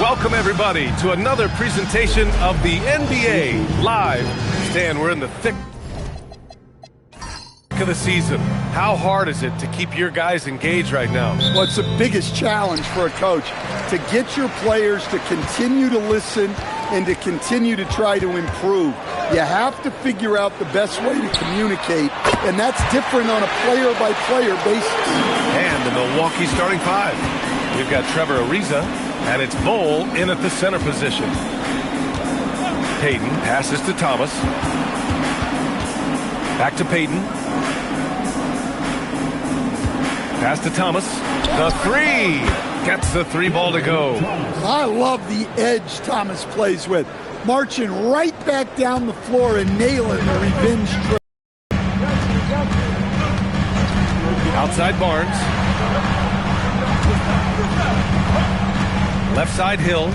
Welcome, everybody, to another presentation of the NBA Live. Stan, we're in the thick of the season. How hard is it to keep your guys engaged right now? Well, it's the biggest challenge for a coach, to get your players to continue to listen and to continue to try to improve. You have to figure out the best way to communicate, and that's different on a player-by-player basis. And the Milwaukee starting five. We've got Trevor Ariza, and it's Bol in at the center position. Payton passes to Thomas. Back to Payton. Pass to Thomas. The three. Gets the three ball to go. I love the edge Thomas plays with. Marching right back down the floor and nailing the revenge trip. Outside Barnes. Left side Hill.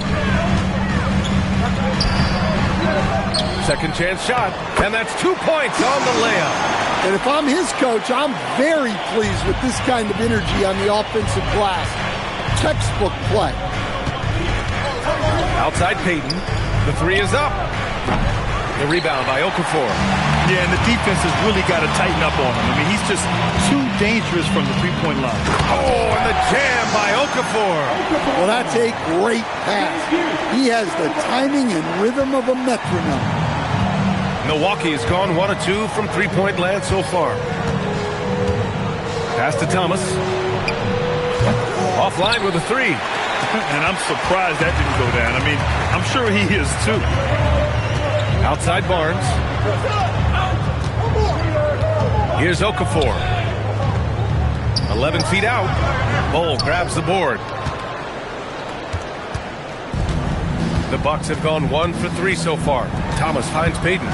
Second chance shot. And that's 2 points on the layup. And if I'm his coach, I'm very pleased with this kind of energy on the offensive glass. Textbook play. Outside Payton. The three is up. The rebound by Okafor. Yeah, and the defense has really got to tighten up on him. I mean, he's just too dangerous from the three-point line. Oh, and the jam by Okafor. Well, that's a great pass. He has the timing and rhythm of a metronome. Milwaukee has gone 1 of 2 from three-point land so far. Pass to Thomas. Offline with a three. And I'm surprised that didn't go down. I mean, I'm sure he is too. Outside Barnes. Here's Okafor. 11 feet out. Bol grabs the board. The Bucks have gone 1 for 3 so far. Thomas finds Payton.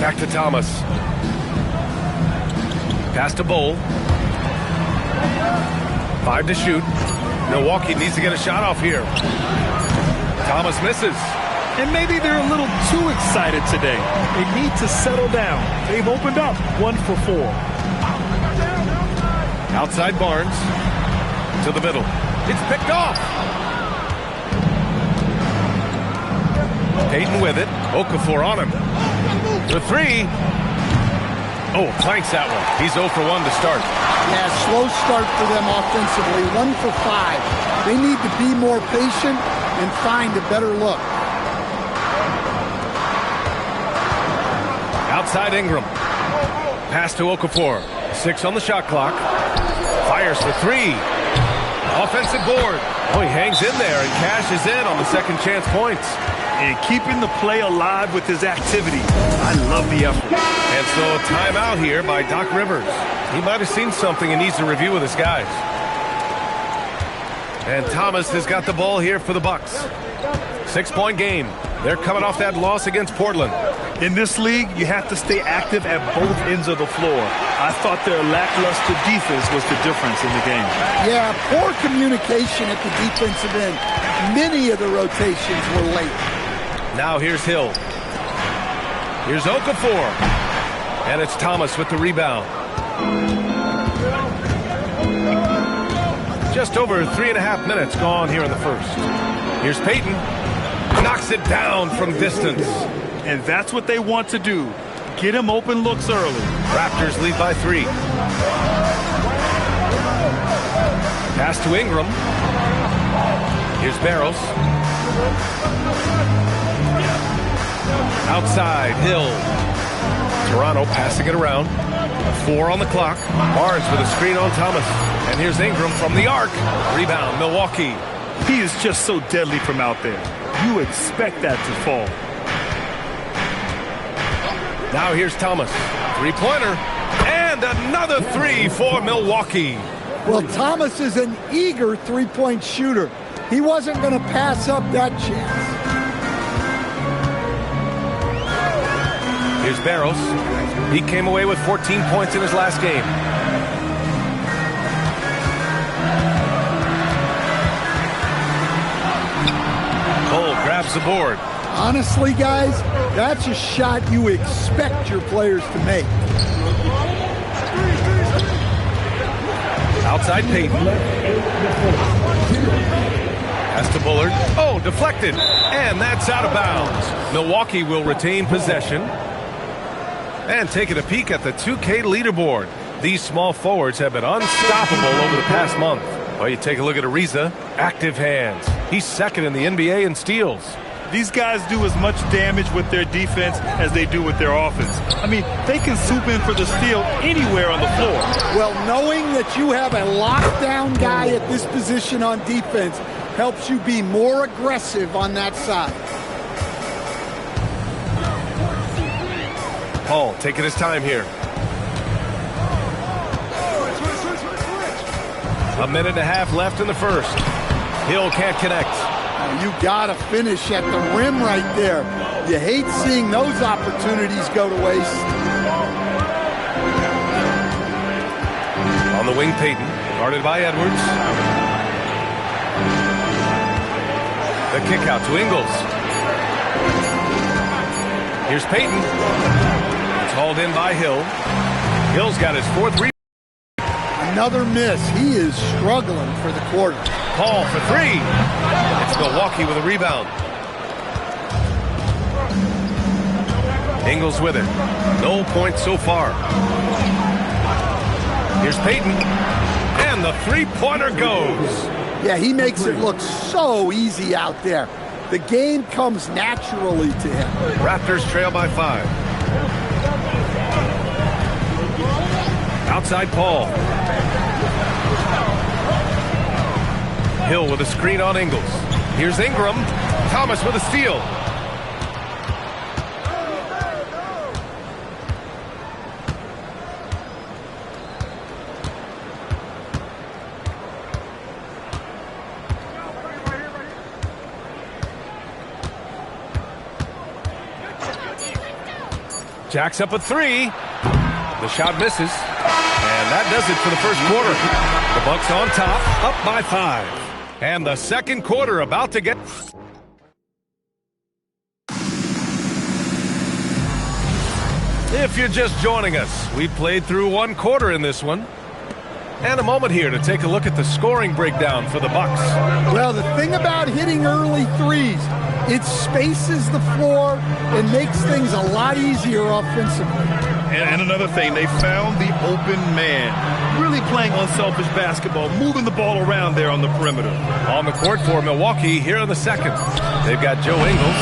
Back to Thomas. Pass to Bol. 5 to shoot. Milwaukee needs to get a shot off here. Thomas misses. And maybe they're a little too excited today. They need to settle down. They've opened up 1 for 4. Outside Barnes. To the middle. It's picked off. Payton with it. Okafor on him. The three. Oh, clanks that one. He's 0 for 1 to start. Yeah, slow start for them offensively. 1 for 5. They need to be more patient and find a better look. Outside Ingram. Pass to Okafor. 6 on the shot clock. Fires for 3. Offensive board. Oh, he hangs in there and cashes in on the second chance points. And keeping the play alive with his activity. I love the effort. And so timeout here by Doc Rivers. He might have seen something and needs to review with his guys. And Thomas has got the ball here for the Bucks. 6-point game. They're coming off that loss against Portland. In this league, you have to stay active at both ends of the floor. I thought their lackluster defense was the difference in the game. Yeah, poor communication at the defensive end. Many of the rotations were late. Now here's Hill. Here's Okafor. And it's Thomas with the rebound. Just over 3.5 minutes gone here in the first. Here's Payton. Knocks it down from distance. And that's what they want to do. Get him open looks early. Raptors lead by 3. Pass to Ingram. Here's Barros. Outside, Hill. Toronto passing it around. 4 on the clock. Barnes with a screen on Thomas. And here's Ingram from the arc. Rebound, Milwaukee. He is just so deadly from out there. You expect that to fall. Now here's Thomas. 3-pointer. And another 3 for Milwaukee. Well, Thomas is an eager three-point shooter. He wasn't going to pass up that chance. Here's Barros. He came away with 14 points in his last game. Bol grabs the board. Honestly, guys, that's a shot you expect your players to make. Outside Payton. Pass to Bullard. Oh, deflected. And that's out of bounds. Milwaukee will retain possession. And taking a peek at the 2K leaderboard. These small forwards have been unstoppable over the past month. Well, you take a look at Ariza. Active hands. He's second in the NBA in steals. These guys do as much damage with their defense as they do with their offense. I mean, they can swoop in for the steal anywhere on the floor. Well, knowing that you have a lockdown guy at this position on defense helps you be more aggressive on that side. Paul taking his time here. A minute and a half left in the first. Hill can't connect. You got to finish at the rim right there. You hate seeing those opportunities go to waste. On the wing, Payton, guarded by Edwards. The kick out to Ingles. Here's Payton. It's hauled in by Hill. Hill's got his fourth rebound. Another miss. He is struggling for the quarter. Paul for three. It's Milwaukee with a rebound. Ingles with it. No points so far. Here's Payton. And the three-pointer goes. Yeah, he makes it look so easy out there. The game comes naturally to him. Raptors trail by 5. Outside Paul. Hill with a screen on Ingles. Here's Ingram. Thomas with a steal. Jacks up a three. The shot misses. And that does it for the first quarter. The Bucks on top, up by 5. And the second quarter about to get... If you're just joining us, we played through one quarter in this one. And a moment here to take a look at the scoring breakdown for the Bucks. Well, the thing about hitting early threes, it spaces the floor and makes things a lot easier offensively. And another thing, they found the open man. Really playing unselfish basketball, moving the ball around there on the perimeter. On the court for Milwaukee here in the second. They've got Joe Ingles,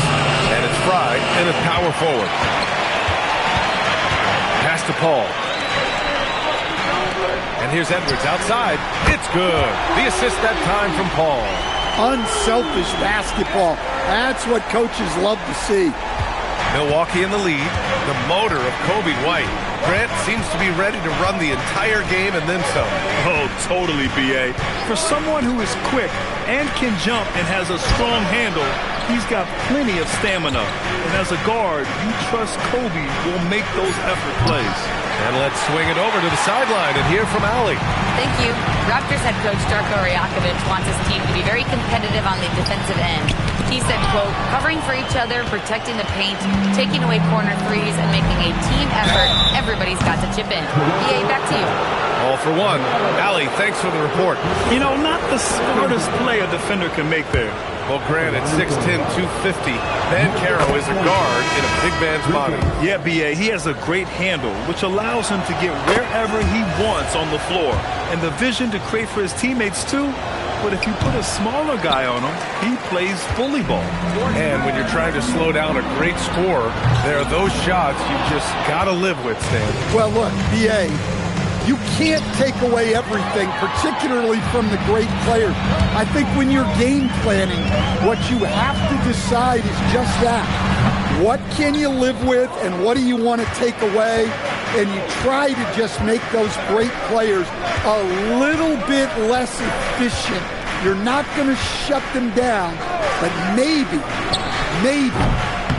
and it's Fry in at power forward. Pass to Paul. And here's Edwards outside. It's good. The assist that time from Paul. Unselfish basketball. That's what coaches love to see. Milwaukee in the lead. The motor of Kobe White. Grant seems to be ready to run the entire game and then some. Oh, totally, B.A. For someone who is quick and can jump and has a strong handle, he's got plenty of stamina. And as a guard, you trust Kobe will make those effort plays. And let's swing it over to the sideline and hear from Allie. Thank you. Raptors head coach Darko Rajakovic wants his team to be very competitive on the defensive end. He said, quote, covering for each other, protecting the paint, taking away corner threes, and making a team effort. Everybody's got to chip in. EA, back to you. All for one. Allie, thanks for the report. You know, not the smartest play a defender can make there. Well, Grant, at 6'10", 250, Banchero is a guard in a big man's body. Yeah, B.A., he has a great handle, which allows him to get wherever he wants on the floor. And the vision to create for his teammates, too. But if you put a smaller guy on him, he plays bully ball. And when you're trying to slow down a great scorer, there are those shots you just got to live with, Stan. Well, look, B.A., you can't take away everything, particularly from the great players. I think when you're game planning, what you have to decide is just that. What can you live with and what do you want to take away? And you try to just make those great players a little bit less efficient. You're not going to shut them down, but maybe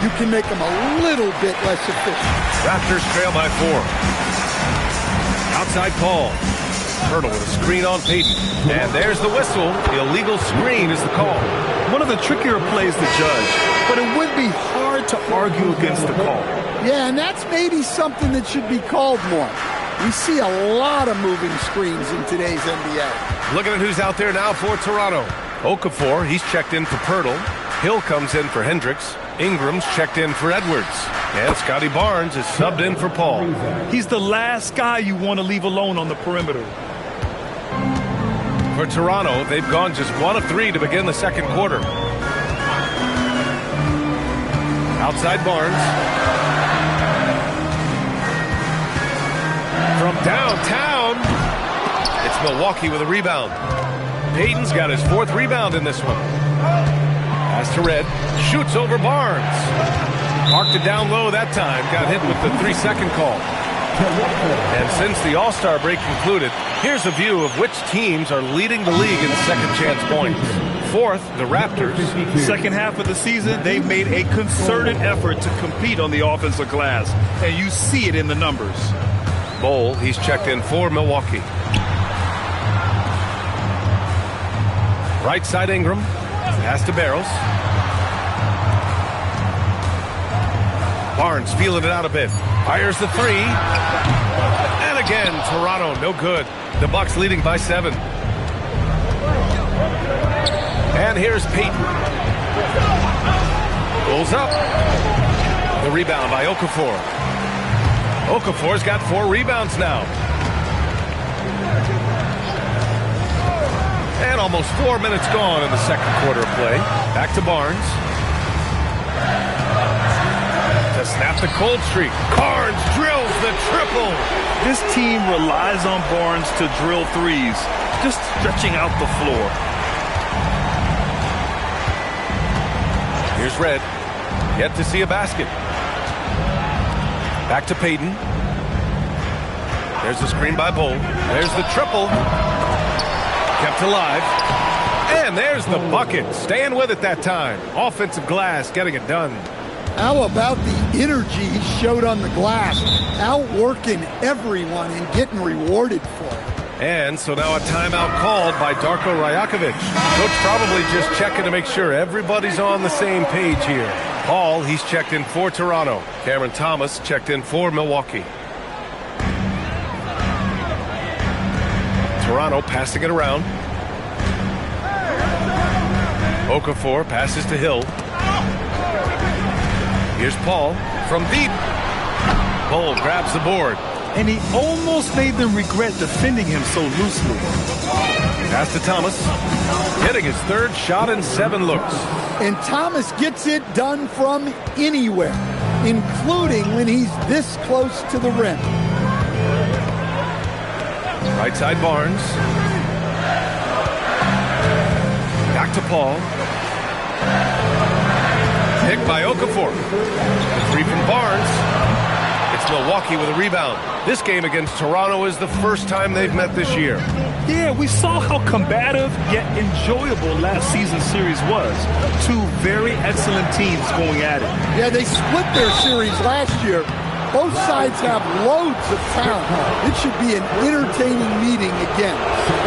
you can make them a little bit less efficient. Raptors trail by 4. Outside Paul. Hurdle with a screen on Payton. And there's the whistle. Illegal screen is the call. One of the trickier plays to judge, but it would be hard to argue against the call. Yeah, and that's maybe something that should be called more. We see a lot of moving screens in today's NBA. Looking at who's out there now for Toronto. Okafor, he's checked in for Pirtle. Hill comes in for Hendricks. Ingram's checked in for Edwards. And Scotty Barnes is subbed in for Paul. He's the last guy you want to leave alone on the perimeter. For Toronto, they've gone just 1 of 3 to begin the second quarter. Outside Barnes. From downtown, it's Milwaukee with a rebound. Payton's got his 4th rebound in this one. Pass to Red, shoots over Barnes. Marked it down low that time, got hit with the 3-second call. And since the All-Star break concluded, here's a view of which teams are leading the league in second chance points. 4th, the Raptors. Second half of the season, they've made a concerted effort to compete on the offensive glass, and you see it in the numbers. Bol, he's checked in for Milwaukee. Right side Ingram, pass to Barrows. Barnes feeling it out a bit. Fires the 3. And again, Toronto, no good. The Bucks leading by 7. And here's Payton. Pulls up. The rebound by Okafor. Okafor's got 4 rebounds now. And almost 4 minutes gone in the second quarter of play. Back to Barnes. To snap the cold streak. Barnes drills the triple. This team relies on Barnes to drill threes, just stretching out the floor. Here's Red. Yet to see a basket. Back to Payton. There's the screen by Bol. There's the triple. Kept alive. And there's the bucket. Staying with it that time. Offensive glass getting it done. How about the energy he showed on the glass? Outworking everyone and getting rewarded for it. And so now a timeout called by Darko Rajakovic. Coach probably just checking to make sure everybody's on the same page here. Paul, he's checked in for Toronto. Cameron Thomas checked in for Milwaukee. Toronto passing it around. Okafor passes to Hill. Here's Paul from deep. Bol grabs the board. And he almost made them regret defending him so loosely. Pass to Thomas. Hitting his 3rd shot in 7 looks. And Thomas gets it done from anywhere, including when he's this close to the rim. Right side Barnes. Back to Paul. Picked by Okafor. The 3 from Barnes. It's Milwaukee with a rebound. This game against Toronto is the first time they've met this year. Yeah, we saw how combative yet enjoyable last season's series was. 2 very excellent teams going at it. Yeah, they split their series last year. Both sides have loads of talent. It should be an entertaining meeting again.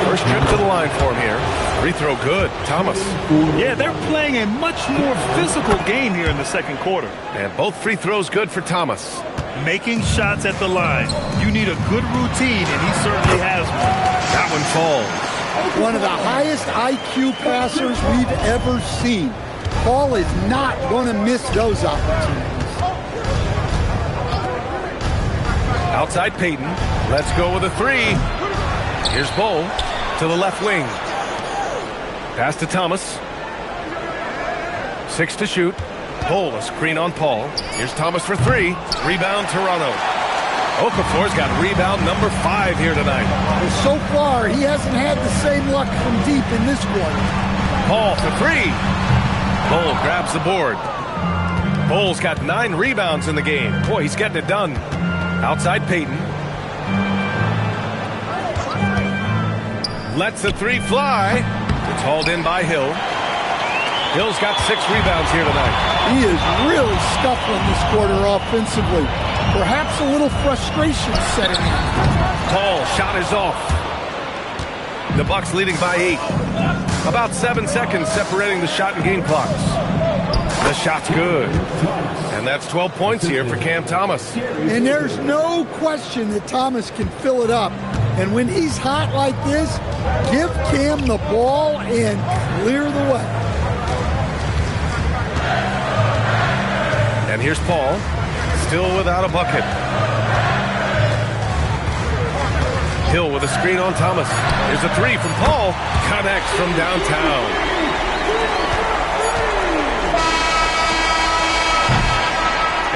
First trip to the line for him here. Free throw good. Thomas. Yeah, they're playing a much more physical game here in the second quarter. And both free throws good for Thomas. Making shots at the line. You need a good routine, and he certainly has one. That one falls. One of the highest IQ passers we've ever seen. Paul is not going to miss those opportunities. Outside Payton. Let's go with a 3. Here's Bol to the left wing. Pass to Thomas. 6 to shoot. Bol, a screen on Paul. Here's Thomas for 3. Rebound Toronto. Okafor's got rebound number 5 here tonight. Well, so far, he hasn't had the same luck from deep in this quarter. Paul for 3. Bol grabs the board. Bol's got 9 rebounds in the game. Boy, he's getting it done. Outside Payton. Lets the 3 fly. It's hauled in by Hill. Hill's got 6 rebounds here tonight. He is really scuffling this quarter offensively. Perhaps a little frustration setting in. Paul, shot is off. The Bucks leading by 8. About 7 seconds separating the shot and game clocks. The shot's good. And that's 12 points here for Cam Thomas. And there's no question that Thomas can fill it up. And when he's hot like this, give Cam the ball and clear the way. And here's Paul, still without a bucket. Hill with a screen on Thomas. Here's a three from Paul. Connects from downtown.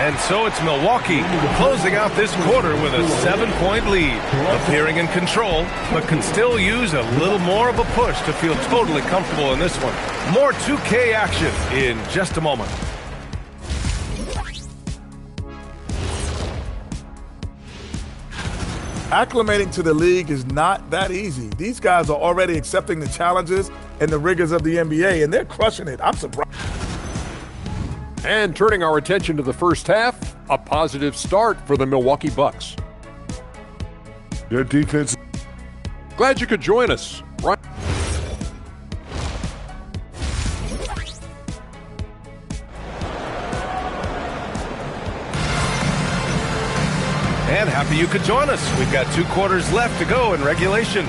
And so it's Milwaukee closing out this quarter with a 7-point lead. Appearing in control, but can still use a little more of a push to feel totally comfortable in this one. More 2K action in just a moment. Acclimating to the league is not that easy. These guys are already accepting the challenges and the rigors of the NBA, and they're crushing it. I'm surprised. And turning our attention to the first half, a positive start for the Milwaukee Bucks. Good defense. Glad you could join us. Right. And happy you could join us. We've got 2 quarters left to go in regulation.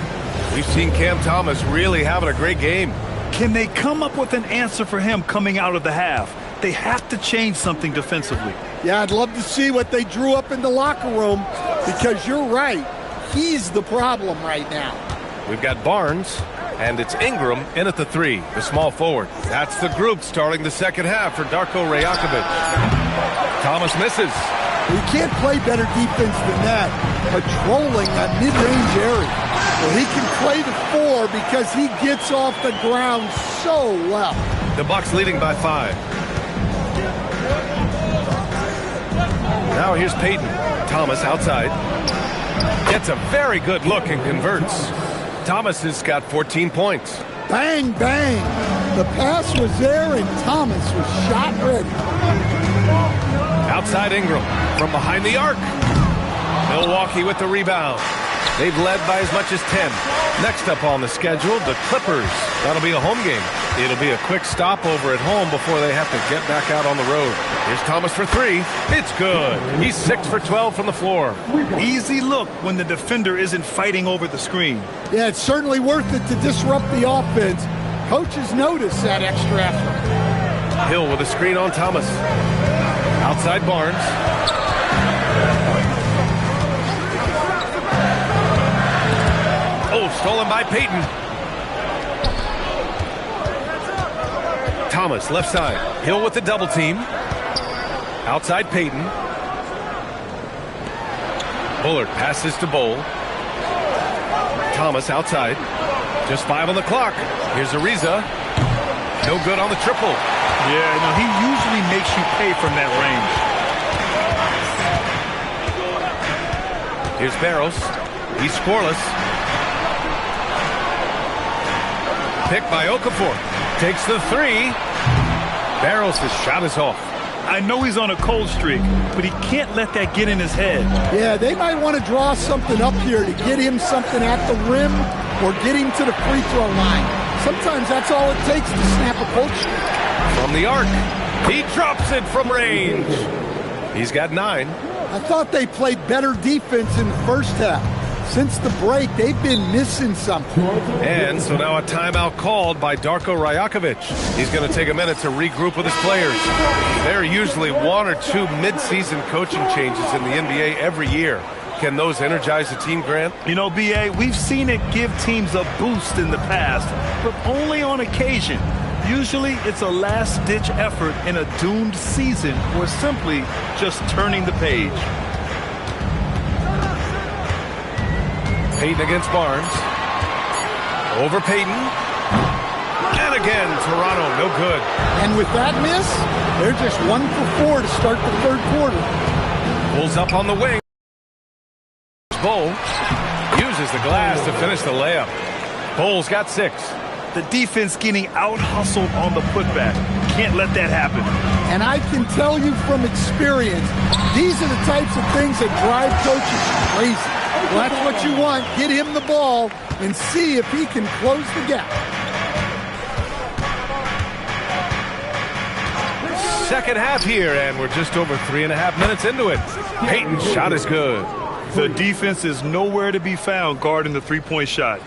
We've seen Cam Thomas really having a great game. Can they come up with an answer for him coming out of the half? They have to change something defensively. Yeah, I'd love to see what they drew up in the locker room, because you're right. He's the problem right now. We've got Barnes, and it's Ingram in at the 3, the small forward. That's the group starting the second half for Darko Rajakovic. Thomas misses. You can't play better defense than that, patrolling that mid-range area. Well, he can play the 4 because he gets off the ground so well. The Bucks leading by 5. Now here's Payton. Thomas outside. Gets a very good look and converts. Thomas has got 14 points. Bang, bang. The pass was there and Thomas was shot ready. Outside Ingram from behind the arc. Milwaukee with the rebound. They've led by as much as 10. Next up on the schedule, the Clippers. That'll be a home game. It'll be a quick stopover at home before they have to get back out on the road. Here's Thomas for 3. It's good. He's 6 for 12 from the floor. Easy look when the defender isn't fighting over the screen. Yeah, it's certainly worth it to disrupt the offense. Coaches notice that extra effort. Hill with a screen on Thomas. Outside Barnes. Oh, stolen by Payton. Thomas, left side. Hill with the double team. Outside Payton. Bullard passes to Bowl. Thomas outside. Just 5 on the clock. Here's Ariza. No good on the triple. Yeah, no, he usually makes you pay from that range. Here's Barros. He's scoreless. Picked by Okafor. Takes the 3. Barros' shot is off. I know he's on a cold streak, but he can't let that get in his head. Yeah, they might want to draw something up here to get him something at the rim or get him to the free throw line. Sometimes that's all it takes to snap a cold streak. From the arc, he drops it from range. He's got 9. I thought they played better defense in the first half. Since the break, they've been missing something. And so now a timeout called by Darko Rajakovic. He's going to take a minute to regroup with his players. There are usually 1 or 2 mid-season coaching changes in the NBA every year. Can those energize the team, Grant? You know, B.A., we've seen it give teams a boost in the past, but only on occasion. Usually it's a last-ditch effort in a doomed season or simply just turning the page. Payton against Barnes. Over Payton. And again, Toronto, no good. And with that miss, they're just 1 for 4 to start the third quarter. Pulls up on the wing. Bull uses the glass to finish the layup. Bull's got 6. The defense getting out-hustled on the putback. Can't let that happen. And I can tell you from experience, these are the types of things that drive coaches crazy. Well, that's what you want. Get him the ball and see if he can close the gap. Second half here, and we're just over 3.5 minutes into it. Payton's shot is good. The defense is nowhere to be found guarding the three-point shot.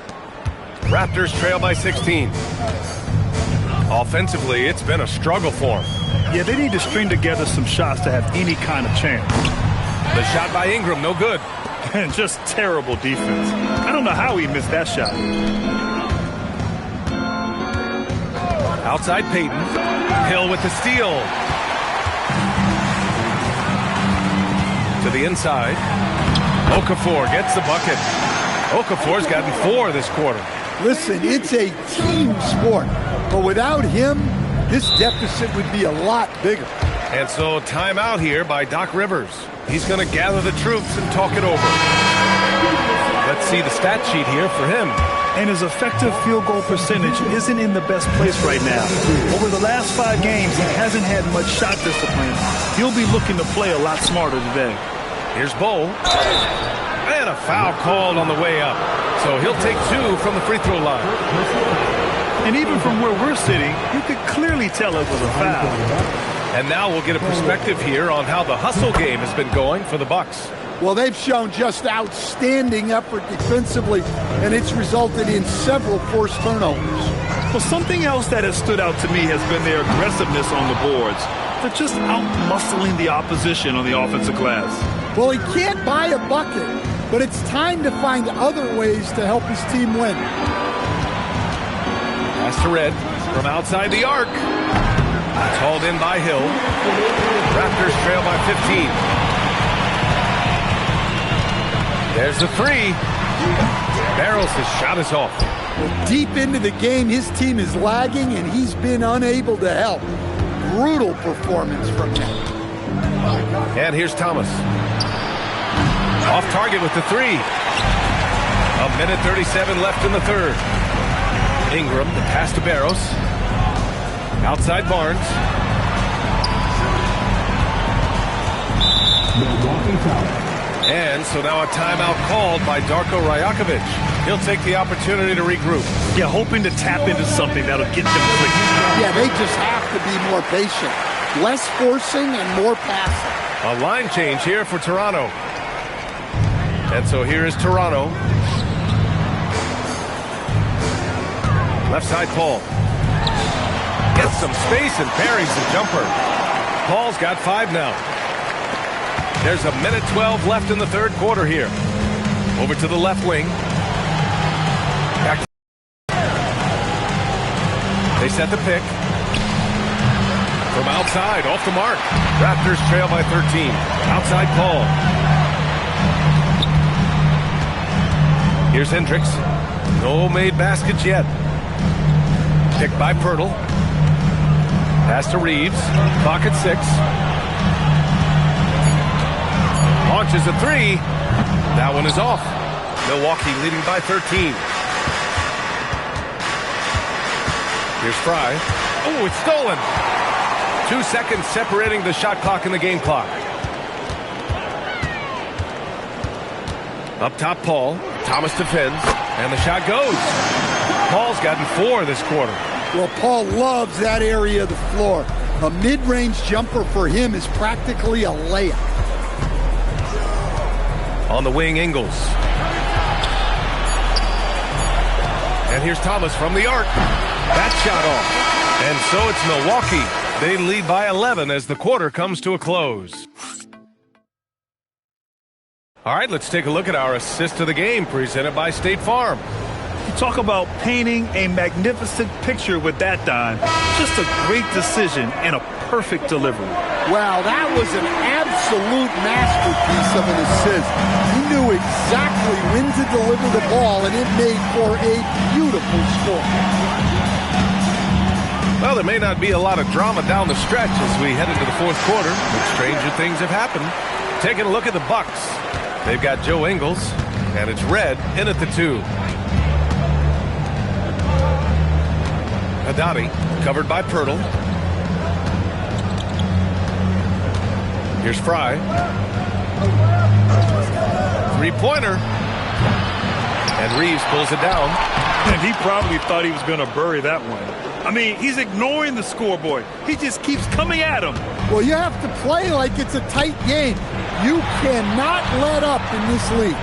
Raptors trail by 16. Offensively, it's been a struggle for them. Yeah, they need to string together some shots to have any kind of chance. The shot by Ingram, no good. And just terrible defense. I don't know how he missed that shot. Outside Peyton. Hill with the steal. To the inside. Okafor gets the bucket. Okafor's gotten 4 this quarter. Listen, it's a team sport, but without him, this deficit would be a lot bigger. And so timeout here by Doc Rivers. He's going to gather the troops and talk it over. Let's see the stat sheet here for him. And his effective field goal percentage isn't in the best place right now. Over the last 5 games, he hasn't had much shot discipline. He'll be looking to play a lot smarter today. Here's Bo. And a foul called on the way up. So he'll take 2 from the free throw line. And even from where we're sitting, you could clearly tell it was a foul. And now we'll get a perspective here on how the hustle game has been going for the Bucks. Well, they've shown just outstanding effort defensively, and it's resulted in several forced turnovers. Well, something else that has stood out to me has been their aggressiveness on the boards. They're just out-muscling the opposition on the offensive glass. Well, he can't buy a bucket, but it's time to find other ways to help his team win. Pass to Red from outside the arc. Called in by Hill. Raptors trail by 15. There's the 3. Barrels, his shot is off. Well, deep into the game, his team is lagging, and he's been unable to help. Brutal performance from him. And here's Thomas. Off target with the 3. 1:37 left in the third. Ingram, the pass to Barros. Outside Barnes. And so now a timeout called by Darko Rajakovic. He'll take the opportunity to regroup. Yeah, hoping to tap into something that'll get them quick. Yeah, they just have to be more patient. Less forcing and more passing. A line change here for Toronto. And so here is Toronto. Left side Paul. Gets some space and parries the jumper. Paul's got 5 now. There's 1:12 left in the third quarter here. Over to the left wing. Back. They set the pick. From outside, off the mark. Raptors trail by 13. Outside Paul. Here's Hendricks. No made baskets yet. Picked by Pirtle. Pass to Reeves. Pocket 6. Launches a 3. That one is off. Milwaukee leading by 13. Here's Fry. Oh, it's stolen. 2 seconds separating the shot clock and the game clock. Up top, Paul. Thomas defends, and the shot goes. Paul's gotten 4 this quarter. Well, Paul loves that area of the floor. A mid-range jumper for him is practically a layup. On the wing, Ingles. And here's Thomas from the arc. That shot off. And so it's Milwaukee. They lead by 11 as the quarter comes to a close. All right, let's take a look at our assist of the game presented by State Farm. You talk about painting a magnificent picture with that dime. Just a great decision and a perfect delivery. Wow, that was an absolute masterpiece of an assist. He knew exactly when to deliver the ball, and it made for a beautiful score. Well, there may not be a lot of drama down the stretch as we head into the fourth quarter, but stranger things have happened. Taking a look at the Bucks. They've got Joe Ingles, and it's Red in at the 2. Haddadi, covered by Pirtle. Here's Fry. 3-pointer. And Reeves pulls it down. And he probably thought he was going to bury that one. I mean, he's ignoring the scoreboard. He just keeps coming at him. Well, you have to play like it's a tight game. You cannot let up in this league.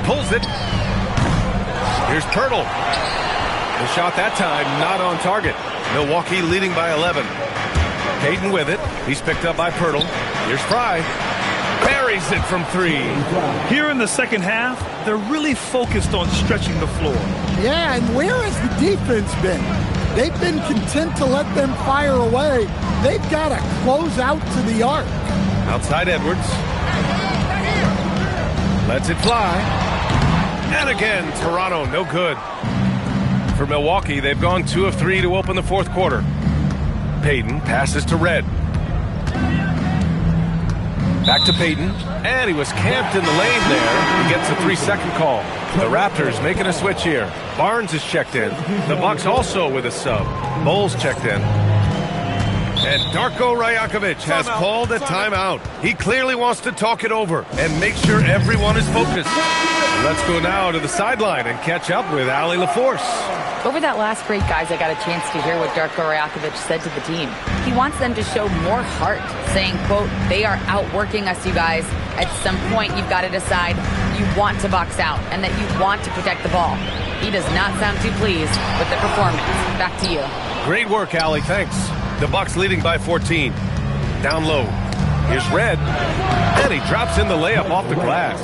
Pulls it. Here's Pirtle. The shot that time not on target. Milwaukee leading by 11. Payton with it. He's picked up by Pirtle. Here's Fry. Buries it from 3. Here in the second half, they're really focused on stretching the floor. Yeah, and where has the defense been? They've been content to let them fire away. They've got to close out to the arc. Outside Edwards. Lets it fly. And again, Toronto, no good. For Milwaukee, they've gone 2 of 3 to open the fourth quarter. Payton passes to Red. Back to Payton, and he was camped in the lane there. He gets a 3-second call. The Raptors making a switch here. Barnes is checked in. The Bucks also with a sub. Bowles checked in. And Darko Rajakovic has called a timeout. He clearly wants to talk it over and make sure everyone is focused. Let's go now to the sideline and catch up with Allie LaForce. Over that last break, guys, I got a chance to hear what Darko Rajakovic said to the team. He wants them to show more heart, saying, quote, they are outworking us, you guys. At some point, you've got to decide you want to box out and that you want to protect the ball. He does not sound too pleased with the performance. Back to you. Great work, Allie. Thanks. The Bucks leading by 14. Down low. Here's Red. And he drops in the layup off the glass.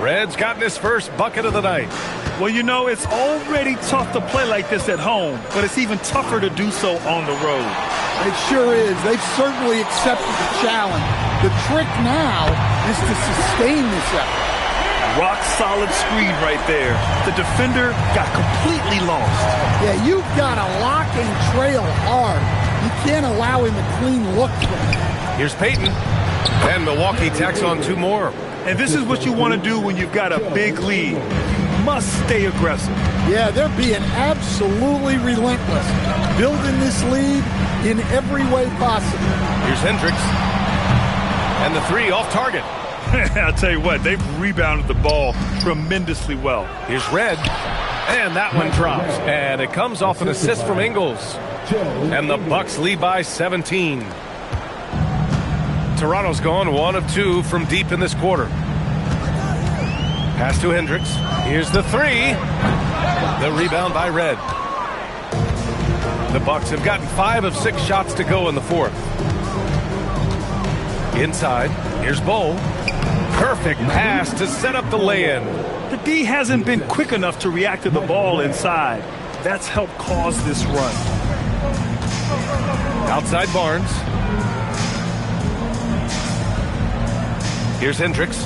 Red's gotten his first bucket of the night. Well, you know, it's already tough to play like this at home, but it's even tougher to do so on the road. It sure is. They've certainly accepted the challenge. The trick now is to sustain this effort. Rock solid screen right there. The defender got completely lost. Yeah, you've got to lock and trail hard. You can't allow him a clean look from it. Here's Payton. And Milwaukee tacks on 2 more. And this is what you want to do when you've got a big lead. You must stay aggressive. Yeah, they're being absolutely relentless. Building this lead in every way possible. Here's Hendricks. And the 3 off target. I'll tell you what, they've rebounded the ball tremendously well. Here's Red. And that one drops. And it comes off an assist from Ingles. And the Bucks lead by 17. Toronto's gone 1 of 2 from deep in this quarter. Pass to Hendricks. Here's the 3. The rebound by Red. The Bucks have gotten 5 of 6 shots to go in the fourth. Inside. Here's Bowl. Perfect pass to set up the lay-in. The D hasn't been quick enough to react to the ball inside. That's helped cause this run. Outside Barnes. Here's Hendricks.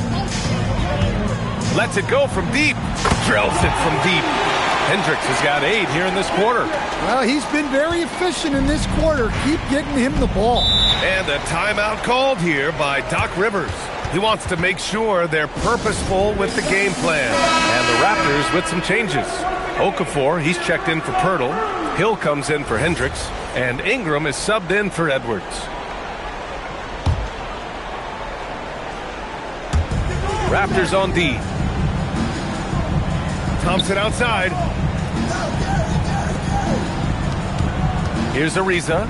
Lets it go from deep. Drills it from deep. Hendricks has got 8 here in this quarter. Well, he's been very efficient in this quarter. Keep getting him the ball. And a timeout called here by Doc Rivers. He wants to make sure they're purposeful with the game plan. And the Raptors with some changes. Okafor, he's checked in for Pirtle. Hill comes in for Hendricks. And Ingram is subbed in for Edwards. Raptors on D. Thompson outside. Here's Ariza.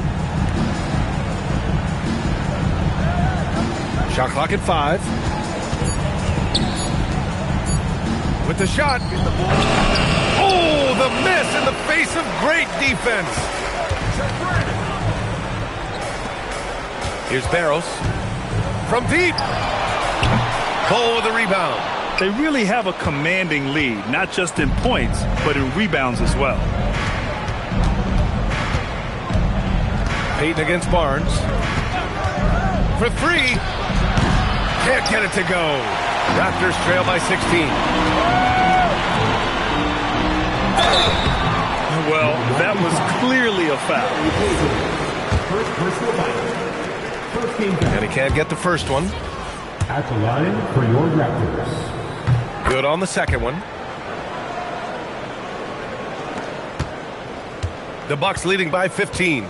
Shot clock at 5. With the shot. Oh, the miss in the face of great defense. Here's Barros. From deep. Cole with the rebound. They really have a commanding lead, not just in points, but in rebounds as well. Payton against Barnes. For 3. Can't get it to go. Raptors trail by 16. Well, that was clearly a foul. And he can't get the first one. At the line for your Raptors. Good on the second one. The Bucks leading by 15.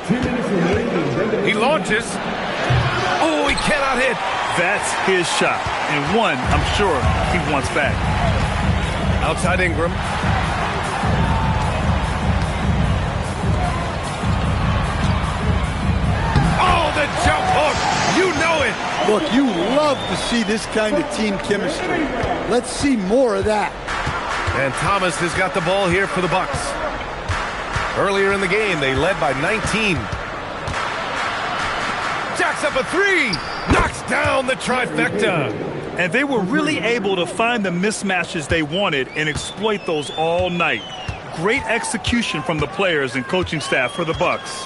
2 minutes remaining. He launches. Oh, he cannot hit. That's his shot. And one, I'm sure, he wants back. Outside Ingram. the jump hook. You know it. Look, you love to see this kind of team chemistry. Let's see more of that. And Thomas has got the ball here for the Bucks. Earlier in the game, they led by 19. Jacks up a three. Knocks down the trifecta. And they were really able to find the mismatches they wanted and exploit those all night. Great execution from the players and coaching staff for the Bucks.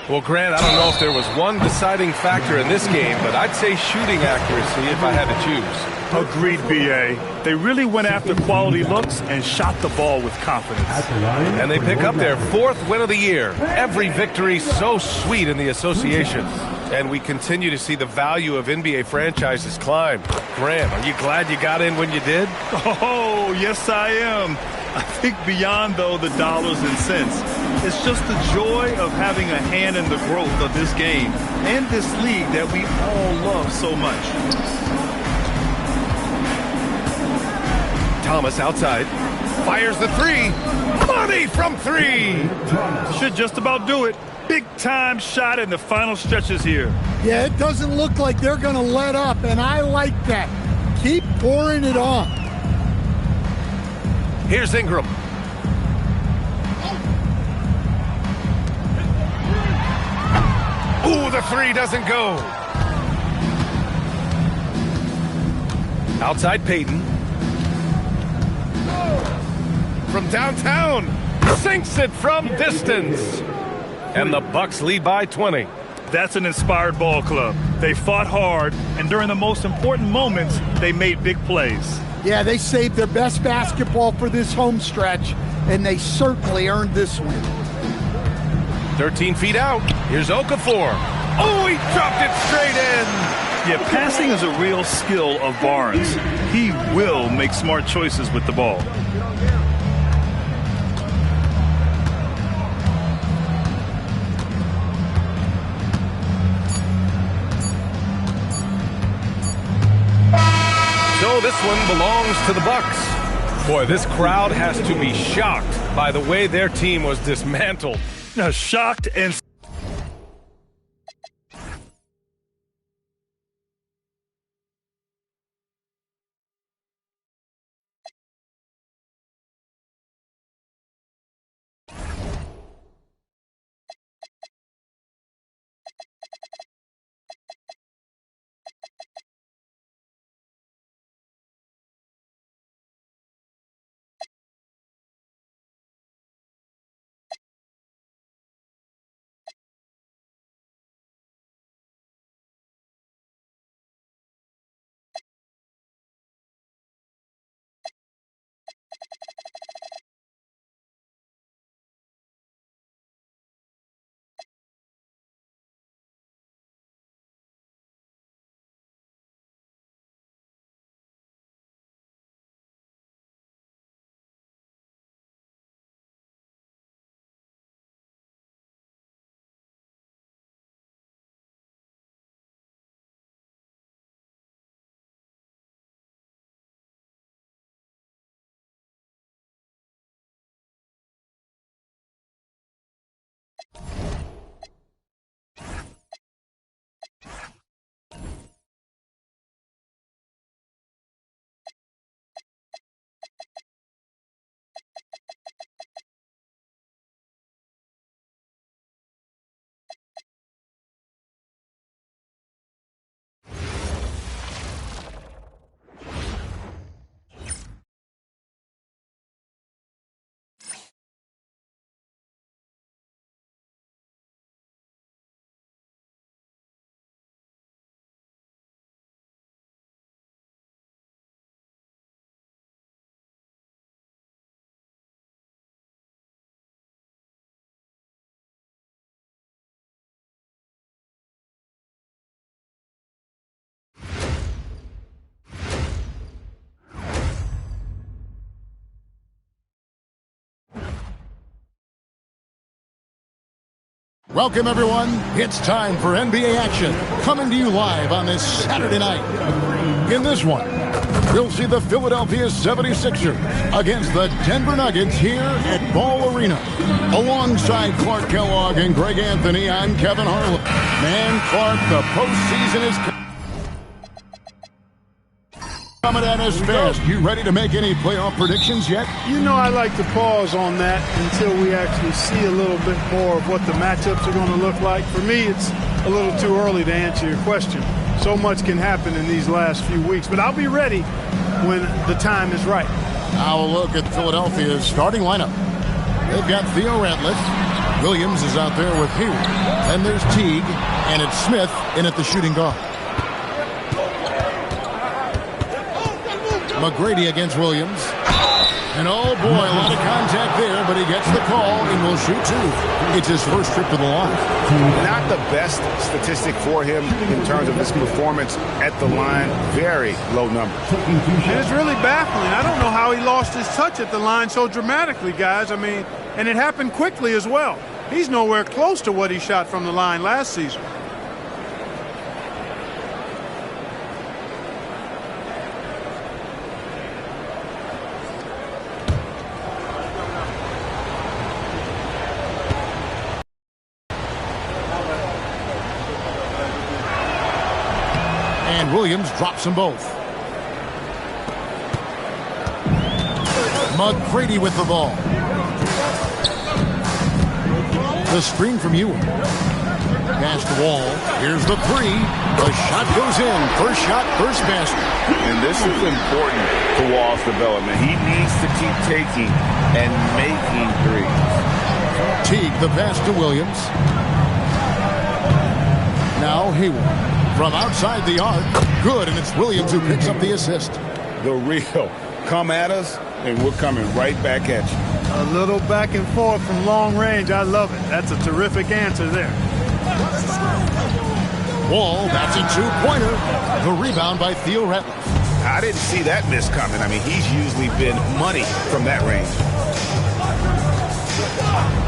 Well, Grant, I don't know if there was one deciding factor in this game, but I'd say shooting accuracy if I had to choose. Agreed, B.A. They really went after quality looks and shot the ball with confidence. And they pick up their 4th win of the year. Every victory so sweet in the association. And we continue to see the value of NBA franchises climb. Grant, are you glad you got in when you did? Oh, yes, I am. I think beyond, though, the dollars and cents, it's just the joy of having a hand in the growth of this game and this league that we all love so much. Thomas outside. Fires the three. Money from 3. Should just about do it. Big-time shot in the final stretches here. Yeah, it doesn't look like they're going to let up, and I like that. Keep pouring it on. Here's Ingram. Ooh, the 3 doesn't go. Outside Peyton. From downtown. Sinks it from distance. And the Bucks lead by 20. That's an inspired ball club. They fought hard, and during the most important moments, they made big plays. Yeah, they saved their best basketball for this home stretch, and they certainly earned this win. 13 feet out. Here's Okafor. Oh, he dropped it straight in. Yeah, passing is a real skill of Barnes. He will make smart choices with the ball. So this one belongs to the Bucks. Boy, this crowd has to be shocked by the way their team was dismantled. Shocked and... Welcome, everyone. It's time for NBA action, coming to you live on this Saturday night. In this one, we'll see the Philadelphia 76ers against the Denver Nuggets here at Ball Arena. Alongside Clark Kellogg and Greg Anthony, I'm Kevin Harlan. Man, Clark, the postseason is coming at us fast. You ready to make any playoff predictions yet? You know, I like to pause on that until we actually see a little bit more of what the matchups are going to look like. For me, it's a little too early to answer your question. So much can happen in these last few weeks, but I'll be ready when the time is right. Now a look at Philadelphia's starting lineup. They've got Theo Ratliff. Williams is out there with Hayward. Then there's Teague, and it's Smith in at the shooting guard. McGrady against Williams. And oh boy, a lot of contact there, but he gets the call and will shoot two. It's his first trip to the line. Not the best statistic for him in terms of his performance at the line. Very low number. And it's really baffling. I don't know how he lost his touch at the line so dramatically, guys. I mean, and it happened quickly as well. He's nowhere close to what he shot from the line last season. Williams drops them both. McGrady with the ball. The screen from Ewing. Pass to Wall. Here's the three. The shot goes in. First shot, first basket. And this is important to Wall's development. He needs to keep taking and making threes. Teague, the pass to Williams. Now Hayward. From outside the arc, good, and it's Williams who picks up the assist. The real. Come at us, and we're coming right back at you. A little back and forth from long range. I love it. That's a terrific answer there. Wall, that's a two-pointer. The rebound by Theo Ratliff. I didn't see that miss coming. I mean, he's usually been money from that range.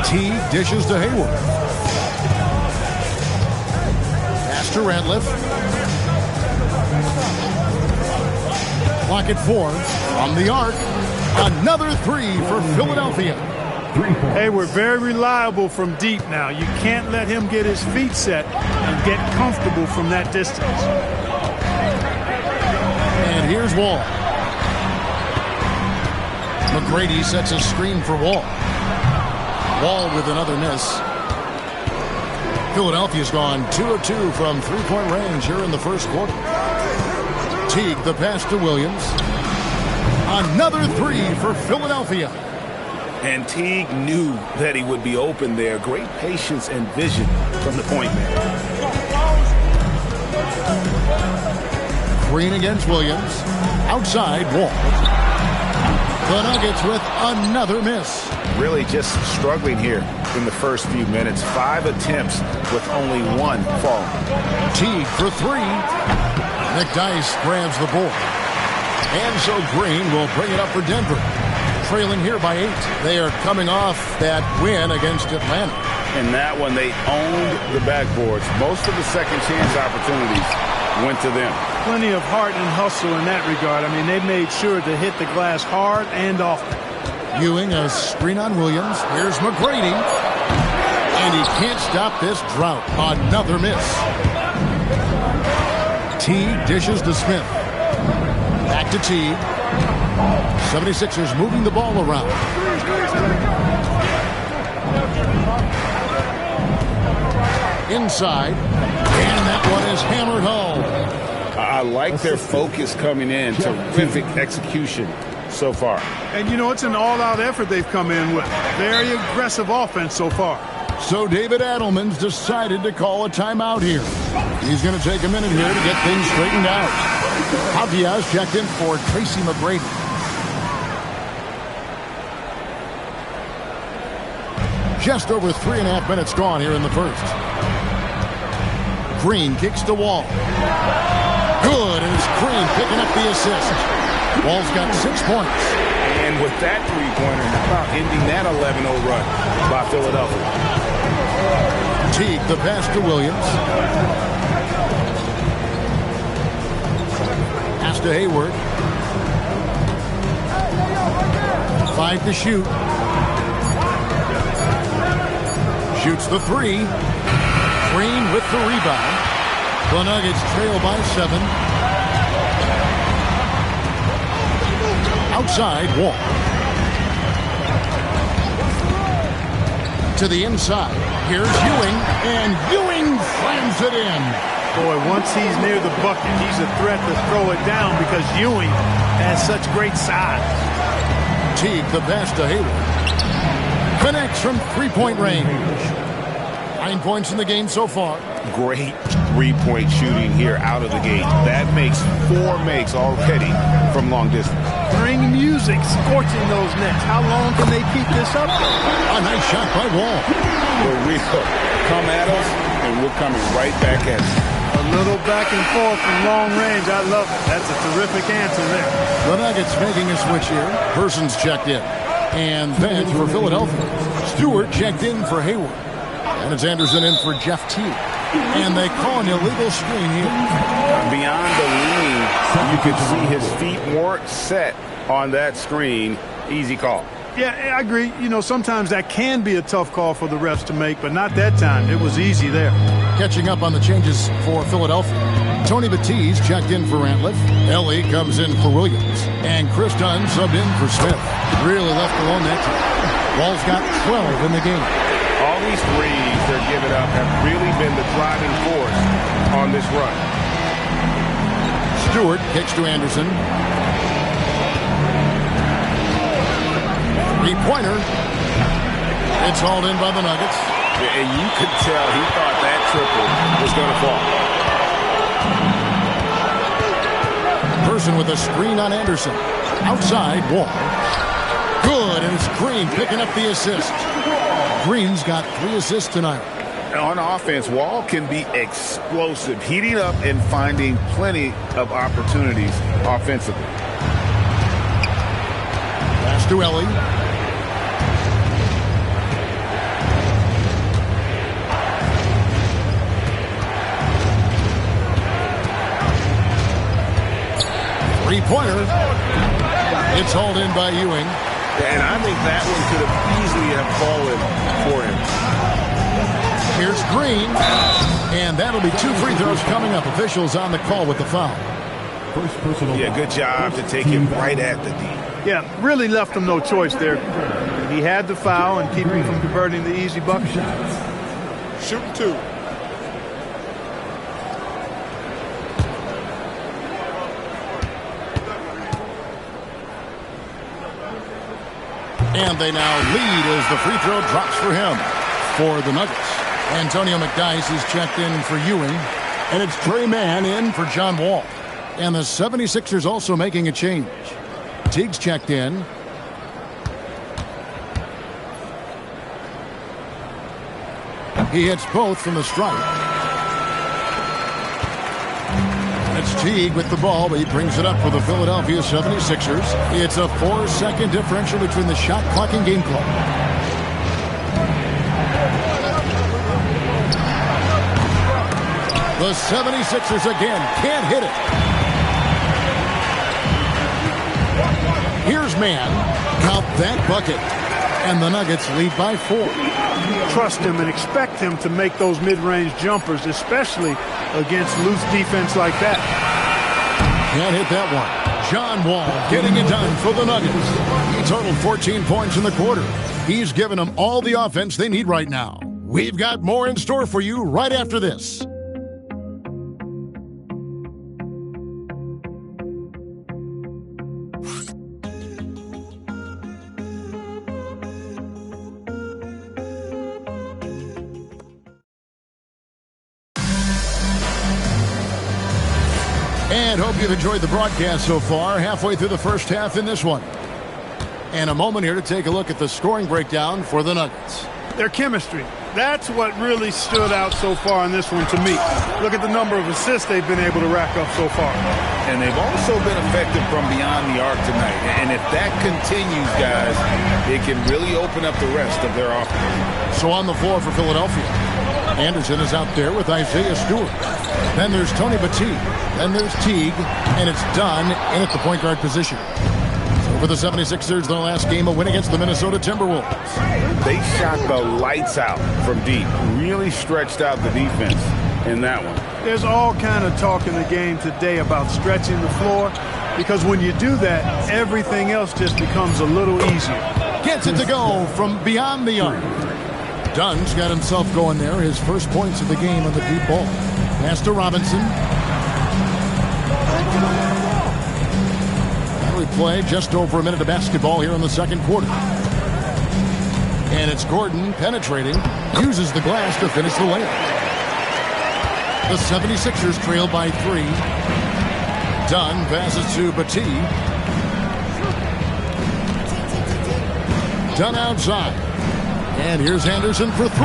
Teague dishes to Hayward. To Ratliff. Clock at 4 on the arc. Another three for Philadelphia. Hey, we're very reliable from deep now. You can't let him get his feet set and get comfortable from that distance. And here's Wall. McGrady sets a screen for Wall. Wall with another miss. Philadelphia's gone 2 of 2 from three-point range here in the first quarter. Teague, the pass to Williams. Another three for Philadelphia. And Teague knew that he would be open there. Great patience and vision from the point man. Green against Williams. Outside, Wall. The Nuggets with another miss. Really just struggling here in the first few minutes. 5 attempts with only one fall. Teague for three. McDyess grabs the board. And so Green will bring it up for Denver. Trailing here by 8. They are coming off that win against Atlanta. In that one, they owned the backboards. Most of the second chance opportunities went to them. Plenty of heart and hustle in that regard. I mean, they made sure to hit the glass hard and often. Ewing a screen on Williams. Here's McGrady. And he can't stop this drought. Another miss. Teague dishes to Smith. Back to Teague. 76ers moving the ball around. Inside. And that one is hammered home. I like their focus coming in. Terrific execution so far. And, you know, it's an all-out effort they've come in with. Very aggressive offense so far. So David Adelman's decided to call a timeout here. He's going to take a minute here to get things straightened out. Javier checked in for Tracy McGrady. Just over 3.5 minutes gone here in the first. Green kicks to Wall. Good, and it's Green picking up the assist. Wall's got 6 points. And with that three-pointer, how about ending that 11-0 run by Philadelphia? Teague, the pass to Williams. Pass to Hayward. 5 to shoot. Shoots the three. Green with the rebound. The Nuggets trail by 7. Outside, Wall. To the inside. Here's Ewing, and Ewing slams it in. Boy, once he's near the bucket, he's a threat to throw it down because Ewing has such great size. Teague, the pass to Hayward. Connects from three-point range. 9 points in the game so far. Great three-point shooting here out of the gate. That makes 4 makes already from long distance. Bring music, scorching those nets. How long can they keep this up? A nice shot by Wall. We come at us, and we're coming right back at you. A little back and forth from long range. I love it. That's a terrific answer there. The Nuggets making a switch here. Persons checked in. And bench for Philadelphia. Stewart checked in for Hayward. And it's Anderson in for Jeff Teague. And they call an illegal screen here. Beyond the lean, you could see his feet weren't set on that screen. Easy call. Yeah, I agree. You know, sometimes that can be a tough call for the refs to make, but not that time. It was easy there. Catching up on the changes for Philadelphia. Tony Batiste checked in for Ratliff. Ellie comes in for Williams. And Chris Dunn subbed in for Smith. Really left alone that time. Wall's got 12 in the game. All these threes they're giving up have really been the driving force on this run. Stewart kicks to Anderson. Three-pointer. It's hauled in by the Nuggets. And you could tell he thought that triple was going to fall. Person with a screen on Anderson. Outside, Wall. Good, and it's Green picking up the assist. Green's got 3 assists tonight. On offense, Wall can be explosive, heating up and finding plenty of opportunities offensively. Pass to Ellie. Three-pointer. It's hauled in by Ewing. And I think that one could have easily have fallen for him. Here's Green. And that'll be 2 free throws coming up. Officials on the call with the foul. Yeah, good job to take him right at the D. Yeah, really left him no choice there. He had the foul and keep him from converting the easy bucket. Shooting 2. And they now lead as the free throw drops for him. For the Nuggets, Antonio McDyess is checked in for Ewing. And it's Trey Mann in for John Wall. And the 76ers also making a change. Teague's checked in. He hits both from the stripe. It's Teague with the ball, but he brings it up for the Philadelphia 76ers. It's a 4-second differential between the shot clock and game clock. The 76ers again can't hit it. Here's Mann. Count that bucket. And the Nuggets lead by 4. Trust him and expect him to make those mid-range jumpers, especially against loose defense like that. Can't hit that one. John Wall getting it done for the Nuggets. He totaled 14 points in the quarter. He's given them all the offense they need right now. We've got more in store for you right after this. And hope you've enjoyed the broadcast so far. Halfway through the first half in this one. And a moment here to take a look at the scoring breakdown for the Nuggets. Their chemistry. That's what really stood out so far in this one to me. Look at the number of assists they've been able to rack up so far. And they've also been effective from beyond the arc tonight. And if that continues, guys, it can really open up the rest of their offense. So on the floor for Philadelphia, Anderson is out there with Isaiah Stewart. Then there's Tony Batiste. Then there's Teague. And it's Dunn in at the point guard position. So For the 76ers, their last game, a win against the Minnesota Timberwolves. They shot the lights out from deep. Really stretched out the defense in that one. There's all kind of talk in the game today about stretching the floor, because when you do that, everything else just becomes a little easier. Gets it to go from beyond the arc. Dunn's got himself going there. His first points of the game on the deep ball. Pass to Robinson. We play just over a minute of basketball here in the second quarter. And it's Gordon penetrating. Uses the glass to finish the layup. The 76ers trail by 3. Dunn passes to Battie. Dunn outside. And here's Anderson for 3.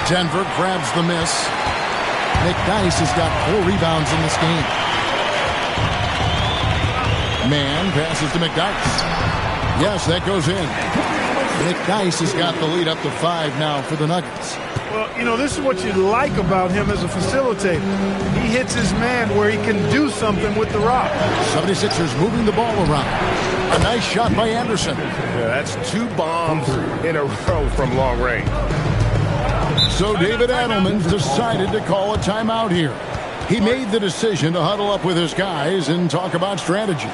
Denver grabs the miss. McDyess has got 4 rebounds in this game. Man passes to McDyess. Yes, that goes in. McDyess has got the lead up to 5 now for the Nuggets. Well, you know, this is what you like about him as a facilitator. He hits his man where he can do something with the rock. 76ers moving the ball around. A nice shot by Anderson. Yeah, that's 2 bombs in a row from long range. So David Adelman's decided to call a timeout here. He made the decision to huddle up with his guys and talk about strategy.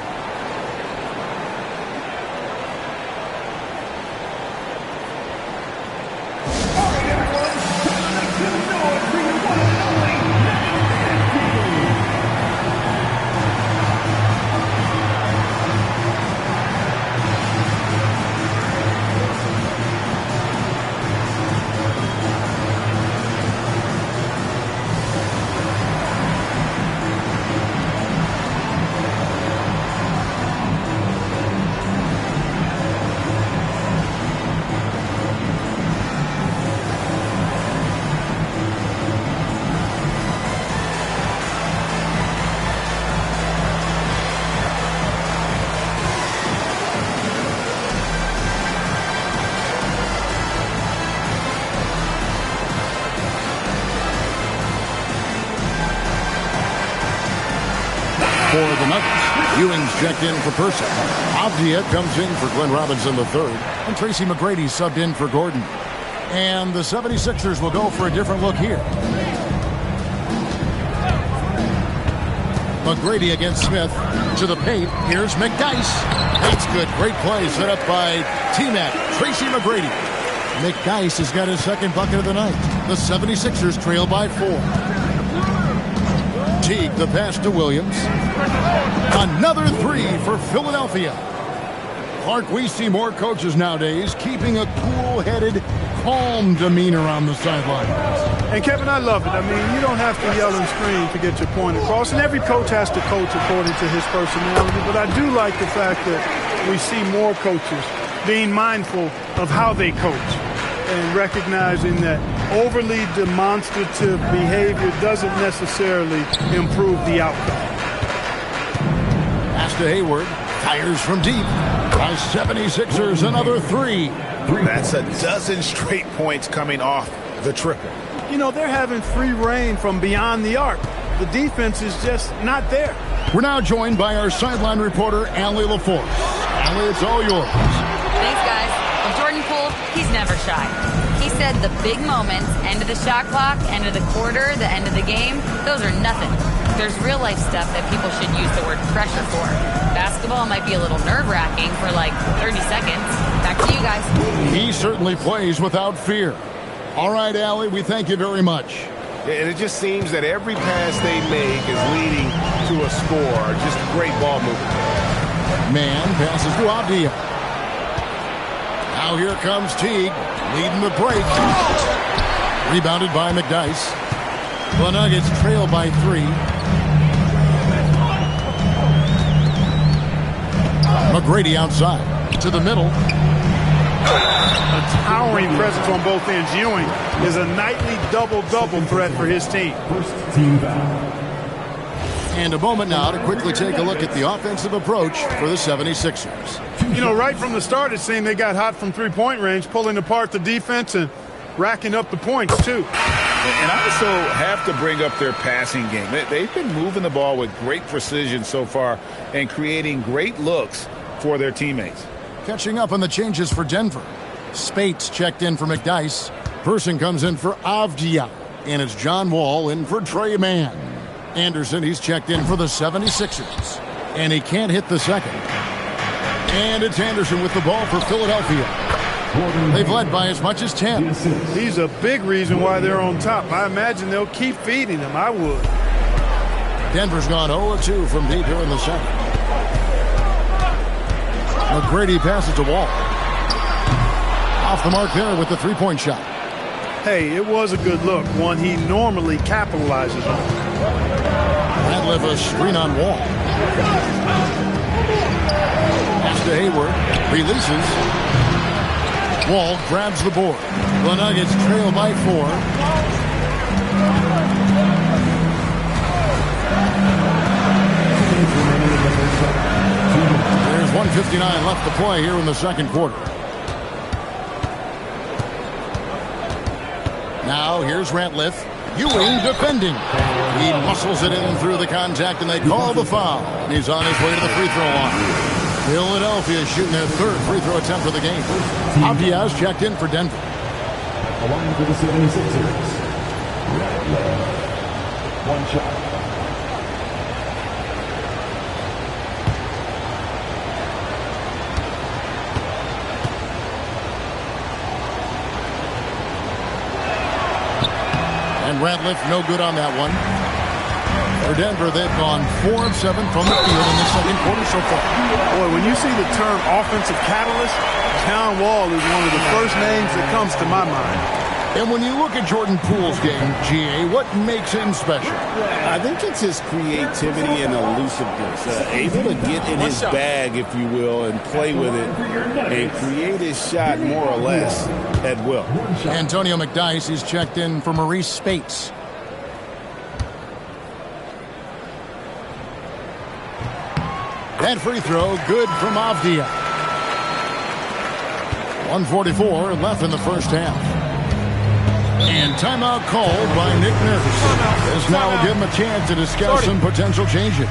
For the Nuggets, Ewing's checked in for Person. Avdia comes in for Glenn Robinson III. And Tracy McGrady subbed in for Gordon. And the 76ers will go for a different look here. McGrady against Smith to the paint. Here's McDyess. That's good. Great play set up by T-Mac. Tracy McGrady. McDyess has got his second bucket of the night. The 76ers trail by 4. Teague, the pass to Williams. Another 3 for Philadelphia. Clark, we see more coaches nowadays keeping a cool-headed, calm demeanor on the sidelines. And Kevin, I love it. I mean, you don't have to yell and scream to get your point across, and every coach has to coach according to his personality. But I do like the fact that we see more coaches being mindful of how they coach and recognizing that overly demonstrative behavior doesn't necessarily improve the outcome. Pass to Hayward. Fires from deep. By 76ers, another 3. That's a dozen straight points coming off the triple. You know, they're having free reign from beyond the arc. The defense is just not there. We're now joined by our sideline reporter, Allie LaForce. Allie, it's all yours. Thanks, guys. Well, Jordan Poole, he's never shy. He said the big moments, end of the shot clock, end of the quarter, the end of the game, those are nothing. There's real life stuff that people should use the word pressure for. Basketball might be a little nerve-wracking for like 30 seconds. Back to you guys. He certainly plays without fear. All right, Allie, we thank you very much. And it just seems that every pass they make is leading to a score. Just great ball movement. Man passes to Avdia. Now here comes Teague, leading the break. Rebounded by McDyess. The Nuggets trail by 3. McGrady outside to the middle. A towering presence on both ends. Ewing is a nightly double-double threat for his team. Team foul. And a moment now to quickly take a look at the offensive approach for the 76ers. You know, right from the start, it seemed they got hot from three-point range, pulling apart the defense and racking up the points, too. And I also have to bring up their passing game. They've been moving the ball with great precision so far and creating great looks for their teammates. Catching up on the changes for Denver. Spates checked in for McDyess. Person comes in for Avdia. And it's John Wall in for Trey Mann. Anderson, he's checked in for the 76ers. And he can't hit the second. And it's Anderson with the ball for Philadelphia. They've led by as much as 10. He's a big reason why they're on top. I imagine they'll keep feeding him. I would. Denver's gone 0-2 from deep here in the second. McGrady passes to Wall. Off the mark there with the three-point shot. Hey, it was a good look, one he normally capitalizes on. Radliff a screen on Wall. Pass to Hayward. Releases. Wall grabs the board. The Nuggets trail by 4. There's 1:59 left to play here in the second quarter. Now here's Ratliff. Ewing defending. He muscles it in through the contact, and they call the foul. He's on his way to the free throw line. Philadelphia shooting their third free throw attempt of the game. Abdiaz checked in for Denver. Aligned for the 76ers. One shot. And Ratliff no good on that one. For Denver, they've gone 4 of 7 from the field in the second quarter so far. Boy, when you see the term offensive catalyst, John Wall is one of the first names that comes to my mind. And when you look at Jordan Poole's game, GA, what makes him special? I think it's his creativity and elusiveness. Able to get in his bag, if you will, and play with it and create his shot more or less at will. Antonio McDyess is checked in for Maurice Spates. That free throw, good from Avdia. 1:44 left in the first half. And timeout called by Nick Nurse. This now will give him a chance to discuss some potential changes.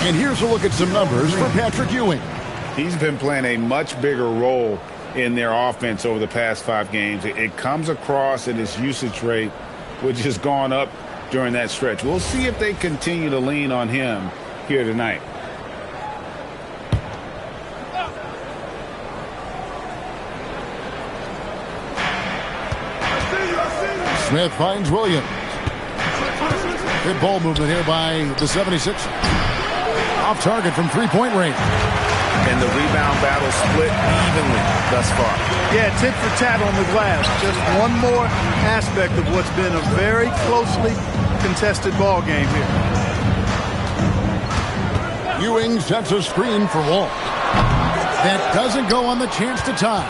And here's a look at some numbers for Patrick Ewing. He's been playing a much bigger role in their offense over the past 5 games. It comes across in his usage rate, which has gone up during that stretch. We'll see if they continue to lean on him here tonight. Smith finds Williams. Good ball movement here by the 76ers. Off target from three-point range. And the rebound battle split evenly thus far. Yeah, tit for tat on the glass. Just one more aspect of what's been a very closely contested ball game here. Ewing sets a screen for Wall. That doesn't go on the chance to tie.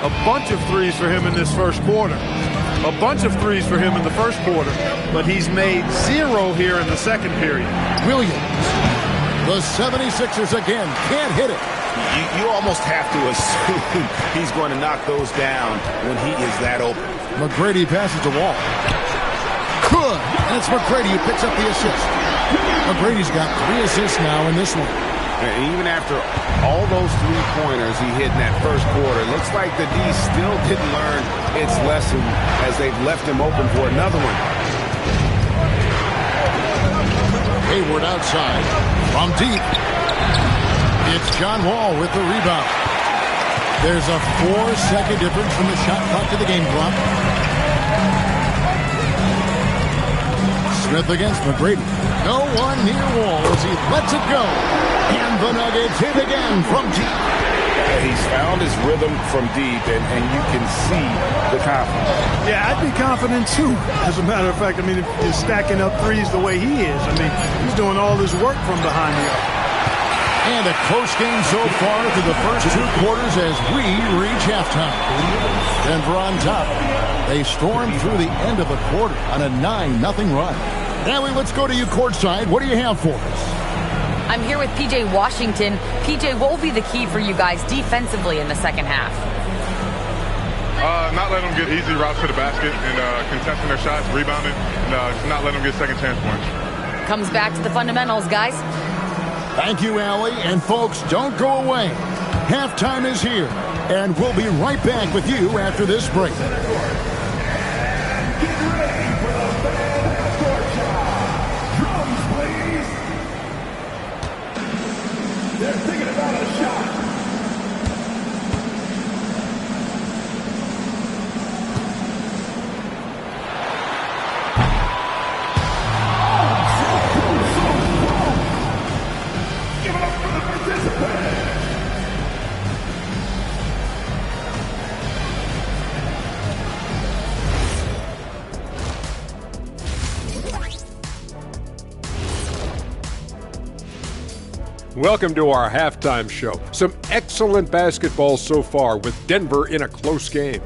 A bunch of threes for him in this first quarter. A bunch of threes for him in the first quarter, but he's made 0 here in the second period. Williams. The 76ers again can't hit it. You almost have to assume he's going to knock those down when he is that open. McGrady passes to Wall. Good. And it's McGrady who picks up the assist. McGrady's got 3 assists now in this one. And even after all those 3-pointers he hit in that first quarter, it looks like the D still didn't learn its lesson as they've left him open for another one. Hayward outside from deep. It's John Wall with the rebound. There's a 4-second difference from the shot clock to the game clock. Smith against McGrady. No one near Wall as he lets it go. And the Nuggets hit again from deep. He's found his rhythm from deep, and you can see the confidence. Yeah, I'd be confident too. As a matter of fact, I mean, if you're stacking up threes the way he is, I mean, he's doing all this work from behind the arc. And a close game so far through the first 2 quarters as we reach halftime. Denver on top. They storm through the end of the quarter on a 9-0 run. Now let's go to you courtside. What do you have for us? I'm here with P.J. Washington. P.J., what will be the key for you guys defensively in the second half? Not letting them get easy routes to the basket and contesting their shots, rebounding, and just not letting them get second chance points. Comes back to the fundamentals, guys. Thank you, Allie. And folks, don't go away. Halftime is here, and we'll be right back with you after this break. They're thinking about a shot. Give it up for the participants. Welcome to our halftime show. Some excellent basketball so far with Denver in a close game.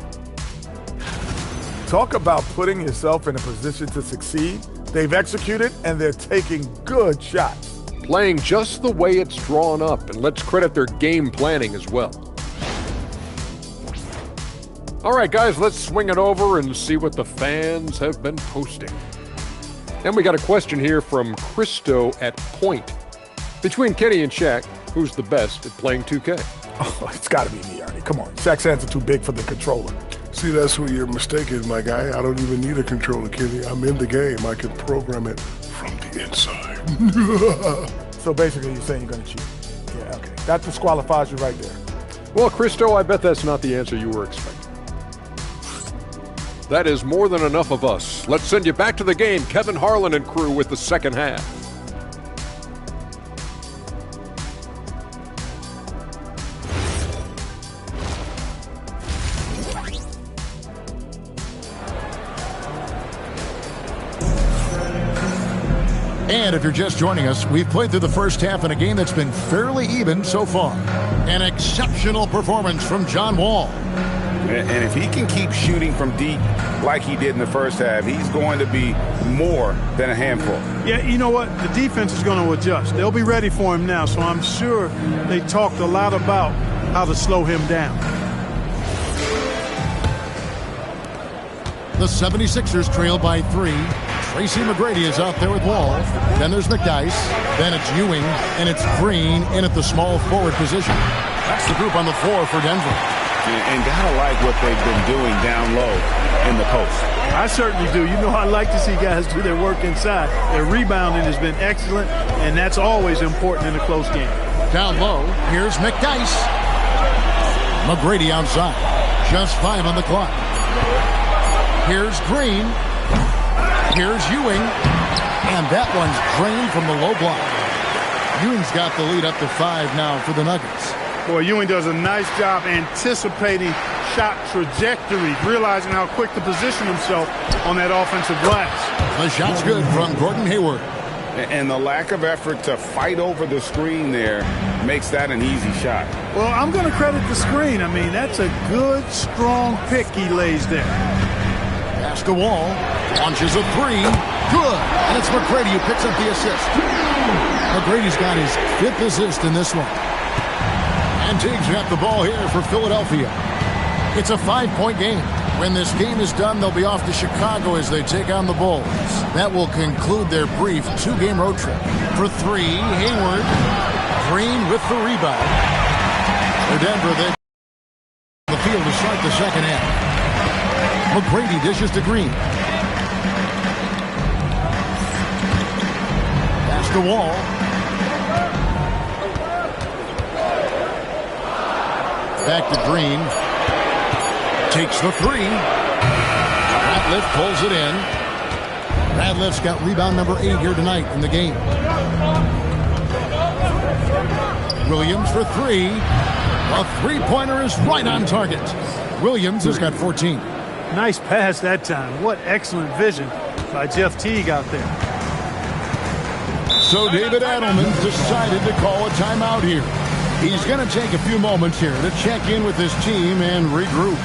Talk about putting yourself in a position to succeed. They've executed, and they're taking good shots. Playing just the way it's drawn up, and let's credit their game planning as well. All right, guys, let's swing it over and see what the fans have been posting. And we got a question here from Christo at Point. Between Kenny and Shaq, who's the best at playing 2K? Oh, it's got to be me, Arnie. Come on. Shaq's hands are too big for the controller. See, that's where your mistake is, my guy. I don't even need a controller, Kenny. I'm in the game. I can program it from the inside. So basically, you're saying you're going to cheat. Yeah, okay. That disqualifies you right there. Well, Christo, I bet that's not the answer you were expecting. That is more than enough of us. Let's send you back to the game. Kevin Harlan and crew with the second half. And if you're just joining us, we've played through the first half in a game that's been fairly even so far. An exceptional performance from John Wall. And if he can keep shooting from deep like he did in the first half, he's going to be more than a handful. Yeah, you know what? The defense is going to adjust. They'll be ready for him now, so I'm sure they talked a lot about how to slow him down. The 76ers trail by 3. Tracy McGrady is out there with Wall. Then there's McDyess. Then it's Ewing. And it's Green in at the small forward position. That's the group on the floor for Denver. And gotta like what they've been doing down low in the post. I certainly do. You know, I like to see guys do their work inside. Their rebounding has been excellent, and that's always important in a close game. Down low, here's McDyess. McGrady outside. Just 5 on the clock. Here's Green. Here's Ewing. And that one's drained from the low block. Ewing's got the lead up to 5 now for the Nuggets. Boy, Ewing does a nice job anticipating shot trajectory, realizing how quick to position himself on that offensive glass. The shot's good from Gordon Hayward. And the lack of effort to fight over the screen there makes that an easy shot. Well, I'm going to credit the screen. I mean, that's a good, strong pick he lays there. Pass to Wall. Launches a 3. Good. And it's McGrady who picks up the assist. McGrady's got his 5th assist in this one. And Teague's got the ball here for Philadelphia. It's a 5-point game. When this game is done, they'll be off to Chicago as they take on the Bulls. That will conclude their brief 2-game road trip. For 3, Hayward. Green with the rebound. For Denver, they the field to start the second half. McGrady dishes to Green. Pass to Wall. Back to Green. Takes the 3. Ratliff pulls it in. Ratliff's got rebound number 8 here tonight in the game. Williams for 3. A three-pointer is right on target. Williams has got 14. Nice pass that time. What excellent vision by Jeff Teague out there. So David Adelman decided to call a timeout here. He's going to take a few moments here to check in with his team and regroup.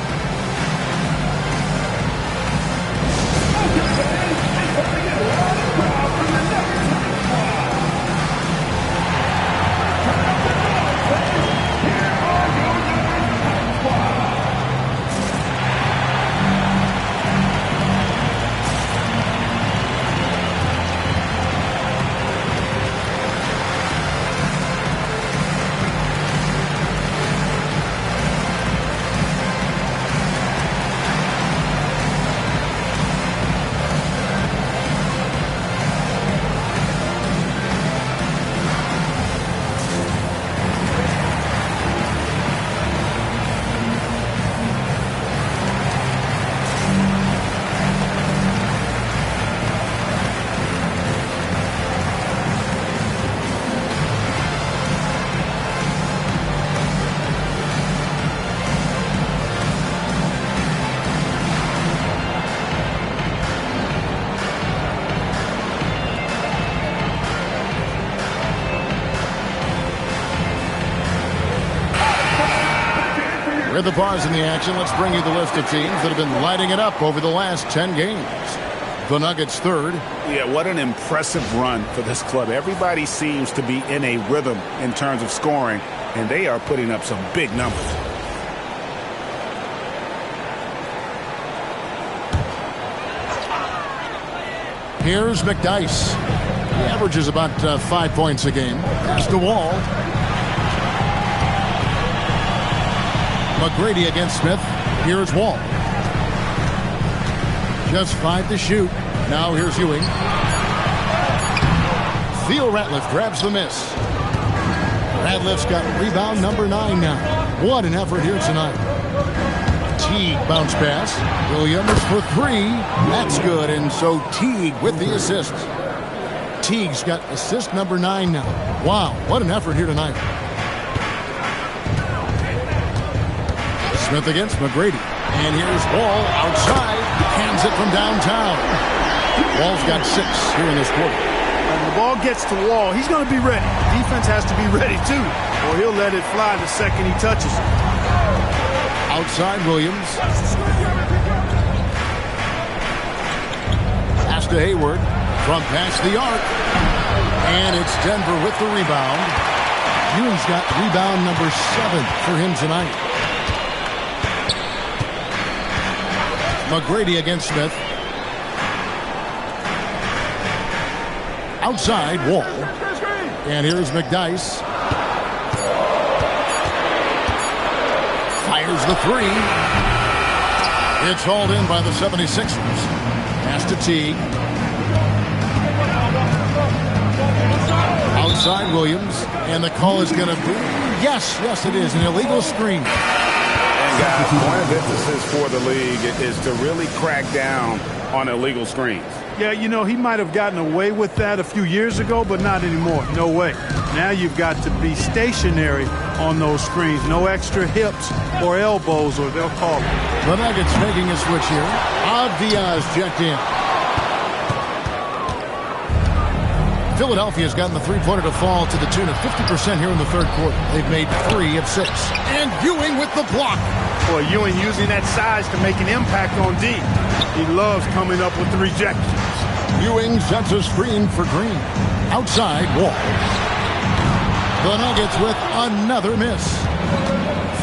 With the pause in the action, let's bring you the list of teams that have been lighting it up over the last 10 games. The Nuggets third. Yeah, what an impressive run for this club. Everybody seems to be in a rhythm in terms of scoring, and they are putting up some big numbers. Here's McDyess. He averages about 5 points a game. Pass to Wall. McGrady against Smith. Here's Wall. Just 5 to shoot. Now here's Ewing. Theo Ratliff grabs the miss. Ratliff's got rebound number 9 now. What an effort here tonight. Teague bounce pass. Williams for 3. That's good. And so Teague with the assist. Teague's got assist number 9 now. Wow, what an effort here tonight. Smith against McGrady. And here's Wall outside. Hands it from downtown. Wall's got 6 here in this quarter. When the ball gets to Wall, he's going to be ready. Defense has to be ready too, or he'll let it fly the second he touches it. Outside Williams. Pass to Hayward. From past the arc. And it's Denver with the rebound. Ewing's got rebound number 7 for him tonight. McGrady against Smith. Outside Wall. And here's McDyess. Fires the 3. It's hauled in by the 76ers. Pass to Teague. Outside Williams. And the call is going to be, yes, it is, an illegal screen. Guys, one of the emphasis for the league is to really crack down on illegal screens. Yeah, you know, he might have gotten away with that a few years ago, but not anymore. No way. Now you've got to be stationary on those screens. No extra hips or elbows, or they'll call it. The Nuggets making a switch here. Diaz checked in. Philadelphia's gotten the three-pointer to fall to the tune of 50% here in the third quarter. They've made 3 of 6. And Ewing with the block. Boy, Ewing using that size to make an impact on D. He loves coming up with the rejections. Ewing sets a screen for Green. Outside Wall. The Nuggets with another miss.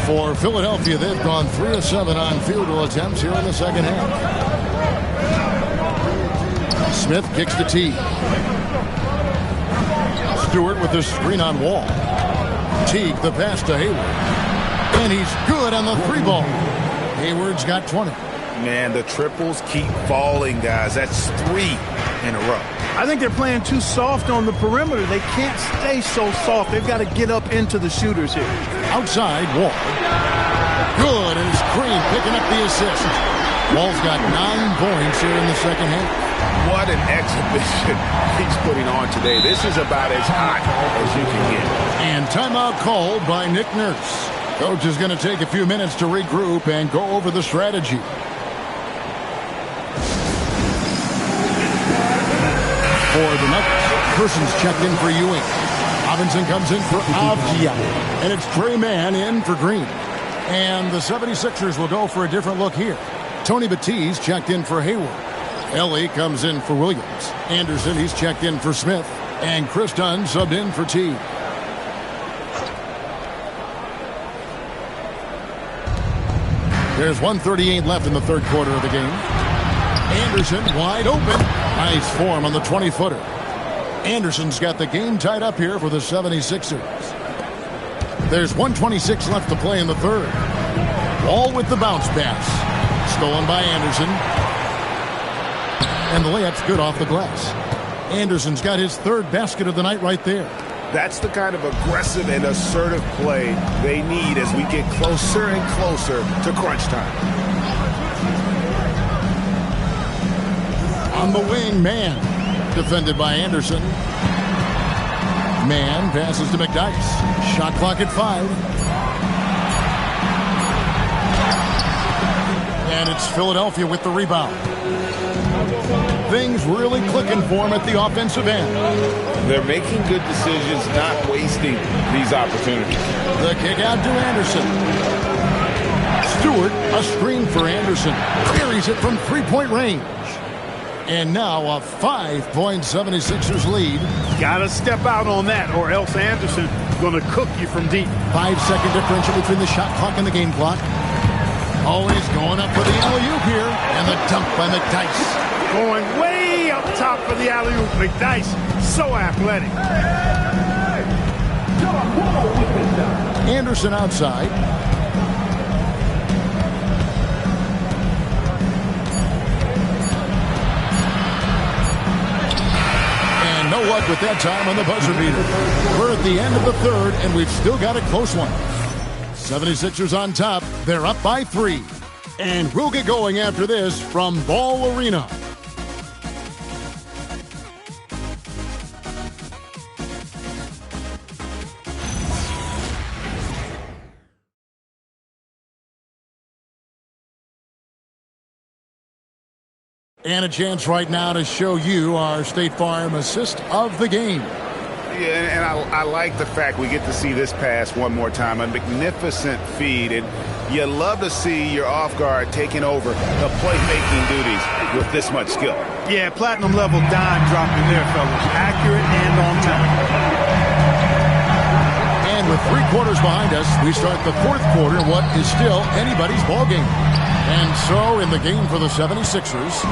For Philadelphia, they've gone 3 of 7 on field goal attempts here in the second half. Smith kicks to Teague. Stewart with the screen on Wall. Teague the pass to Hayward. And he's good on the 3-ball. Hayward's got 20. Man, the triples keep falling, guys. That's 3 in a row. I think they're playing too soft on the perimeter. They can't stay so soft. They've got to get up into the shooters here. Outside, Wall. Good, and it's Green picking up the assist. Wall's got 9 points here in the second half. What an exhibition he's putting on today. This is about as hot as you can get. And timeout called by Nick Nurse. Coach is going to take a few minutes to regroup and go over the strategy. For the Nuggets, Persons checked in for Ewing. Robinson comes in for Avdia. And it's Trey Mann in for Green. And the 76ers will go for a different look here. Tony Batiste checked in for Hayward. Ellie comes in for Williams. Anderson, he's checked in for Smith. And Chris Dunn subbed in for Teague. There's 1:38 left in the third quarter of the game. Anderson wide open. Nice form on the 20-footer. Anderson's got the game tied up here for the 76ers. There's 1:26 left to play in the third. Wall with the bounce pass. Stolen by Anderson. And the layup's good off the glass. Anderson's got his third basket of the night right there. That's the kind of aggressive and assertive play they need as we get closer and closer to crunch time. On the wing, Mann. Defended by Anderson. Mann passes to McDyess. Shot clock at 5. And it's Philadelphia with the rebound. Things really clicking for him at the offensive end. They're making good decisions, not wasting these opportunities. The kick out to Anderson. Stewart, a screen for Anderson. Carries it from three-point range. And now a 5-point 76ers lead. Gotta step out on that, or else Anderson gonna cook you from deep. 5-second differential between the shot clock and the game clock. Always going up for the alley-oop here. And the dunk by McDyess. Going way up top for the alley-oop. McDyess, so athletic. Anderson outside. And no luck with that time on the buzzer beater. We're at the end of the third, and we've still got a close one. 76ers on top. They're up by 3. And we'll get going after this from Ball Arena. And a chance right now to show you our State Farm assist of the game. Yeah, and I like the fact we get to see this pass one more time. A magnificent feed. And you love to see your off guard taking over the playmaking duties with this much skill. Yeah, platinum level dime dropping there, fellas. Accurate and on time. And with 3 quarters behind us, we start the fourth quarter, what is still anybody's ball game. And so in the game for the 76ers,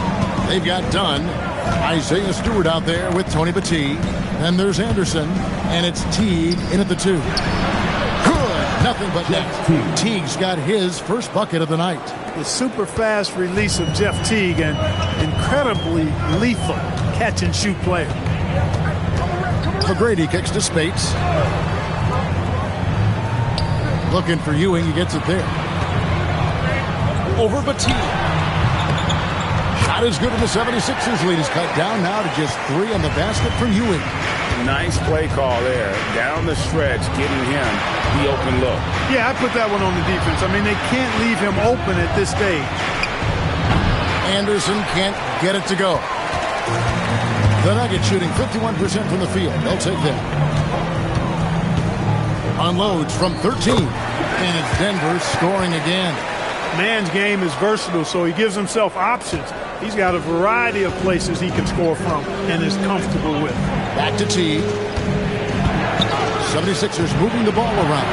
they've got Dunn, Isaiah Stewart out there with Tony Batiste. Then there's Anderson, and it's Teague in at the 2. Good, nothing but net. Teague's got his first bucket of the night. The super fast release of Jeff Teague, and incredibly lethal catch-and-shoot player. McGrady kicks to Spates. Looking for Ewing, he gets it there. Over Batiste. Shot is good, and the 76ers lead is cut down now to just 3 on the basket from Ewing. Nice play call there. Down the stretch, getting him the open look. Yeah, I put that one on the defense. I mean, they can't leave him open at this stage. Anderson can't get it to go. The Nuggets shooting 51% from the field. They'll take that. Unloads from 13. And it's Denver scoring again. Man's game is versatile, so he gives himself options. He's got a variety of places he can score from and is comfortable with. Back to T. 76ers moving the ball around.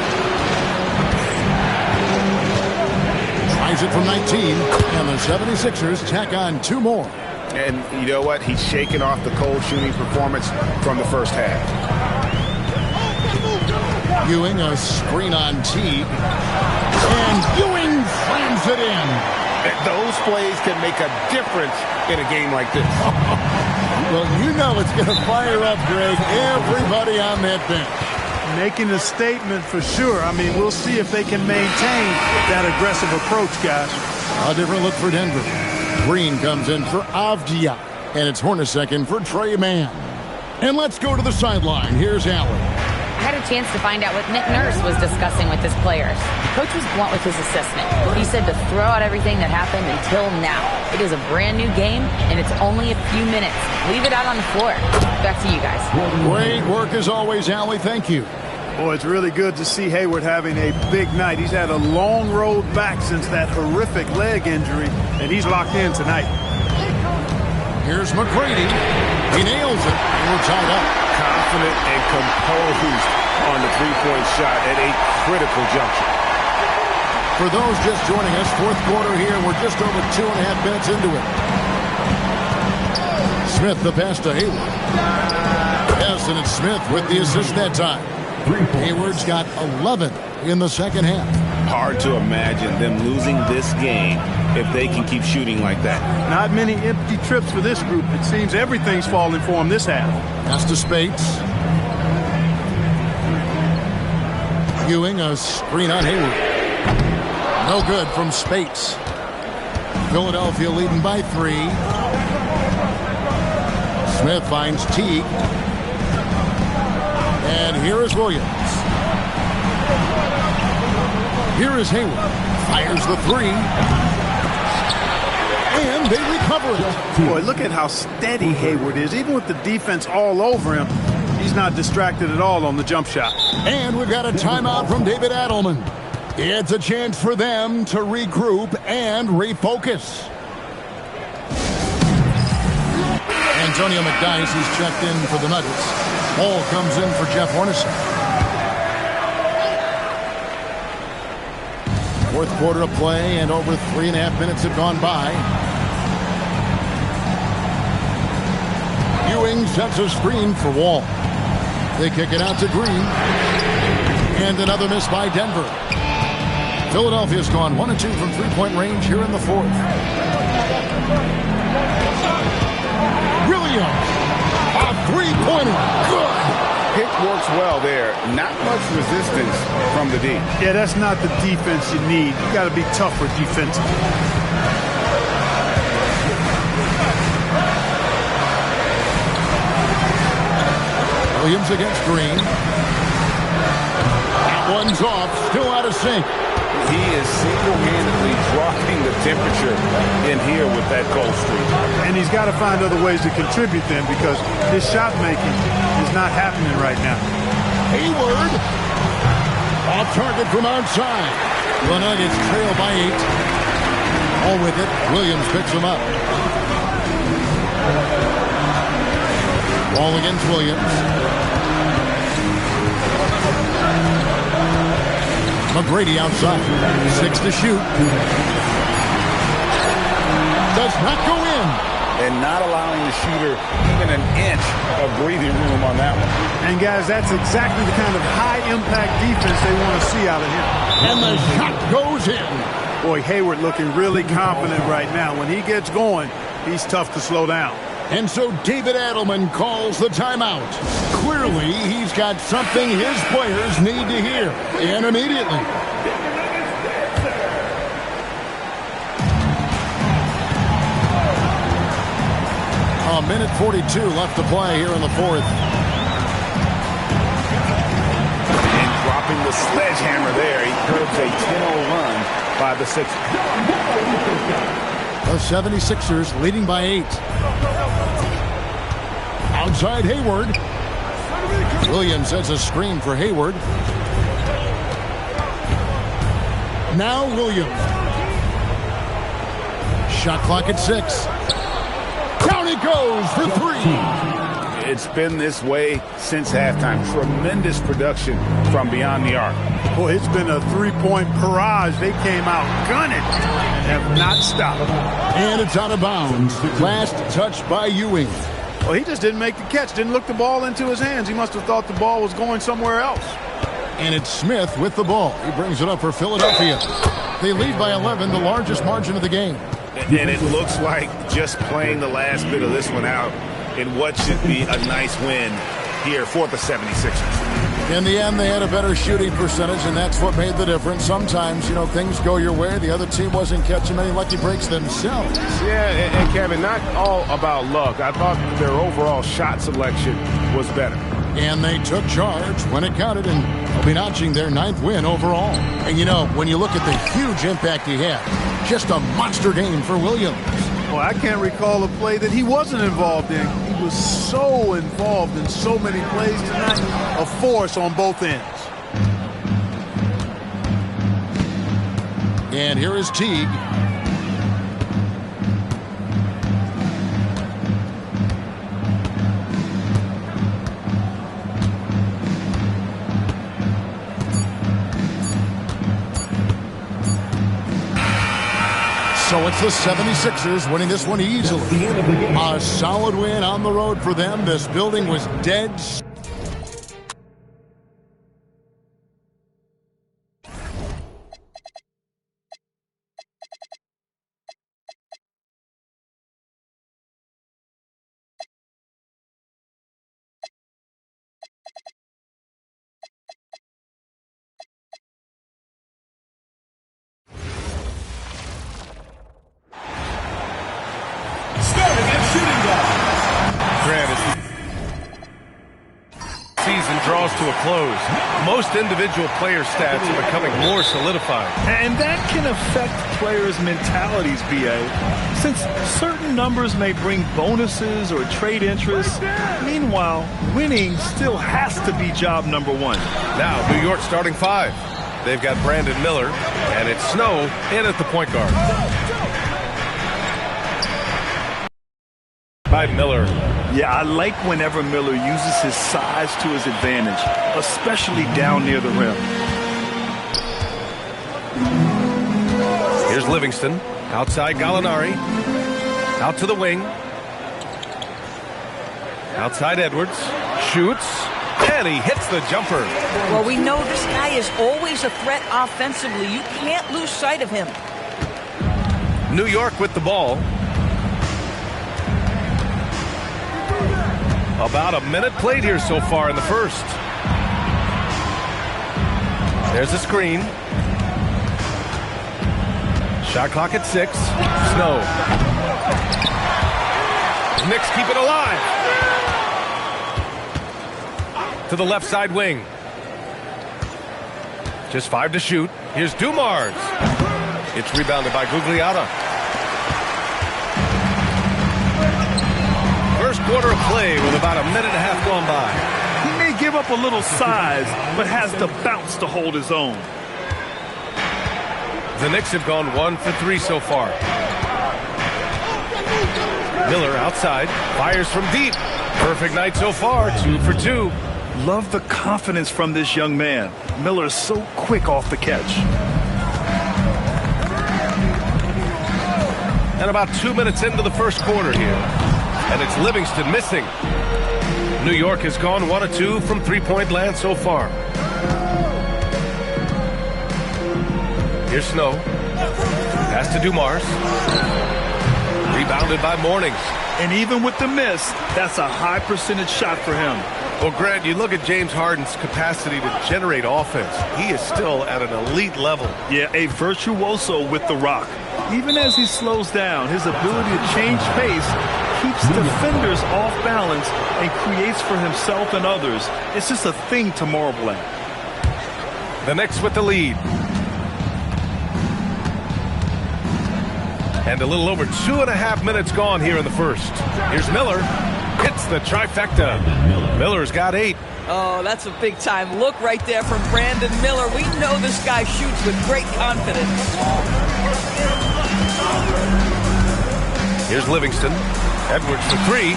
Tries it from 19, and the 76ers tack on 2 more. And you know what? He's shaking off the cold shooting performance from the first half. Ewing, a screen on Teague. And Ewing slams it in. Those plays can make a difference in a game like this. Well, you know it's going to fire up, Greg, everybody on that bench. Making a statement for sure. I mean, we'll see if they can maintain that aggressive approach, guys. A different look for Denver. Green comes in for Avdia, and it's Hornacek in for Trey Mann. And let's go to the sideline. Here's Allen. I had a chance to find out what Nick Nurse was discussing with his players. The coach was blunt with his assessment. He said to throw out everything that happened until now. It is a brand new game, and it's only a few minutes. Leave it out on the floor. Back to you guys. Great work as always, Allie. Thank you. Boy, it's really good to see Hayward having a big night. He's had a long road back since that horrific leg injury, and he's locked in tonight. Here's McGrady. He nails it. We're tied up. Confident and composed on the three-point shot at a critical juncture. For those just joining us, fourth quarter here. We're just over 2.5 minutes into it. Smith the pass to Hayward. Yes, and it's Smith with the assist that time. Hayward's got 11 in the second half. Hard to imagine them losing this game if they can keep shooting like that. Not many empty trips for this group. It seems everything's falling for them this half. Pass to Spates. Ewing, a screen on Hayward. No good from Spates. Philadelphia leading by 3. Smith finds Teague. And here is Williams. Here is Hayward. Fires the 3. And they recover it. Boy, look at how steady Hayward is. Even with the defense all over him, he's not distracted at all on the jump shot. And we've got a timeout from David Adelman. It's a chance for them to regroup and refocus. Antonio McDyess is checked in for the Nuggets. Ball comes in for Jeff Hornacek. Fourth quarter of play, and over 3.5 minutes have gone by. Ewing sets a screen for Wall. They kick it out to Green. And another miss by Denver. Philadelphia's gone 1 of 2 from three-point range here in the fourth. Williams, a three-pointer. Good. Pick works well there. Not much resistance from the D. Yeah, that's not the defense you need. You got to be tougher defensively. Williams against Green. That one's off. Still out of sync. He is single-handedly dropping the temperature in here with that cold streak. And he's got to find other ways to contribute then, because his shot making is not happening right now. Hayward. Off target from outside. The Nuggets trail by 8. All with it. Williams picks him up. Ball against Williams. McGrady outside. 6 to shoot. Does not go in. And not allowing the shooter even an inch of breathing room on that one. And guys, that's exactly the kind of high-impact defense they want to see out of him. And the shot goes in. Boy, Hayward looking really confident right now. When he gets going, he's tough to slow down. And so David Adelman calls the timeout. Clearly, he's got something his players need to hear, and immediately. A minute 42 left to play here in the fourth. And dropping the sledgehammer there, he curbs a 10-0 run by the Sixers. The 76ers leading by 8. Outside Hayward. Williams sets a screen for Hayward. Now Williams. Shot clock at 6. Down he goes for 3. It's been this way since halftime. Tremendous production from beyond the arc. Boy, it's been a three-point barrage. They came out gunning and have not stopped. And it's out of bounds. Last touch by Ewing. Well, he just didn't make the catch, didn't look the ball into his hands. He must have thought the ball was going somewhere else. And it's Smith with the ball. He brings it up for Philadelphia. They lead by 11, the largest margin of the game. And it looks like just playing the last bit of this one out in what should be a nice win here for the 76ers. In the end, they had a better shooting percentage, and that's what made the difference. Sometimes, things go your way. The other team wasn't catching many lucky breaks themselves. Yeah, and Kevin, not all about luck. I thought their overall shot selection was better. And they took charge when it counted, and they'll be notching their 9th win overall. And, when you look at the huge impact he had, just a monster game for Williams. Well, I can't recall a play that he wasn't involved in. He was so involved in so many plays tonight, a force on both ends. And here is Teague. So it's the 76ers winning this one easily. A solid win on the road for them. This building was dead. Draws to a close. Most individual player stats are becoming more solidified. And that can affect players' mentalities, B.A. Since certain numbers may bring bonuses or trade interest, meanwhile, winning still has to be job number one. Now, New York starting 5. They've got Brandon Miller, and it's Snow in at the point guard. By Miller. Yeah, I like whenever Miller uses his size to his advantage, especially down near the rim. Here's Livingston. Outside Gallinari. Out to the wing. Outside Edwards. Shoots. And he hits the jumper. Well, we know this guy is always a threat offensively. You can't lose sight of him. New York with the ball. About a minute played here so far in the first. There's a screen. Shot clock at 6. Snow. Knicks keep it alive. To the left side wing. Just 5 to shoot. Here's Dumars. It's rebounded by Gugliotta. First quarter of play with about a minute and a half gone by. He may give up a little size, but has the bounce to hold his own. The Knicks have gone 1 for 3 so far. Miller outside, fires from deep. Perfect night so far, 2 for 2. Love the confidence from this young man. Miller is so quick off the catch. And about 2 minutes into the first quarter here. And it's Livingston missing. New York has gone 1 of 2 from three-point land so far. Here's Snow. Pass to Dumars. Rebounded by Mornings. And even with the miss, that's a high percentage shot for him. Well, Grant, you look at James Harden's capacity to generate offense. He is still at an elite level. Yeah, a virtuoso with the rock. Even as he slows down, his ability to change pace keeps defenders off balance and creates for himself and others. It's just a thing to marvel at. The Knicks with the lead. And a little over 2.5 minutes gone here in the first. Here's Miller. Hits the trifecta. Miller's got 8. Oh, that's a big-time look right there from Brandon Miller. We know this guy shoots with great confidence. Here's Livingston. Edwards for 3.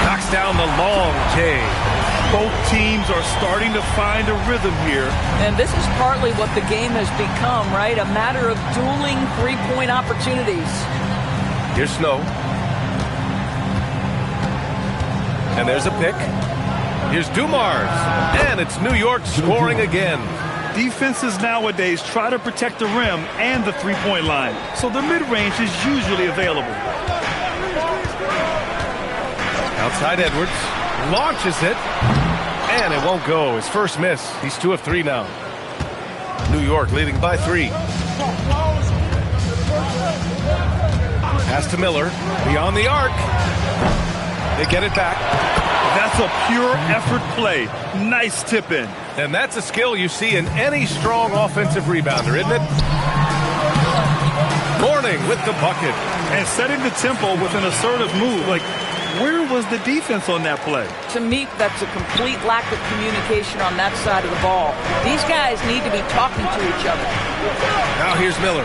Knocks down the long J. Both teams are starting to find a rhythm here. And this is partly what the game has become, right? A matter of dueling three-point opportunities. Here's Snow. And there's a pick. Here's Dumars. And it's New York scoring again. Defenses nowadays try to protect the rim and the three-point line, so the mid-range is usually available. Outside Edwards. Launches it. And it won't go. His first miss. He's 2 of 3 now. New York leading by 3. Pass to Miller. Beyond the arc. They get it back. That's a pure effort play. Nice tip in. And that's a skill you see in any strong offensive rebounder, isn't it? Morning with the bucket. And setting the tempo with an assertive move. Like, where was the defense on that play? To me, that's a complete lack of communication on that side of the ball. These guys need to be talking to each other. Now here's Miller.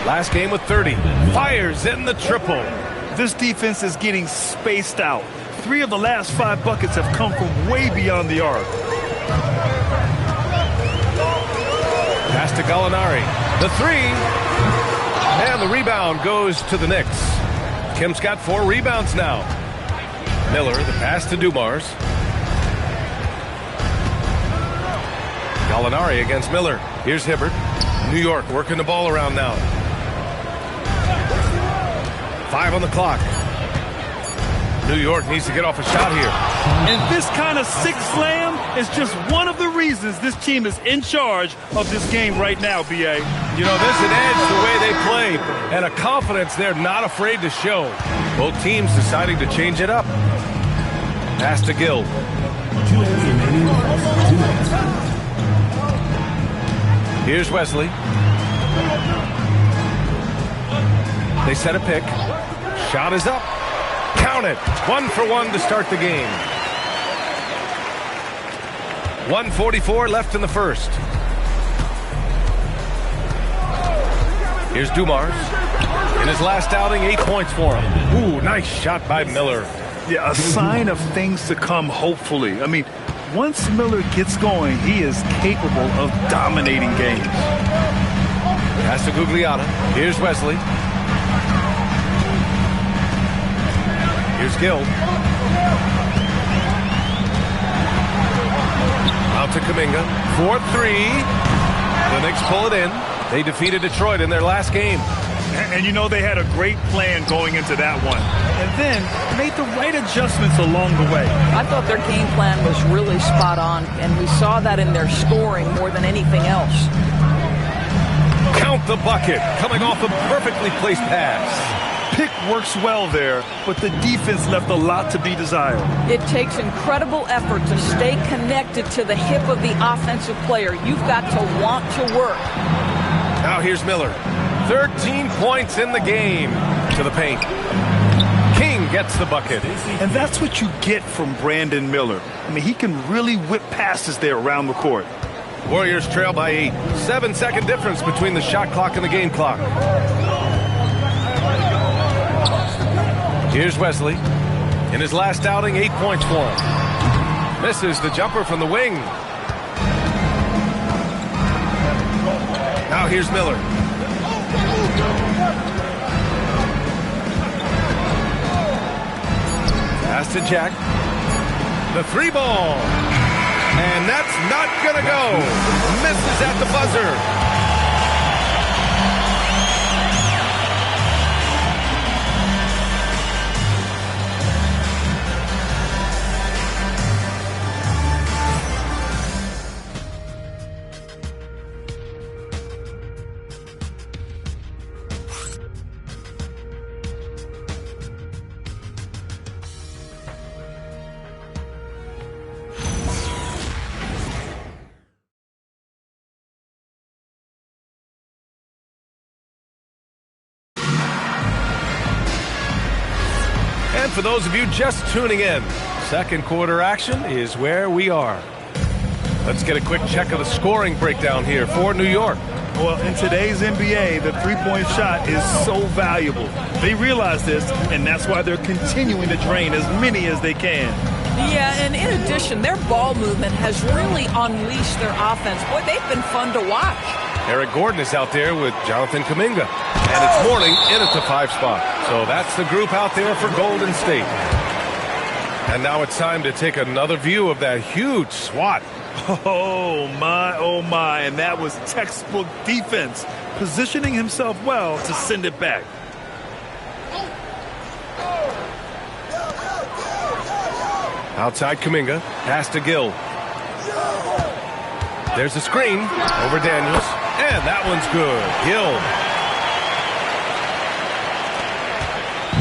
Last game with 30. Fires in the triple. This defense is getting spaced out. 3 of the last 5 buckets have come from way beyond the arc. Pass to Gallinari. The 3. And the rebound goes to the Knicks. Kim's got 4 rebounds now. Miller, the pass to Dumars. Gallinari against Miller. Here's Hibbert. New York working the ball around now. 5 on the clock. New York needs to get off a shot here. And this kind of sick slam is just one of the reasons this team is in charge of this game right now, B.A. You know, there's an edge the way they play and a confidence they're not afraid to show. Both teams deciding to change it up. Pass to Gill. 2 minutes remaining. 2 minutes. Here's Wesley. They set a pick. Shot is up. Count it. 1 for 1 to start the game. 1:44 left in the first. Here's Dumars. In his last outing, 8 points for him. Ooh, nice shot by Miller. Yeah, a sign of things to come, hopefully. I mean, once Miller gets going, he is capable of dominating games. Pass to Gugliotta. Here's Wesley. Here's Gill. Out to Kuminga. 4-3. The Knicks pull it in. They defeated Detroit in their last game. And you know they had a great plan going into that one. And then made the right adjustments along the way. I thought their game plan was really spot on, and we saw that in their scoring more than anything else. Count the bucket. Coming off a perfectly placed pass. Pick works well there, but the defense left a lot to be desired. It takes incredible effort to stay connected to the hip of the offensive player. You've got to want to work. Now here's Miller. 13 points in the game. To the paint. King gets the bucket. And that's what you get from Brandon Miller. I mean, he can really whip passes there around the court. Warriors trail by 8. 7-second difference between the shot clock and the game clock. Here's Wesley. In his last outing, 8 points for him. Misses the jumper from the wing. Now here's Miller. Pass to Jack. The 3 ball. And that's not going to go. Misses at the buzzer. And for those of you just tuning in, second quarter action is where we are. Let's get a quick check of the scoring breakdown here for New York. Well, in today's NBA, the three-point shot is so valuable. They realize this, and that's why they're continuing to drain as many as they can. Yeah, and in addition, their ball movement has really unleashed their offense. Boy, they've been fun to watch. Eric Gordon is out there with Jonathan Kuminga. And it's Mourning in at the 5 spot. So that's the group out there for Golden State. And now it's time to take another view of that huge swat. Oh, my. And that was textbook defense, positioning himself well to send it back. Outside Kuminga, pass to Gill. There's a screen over Daniels, and that one's good. Gill.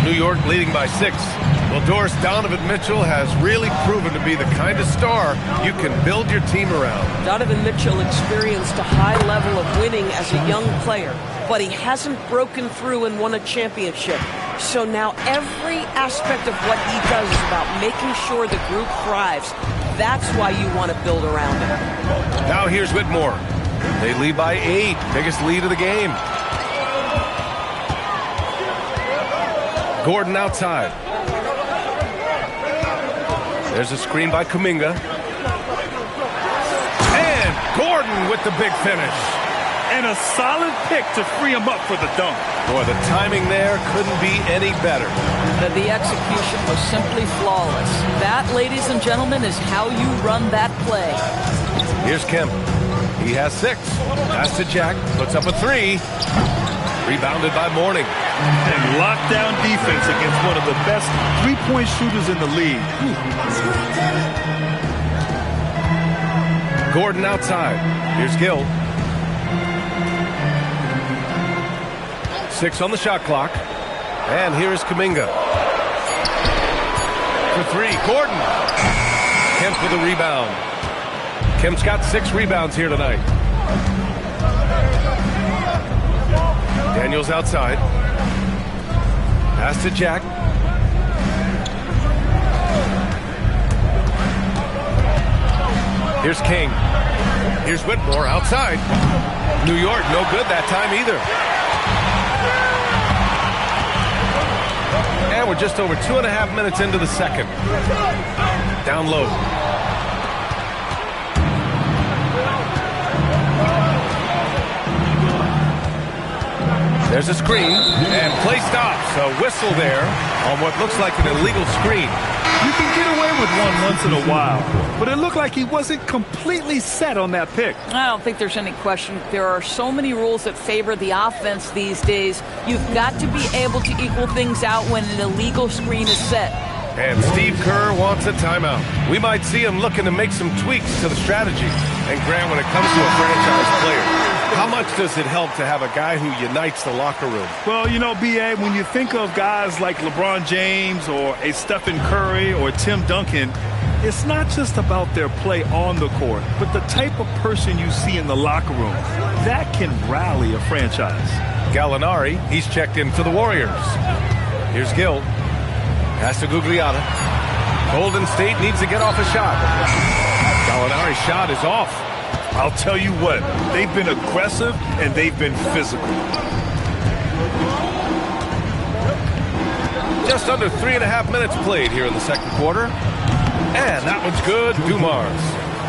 New York leading by 6. Well, Doris, Donovan Mitchell has really proven to be the kind of star you can build your team around. Donovan Mitchell experienced a high level of winning as a young player, but he hasn't broken through and won a championship. So now every aspect of what he does is about making sure the group thrives. That's why you want to build around him. Now here's Whitmore. They lead by 8, biggest lead of the game. Gordon outside. There's a screen by Kuminga. And Gordon with the big finish. And a solid pick to free him up for the dunk. Boy, the timing there couldn't be any better. The execution was simply flawless. That, ladies and gentlemen, is how you run that play. Here's Kemp. He has 6. Pass to Jack. Puts up a 3. Rebounded by Mourning. And lockdown defense against one of the best three-point shooters in the league. Gordon outside. Here's Gill. 6 on the shot clock. And here's Kuminga. For 3, Gordon. Kemp with a rebound. Kemp's got 6 rebounds here tonight. Daniels outside. Pass to Jack. Here's King. Here's Whitmore outside. New York, no good that time either. And we're just over 2.5 minutes into the second. Down low. There's a screen, and play stops. A whistle there on what looks like an illegal screen. You can get away with one once in a while, but it looked like he wasn't completely set on that pick. I don't think there's any question. There are so many rules that favor the offense these days. You've got to be able to equal things out when an illegal screen is set. And Steve Kerr wants a timeout. We might see him looking to make some tweaks to the strategy. And Grant, when it comes to a franchise player, how much does it help to have a guy who unites the locker room? Well, you know, B.A., when you think of guys like LeBron James or a Stephen Curry or Tim Duncan, it's not just about their play on the court, but the type of person you see in the locker room. That can rally a franchise. Gallinari, he's checked in for the Warriors. Here's Gill. Pass to Gugliotta. Golden State needs to get off a shot. Gallinari's shot is off. I'll tell you what, they've been aggressive and they've been physical. Just under 3.5 minutes played here in the second quarter. And that one's good, Dumars.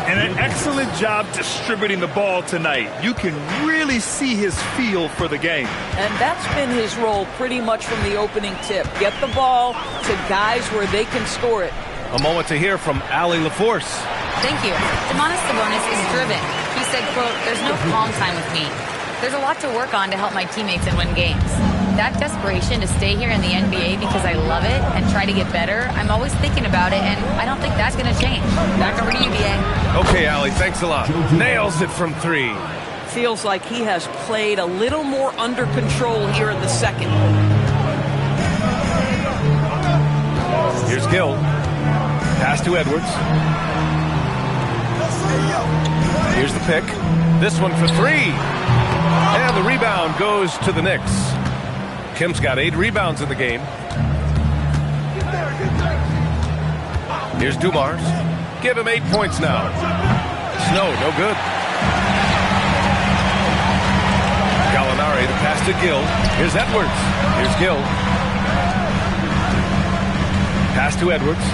And an excellent job distributing the ball tonight. You can really see his feel for the game. And that's been his role pretty much from the opening tip. Get the ball to guys where they can score it. A moment to hear from Allie LaForce. Thank you. Domantas Sabonis is driven. He said, quote, "There's no calm time with me. There's a lot to work on to help my teammates and win games. That desperation to stay here in the NBA because I love it and try to get better, I'm always thinking about it, and I don't think that's going to change." Back over to you, B.A. Okay, Allie, thanks a lot. Nails it from 3. Feels like he has played a little more under control here in the second. Here's Gill. Pass to Edwards. Here's the pick. This one for 3. And the rebound goes to the Knicks. Kim's got 8 rebounds in the game. Here's Dumars. Give him 8 points now. Snow, no good. Gallinari, the pass to Gill. Here's Edwards. Here's Gill. Pass to Edwards.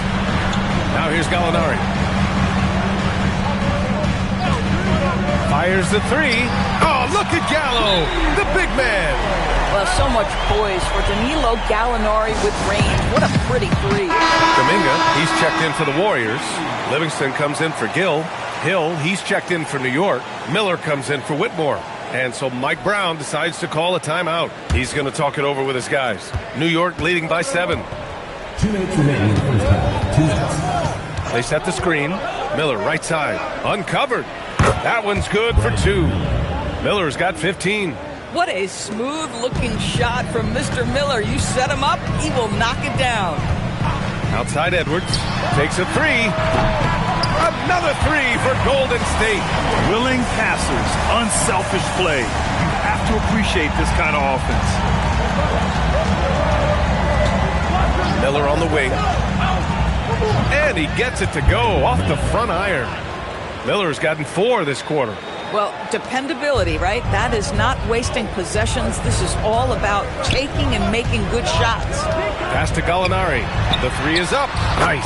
Now here's Gallinari. Fires the three. Oh, look at Gallo, the big man. Well, so much poise for Danilo Gallinari with range. What a pretty three. Dominga, he's checked in for the Warriors. Livingston comes in for Gill. Hill, he's checked in for New York. Miller comes in for Whitmore. And so Mike Brown decides to call a timeout. He's going to talk it over with his guys. New York leading by 7. 2 minutes remaining in the first half. 2 minutes. They set the screen. Miller, right side. Uncovered. That one's good for 2. Miller's got 15. What a smooth-looking shot from Mr. Miller. You set him up, he will knock it down. Outside Edwards. Takes a 3. Another 3 for Golden State. Willing passers, unselfish play. You have to appreciate this kind of offense. Miller on the wing. And he gets it to go off the front iron. Miller's gotten 4 this quarter. Well, dependability, right? That is not wasting possessions. This is all about taking and making good shots. Pass to Gallinari. The 3 is up. Nice.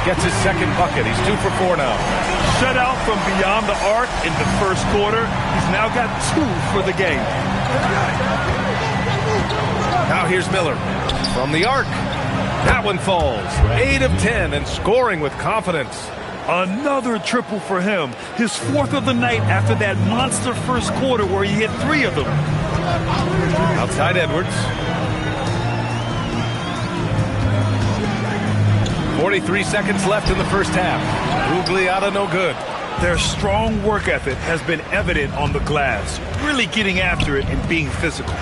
Gets his second bucket. He's 2 for 4 now. Shut out from beyond the arc in the first quarter. He's now got 2 for the game. Now here's Miller from the arc. That one falls. 8 of 10 and scoring with confidence. Another triple for him. His 4th of the night after that monster first quarter where he hit 3 of them. Outside Edwards. 43 seconds left in the first half. Ugliata no good. Their strong work ethic has been evident on the glass. Really getting after it and being physical.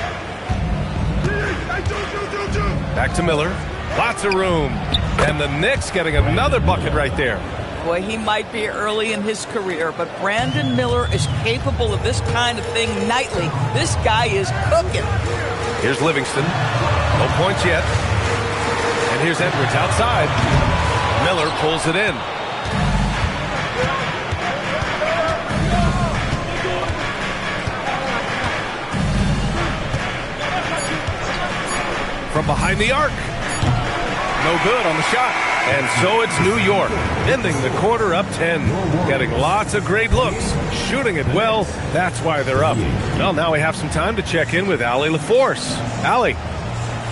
Back to Miller. Lots of room. And the Knicks getting another bucket right there. Boy, he might be early in his career, but Brandon Miller is capable of this kind of thing nightly. This guy is cooking. Here's Livingston. No points yet. And here's Edwards outside. Miller pulls it in. From behind the arc. No good on the shot. And so it's New York, ending the quarter up 10. Getting lots of great looks, shooting it well. That's why they're up. Well, now we have some time to check in with Allie LaForce. Allie.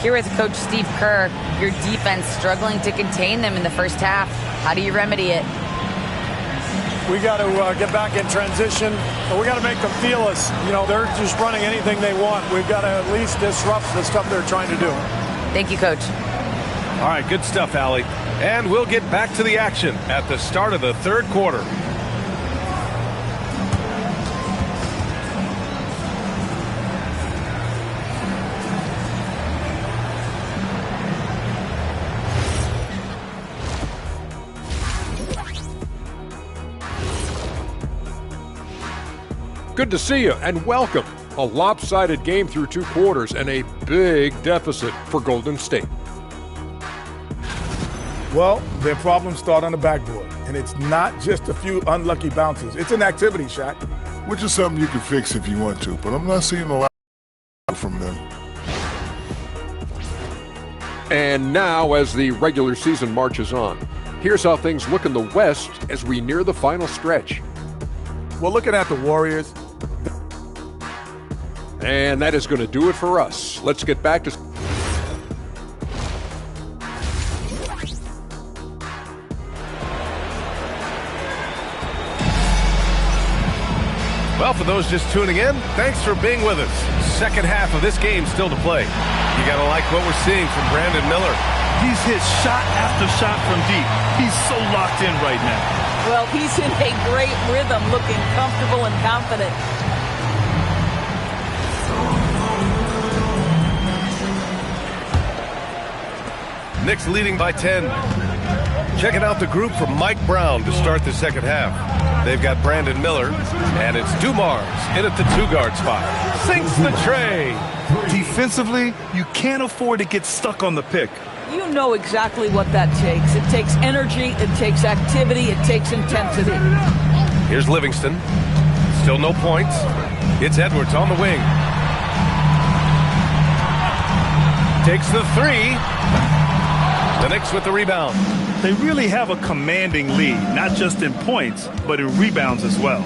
Here with Coach Steve Kerr, your defense struggling to contain them in the first half. How do you remedy it? We got to get back in transition, but we got to make them feel us. You know, they're just running anything they want. We've got to at least disrupt the stuff they're trying to do. Thank you, Coach. All right, good stuff, Allie. And we'll get back to the action at the start of the third quarter. Good to see you and welcome. A lopsided game through 2 quarters and a big deficit for Golden State. Well, their problems start on the backboard, and it's not just a few unlucky bounces. It's an activity, Shaq. Which is something you can fix if you want to, but I'm not seeing a lot from them. And now, as the regular season marches on, here's how things look in the West as we near the final stretch. Well, looking at the Warriors. And that is going to do it for us. Let's get back to... Well, for those just tuning in, thanks for being with us. Second half of this game still to play. You got to like what we're seeing from Brandon Miller. He's hit shot after shot from deep. He's so locked in right now. Well, he's in a great rhythm, looking comfortable and confident. Knicks leading by 10. Checking out the group from Mike Brown to start the second half. They've got Brandon Miller, and it's Dumars in at the 2-guard spot. Sinks the tray. Defensively, you can't afford to get stuck on the pick. You know exactly what that takes. It takes energy, it takes activity, it takes intensity. Here's Livingston. Still no points. It's Edwards on the wing. Takes the 3. The Knicks with the rebound. They really have a commanding lead, not just in points, but in rebounds as well.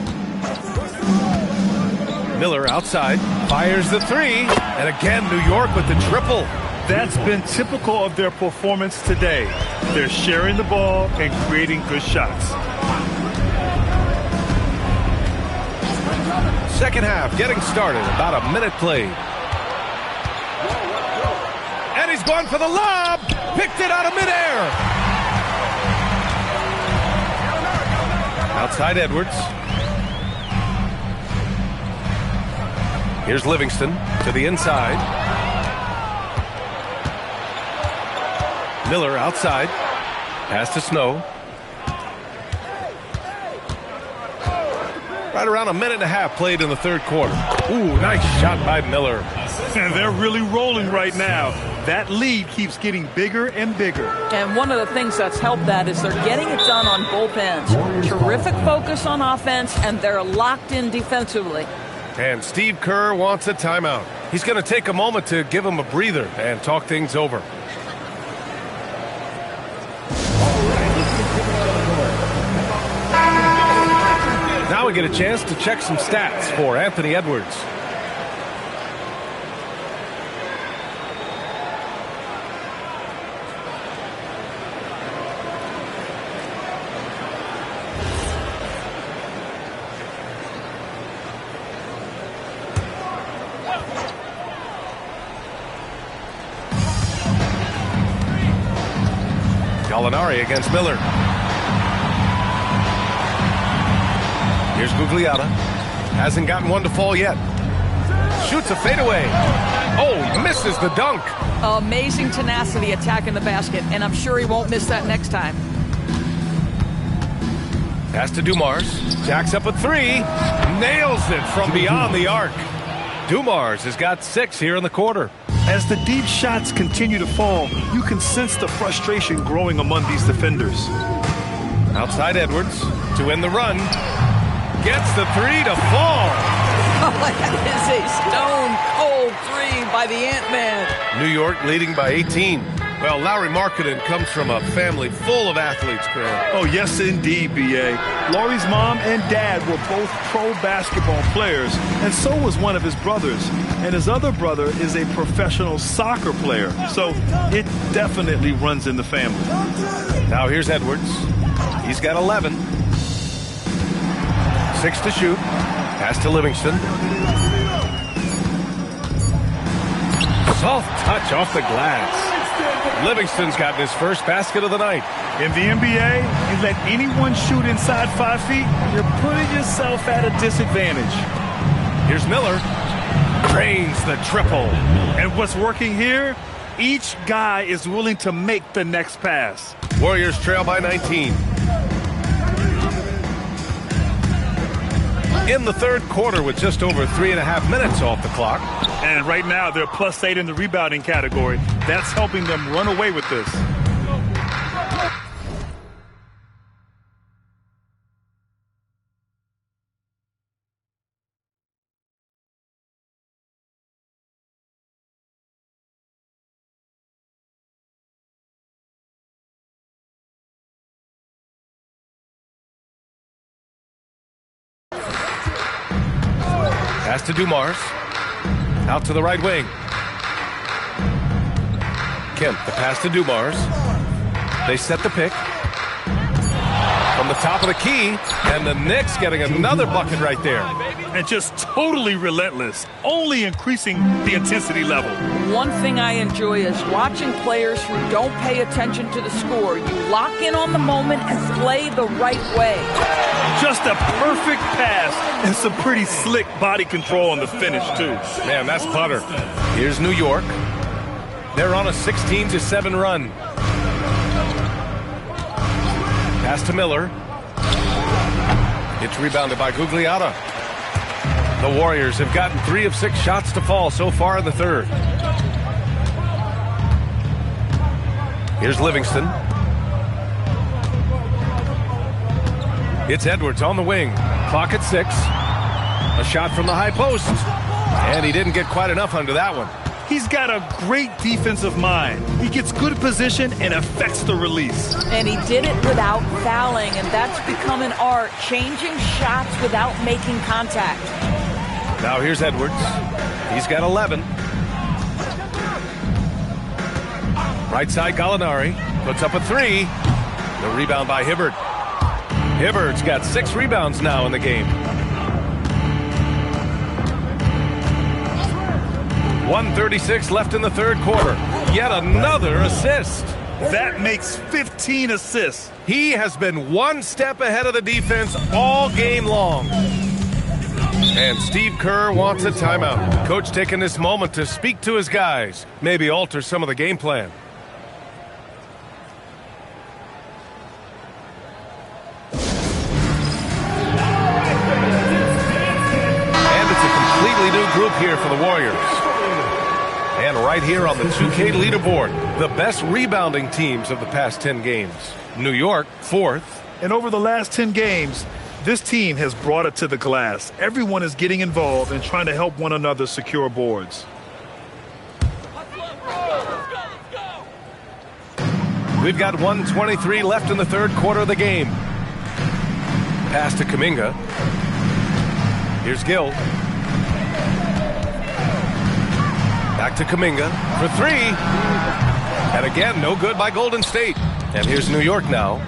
Miller outside, fires the three, and again New York with the triple. That's been typical of their performance today. They're sharing the ball and creating good shots. Second half getting started, about a minute played. And he's gone for the lob, picked it out of midair. Outside Edwards. Here's Livingston to the inside. Miller outside. Pass to Snow. Right around a minute and a half played in the third quarter. Ooh, nice shot by Miller. And they're really rolling right now. That lead keeps getting bigger and bigger. And one of the things that's helped that is they're getting it done on both ends. Terrific focus on offense, and they're locked in defensively. And Steve Kerr wants a timeout. He's going to take a moment to give him a breather and talk things over. Now we get a chance to check some stats for Anthony Edwards. Gallinari against Miller. Here's Gugliotta. Hasn't gotten one to fall yet. Shoots a fadeaway. Oh, misses the dunk. Amazing tenacity attacking the basket, and I'm sure he won't miss that next time. Pass to Dumars. Jacks up a three. Nails it from beyond the arc. Dumars has got 6 here in the quarter. As the deep shots continue to fall, you can sense the frustration growing among these defenders. Outside Edwards to end the run. Gets the three to fall. Oh, that is a stone-cold three by the Ant-Man. New York leading by 18. Well, Lauri Markkanen comes from a family full of athletes, Grant. Oh, yes, indeed, B.A. Lauri's mom and dad were both pro basketball players, and so was one of his brothers. And his other brother is a professional soccer player, so it definitely runs in the family. Now here's Edwards. He's got 11. 6 to shoot. Pass to Livingston. Soft touch off the glass. Livingston's gotten his first basket of the night. In the NBA, you let anyone shoot inside 5 feet, you're putting yourself at a disadvantage. Here's Miller. Drains the triple. And what's working here? Each guy is willing to make the next pass. Warriors trail by 19. In the third quarter with just over 3.5 minutes off the clock. And right now they're +8 in the rebounding category. That's helping them run away with this. Pass to Dumars. Out to the right wing. Kemp, the pass to Dumars. They set the pick. From the top of the key, and the Knicks getting another bucket right there. And just totally relentless, only increasing the intensity level. One thing I enjoy is watching players who don't pay attention to the score. You lock in on the moment and play the right way. Just a perfect pass and some pretty slick body control on the finish, too. Man, that's butter. Here's New York. They're on a 16-7 run. Pass to Miller. It's rebounded by Gugliotta. The Warriors have gotten 3 of 6 shots to fall so far in the third. Here's Livingston. It's Edwards on the wing. Clock at 6. A shot from the high post. And he didn't get quite enough under that one. He's got a great defensive mind. He gets good position and affects the release. And he did it without fouling, and that's become an art, changing shots without making contact. Now here's Edwards. He's got 11. Right side, Gallinari puts up a 3. The rebound by Hibbert. Hibbert's got 6 rebounds now in the game. 1:36 left in the third quarter. Yet another assist. That makes 15 assists. He has been one step ahead of the defense all game long. And Steve Kerr wants a timeout. Coach taking this moment to speak to his guys, maybe alter some of the game plan. And it's a completely new group here for the Warriors. And right here on the 2K leaderboard, the best rebounding teams of the past 10 games. New York, 4th. And over the last 10 games, this team has brought it to the glass. Everyone is getting involved and trying to help one another secure boards. We've got 1:23 left in the third quarter of the game. Pass to Kuminga. Here's Gill. Back to Kuminga for 3. And again, no good by Golden State. And here's New York now.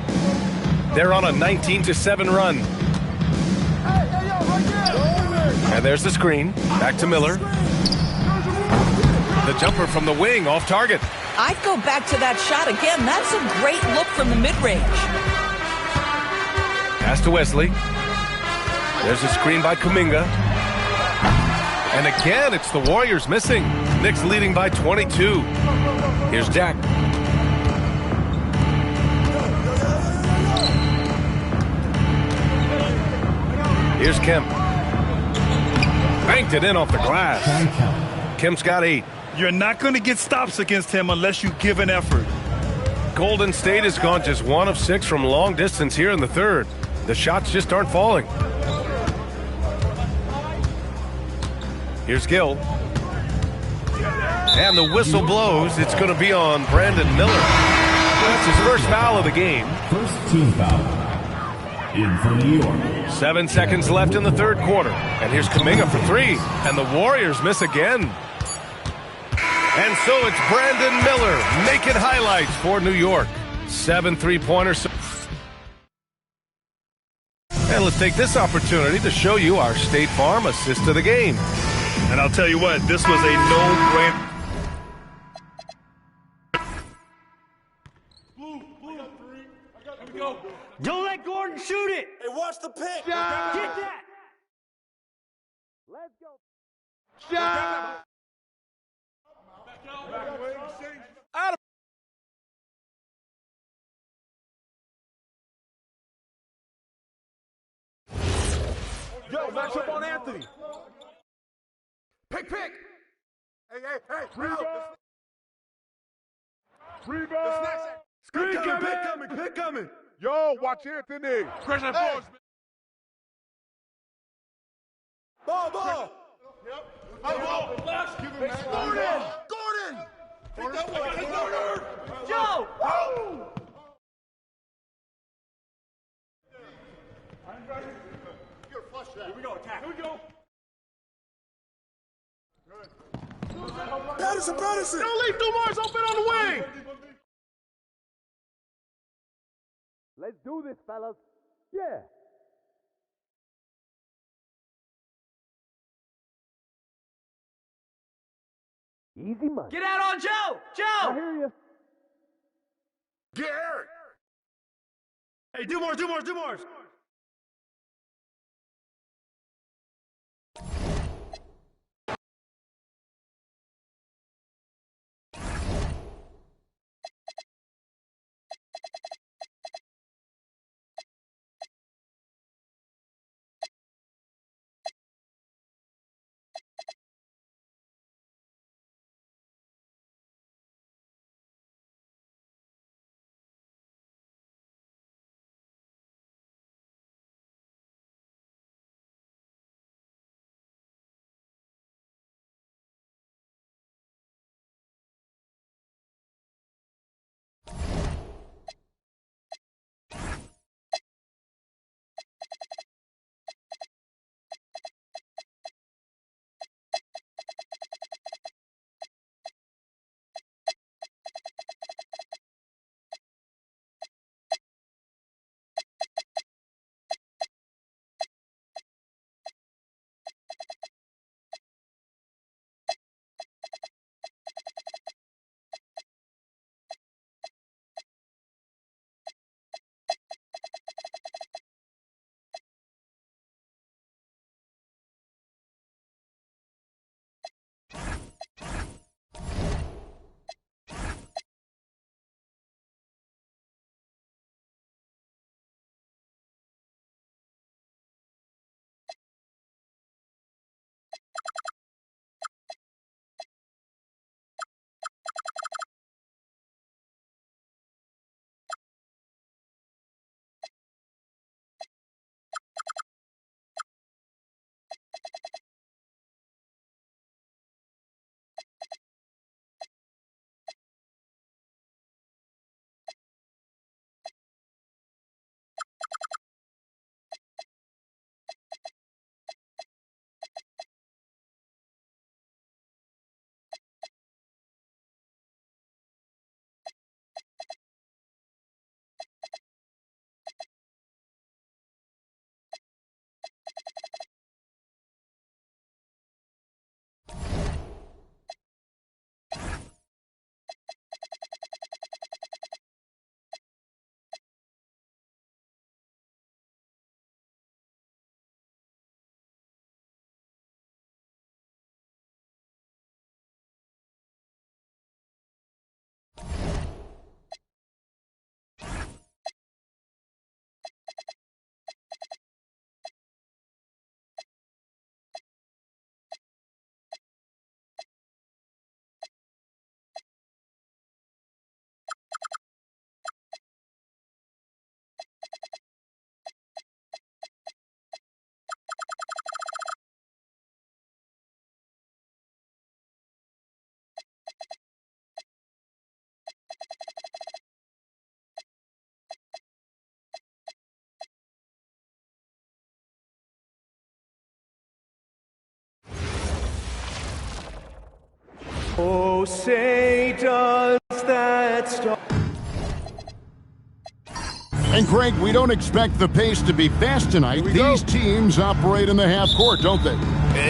They're on a 19-7 run. And there's the screen. Back to Miller. The jumper from the wing off target. I'd go back to that shot again. That's a great look from the mid-range. Pass to Wesley. There's a screen by Kuminga. And again, it's the Warriors missing. Knicks leading by 22. Here's Jack. Here's Kemp. Banked it in off the glass. Kemp's got 8. You're not going to get stops against him unless you give an effort. Golden State has gone just 1 of 6 from long distance here in the third. The shots just aren't falling. Here's Gill. And the whistle blows. It's going to be on Brandon Miller. That's his first foul of the game. First team foul. In for New York. 7 seconds left in the third quarter. And here's Kuminga for 3. And the Warriors miss again. And so it's Brandon Miller making highlights for New York. 7 3-pointers. And let's take this opportunity to show you our State Farm assist of the game. And I'll tell you what, this was a no-brainer. Don't let Gordon shoot it. Hey, watch the pick. Shot. Get that. Let's go. Shot. Yo, match up on Anthony. Pick. Hey. Rebound. Screen coming. Pick coming. Yo, watch Anthony. Pressure force. Ball. Yep. Gordon. Take that one. Gordon. Joe. You're flush that. Here we go. Attack. Here we go. Patterson. Don't leave Dumars open on the wing. Let's do this, fellas. Yeah. Easy money. Get out on Joe! Joe! I hear you. Get Eric. Hey, do more. Oh, say does that star... And Greg, we don't expect the pace to be fast tonight. These teams operate in the half court, don't they?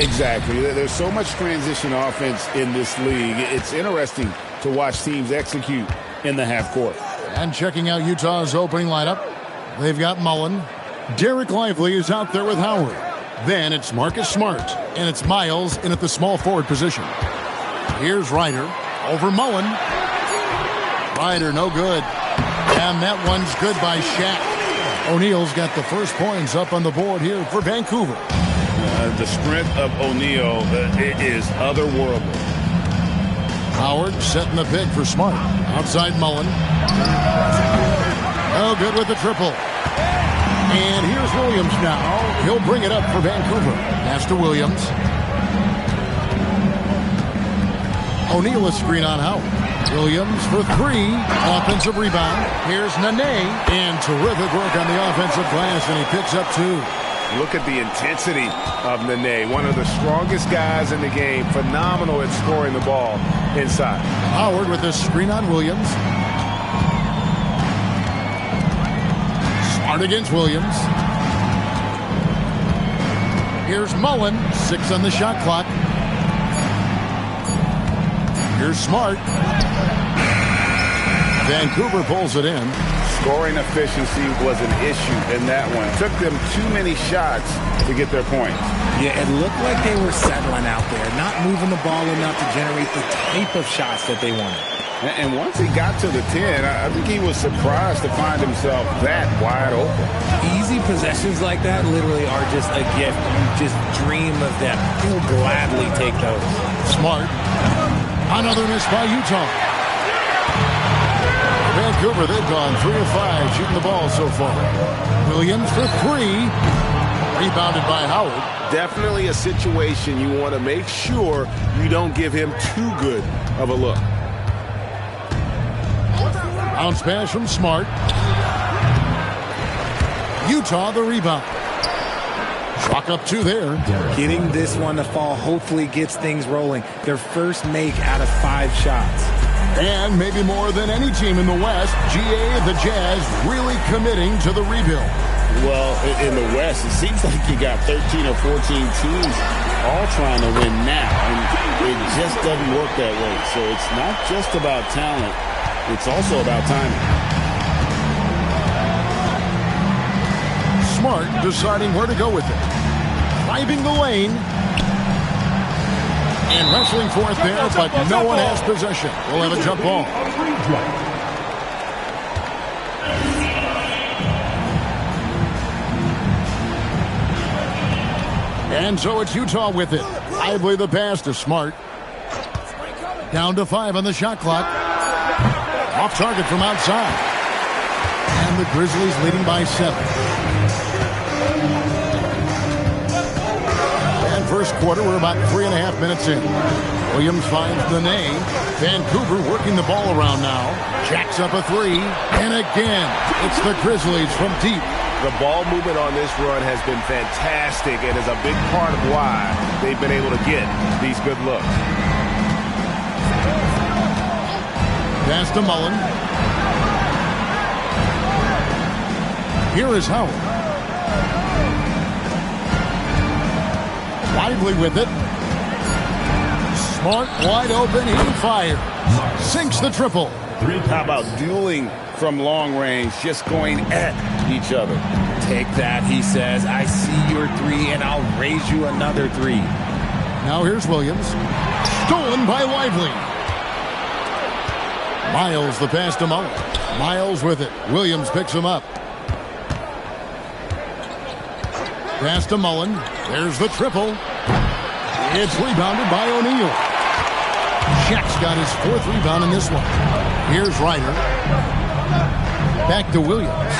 Exactly. There's so much transition offense in this league. It's interesting to watch teams execute in the half court. And checking out Utah's opening lineup, they've got Mullen. Derek Lively is out there with Howard. Then it's Marcus Smart, and it's Miles in at the small forward position. Here's Ryder over Mullen. Ryder, no good. And that one's good by Shaq. O'Neal's got the first points up on the board here for Vancouver. The strength of O'Neal is otherworldly. Howard setting the pick for Smart. Outside Mullen. Oh, good with the triple. And here's Williams now. He'll bring it up for Vancouver. Pass to Williams. O'Neal a screen on Howard. Williams for three. Offensive rebound. Here's Nene. And terrific work on the offensive glass, and he picks up two. Look at the intensity of Nene, one of the strongest guys in the game. Phenomenal at scoring the ball inside. Howard with a screen on Williams. Smart against Williams. Here's Mullen. 6 on the shot clock. Here's Smart. Vancouver pulls it in. Scoring efficiency was an issue in that one. Took them too many shots to get their points. Yeah, it looked like they were settling out there, not moving the ball enough to generate the type of shots that they wanted. And once he got to the 10, I think he was surprised to find himself that wide open. Easy possessions like that literally are just a gift. You just dream of them. He'll gladly take those. Smart. Another miss by Utah. Vancouver, they've gone 3 of 5 shooting the ball so far. Williams for 3. Rebounded by Howard. Definitely a situation you want to make sure you don't give him too good of a look. Bounce pass from Smart. Utah the rebound. Chalk up 2 there. Getting this one to fall hopefully gets things rolling. Their first make out of 5 shots. And maybe more than any team in the West, GA, the Jazz, really committing to the rebuild. Well, in the West, it seems like you got 13 or 14 teams all trying to win now. And it just doesn't work that way. So it's not just about talent. It's also about timing. Smart deciding where to go with it. Driving the lane. And wrestling for it there, but no one has possession. We'll have a jump ball. And so it's Utah with it. Lively the pass to Smart. Down to 5 on the shot clock. Off target from outside. And the Grizzlies leading by 7. And first quarter, we're about 3.5 minutes in. Williams finds Nene. Vancouver working the ball around now. Jacks up a 3. And again, it's the Grizzlies from deep. The ball movement on this run has been fantastic and is a big part of why they've been able to get these good looks. Pass to Mullen. Here is Howard. Lively with it. Smart, wide open, he fires. Sinks the triple. How about dueling from long range, just going at each other? Take that, he says. I see your 3, and I'll raise you another 3. Now here's Williams. Stolen by Lively. Miles the pass to Mullen. Miles with it. Williams picks him up. Pass to Mullen. There's the triple. It's rebounded by O'Neal. Shaq's got his 4th rebound in this one. Here's Ryder. Back to Williams.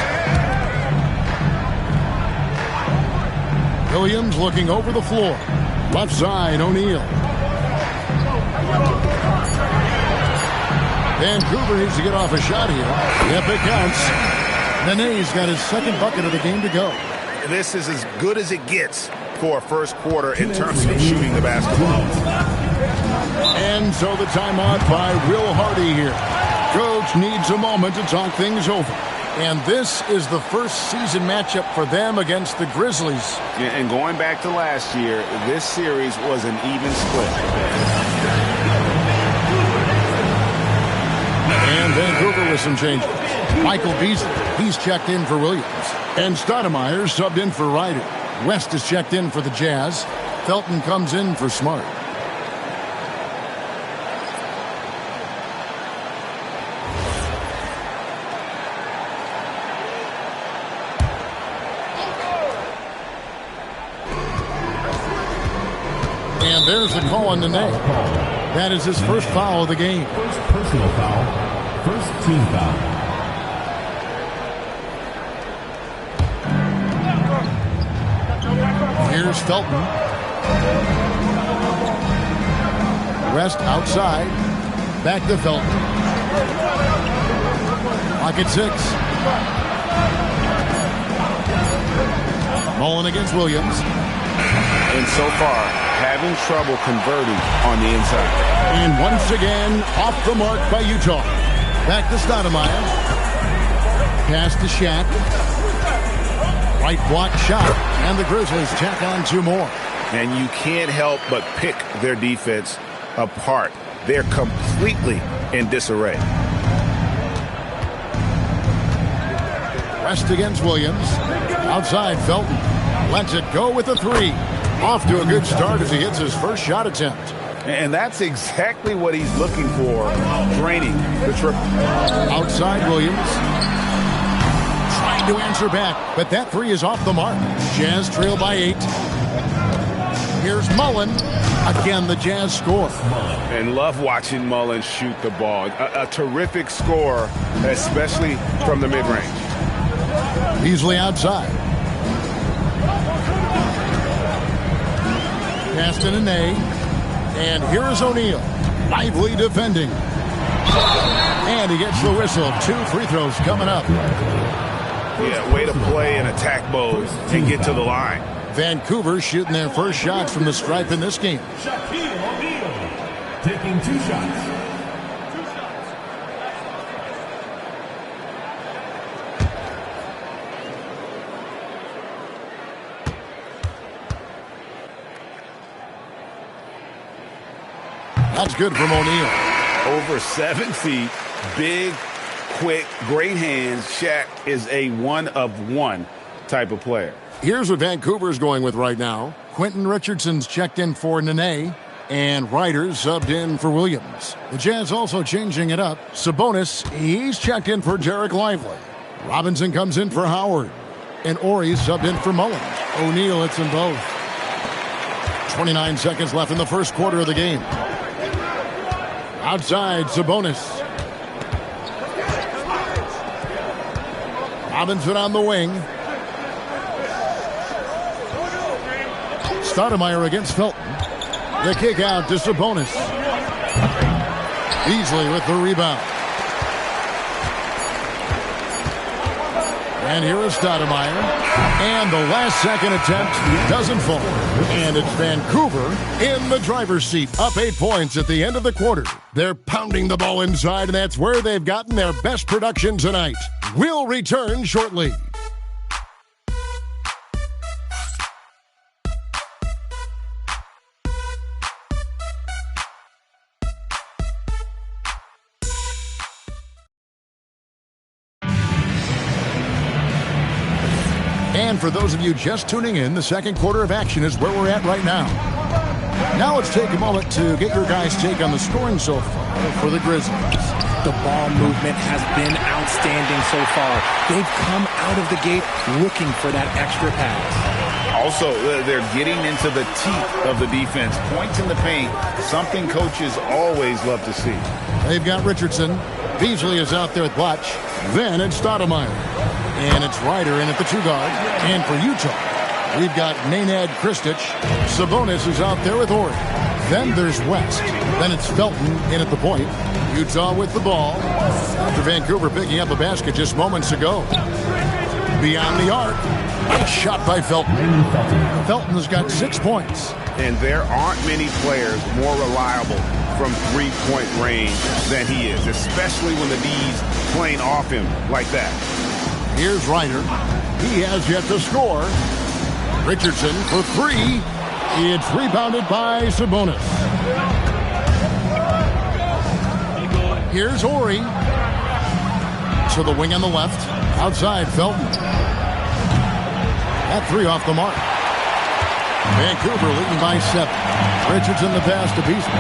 Williams looking over the floor. Left side, O'Neal. Vancouver needs to get off a shot here. Yep, it counts. Nene's got his 2nd bucket of the game to go. This is as good as it gets for a first quarter in terms of shooting the basketball. And so the timeout by Will Hardy here. Coach needs a moment to talk things over. And this is the first season matchup for them against the Grizzlies. Yeah, and going back to last year, this series was an even split. And Vancouver with some changes. Michael Beasley, he's checked in for Williams. And Stoudemire subbed in for Ryder. West is checked in for the Jazz. Felton comes in for Smart. And there's the call on Nene. That is his first foul of the game. First personal foul. First team foul. Here's Felton. West outside. Back to Felton. Clock at 6. Mullen against Williams. And so far, having trouble converting on the inside. And once again, off the mark by Utah. Back to Stoudemire. Pass to Shaq. Right block shot. And the Grizzlies tack on 2 more. And you can't help but pick their defense apart. They're completely in disarray. West against Williams. Outside, Felton. Lets it go with a 3. Off to a good start as he hits his first shot attempt. And that's exactly what he's looking for, draining the triple. Outside, Williams. Trying to answer back, but that 3 is off the mark. Jazz trail by 8. Here's Mullen. Again, the Jazz score. And love watching Mullen shoot the ball. A terrific score, especially from the mid-range. Beasley outside. Pass to Nene. And here is O'Neal. Lively defending. And he gets the whistle. 2 free throws coming up. Yeah, way to play and attack mode and get to the line. Vancouver shooting their first shots from the stripe in this game. Shaquille O'Neal taking 2 shots. That's good from O'Neal. Over 7 feet, big, quick, great hands. Shaq is a one-of-one type of player. Here's what Vancouver's going with right now. Quentin Richardson's checked in for Nene, and Ryder's subbed in for Williams. The Jazz also changing it up. Sabonis, he's checked in for Derek Lively. Robinson comes in for Howard, and Ory's subbed in for Mullen. O'Neal hits them both. 29 seconds left in the first quarter of the game. Outside, Sabonis. Robinson on the wing. Stoudemire against Felton. The kick out to Sabonis. Beasley with the rebound. And here is Stoudemire. And the last second attempt doesn't fall. And it's Vancouver in the driver's seat. Up 8 points at the end of the quarter. They're pounding the ball inside, and that's where they've gotten their best production tonight. We'll return shortly. And for those of you just tuning in, the second quarter of action is where we're at right now. Now let's take a moment to get your guys' take on the scoring so far for the Grizzlies. The ball movement has been outstanding so far. They've come out of the gate looking for that extra pass. Also, they're getting into the teeth of the defense. Points in the paint, something coaches always love to see. They've got Richardson. Beasley is out there with Blatch. Then it's Stoudemire. And it's Ryder in at the 2 guard. And for Utah, we've got Nenad Kristic. Sabonis is out there with Ori. Then there's West. Then it's Felton in at the point. Utah with the ball. After Vancouver picking up a basket just moments ago. Beyond the arc. Nice shot by Felton. Felton's got 6 points. And there aren't many players more reliable from three-point range than he is, especially when the D's playing off him like that. Here's Ryder. He has yet to score. Richardson for three. It's rebounded by Sabonis. Here's Horry. To the wing on the left. Outside, Felton. That three off the mark. Vancouver leading by 7. Richardson the pass to Beasley.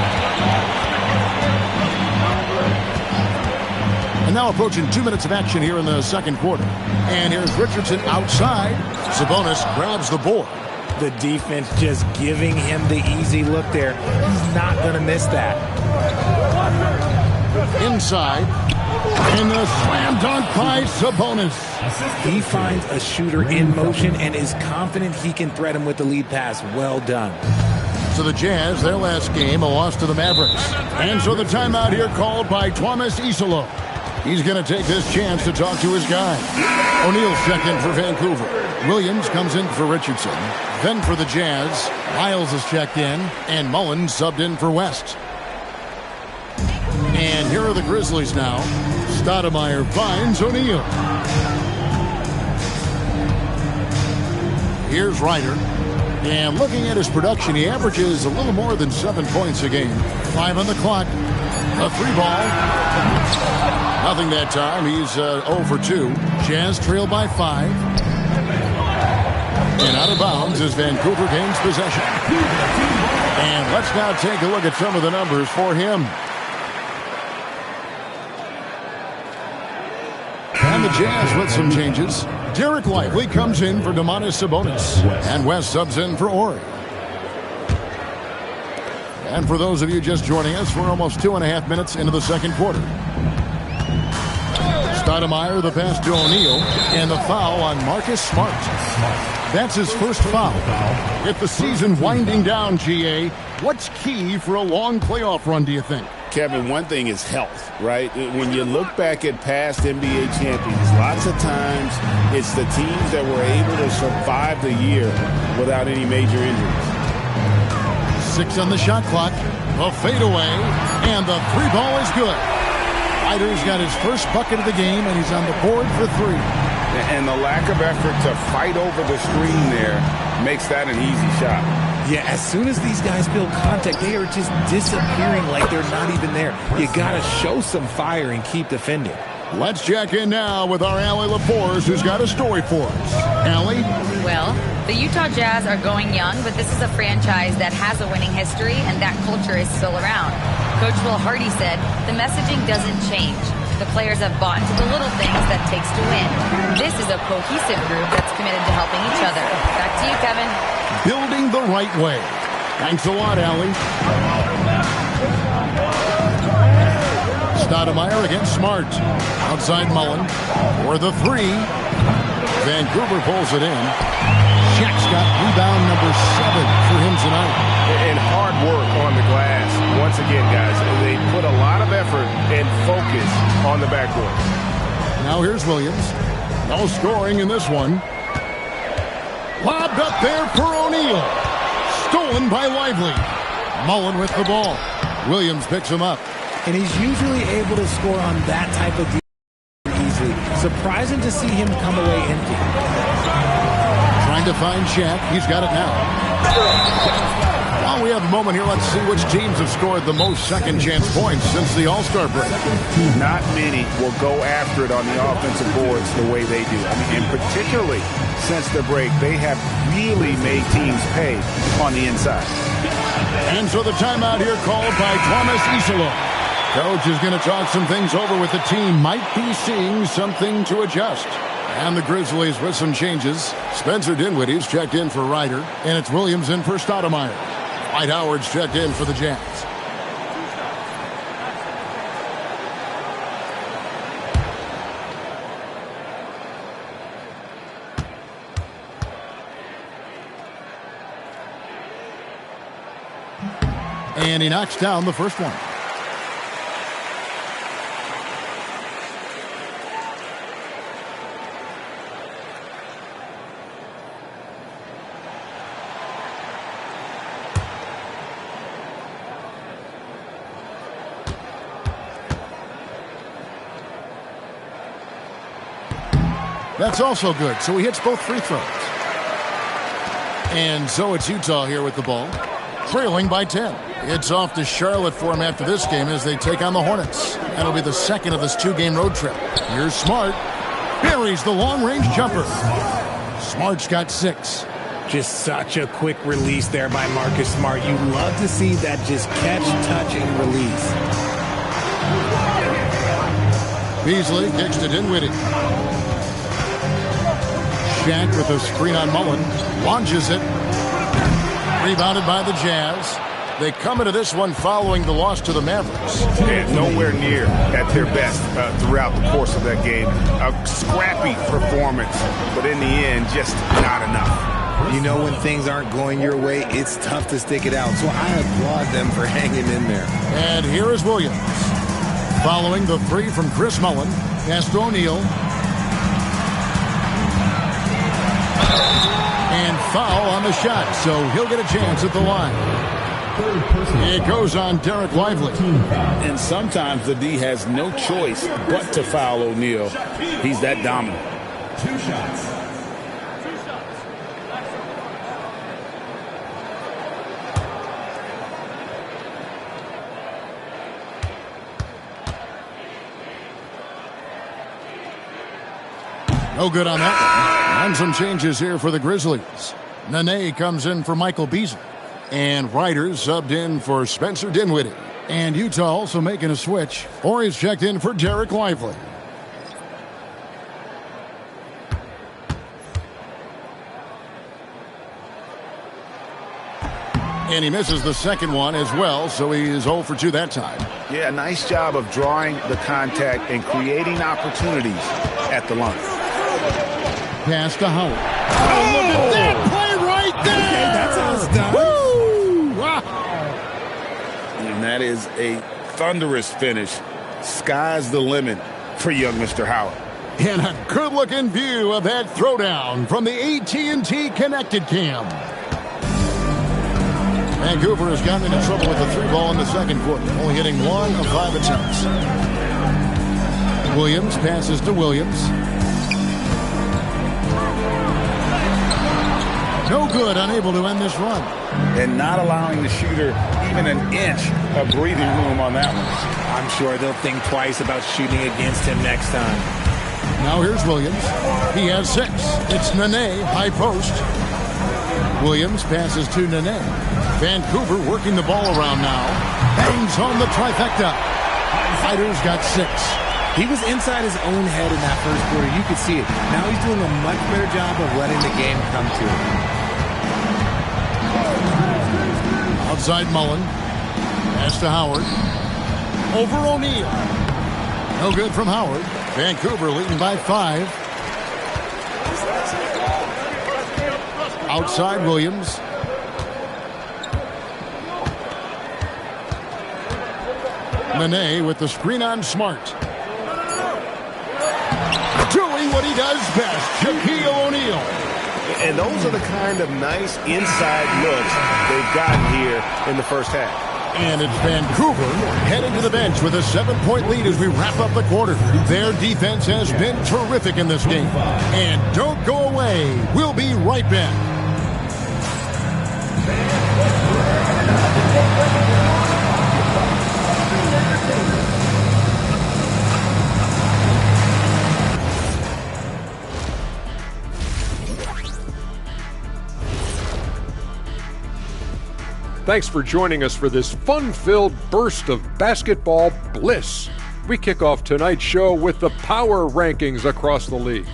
And now approaching 2 minutes of action here in the second quarter. And here's Richardson outside. Sabonis grabs the board. The defense just giving him the easy look there. He's not going to miss that. Inside. And the slam dunk by Sabonis. He finds a shooter in motion and is confident he can thread him with the lead pass. Well done. So the Jazz, their last game, a loss to the Mavericks. And so the timeout here called by Thomas Isolo. He's going to take this chance to talk to his guy. O'Neal's checked in for Vancouver. Williams comes in for Richardson. Then for the Jazz, Miles is checked in, and Mullen subbed in for West. And here are the Grizzlies now. Stoudemire finds O'Neal. Here's Ryder. And looking at his production, he averages a little more than 7 points a game. 5 on the clock. A 3-ball. Nothing that time. He's 0 for 2. Jazz trail by 5. And out of bounds as Vancouver gains possession. And let's now take a look at some of the numbers for him. And the Jazz with some changes. Derek Lively comes in for Domantas Sabonis. And West subs in for Horry. And for those of you just joining us, we're almost 2.5 minutes into the second quarter. Stoudemire, the pass to O'Neal, and the foul on Marcus Smart. That's his first foul. With the season winding down, GA, what's key for a long playoff run, do you think? Kevin, one thing is health, right? When you look back at past NBA champions, lots of times it's the teams that were able to survive the year without any major injuries. 6 on the shot clock. A fadeaway, and the 3-ball is good. Ryder's got his first bucket of the game, and he's on the board for 3. And the lack of effort to fight over the screen there makes that an easy shot. Yeah, as soon as these guys build contact, they are just disappearing like they're not even there. You got to show some fire and keep defending. Let's check in now with our Allie LaForce, who's got a story for us. Allie? Well, the Utah Jazz are going young, but this is a franchise that has a winning history, and that culture is still around. Coach Will Hardy said, the messaging doesn't change. The players have bought into the little things that takes to win. This is a cohesive group that's committed to helping each other. Back to you, Kevin. Building the right way. Thanks a lot, Allie. Stoudemire against Smart. Outside Mullen for the 3. Vancouver pulls it in. Shaq's got rebound number 7 for him tonight. And hard work on the glass. Once again, guys, they put a lot of effort and focus on the backcourt. Now here's Williams. No scoring in this one. Lobbed up there for O'Neal. Stolen by Lively. Mullen with the ball. Williams picks him up. And he's usually able to score on that type of defense easily. Surprising to see him come away empty. Trying to find Shaq. He's got it now. While we have a moment here, let's see which teams have scored the most second-chance points since the All-Star break. Not many will go after it on the offensive boards the way they do. I mean, and particularly since the break, they have really made teams pay on the inside. And so the timeout here called by Thomas Isolo. Coach is going to talk some things over with the team. Might be seeing something to adjust. And the Grizzlies with some changes. Spencer Dinwiddie's checked in for Ryder. And it's Williams in for Stoudemire. Dwight Howard's checked in for the Jazz. And he knocks down the first one. That's also good, so he hits both free throws. And so it's Utah here with the ball, trailing by 10. It's off to Charlotte for him after this game as they take on the Hornets. That'll be the second of this 2-game road trip. Here's Smart. Buries the long-range jumper. Smart's got 6. Just such a quick release there by Marcus Smart. You love to see that just catch, touch, and release. Beasley kicks to Dinwiddie. Shaq with a screen on Mullen. Launches it. Rebounded by the Jazz. They come into this one following the loss to the Mavericks. And nowhere near at their best throughout the course of that game. A scrappy performance, but in the end, just not enough. You know, when things aren't going your way, it's tough to stick it out. So I applaud them for hanging in there. And here is Williams. Following the 3 from Chris Mullen. Pass to O'Neal. And foul on the shot, so he'll get a chance at the line. It goes on Derek Lively. And sometimes the D has no choice but to foul O'Neal. He's that dominant. 2 shots. No good on that one. And some changes here for the Grizzlies. Nene comes in for Michael Beasley. And Ryder's subbed in for Spencer Dinwiddie. And Utah also making a switch. Horry's checked in for Derek Lively. And he misses the second one as well, so he is 0 for 2 that time. Yeah, nice job of drawing the contact and creating opportunities at the line. Pass to Howard. Oh, look at that play right there! Okay, that's how it's done. Woo! Wow! And that is a thunderous finish. Sky's the limit for young Mr. Howard. And a good-looking view of that throwdown from the AT&T Connected Cam. Vancouver has gotten into trouble with the 3-ball in the second quarter, only hitting 1 of 5 attempts. Williams passes to Williams. No good, unable to end this run. And not allowing the shooter even an inch of breathing room on that one. I'm sure they'll think twice about shooting against him next time. Now here's Williams. He has 6. It's Nene, high post. Williams passes to Nene. Vancouver working the ball around now. Bangs home the trifecta. Ryder's got 6. He was inside his own head in that first quarter. You could see it. Now he's doing a much better job of letting the game come to him. Outside Mullen. Pass to Howard. Over O'Neal. No good from Howard. Vancouver leading by 5. Outside Williams. Nene with the screen on Smart. Doing what he does best, Shaquille O'Neal. And those are the kind of nice inside looks they've gotten here in the first half. And it's Vancouver heading to the bench with a 7-point lead as we wrap up the quarter. Their defense has been terrific in this game. And don't go away. We'll be right back. Thanks for joining us for this fun-filled burst of basketball bliss. We kick off tonight's show with the power rankings across the league.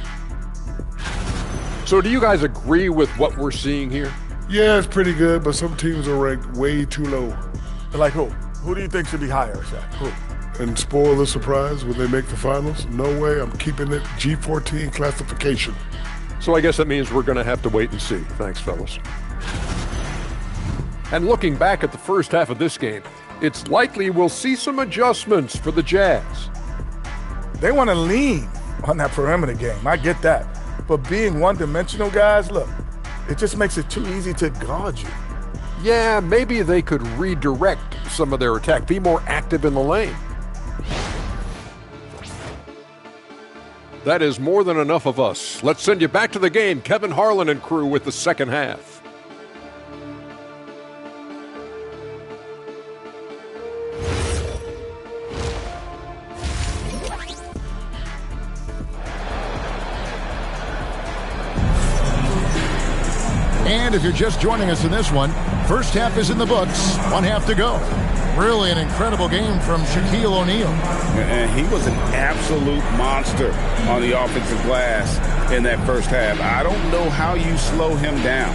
So do you guys agree with what we're seeing here? Yeah, it's pretty good, but some teams are ranked way too low. Like who? Who do you think should be higher, Shaq? Who? And spoil the surprise when they make the finals? No way, I'm keeping it G14 classification. So I guess that means we're going to have to wait and see. Thanks, fellas. And looking back at the first half of this game, it's likely we'll see some adjustments for the Jazz. They want to lean on that perimeter game. I get that. But being one-dimensional, guys, look, it just makes it too easy to guard you. Yeah, maybe they could redirect some of their attack, be more active in the lane. That is more than enough of us. Let's send you back to the game. Kevin Harlan and crew with the second half. And if you're just joining us in this one, first half is in the books. 1 half to go. Really an incredible game from Shaquille O'Neal. And he was an absolute monster on the offensive glass in that first half. I don't know how you slow him down.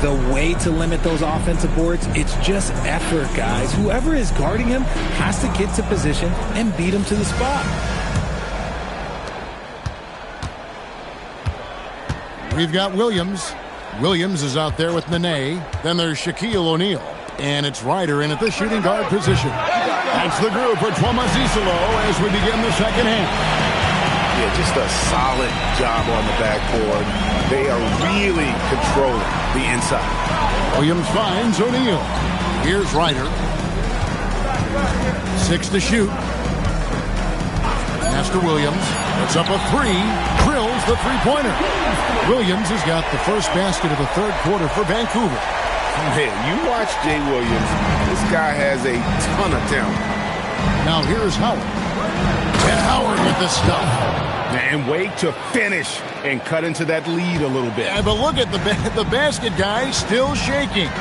The way to limit those offensive boards, it's just effort, guys. Whoever is guarding him has to get to position and beat him to the spot. We've got Williams. Williams is out there with Nene. Then there's Shaquille O'Neal. And it's Ryder in at the shooting guard position. That's the group for Tuamazisalo as we begin the second half. Yeah, just a solid job on the backboard. They are really controlling the inside. Williams finds O'Neal. Here's Ryder. 6 to shoot. Pass to Williams. Puts up a 3. Drills the three-pointer. Williams has got the first basket of the third quarter for Vancouver. Man, you watch Jay Williams. This guy has a ton of talent. Now here's Howard. And Howard with the stuff. And wait to finish and cut into that lead a little bit. Yeah, but look at the basket guy still shaking.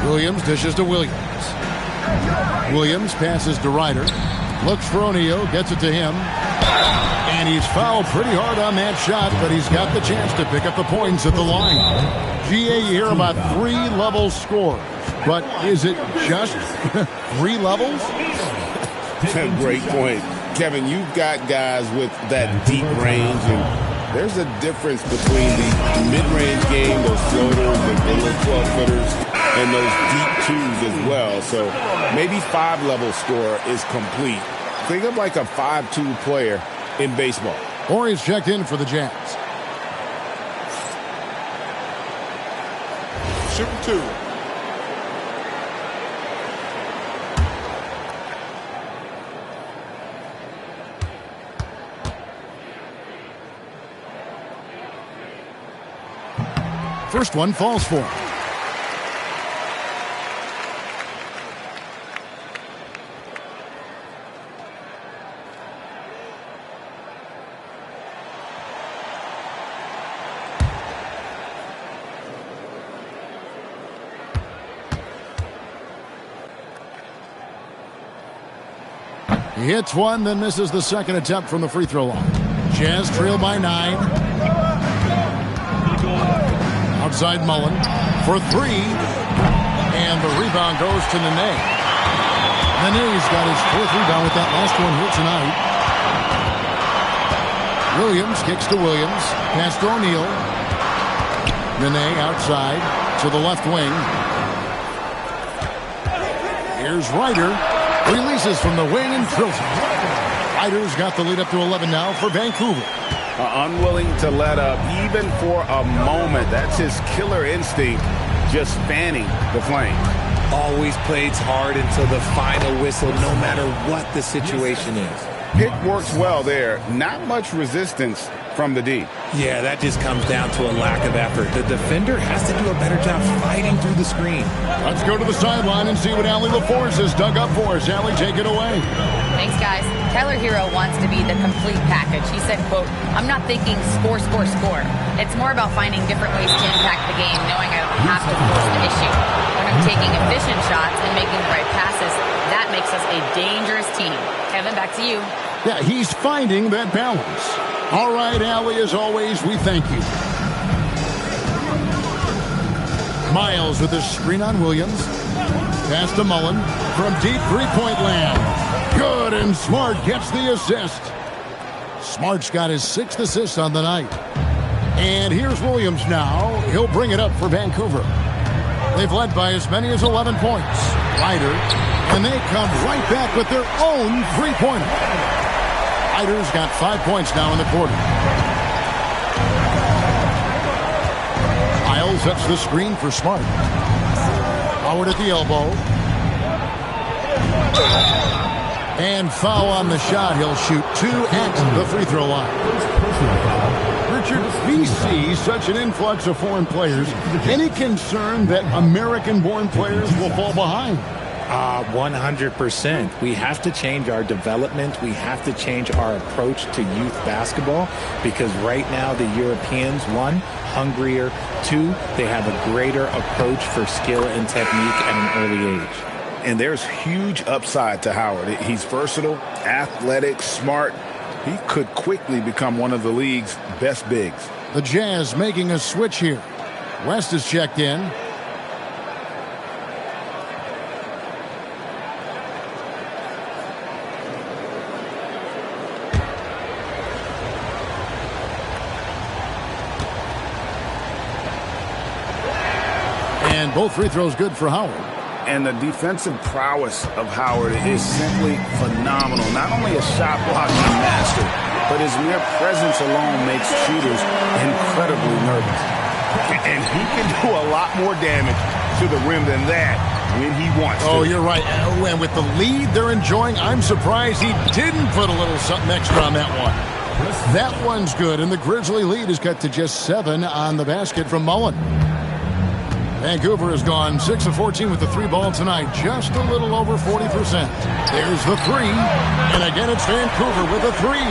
Williams dishes to Williams. Williams passes to Ryder. Looks for O'Neal, gets it to him. And he's fouled pretty hard on that shot, but he's got the chance to pick up the points at the line. GA, you hear about 3 level scores, but is it just 3 levels? Great point. Kevin, you've got guys with that deep range, and there's a difference between the mid-range game, those floaters, the little 12-footers, and those deep twos as well. So maybe 5-level score is complete. Think of like a 5-2 player in baseball. Or he's checked in for the Jazz. Shooting 2. First one falls for him. He hits one, then misses the second attempt from the free throw line. Jazz trail by 9. Outside Mullen for 3. And the rebound goes to Nene. Nene's got his 4th rebound with that last one here tonight. Williams kicks to Williams. Pass to O'Neal. Nene outside to the left wing. Here's Ryder. Releases from the wing and drills it. Ryder's got the lead up to 11 now for Vancouver. Unwilling to let up even for a moment. That's his killer instinct, just fanning the flame. Always plays hard until the final whistle, no matter what the situation is. Pick works well there. Not much resistance from the D. Yeah, that just comes down to a lack of effort. The defender has to do a better job fighting through the screen. Let's go to the sideline and see what Allie LaForce has dug up for us. Allie, take it away. Thanks, guys. Tyler Hero wants to be the complete package. He said, quote, "I'm not thinking score, score, score. It's more about finding different ways to impact the game, knowing I don't have to force the issue. When I'm taking efficient shots and making the right passes, that makes us a dangerous team." Kevin, back to you. Yeah, he's finding that balance. All right, Allie, as always, we thank you. Miles with his screen on Williams. Pass to Mullen from deep three-point land. Good, and Smart gets the assist. Smart's got his 6th assist on the night. And here's Williams now. He'll bring it up for Vancouver. They've led by as many as 11 points. Ryder, and they come right back with their own three-pointer. Ryder's got 5 points now in the quarter. Miles sets the screen for Smart. Howard at the elbow. And foul on the shot. He'll shoot 2 at the free throw line. Richard, we see such an influx of foreign players. Any concern that American-born players will fall behind? 100%. We have to change our development. We have to change our approach to youth basketball because right now the Europeans, 1, hungrier, 2, they have a greater approach for skill and technique at an early age. And there's huge upside to Howard. He's versatile, athletic, smart. He could quickly become one of the league's best bigs. The Jazz making a switch here. West is checked in. And both free throws good for Howard. And the defensive prowess of Howard is simply phenomenal. Not only a shot blocking master, but his mere presence alone makes shooters incredibly nervous. And he can do a lot more damage to the rim than that when he wants to. Oh, you're right. And with the lead they're enjoying, I'm surprised he didn't put a little something extra on that one. That one's good, and the Grizzly lead is cut to just 7 on the basket from Mullen. Vancouver has gone 6 of 14 with the 3 ball tonight, just a little over 40%. There's the 3, and again it's Vancouver with a 3.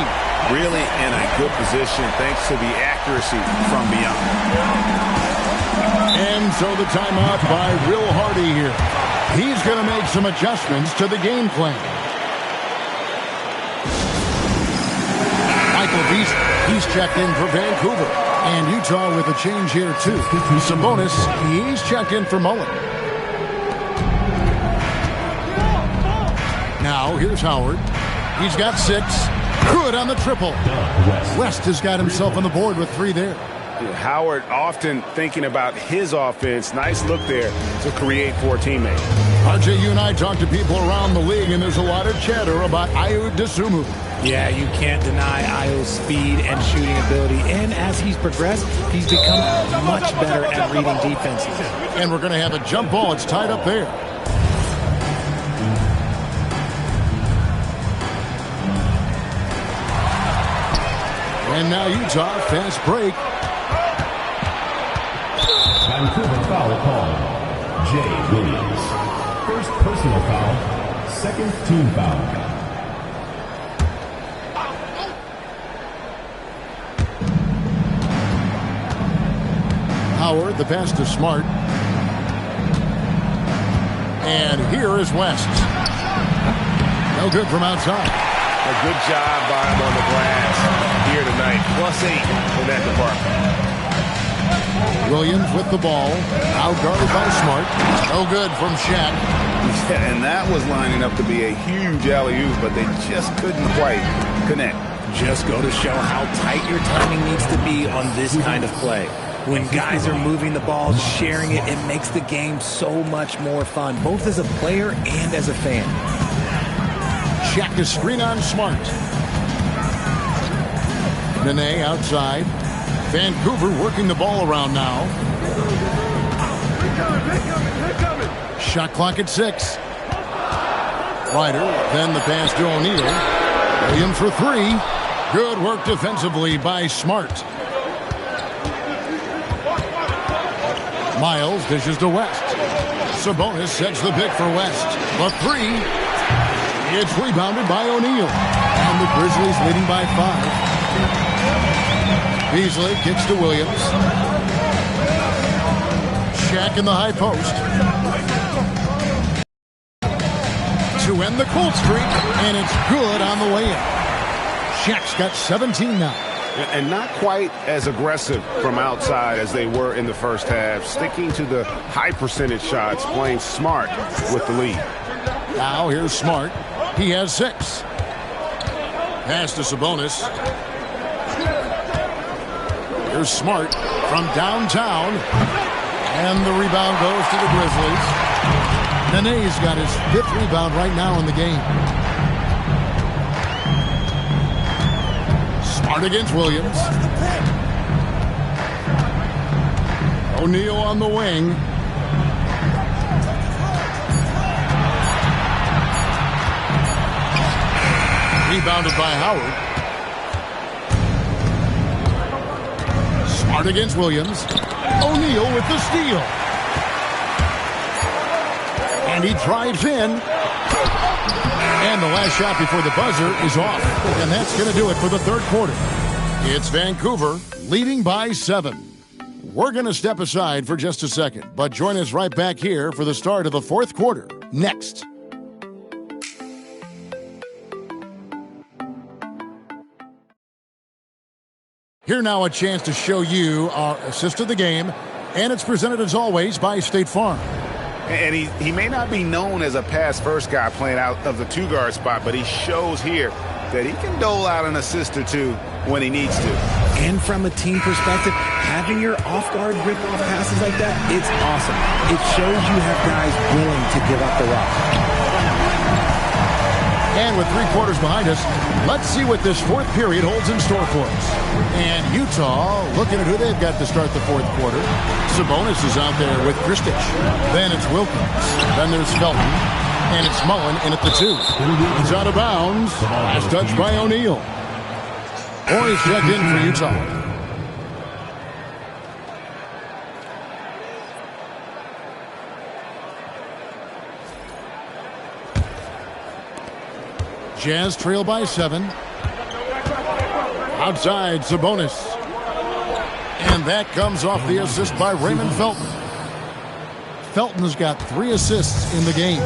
Really in a good position thanks to the accuracy from beyond. And so the timeout by Will Hardy here. He's going to make some adjustments to the game plan. Michael Beasley, he's checked in for Vancouver. And Utah with a change here, too. Sabonis, he's checked in for Mullen. Now, here's Howard. He's got 6. Good on the triple. West has got himself on the board with 3 there. Howard often thinking about his offense. Nice look there to create for a teammate. RJ, you and I talk to people around the league, and there's a lot of chatter about Ayo Dosunmu. Yeah, you can't deny Ayo's speed and shooting ability. And as he's progressed, he's become much better at reading defenses. And we're going to have a jump ball. It's tied up there. And now Utah, fast break. Vancouver foul call. Jay Williams. First personal foul. Second team foul. Howard, the pass to Smart. And here is West. No good from outside. A good job by him on the glass here tonight. +8 in that department. Williams with the ball. Out guarded by Smart. No good from Shaq. Yeah, and that was lining up to be a huge alley-oop, but they just couldn't quite connect. Just go to show how tight your timing needs to be on this kind of play. When guys are moving the ball, sharing it, it makes the game so much more fun, both as a player and as a fan. Shaq is screen on Smart. Nene outside. Vancouver working the ball around now. Shot clock at 6. Ryder, then the pass to O'Neal. Williams for 3. Good work defensively by Smart. Miles dishes to West. Sabonis sets the pick for West. The 3. It's rebounded by O'Neal. And the Grizzlies leading by 5. Beasley kicks to Williams. Shaq in the high post. To end the cold streak, and it's good on the way in. Shaq's got 17 now. And not quite as aggressive from outside as they were in the first half. Sticking to the high percentage shots, playing smart with the lead. Now here's Smart. He has 6. Pass to Sabonis. Here's Smart from downtown. And the rebound goes to the Grizzlies. Nene's got his 5th rebound right now in the game. Smart against Williams. O'Neal on the wing. Rebounded by Howard. Smart against Williams. O'Neal with the steal. And he drives in. And the last shot before the buzzer is off. And that's going to do it for the third quarter. It's Vancouver leading by 7. We're going to step aside for just a second, but join us right back here for the start of the fourth quarter. Next. Here now a chance to show you our assist of the game, and it's presented as always by State Farm. And he may not be known as a pass-first guy playing out of the two-guard spot, but he shows here that he can dole out an assist or two when he needs to. And from a team perspective, having your off-guard rip-off passes like that, it's awesome. It shows you have guys willing to give up the rock. And with 3 quarters behind us, let's see what this fourth period holds in store for us. And Utah looking at who they've got to start the fourth quarter. Sabonis is out there with Kristich. Then it's Wilkins. Then there's Felton. And it's Mullen in at the 2. He's out of bounds. Last touch by O'Neal. Boys checked in for Utah. Jazz trail by 7. Outside, Sabonis. And that comes off the assist by Raymond Felton. Felton has got 3 assists in the game.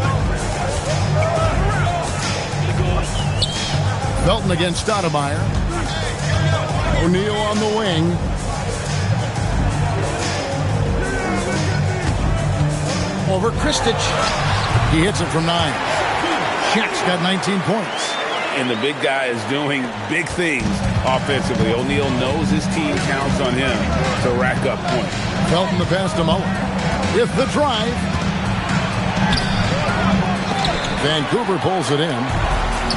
Felton against Stoudemire. O'Neal on the wing. Over Kristich. He hits it from 9. Shaq's got 19 points. And the big guy is doing big things offensively. O'Neal knows his team counts on him to rack up points. Felton the pass to Mullen. With the drive. Vancouver pulls it in.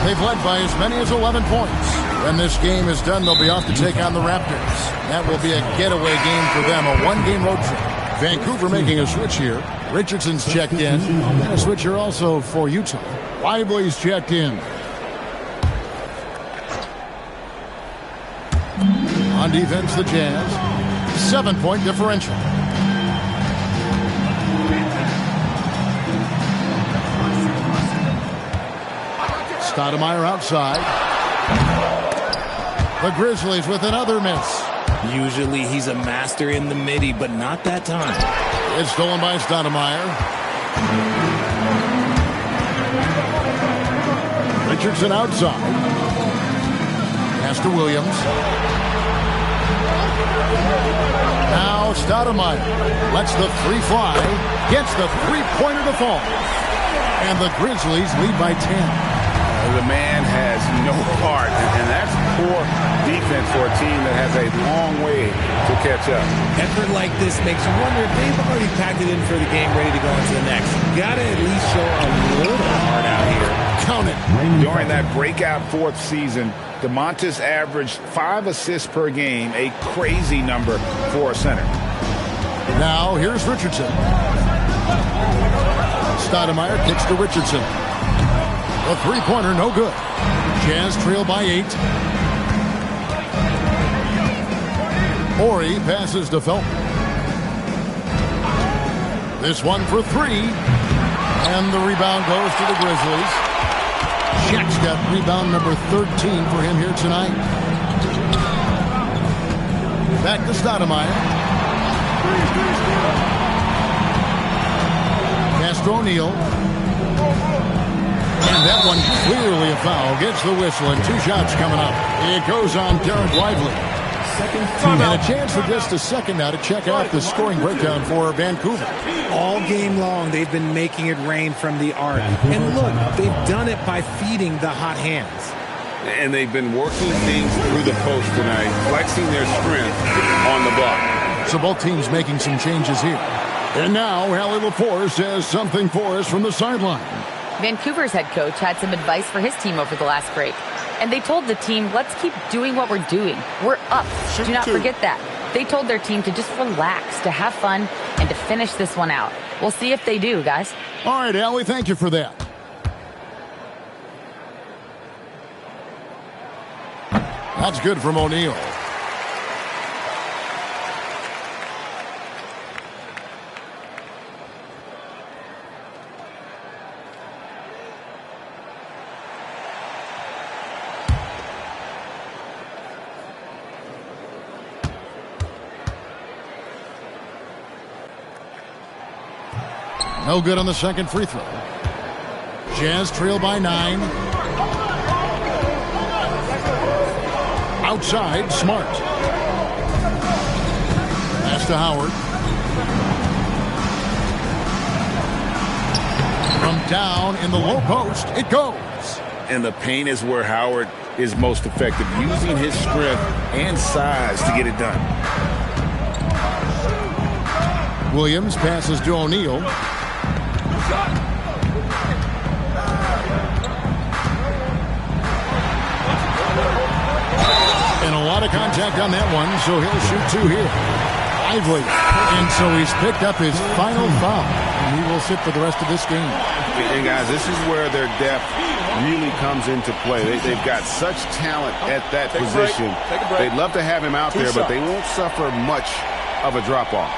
They've led by as many as 11 points. When this game is done, they'll be off to take on the Raptors. That will be a getaway game for them, a one-game road trip. Vancouver making a switch here. Richardson's checked in. And a switch here also for Utah. Lively's checked in. On defense, the Jazz. 7-point differential. Stoudemire outside. The Grizzlies with another miss. Usually he's a master in the midi, but not that time. It's stolen by Stoudemire. Richardson outside. Pass to Williams. Now Stoudemire lets the 3 fly. Gets the 3-pointer to fall. And the Grizzlies lead by 10. The man has no heart, and that's poor defense for a team that has a long way to catch up. Effort like this makes you wonder if they've already packed it in for the game, ready to go into the next. Gotta at least show a little heart out here. Count it. During that breakout 4th season, DeMontis averaged 5 assists per game, a crazy number for a center. Now here's Richardson. Stoudemire kicks to Richardson. The 3-pointer, no good. Jazz trail by 8. Horry passes to Felton. This one for 3. And the rebound goes to the Grizzlies. Shaq's got rebound number 13 for him here tonight. Back to Stoudemire. Pass to O'Neal. And that one clearly a foul. Gets the whistle, and 2 shots coming up. It goes on Derek Lively. And a chance for just a second now to check out the scoring breakdown for Vancouver. All game long, they've been making it rain from the arc. And look, they've done it by feeding the hot hands. And they've been working things through the post tonight, flexing their strength on the block. So both teams making some changes here. And now, Allie LaForce has something for us from the sideline. Vancouver's head coach had some advice for his team over the last break. And they told the team, let's keep doing what we're doing. We're up. Do not forget that. They told their team to just relax, to have fun, and to finish this one out. We'll see if they do, guys. All right, Allie, thank you for that. That's good from O'Neal. No good on the second free throw. Jazz trail by 9. Outside, Smart. Pass to Howard. From down in the low post, it goes. And the paint is where Howard is most effective, using his strength and size to get it done. Williams passes to O'Neal. And a lot of contact on that one, so he'll shoot 2 here. Lively. And so he's picked up his final foul. And he will sit for the rest of this game. And guys, this is where their depth really comes into play. They've got such talent at that position. They'd love to have him out there, but they won't suffer much of a drop-off.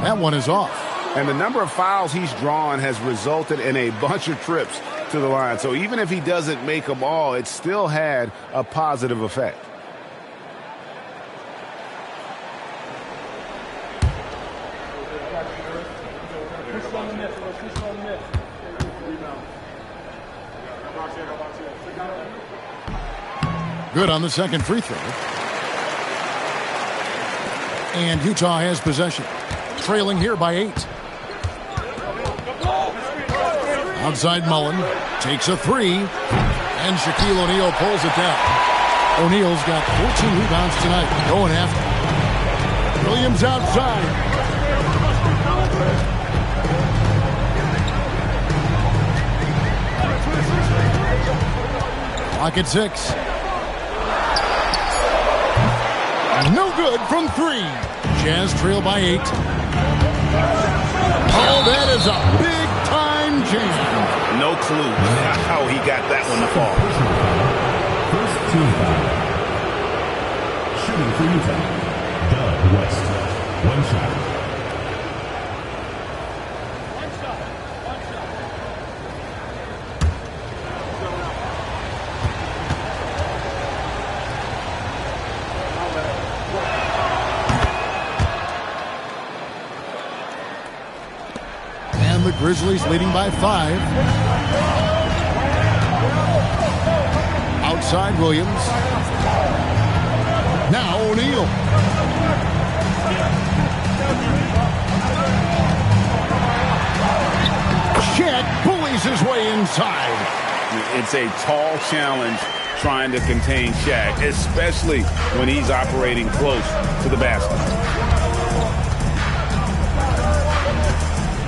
That one is off. And the number of fouls he's drawn has resulted in a bunch of trips to the line. So even if he doesn't make them all, it still had a positive effect. Good on the second free throw. And Utah has possession. Trailing here by 8. Outside Mullen. Takes a 3. And Shaquille O'Neal pulls it down. O'Neal's got 14 rebounds tonight. Going after. Williams outside. Clock at 6. No good from 3. Jazz trail by 8. Oh, that is a big-time jam. No clue how he got that one to fall. First team foul. Shooting for Utah, Doug West. 1 shot. The Grizzlies leading by 5. Outside Williams. Now O'Neal. Shaq bullies his way inside. It's a tall challenge trying to contain Shaq, especially when he's operating close to the basket.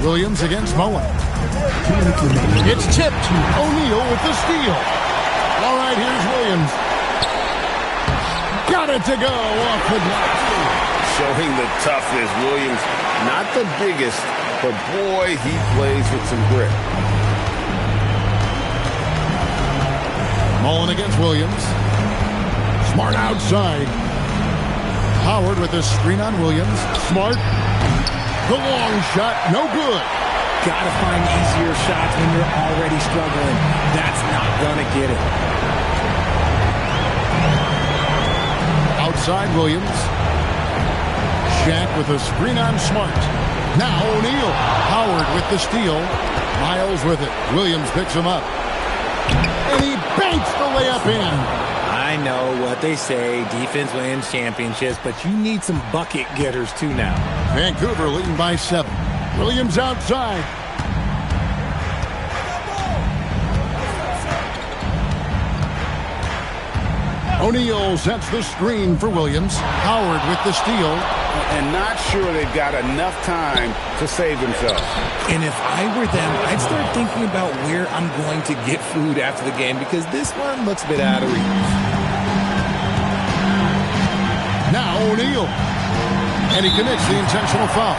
Williams against Mullen. It's tipped. O'Neal with the steal. All right, here's Williams. Got it to go off the glass. Showing the toughness. Williams, not the biggest, but boy, he plays with some grit. Mullen against Williams. Smart outside. Howard with a screen on Williams. Smart. The long shot, no good. Gotta find easier shots when you're already struggling. That's not gonna get it. Outside Williams. Shaq with a screen on Smart. Now O'Neal. Howard with the steal. Miles with it. Williams picks him up. And he banks the layup in. I know what they say, defense wins championships, but you need some bucket getters too now. Vancouver leading by 7. Williams outside. O'Neal sets the screen for Williams. Howard with the steal. And not sure they've got enough time to save themselves. And if I were them, I'd start thinking about where I'm going to get food after the game because this one looks a bit out of reach. Now O'Neal. And he commits the intentional foul.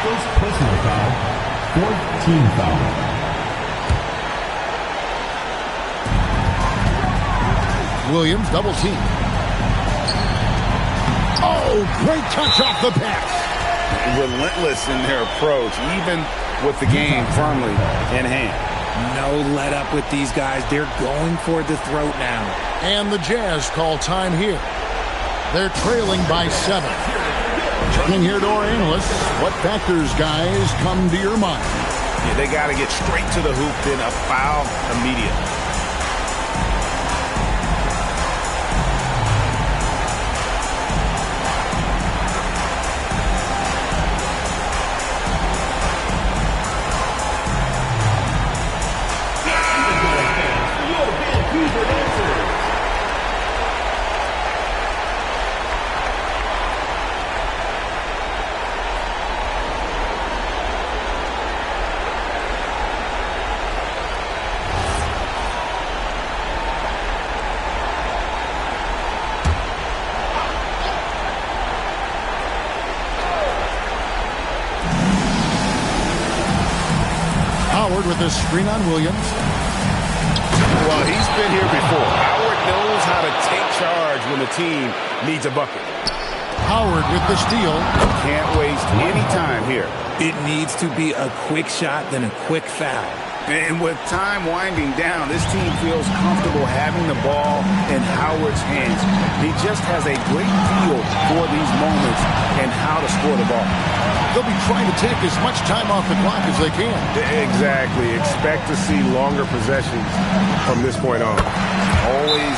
First personal foul, fourth team foul. Williams double team. Oh, great touch off the pass. Relentless in their approach, even with the game firmly in hand. No let up with these guys. They're going for the throat now. And the Jazz call time here. They're trailing by 7. Checking here to our analysts. What factors, guys, come to your mind? Yeah, they got to get straight to the hoop, then a foul immediately. With this screen on Williams. Well, he's been here before. Howard knows how to take charge when the team needs a bucket. Howard with the steal. Can't waste any time here. It needs to be a quick shot, then a quick foul. And with time winding down, this team feels comfortable having the ball in Howard's hands. He just has a great feel for these moments and how to score the ball. They'll be trying to take as much time off the clock as they can. Exactly. Expect to see longer possessions from this point on. Always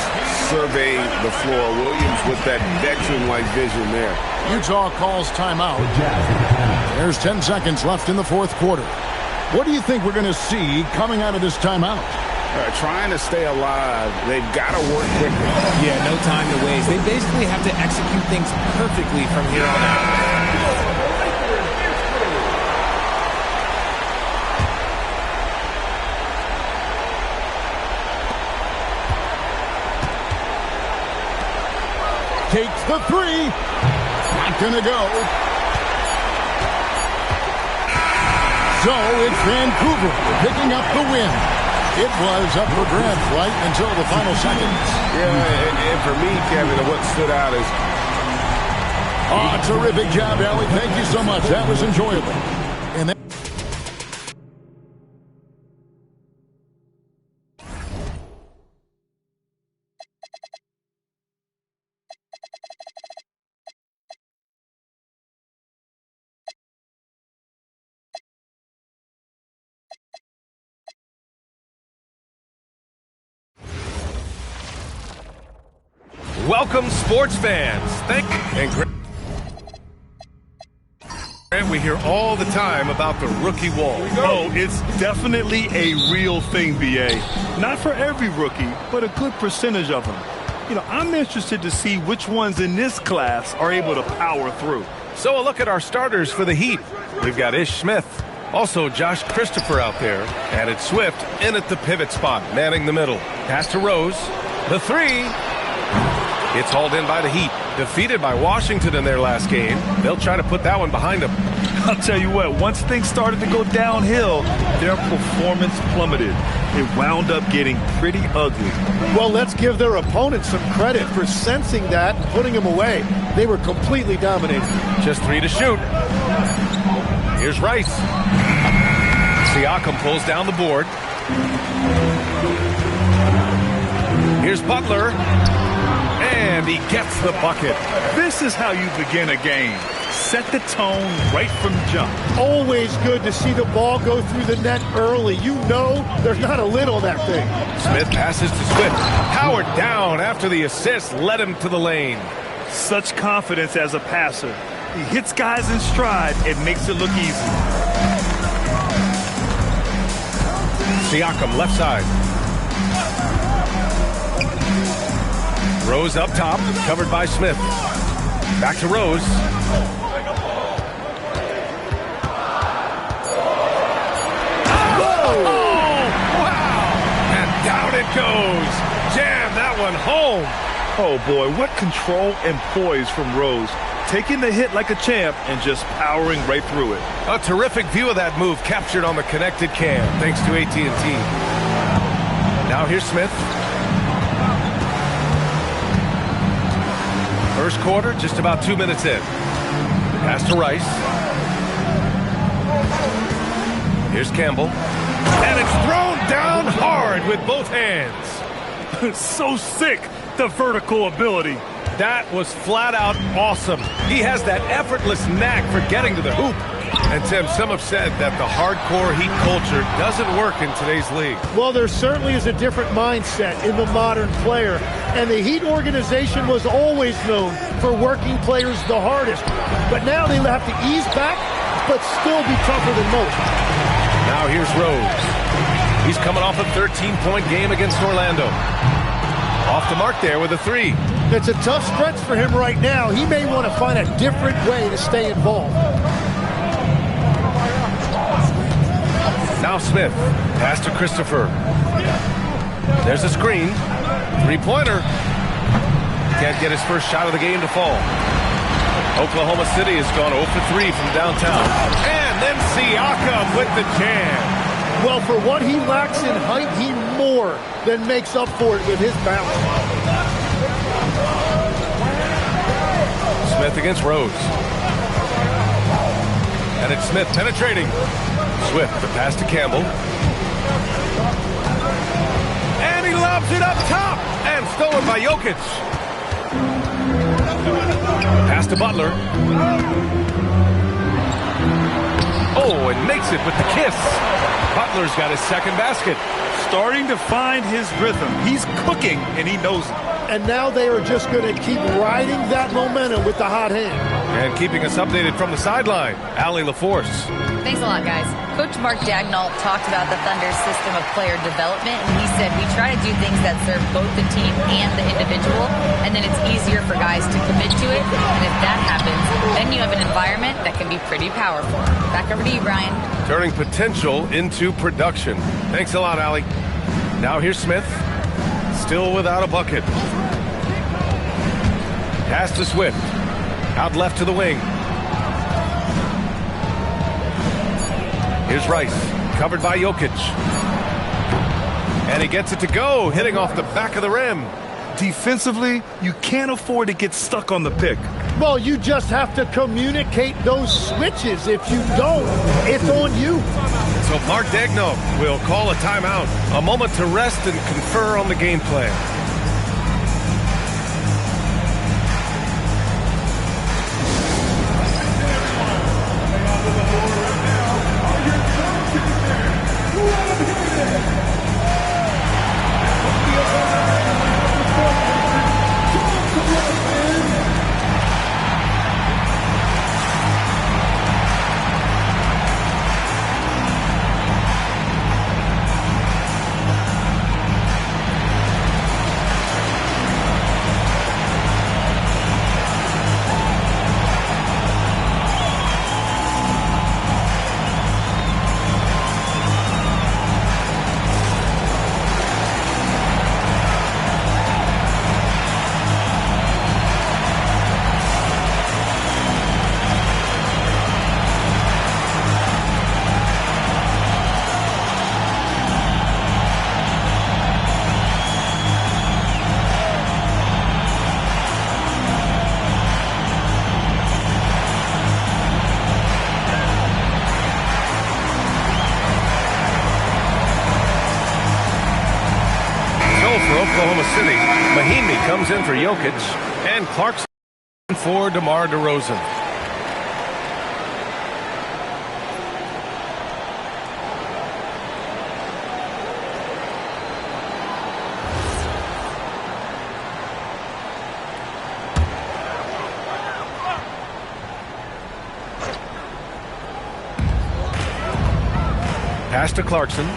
survey the floor. Williams with that veteran-like vision there. Utah calls timeout. There's 10 seconds left in the fourth quarter. What do you think we're going to see coming out of this timeout? Trying to stay alive. They've got to work quickly. Yeah, no time to waste. They basically have to execute things perfectly from here on out. Takes the three. Not going to go. So it's Vancouver picking up the win. It was up for grabs right until the final seconds. Yeah, and for me, Kevin, what stood out is... Oh, terrific job, Allie. Thank you so much. That was enjoyable. And Welcome, sports fans. And we hear all the time about the rookie wall. Oh, it's definitely a real thing, B.A. Not for every rookie, but a good percentage of them. You know, I'm interested to see which ones in this class are able to power through. So a look at our starters for the Heat. We've got Ish Smith. Also, Josh Christopher out there. Added Swift in at the pivot spot, manning the middle. Pass to Rose. The three. It's hauled in by the Heat. Defeated by Washington in their last game. They'll try to put that one behind them. I'll tell you what, once things started to go downhill, their performance plummeted. It wound up getting pretty ugly. Well, let's give their opponents some credit for sensing that and putting them away. They were completely dominated. Just 3 to shoot. Here's Rice. Siakam pulls down the board. Here's Butler. And he gets the bucket. This is how you begin a game. Set the tone right from jump. Always good to see the ball go through the net early. You know there's not a lid on that thing. Smith passes to Swift. Howard down after the assist led him to the lane. Such confidence as a passer. He hits guys in stride and makes it look easy. Siakam left side. Rose up top, covered by Smith. Back to Rose. Oh, wow! And down it goes. Jam that one home. Oh, boy, what control and poise from Rose. Taking the hit like a champ and just powering right through it. A terrific view of that move captured on the connected cam, thanks to AT&T. Now here's Smith. First quarter, just about 2 minutes in. Pass to Rice. Here's Campbell. And it's thrown down hard with both hands. So sick, the vertical ability. That was flat out awesome. He has that effortless knack for getting to the hoop. And Tim, some have said that the hardcore Heat culture doesn't work in today's league. Well, there certainly is a different mindset in the modern player. And the Heat organization was always known for working players the hardest. But now they have to ease back, but still be tougher than most. Now here's Rose. He's coming off a 13-point game against Orlando. Off the mark there with a three. It's a tough stretch for him right now. He may want to find a different way to stay involved. Now Smith. Pass to Christopher. There's a screen. Three-pointer. Can't get his first shot of the game to fall. Oklahoma City has gone 0 for 3 from downtown. And then Siakam with the jam. Well, for what he lacks in height, he more than makes up for it with his balance. Smith against Rose. And it's Smith penetrating. Swift, the pass to Campbell. And he lobs it up top. And stolen by Jokic. Pass to Butler. Oh, and makes it with the kiss. Butler's got his second basket. Starting to find his rhythm. He's cooking, and he knows it. And now they are just going to keep riding that momentum with the hot hand. And keeping us updated from the sideline, Allie LaForce. Thanks a lot, guys. Coach Mark Daigneault talked about the Thunder's system of player development, and he said, we try to do things that serve both the team and the individual, and then it's easier for guys to commit to it. And if that happens, then you have an environment that can be pretty powerful. Back over to you, Brian. Turning potential into production. Thanks a lot, Allie. Now here's Smith. Still without a bucket. Pass to Swift. Out left to the wing. Here's Rice. Covered by Jokic. And he gets it to go, hitting off the back of the rim. Defensively, you can't afford to get stuck on the pick. Well, you just have to communicate those switches. If you don't, it's on you. So Mark Daigneault will call a timeout. A moment to rest and confer on the game plan. Oklahoma City. Mahinmi comes in for Jokic, and Clarkson for DeMar DeRozan. Pass to Clarkson.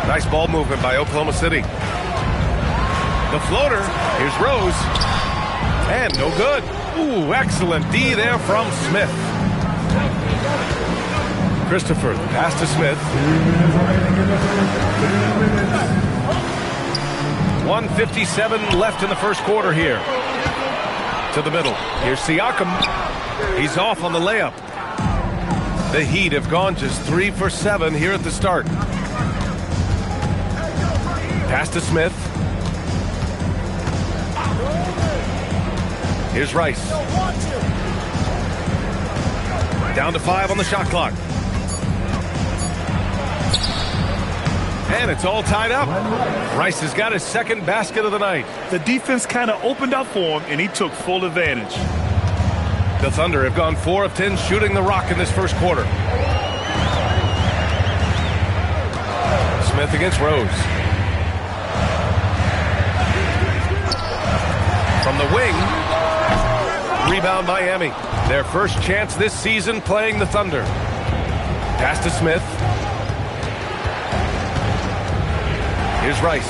Nice ball movement by Oklahoma City. The floater. Here's Rose. And no good. Ooh, excellent D there from Smith. Christopher, pass to Smith. 1:57 left in the first quarter here. To the middle. Here's Siakam. He's off on the layup. The Heat have gone just 3 for 7 here at the start. Pass to Smith. Here's Rice. Down to 5 on the shot clock. And it's all tied up. Rice has got his second basket of the night. The defense kind of opened up for him, and he took full advantage. The Thunder have gone 4 of 10 shooting the rock in this first quarter. Smith against Rose. From the wing. Rebound Miami. Their first chance this season playing the Thunder. Pass to Smith. Here's Rice.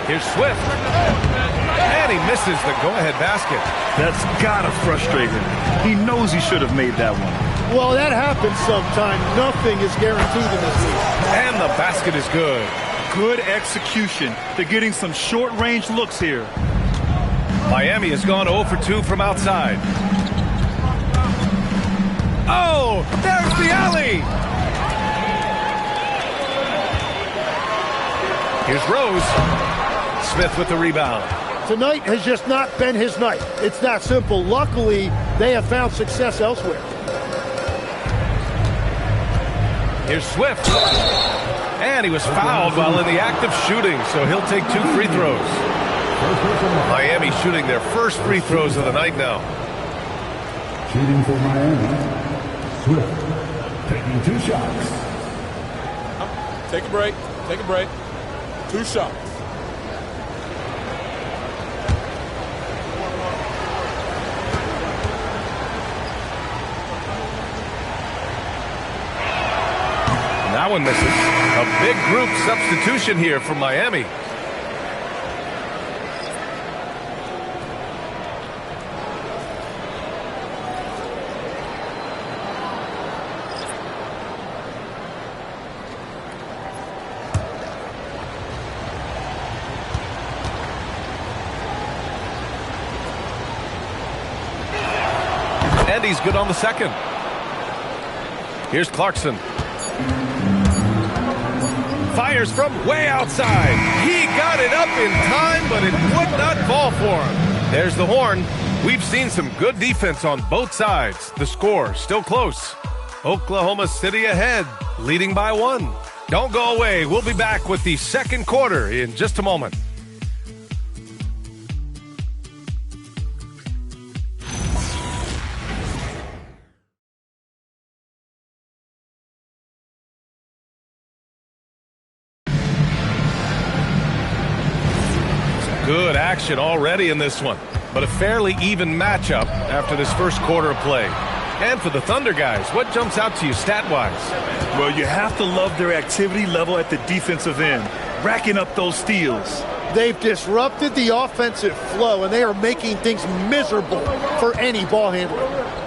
Here's Swift. And he misses the go-ahead basket. That's gotta frustrate him. He knows he should have made that one. Well, that happens sometimes. Nothing is guaranteed in this league. And the basket is good. Good execution. They're getting some short-range looks here. Miami has gone 0 for 2 from outside. Oh, there's the alley. Here's Rose. Smith with the rebound. Tonight has just not been his night. It's that simple. Luckily, they have found success elsewhere. Here's Swift. And he was fouled while in the act of shooting, so he'll take 2 free throws. Miami shooting their first free throws of the night now. Shooting for Miami, Swift, taking 2 shots. Take a break. Take a break. 2 shots. That one misses. A big group substitution here for Miami. And he's good on the second. Here's Clarkson. Fires from way outside. He got it up in time, but it would not fall for him. There's the horn. We've seen some good defense on both sides. The score still close. Oklahoma City ahead, leading by 1. Don't go away. We'll be back with the second quarter in just a moment. Good action already in this one, but a fairly even matchup after this first quarter of play. And for the Thunder guys, what jumps out to you stat-wise? Well, you have to love their activity level at the defensive end, racking up those steals. They've disrupted the offensive flow, and they are making things miserable for any ball handler.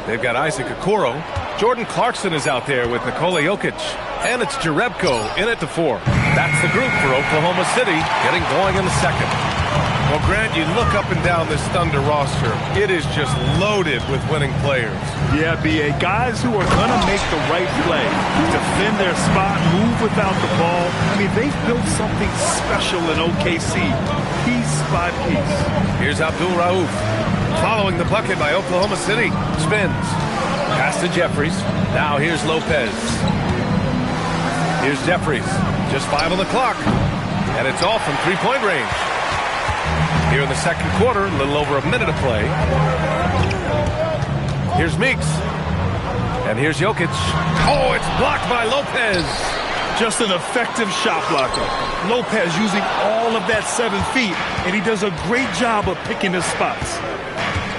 They've got Isaac Okoro. Jordan Clarkson is out there with Nikola Jokic. And it's Jerebko in at the 4. That's the group for Oklahoma City getting going in the second. Well, Grant, you look up and down this Thunder roster. It is just loaded with winning players. Yeah, B.A. Guys who are going to make the right play, defend their spot, move without the ball. I mean, they've built something special in OKC, piece by piece. Here's Abdul Rauf. Following the bucket by Oklahoma City. Spins. Pass to Jeffries. Now here's Lopez. Here's Jeffries. Just 5 on the clock. And it's all from three-point range. Here in the second quarter, a little over a minute of play. Here's Meeks. And here's Jokic. Oh, it's blocked by Lopez. Just an effective shot blocker. Lopez using all of that 7 feet, and he does a great job of picking his spots.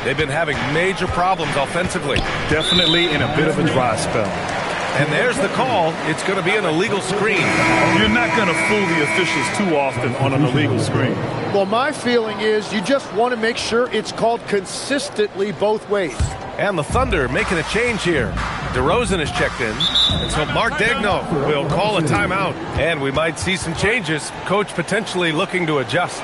They've been having major problems offensively. Definitely in a bit of a dry spell. And there's the call. It's going to be an illegal screen. You're not going to fool the officials too often on an illegal screen. Well, my feeling is you just want to make sure it's called consistently both ways. And the Thunder making a change here. DeRozan is checked in. And so Mark Daigneault will call a timeout. And we might see some changes. Coach potentially looking to adjust.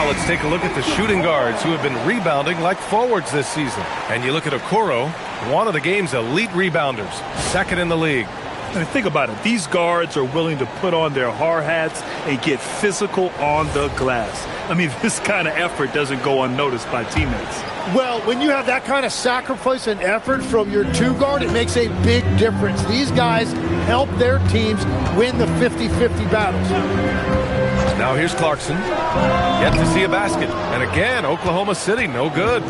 Let's take a look at the shooting guards who have been rebounding like forwards this season. And you look at Okoro, one of the game's elite rebounders, second in the league. And think about it. These guards are willing to put on their hard hats and get physical on the glass. I mean, this kind of effort doesn't go unnoticed by teammates. Well, when you have that kind of sacrifice and effort from your two guard, it makes a big difference. These guys help their teams win the 50-50 battles. Now here's Clarkson. Yet to see a basket. And again, Oklahoma City, no good.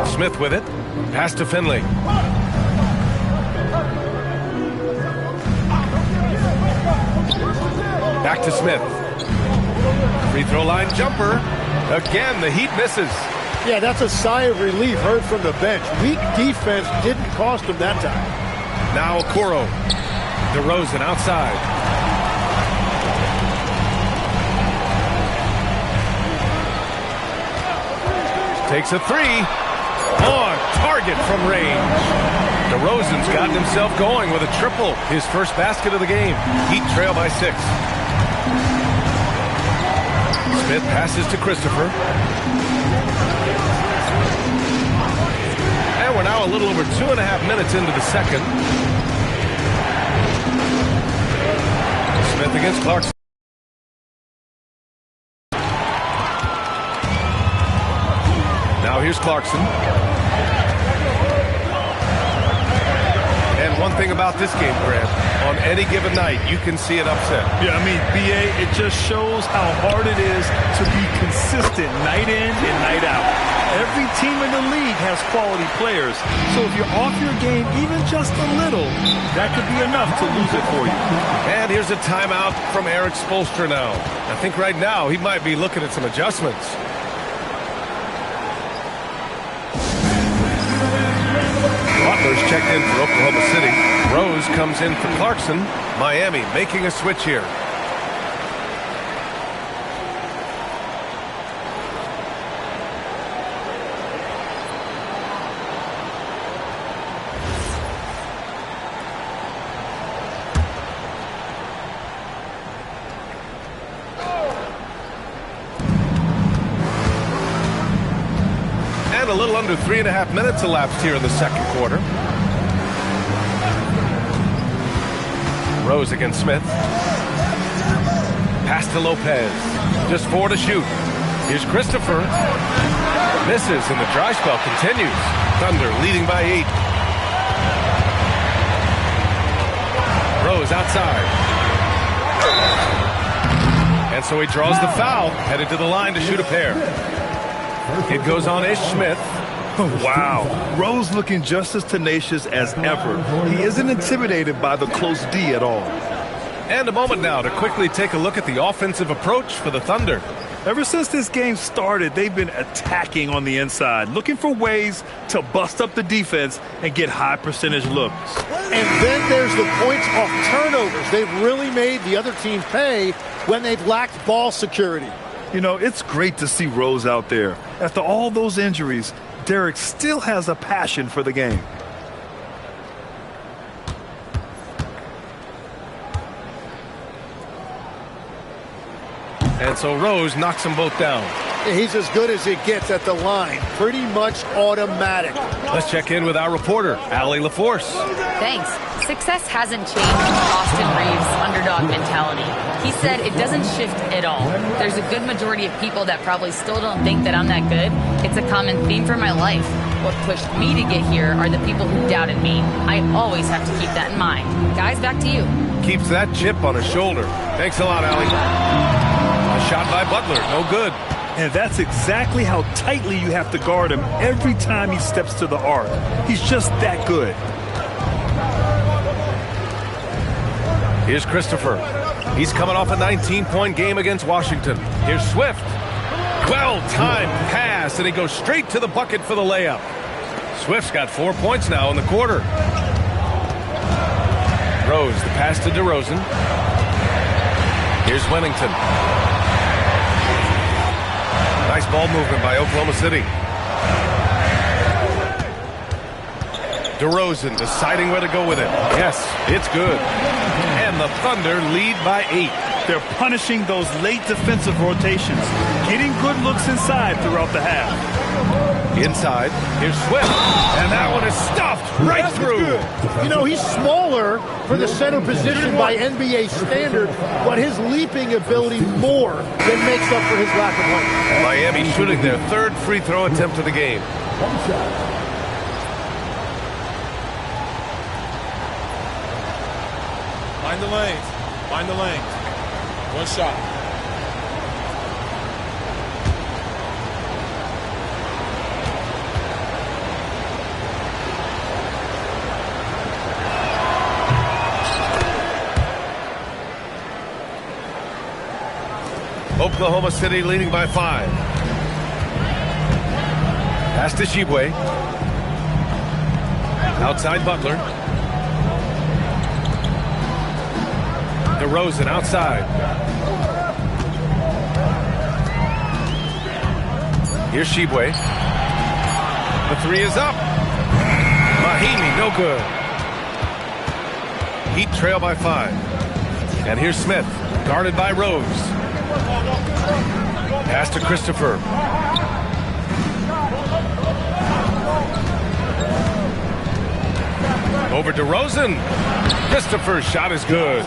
Smith with it. Pass to Finley. Back to Smith. Free throw line jumper. Again, the Heat misses. Yeah, that's a sigh of relief heard from the bench. Weak defense didn't cost them that time. Now Okoro. DeRozan outside. Takes a three. On target from range. DeRozan's gotten himself going with a triple. His first basket of the game. Heat trail by 6. Smith passes to Christopher. And we're now a little over 2.5 minutes into the second. Smith against Clarkson. Now here's Clarkson. And one thing about this game, Grant, on any given night, you can see it upset. Yeah, I mean, BA, it just shows how hard it is to be consistent night in and night out. Every team in the league has quality players. So if you're off your game even just a little, that could be enough to lose it for you. And here's a timeout from Eric Spoelstra now. I think right now he might be looking at some adjustments. Butler's checked in for Oklahoma City. Rose comes in for Clarkson. Miami making a switch here. A little under 3.5 minutes elapsed here in the second quarter. Rose against Smith. Pass to Lopez. Just 4 to shoot. Here's Christopher. Misses and the dry spell continues. Thunder leading by 8. Rose outside. And so he draws the foul, headed to the line to shoot a pair. It goes on Ish Smith. Wow. Rose looking just as tenacious as ever. He isn't intimidated by the close D at all. And a moment now to quickly take a look at the offensive approach for the Thunder. Ever since this game started, they've been attacking on the inside, looking for ways to bust up the defense and get high percentage looks. And then there's the points off turnovers. They've really made the other team pay when they've lacked ball security. You know, it's great to see Rose out there. After all those injuries, Derek still has a passion for the game. And so Rose knocks them both down. He's as good as it gets at the line. Pretty much automatic. Let's check in with our reporter, Allie LaForce. Thanks. Success hasn't changed Austin Reeves' underdog mentality. He said it doesn't shift at all. There's a good majority of people that probably still don't think that I'm that good. It's a common theme for my life. What pushed me to get here are the people who doubted me. I always have to keep that in mind. Guys, back to you. Keeps that chip on his shoulder. Thanks a lot, Allie. A shot by Butler, no good. And that's exactly how tightly you have to guard him every time he steps to the arc. He's just that good. Here's Christopher. He's coming off a 19-point game against Washington. Here's Swift. Well-timed pass, and he goes straight to the bucket for the layup. Swift's got 4 points now in the quarter. Rose, the pass to DeRozan. Here's Wennington. Nice ball movement by Oklahoma City. DeRozan deciding where to go with it. Yes, it's good. And the Thunder lead by 8. They're punishing those late defensive rotations, getting good looks inside throughout the half. Inside, here's Swift, and that one is stuffed right through. You know, he's smaller for the center position by NBA standard, but his leaping ability more than makes up for his lack of height. Miami shooting their 3rd free throw attempt of the game. Find the lanes. Find the lanes. One shot. Oklahoma City leading by 5. Pass to Shibwe. Outside Butler. DeRozan outside. Here's Shibwe. The 3 is up. Mahimi, no good. Heat trail by 5. And here's Smith, guarded by Rose. Pass to Christopher. Over to DeRozan. Christopher's shot is good.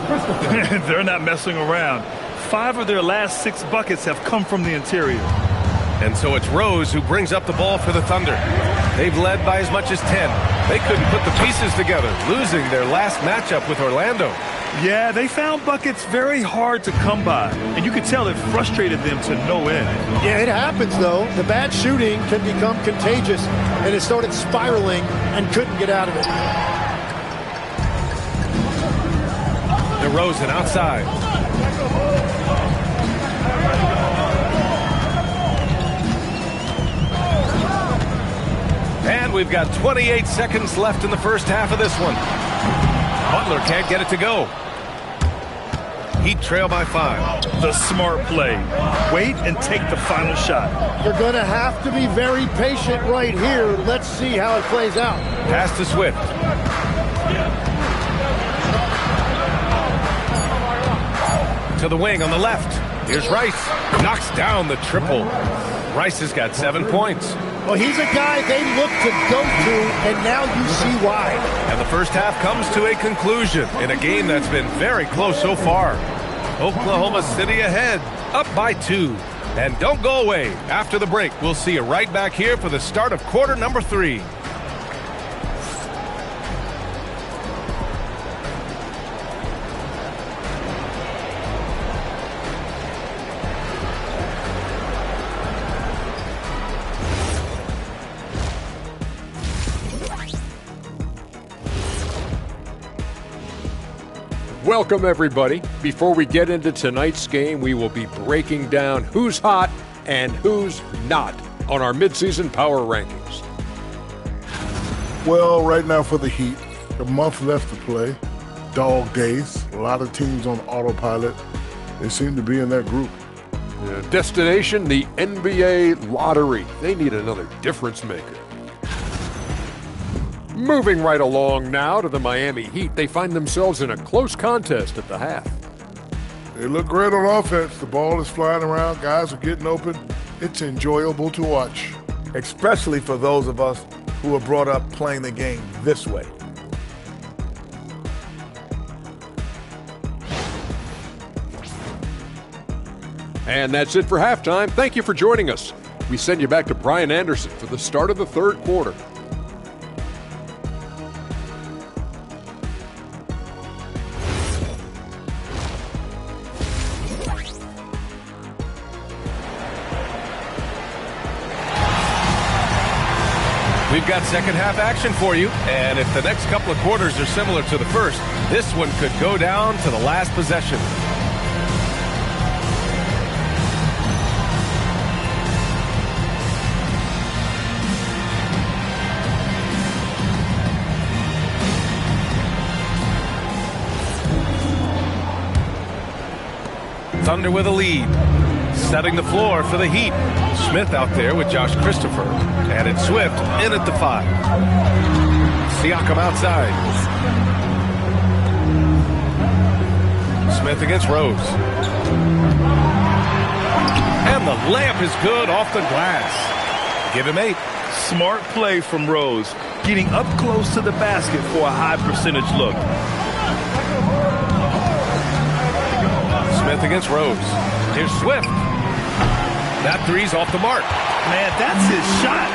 They're not messing around. 5 of their last 6 buckets have come from the interior. And so it's Rose who brings up the ball for the Thunder. They've led by as much as 10. They couldn't put the pieces together, losing their last matchup with Orlando. Yeah, they found buckets very hard to come by, and you could tell it frustrated them to no end. Yeah, it happens, though. The bad shooting can become contagious, and it started spiraling and couldn't get out of it. DeRozan outside. And we've got 28 seconds left in the first half of this one. Butler can't get it to go. Heat trail by 5. The smart play. Wait and take the final shot. You're going to have to be very patient right here. Let's see how it plays out. Pass to Swift. To the wing on the left. Here's Rice. Knocks down the triple. Rice has got 7 points. Well, he's a guy they look to go to, and now you see why. And the first half comes to a conclusion in a game that's been very close so far. Oklahoma City ahead, up by 2. And don't go away. After the break, we'll see you right back here for the start of quarter number 3. Welcome, everybody. Before we get into tonight's game, we will be breaking down who's hot and who's not on our midseason power rankings. Well, right now for the Heat, a month left to play. Dog days. A lot of teams on autopilot. They seem to be in that group. Destination, the NBA lottery. They need another difference maker. Moving right along now to the Miami Heat. They find themselves in a close contest at the half. They look great on offense. The ball is flying around. Guys are getting open. It's enjoyable to watch. Especially for those of us who were brought up playing the game this way. And that's it for halftime. Thank you for joining us. We send you back to Brian Anderson for the start of the third quarter. We've got second half action for you, and if the next couple of quarters are similar to the first, this one could go down to the last possession. Thunder with a lead. Setting the floor for the Heat. Smith out there with Josh Christopher. And it's Swift in at the 5. Siakam outside. Smith against Rose. And the layup is good off the glass. Give him 8. Smart play from Rose, getting up close to the basket for a high percentage look. Smith against Rose. Here's Swift. That three's off the mark. Man, that's his shot.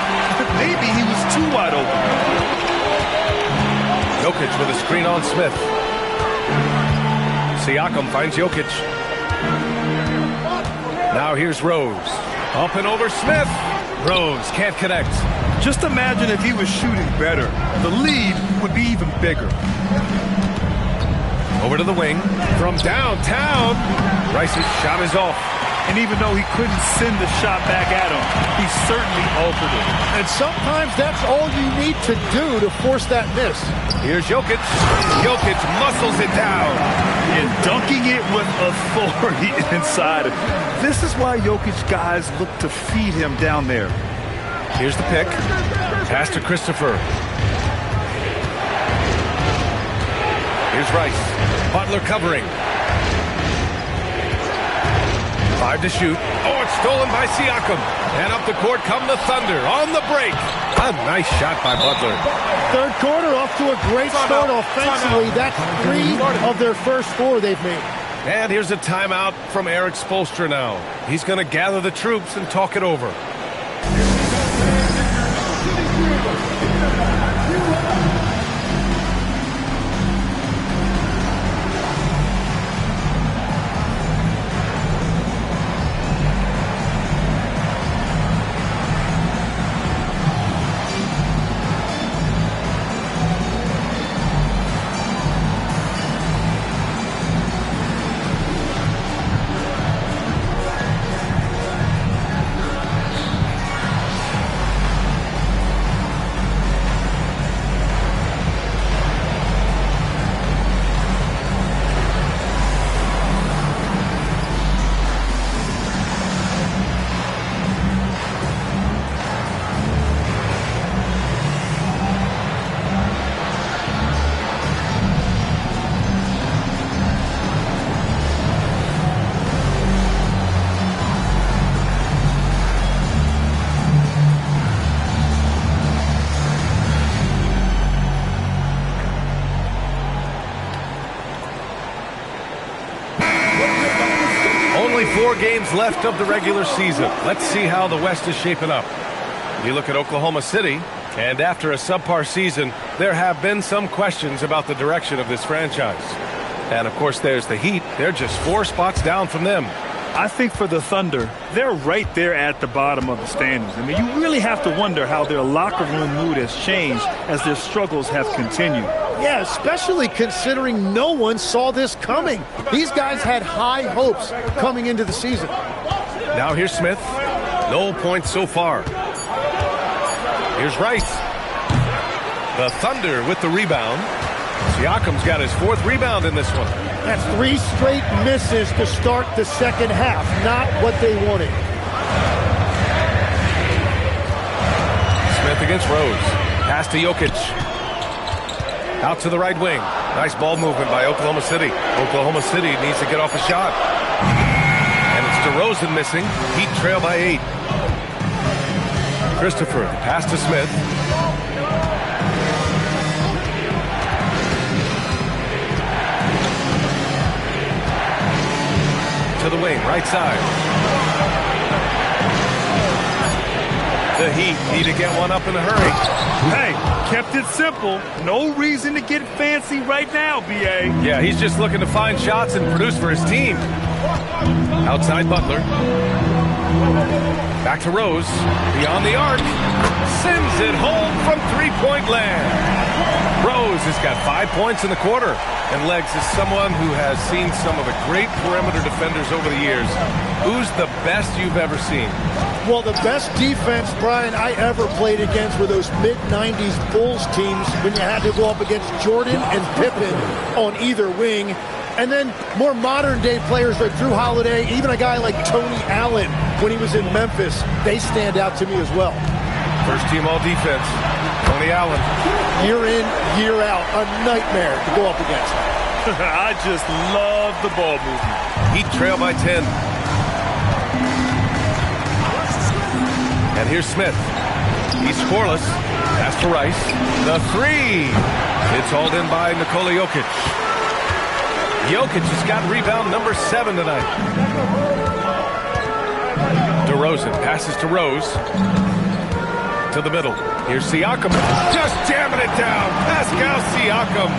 Maybe he was too wide open. Jokic with a screen on Smith. Siakam finds Jokic. Now here's Rose. Up and over Smith. Rose can't connect. Just imagine if he was shooting better. The lead would be even bigger. Over to the wing. From downtown. Rice's shot is off. And even though he couldn't send the shot back at him, he certainly altered it. And sometimes that's all you need to do to force that miss. Here's Jokic. Jokic muscles it down. And dunking it with authority inside. This is why Jokic guys look to feed him down there. Here's the pick. Pass to Christopher. Here's Rice. Butler covering. 5 to shoot. Oh, it's stolen by Siakam. And up the court come the Thunder on the break. A nice shot by Butler. Third quarter off to a great start offensively. That's 3 of their first 4 they've made. And here's a timeout from Eric Spoelstra now. He's going to gather the troops and talk it over. Only 4 games left of the regular season. Let's see how the West is shaping up. You look at Oklahoma City, and after a subpar season, there have been some questions about the direction of this franchise. And, of course, there's the Heat. They're just 4 spots down from them. I think for the Thunder, they're right there at the bottom of the standings. I mean, you really have to wonder how their locker room mood has changed as their struggles have continued. Yeah, especially considering no one saw this coming. These guys had high hopes coming into the season. Now here's Smith. No points so far. Here's Rice. The Thunder with the rebound. Siakam's got his 4th rebound in this one. That's 3 straight misses to start the second half. Not what they wanted. Smith against Rose. Pass to Jokic. Out to the right wing. Nice ball movement by Oklahoma City. Oklahoma City needs to get off a shot. And it's DeRozan missing. Heat trail by 8. Christopher, pass to Smith. To the wing, right side. The Heat need to get one up in a hurry. Hey, kept it simple. No reason to get fancy right now, B.A. Yeah, he's just looking to find shots and produce for his team. Outside Butler. Back to Rose. Beyond the arc. Sends it home from three-point land. Rose has got 5 points in the quarter. And Legs is someone who has seen some of the great perimeter defenders over the years. Who's the best you've ever seen? Well, the best defense, Brian, I ever played against were those mid-90s Bulls teams when you had to go up against Jordan and Pippen on either wing. And then more modern-day players like Drew Holiday, even a guy like Tony Allen when he was in Memphis, they stand out to me as well. First team all-defense, Tony Allen. Year in, year out, a nightmare to go up against. I just love the ball movement. Heat trail by 10. And here's Smith. He's scoreless. Pass to Rice. The three. It's hauled in by Nikola Jokic. Jokic has got rebound number 7 tonight. DeRozan passes to Rose. To the middle. Here's Siakam. Just jamming it down. Pascal Siakam.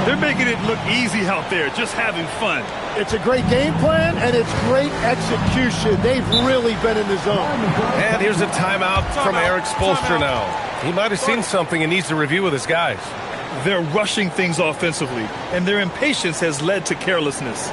They're making it look easy out there, just having fun. It's a great game plan, and it's great execution. They've really been in the zone. And here's a timeout from Eric Spoelstra now. He might have seen something and needs to review with his guys. They're rushing things offensively, and their impatience has led to carelessness.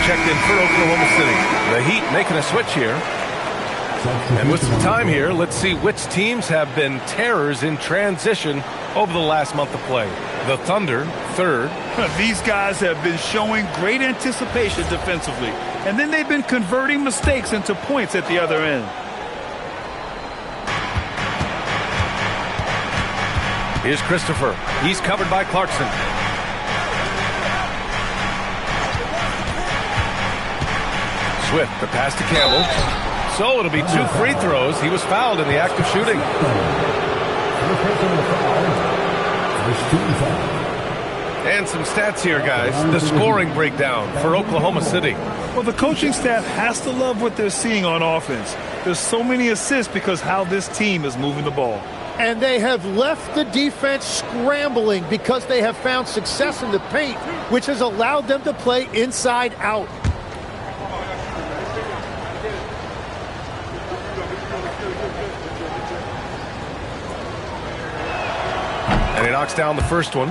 Checked in for Oklahoma City. The Heat making a switch here. And with some time here, let's see which teams have been terrors in transition over the last month of play. The Thunder, third. These guys have been showing great anticipation defensively, and then they've been converting mistakes into points at the other end. Here's Christopher. He's covered by Clarkson. Swift, the pass to Campbell. So it'll be 2 free throws. He was fouled in the act of shooting. And some stats here, guys. The scoring breakdown for Oklahoma City. Well, the coaching staff has to love what they're seeing on offense. There's so many assists because how this team is moving the ball. And they have left the defense scrambling because they have found success in the paint, which has allowed them to play inside out. And he knocks down the first one.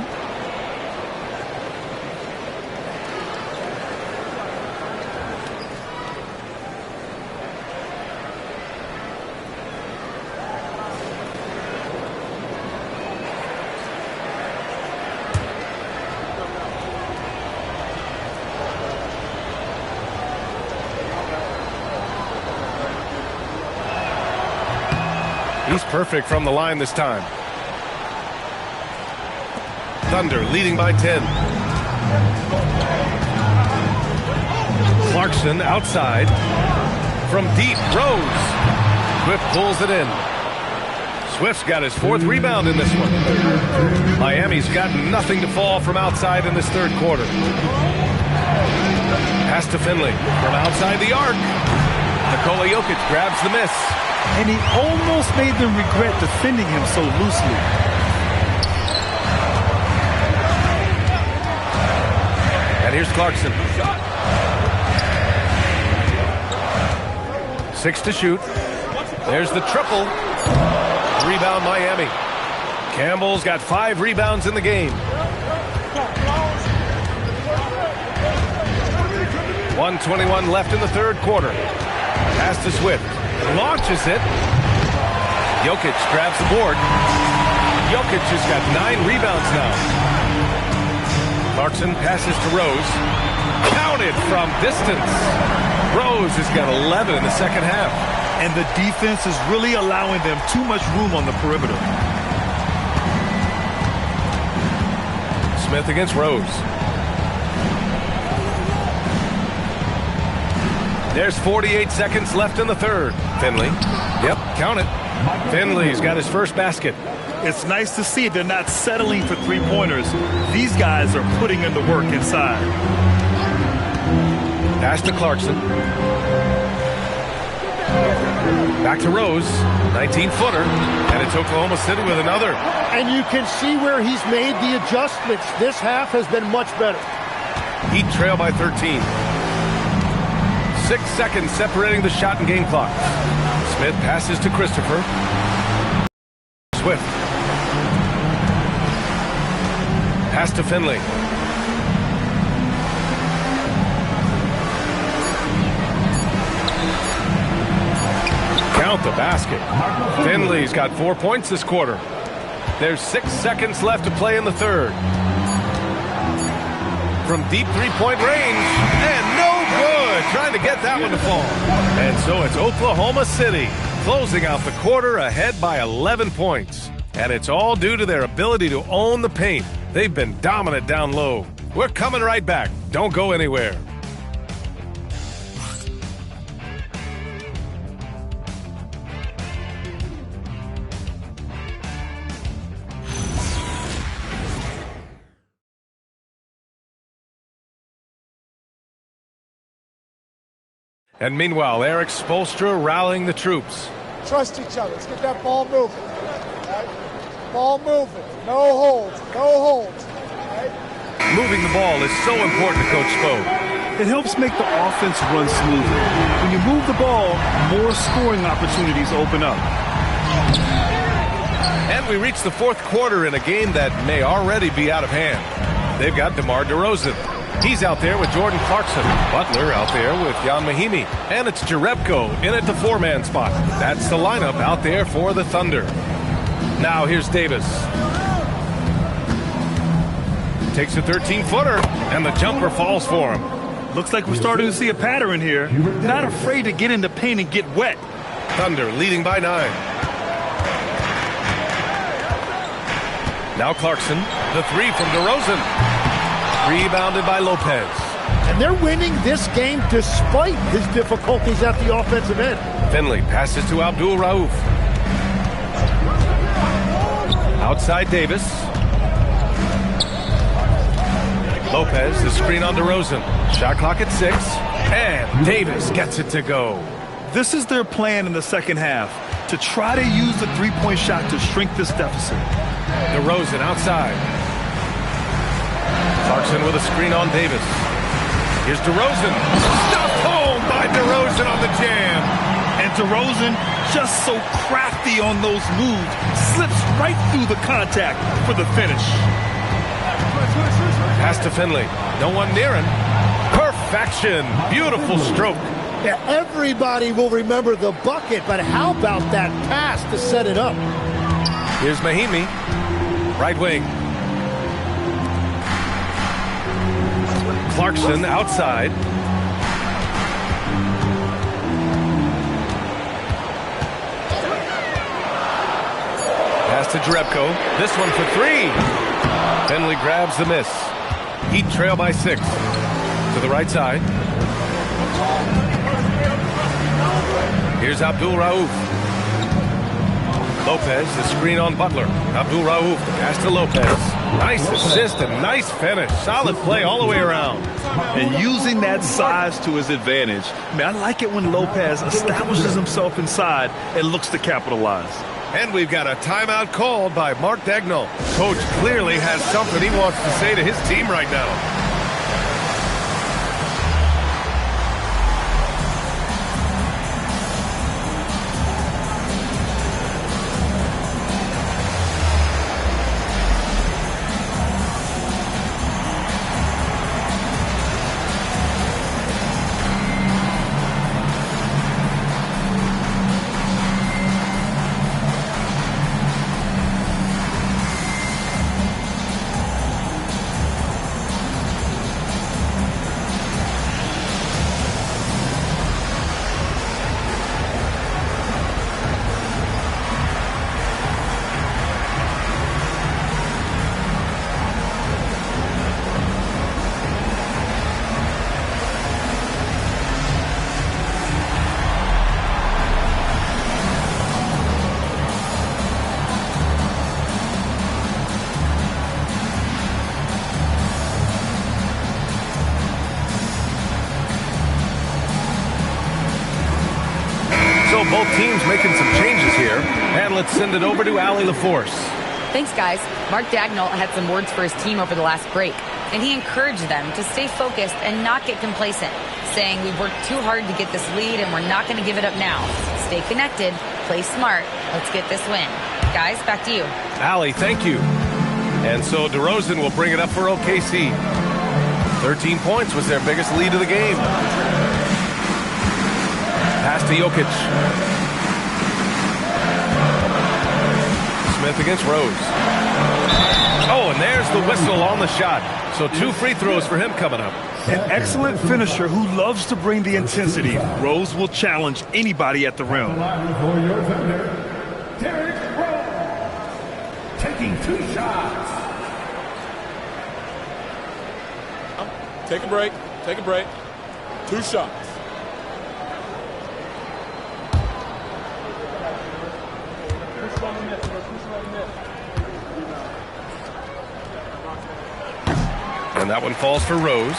He's perfect from the line this time. Thunder leading by 10. Clarkson outside. From deep, Rose. Swift pulls it in. Swift's got his 4th rebound in this one. Miami's got nothing to fall from outside in this third quarter. Pass to Finley from outside the arc. Nikola Jokic grabs the miss. And he almost made them regret defending him so loosely. And here's Clarkson. 6 to shoot. There's the triple. rebound Miami. Campbell's got 5 rebounds in the game. 1:21 left in the third quarter. Pass to Swift. Launches it. Jokic grabs the board. Jokic has got 9 rebounds now. Clarkson passes to Rose. Counted from distance. Rose has got 11 in the second half. And the defense is really allowing them too much room on the perimeter. Smith against Rose. There's 48 seconds left in the third. Finley. Yep, count it. Finley's got his first basket. It's nice to see they're not settling for three-pointers. These guys are putting in the work inside. Pass to Clarkson. Back to Rose. 19-footer. And it's Oklahoma City with another. And you can see where he's made the adjustments. This half has been much better. Heat trail by 13. 6 seconds separating the shot and game clock. Smith passes to Christopher. Swift. Pass to Finley. Count the basket. Finley's got 4 points this quarter. There's 6 seconds left to play in the third. From deep three-point range, and no good. Trying to get that one to fall. And so it's Oklahoma City closing out the quarter ahead by 11 points. And it's all due to their ability to own the paint. They've been dominant down low. We're coming right back. Don't go anywhere. And meanwhile, Eric Spoelstra rallying the troops. Trust each other. Let's get that ball moving. Right? Ball moving. No holds. No holds. Right? Moving the ball is so important to Coach Spo. It helps make the offense run smoothly. When you move the ball, more scoring opportunities open up. And we reach the fourth quarter in a game that may already be out of hand. They've got DeMar DeRozan. He's out there with Jordan Clarkson. Butler out there with Jan Mahimi. And it's Jerebko in at the 4-man spot. That's the lineup out there for the Thunder. Now here's Davis. Takes a 13-footer, and the jumper falls for him. Looks like we're starting to see a pattern here. Not afraid to get in the paint and get wet. Thunder leading by 9. Now Clarkson. The 3 from DeRozan. Rebounded by Lopez. And they're winning this game despite his difficulties at the offensive end. Finley passes to Abdul Rauf. Outside Davis. Lopez, the screen on DeRozan. Shot clock at 6. And Davis gets it to go. This is their plan in the second half, to try to use the three-point shot to shrink this deficit. DeRozan outside. Clarkson with a screen on Davis. Here's DeRozan. Stuffed home by DeRozan on the jam. And DeRozan, just so crafty on those moves, slips right through the contact for the finish. Pass to Finley. No one near him. Perfection. Beautiful stroke. Yeah, everybody will remember the bucket, but how about that pass to set it up? Here's Mahimi. Right wing. Clarkson outside. Pass to Jerebko. This one for 3. Finley grabs the miss. Heat trail by 6. To the right side. Here's Abdul Rauf. Lopez, the screen on Butler. Abdul Rauf, the pass to Lopez. Nice assist and nice finish. Solid play all the way around. And using that size to his advantage. I like it when Lopez establishes himself inside and looks to capitalize. And we've got a timeout called by Mark Dagnall. Coach clearly has something he wants to say to his team right now. both teams making some changes here. And let's send it over to Allie LaForce. Thanks, guys. Mark Dagnall had some words for his team over the last break, and he encouraged them to stay focused and not get complacent, saying we've worked too hard to get this lead and we're not going to give it up now. Stay connected, play smart, let's get this win. Guys, back to you. Allie, thank you. And so DeRozan will bring it up for OKC. 13 points was their biggest lead of the game. Pass to Jokic. Smith against Rose. Oh, and there's the whistle on the shot. So 2 free throws for him coming up. An excellent finisher who loves to bring the intensity. Rose will challenge anybody at the rim. Taking 2 shots. Take a break. Take a break. 2 shots. And that one falls for Rose.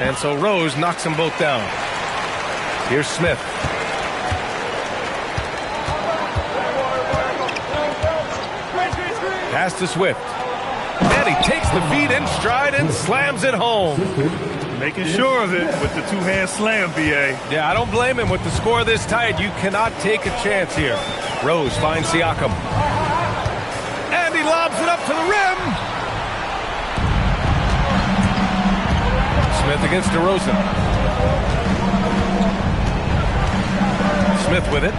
And so Rose knocks them both down. Here's Smith. Pass to Swift. And he takes the feed in stride and slams it home. Making sure of it with the 2-hand slam, BA. Yeah, I don't blame him. With the score this tight, you cannot take a chance here. Rose finds Siakam. And he lobs it up to the rim. Smith against DeRozan. Smith with it.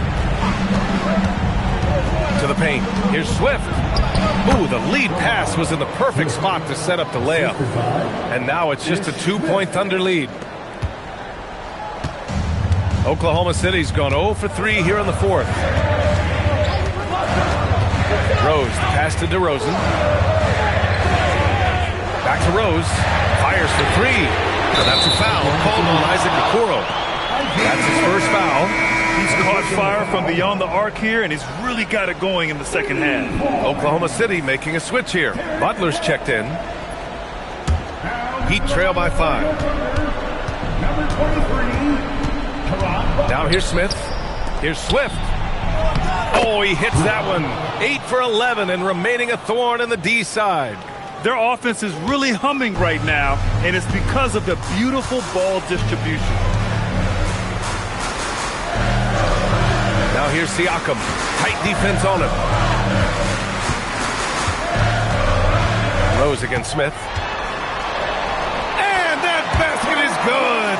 To the paint. Here's Swift. Ooh, the lead pass was in the perfect spot to set up the layup. And now it's just a 2-point Thunder lead. Oklahoma City's gone 0 for 3 here in the 4th. Rose, the pass to DeRozan. Back to Rose. Fires for 3. And that's a foul called on Isaac Okoro. That's his first foul. He's caught fire from beyond the arc here, and he's really got it going in the second half. Oklahoma City making a switch here. Butler's checked in. Heat trail by 5. Now here's Smith. Here's Swift. Oh, he hits that one. 8 for 11 and remaining a thorn in the D side. Their offense is really humming right now, and it's because of the beautiful ball distribution. Now here's Siakam. Tight defense on him. Rose against Smith. And that basket is good.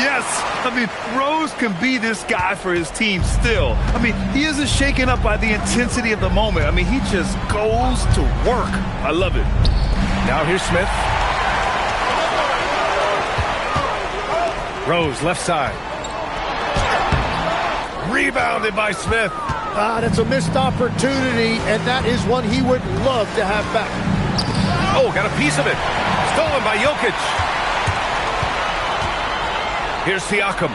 Yes, I mean, Rose can be this guy for his team still. I mean, he isn't shaken up by the intensity of the moment. I mean, he just goes to work. I love it. Now here's Smith. Rose, left side. Rebounded by Smith. That's a missed opportunity, and that is one he would love to have back. Oh, got a piece of it. Stolen by Jokic. Here's Siakam.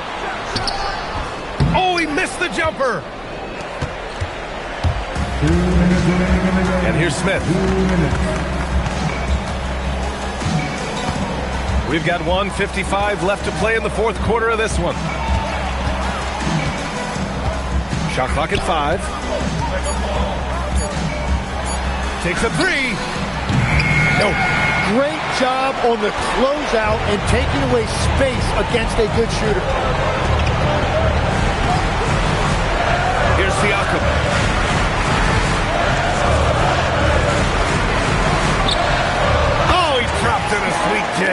Oh, he missed the jumper. And here's Smith. We've got 1:55 left to play in the 4th quarter of this one. Shot clock at 5. Takes a 3. No. Great job on the closeout and taking away space against a good shooter. Here's Siakam. Oh, he dropped in a sweet J.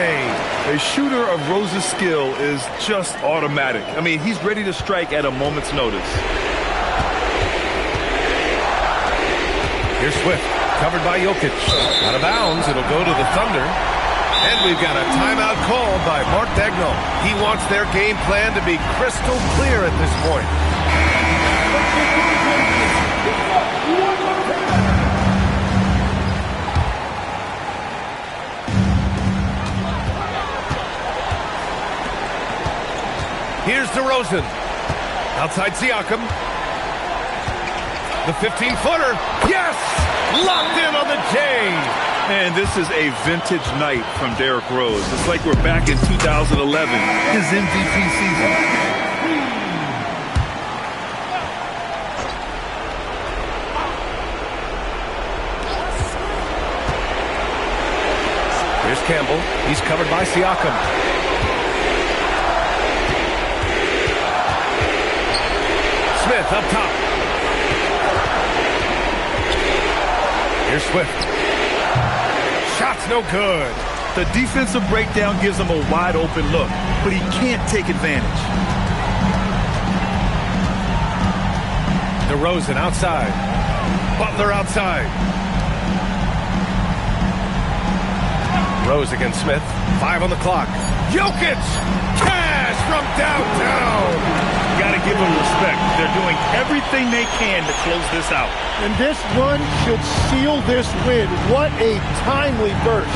A shooter of Rose's skill is just automatic. I mean, he's ready to strike at a moment's notice. Here's Swift, covered by Jokic. Out of bounds, it'll go to the Thunder. And we've got a timeout called by Mark Dagnall. He wants their game plan to be crystal clear at this point. DeRozan. Outside Siakam. The 15-footer. Yes! Locked in on the J. And this is a vintage night from Derrick Rose. It's like we're back in 2011, his MVP season. Here's Campbell. He's covered by Siakam. Smith up top. Here's Swift. Shot's no good. The defensive breakdown gives him a wide open look, but he can't take advantage. DeRozan outside. Butler outside. Rose against Smith. 5 on the clock. Jokic! Cash from downtown! Got to give them respect. They're doing everything they can to close this out. And this run should seal this win. What a timely burst.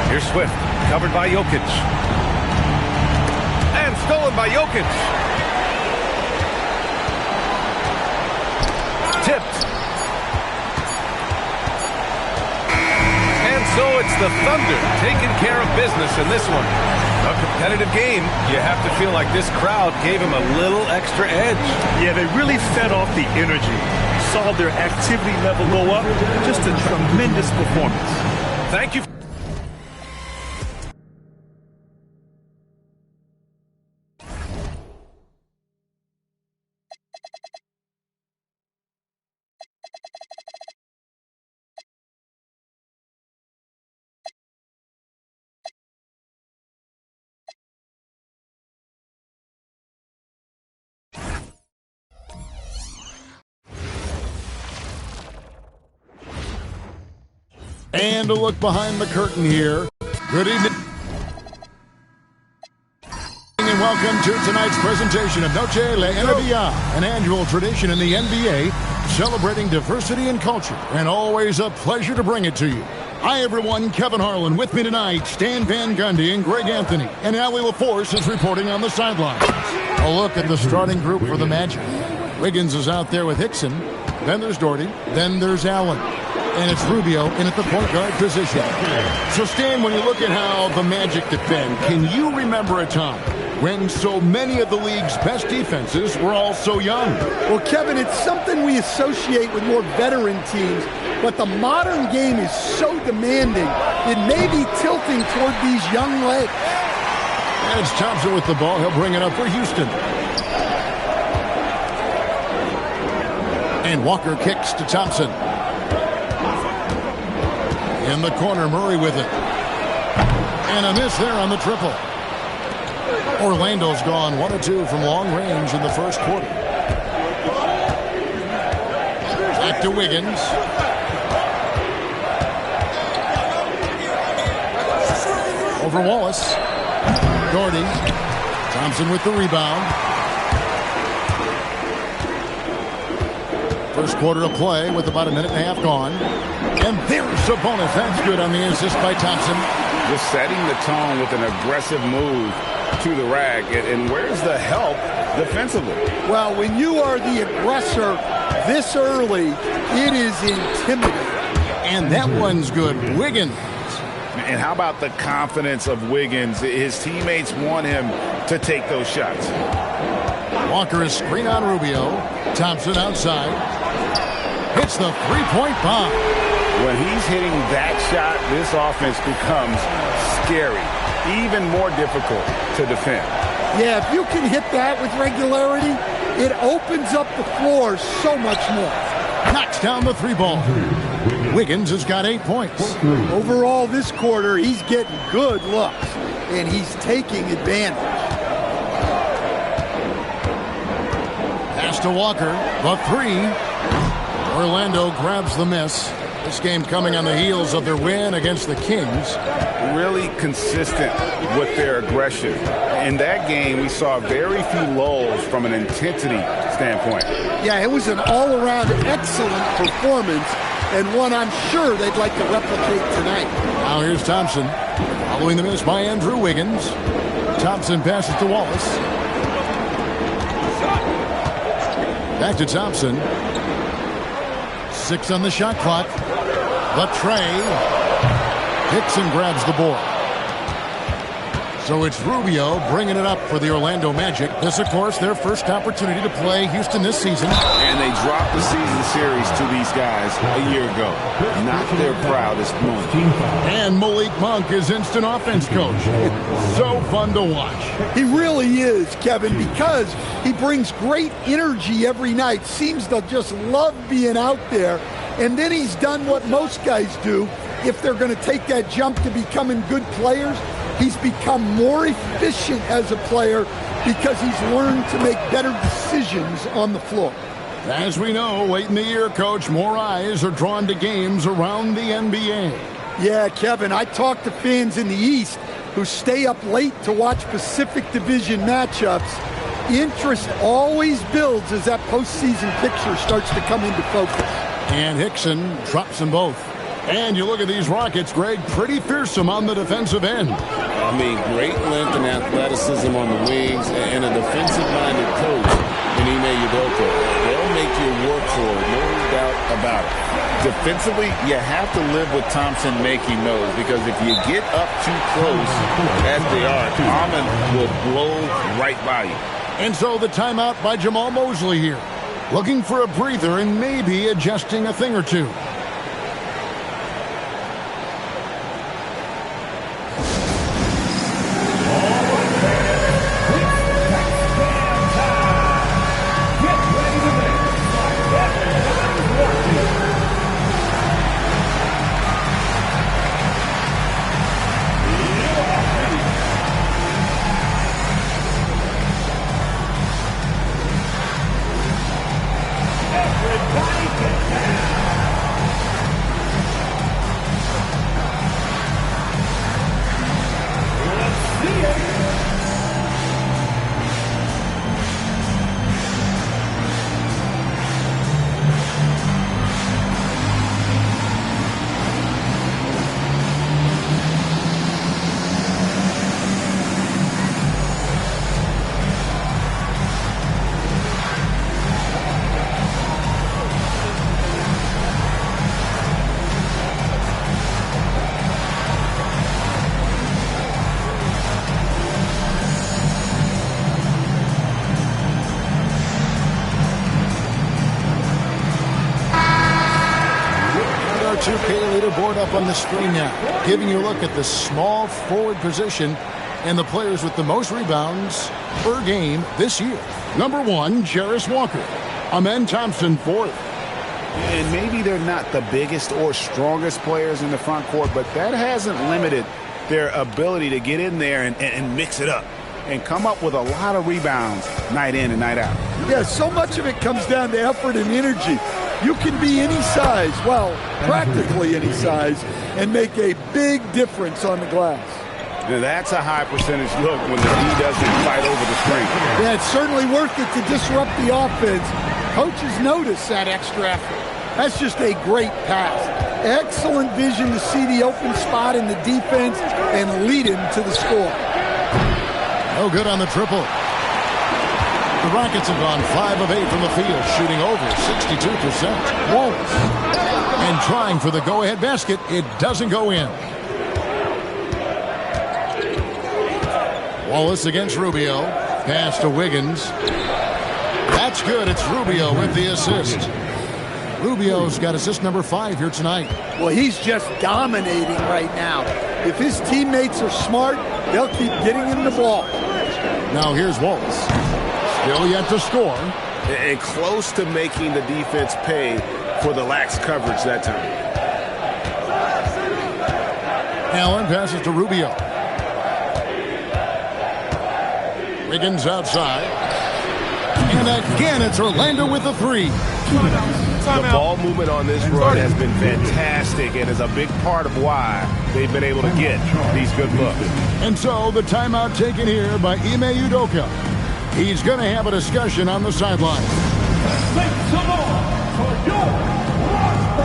Here's Swift, covered by Jokic. And stolen by Jokic. Tipped. And so it's the Thunder taking care of business in this one. A competitive game. You have to feel like this crowd gave him a little extra edge. Yeah, they really fed off the energy. Saw their activity level go up. Just a tremendous performance. Thank you. And a look behind the curtain here. Good evening. And welcome to tonight's presentation of Noche La NBA, an annual tradition in the NBA celebrating diversity and culture, and always a pleasure to bring it to you. Hi, everyone. Kevin Harlan with me tonight, Stan Van Gundy and Greg Anthony, and Allie LaForce is reporting on the sidelines. A look at the starting group for the Magic. Wiggins is out there with Hickson. Then there's Doherty. Then there's Allen. And it's Rubio in at the point guard position. So, Stan, when you look at how the Magic defend, can you remember a time when so many of the league's best defenses were all so young? Well, Kevin, it's something we associate with more veteran teams, but the modern game is so demanding, it may be tilting toward these young legs. And it's Thompson with the ball. He'll bring it up for Houston. And Walker kicks to Thompson. In the corner, Murray with it. And a miss there on the triple. Orlando's gone 1 of 2 from long range in the first quarter. Back to Wiggins. Over Wallace. Doherty. Thompson with the rebound. First quarter of play with about a minute and a half gone. And there's a bonus. That's good on the assist by Thompson. Just setting the tone with an aggressive move to the rack. And where's the help defensively? Well, when you are the aggressor this early, it is intimidating. And that one's good. Wiggins. And how about the confidence of Wiggins? His teammates want him to take those shots. Walker is screen on Rubio. Thompson outside. Hits the three-point bomb. When he's hitting that shot, this offense becomes scary, even more difficult to defend. Yeah, if you can hit that with regularity, it opens up the floor so much more. Knocks down the 3-ball. Wiggins has got 8 points. Overall, this quarter, he's getting good looks, and he's taking advantage. Pass to Walker. The 3. Orlando grabs the miss. This game coming on the heels of their win against the Kings. Really consistent with their aggression. In that game, we saw very few lulls from an intensity standpoint. Yeah, it was an all-around excellent performance, and one I'm sure they'd like to replicate tonight. Now here's Thompson. Following the miss by Andrew Wiggins. Thompson passes to Wallace. Back to Thompson. 6 on the shot clock. The tray. Hickson grabs the board. So it's Rubio bringing it up for the Orlando Magic. This, of course, their first opportunity to play Houston this season. And they dropped the season series to these guys a year ago. Not their proudest moment. And Malik Monk is instant offense coach. It's so fun to watch. He really is, Kevin, because he brings great energy every night. Seems to just love being out there. And then he's done what most guys do. If they're going to take that jump to becoming good players, he's become more efficient as a player because he's learned to make better decisions on the floor. As we know, late in the year, Coach, more eyes are drawn to games around the NBA. Yeah, Kevin, I talk to fans in the East who stay up late to watch Pacific Division matchups. Interest always builds as that postseason picture starts to come into focus. And Hickson drops them both. And you look at these Rockets, Greg, pretty fearsome on the defensive end. I mean, great length and athleticism on the wings, and a defensive-minded coach in Ime Udoka. They'll make you work for it, no doubt about it. Defensively, you have to live with Thompson making those, because if you get up too close, as they are, Almond will blow right by you. And so the timeout by Jamal Mosley here, looking for a breather and maybe adjusting a thing or two. Board up on the screen now, giving you a look at the small forward position and the players with the most rebounds per game this year. Number 1, Jarris Walker. Amen Thompson, 4th. And maybe they're not the biggest or strongest players in the front court, but that hasn't limited their ability to get in there and mix it up and come up with a lot of rebounds night in and night out. Yeah, so much of it comes down to effort and energy. You can be any size, well, practically any size, and make a big difference on the glass. Now that's a high percentage look when the D doesn't fight over the screen. Yeah, it's certainly worth it to disrupt the offense. Coaches notice that extra effort. That's just a great pass. Excellent vision to see the open spot in the defense and lead him to the score. No good on the triple. The Rockets have gone 5 of 8 from the field, shooting over 62%. Wallace. And trying for the go-ahead basket. It doesn't go in. Wallace against Rubio. Pass to Wiggins. That's good. It's Rubio with the assist. Rubio's got assist number 5 here tonight. Well, he's just dominating right now. If his teammates are smart, they'll keep getting him the ball. Now here's Wallace. Still yet to score. And close to making the defense pay for the lax coverage that time. Allen passes to Rubio. Wiggins outside. And again, it's Orlando with the 3. The ball movement on this run has been fantastic and is a big part of why they've been able to get these good looks. And so the timeout taken here by Ime Udoka. He's going to have a discussion on the sideline. Make some noise for your Rockets.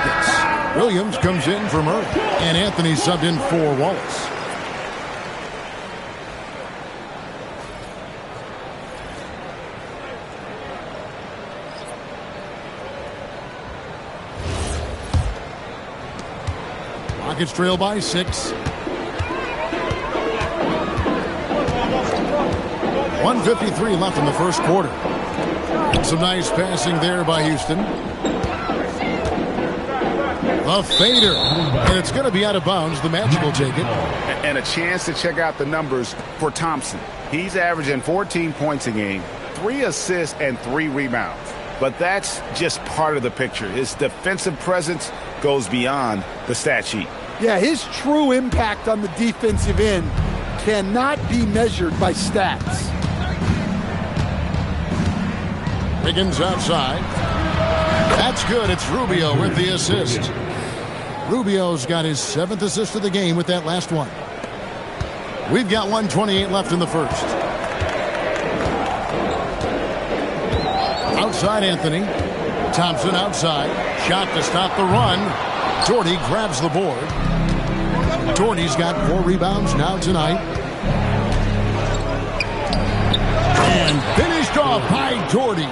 Rockets. Williams comes in for Murray, and Anthony subbed in for Wallace. Rockets trail by 6. 1:53 left in the first quarter. Some nice passing there by Houston. A fader, and it's going to be out of bounds. The Magic will take it. And a chance to check out the numbers for Thompson. He's averaging 14 points a game, 3 assists, and 3 rebounds. But that's just part of the picture. His defensive presence goes beyond the stat sheet. Yeah, his true impact on the defensive end cannot be measured by stats. Wiggins outside. That's good. It's Rubio with the assist. Rubio's got his 7th assist of the game with that last one. We've got 1:28 left in the first. Outside Anthony. Thompson outside. Shot to stop the run. Doherty grabs the board. Doherty's got 4 rebounds now tonight. And finished off by Doherty.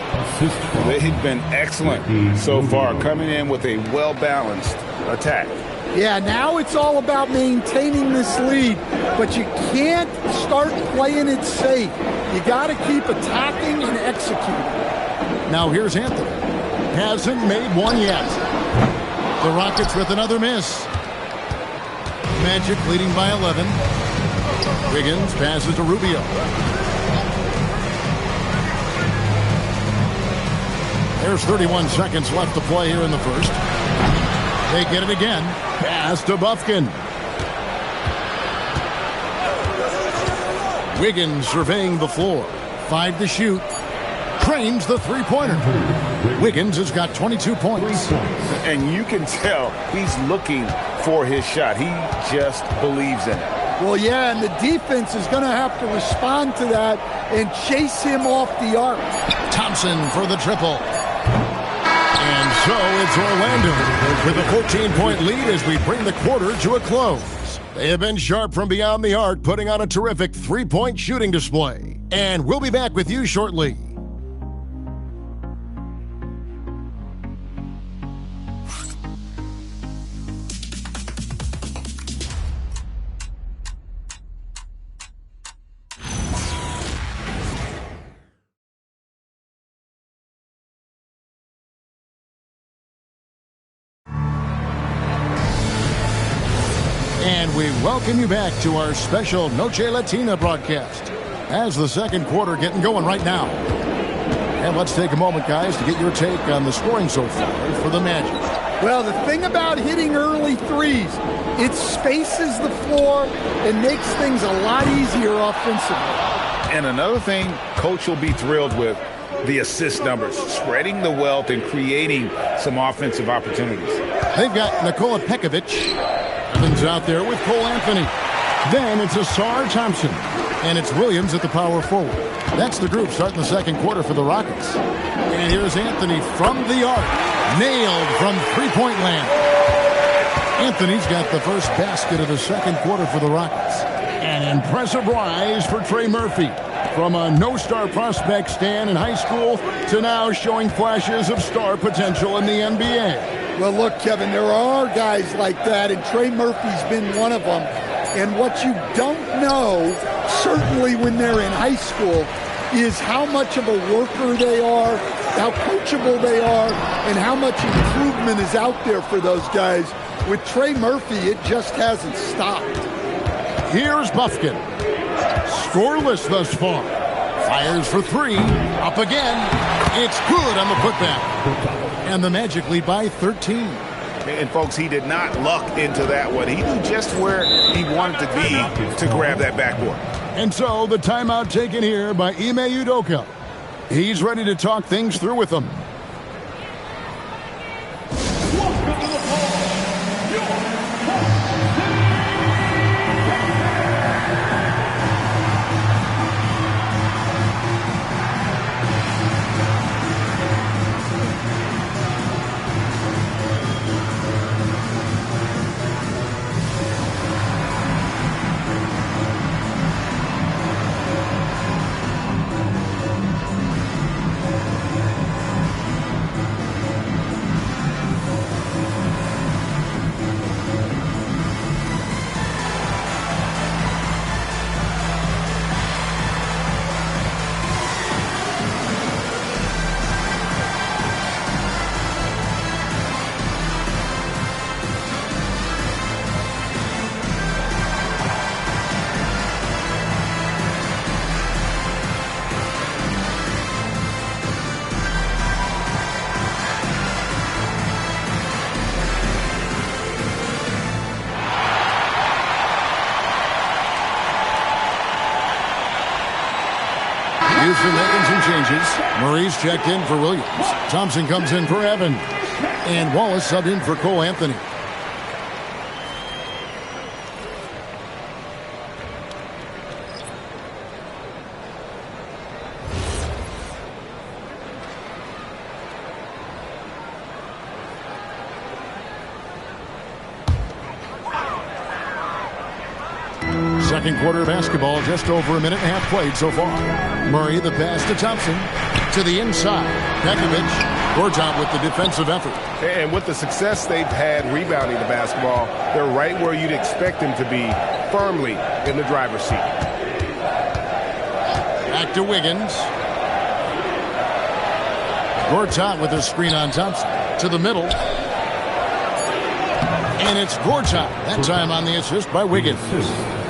They've been excellent so far, coming in with a well-balanced attack. Yeah, now it's all about maintaining this lead, but you can't start playing it safe. You got to keep attacking and executing. Now here's Anthony. Hasn't made one yet. The Rockets with another miss. Magic leading by 11. Wiggins passes to Rubio. There's 31 seconds left to play here in the first. They get it again. Pass to Bufkin. Wiggins surveying the floor. 5 to shoot. Trains the three-pointer. Wiggins has got 22 points. And you can tell he's looking for his shot. He just believes in it. Well, yeah, and the defense is going to have to respond to that and chase him off the arc. Thompson for the triple. And so it's Orlando with a 14-point lead as we bring the quarter to a close. They have been sharp from beyond the arc, putting on a terrific three-point shooting display. And we'll be back with you shortly. And we welcome you back to our special Noche Latina broadcast as the second quarter getting going right now. And let's take a moment, guys, to get your take on the scoring so far for the Magic. Well, the thing about hitting early threes, it spaces the floor and makes things a lot easier offensively. And another thing Coach will be thrilled with, the assist numbers, spreading the wealth and creating some offensive opportunities. They've got Nikola Pekovic. Evans out there with Cole Anthony. Then it's Asar Thompson. And it's Williams at the power forward. That's the group starting the second quarter for the Rockets. And here's Anthony from the arc. Nailed from three-point land. Anthony's got the first basket of the second quarter for the Rockets. An impressive rise for Trey Murphy. From a no-star prospect stand in high school to now showing flashes of star potential in the NBA. Well, look, Kevin, there are guys like that, and Trey Murphy's been one of them. And what you don't know, certainly when they're in high school, is how much of a worker they are, how coachable they are, and how much improvement is out there for those guys. With Trey Murphy, it just hasn't stopped. Here's Bufkin. Scoreless thus far. Fires for 3. Up again. It's good on the putback. And the Magic lead by 13. And, folks, he did not luck into that one. He knew just where he wanted to be to grab that backboard. And so the timeout taken here by Ime Udoka. He's ready to talk things through with them. Houston making some changes. Murray's checked in for Williams. Thompson comes in for Evans. And Wallace subbed in for Cole Anthony. Second quarter basketball, just over a minute and a half played so far. Murray, the pass to Thompson. To the inside. Pekovic, Gortat with the defensive effort. And with the success they've had rebounding the basketball, they're right where you'd expect them to be, firmly in the driver's seat. Back to Wiggins. Gortat with a screen on Thompson. To the middle. And it's Gortat. That time on the assist by Wiggins.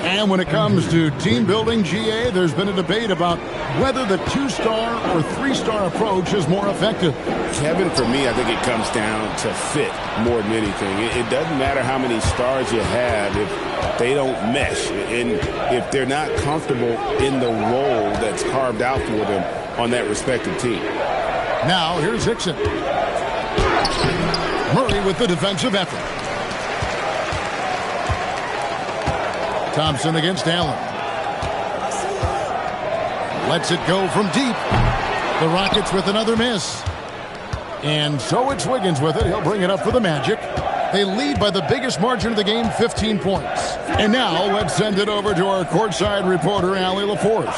And when it comes to team building, GA, there's been a debate about whether the 2-star or 3-star approach is more effective. Kevin, for me, I think it comes down to fit more than anything. It doesn't matter how many stars you have if they don't mesh and if they're not comfortable in the role that's carved out for them on that respective team. Now, here's Hickson. Murray with the defensive effort. Thompson against Allen. Lets it go from deep. The Rockets with another miss. And so it's Wiggins with it. He'll bring it up for the Magic. They lead by the biggest margin of the game, 15 points. And now let's send it over to our courtside reporter, Allie LaForce.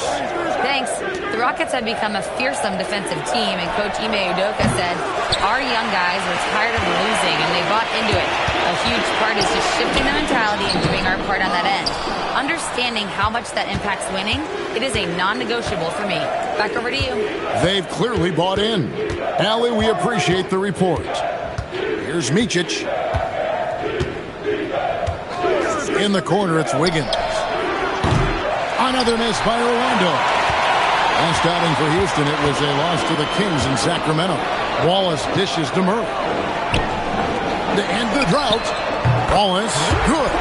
Thanks. The Rockets have become a fearsome defensive team, and Coach Ime Udoka said, our young guys were tired of losing, and they bought into it. A huge part is just shifting the mentality and doing our part on that end. Understanding how much that impacts winning, it is a non-negotiable for me. Back over to you. They've clearly bought in. Allie, we appreciate the report. Here's Micic. In the corner, it's Wiggins. Another miss by Orlando. Last outing for Houston, it was a loss to the Kings in Sacramento. Wallace dishes to Murray. To end the drought, Wallace, good.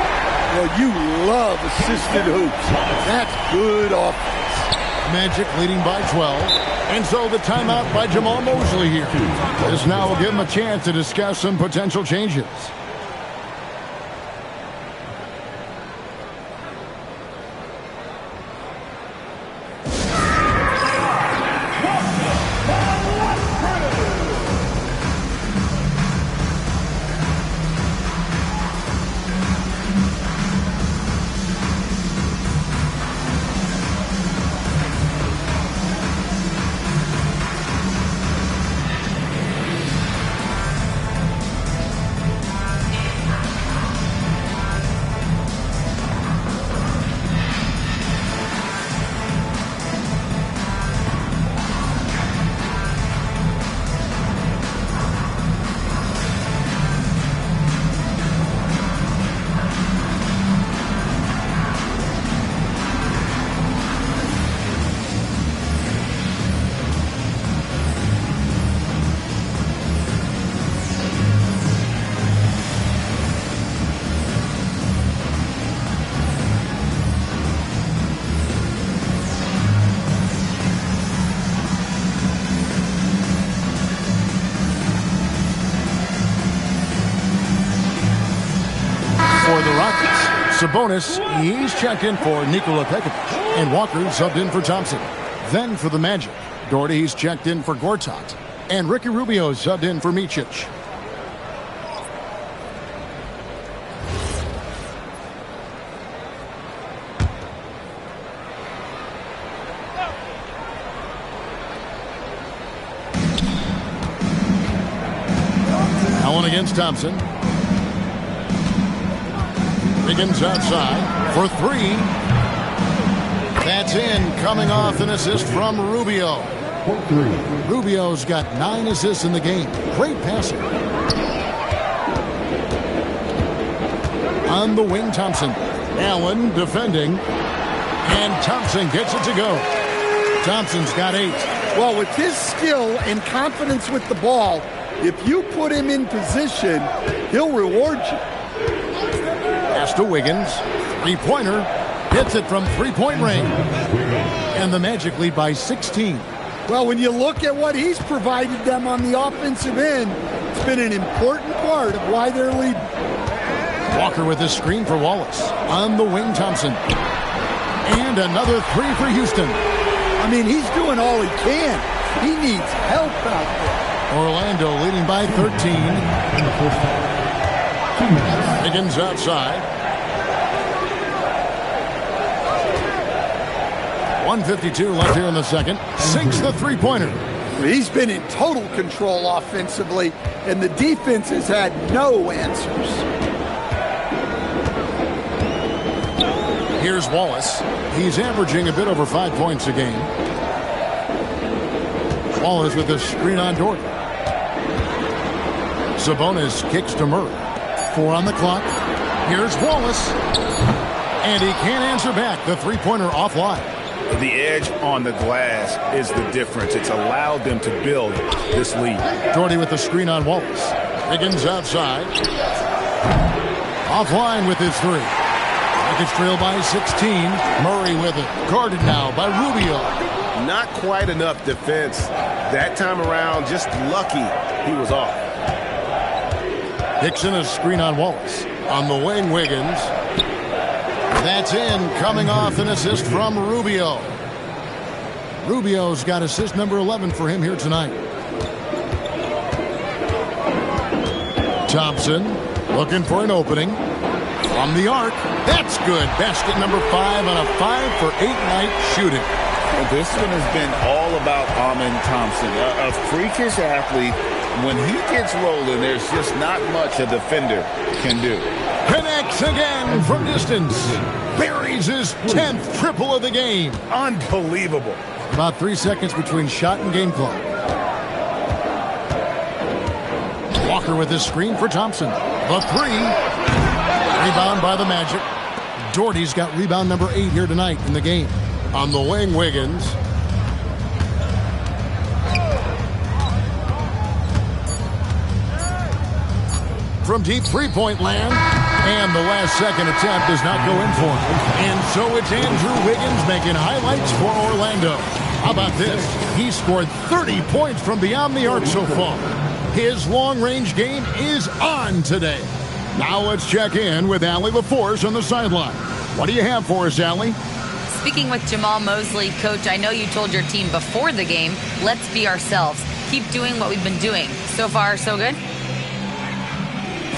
Well, you love assisted hoops. That's good offense. Magic leading by 12. And so the timeout by Jamal Mosley here. This now will give him a chance to discuss some potential changes. Sabonis, he's checked in for Nikola Pekovic. And Walker subbed in for Thompson. Then for the Magic, Doherty, he's checked in for Gortat. And Ricky Rubio subbed in for Micic. Allen against Thompson. Wiggins outside for three. That's in, coming off an assist from Rubio. Rubio's got 9 assists in the game. Great passer. On the wing, Thompson. Allen defending. And Thompson gets it to go. Thompson's got 8. Well, with his skill and confidence with the ball, if you put him in position, he'll reward you. Pass to Wiggins. 3-pointer. Hits it from three-point range. And the Magic lead by 16. Well, when you look at what he's provided them on the offensive end, it's been an important part of why they're leading. Walker with his screen for Wallace. On the wing, Thompson. And another three for Houston. I mean, he's doing all he can. He needs help out there. Orlando leading by 13. In the first half. 2 minutes. Higgins outside. 1:52 left here in the second. Sinks the three-pointer. He's been in total control offensively, and the defense has had no answers. Here's Wallace. He's averaging a bit over 5 points a game. Wallace with a screen on Dorton. Sabonis kicks to Murray. 4 on the clock. Here's Wallace. And he can't answer back. The three-pointer offline. The edge on the glass is the difference. It's allowed them to build this lead. Doherty with the screen on Wallace. Higgins outside. Offline with his three. Rockets trail by 16. Murray with it. Guarded now by Rubio. Not quite enough defense. That time around, just lucky he was off. Dixon a screen on Wallace. On the wing, Wiggins. That's in, coming off an assist from Rubio. Rubio's got assist number 11 for him here tonight. Thompson looking for an opening. From the arc, that's good. Basket number 5 on a 5-for-8 night shooting. Well, this one has been all about Amen Thompson, a freakish athlete. When he gets rolling, there's just not much a defender can do. Connects again from distance. Buries his 10th triple of the game. Unbelievable. About 3 seconds between shot and game clock. Walker with his screen for Thompson. The three. Rebound by the Magic. Doherty's got rebound number 8 here tonight in the game. On the wing, Wiggins. From deep three-point land. And the last second attempt does not go in for him. And so it's Andrew Wiggins making highlights for Orlando. How about this? He scored 30 points from beyond the arc so far. His long-range game is on today. Now let's check in with Allie LaForce on the sideline. What do you have for us, Allie? Speaking with Jamal Mosley, Coach, I know you told your team before the game, let's be ourselves. Keep doing what we've been doing. So far, so good?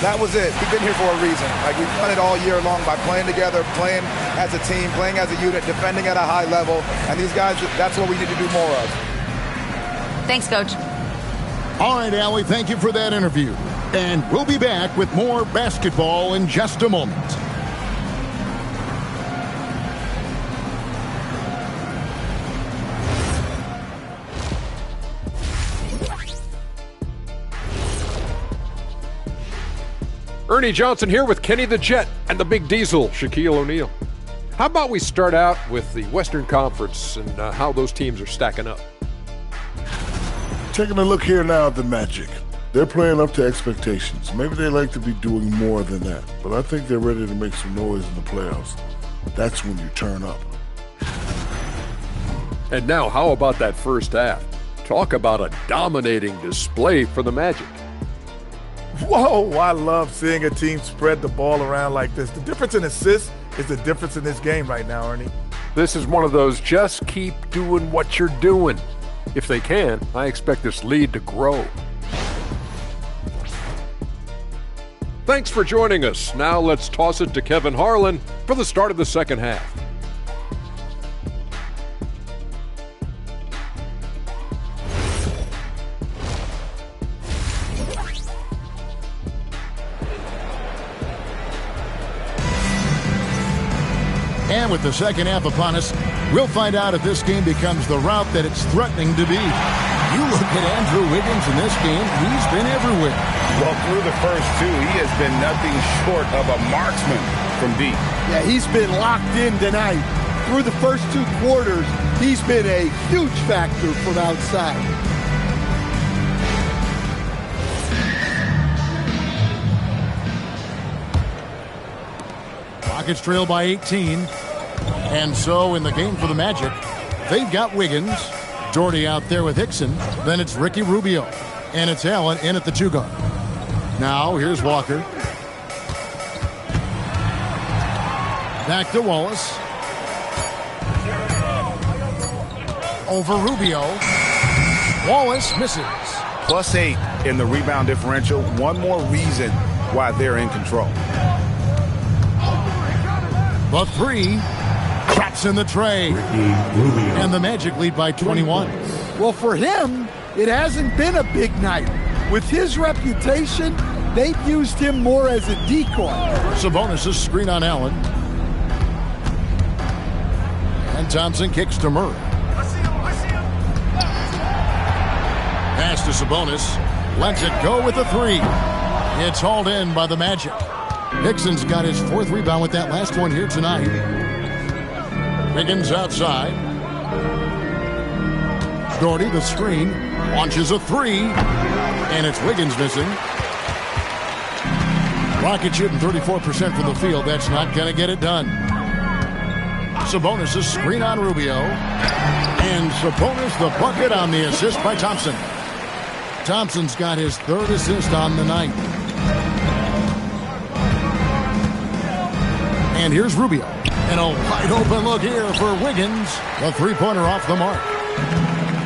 That was it. We've been here for a reason. Like, we've done it all year long by playing together, playing as a team, playing as a unit, defending at a high level. And these guys, that's what we need to do more of. Thanks, Coach. All right, Allie, thank you for that interview. And we'll be back with more basketball in just a moment. Ernie Johnson here with Kenny the Jet and the Big Diesel, Shaquille O'Neal. How about we start out with the Western Conference and how those teams are stacking up? Taking a look here now at the Magic. They're playing up to expectations. Maybe they like to be doing more than that, but I think they're ready to make some noise in the playoffs. That's when you turn up. And now, how about that first half? Talk about a dominating display for the Magic. Whoa, I love seeing a team spread the ball around like this. The difference in assists is the difference in this game right now, Ernie. This is one of those just keep doing what you're doing. If they can, I expect this lead to grow. Thanks for joining us. Now let's toss it to Kevin Harlan for the start of the second half. And with the second half upon us, we'll find out if this game becomes the route that it's threatening to be. You look at Andrew Wiggins in this game, he's been everywhere. Well, through the first two, he has been nothing short of a marksman from deep. Yeah, he's been locked in tonight. Through the first 2 quarters, he's been a huge factor from outside. Rockets trail by 18. And so in the game for the Magic, they've got Wiggins, Doherty out there with Hickson, then it's Ricky Rubio, and it's Allen in at the 2 guard. Now here's Walker. Back to Wallace. Over Rubio. Wallace misses. +8 in the rebound differential. One more reason why they're in control. The 3 traps in the tray. And the Magic lead by 21. Well, for him, it hasn't been a big night. With his reputation, they've used him more as a decoy. Sabonis' screen on Allen. And Thompson kicks to Murray. Pass to Sabonis. Lets it go with the 3. It's hauled in by the Magic. Hickson's got his 4th rebound with that last one here tonight. Wiggins outside. Doherty, the screen. Launches a 3. And it's Wiggins missing. Rocket shooting 34% from the field. That's not going to get it done. Sabonis' screen on Rubio. And Sabonis the bucket on the assist by Thompson. Thompson's got his 3rd assist on the night. And here's Rubio. And a wide open look here for Wiggins. The 3-pointer off the mark.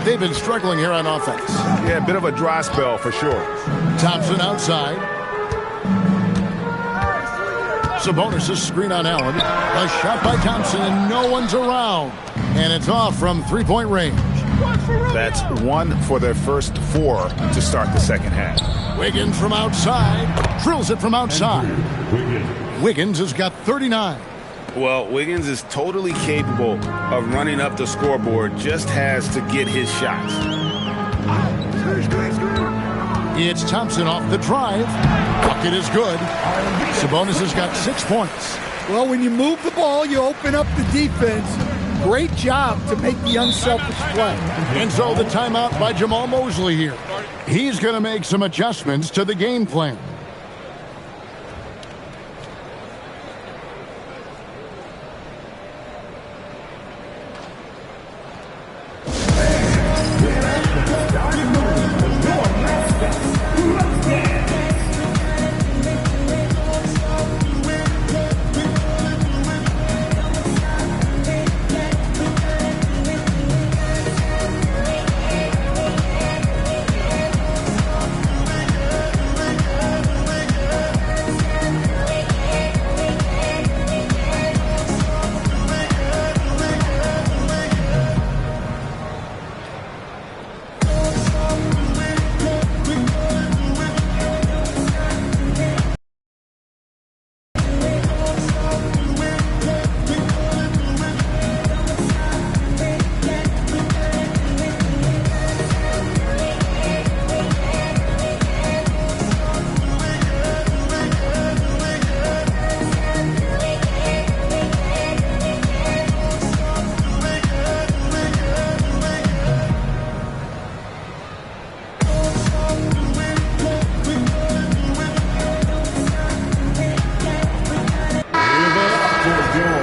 They've been struggling here on offense. Yeah, a bit of a dry spell for sure. Thompson outside. Sabonis' screen on Allen. A shot by Thompson and no one's around. And it's off from 3-point range. That's 1 for their first 4 to start the second half. Wiggins from outside. Drills it from outside. Wiggins has got 39. Well, Wiggins is totally capable of running up the scoreboard, just has to get his shots. It's Thompson off the drive. Bucket is good. Sabonis has got 6 points. Well, when you move the ball, you open up the defense. Great job to make the unselfish play. And so the timeout by Jamal Mosley here. He's going to make some adjustments to the game plan.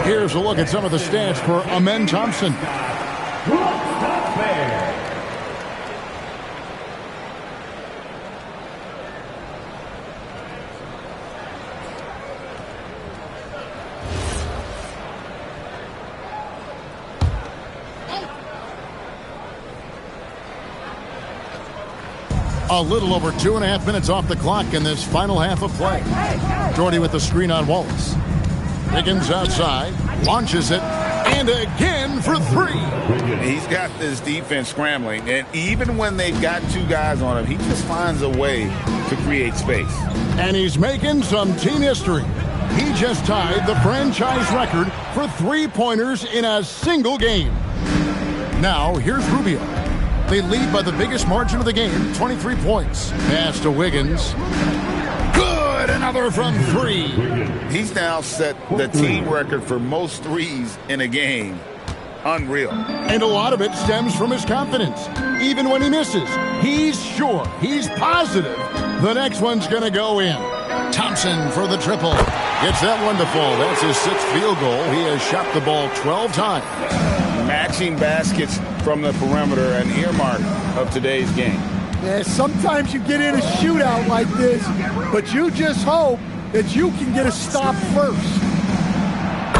Here's a look at some of the stats for Amen Thompson. A little over 2.5 minutes off the clock in this final half of play. Doherty with the screen on Wallace. Wiggins outside, launches it, and again for 3. He's got this defense scrambling, and even when they've got 2 guys on him, he just finds a way to create space. And he's making some team history. He just tied the franchise record for 3-pointers in a single game. Now, here's Rubio. They lead by the biggest margin of the game, 23 points. Pass to Wiggins. Good, another from 3. He's now set the team record for most threes in a game. Unreal. And a lot of it stems from his confidence. Even when he misses, he's sure, he's positive the next one's going to go in. Thompson for the triple. Gets that one to fall. That's his 6th field goal. He has shot the ball 12 times. Matching baskets from the perimeter, an earmark of today's game. Yeah, sometimes you get in a shootout like this, but you just hope that you can get a stop first.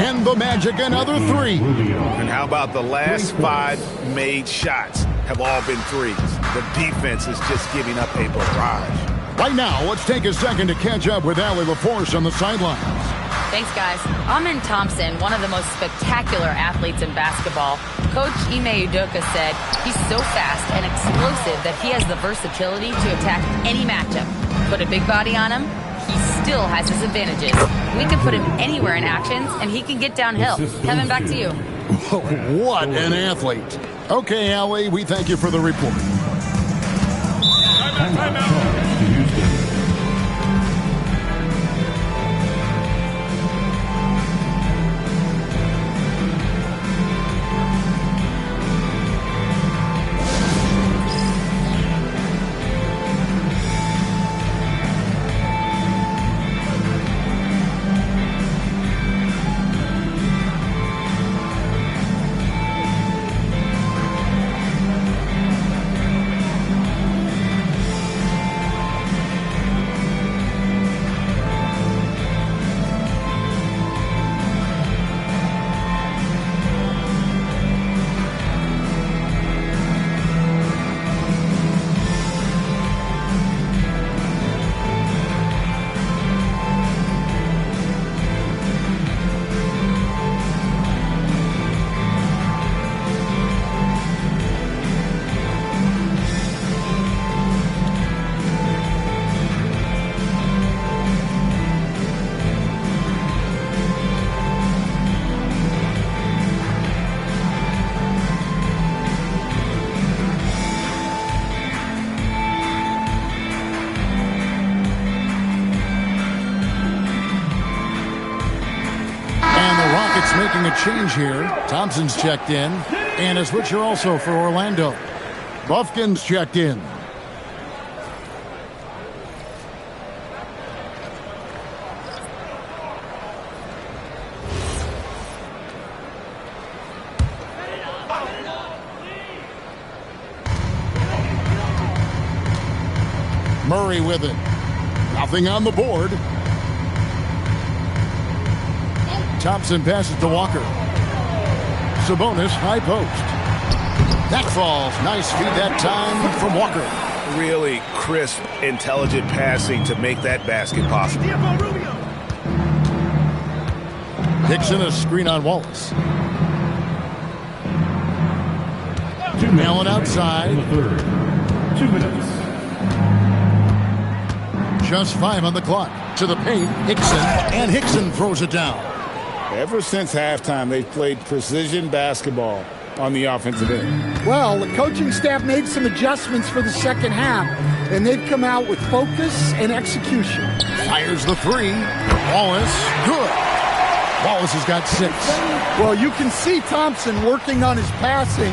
And the Magic, another 3. And how about the last 5 made shots have all been threes? The defense is just giving up a barrage. Right now, let's take a second to catch up with Allie LaForce on the sidelines. Thanks, guys. Amen Thompson, one of the most spectacular athletes in basketball. Coach Ime Udoka said he's so fast and explosive that he has the versatility to attack any matchup. Put a big body on him, he still has his advantages. We can put him anywhere in actions, and he can get downhill. Kevin, back to you. What an athlete. Okay, Allie, we thank you for the report. Making a change here. Thompson's checked in, and a switcher also for Orlando. Bufkin's checked in. Murray with it. Nothing on the board. Thompson passes to Walker. Sabonis, high post. That falls. Nice feed that time from Walker. Really crisp, intelligent passing to make that basket possible. Dixon, a screen on Wallace. Allen outside. 2 minutes. Just 5 on the clock. To the paint, Hickson, and Hickson throws it down. Ever since halftime, they've played precision basketball on the offensive end. Well, the coaching staff made some adjustments for the second half, and they've come out with focus and execution. Fires the 3. Wallace, good. Wallace has got 6. Well, you can see Thompson working on his passing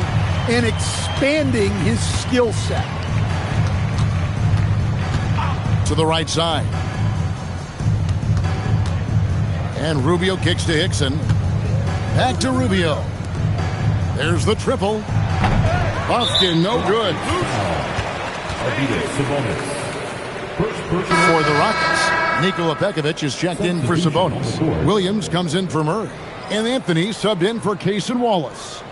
and expanding his skill set. To the right side. And Rubio kicks to Hickson. Back to Rubio. There's the triple. Bufkin, no good. For the Rockets, Nikola Pekovic is checked in for Sabonis. Williams comes in for Murray. And Anthony subbed in for Case and Wallace.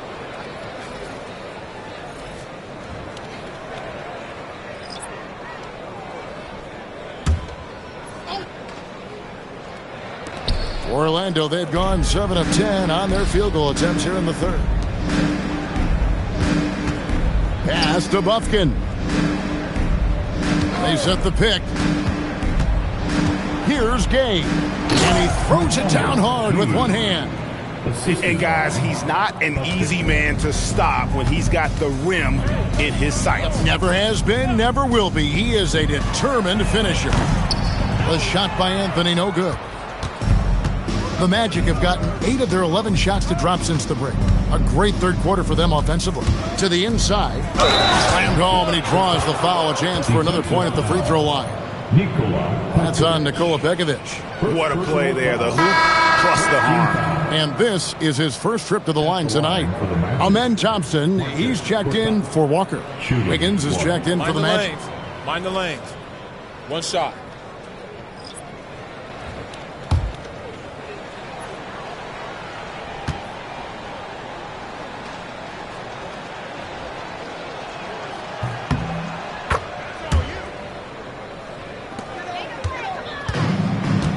Orlando, they've gone 7 of 10 on their field goal attempts here in the third. Pass to Bufkin. They set the pick. Here's Gay. And he throws it down hard with one hand. And guys, he's not an easy man to stop when he's got the rim in his sights. Never has been, never will be. He is a determined finisher. The shot by Anthony, no good. The Magic have gotten 8 of their 11 shots to drop since the break. A great third quarter for them offensively. To the inside. Slammed home, and he draws the foul. A chance for another point at the free throw line. That's on Nikola Pekovic. What a play there. The hoop plus the harm. And this is his first trip to the line tonight. Amen Thompson, he's checked in for Walker. Wiggins is checked in for the Magic. Mind the lanes. One shot.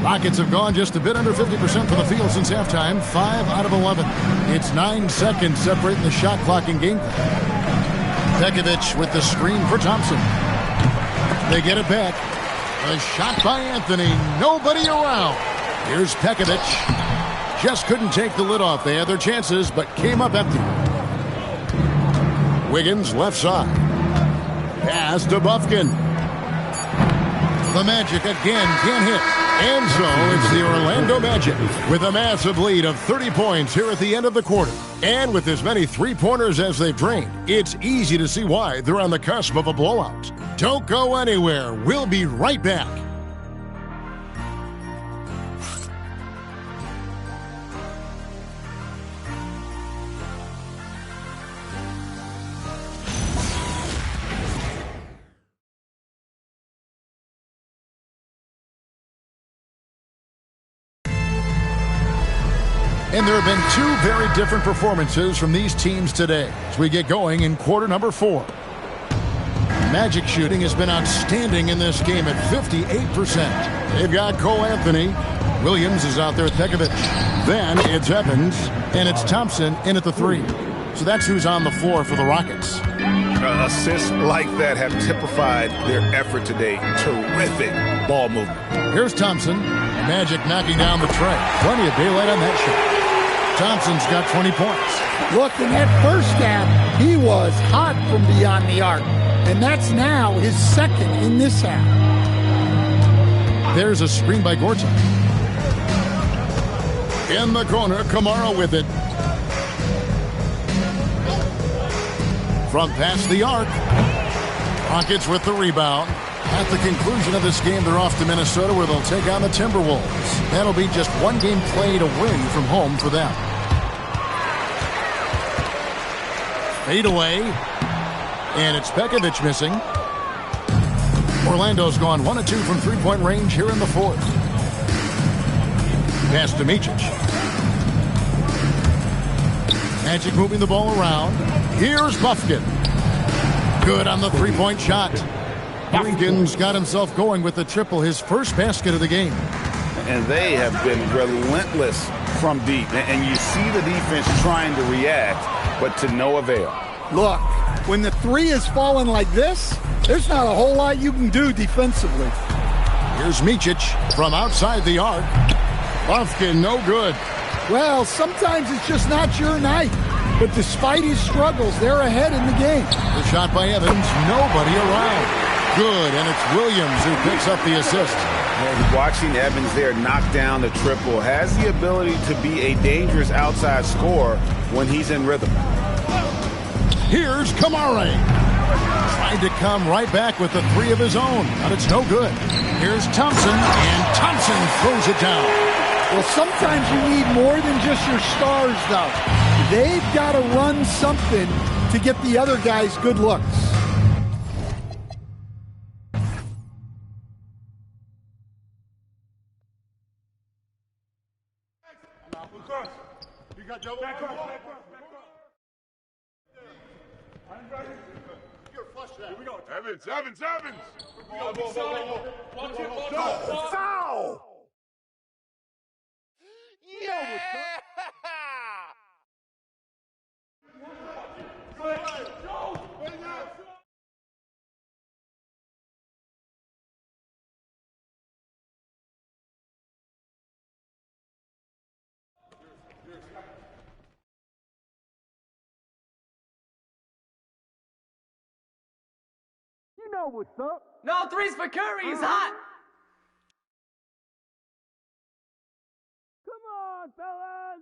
Rockets have gone just a bit under 50% from the field since halftime. 5 out of 11. It's 9 seconds separating the shot clock and game clock. Pekovic with the screen for Thompson. They get it back. A shot by Anthony. Nobody around. Here's Pekovic. Just couldn't take the lid off. They had their chances, but came up empty. Wiggins left side. Pass to Bufkin. The Magic again can't hit. And so it's the Orlando Magic with a massive lead of 30 points here at the end of the quarter. And with as many three-pointers as they've drained, it's easy to see why they're on the cusp of a blowout. Don't go anywhere. We'll be right back. And there have been two very different performances from these teams today as we get going in quarter number 4. Magic shooting has been outstanding in this game at 58%. They've got Cole Anthony. Williams is out there with Pekovic. Then it's Evans, and it's Thompson in at the 3. So that's who's on the floor for the Rockets. Assists like that have typified their effort today. Terrific ball movement. Here's Thompson. Magic knocking down the tray. Plenty of daylight on that shot. Thompson's got 20 points. Look, in that first half, he was hot from beyond the arc. And that's now his second in this half. There's a screen by Gorton. In the corner, Kamara with it. From past the arc. Rockets with the rebound. At the conclusion of this game, they're off to Minnesota where they'll take on the Timberwolves. That'll be just one game played away from home for them. Fade away. And it's Pekovic missing. Orlando's gone 1 of 2 from three-point range here in the fourth. Pass to Micic. Magic moving the ball around. Here's Bufkin. Good on the three-point shot. Bufkin's got himself going with the triple, his first basket of the game. And they have been relentless from deep. And you see the defense trying to react, but to no avail. Look, when the 3 is falling like this, there's not a whole lot you can do defensively. Here's Micic from outside the arc. Bufkin, no good. Well, sometimes it's just not your night. But despite his struggles, they're ahead in the game. The shot by Evans, nobody around. Good, and it's Williams who picks up the assist. And watching Evans there knock down the triple has the ability to be a dangerous outside scorer when he's in rhythm. Here's Kamara. Trying to come right back with the 3 of his own, but it's no good. Here's Thompson, and Thompson throws it down. Well, sometimes you need more than just your stars, though. They've got to run something to get the other guys good looks. Evans! Foul! Yeah! You know what's up. No, 3's for Curry. He's hot. Come on, fellas.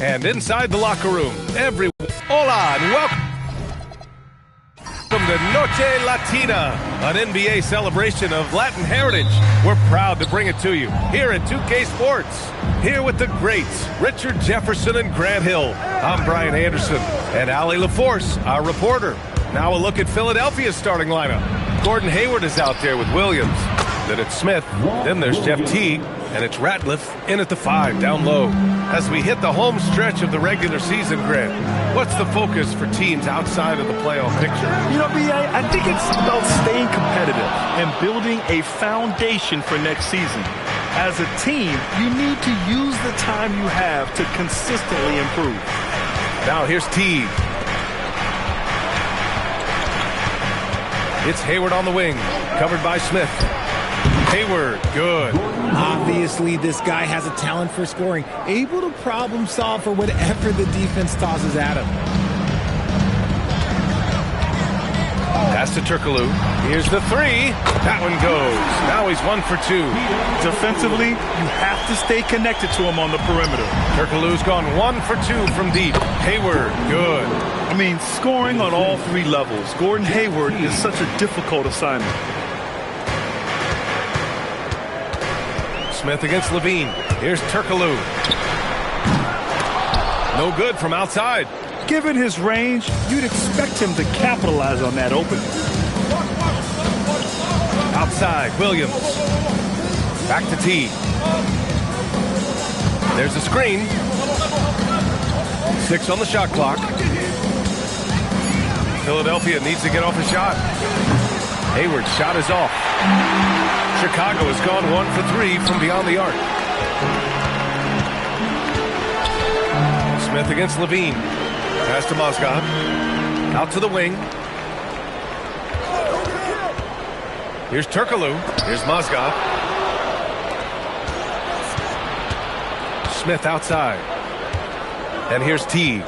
And inside the locker room, hola and welcome to Noche Latina, an NBA celebration of Latin heritage. We're proud to bring it to you here at 2K Sports. Here with the greats, Richard Jefferson and Grant Hill. I'm Brian Anderson, and Allie LaForce, our reporter. Now a look at Philadelphia's starting lineup. Gordon Hayward is out there with Williams. Then it's Smith. Then there's Jeff Teague. And it's Ratliff in at the 5, down low. As we hit the home stretch of the regular season, Grant, what's the focus for teams outside of the playoff picture? You know, B.A., I think it's about staying competitive and building a foundation for next season. As a team, you need to use the time you have to consistently improve. Now here's Teague. It's Hayward on the wing, covered by Smith. Hayward, good. Obviously, this guy has a talent for scoring, able to problem solve for whatever the defense tosses at him. Pass to Turkoglu. Here's the 3. That one goes. Now he's 1 for 2. Defensively, you have to stay connected to him on the perimeter. Turkoglu's gone 1 for 2 from deep. Hayward, good. I mean, scoring on all 3 levels. Gordon Hayward is such a difficult assignment. Smith against Levine. Here's Turkoglu. No good from outside. Given his range, you'd expect him to capitalize on that opening. Outside, Williams. Back to T. There's a screen. 6 on the shot clock. Philadelphia needs to get off a shot. Hayward's shot is off. Chicago has gone 1 for 3 from beyond the arc. Smith against Levine. Pass to Mozgov. Out to the wing. Here's Turkoglu. Here's Mozgov. Smith outside. And here's Teague.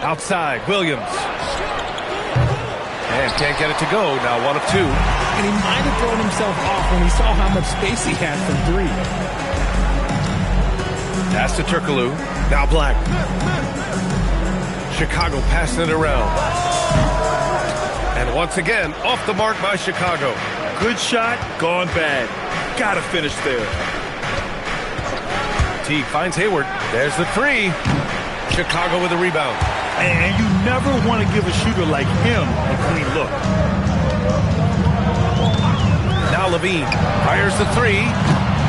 Outside, Williams. And can't get it to go. Now 1 of 2. And he might have thrown himself off when he saw how much space he had from 3. Pass to Turkoglu. Now Black. Chicago passing it around. And once again, off the mark by Chicago. Good shot, gone bad. Gotta finish there. Teague finds Hayward. There's the 3. Chicago with a rebound. And you never want to give a shooter like him a clean look. Now Levine fires the 3.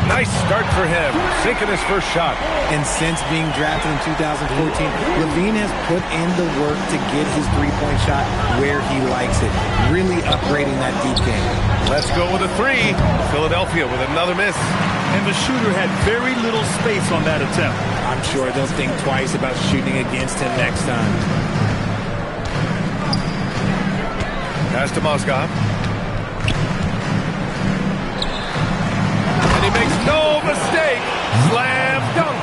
Nice start for him, sinking his first shot. And since being drafted in 2014, Levine has put in the work to get his three-point shot where he likes it, really upgrading that deep game. Let's go with a 3. Philadelphia with another miss. And the shooter had very little space on that attempt. I'm sure they'll think twice about shooting against him next time. Pass to Mozgov. And he makes no mistake. Slam dunk.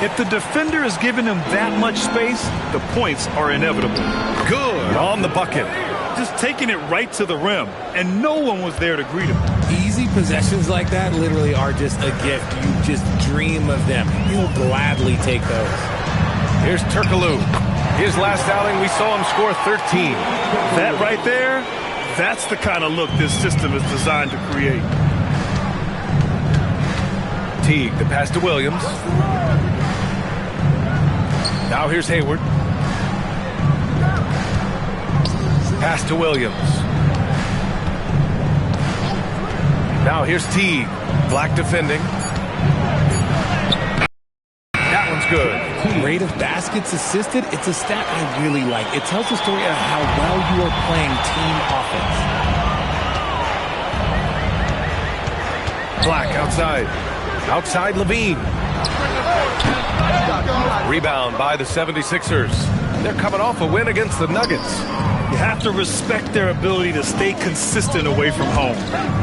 If the defender is giving him that much space, the points are inevitable. Good on the bucket. Just taking it right to the rim, and no one was there to greet him. Easy possessions like that literally are just a gift. You just dream of them. He'll gladly take those. Here's Turkoglu. His last outing, we saw him score 13. That right there, that's the kind of look this system is designed to create. Teague, the pass to Williams. Now here's Hayward. Pass to Williams. Now here's Teague. Black defending. That one's good. Rate of baskets assisted, it's a stat I really like. It tells the story of how well you are playing team offense. Black outside. Outside Levine. Rebound by the 76ers. They're coming off a win against the Nuggets. You have to respect their ability to stay consistent away from home,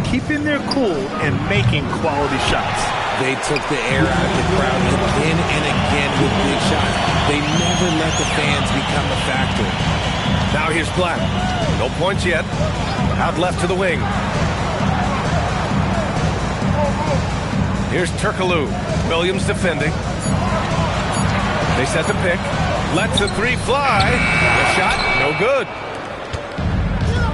keeping their cool and making quality shots. They took the air out of the crowd again and again with big shots. They never let the fans become a factor. Now here's Black. No points yet. Out left to the wing. Here's Turkoglu. Williams defending. They set the pick. Lets the three fly. The shot, no good.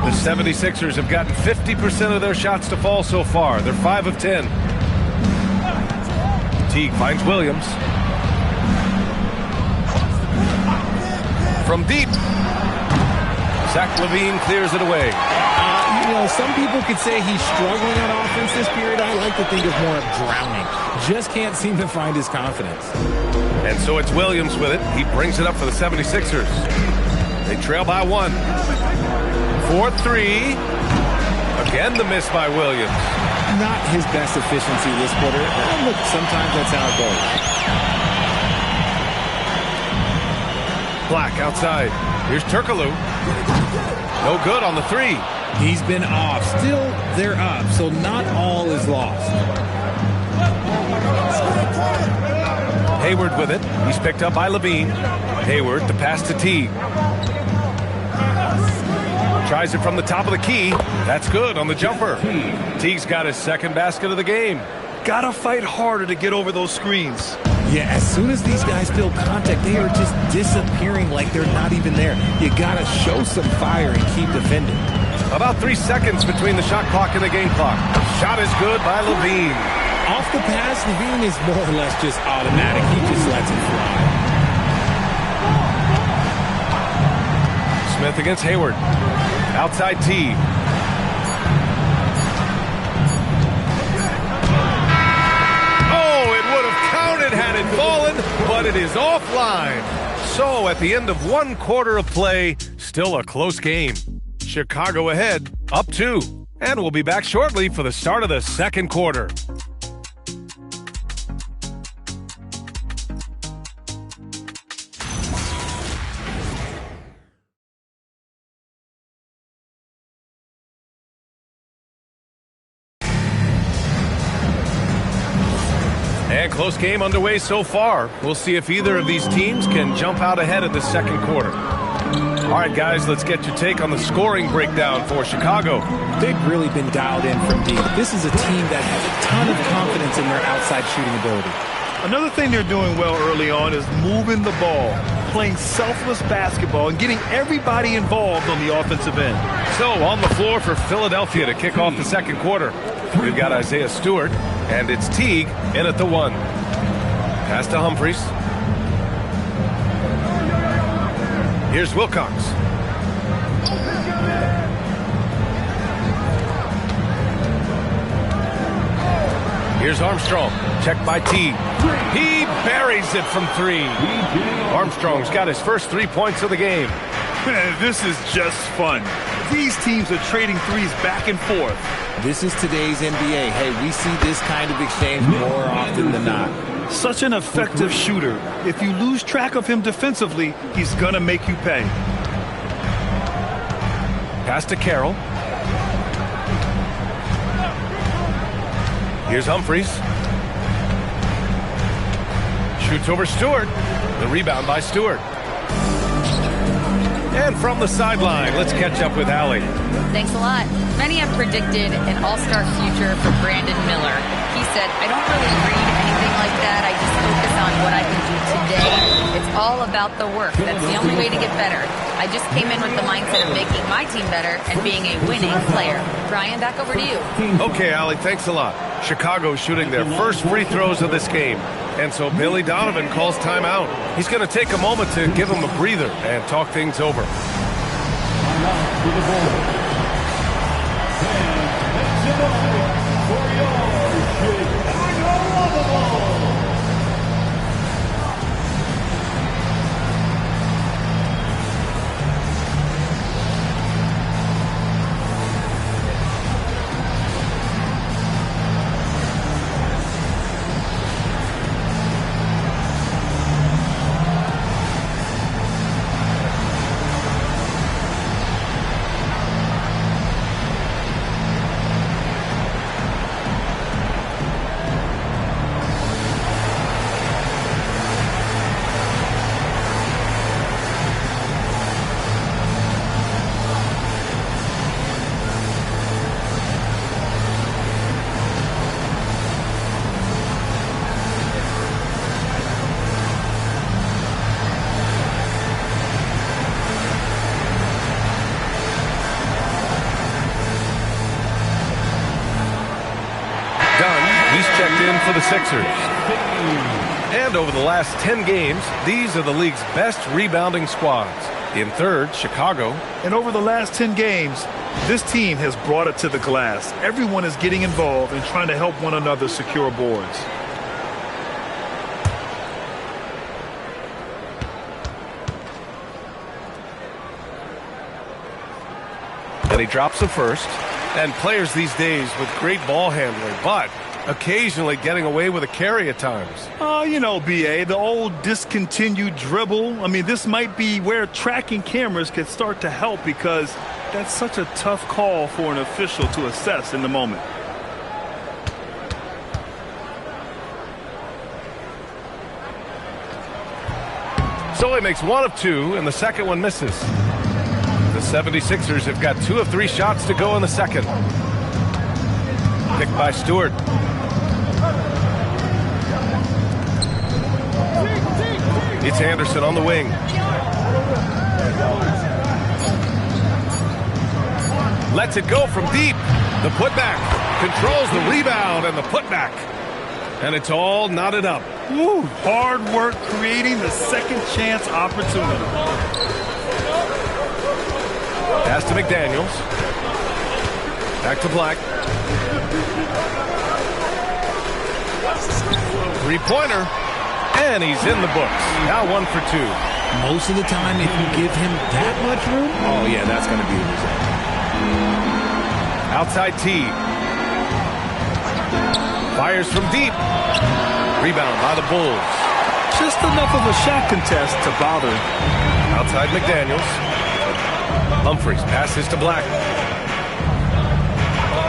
The 76ers have gotten 50% of their shots to fall so far. They're 5 of 10. Teague finds Williams. From deep. Zach LaVine clears it away. Some people could say he's struggling on offense this period. I like to think of more of drowning. Just can't seem to find his confidence. And so it's Williams with it. He brings it up for the 76ers. They trail by 1. 4-3. Again, the miss by Williams. Not his best efficiency this quarter. Look, sometimes that's how it goes. Black outside. Here's Turkoglu. No good on the 3. He's been off. Still, they're up, so not all is lost. Hayward with it. He's picked up by LaVine. Hayward, the pass to Teague. Tries it from the top of the key. That's good on the jumper. Teague's got his second basket of the game. Gotta fight harder to get over those screens. Yeah, as soon as these guys feel contact, they are just disappearing like they're not even there. You gotta show some fire and keep defending. About 3 seconds between the shot clock and the game clock. Shot is good by LaVine. Off the pass, LaVine is more or less just automatic. He just lets it fly. Smith against Hayward. Outside T. Oh, it would have counted had it fallen, but it is offline. So at the end of 1 quarter of play, still a close game. Chicago ahead, up 2. And we'll be back shortly for the start of the second quarter. And close game underway so far. We'll see if either of these teams can jump out ahead in the second quarter. All right, guys, let's get your take on the scoring breakdown for Chicago. They've really been dialed in from deep. This is a team that has a ton of confidence in their outside shooting ability. Another thing they're doing well early on is moving the ball, playing selfless basketball, and getting everybody involved on the offensive end. So on the floor for Philadelphia to kick off the second quarter, we've got Isaiah Stewart, and it's Teague in at the 1. Pass to Humphries. Here's Wilcox. Here's Armstrong. Checked by Teague. He buries it from 3. Armstrong's got his first 3 points of the game. This is just fun. These teams are trading threes back and forth. This is today's NBA. Hey, we see this kind of exchange more often than not. Such an effective shooter. If you lose track of him defensively, he's going to make you pay. Pass to Carroll. Here's Humphries. Shoots over Stewart. The rebound by Stewart. And from the sideline, let's catch up with Allie. Thanks a lot. Many have predicted an all-star future for Brandon Miller. He said, I don't really read anything like that. I just focus on what I can do today. It's all about the work. That's the only way to get better. I just came in with the mindset of making my team better and being a winning player. Brian, back over to you. Okay, Allie, thanks a lot. Chicago's shooting their first free throws of this game. And so Billy Donovan calls timeout. He's going to take a moment to give him a breather and talk things over. checked in for the Sixers. And over the last 10 games, these are the league's best rebounding squads. In third, Chicago. And over the last 10 games, this team has brought it to the glass. Everyone is getting involved and trying to help one another secure boards. And he drops the first. And players these days with great ball handling, but occasionally getting away with a carry at times. You know, B.A., the old discontinued dribble. I mean, this might be where tracking cameras could start to help because that's such a tough call for an official to assess in the moment. So he makes one of two, and the second one misses. The 76ers have got 2 of 3 shots to go in the second. Picked by Stewart. It's Anderson on the wing. Lets it go from deep. The putback. Controls the rebound and the putback. And it's all knotted up. Woo, hard work creating the second chance opportunity. Pass to McDaniels. Back to Black. Three-pointer. And he's in the books. Now 1 for 2. Most of the time, if you give him that much room, oh, yeah, that's going to be the result. Outside T. Fires from deep. Rebound by the Bulls. Just enough of a shot contest to bother. Outside McDaniels. Humphries passes to Black.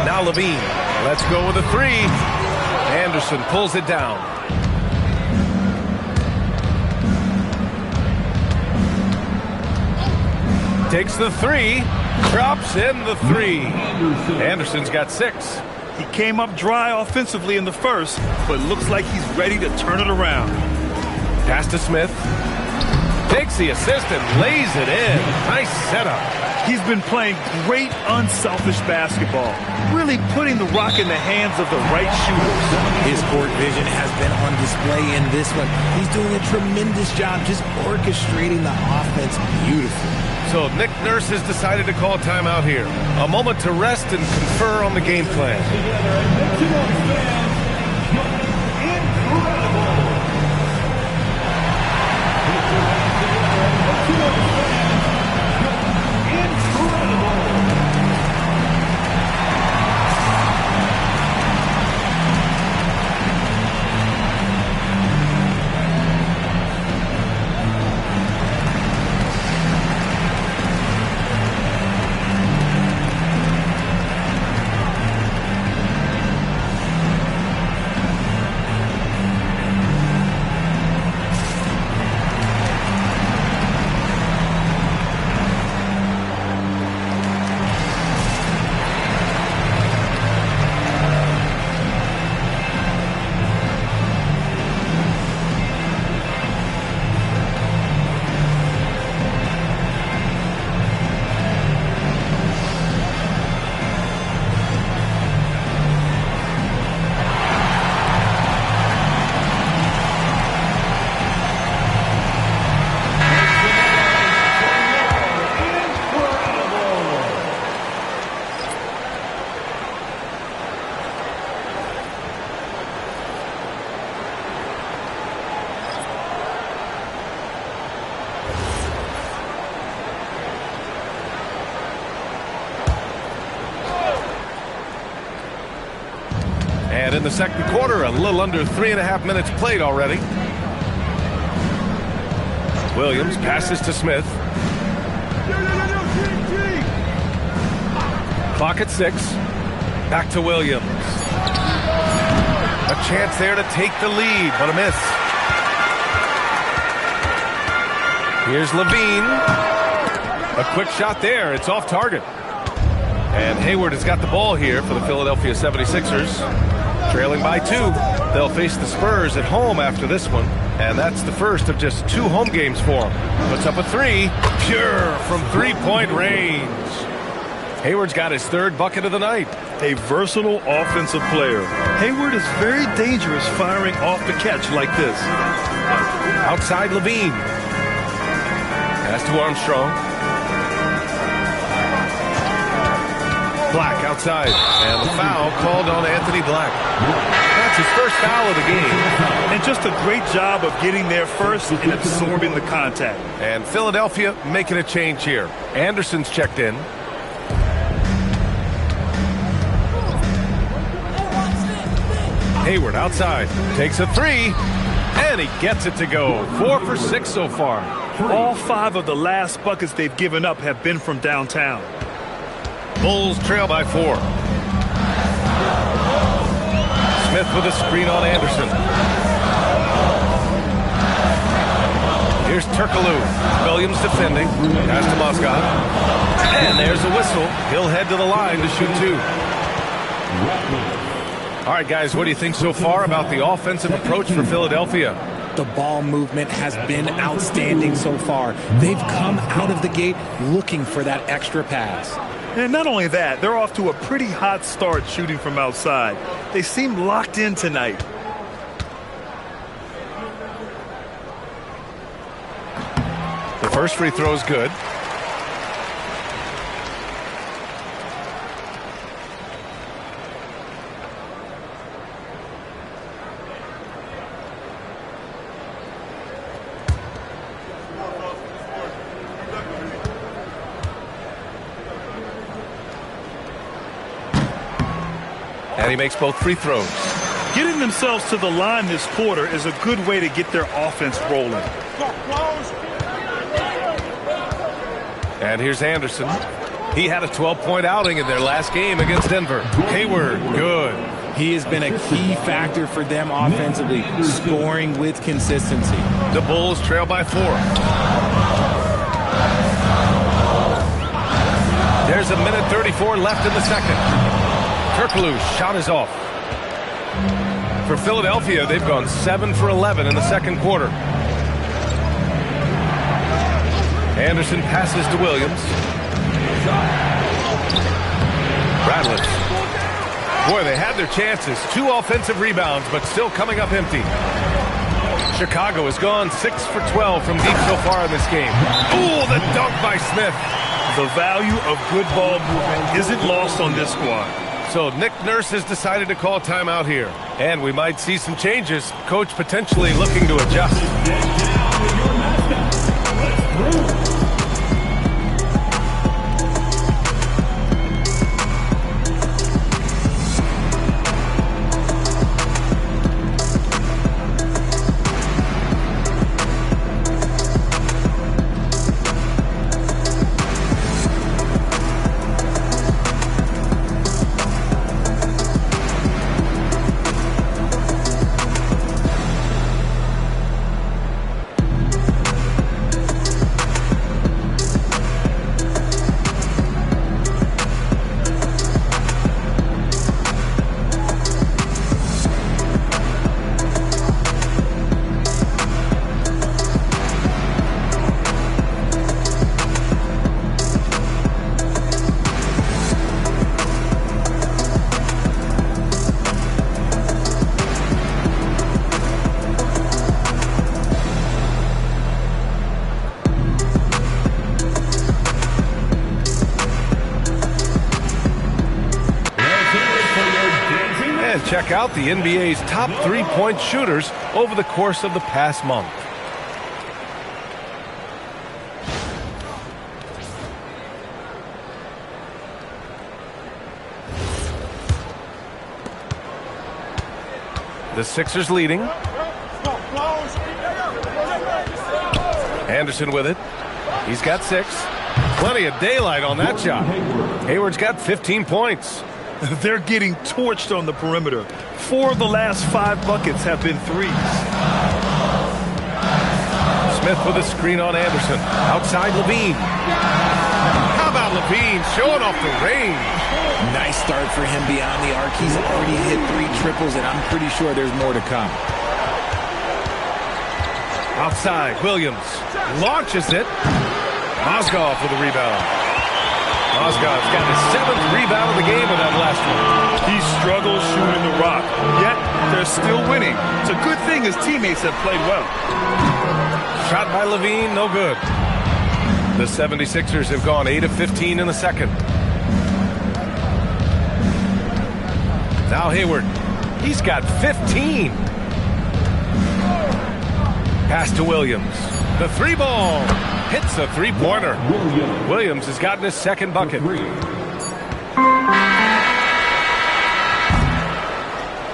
Now Levine. Let's go with a 3. Anderson pulls it down. Takes the 3. Drops in the 3. Anderson's got 6. He came up dry offensively in the first, but looks like he's ready to turn it around. Pass to Smith. Takes the assist and lays it in. Nice setup. He's been playing great unselfish basketball, really putting the rock in the hands of the right shooters. His court vision has been on display in this one. He's doing a tremendous job just orchestrating the offense beautifully. So Nick Nurse has decided to call timeout here. A moment to rest and confer on the game plan. And in the second quarter, a little under 3.5 minutes played already. Williams passes to Smith. Clock at 6. Back to Williams. A chance there to take the lead, but a miss. Here's Levine. A quick shot there. It's off target. And Hayward has got the ball here for the Philadelphia 76ers. Trailing by 2. They'll face the Spurs at home after this one. And that's the first of just 2 home games for them. Puts up a 3. Pure from 3-point range. Hayward's got his 3rd bucket of the night. a versatile offensive player. Hayward is very dangerous firing off the catch like this. Outside Levine. Pass to Armstrong. Black outside. And the foul called on Anthony Black. That's his first foul of the game. And just a great job of getting there first and absorbing the contact. And Philadelphia making a change here. Anderson's checked in. Hayward outside. Takes a three. And he gets it to go. 4 for 6 so far. All 5 of the last buckets they've given up have been from downtown. Bulls trail by 4. Smith with a screen on Anderson. Here's Turkoglu. Williams defending. Pass to Mozgov. And there's a whistle. He'll head to the line to shoot 2. All right, guys, what do you think so far about the offensive approach for Philadelphia? The ball movement has been outstanding so far. They've come out of the gate looking for that extra pass. And not only that, they're off to a pretty hot start shooting from outside. They seem locked in tonight. The first free throw is good. And he makes both free throws. Getting themselves to the line this quarter is a good way to get their offense rolling. And here's Anderson. He had a 12-point outing in their last game against Denver. Hayward, good. He has been a key factor for them offensively, scoring with consistency. The Bulls trail by 4. There's a minute 34 left in the second. Turkoglu's shot is off. For Philadelphia, they've gone 7 for 11 in the second quarter. Anderson passes to Williams. Radlett. Boy, they had their chances. 2 offensive rebounds, but still coming up empty. Chicago has gone 6 for 12 from deep so far in this game. Ooh, the dunk by Smith. The value of good ball movement isn't lost on this squad. So Nick Nurse has decided to call timeout here. And we might see some changes. Coach potentially looking to adjust. Check out the NBA's top 3-point shooters over the course of the past month. The Sixers leading. Anderson with it. He's got 6. Plenty of daylight on that shot. Hayward's got 15 points. They're getting torched on the perimeter. 4 of the last 5 buckets have been threes. Smith with a screen on Anderson. Outside Levine. How about Levine showing off the range? Nice start for him beyond the arc. He's already hit 3 triples, and I'm pretty sure there's more to come. Outside, Williams launches it. Mozgov for the rebound. Mozgov's got his 7th rebound of the game with that last one. He struggles shooting the rock, yet they're still winning. It's a good thing his teammates have played well. Shot by Levine, no good. The 76ers have gone 8 of 15 in the second. Now Hayward. He's got 15. Pass to Williams. The 3-ball. Hits a 3-pointer. Williams has gotten his 2nd bucket.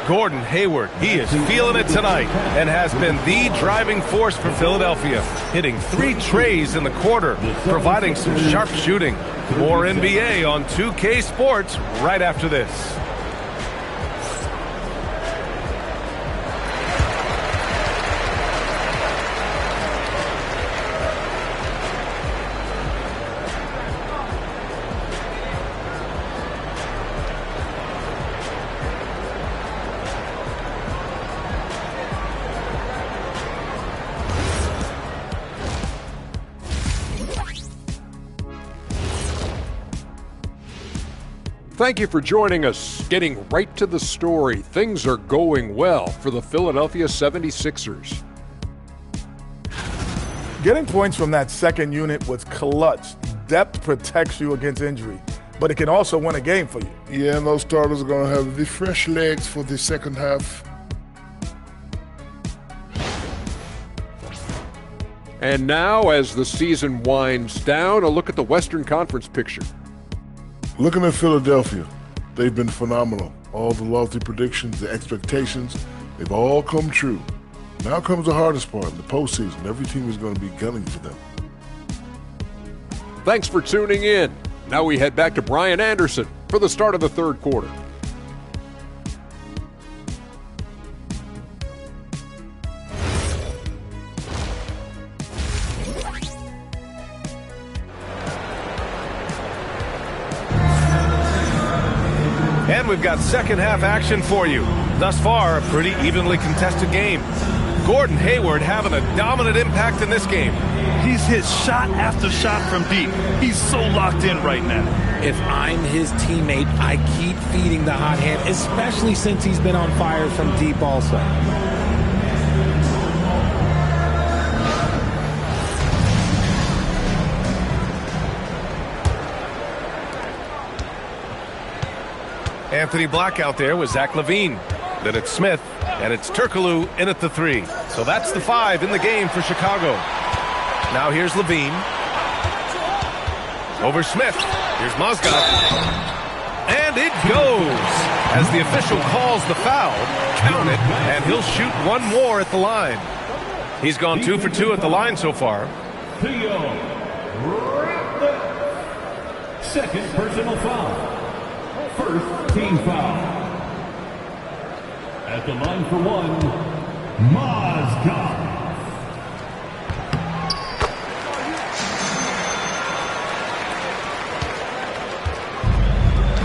Gordon Hayward, he is feeling it tonight and has been the driving force for Philadelphia, hitting 3 trays in the quarter, providing some sharp shooting. More NBA on 2K Sports right after this. Thank you for joining us. Getting right to the story, things are going well for the Philadelphia 76ers. Getting points from that second unit was clutch. Depth protects you against injury, but it can also win a game for you. Yeah, and those starters are going to have the fresh legs for the second half. And now, as the season winds down, a look at the Western Conference picture. Looking at Philadelphia, they've been phenomenal. All the lofty predictions, the expectations, they've all come true. Now comes the hardest part, the postseason. Every team is going to be gunning for them. Thanks for tuning in. Now we head back to Brian Anderson for the start of the third quarter. And we've got second half action for you. Thus far, a pretty evenly contested game. Gordon Hayward having a dominant impact in this game. He's hit shot after shot from deep. He's so locked in right now. If I'm his teammate, I keep feeding the hot hand, especially since he's been on fire from deep also. Anthony Black out there with Zach LaVine. Then it's Smith, and it's Turkoglu in at the 3. So that's the 5 in the game for Chicago. Now here's LaVine. Over Smith. Here's Mozgov. And it goes. As the official calls the foul, count it, and he'll shoot one more at the line. He's gone 2 for 2 at the line so far. Second personal foul. First team foul. At the line for 1, Mozgov.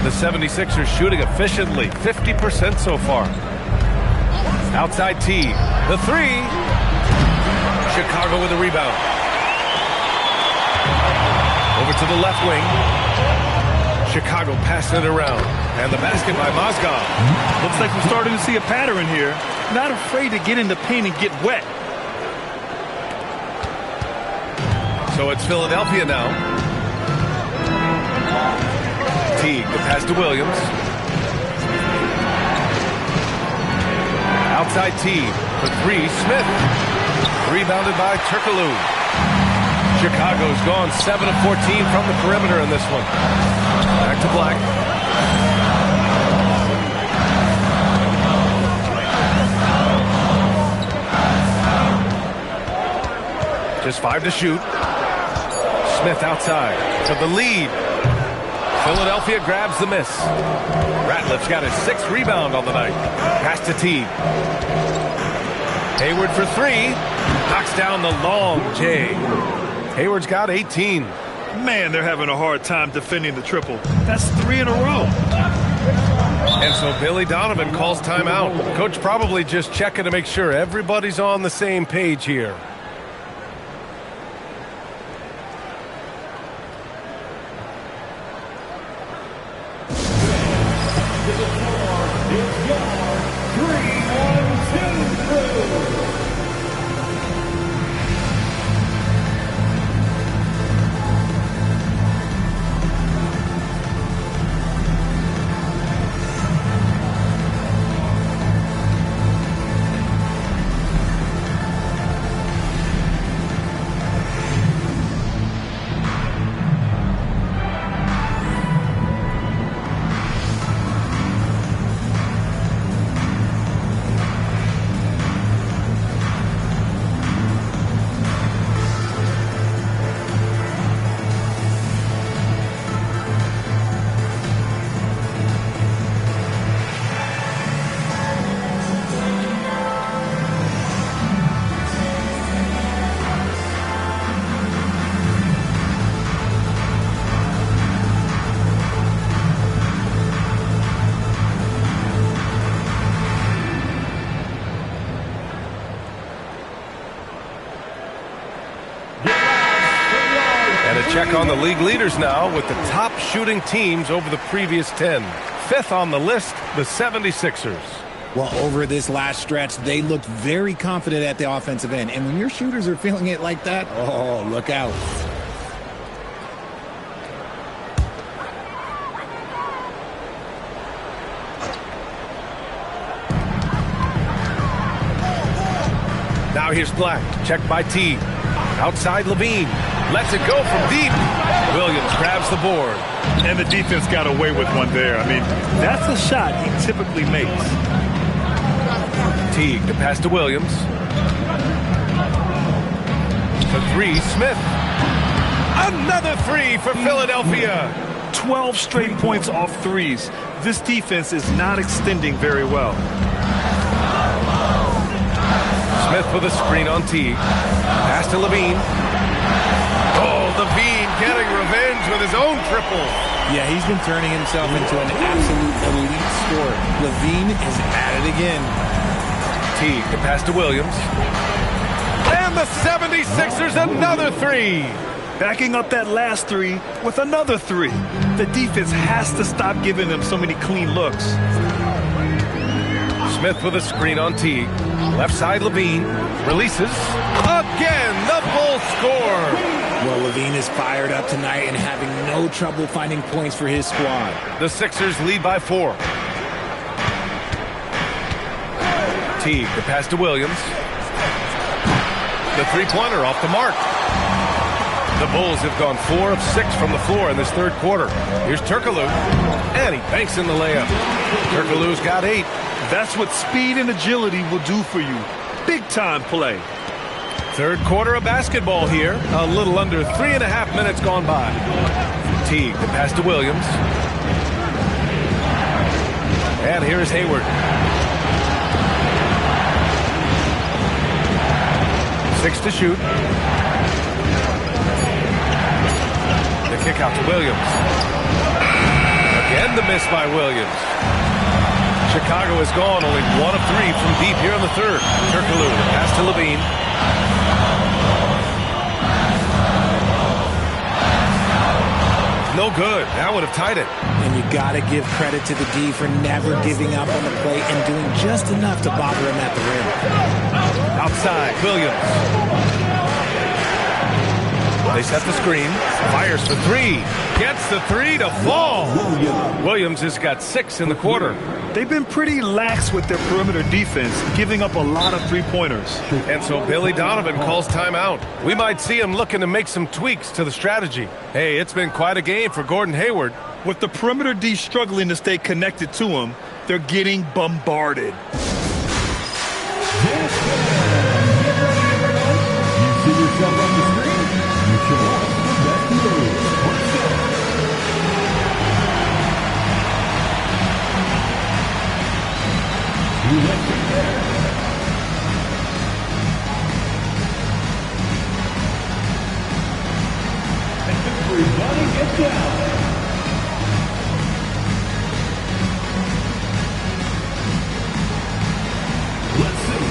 The 76ers shooting efficiently, 50% so far. Outside T, the 3. Chicago with a rebound. Over to the left wing. Chicago passing it around. And the basket by Mozgov. Looks like we're starting to see a pattern here. Not afraid to get in the paint and get wet. So it's Philadelphia now. Teague, the pass to Williams. Outside Teague, for 3, Smith. Rebounded by Turkoglu. Chicago's gone 7 of 14 from the perimeter in this one. Back to Black. Just 5 to shoot. Smith outside to the lead. Philadelphia grabs the miss. Ratliff's got his 6th rebound on the night. Pass to Teague. Hayward for 3. Knocks down the long J. Hayward's got 18. Man, they're having a hard time defending the triple. That's 3 in a row. And so Billy Donovan calls timeout. Coach probably just checking to make sure everybody's on the same page here. Check on the league leaders now with the top shooting teams over the previous 10. Fifth on the list, the 76ers. Well, over this last stretch, they looked very confident at the offensive end. And when your shooters are feeling it like that, oh, look out. Now here's Black. Checked by T. Outside Levine. Lets it go from deep. Williams grabs the board. And the defense got away with one there. I mean, that's a shot he typically makes. Teague to pass to Williams. The three, Smith. Another three for Philadelphia. 12 straight points off threes. This defense is not extending very well. Smith with a screen on Teague. Pass to Levine. Oh, Levine getting revenge with his own triple. Yeah, he's been turning himself into an absolute elite scorer. Levine is at it again. Teague to pass to Williams. And the 76ers another three. Backing up that last three with another three. The defense has to stop giving them so many clean looks. Smith with a screen on Teague. Left side Levine. Releases. Again, the Bulls score. Well, Levine is fired up tonight and having no trouble finding points for his squad. The Sixers lead by 4. Teague to pass to Williams. The three-pointer off the mark. The Bulls have gone 4 of 6 from the floor in this third quarter. Here's Turkoglu. And he banks in the layup. Turkoglu's got 8. That's what speed and agility will do for you. Big-time play. Third quarter of basketball here. A little under 3.5 minutes gone by. Teague to pass to Williams. And here's Hayward. 6 to shoot. The kick out to Williams. Again the miss by Williams. Chicago has gone only 1 of 3 from deep here in the third. Turkoglu, pass to Levine. No good. That would have tied it. And you got to give credit to the D for never giving up on the play and doing just enough to bother him at the rim. Outside, Williams. They set the screen. Fires for 3. Gets the 3 to fall. Williams has got 6 in the quarter. They've been pretty lax with their perimeter defense, giving up a lot of three-pointers. And so Billy Donovan calls timeout. We might see him looking to make some tweaks to the strategy. Hey, it's been quite a game for Gordon Hayward. With the perimeter D struggling to stay connected to him, they're getting bombarded. You see yourself on the screen. You should watch the best moves. Everybody get down. Let's see.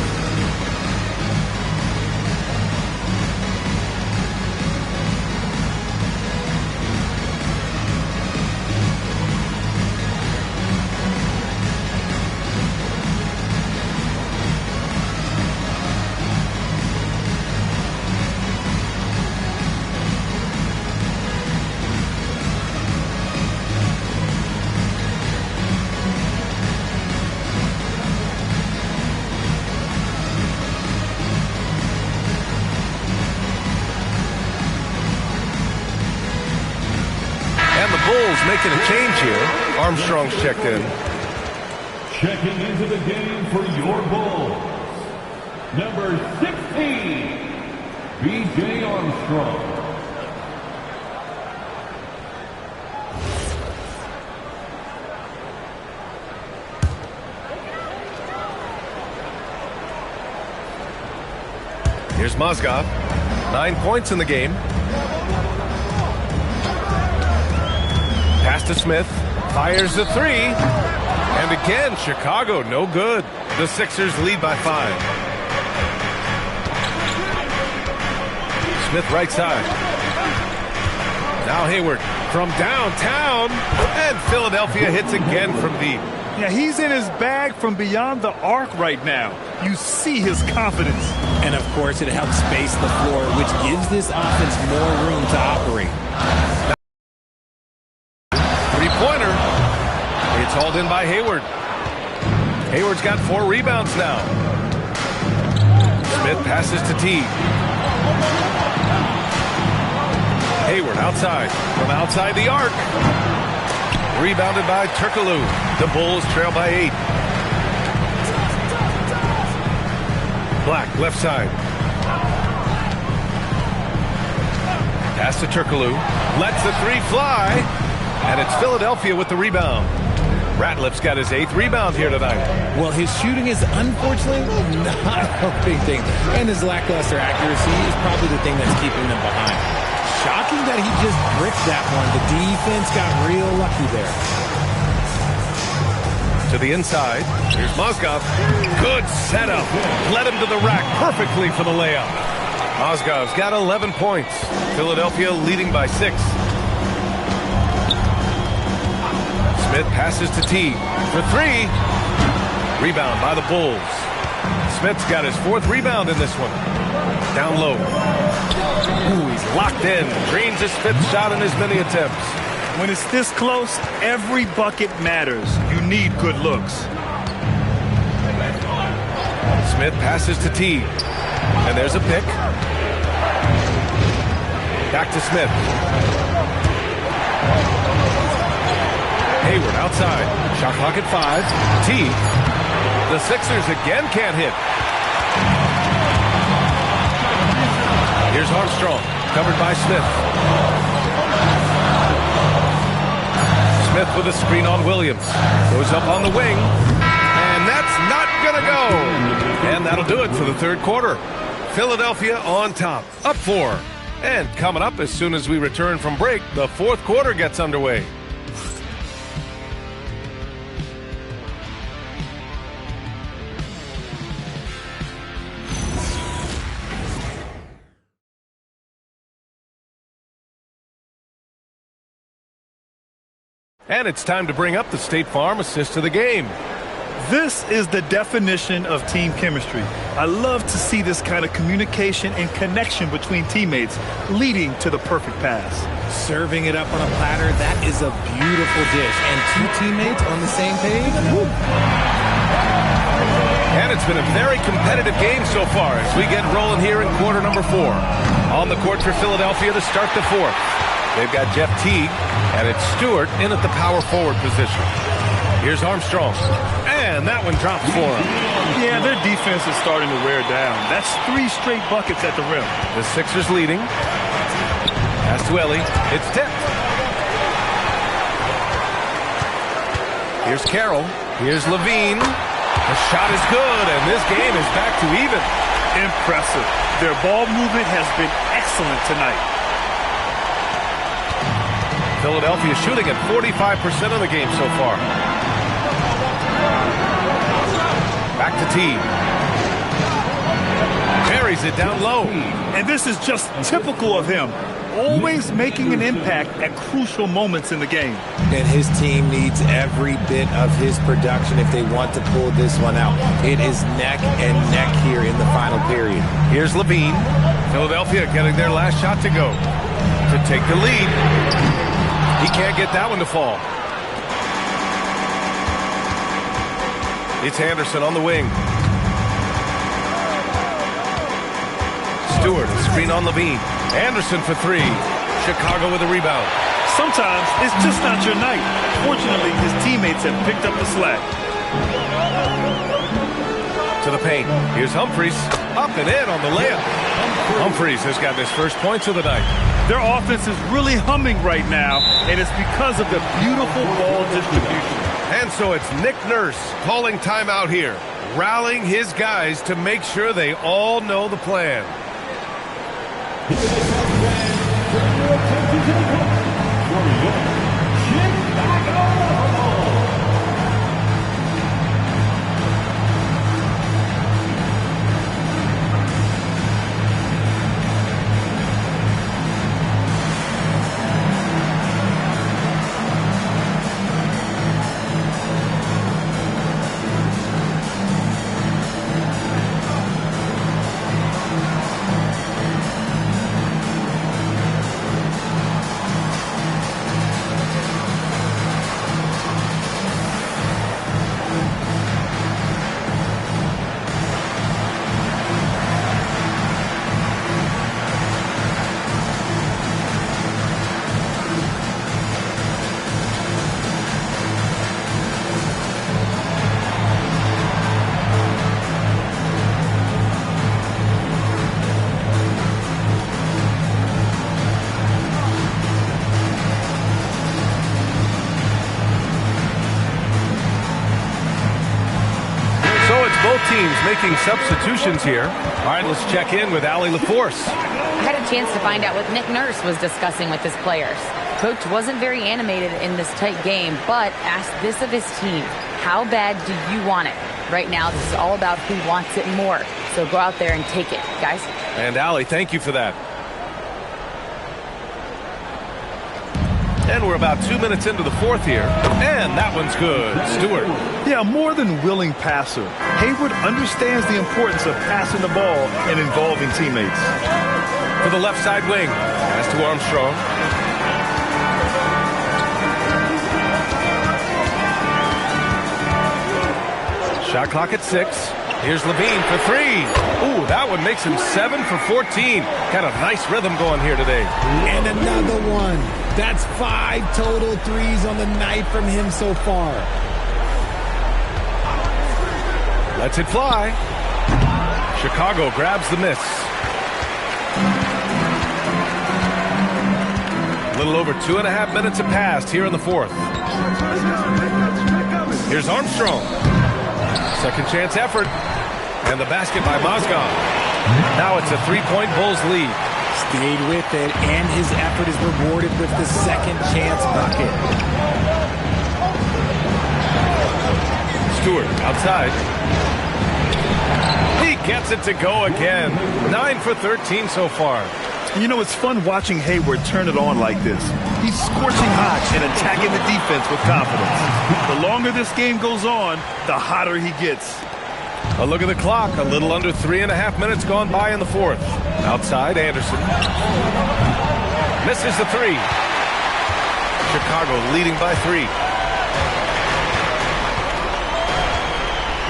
Making a change here. Armstrong's checked in. Checking into the game for your Bulls. Number 16, B.J. Armstrong. Here's Mozgov. 9 points in the game. Pass to Smith. Fires the 3. And again, Chicago, no good. The Sixers lead by 5. Smith right side. Now Hayward from downtown, and Philadelphia hits again from deep. Yeah, he's in his bag from beyond the arc right now. You see his confidence. And, of course, it helps space the floor, which gives this offense more room to operate. Three-pointer. It's hauled in by Hayward. Hayward's got 4 rebounds now. Smith passes to T. Hayward outside, from outside the arc. Rebounded by Turkoglu. The Bulls trail by 8. Black, left side. Pass to Turkoglu. Lets the 3 fly. And it's Philadelphia with the rebound. Ratliff's got his 8th rebound here tonight. Well, his shooting is unfortunately not helping things. And his lackluster accuracy is probably the thing that's keeping them behind. Shocking that he just bricked that one. The defense got real lucky there. To the inside. Here's Mozgov. Good setup. Led him to the rack perfectly for the layup. Mozgov's got 11 points. Philadelphia leading by 6. Smith passes to T for 3. Rebound by the Bulls. Smith's got his 4th rebound in this one. Down low. Ooh, he's locked in. Dreams his 5th shot in as many attempts. When it's this close, every bucket matters. You need good looks. Smith passes to T. And there's a pick. Back to Smith. Hayward outside. Shot clock at 5. T. The Sixers again can't hit. Here's Armstrong. Covered by Smith. Smith with a screen on Williams. Goes up on the wing. And that's not going to go. And that'll do it for the 3rd quarter. Philadelphia on top. Up 4. And coming up as soon as we return from break, the 4th quarter gets underway. And it's time to bring up the State Farm assist of the game. This is the definition of team chemistry. I love to see this kind of communication and connection between teammates leading to the perfect pass. Serving it up on a platter, that is a beautiful dish. And 2 teammates on the same page. Woo. And it's been a very competitive game so far as we get rolling here in quarter number 4. On the court for Philadelphia to start the 4th. They've got Jeff Teague, and it's Stewart in at the power forward position. Here's Armstrong, and that one drops for him. Yeah, their defense is starting to wear down. That's 3 straight buckets at the rim. The Sixers leading. Pass to Ellie. It's tipped. Here's Carroll. Here's Levine. The shot is good, and this game is back to even. Impressive. Their ball movement has been excellent tonight. Philadelphia shooting at 45% of the game so far. Back to T. Buries it down low. And this is just typical of him. Always making an impact at crucial moments in the game. And his team needs every bit of his production if they want to pull this one out. It is neck and neck here in the final period. Here's Levine. Philadelphia getting their last shot to go to take the lead. He can't get that one to fall. It's Anderson on the wing. Stewart, screen on Levine. Anderson for 3. Chicago with a rebound. Sometimes it's just not your night. Fortunately, his teammates have picked up the slack. To the paint. Here's Humphries. Up and in on the layup. Humphries has got his first points of the night. Their offense is really humming right now, and it's because of the beautiful ball distribution. And so it's Nick Nurse calling timeout here, rallying his guys to make sure they all know the plan. making substitutions here. All right, let's check in with Allie LaForce. I had a chance to find out what Nick Nurse was discussing with his players. Coach wasn't very animated in this tight game, but asked this of his team. How bad do you want it? Right now, this is all about who wants it more. So go out there and take it, guys. And Allie, thank you for that. And we're about 2 minutes into the fourth here. And that one's good. Stewart. Yeah, more than willing passer. Hayward understands the importance of passing the ball and involving teammates. To the left side wing. Pass to Armstrong. Shot clock at 6. Here's Levine for 3. Ooh, that one makes him 7 for 14. Got a nice rhythm going here today. And another one. That's 5 total threes on the night from him so far. Lets it fly. Chicago grabs the miss. A little over 2.5 minutes have passed here in the fourth. Here's Armstrong. Second chance effort. And the basket by Mozgov. Now it's a 3-point Bulls lead. Stayed with it, and his effort is rewarded with the second chance bucket. Stewart outside. He gets it to go again. 9 for 13 so far. You know, it's fun watching Hayward turn it on like this. He's scorching hot and attacking the defense with confidence. The longer this game goes on, the hotter he gets. A look at the clock. A little under 3.5 minutes gone by in the fourth. Outside, Anderson. Misses the 3. Chicago leading by 3.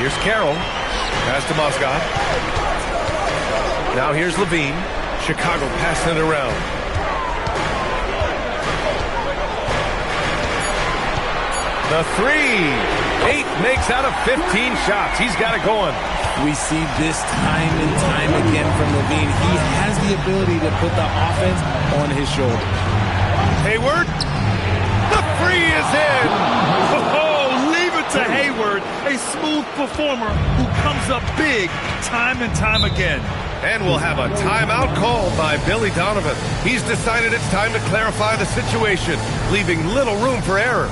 Here's Carroll. Pass to Mozgov. Now here's Levine. Chicago passing it around. The 3. 8 makes out of 15 shots. He's got it going. We see this time and time again from Levine. He has the ability to put the offense on his shoulder. Hayward. The 3 is in. Oh, leave it to Hayward, a smooth performer who comes up big time and time again. And we'll have a timeout called by Billy Donovan. He's decided it's time to clarify the situation, leaving little room for error.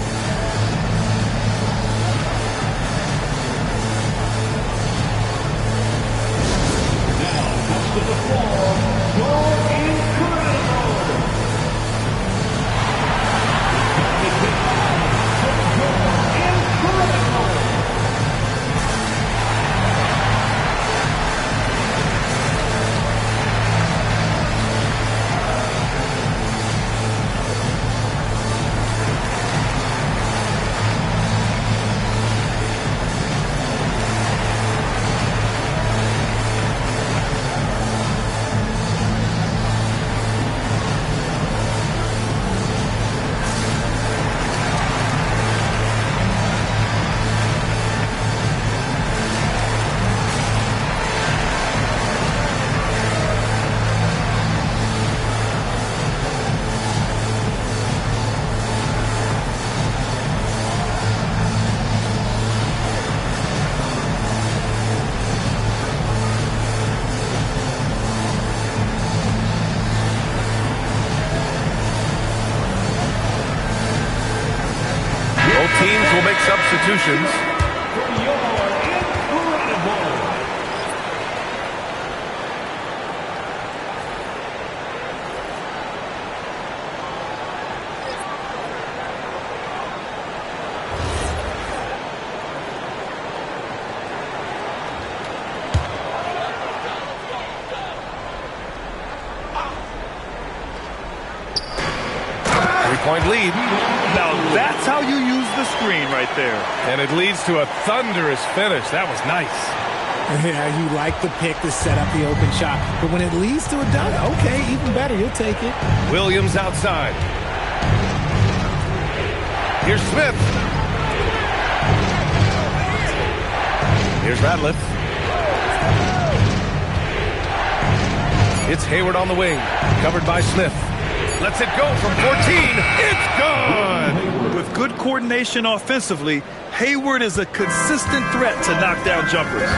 Teams will make substitutions. Three-point lead. Now that's how you use the screen right there. And it leads to a thunderous finish. That was nice. Yeah, you like the pick to set up the open shot. But when it leads to a dunk, okay, even better. You'll take it. Williams outside. Here's Smith. Here's Ratliff. It's Hayward on the wing. Covered by Smith. Lets it go from 14. It's gone. With good coordination offensively, Hayward is a consistent threat to knock down jumpers.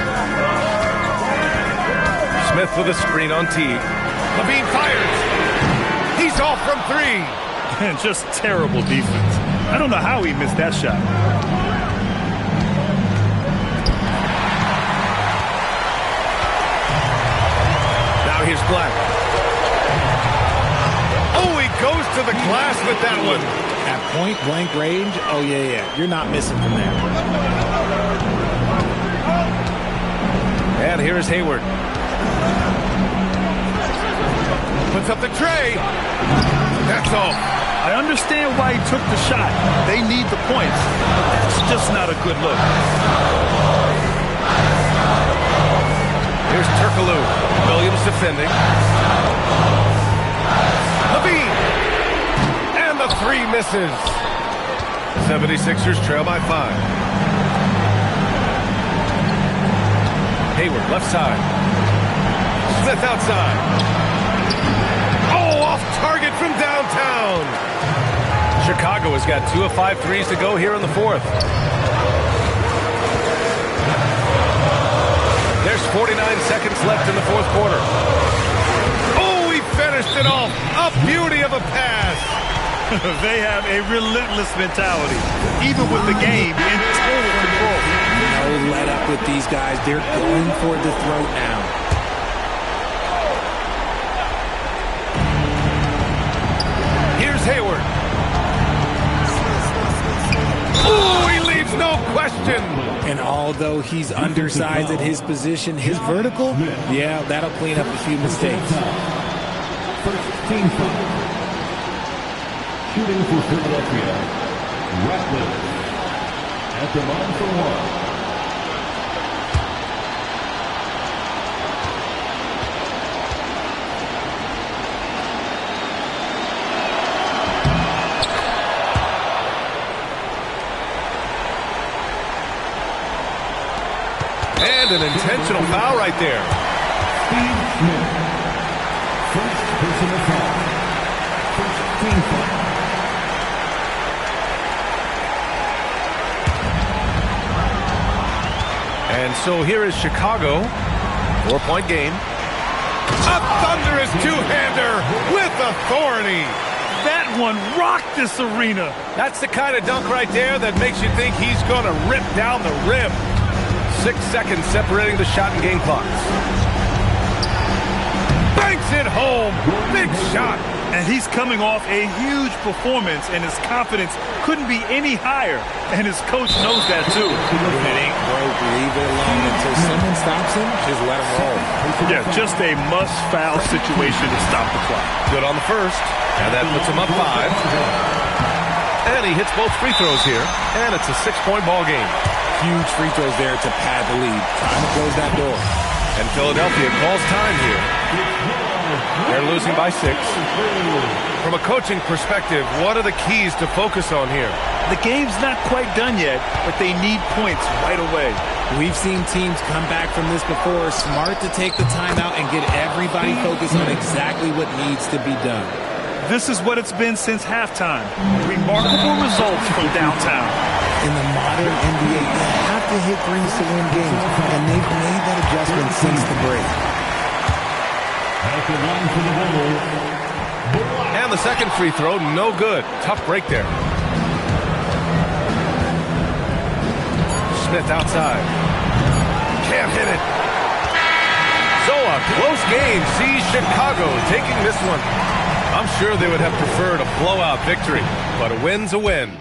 Smith with a screen on T. Levine fires. He's off from three. And just terrible defense. I don't know how he missed that shot. Now here's Black. Oh, he goes to the glass with that one. At point blank range, oh yeah. You're not missing from there. And here is Hayward. Puts up the tray. That's all. I understand why he took the shot. They need the points, but that's just not a good look. Here's Turkoglu. Williams defending. Levine. And the three misses. 76ers trail by 5. Hayward left side. Smith outside. Off target from downtown. Chicago has got 2 of 5 threes to go here in the fourth. There's 49 seconds left in the fourth quarter. Oh, he finished it off. A beauty of a pass. They have a relentless mentality, even with the game in total control. No let up with these guys. They're going for the throat now. Here's Hayward. Ooh, he leaves no question. And although he's undersized at his position, his vertical, yeah, that'll clean up a few mistakes. First team foul. Shooting for Philadelphia. Ratliff at the line for one. And an intentional foul right there. Steve Smith. First personal foul. First team foul. And so here is Chicago. 4-point game. A thunderous two-hander with authority. That one rocked this arena. That's the kind of dunk right there that makes you think he's going to rip down the rim. 6 seconds separating the shot and game clocks. Banks it home. Big shot. And he's coming off a huge performance, and his confidence couldn't be any higher. And his coach knows that, too. When it ain't broke, leave it alone until someone stops him. Just let him roll. Yeah, just a must-foul situation to stop the clock. Good on the first. And that puts him up 5. And he hits both free throws here. And it's a 6-point ball game. Huge free throws there to pad the lead. Time to close that door. And Philadelphia calls time here. They're losing by 6. From a coaching perspective, what are the keys to focus on here? The game's not quite done yet, but they need points right away. We've seen teams come back from this before. Smart to take the timeout and get everybody focused on exactly what needs to be done. This is what it's been since halftime. Remarkable results from downtown. In the modern NBA, you have to hit threes to win games, and they've made that adjustment since the break. And the second free throw, no good. Tough break there. Smith outside. Can't hit it. So a close game sees Chicago taking this one. I'm sure they would have preferred a blowout victory, but a win's a win.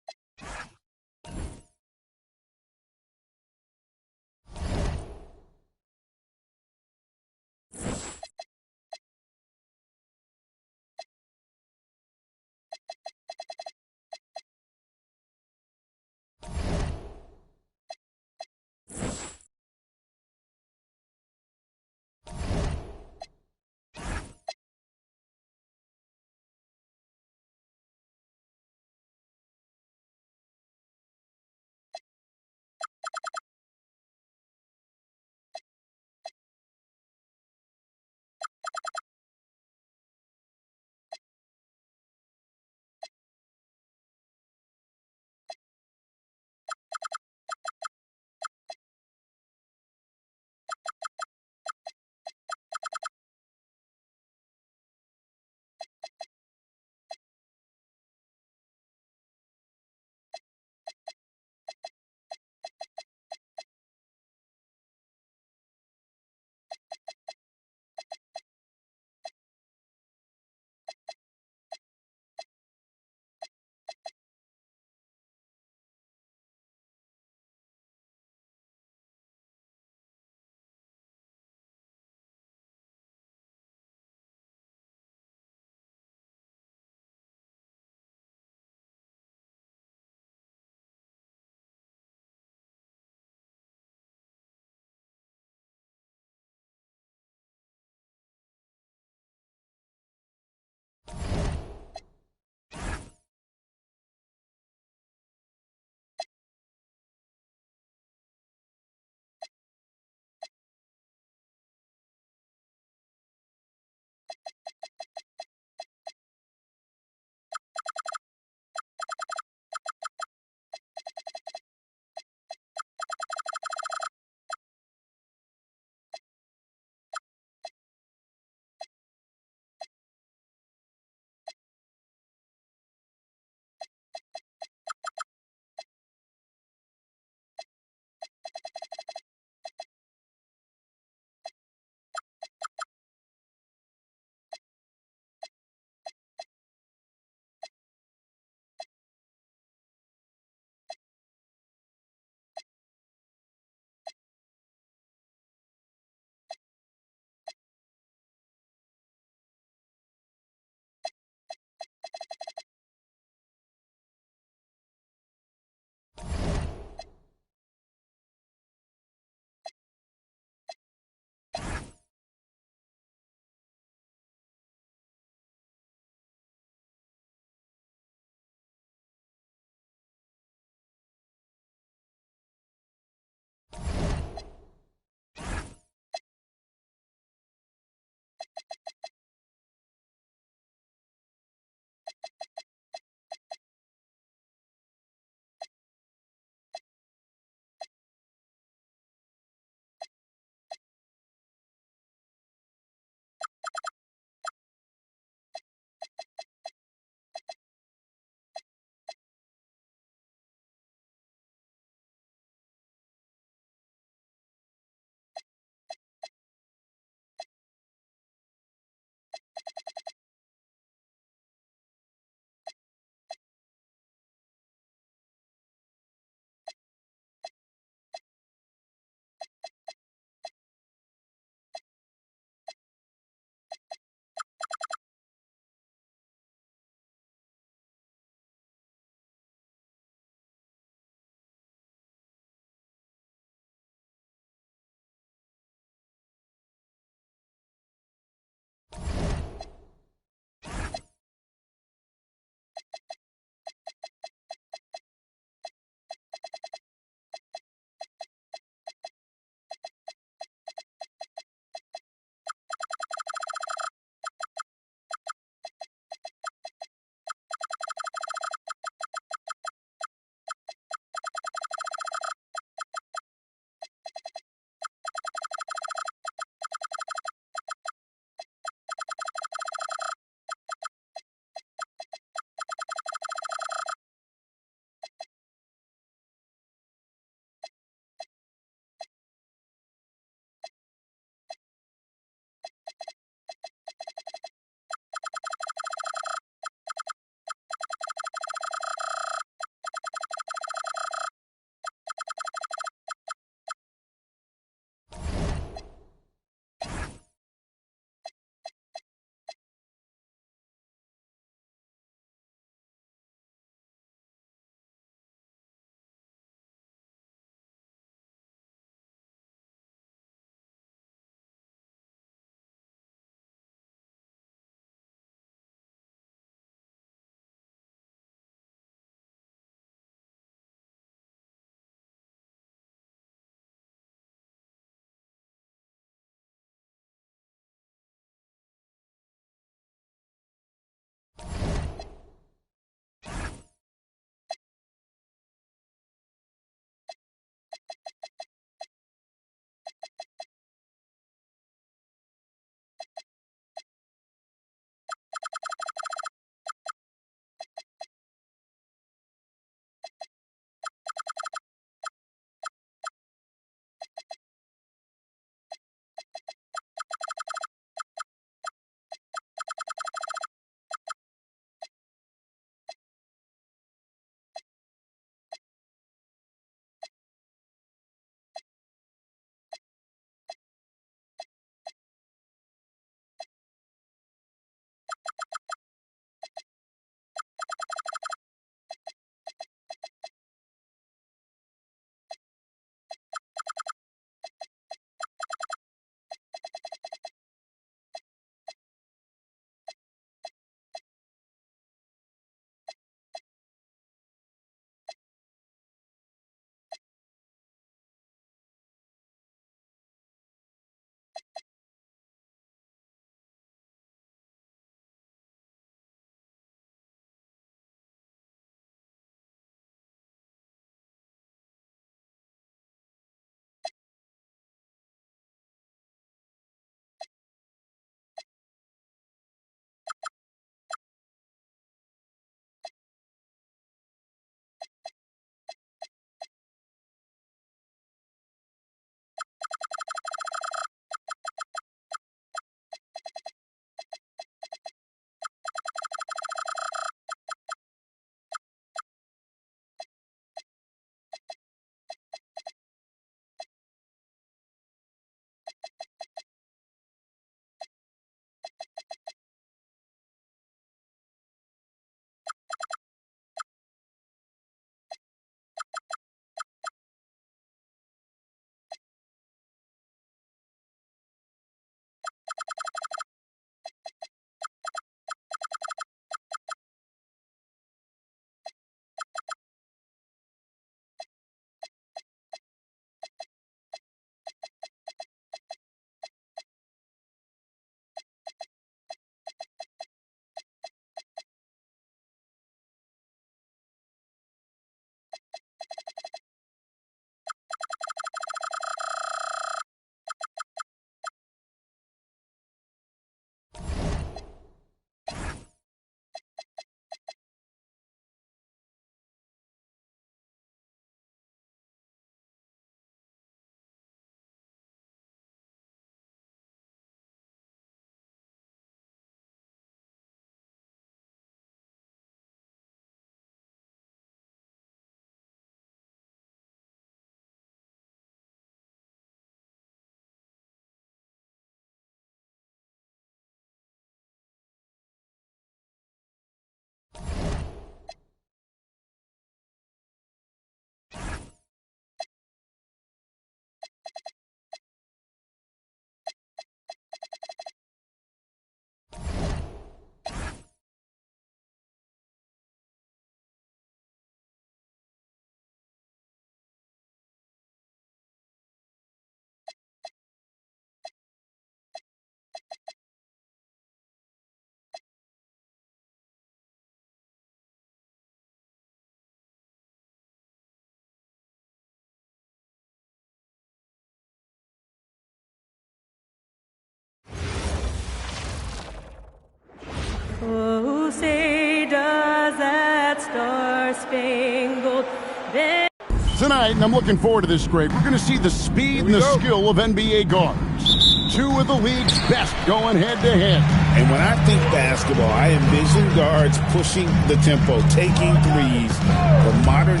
Oh, say does that star-spangled banner. Tonight, and I'm looking forward to this, Greg, we're going to see the speed and the skill of NBA guards. Two of the league's best going head-to-head. And when I think basketball, I envision guards pushing the tempo, taking threes. The modern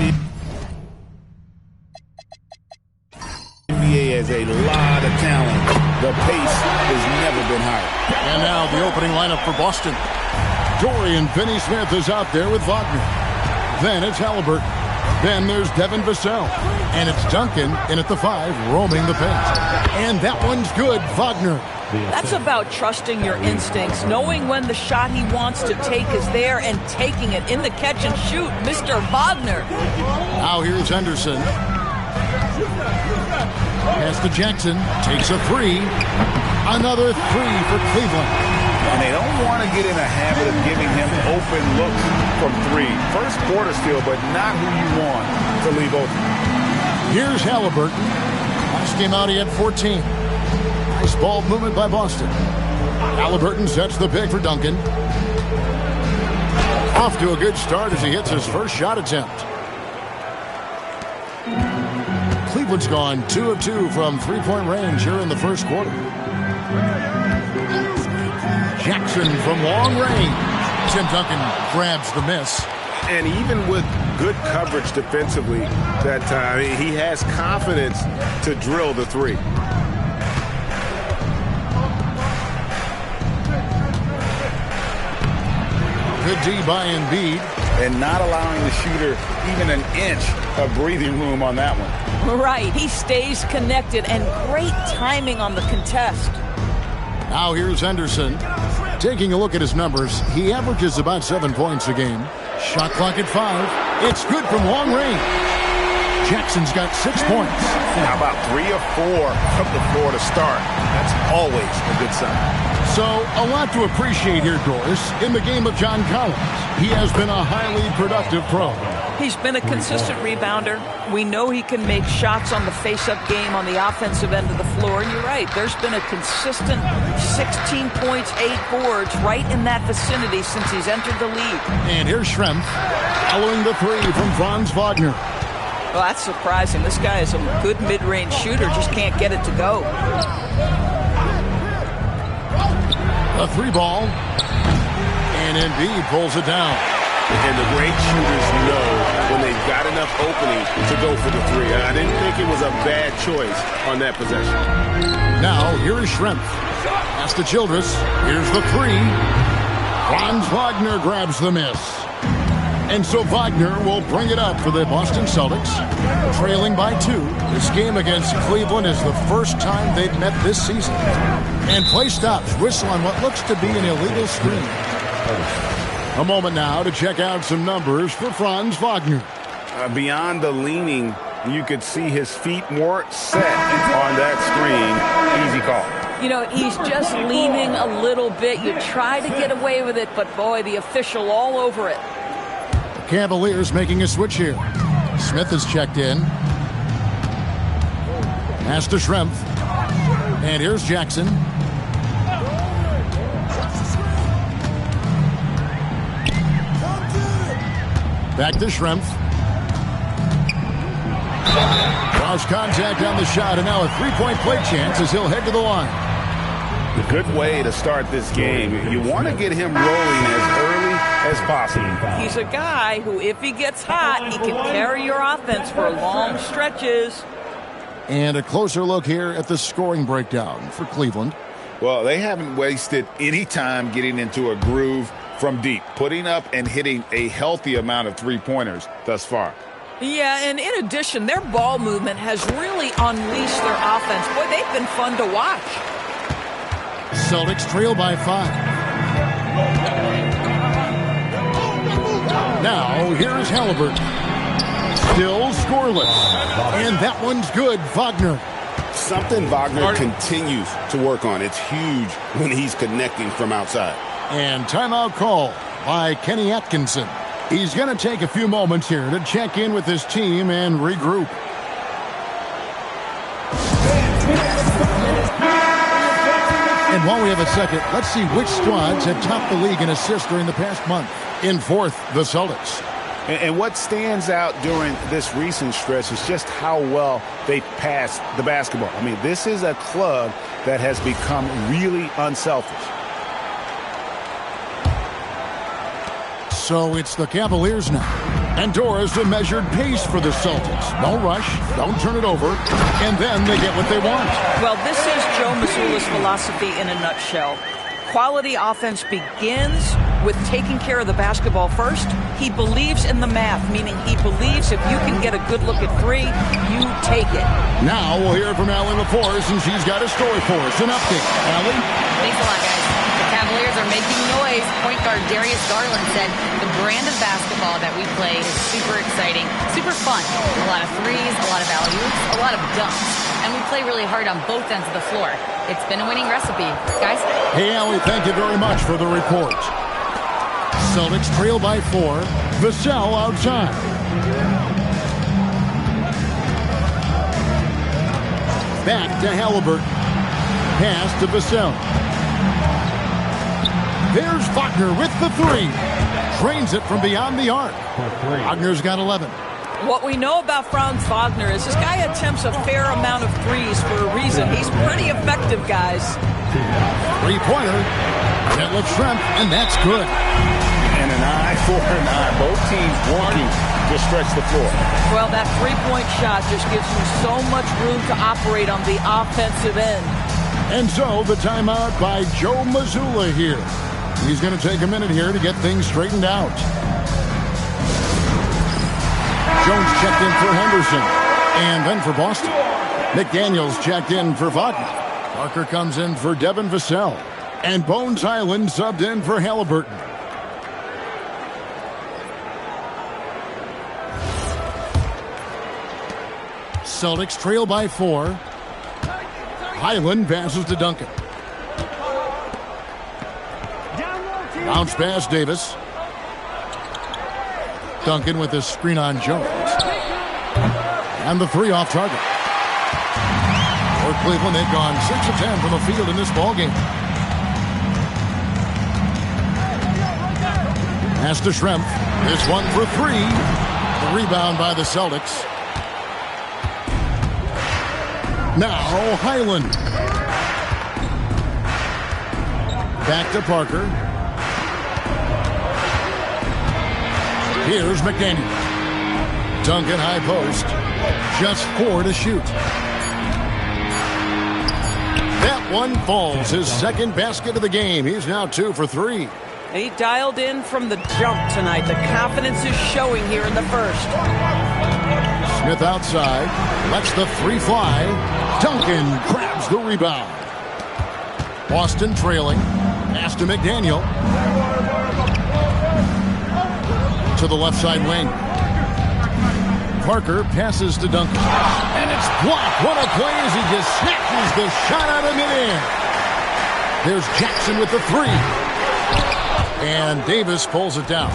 NBA has a lot of talent. The pace has never been higher. And now the opening lineup for Boston. Dorian Finney-Smith is out there with Wagner. Then it's Halliburton. Then there's Devin Vassell. And it's Duncan in at the 5, roaming the paint. And that one's good, Wagner. That's about trusting your instincts, knowing when the shot he wants to take is there and taking it in the catch and shoot, Mr. Wagner. Now here's Henderson. Pass to Jackson. Takes a 3. Another 3 for Cleveland. And they don't want to get in a habit of giving him open looks from 3. First quarter steal, but not who you want to leave open. Here's Halliburton. Last game out, he had 14. Nice ball movement by Boston. Halliburton sets the pick for Duncan. Off to a good start as he hits his first shot attempt. Cleveland's gone 2 of 2 from three-point range here in the first quarter. Jackson from long range. Tim Duncan grabs the miss. And even with good coverage defensively that time, he has confidence to drill the 3. Good D by Embiid. And not allowing the shooter even an inch of breathing room on that one. Right, he stays connected and great timing on the contest. Now here's Henderson. Taking a look at his numbers, he averages about 7 points a game. Shot clock at 5. It's good from long range. Jackson's got 6 points. How about 3 of 4 from the floor to start? That's always a good sign. So, a lot to appreciate here, Doris, in the game of John Collins. He has been a highly productive pro. He's been a consistent rebounder. We know he can make shots on the face-up game on the offensive end of the floor. And you're right, there's been a consistent 16 points, 8 boards right in that vicinity since he's entered the league. And here's Schrempf following the 3 from Franz Wagner. Well, that's surprising. This guy is a good mid-range shooter, just can't get it to go. A 3 ball. And Embiid pulls it down. And the great shooters know when they've got enough opening to go for the 3. I didn't think it was a bad choice on that possession. Now, here is Schrempf. Pass to Childress. Here's the 3. Franz Wagner grabs the miss. And so Wagner will bring it up for the Boston Celtics. Trailing by 2. This game against Cleveland is the first time they've met this season. And play stops. Whistle on what looks to be an illegal screen. A moment now to check out some numbers for Franz Wagner. Beyond the leaning, you could see his feet more set on that screen. Easy call. You know, he's just leaning a little bit. You try to get away with it, but boy, the official all over it. The Cavaliers making a switch here. Smith is checked in. Pass to Schrempf. And here's Jackson. Back to Schrempf. Draws contact on the shot, and now a 3-point play chance as he'll head to the line. A good way to start this game. You want to get him rolling as early as possible. He's a guy who, if he gets hot, he can carry your offense for long stretches. And a closer look here at the scoring breakdown for Cleveland. Well, they haven't wasted any time getting into a groove from deep, putting up and hitting a healthy amount of 3-pointers thus far. Yeah, and in addition, their ball movement has really unleashed their offense. Boy, they've been fun to watch. Celtics trail by 5. Now, here's Halliburton. Still scoreless. And that one's good, Wagner. Something Wagner continues to work on. It's huge when he's connecting from outside. And timeout call by Kenny Atkinson. He's going to take a few moments here to check in with his team and regroup. And while we have a second, let's see which squads have topped the league in assists during the past month. In fourth, the Celtics. And what stands out during this recent stretch is just how well they pass the basketball. I mean, this is a club that has become really unselfish. So it's the Cavaliers now. And Dora's a measured pace for the Celtics. No rush, don't turn it over, and then they get what they want. Well, this is Joe Mazzulla's philosophy in a nutshell. Quality offense begins with taking care of the basketball first. He believes in the math, meaning he believes if you can get a good look at three, you take it. Now we'll hear from Allie LaForce, and she's got a story for us. An update. Allie? Thanks a lot, guys. The Cavaliers are making noise. Point guard Darius Garland said the brand of basketball that we play is super exciting, super fun. A lot of threes, a lot of alley-oops, a lot of dunks. And we play really hard on both ends of the floor. It's been a winning recipe. Guys? Hey, Allie, thank you very much for the report. Celtics trail by 4. Vassell outside. Back to Halliburton. Pass to Vassell. There's Wagner with the 3. Drains it from beyond the arc. Wagner's got 11. What we know about Franz Wagner is this guy attempts a fair amount of threes for a reason. He's pretty effective, guys. Three-pointer. Detlef Schrempf, and that's good. And an eye for an eye. Both teams working to stretch the floor. Well, that three-point shot just gives you so much room to operate on the offensive end. And so the timeout by Joe Mazzulla here. He's going to take a minute here to get things straightened out. Jones checked in for Henderson, and then for Boston. McDaniels checked in for Wagner. Parker comes in for Devin Vassell. And Bones Highland subbed in for Halliburton. Celtics trail by 4. Highland passes to Duncan. Bounce pass, Davis. Duncan with the screen on Jones. And the 3 off target. For Cleveland, they've gone 6 of 10 from the field in this ballgame. Pass to Schrempf. This one for 3. The rebound by the Celtics. Now Highland. Back to Parker. Here's McDaniel. Duncan high post. Just 4 to shoot. That one falls. His second basket of the game. He's now 2 for 3. He dialed in from the jump tonight. The confidence is showing here in the first. Smith outside. Lets the 3 fly. Duncan grabs the rebound. Boston trailing. Pass to McDaniel. To the left side wing. Parker passes to Duncan. And it's blocked. What a play as he just snatches the shot out of midair. There's Jackson with the 3. And Davis pulls it down.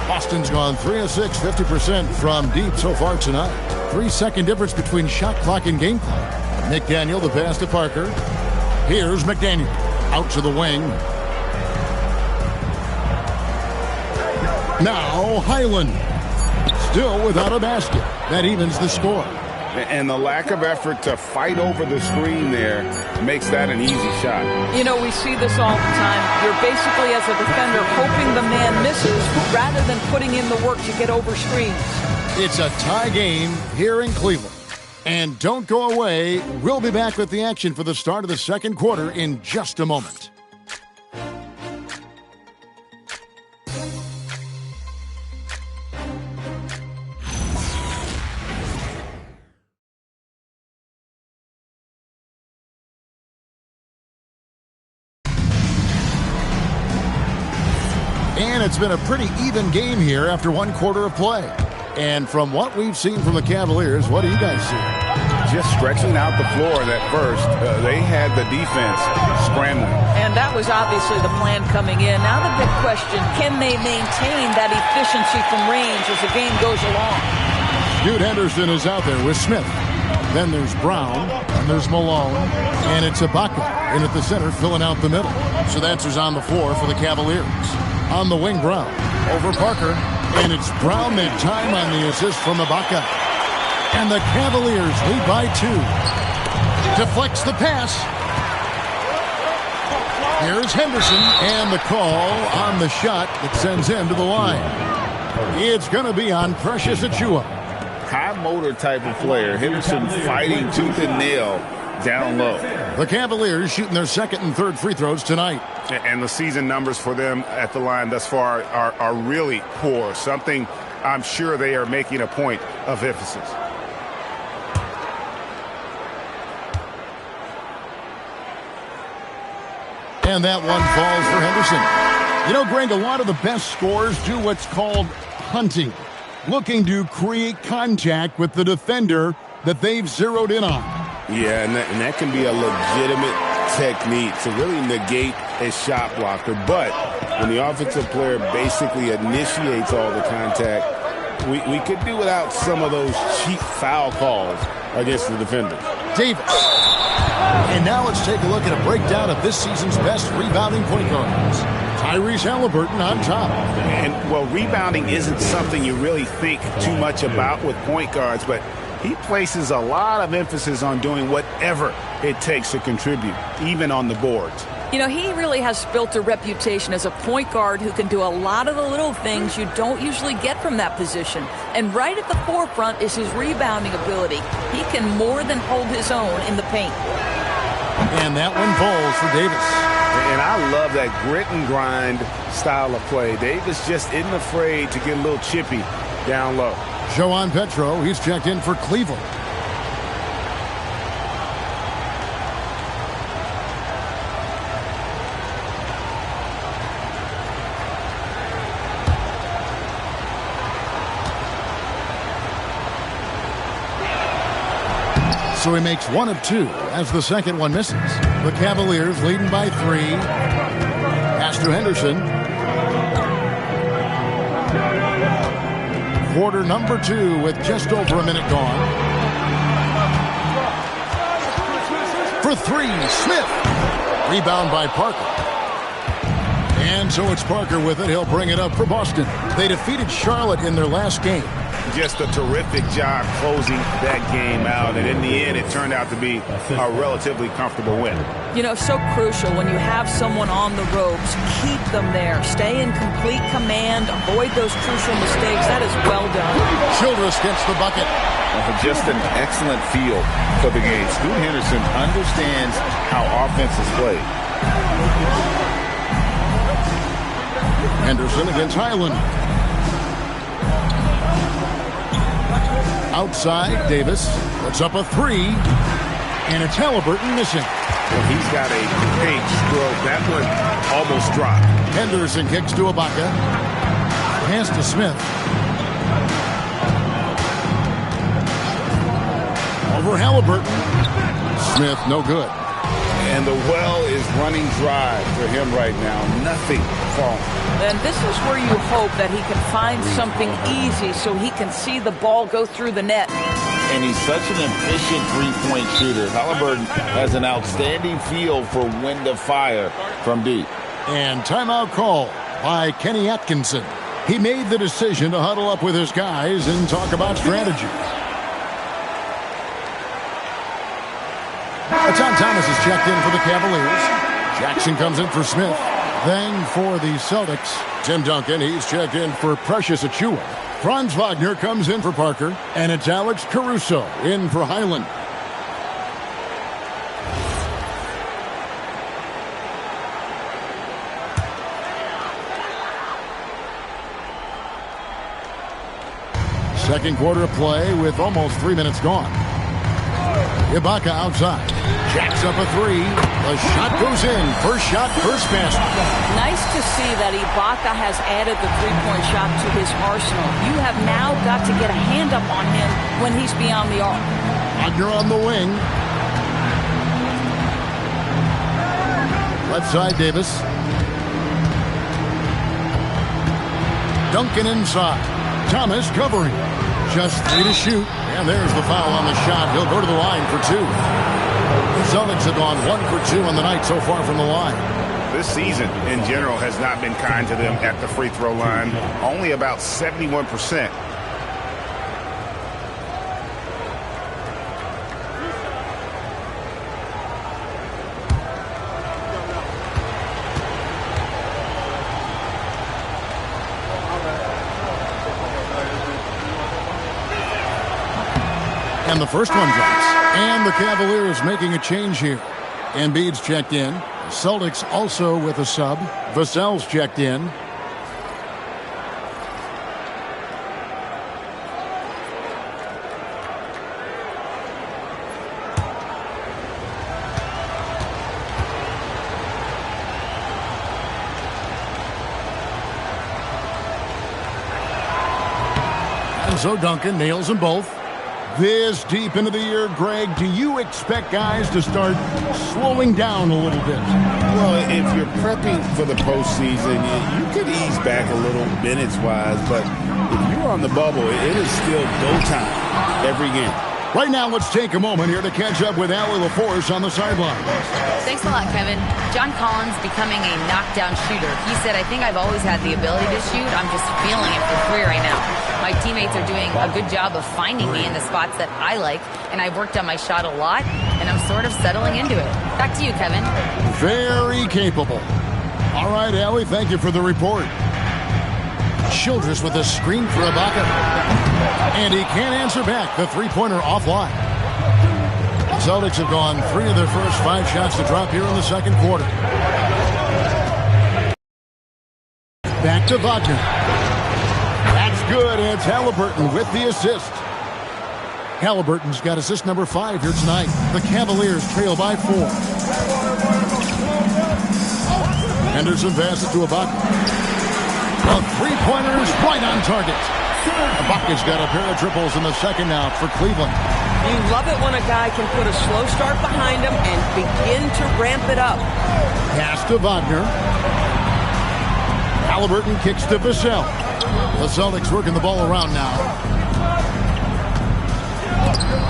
Boston's gone 3 of 6, 50% from deep so far tonight. 3-second difference between shot clock and game clock. McDaniel, the pass to Parker. Here's McDaniel. Out to the wing. Now Highland. Still without a basket. That evens the score. And the lack of effort to fight over the screen there makes that an easy shot. You know, we see this all the time. You're basically, as a defender, hoping the man misses rather than putting in the work to get over screens. It's a tie game here in Cleveland. And don't go away. We'll be back with the action for the start of the second quarter in just a moment. And it's been a pretty even game here after 1 quarter of play. And from what we've seen from the Cavaliers, what do you guys see? Just stretching out the floor that first. They had the defense scrambling. And that was obviously the plan coming in. Now the big question, can they maintain that efficiency from range as the game goes along? Scoot Henderson is out there with Smith. Then there's Brown, and there's Malone, and it's Ibaka in at the center, filling out the middle. So that's who's on the floor for the Cavaliers. On the wing, Brown. Over Parker, and it's Brown mid-time on the assist from Ibaka. And the Cavaliers lead by 2. Deflects the pass. Here's Henderson, and the call on the shot that sends him to the line. It's going to be on Precious Achiuwa. High motor type of player. Henderson fighting tooth and nail down low. The Cavaliers shooting their second and third free throws tonight. And the season numbers for them at the line thus far are really poor. Something I'm sure they are making a point of emphasis. And that one falls for Henderson. You know, Greg, a lot of the best scorers do what's called hunting, looking to create contact with the defender that they've zeroed in on. Yeah, and that can be a legitimate technique to really negate a shot blocker. But when the offensive player basically initiates all the contact, we could do without some of those cheap foul calls against the defender. Davis. And now let's take a look at a breakdown of this season's best rebounding point guards. Tyrese Halliburton on top. And, well, rebounding isn't something you really think too much about with point guards, but he places a lot of emphasis on doing whatever it takes to contribute, even on the boards. You know, he really has built a reputation as a point guard who can do a lot of the little things you don't usually get from that position. And right at the forefront is his rebounding ability. He can more than hold his own in the paint. And that one falls for Davis. And I love that grit and grind style of play. Davis just isn't afraid to get a little chippy down low. Joan Petro, he's checked in for Cleveland. So he makes 1 of 2 as the second one misses. The Cavaliers leading by 3. Pass to Henderson. Quarter number 2 with just over a minute gone. For 3, Smith. Rebound by Parker. And so it's Parker with it. He'll bring it up for Boston. They defeated Charlotte in their last game. Just a terrific job closing that game out. And in the end, it turned out to be a relatively comfortable win. You know, so crucial when you have someone on the ropes. Keep them there. Stay in complete command. Avoid those crucial mistakes. That is well done. Childress gets the bucket. Just an excellent feel for the game. Scoot Henderson understands how offense is played. Henderson against Highland. Outside, Davis puts up a 3, and it's Halliburton missing. Well, he's got a great stroke. That one almost dropped. Henderson kicks to Ibaka. Pass to Smith. Over Halliburton. Smith, no good. And the well is running dry for him right now. Nothing falling. And this is where you hope that he can find something easy so he can see the ball go through the net. And he's such an efficient three-point shooter. Halliburton has an outstanding feel for when to fire from deep. And timeout call by Kenny Atkinson. He made the decision to huddle up with his guys and talk about strategy. John Thomas is checked in for the Cavaliers. Jackson comes in for Smith. Then for the Celtics, Tim Duncan, he's checked in for Precious Achiuwa. Franz Wagner comes in for Parker. And it's Alex Caruso in for Highland. Second quarter of play with almost 3 minutes gone. Ibaka outside. Jacks up a 3. The shot goes in. First shot, first basket. Nice to see that Ibaka has added the three-point shot to his arsenal. You have now got to get a hand up on him when he's beyond the arc. Wagner on the wing. Left side, Davis. Duncan inside. Thomas covering. Just 3 to shoot. And there's the foul on the shot. He'll go to the line for 2. The Celtics have gone 1 for 2 on the night so far from the line. This season, in general, has not been kind to them at the free throw line. Only about 71%. And the first one drops. And the Cavaliers making a change here. Embiid's checked in. Celtics also with a sub. Vassell's checked in. And so Duncan nails them both. This deep into the year, Greg, do you expect guys to start slowing down a little bit? Well, if you're prepping for the postseason, you could ease back a little minutes-wise, but if you're on the bubble, it is still go time every game. Right now, let's take a moment here to catch up with Allie LaForce on the sideline. Thanks a lot, Kevin. John Collins becoming a knockdown shooter. He said, I think I've always had the ability to shoot. I'm just feeling it for 3 right now. My teammates are doing a good job of finding me in the spots that I like, and I've worked on my shot a lot, and I'm sort of settling into it. Back to you, Kevin. Very capable. All right, Allie, thank you for the report. Childress with a screen for Ibaka. And he can't answer back. The three-pointer offline. Celtics have gone 3 of their first 5 shots to drop here in the second quarter. Back to Wagner. That's good. And it's Halliburton with the assist. Halliburton's got assist number 5 here tonight. The Cavaliers trail by 4. Henderson passes to Ibaka. The three-pointer is right on target. Ibaka's got a pair of triples in the second now for Cleveland. You love it when a guy can put a slow start behind him and begin to ramp it up. Pass to Wagner. Halliburton kicks to Vassell. The Celtics working the ball around now.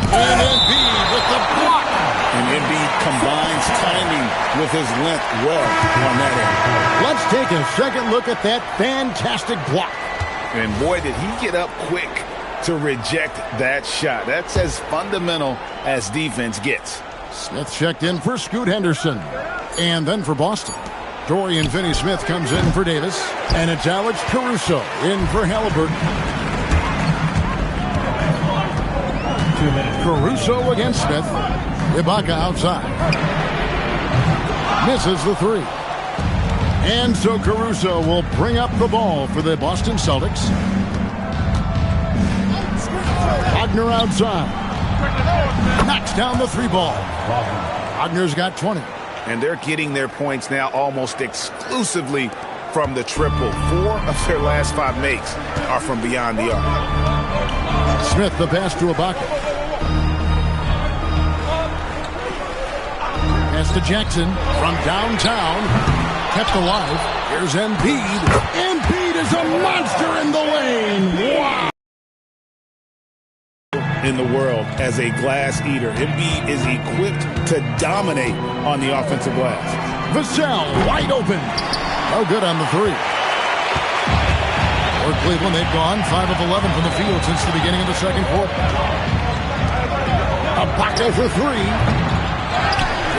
And Embiid with the block. And Embiid combines timing with his length well on that end. Let's take a second look at that fantastic block. And boy, did he get up quick to reject that shot. That's as fundamental as defense gets. Smith checked in for Scoot Henderson. And then for Boston, Dorian Finney-Smith comes in for Davis. And it's Alex Caruso in for Halliburton. 2 minutes. Caruso against Smith. Ibaka outside. Misses the 3. And so Caruso will bring up the ball for the Boston Celtics. Wagner outside. Knocks down the 3 ball. Wagner's got 20. And they're getting their points now almost exclusively from the triple. 4 of their last 5 makes are from beyond the arc. Smith the pass to Ibaka. Pass to Jackson from downtown. Kept alive. Here's Embiid. Embiid is a monster in the lane. Wow. In the world as a glass eater. Embiid is equipped to dominate on the offensive glass. Vassell wide open. No good on the 3. For Cleveland, they've gone 5 of 11 from the field since the beginning of the second quarter. Ibaka for 3.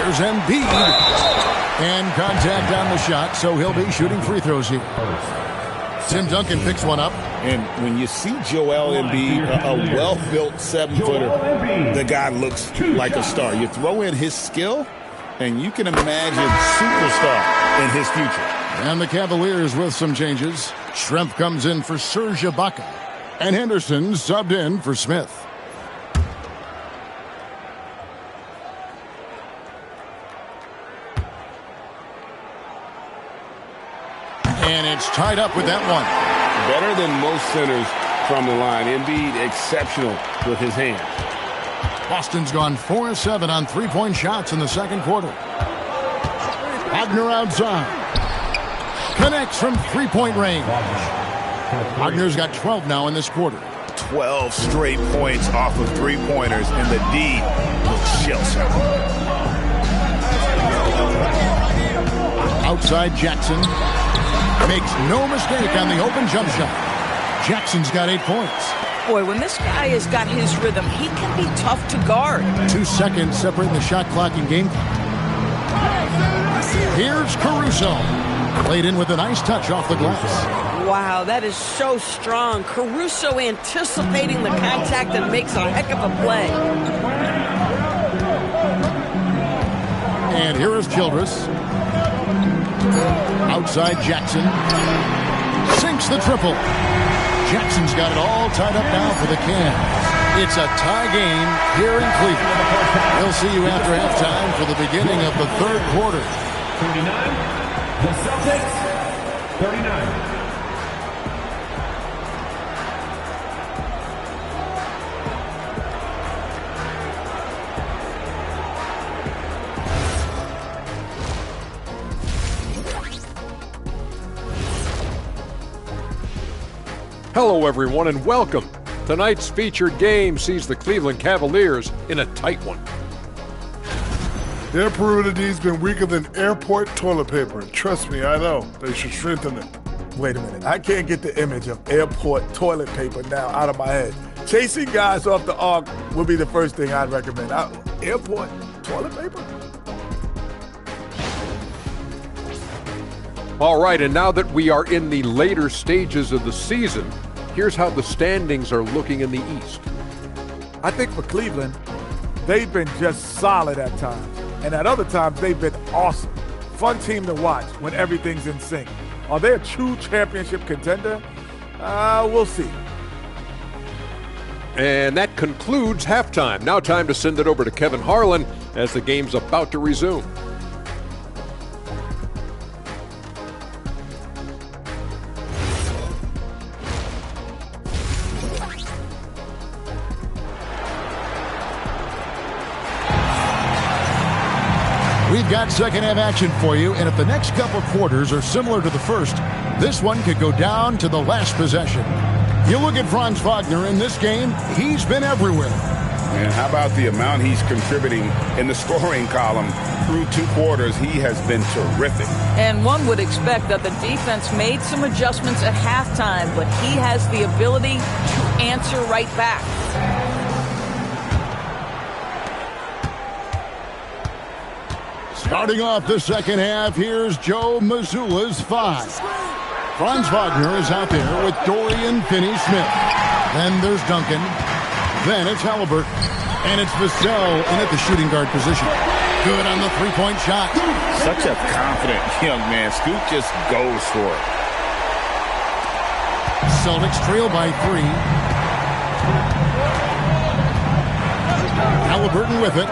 Here's Embiid. And contact on the shot, so he'll be shooting free throws here. Tim Duncan picks one up. And when you see Joel Embiid, a well-built 7-footer, the guy looks like a star. You throw in his skill, and you can imagine superstar in his future. And the Cavaliers with some changes. Schrempf comes in for Serge Ibaka. And Henderson subbed in for Smith. And it's tied up with that one. Better than most centers from the line. Embiid exceptional with his hands. Boston's gone 4 of 7 on 3-point shots in the second quarter. Wagner outside. Connects from 3-point range. Wagner's got 12 now in this quarter. 12 straight points off of three-pointers, and the D looks shell-shocked. Outside Jackson. Makes no mistake on the open jump shot. Jackson's got 8 points. Boy, when this guy has got his rhythm, he can be tough to guard. 2 seconds separating the shot clock and game clock. Here's Caruso. Played in with a nice touch off the glass. Wow, that is so strong. Caruso anticipating the contact and makes a heck of a play. And here is Childress. Outside Jackson. Sinks the triple. Jackson's got it all tied up now for the Cavs. It's a tie game here in Cleveland. We'll see you after halftime for the beginning of the third quarter. 39, the Celtics, 39. Hello, everyone, and welcome. Tonight's featured game sees the Cleveland Cavaliers in a tight one. Their perimeter D's been weaker than airport toilet paper. Trust me, I know. They should strengthen it. Wait a minute. I can't get the image of airport toilet paper now out of my head. Chasing guys off the arc would be the first thing I'd recommend. Airport toilet paper? All right, and now that we are in the later stages of the season, here's how the standings are looking in the East. I think for Cleveland, they've been just solid at times. And at other times, they've been awesome. Fun team to watch when everything's in sync. Are they a true championship contender? We'll see. And that concludes halftime. Now time to send it over to Kevin Harlan as the game's about to resume. We've got second half action for you, and if the next couple quarters are similar to the first, this one could go down to the last possession. You look at Franz Wagner in this game, he's been everywhere. And how about the amount he's contributing in the scoring column? Through 2 quarters, he has been terrific. And one would expect that the defense made some adjustments at halftime, but he has the ability to answer right back. Starting off the second half, here's Joe Mazzulla's 5. Franz Wagner is out there with Dorian Finney-Smith. Then there's Duncan. Then it's Halliburton. And it's Vassell in at the shooting guard position. Good on the three-point shot. Such a confident young man. Scoot just goes for it. Celtics trail by 3. Halliburton with it.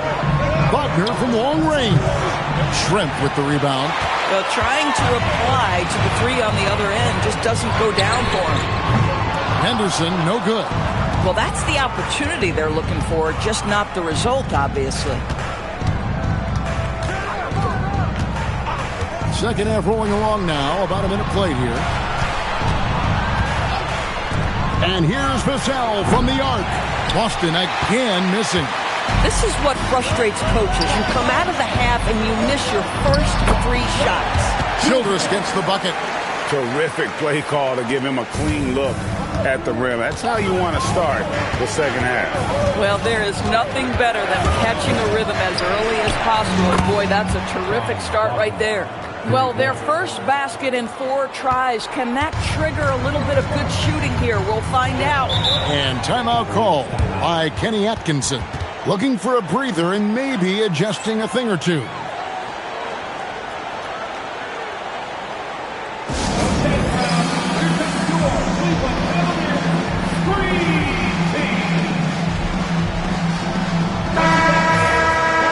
Wagner from long range. Shrimp with the rebound. Well, trying to apply to the 3 on the other end just doesn't go down for him. Henderson, no good. Well, that's the opportunity they're looking for, just not the result, obviously. Second half rolling along now. About a minute played here. And here's Vassell from the arc. Boston again missing. This is what frustrates coaches. You come out of the half and you miss your first 3 shots. Childress gets the bucket. Terrific play call to give him a clean look at the rim. That's how you want to start the second half. Well, there is nothing better than catching a rhythm as early as possible. And boy, that's a terrific start right there. Well, their first basket in 4 tries. Can that trigger a little bit of good shooting here? We'll find out. And timeout call by Kenny Atkinson. Looking for a breather and maybe adjusting a thing or two.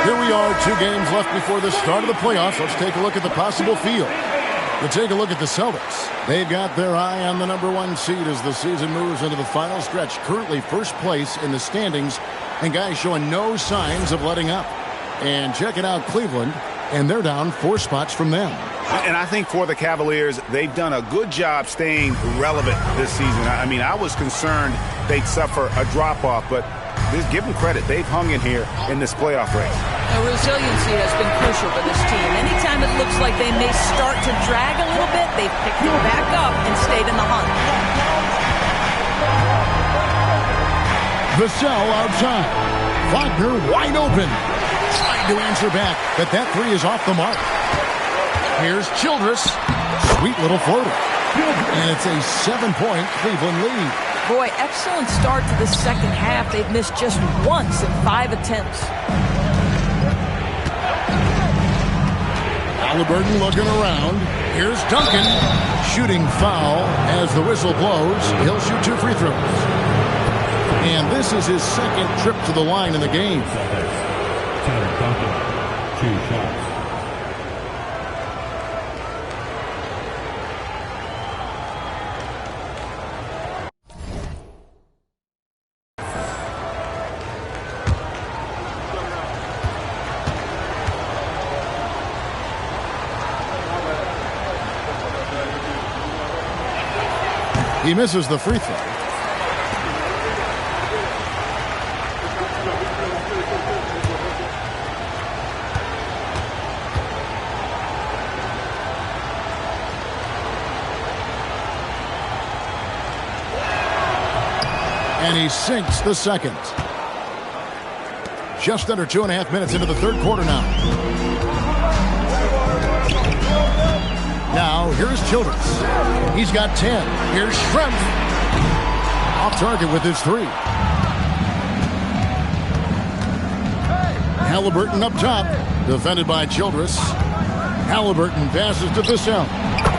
Here we are, 2 games left before the start of the playoffs. Let's take a look at the possible field. We'll take a look at the Celtics. They've got their eye on the number 1 seed as the season moves into the final stretch. Currently first place in the standings, and guys showing no signs of letting up. And checking out Cleveland, and they're down 4 spots from them. And I think for the Cavaliers, they've done a good job staying relevant this season. I mean, I was concerned they'd suffer a drop-off. But just give them credit. They've hung in here in this playoff race. Now, resiliency has been crucial for this team. Anytime it looks like they may start to drag a little bit, they've picked it back up and stayed in the hunt. Vassell outside. Wagner wide open. Trying to answer back, but that three is off the mark. Here's Childress. Sweet little floater. And it's a 7-point Cleveland lead. Boy, excellent start to the second half. They've missed just once in 5 attempts. Halliburton looking around. Here's Duncan. Shooting foul as the whistle blows. He'll shoot 2 free throws. And this is his second trip to the line in the game. Duncan, 2 shots. He misses the free throw. And he sinks the second. Just under 2.5 minutes into the third quarter now. Now, here's Childress. He's got 10. Here's Schrempf. Off target with his 3. Halliburton up top. Defended by Childress. Halliburton passes to Vassell.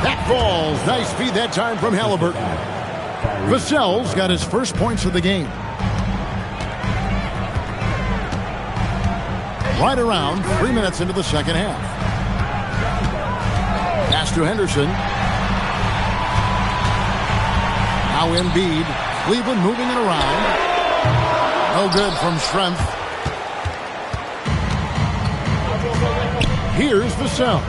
That falls. Nice feed that time from Halliburton. Vassell's got his first points of the game. Right around 3 minutes into the second half. Pass to Henderson. Now Embiid. Cleveland moving it around. No good from Schrempf. Here's Vassell.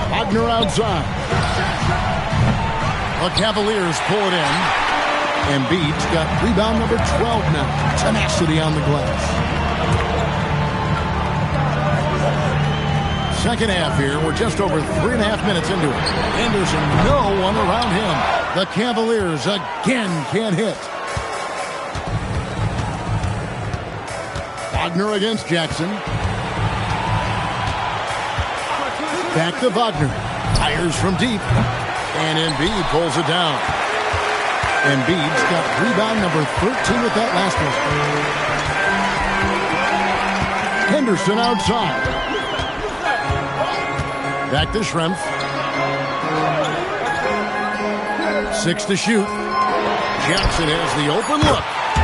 Wagner outside. The Cavaliers pull it in. Embiid's got rebound number 12 now. Tenacity on the glass. Second half here. We're just over 3.5 minutes into it. Henderson, no one around him. The Cavaliers again can't hit. Wagner against Jackson. Back to Wagner. Fires from deep. And Embiid pulls it down. Embiid's got rebound number 13 with that last one. Henderson outside. Back to Schrempf. 6 to shoot. Jackson has the open look.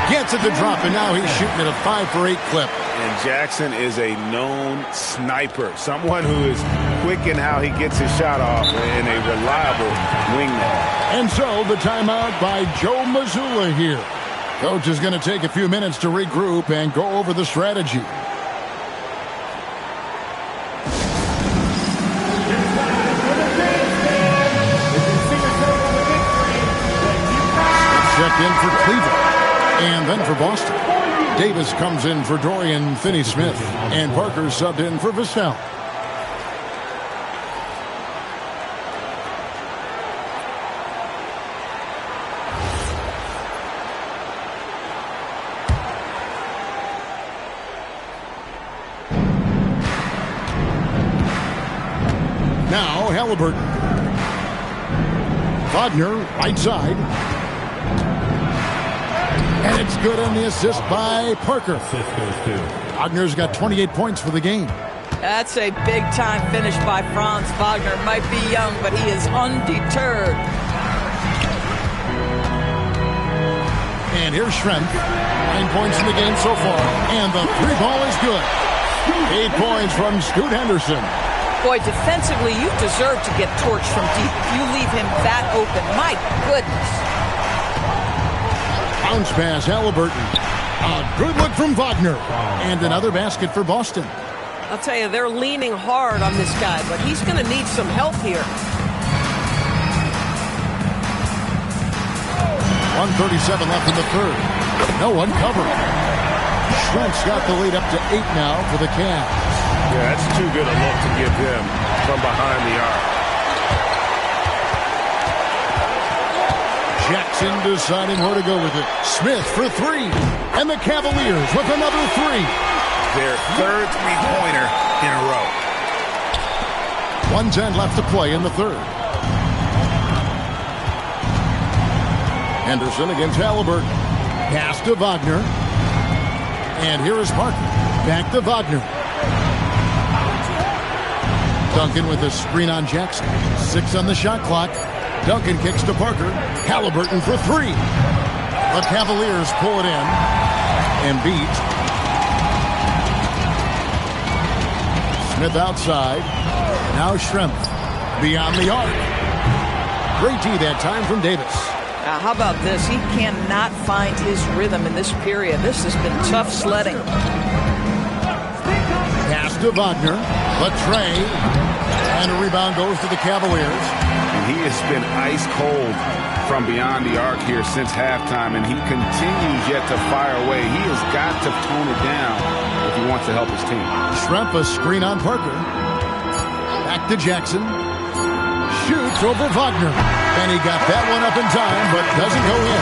Gets it to drop, and now he's shooting at a 5 for 8 clip. And Jackson is a known sniper. Someone who is quick in how he gets his shot off and a reliable wingman. And so the timeout by Joe Mazzulla here. Coach is going to take a few minutes to regroup and go over the strategy. Checked in for Cleveland and then for Boston. Davis comes in for Dorian Finney-Smith and Parker subbed in for Vassell. Now Halliburton. Wagner, right side. And it's good on the assist by Parker. Wagner's got 28 points for the game. That's a big-time finish by Franz Wagner. Might be young, but he is undeterred. And here's Schrempf. 9 points in the game so far. And the 3 ball is good. 8 points from Scoot Henderson. Boy, defensively, you deserve to get torched from deep. You leave him that open. My goodness. Bounce pass, Halliburton. A good look from Wagner. And another basket for Boston. I'll tell you, they're leaning hard on this guy, but he's going to need some help here. 1:37 left in the third. No one covered. Shrimp's got the lead up to 8 now for the Cavs. Yeah, that's too good a look to give them from behind the arc. Jackson deciding where to go with it. Smith for 3. And the Cavaliers with another 3. Their third three-pointer in a row. 1:10 left to play in the third. Henderson against Halliburton. Pass to Wagner. And here is Parker. Back to Wagner. Duncan with a screen on Jackson. 6 on the shot clock. Duncan kicks to Parker. Halliburton for 3. The Cavaliers pull it in. Embiid. Smith outside. Now Shrimp. Beyond the arc. Great D that time from Davis. How about this? He cannot find his rhythm in this period. This has been tough sledding. Pass to Wagner. Latre. And a rebound goes to the Cavaliers. And he has been ice cold from beyond the arc here since halftime, and he continues yet to fire away. He has got to tone it down if he wants to help his team. Shrimp a screen on Parker. Back to Jackson. Shoots over Wagner. And he got that one up in time, but doesn't go in.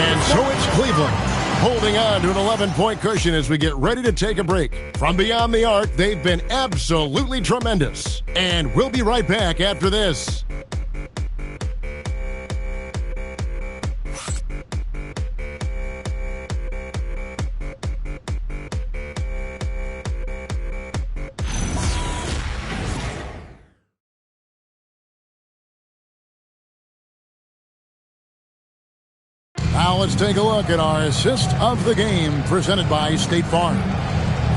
And so it's Cleveland holding on to an 11-point cushion as we get ready to take a break. From beyond the arc, they've been absolutely tremendous. And we'll be right back after this. Now let's take a look at our assist of the game presented by State Farm.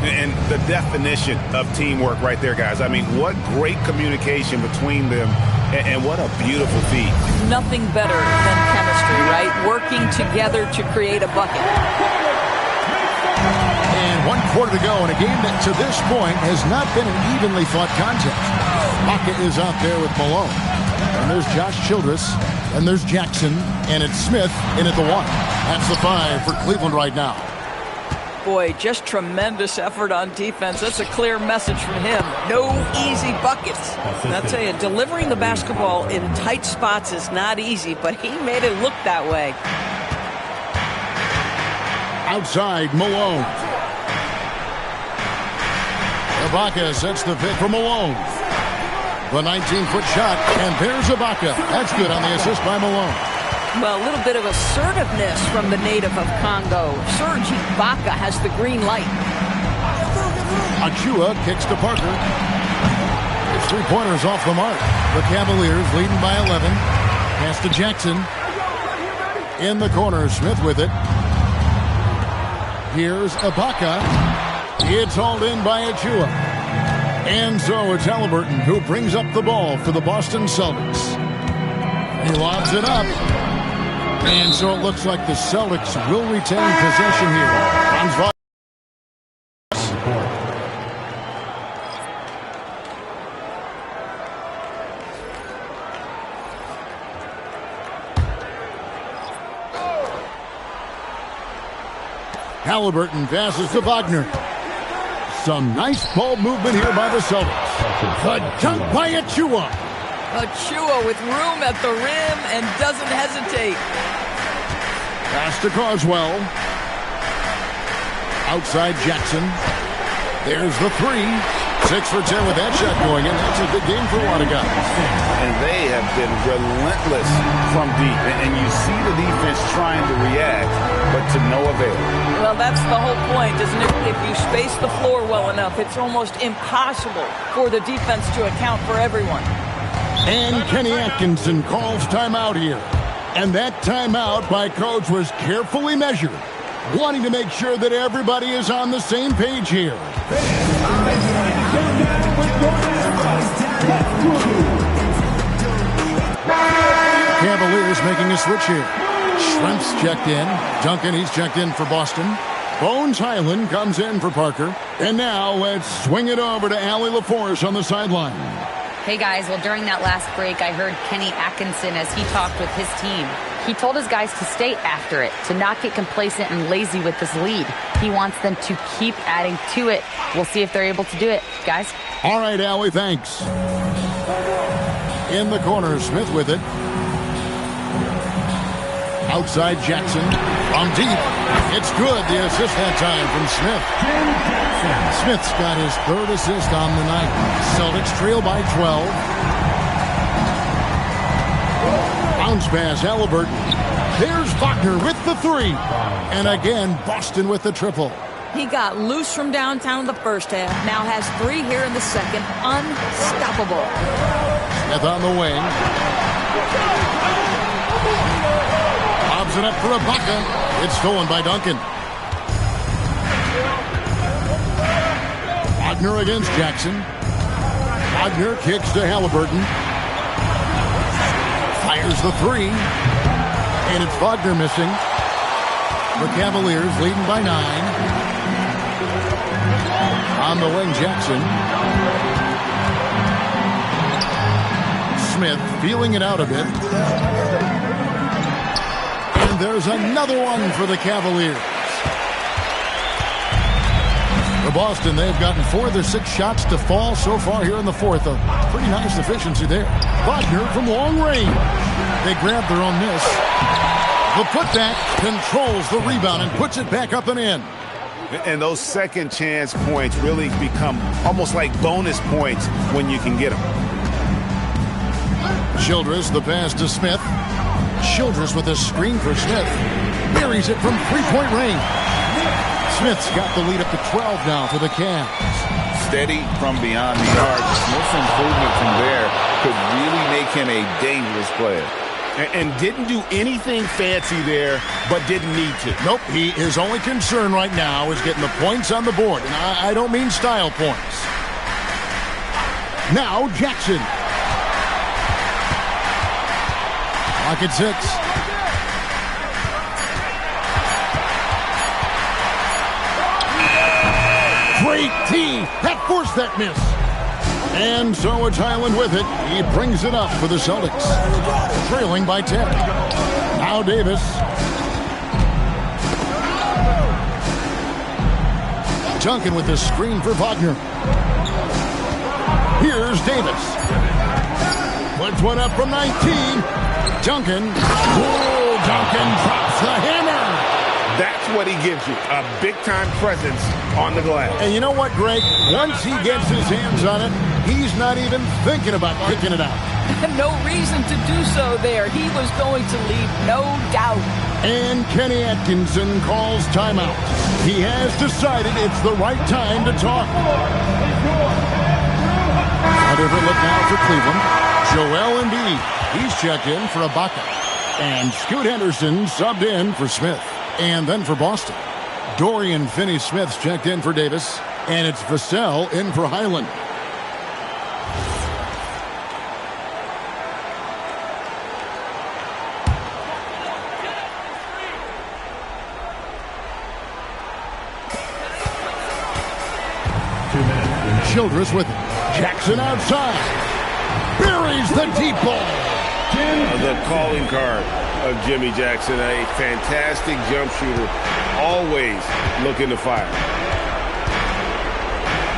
And the definition of teamwork right there, guys. I mean, what great communication between them, and what a beautiful feat. Nothing better than chemistry, right? Working together to create a bucket. And 1 quarter to go in a game that to this point has not been an evenly fought contest. Bucket is out there with Malone. And there's Josh Childress. And there's Jackson. And it's Smith in at the 1. That's the 5 for Cleveland right now. Boy, just tremendous effort on defense. That's a clear message from him. No easy buckets. And I'll tell you, delivering the basketball in tight spots is not easy, but he made it look that way. Outside, Malone. Ibaka sets the pick for Malone. The 19-foot shot, and there's Ibaka. That's good on the assist by Malone. Well, a little bit of assertiveness from the native of Congo. Serge Ibaka has the green light. Achua kicks to Parker. His three-pointers off the mark. The Cavaliers leading by 11. Pass to Jackson. In the corner, Smith with it. Here's Ibaka. It's hauled in by Achua. And so it's Halliburton who brings up the ball for the Boston Celtics. He lobs it up. And so it looks like the Celtics will retain possession here. Halliburton passes to Wagner. Some nice ball movement here by the Celtics. The dunk by Achua. Achua with room at the rim and doesn't hesitate. Pass to Carswell. Outside Jackson. There's the 3. 6 for 10 with that shot going in. That's a good game for a lot of guys. And they have been relentless from deep. And you see the defense trying to react, but to no avail. Well, that's the whole point, isn't it? If you space the floor well enough, it's almost impossible for the defense to account for everyone. And Kenny Atkinson calls timeout here. And that timeout by Coach was carefully measured, wanting to make sure that everybody is on the same page here. Cavaliers making a switch here. Shrimp's checked in. Duncan, he's checked in for Boston. Bones Highland comes in for Parker. And now let's swing it over to Allie LaForce on the sideline. Hey guys, well during that last break I heard Kenny Atkinson as he talked with his team. He told his guys to stay after it, to not get complacent and lazy with this lead. He wants them to keep adding to it. We'll see if they're able to do it, guys. All right, Allie, thanks. In the corner, Smith with it. Outside Jackson. From deep. It's good. The assist that time from Smith. Smith's got his third assist on the night. Celtics trail by 12. Bounce pass, Halliburton. There's Wagner with the three. And again, Boston with the triple. He got loose from downtown in the first half. Now has 3 here in the second. Unstoppable. Smith on the wing. Lobs it up for Ibaka. It's stolen by Duncan. Wagner against Jackson. Wagner kicks to Halliburton. Fires the three. And it's Wagner missing. The Cavaliers leading by 9. On the wing, Jackson. Smith feeling it out a bit. And there's another one for the Cavaliers. For Boston, they've gotten 4 of their 6 shots to fall so far here in the fourth. A pretty nice efficiency there. Wagner from long range. They grab their own miss. The putback controls the rebound and puts it back up and in. And those second chance points really become almost like bonus points when you can get them. Childress, the pass to Smith. Childress with a screen for Smith. Buries it from three-point range. Smith's got the lead up to 12 now for the Cavs. Steady from beyond the arc. Smith's improvement from there could really make him a dangerous player. And didn't do anything fancy there, but didn't need to. Nope, his only concern right now is getting the points on the board. And I don't mean style points. Now Jackson. Clock at 6. Great tee. That forced that miss. And so it's Highland with it. He brings it up for the Celtics. Trailing by 10. Now Davis. Duncan with the screen for Wagner. Here's Davis. Puts one up from 19. Duncan. Oh, Duncan drops the hammer. That's what he gives you, a big-time presence on the glass. And you know what, Greg? Once he gets his hands on it, he's not even thinking about kicking it out. No reason to do so there. He was going to leave, no doubt. And Kenny Atkinson calls timeout. He has decided it's the right time to talk. A different look now for Cleveland. Joel Embiid. He's checked in for Ibaka. And Scoot Henderson subbed in for Smith. And then for Boston, Dorian Finney-Smith's checked in for Davis. And it's Vassell in for Highland. Childress with it. Jackson outside. Buries the deep ball. The calling card of Jimmy Jackson, a fantastic jump shooter, always looking to fire.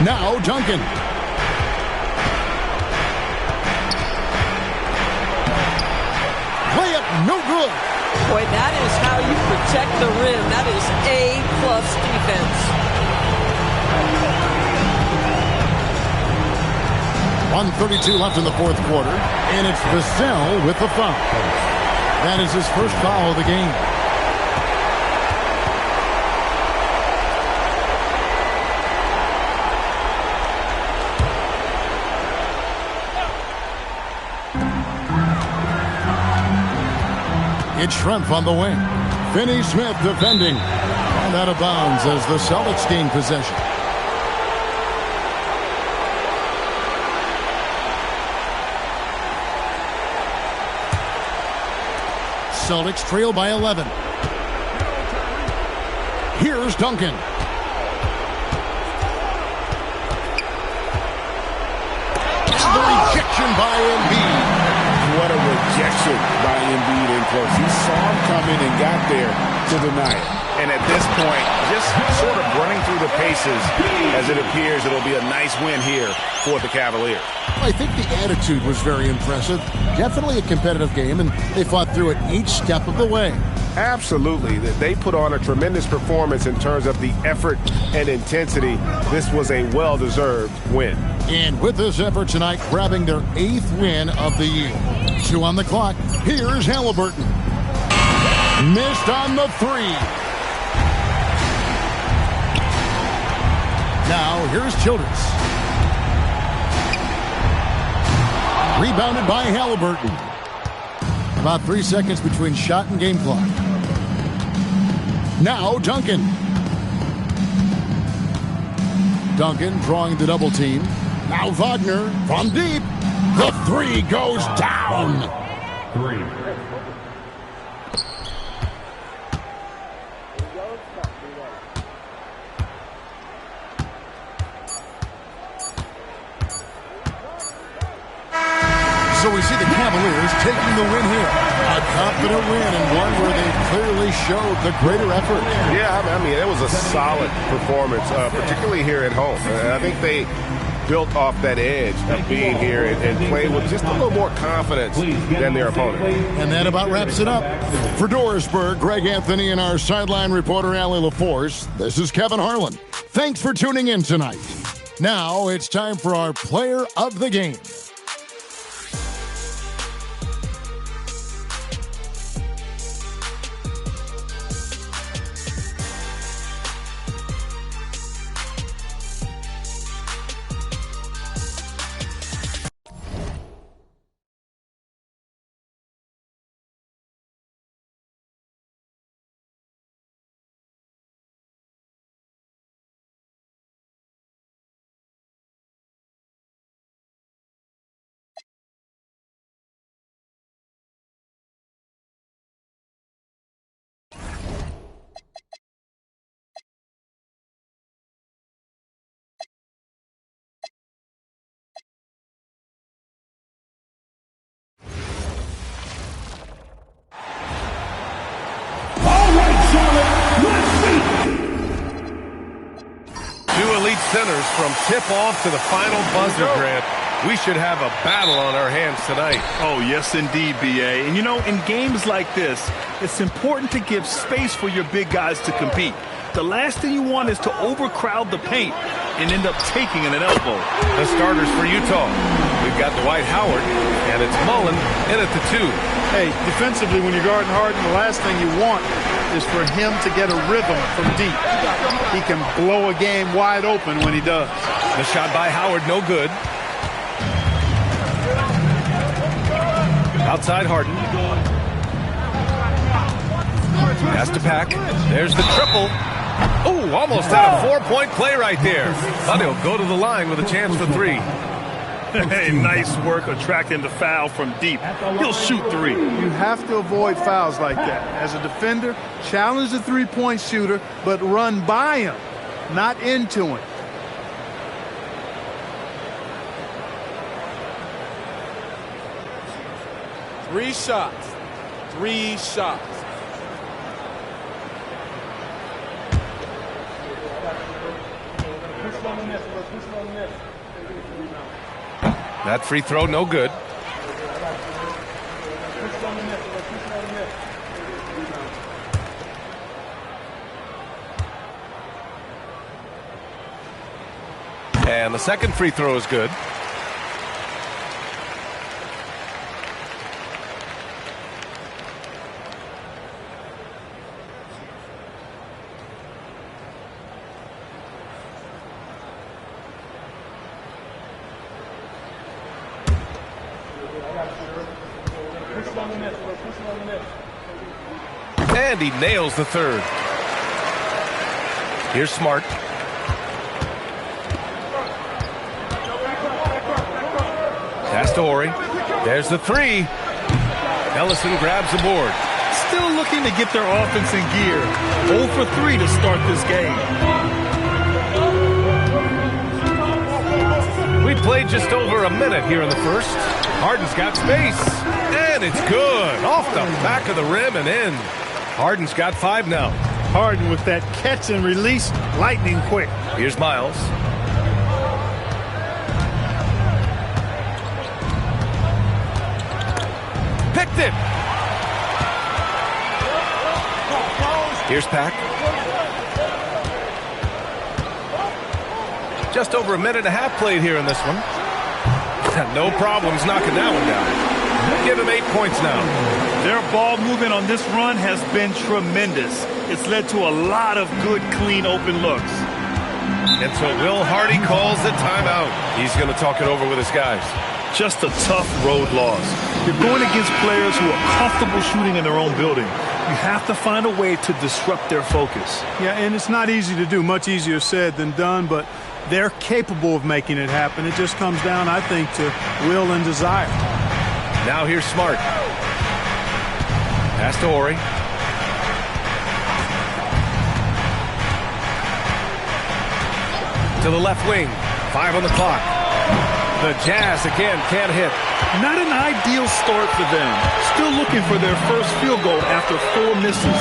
Now Duncan. Layup, no good. Boy, that is how you protect the rim. That is A+ defense. 1:32 left in the fourth quarter, and it's Vassell with the foul. That is his first foul of the game. It's Schrempf on the wing. Finney-Smith defending. And out of bounds as the Celtics gain possession. Celtics trail by 11. Here's Duncan. The rejection by Embiid. what a rejection by Embiid in close. He saw him coming and got there to deny it. And at this point, just sort of running through the paces as it appears it'll be a nice win here for the Cavaliers. I think the attitude was very impressive. Definitely a competitive game, and they fought through it each step of the way. Absolutely. They put on a tremendous performance in terms of the effort and intensity. This was a well-deserved win. And with this effort tonight, grabbing their 8th win of the year. 2 on the clock. Here's Halliburton. Missed on the 3. Now, here's Childress. Rebounded by Halliburton. About 3 seconds between shot and game clock. Now, Duncan. Duncan drawing the double team. Now Wagner from deep. The 3 goes down. 3. So we see the Cavaliers taking the win here. A confident win and one where they clearly showed the greater effort. Yeah, I mean, it was a solid performance, particularly here at home. I think they built off that edge of being here and played with just a little more confidence than their opponent. And that about wraps it up. For Dorisburg, Greg Anthony and our sideline reporter, Allie LaForce, this is Kevin Harlan. Thanks for tuning in tonight. Now it's time for our player of the game. Two elite centers from tip-off to the final buzzer, Grant. We should have a battle on our hands tonight. Oh, yes, indeed, B.A. And, you know, in games like this, it's important to give space for your big guys to compete. The last thing you want is to overcrowd the paint and end up taking an elbow. The starters for Utah. We've got Dwight Howard, and it's Mullen in at the 2. Hey, defensively, when you're guarding Harden, the last thing you want is for him to get a rhythm from deep. He can blow a game wide open when he does. The shot by Howard, no good. Outside Harden. Pass to Pack. There's the triple. Oh, almost had a 4-point play right there. But he'll go to the line with a chance for 3. Hey, nice work attracting the foul from deep. He'll shoot 3. You have to avoid fouls like that. As a defender, challenge the three-point shooter, but run by him, not into him. Three shots. 3 shots. That free throw, no good. And the second free throw is good. And he nails the third. Here's Smart. Pass to Horry. There's the 3. Ellison grabs the board. Still looking to get their offense in gear. 0 for 3 to start this game. We played just over a minute here in the first. Harden's got space. and it's good. Off the back of the rim and in. Harden's got 5 now. Harden with that catch and release, lightning quick. Here's Miles. Picked it. Here's Pack. Just over a minute and a half played here in this one. No problems knocking that one down. Give him 8 points now. Their ball movement on this run has been tremendous. It's led to a lot of good, clean, open looks. And so Will Hardy calls the timeout. He's going to talk it over with his guys. Just a tough road loss. You're going against players who are comfortable shooting in their own building. You have to find a way to disrupt their focus. Yeah, and it's not easy to do. Much easier said than done, but they're capable of making it happen. It just comes down, I think, to will and desire. Now here's Smart. Pass to Horry. To the left wing. 5 on the clock. The Jazz again can't hit. Not an ideal start for them. Still looking for their first field goal after 4 misses.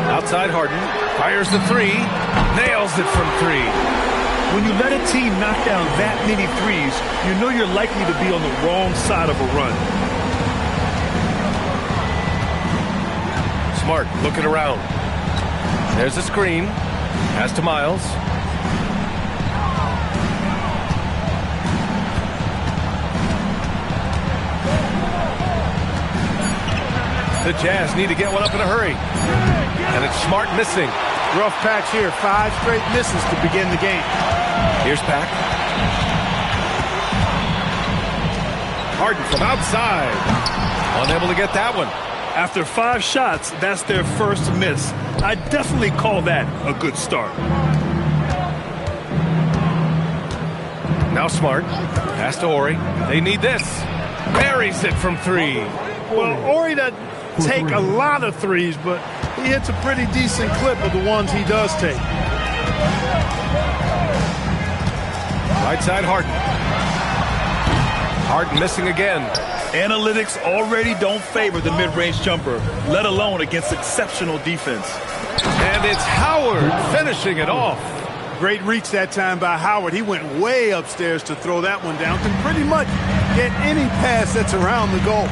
Outside Harden. Fires the 3. Nails it from 3. When you let a team knock down that many threes, you know you're likely to be on the wrong side of a run. Smart looking around. There's a screen. Pass to Miles. The Jazz need to get one up in a hurry. And it's Smart missing. Rough patch here. 5 straight misses to begin the game. Here's Pack. Harden from outside. Unable to get that one. After 5 shots, that's their first miss. I definitely call that a good start. Now Smart. Pass to Horry. They need this. Buries it from 3. Well, Horry doesn't take a lot of threes, but he hits a pretty decent clip of the ones he does take. Right side Harden. Harden missing again. Analytics already don't favor the mid-range jumper, let alone against exceptional defense. And it's Howard finishing it off. Great reach that time by Howard. He went way upstairs to throw that one down. Can pretty much get any pass that's around the goal.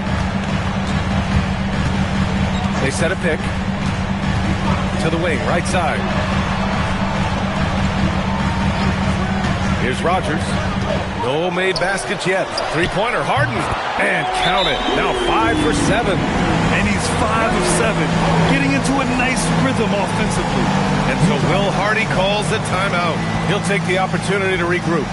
They set a pick. To the wing, right side. Here's Rogers. No made baskets yet. 3-pointer, Harden. And count it. Now 5 for 7. And he's 5 of 7. Getting into a nice rhythm offensively. And so Will Hardy calls the timeout. He'll take the opportunity to regroup.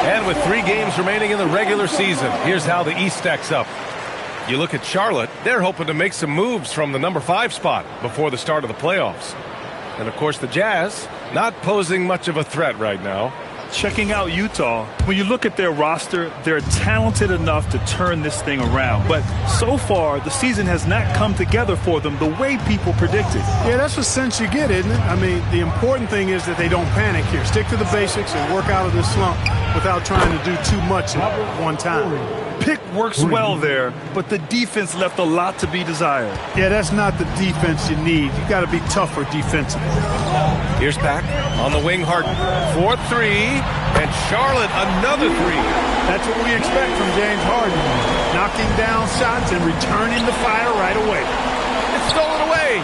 And with 3 games remaining in the regular season, here's how the East stacks up. You look at Charlotte, they're hoping to make some moves from the number 5 spot before the start of the playoffs. And of course the Jazz, not posing much of a threat right now. Checking out Utah, when you look at their roster, they're talented enough to turn this thing around. But so far, the season has not come together for them the way people predicted. Yeah, that's the sense you get, isn't it? I mean, the important thing is that they don't panic here. Stick to the basics and work out of this slump without trying to do too much at one time. Pick works well there, but the defense left a lot to be desired. Yeah, that's not the defense you need. You got to be tougher defensively. Here's Pack on the wing, Harden. 4-3, and Charlotte another 3. That's what we expect from James Harden. Knocking down shots and returning the fire right away. It's stolen away.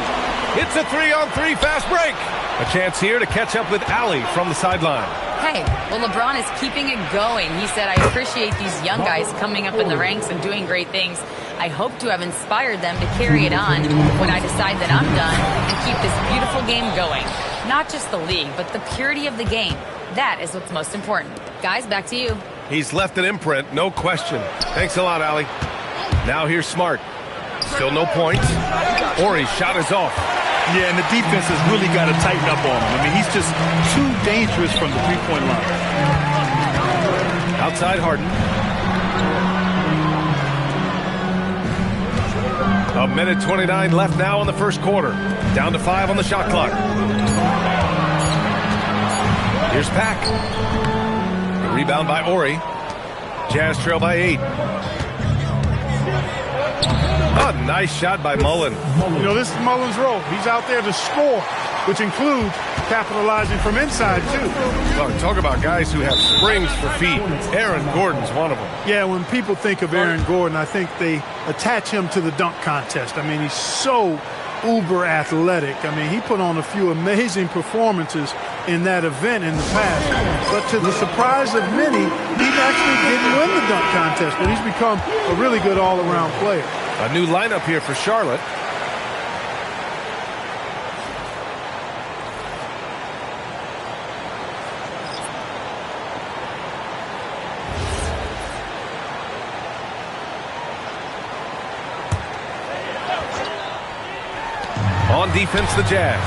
It's a 3-on-3 fast break. A chance here to catch up with Allie from the sideline. Hey, well, LeBron is keeping it going. He said, I appreciate these young guys coming up in the ranks and doing great things. I hope to have inspired them to carry it on when I decide that I'm done and keep this beautiful game going. Not just the league, but the purity of the game. That is what's most important. Guys, back to you. He's left an imprint, no question. Thanks a lot, Allie. Now here's Smart. Still no points. Horry's shot is off. Yeah, and the defense has really got to tighten up on him. I mean, he's just too dangerous from the three-point line. Outside Harden. A minute 29 left now in the first quarter. Down to 5 on the shot clock. Here's Pack. The rebound by Ori. Jazz trail by 8. A nice shot by Mullen. You know, this is Mullen's role. He's out there to score, which includes capitalizing from inside, too. Oh, talk about guys who have springs for feet. Aaron Gordon's one of them. Yeah, when people think of Aaron Gordon, I think they attach him to the dunk contest. I mean, he's so uber athletic. I mean, he put on a few amazing performances in that event in the past. But to the surprise of many, he actually didn't win the dunk contest, but he's become a really good all-around player. A new lineup here for Charlotte. On defense, the Jazz.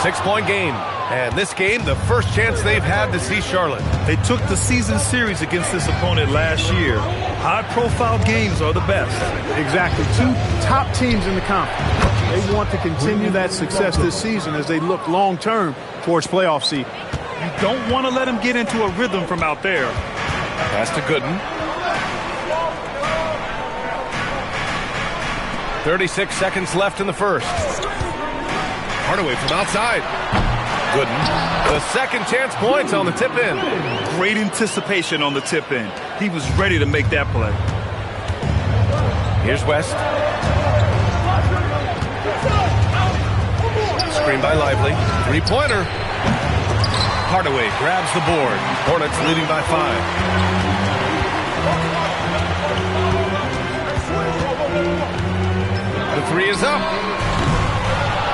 6-point game. And this game, the first chance they've had to see Charlotte. They took the season series against this opponent last year. High-profile games are the best. Exactly. 2 top teams in the conference. They want to continue that success this season as they look long-term towards playoff seed. You don't want to let them get into a rhythm from out there. Pass to Gooden. 36 seconds left in the first. Hardaway from outside. Gooden. The second chance points on the tip in. Great anticipation on the tip in. He was ready to make that play. Here's West. Screen by Lively. Three-pointer. Hardaway grabs the board. Hornets leading by 5. The three is up.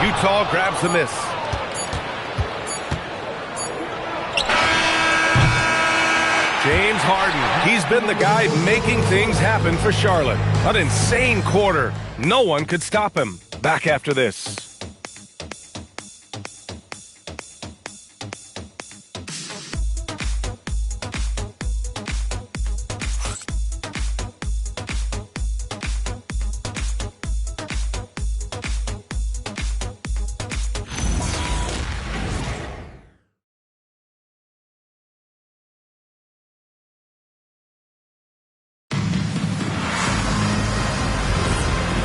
Utah grabs the miss. James Harden, he's been the guy making things happen for Charlotte. An insane quarter. No one could stop him. Back after this.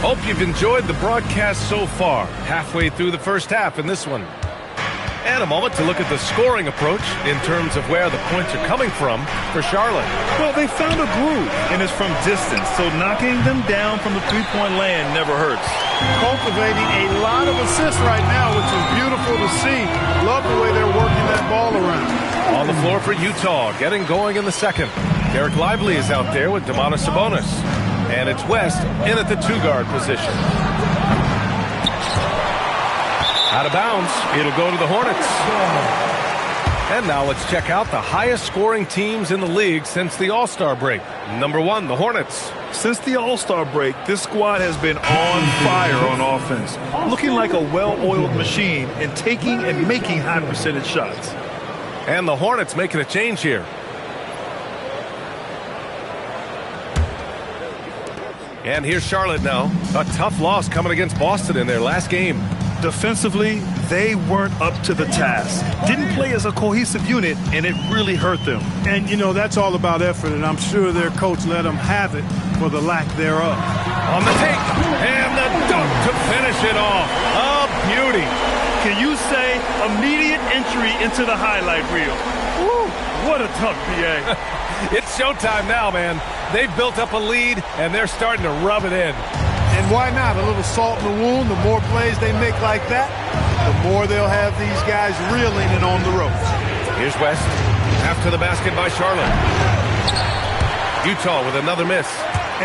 Hope you've enjoyed the broadcast so far. Halfway through the first half in this one. And a moment to look at the scoring approach in terms of where the points are coming from for Charlotte. Well, they found a groove, and it's from distance, so knocking them down from the three-point land never hurts. Cultivating a lot of assists right now, which is beautiful to see. Love the way they're working that ball around. On the floor for Utah, getting going in the second. Derek Lively is out there with Domantas Sabonis. And it's West in at the 2-guard position. Out of bounds. It'll go to the Hornets. And now let's check out the highest scoring teams in the league since the All-Star break. Number 1, the Hornets. Since the All-Star break, this squad has been on fire on offense. Looking like a well-oiled machine and taking and making high percentage shots. And the Hornets making a change here. And here's Charlotte now. A tough loss coming against Boston in their last game. Defensively, they weren't up to the task. Didn't play as a cohesive unit, and it really hurt them. And, you know, that's all about effort, and I'm sure their coach let them have it for the lack thereof. On the take, and the dunk to finish it off. A beauty. Can you say immediate entry into the highlight reel? Woo, what a dunk, BA. It's showtime now, man. They've built up a lead, and they're starting to rub it in. And why not? A little salt in the wound. The more plays they make like that, the more they'll have these guys reeling and on the ropes. Here's West. After the basket by Charlotte. Utah with another miss.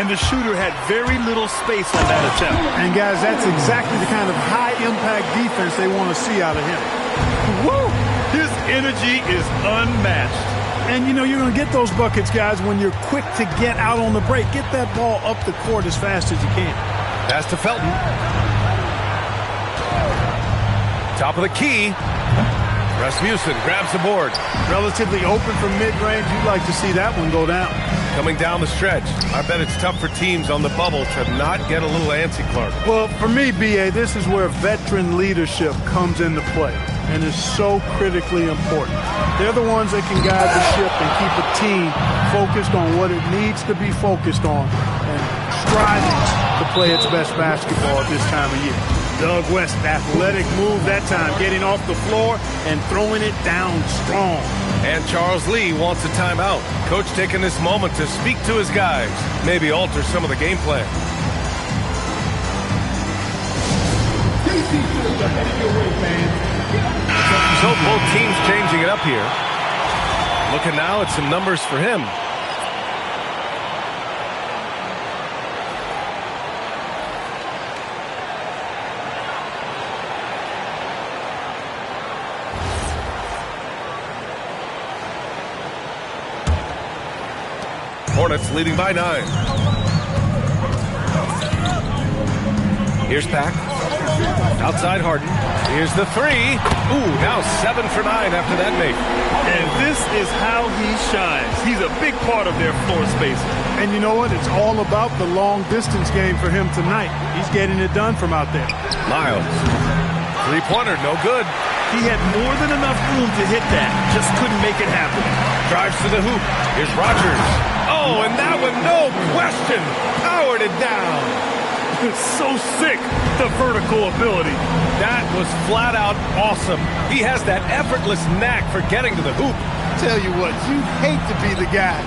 And the shooter had very little space on that attempt. And, guys, that's exactly the kind of high-impact defense they want to see out of him. Woo! His energy is unmatched. And, you know, you're going to get those buckets, guys, when you're quick to get out on the break. Get that ball up the court as fast as you can. Pass to Felton. Top of the key. Rasmussen grabs the board. Relatively open from mid-range. You'd like to see that one go down. Coming down the stretch. I bet it's tough for teams on the bubble to not get a little antsy, Clark. Well, for me, B.A., this is where veteran leadership comes into play and is so critically important. They're the ones that can guide the ship and keep a team focused on what it needs to be focused on and striving to play its best basketball at this time of year. Doug West, athletic move that time, getting off the floor and throwing it down strong. And Charles Lee wants a timeout. Coach taking this moment to speak to his guys, maybe alter some of the game plan. So both teams changing it up here. Looking now at some numbers for him. Hornets leading by 9. Here's Pack. Outside Harden. Here's the 3. Ooh, now 7 for 9 after that make. And this is how he shines. He's a big part of their floor space. And you know what? It's all about the long distance game for him tonight. He's getting it done from out there. Miles. Three-pointer, no good. He had more than enough room to hit that. Just couldn't make it happen. Drives to the hoop. Here's Rogers. Oh, and that one, no question, powered it down. It's so sick, the vertical ability. That was flat out awesome. He has that effortless knack for getting to the hoop. Tell you what, you hate to be the guy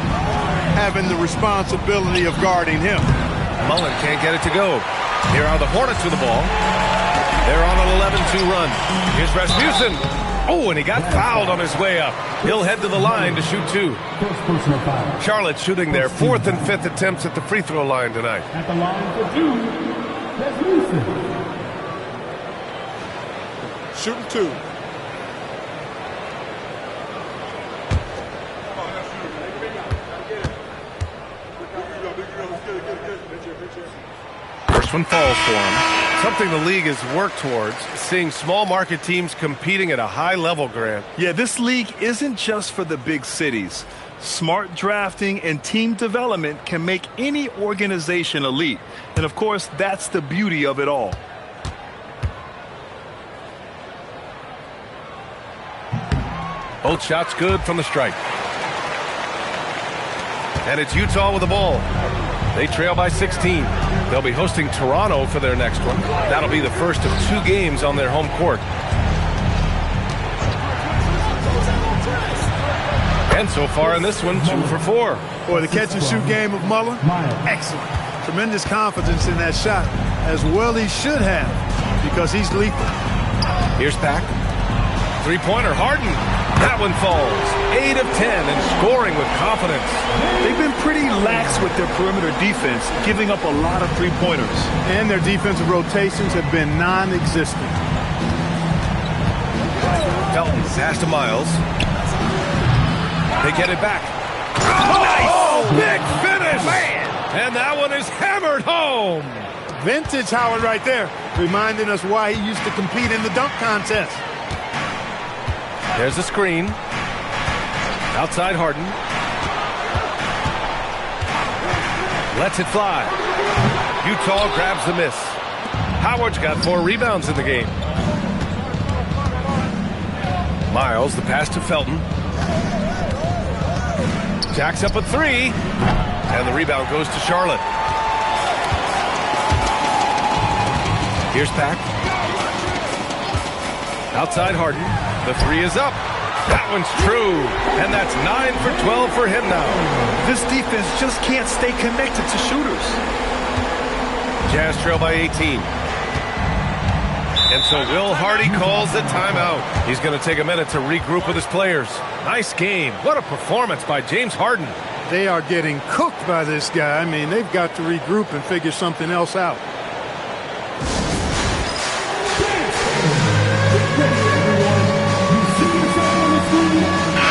having the responsibility of guarding him. Mullen can't get it to go. Here are the Hornets with the ball. They're on an 11-2 run. Here's Rasmussen. Oh, and he got fouled on his way up. He'll head to the line to shoot 2. Charlotte shooting their 4th and 5th attempts at the free throw line tonight. At the line for 2, Rasmussen. Shooting 2. First one falls for him. Something the league has worked towards, seeing small market teams competing at a high level, Grant. Yeah, this league isn't just for the big cities. Smart drafting and team development can make any organization elite. And of course, that's the beauty of it all. Both shots good from the stripe. And it's Utah with the ball. They trail by 16. They'll be hosting Toronto for their next one. That'll be the first of 2 games on their home court. And so far in this one, 2 for 4. Boy, the catch-and-shoot game of Mullen, excellent. Tremendous confidence in that shot, as well he should have, because he's lethal. Here's Pack. Three-pointer, Harden. That one falls. 8 of 10 and scoring with confidence. They've been pretty lax with their perimeter defense, giving up a lot of three-pointers. And their defensive rotations have been non-existent. Felton pass to Miles. They get it back. Oh, nice! Oh, big finish! Man! And that one is hammered home. Vintage Howard right there, reminding us why he used to compete in the dunk contest. There's a screen. Outside Harden. Lets it fly. Utah grabs the miss. Howard's got 4 rebounds in the game. Miles, the pass to Felton. Jacks up a 3. And the rebound goes to Charlotte. Here's Pack. Outside Harden. The 3 is up. That one's true. And that's 9 for 12 for him now. This defense just can't stay connected to shooters. Jazz trail by 18. And so Will Hardy calls the timeout. He's going to take a minute to regroup with his players. Nice game. What a performance by James Harden. They are getting cooked by this guy. I mean, they've got to regroup and figure something else out.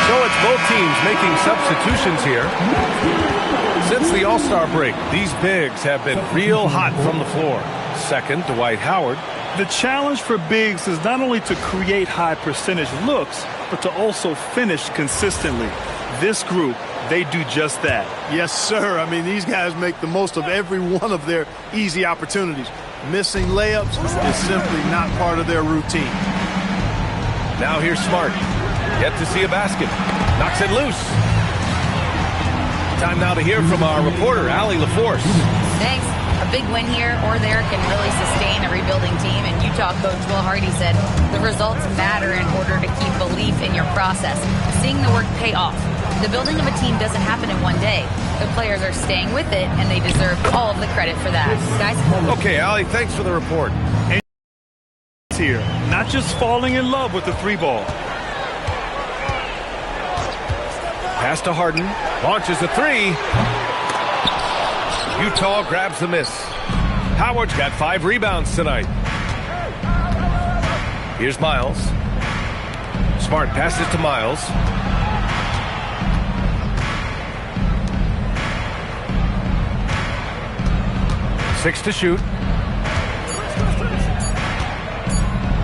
So it's both teams making substitutions here. Since the All-Star break, these bigs have been real hot from the floor. Second, Dwight Howard. The challenge for bigs is not only to create high percentage looks, but to also finish consistently. This group, they do just that. Yes, sir. I mean, these guys make the most of every one of their easy opportunities. Missing layups is simply not part of their routine. Now here's Smart. Yet to see a basket. Knocks it loose. Time now to hear from our reporter, Allie LaForce. Thanks. A big win here or there can really sustain a rebuilding team. And Utah coach Will Hardy said the results matter in order to keep belief in your process. Seeing the work pay off. The building of a team doesn't happen in one day. The players are staying with it, and they deserve all of the credit for that. Guys? Okay, Allie, thanks for the report. And here, not just falling in love with the three ball. Pass to Harden. Launches a three. Utah grabs the miss. Howard's got 5 rebounds tonight. Here's Miles. Smart passes to Miles. Six to shoot.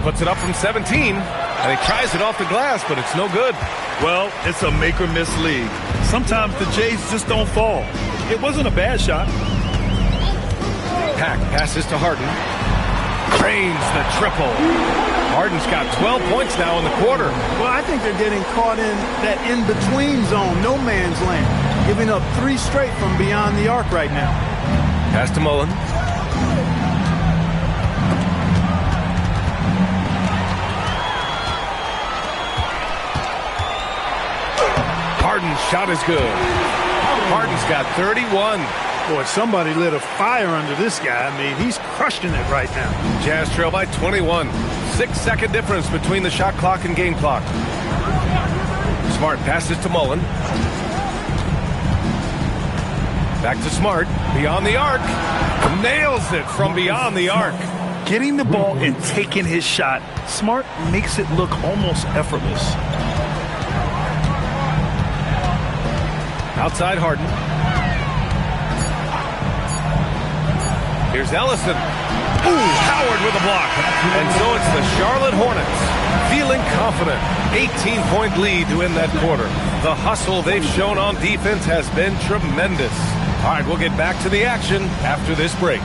Puts it up from 17. And he tries it off the glass, but it's no good. Well, it's a make or miss league. Sometimes the Jays just don't fall. It wasn't a bad shot. Pack passes to Harden. Drains the triple. Harden's got 12 points now in the quarter. Well, I think they're getting caught in that in-between zone, no man's land, giving up 3 straight from beyond the arc right now. Pass to Mullen. Harden's shot is good. Harden's got 31. Boy, somebody lit a fire under this guy. I mean, he's crushing it right now. Jazz trail by 21. 6-second difference between the shot clock and game clock. Smart passes to Mullen. Back to Smart. Beyond the arc. Nails it from beyond the arc. Getting the ball and taking his shot, Smart makes it look almost effortless. Outside Harden. Here's Ellison. Ooh, Howard with a block. And so it's the Charlotte Hornets feeling confident. 18-point lead to end that quarter. The hustle they've shown on defense has been tremendous. All right, we'll get back to the action after this break.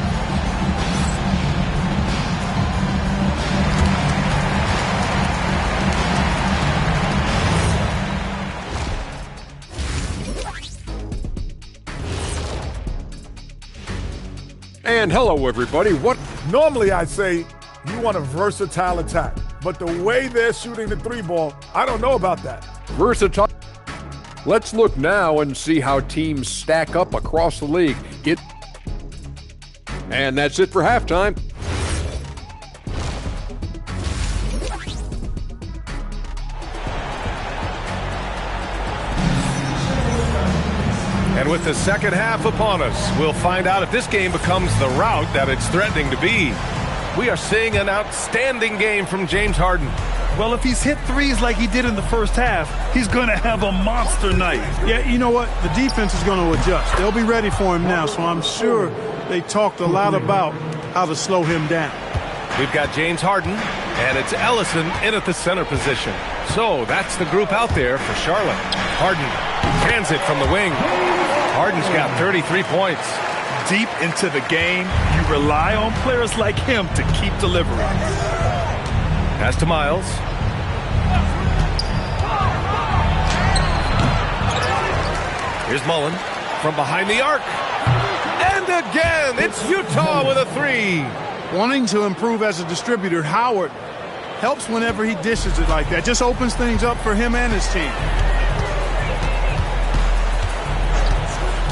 And hello, everybody. Normally I'd say you want a versatile attack, but the way they're shooting the 3 ball, I don't know about that. Versatile. Let's look now and see how teams stack up across the league. And that's it for halftime. And with the second half upon us, we'll find out if this game becomes the rout that it's threatening to be. We are seeing an outstanding game from James Harden. Well, if he's hit threes like he did in the first half, he's going to have a monster night. Yeah, you know what? The defense is going to adjust. They'll be ready for him now, so I'm sure they talked a lot about how to slow him down. We've got James Harden, and it's Ellison in at the center position. So that's the group out there for Charlotte. Harden hands it from the wing. Harden's got 33 points. Deep into the game, you rely on players like him to keep delivering. Pass to Miles. Here's Mullen from behind the arc. And again, it's Utah with a 3. Wanting to improve as a distributor, Howard helps whenever he dishes it like that. Just opens things up for him and his team.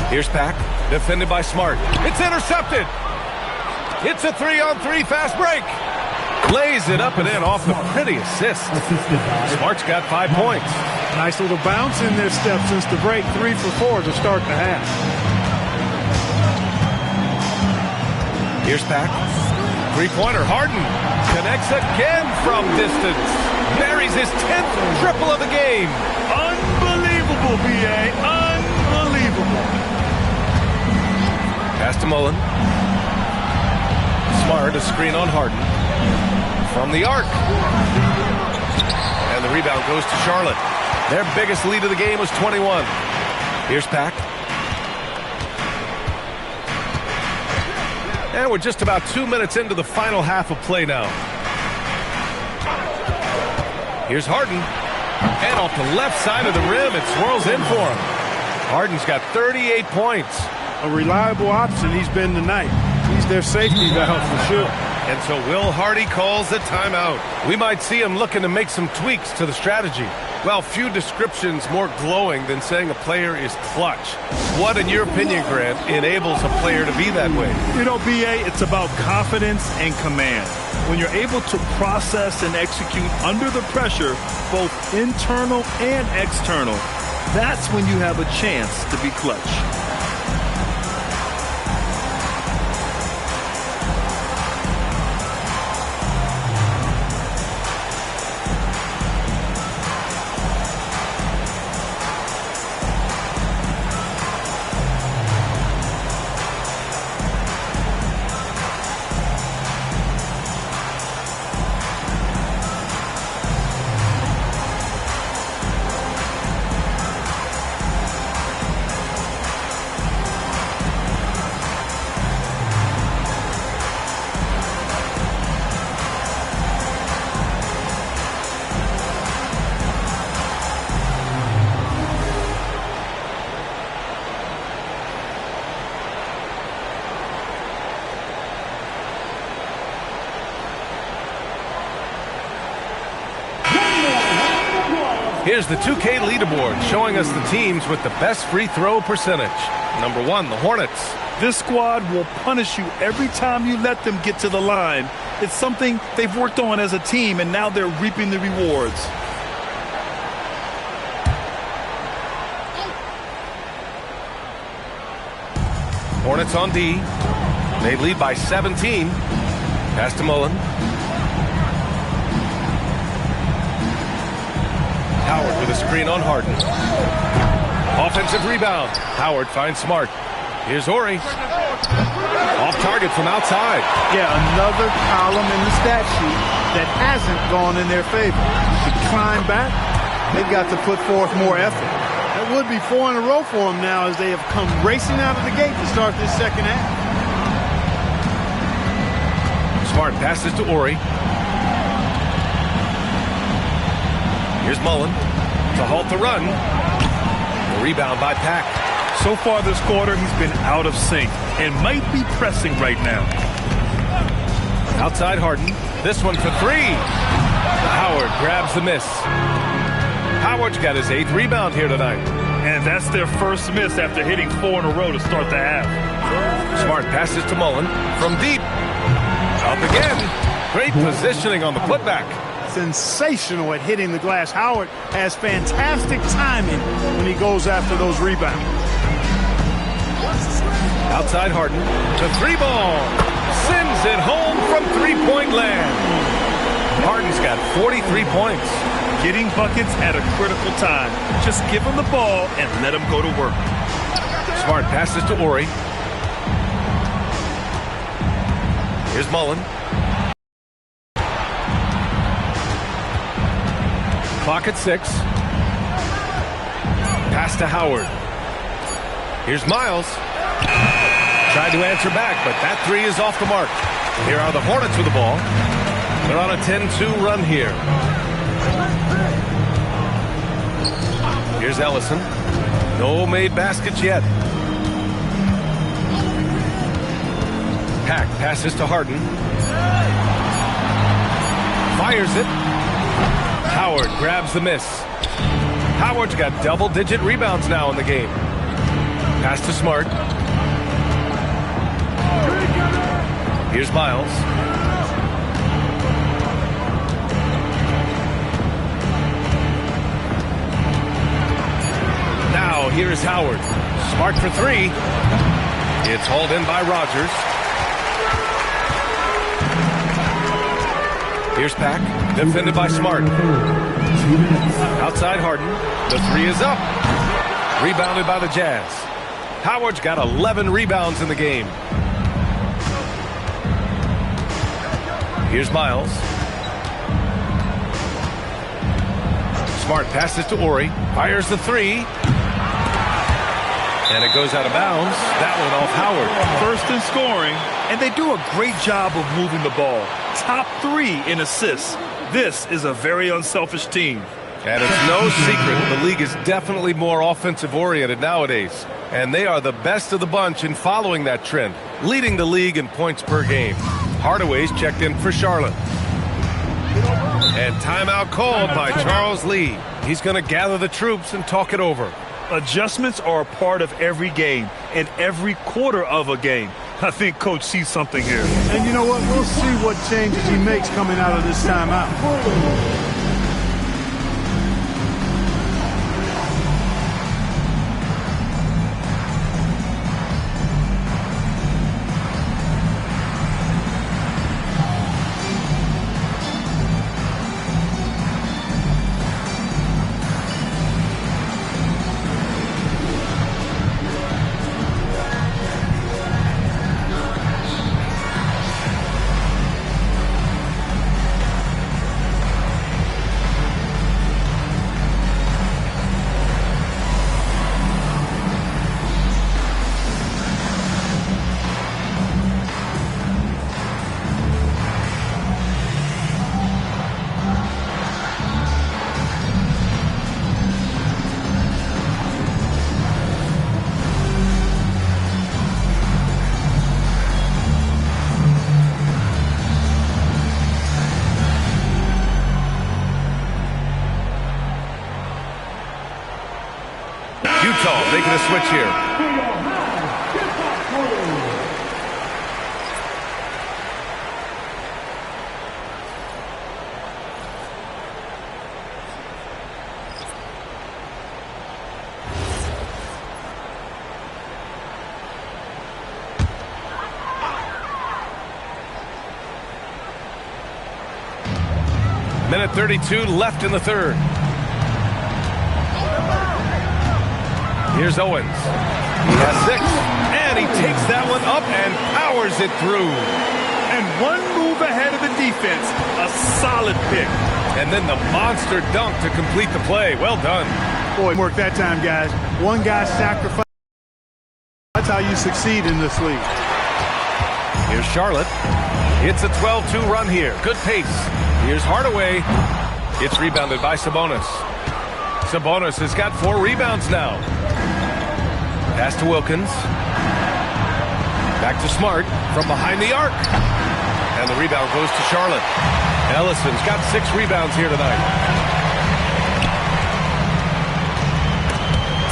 Here's Pack, defended by Smart. It's intercepted. It's a 3-on-3 fast break. Lays it up and in off the pretty assist. Smart's got 5 points. Nice little bounce in their step since the break. 3 for 4 to start the half. Here's Pack. 3-pointer. Harden connects again from distance. Buries his 10th triple of the game. Unbelievable, B.A. Unbelievable. Pass to Mullen. Smart, a screen on Harden. from the arc. And the rebound goes to Charlotte. Their biggest lead of the game was 21. Here's Pack. And we're just about 2 minutes into the final half of play now. Here's Harden. And off the left side of the rim, it swirls in for him. Harden's got 38 points. A reliable option he's been tonight. He's their safety valve for sure. And so Will Hardy calls the timeout. We might see him looking to make some tweaks to the strategy. Well, few descriptions more glowing than saying a player is clutch. What, in your opinion, Grant, enables a player to be that way? You know, B.A., it's about confidence and command. When you're able to process and execute under the pressure, both internal and external, that's when you have a chance to be clutch. Here's the 2K leaderboard showing us the teams with the best free throw percentage. Number 1, the Hornets. This squad will punish you every time you let them get to the line. It's something they've worked on as a team, and now they're reaping the rewards. Hornets on D. They lead by 17. Pass to Mullen. Howard with a screen on Harden. Offensive rebound. Howard finds Smart. Here's Ori. Off target from outside. Yeah, another column in the stat sheet that hasn't gone in their favor. To climb back, they've got to put forth more effort. That would be 4 in a row for them now as they have come racing out of the gate to start this second half. Smart passes to Ori. Here's Mullen to halt the run. The rebound by Pack. So far this quarter, he's been out of sync and might be pressing right now. Outside Harden. This one for 3. Howard grabs the miss. Howard's got his 8th rebound here tonight. And that's their first miss after hitting 4 in a row to start the half. Smart passes to Mullen from deep. Up again. Great positioning on the putback. Sensational at hitting the glass. Howard has fantastic timing when he goes after those rebounds. Outside Harden. The 3-ball. Sends it home from three-point land. Harden's got 43 points. Getting buckets at a critical time. Just give him the ball and let him go to work. Smart passes to Ori. Here's Mullen. Clock at 6. Pass to Howard. Here's Miles. Tried to answer back, but that 3 is off the mark. Here are the Hornets with the ball. They're on a 10-2 run here. Here's Ellison. No made baskets yet. Pack passes to Harden. Fires it. Howard grabs the miss. Howard's got double-digit rebounds now in the game. Pass to Smart. Here's Miles. Now here's Howard. Smart for 3. It's hauled in by Rogers. Here's Pack. Defended by Smart. Outside Harden. The 3 is up. Rebounded by the Jazz. Howard's got 11 rebounds in the game. Here's Miles. Smart passes to Ori. Fires the three. And it goes out of bounds. That one off Howard. First in scoring, and they do a great job of moving the ball. Top 3 in assists. This is a very unselfish team. And it's no secret the league is definitely more offensive-oriented nowadays. And they are the best of the bunch in following that trend, leading the league in points per game. Hardaway's checked in for Charlotte. And timeout called by Charles Lee. He's going to gather the troops and talk it over. Adjustments are a part of every game and every quarter of a game. I think Coach sees something here. And you know what? We'll see what changes he makes coming out of this timeout. Making a switch here. Minute 32 left in the third. Here's Owens. He has 6, and he takes that one up and powers it through. And one move ahead of the defense. A solid pick. And then the monster dunk to complete the play. Well done. Boy, work that time, guys. One guy sacrificed. That's how you succeed in this league. Here's Charlotte. It's a 12-2 run here. Good pace. Here's Hardaway. It's rebounded by Sabonis. Sabonis has got 4 rebounds now. Pass to Wilkins. Back to Smart from behind the arc. And the rebound goes to Charlotte. Ellison's got 6 rebounds here tonight.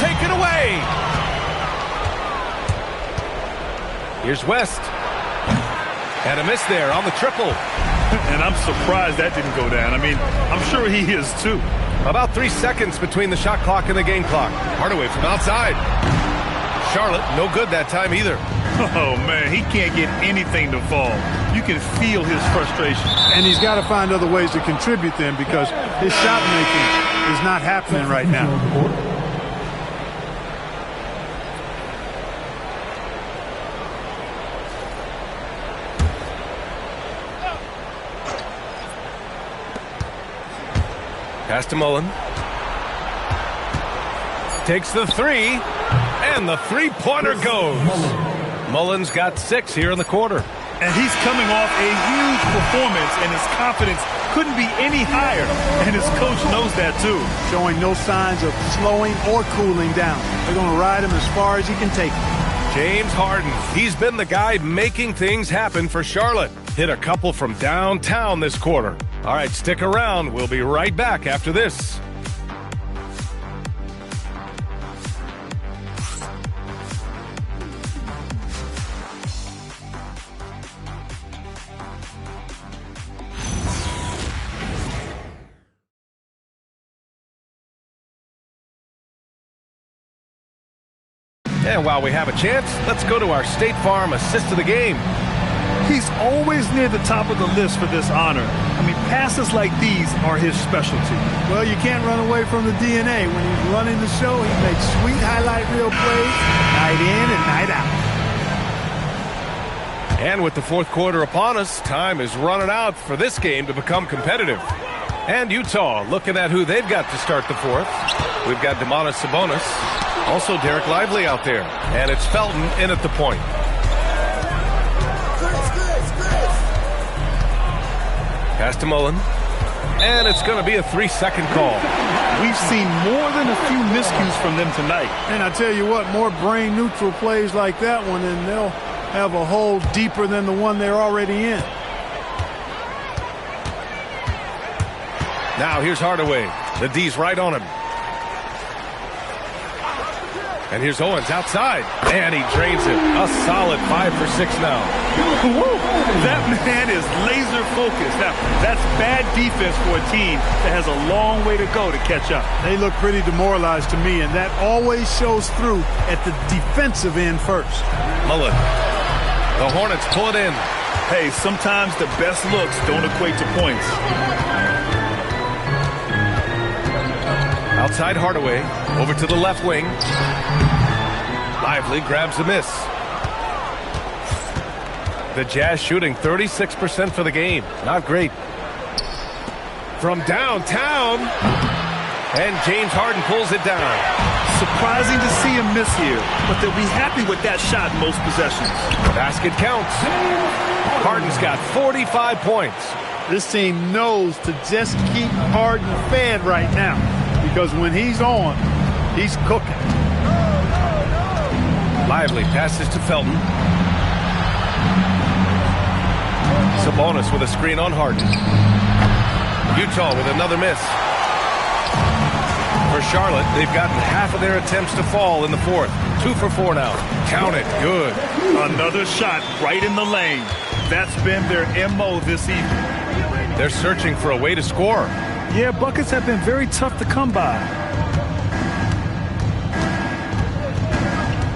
Take it away. Here's West. And a miss there on the triple. And I'm surprised that didn't go down. I mean, I'm sure he is too. About 3 seconds between the shot clock and the game clock. Hardaway from outside. Charlotte, no good that time either. Oh, man, he can't get anything to fall. You can feel his frustration. And he's got to find other ways to contribute then because his shot making is not happening right now. Pass to Mullen. Takes the 3, and the three-pointer goes. Mullen's got 6 here in the quarter. And he's coming off a huge performance, and his confidence couldn't be any higher. And his coach knows that, too. Showing no signs of slowing or cooling down. They're going to ride him as far as he can take him. James Harden. He's been the guy making things happen for Charlotte. Hit a couple from downtown this quarter. All right, stick around. We'll be right back after this. And while we have a chance, let's go to our State Farm assist of the game. He's always near the top of the list for this honor. I mean, passes like these are his specialty. Well, you can't run away from the DNA. When he's running the show, he makes sweet highlight reel plays night in and night out. And with the fourth quarter upon us, time is running out for this game to become competitive. And Utah looking at who they've got to start the fourth. We've got Domantas Sabonis. Also Derek Lively out there. And it's Felton in at the point. Pass to Mullen. And it's going to be a 3-second call. We've seen more than a few miscues from them tonight. And I tell you what, more brain-neutral plays like that one, and they'll have a hole deeper than the one they're already in. Now here's Hardaway. The D's right on him. And here's Owens outside. And he drains it. A solid 5 for 6 now. That man is laser focused. Now, that's bad defense for a team that has a long way to go to catch up. They look pretty demoralized to me, and that always shows through at the defensive end first. Mullen. The Hornets pull it in. Hey, sometimes the best looks don't equate to points. Outside Hardaway, over to the left wing. Lively grabs the miss. The Jazz shooting 36% for the game. Not great. From downtown. And James Harden pulls it down. Surprising to see him miss here, but they'll be happy with that shot in most possessions. Basket counts. Harden's got 45 points. This team knows to just keep Harden fed right now, because when he's on, he's cooking. Lively passes to Felton. Sabonis with a screen on Harden. Utah with another miss. For Charlotte, they've gotten half of their attempts to fall in the fourth. 2 for 4 now. Count it. Good. Another shot right in the lane. That's been their MO this evening. They're searching for a way to score. Yeah, buckets have been very tough to come by.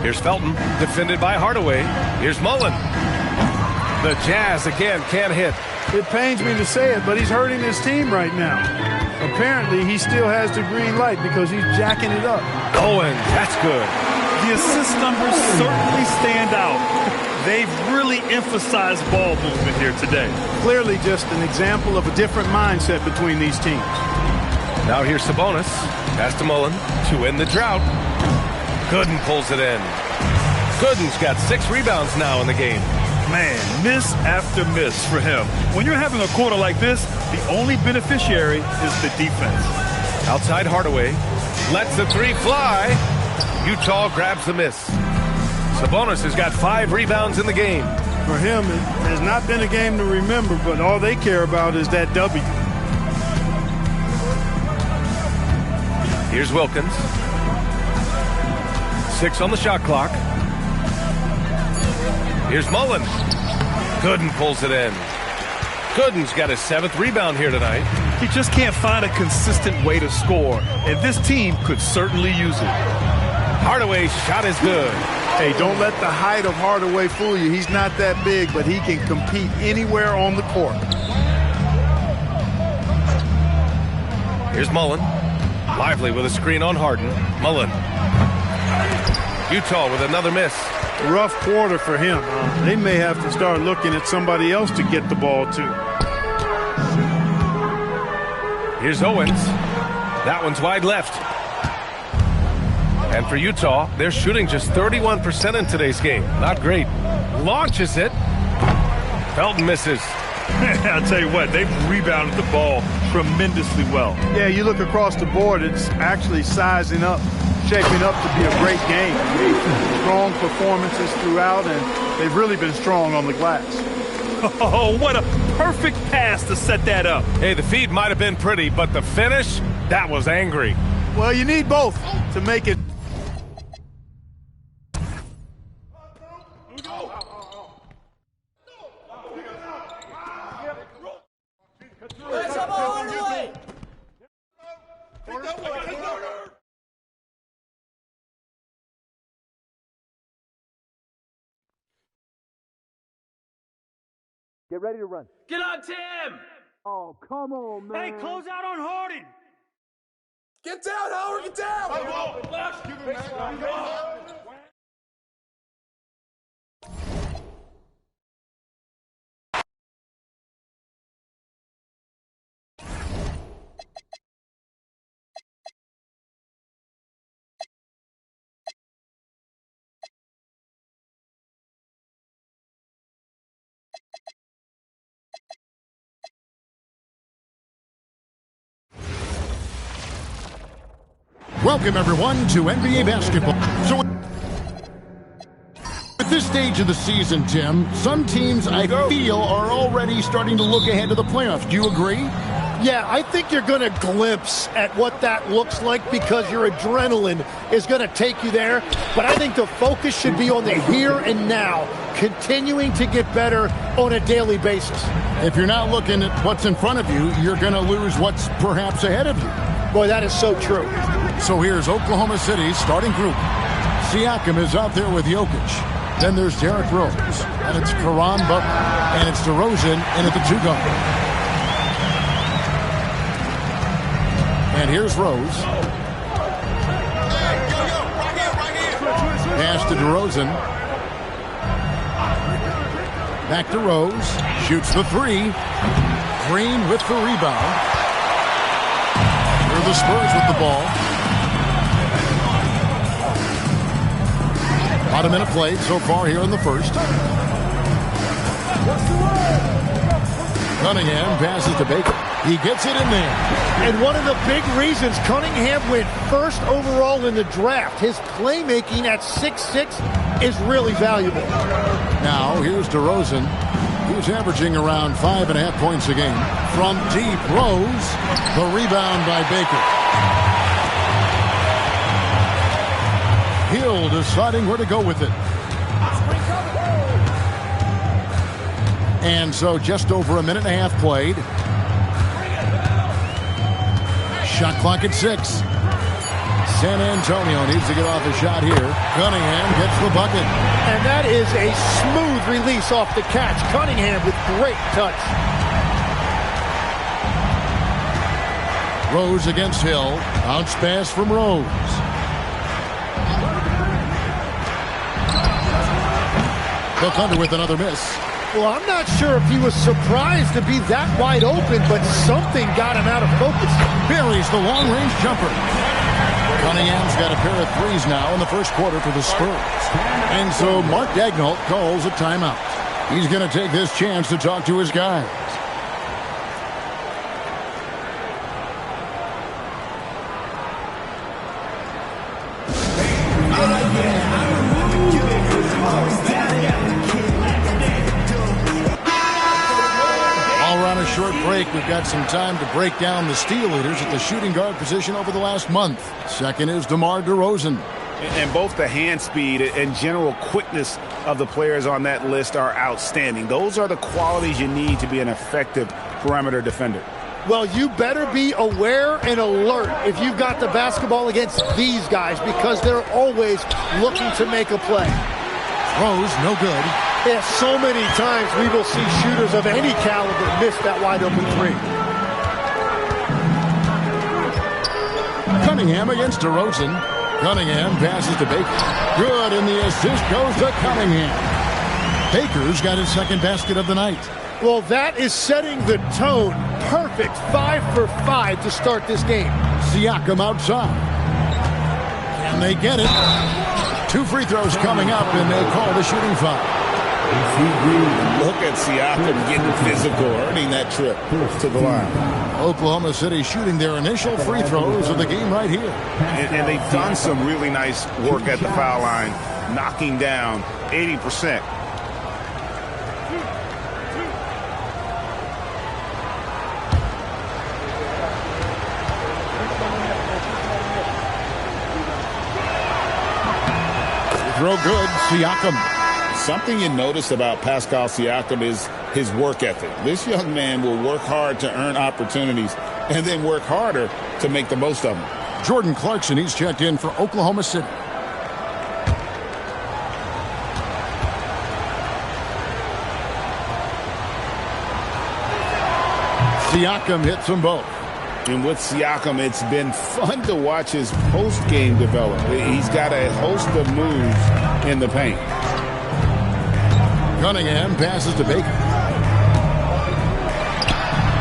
Here's Felton, defended by Hardaway. Here's Mullen. The Jazz again can't hit. It pains me to say it, but he's hurting his team right now. Apparently, he still has the green light because he's jacking it up. Owens, that's good. The assist numbers certainly stand out. They've really emphasized ball movement here today. Clearly just an example of a different mindset between these teams. Now here's Sabonis. Pass to Mullen to end the drought. Gooden pulls it in. Gooden's got 6 rebounds now in the game. Man, miss after miss for him. When you're having a quarter like this, the only beneficiary is the defense. Outside Hardaway. Lets the 3 fly. Utah grabs the miss. Sabonis has got 5 rebounds in the game. For him, it has not been a game to remember, but all they care about is that W. Here's Wilkins. 6 on the shot clock. Here's Mullen. Gooden pulls it in. Gooden's got his 7th rebound here tonight. He just can't find a consistent way to score, and this team could certainly use it. Hardaway's shot is good. Hey, don't let the height of Hardaway fool you. He's not that big, but he can compete anywhere on the court. Here's Mullen. Lively with a screen on Harden. Mullen. Utah with another miss. Rough quarter for him. They may have to start looking at somebody else to get the ball to. Here's Owens. That one's wide left. And for Utah, they're shooting just 31% in today's game. Not great. Launches it. Felton misses. I'll tell you what, they've rebounded the ball tremendously well. Yeah, you look across the board, it's actually sizing up, shaping up to be a great game. Strong performances throughout, and they've really been strong on the glass. Oh, what a perfect pass to set that up. Hey, the feed might have been pretty, but the finish, that was angry. Well, you need both to make it. Get ready to run. Get on, Tim! Oh, come on, man. Hey, close out on Harden. Get down, Howard, get down! Welcome, everyone, to NBA basketball. So at this stage of the season, Tim, some teams I feel are already starting to look ahead to the playoffs. Do you agree? Yeah, I think you're going to glimpse at what that looks like because your adrenaline is going to take you there. But I think the focus should be on the here and now, continuing to get better on a daily basis. If you're not looking at what's in front of you, you're going to lose what's perhaps ahead of you. Boy, that is so true. So here's Oklahoma City's starting group. Siakam is out there with Jokic. Then there's Derrick Rose. And it's Caron Butler. And it's DeRozan in at the 2 guard. And here's Rose. Pass to DeRozan. Back to Rose. Shoots the 3. Green with the rebound. Here are the Spurs with the ball. About a minute played so far here in the first. Cunningham passes to Baker. He gets it in there. And one of the big reasons Cunningham went first overall in the draft, his playmaking at 6'6" is really valuable. Now, here's DeRozan, who's averaging around 5.5 points a game. From deep, Rose, the rebound by Baker. Hill deciding where to go with it. And so just over a minute and a half played. Shot clock at 6. San Antonio needs to get off a shot here. Cunningham gets the bucket. And that is a smooth release off the catch. Cunningham with great touch. Rose against Hill. Bounce pass from Rose. Hook under with another miss. Well, I'm not sure if he was surprised to be that wide open, but something got him out of focus. Buries the long-range jumper. Cunningham's got a pair of threes now in the first quarter for the Spurs. And so Mark Daigneault calls a timeout. He's going to take this chance to talk to his guys. Short break. We've got some time to break down the steal leaders at the shooting guard position over the last month. Second is DeMar DeRozan. And both the hand speed and general quickness of the players on that list are outstanding. Those are the qualities you need to be an effective perimeter defender. Well, you better be aware and alert if you've got the basketball against these guys because they're always looking to make a play. Rose, no good. Yeah, so many times we will see shooters of any caliber miss that wide open 3. Cunningham against DeRozan. Cunningham passes to Baker. Good, and the assist goes to Cunningham. Baker's got his second basket of the night. Well, that is setting the tone. Perfect 5 for 5 to start this game. Siakam outside. Can they get it? 2 free throws coming up, and they call the shooting foul. Look at Siakam getting physical, earning that trip to the line. Oklahoma City shooting their initial free throws of the game right here. And they've done some really nice work at the foul line, knocking down 80%. Throw good, Siakam. Something you notice about Pascal Siakam is his work ethic. This young man will work hard to earn opportunities and then work harder to make the most of them. Jordan Clarkson, he's checked in for Oklahoma City. Siakam hits them both. And with Siakam, it's been fun to watch his post-game develop. He's got a host of moves in the paint. Cunningham passes to Baker.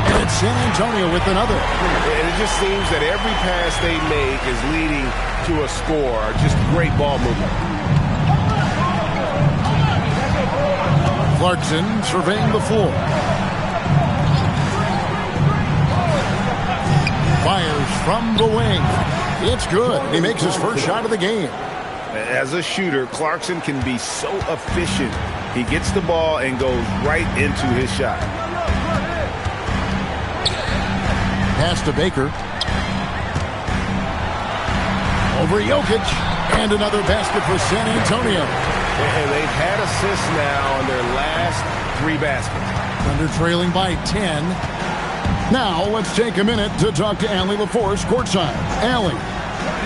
And it's San Antonio with another. And it just seems that every pass they make is leading to a score. Just great ball movement. Clarkson surveying the floor. Fires from the wing. It's good. He makes his first shot of the game. As a shooter, Clarkson can be so efficient. He gets the ball and goes right into his shot. Pass to Baker. Over Jokic. And another basket for San Antonio. And they've had assists now on their last 3 baskets. Thunder trailing by 10. Now let's take a minute to talk to Allie LaForce courtside. Allie.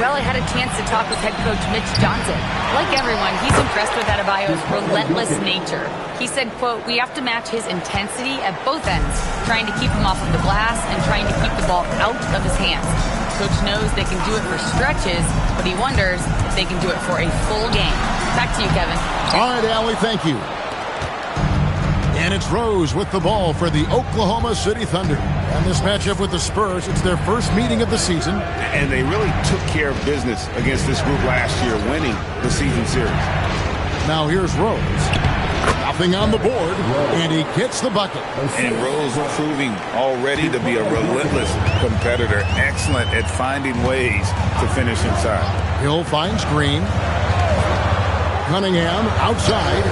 Well, I had a chance to talk with head coach Mitch Johnson. Like everyone, he's impressed with Adebayo's relentless nature. He said, quote, "We have to match his intensity at both ends, trying to keep him off of the glass and trying to keep the ball out of his hands. Coach knows they can do it for stretches, but he wonders if they can do it for a full game." Back to you, Kevin. All right, Allie, thank you. And it's Rose with the ball for the Oklahoma City Thunder. And this matchup with the Spurs, it's their first meeting of the season. And they really took care of business against this group last year, winning the season series. Now here's Rose. Nothing on the board, and he gets the bucket. And Rose proving already to be a relentless competitor, excellent at finding ways to finish inside. Hill finds Green. Cunningham outside.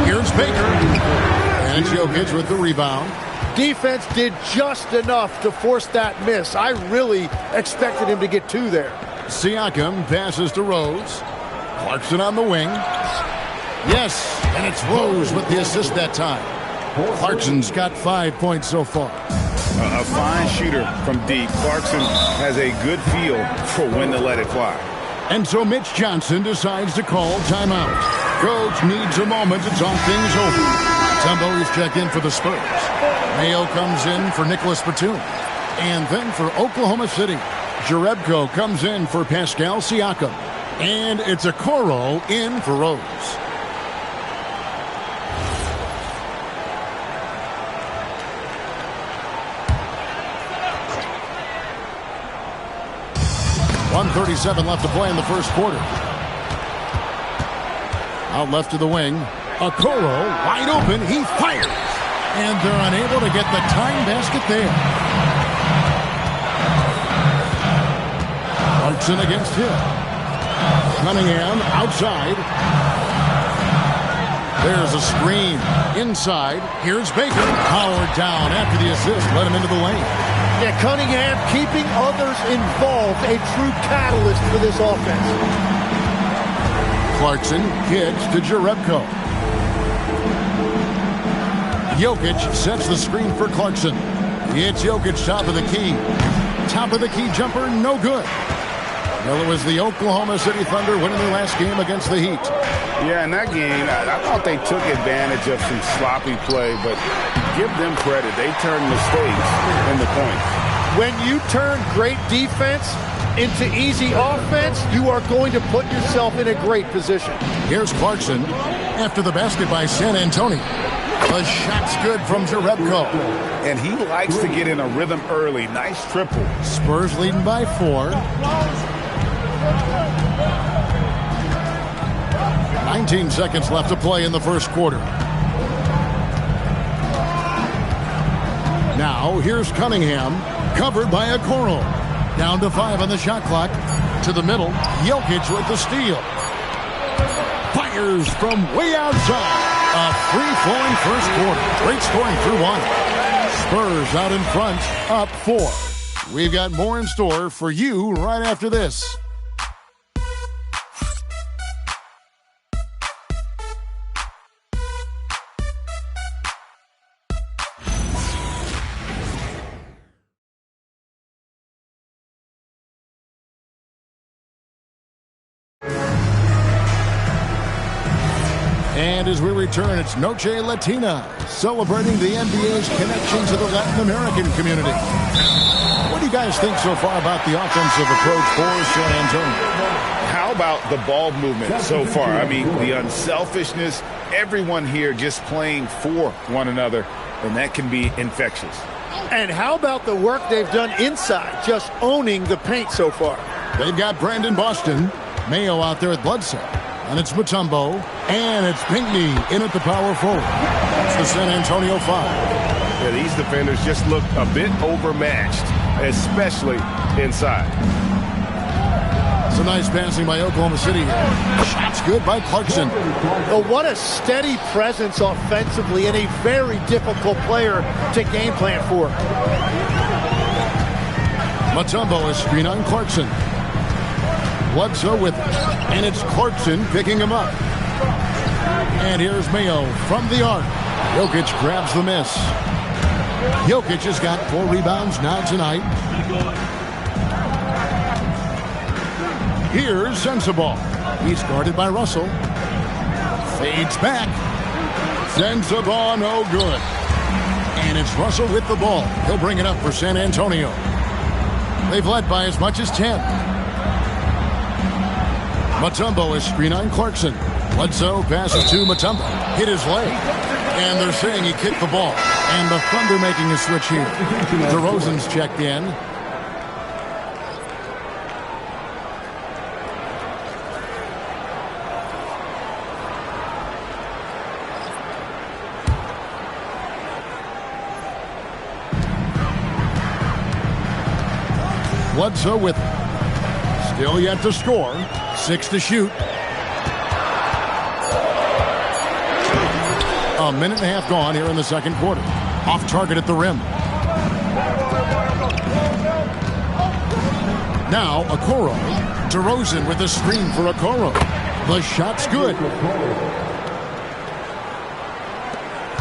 Here's Baker. And it's Jokic with the rebound. Defense did just enough to force that miss. I really expected him to get 2 there. Siakam passes to Rose. Clarkson on the wing. Yes, and it's Rose with the assist that time. Clarkson's got 5 points so far. A fine shooter from deep. Clarkson has a good feel for when to let it fly. And so Mitch Johnson decides to call timeout. Coach needs a moment to talk things over. Tumbo is checked in for the Spurs. Mayo comes in for Nicholas Batum. And then for Oklahoma City, Jerebko comes in for Pascal Siakam. And it's a Okoro in for Rose. .137 left to play in the first quarter. Out left to the wing. Okoro wide open. He fires. And they're unable to get the time basket there. Clarkson against Hill. Cunningham outside. There's a screen. Inside. Here's Baker. Powered down after the assist. Let him into the lane. Yeah, Cunningham keeping others involved. A true catalyst for this offense. Clarkson kicks to Jerebko. Jokic sets the screen for Clarkson. It's Jokic top of the key. Top of the key jumper, no good. Well, it was the Oklahoma City Thunder winning their last game against the Heat. Yeah, in that game, I thought they took advantage of some sloppy play, but give them credit. They turned mistakes into points. When you turn great defense into easy offense, you are going to put yourself in a great position. Here's Clarkson after the basket by San Antonio. The shot's good from Jerebko. And he likes to get in a rhythm early. Nice triple. Spurs leading by 4. 19 seconds left to play in the first quarter. Now, here's Cunningham, covered by Okoro. Down to 5 on the shot clock. To the middle, Jokic with the steal. Fires from way outside. A free-flowing first quarter. Great scoring through 1. Spurs out in front, up 4. We've got more in store for you right after this. And as we return, it's Noche Latina, celebrating the NBA's connection to the Latin American community. What do you guys think so far about the offensive approach for San Antonio? How about the ball movement so far? I mean, the unselfishness, everyone here just playing for one another, and that can be infectious. And how about the work they've done inside, just owning the paint so far? They've got Brandon Boston, Mayo out there at Bledsoe. And it's Mutombo, and it's Pinckney in at the power forward. It's the San Antonio 5. Yeah, these defenders just look a bit overmatched especially inside. Some nice passing by Oklahoma City here. Shots good by Clarkson. Oh, what a steady presence offensively and a very difficult player to game plan for. Mutombo is screen on Clarkson. Bledsoe with it. And it's Clarkson picking him up. And here's Mayo from the arc. Jokic grabs the miss. Jokic has got 4 rebounds now tonight. Here's Sensabaugh. He's guarded by Russell. Fades back. Sensabaugh no good. And it's Russell with the ball. He'll bring it up for San Antonio. They've led by as much as 10. Mutombo is screen on Clarkson. Bledsoe passes to Mutombo. Hit his leg. And they're saying he kicked the ball. And the Thunder making a switch here. DeRozan's checked in. Bledsoe with it. Still yet to score. 6 to shoot. A minute and a half gone here in the second quarter. Off target at the rim. Now Okoro. DeRozan with a screen for Okoro. The shot's good.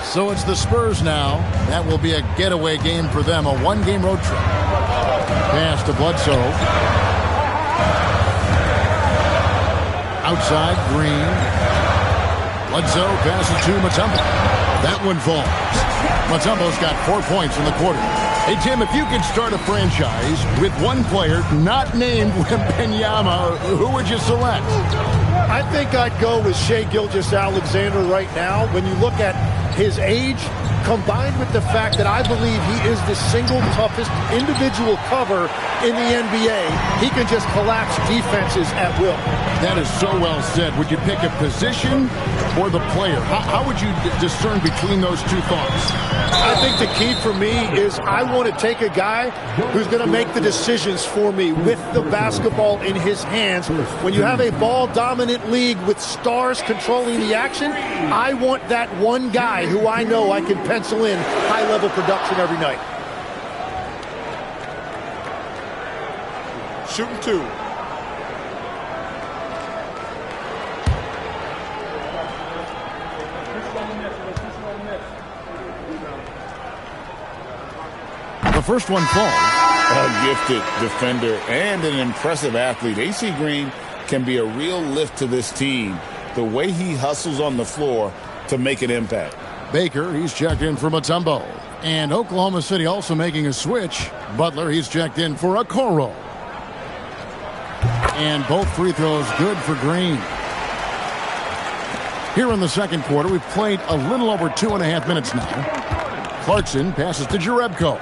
So it's the Spurs now. That will be a getaway game for them. A 1-game road trip. Pass to Bledsoe. Outside, Green. Bledsoe passes to Mutombo. That one falls. Mutombo's got 4 points in the quarter. Hey, Tim, if you could start a franchise with one player not named Wembanyama, who would you select? I think I'd go with Shai Gilgeous-Alexander right now. When you look at his age, combined with the fact that I believe he is the single toughest individual cover in the NBA, he can just collapse defenses at will. That is so well said. Would you pick a position or the player? How would you discern between those two thoughts? I think the key for me is I want to take a guy who's going to make the decisions for me with the basketball in his hands. When you have a ball-dominant league with stars controlling the action, I want that one guy who I know I can pencil in high-level production every night. Shooting 2. The first one falls. A gifted defender and an impressive athlete. AC Green can be a real lift to this team. The way he hustles on the floor to make an impact. Baker, he's checked in for Mutombo. And Oklahoma City also making a switch. Butler, he's checked in for Okoro. And both free throws good for Green. Here in the second quarter, we've played a little over 2.5 minutes now. Clarkson passes to Jerebko.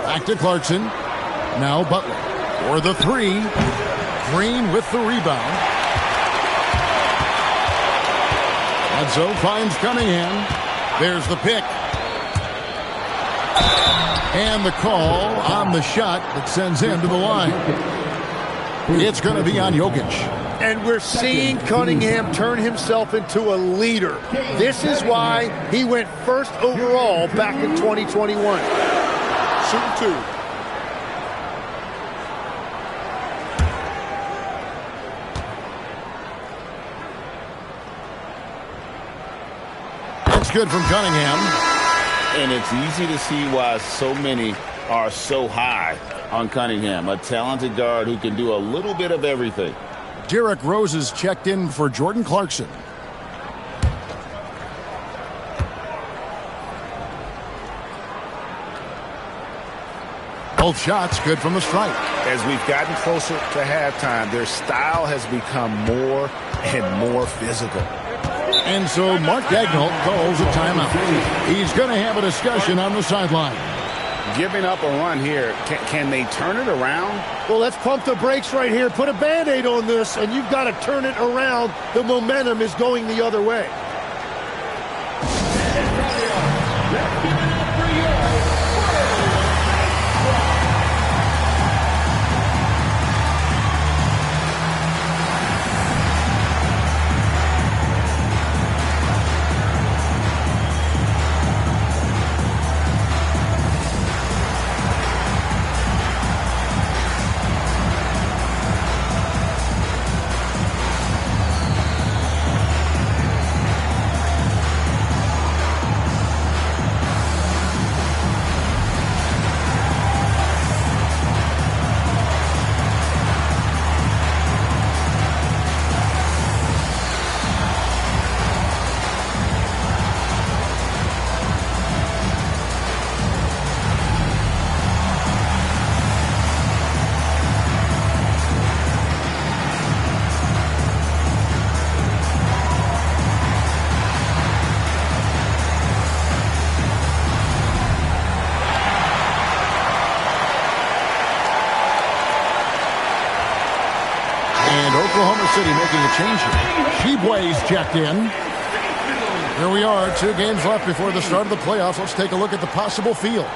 Back to Clarkson. Now Butler for the 3. Green with the rebound. Bledsoe finds Cunningham. There's the pick. And the call on the shot that sends him to the line. It's going to be on Jokic. And we're seeing Cunningham turn himself into a leader. This is why he went first overall back in 2021. Shooting 2. That's good from Cunningham. And it's easy to see why so many are so high on Cunningham. A talented guard who can do a little bit of everything. Derrick Rose is checked in for Jordan Clarkson. Both shots good from the strike. As we've gotten closer to halftime, their style has become more and more physical. And so Mark Daigneault calls a timeout. He's going to have a discussion on the sideline. Giving up a run here, can they turn it around? Well, let's pump the brakes right here. Put a Band-Aid on this, and you've got to turn it around. The momentum is going the other way. City making a change here. Sheboy's checked in. Here we are, 2 games left before the start of the playoffs. Let's take a look at the possible field.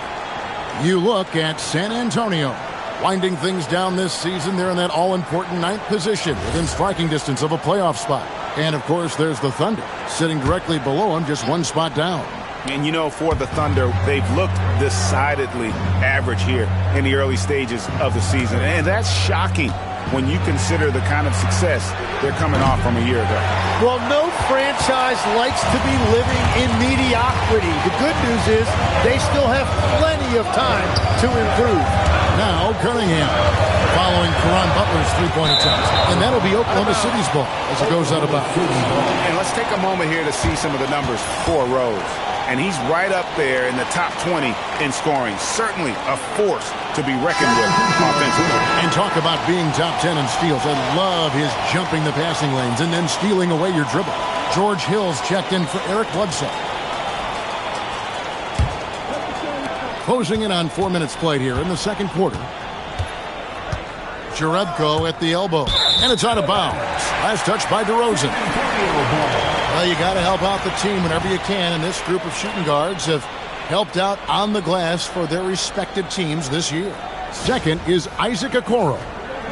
You look at San Antonio. Winding things down this season, they're in that all-important 9th position within striking distance of a playoff spot. And, of course, there's the Thunder, sitting directly below them, just 1 spot down. And, you know, for the Thunder, they've looked decidedly average here in the early stages of the season. And that's shocking when you consider the kind of success they're coming off from a year ago. Well, no franchise likes to be living in mediocrity. The good news is they still have plenty of time to improve. Now, Cunningham following Caron Butler's 3-point attempt. And that'll be Oklahoma City's ball as it goes out of bounds. And let's take a moment here to see some of the numbers for Rose. And he's right up there in the top 20 in scoring. Certainly a force to be reckoned with offensively. And talk about being top 10 in steals. I love his jumping the passing lanes and then stealing away your dribble. George Hill's checked in for Eric Bledsoe. Closing in on 4 minutes played here in the second quarter. Jerebko at the elbow. And it's out of bounds. Last touch by DeRozan. Well, you got to help out the team whenever you can, and this group of shooting guards have helped out on the glass for their respective teams this year. Second is Isaac Okoro.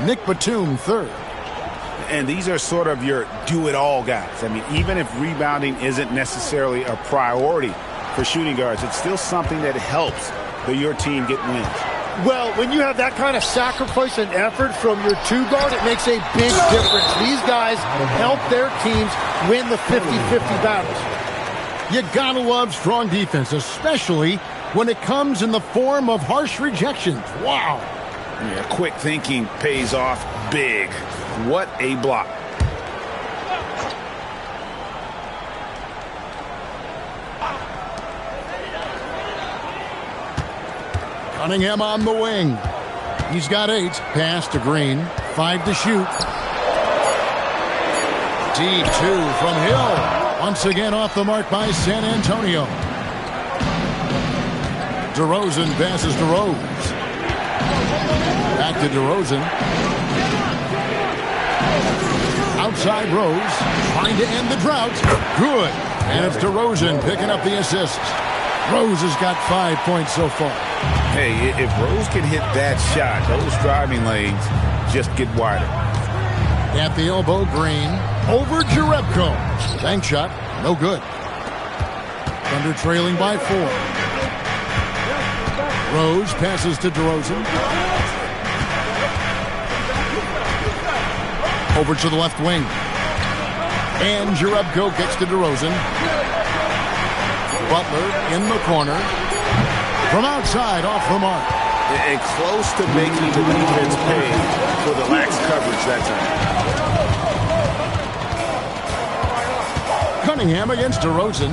Nick Batum third. And these are sort of your do-it-all guys. I mean, even if rebounding isn't necessarily a priority for shooting guards, it's still something that helps your team get wins. Well, when you have that kind of sacrifice and effort from your 2-guard, it makes a big difference. These guys help their teams win the 50-50 battles. You gotta love strong defense, especially when it comes in the form of harsh rejections. Wow. Yeah, quick thinking pays off big. What a block. Cunningham on the wing. He's got 8. Pass to Green. 5 to shoot. Deep 2 from Hill. Once again off the mark by San Antonio. DeRozan passes to Rose. Back to DeRozan. Outside Rose. Trying to end the drought. Good. And it's DeRozan picking up the assist. Rose has got 5 points so far. Hey, if Rose can hit that shot, those driving lanes just get wider. At the elbow, Green. Over Jerebko. Bank shot. No good. Thunder trailing by 4. Rose passes to DeRozan. Over to the left wing. And Jerebko gets to DeRozan. Butler in the corner. From outside, off the mark. And close to making the defense pay for the lax coverage that time. Cunningham against DeRozan.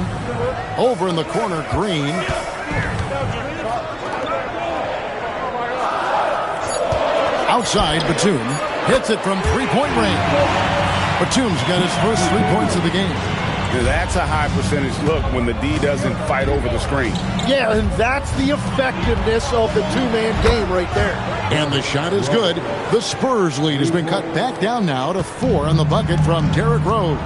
Over in the corner, Green. Outside, Batum. Hits it from 3-point range. Batum's got his first 3 points of the game. That's a high percentage look when the D doesn't fight over the screen. Yeah, and that's the effectiveness of the 2-man game right there. And the shot is good. The Spurs lead has been cut back down now to 4 on the bucket from Derrick Rose.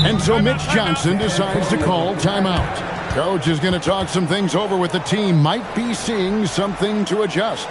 And so Mitch Johnson decides to call timeout. Coach is going to talk some things over with the team. Might be seeing something to adjust.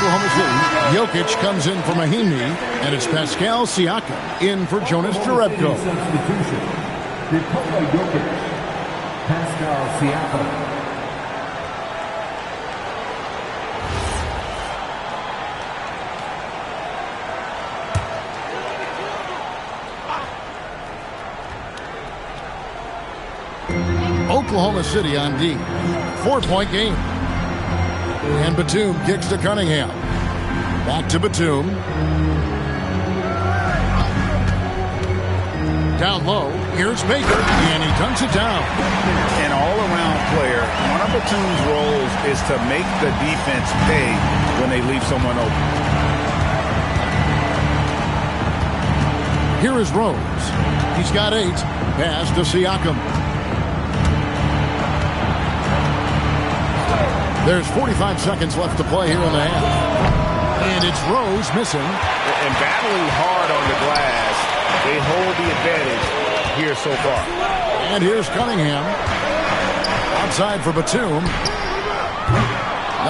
Oklahoma City. Jokic comes in for Mahimi, and it's Pascal Siakam in for Jonas Jerebko. Substitution. Nikola Jokic. Pascal Siakam. Oklahoma City on D. 4-point game. And Batum kicks to Cunningham. Back to Batum. Down low. Here's Baker. And he dunks it down. An all-around player. One of Batum's roles is to make the defense pay when they leave someone open. Here is Rose. He's got 8. Pass to Siakam. There's 45 seconds left to play here in the half. And it's Rose missing. And battling hard on the glass, they hold the advantage here so far. And here's Cunningham. Outside for Batum.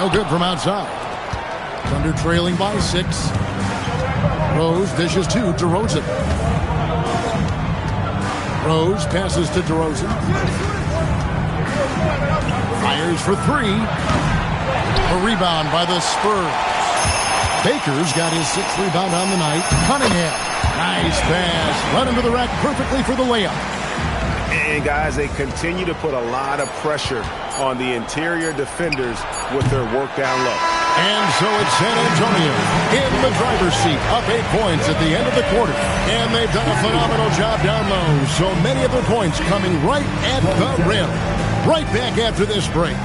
No good from outside. Thunder trailing by 6. Rose dishes to DeRozan. Rose passes to DeRozan. Fires for 3. A rebound by the Spurs. Baker's got his 6th rebound on the night. Cunningham. Nice pass. Run into the rack perfectly for the layup. And guys, they continue to put a lot of pressure on the interior defenders with their work down low. And so it's San Antonio in the driver's seat, up 8 points at the end of the quarter. And they've done a phenomenal job down low. So many of their points coming right at the rim. Right back after this break.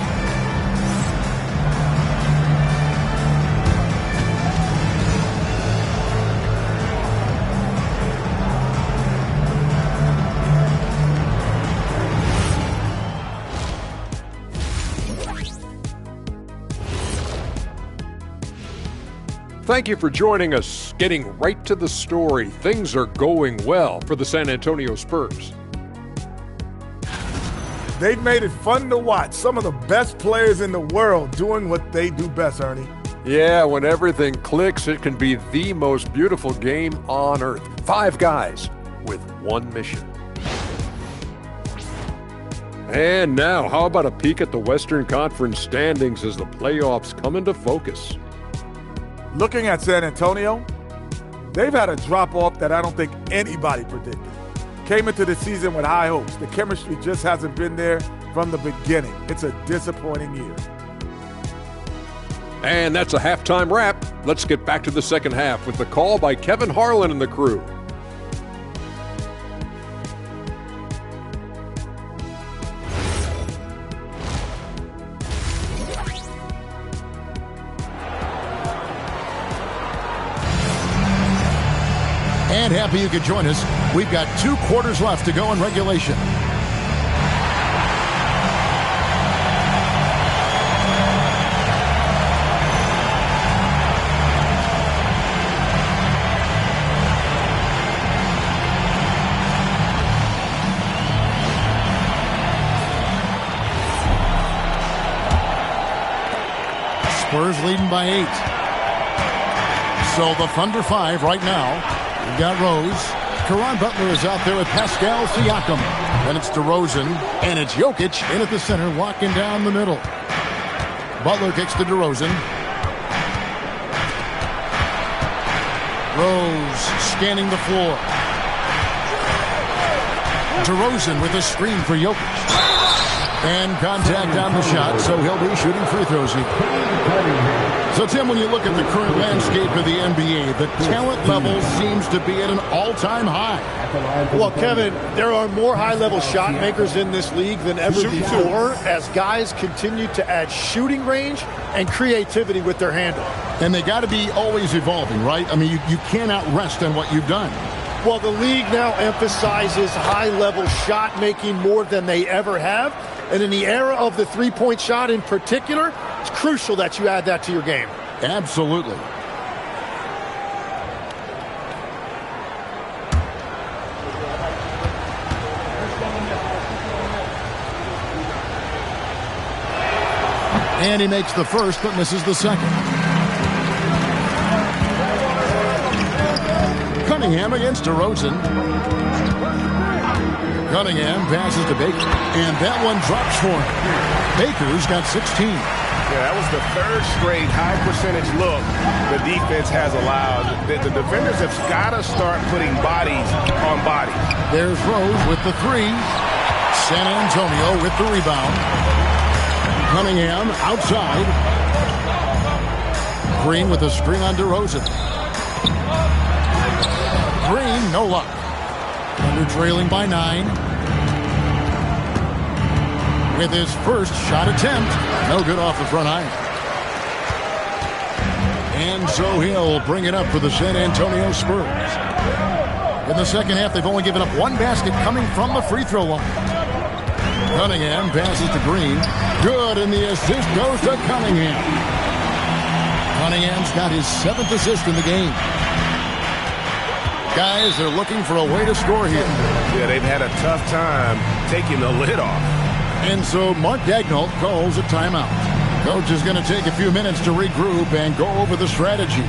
Thank you for joining us. Getting right to the story, things are going well for the San Antonio Spurs. They've made it fun to watch. Some of the best players in the world doing what they do best, Ernie. Yeah, when everything clicks, it can be the most beautiful game on earth. 5 guys with one mission. And now, how about a peek at the Western Conference standings as the playoffs come into focus? Looking at San Antonio, they've had a drop-off that I don't think anybody predicted. Came into the season with high hopes. The chemistry just hasn't been there from the beginning. It's a disappointing year. And that's a halftime wrap. Let's get back to the second half with the call by Kevin Harlan and the crew. And happy you could join us. We've got 2 quarters left to go in regulation. Spurs leading by 8. So the Thunder 5 right now. We've got Rose. Caron Butler is out there with Pascal Siakam. Then it's DeRozan, and it's Jokic in at the center, walking down the middle. Butler kicks to DeRozan. Rose scanning the floor. DeRozan with a screen for Jokic. And contact on the shot, so he'll be shooting free throws here. So, Tim, when you look at the current landscape of the NBA, the talent level seems to be at an all-time high. Well, Kevin, there are more high-level shot makers in this league than ever before as guys continue to add shooting range and creativity with their handle. And they got to be always evolving, right? I mean, you cannot rest on what you've done. Well, the league now emphasizes high-level shot making more than they ever have. And in the era of the three-point shot in particular, it's crucial that you add that to your game. Absolutely. And he makes the first but misses the second. Cunningham against DeRozan. Cunningham passes to Baker, and that one drops for him. Baker's got 16. Yeah, that was the third straight high percentage look the defense has allowed. The defenders have got to start putting bodies on bodies. There's Rose with the three. San Antonio with the rebound. Cunningham outside. Green with a screen on DeRozan. Green, no luck. Under trailing by 9. With his first shot attempt. No good off the front iron. And so he'll bring it up for the San Antonio Spurs. In the second half, they've only given up one basket coming from the free throw line. Cunningham passes to Green. Good, and the assist goes to Cunningham. Cunningham's got his 7th assist in the game. Guys, they're looking for a way to score here. Yeah, they've had a tough time taking the lid off. And so Mark Daigneault calls a timeout. Coach is going to take a few minutes to regroup and go over the strategy.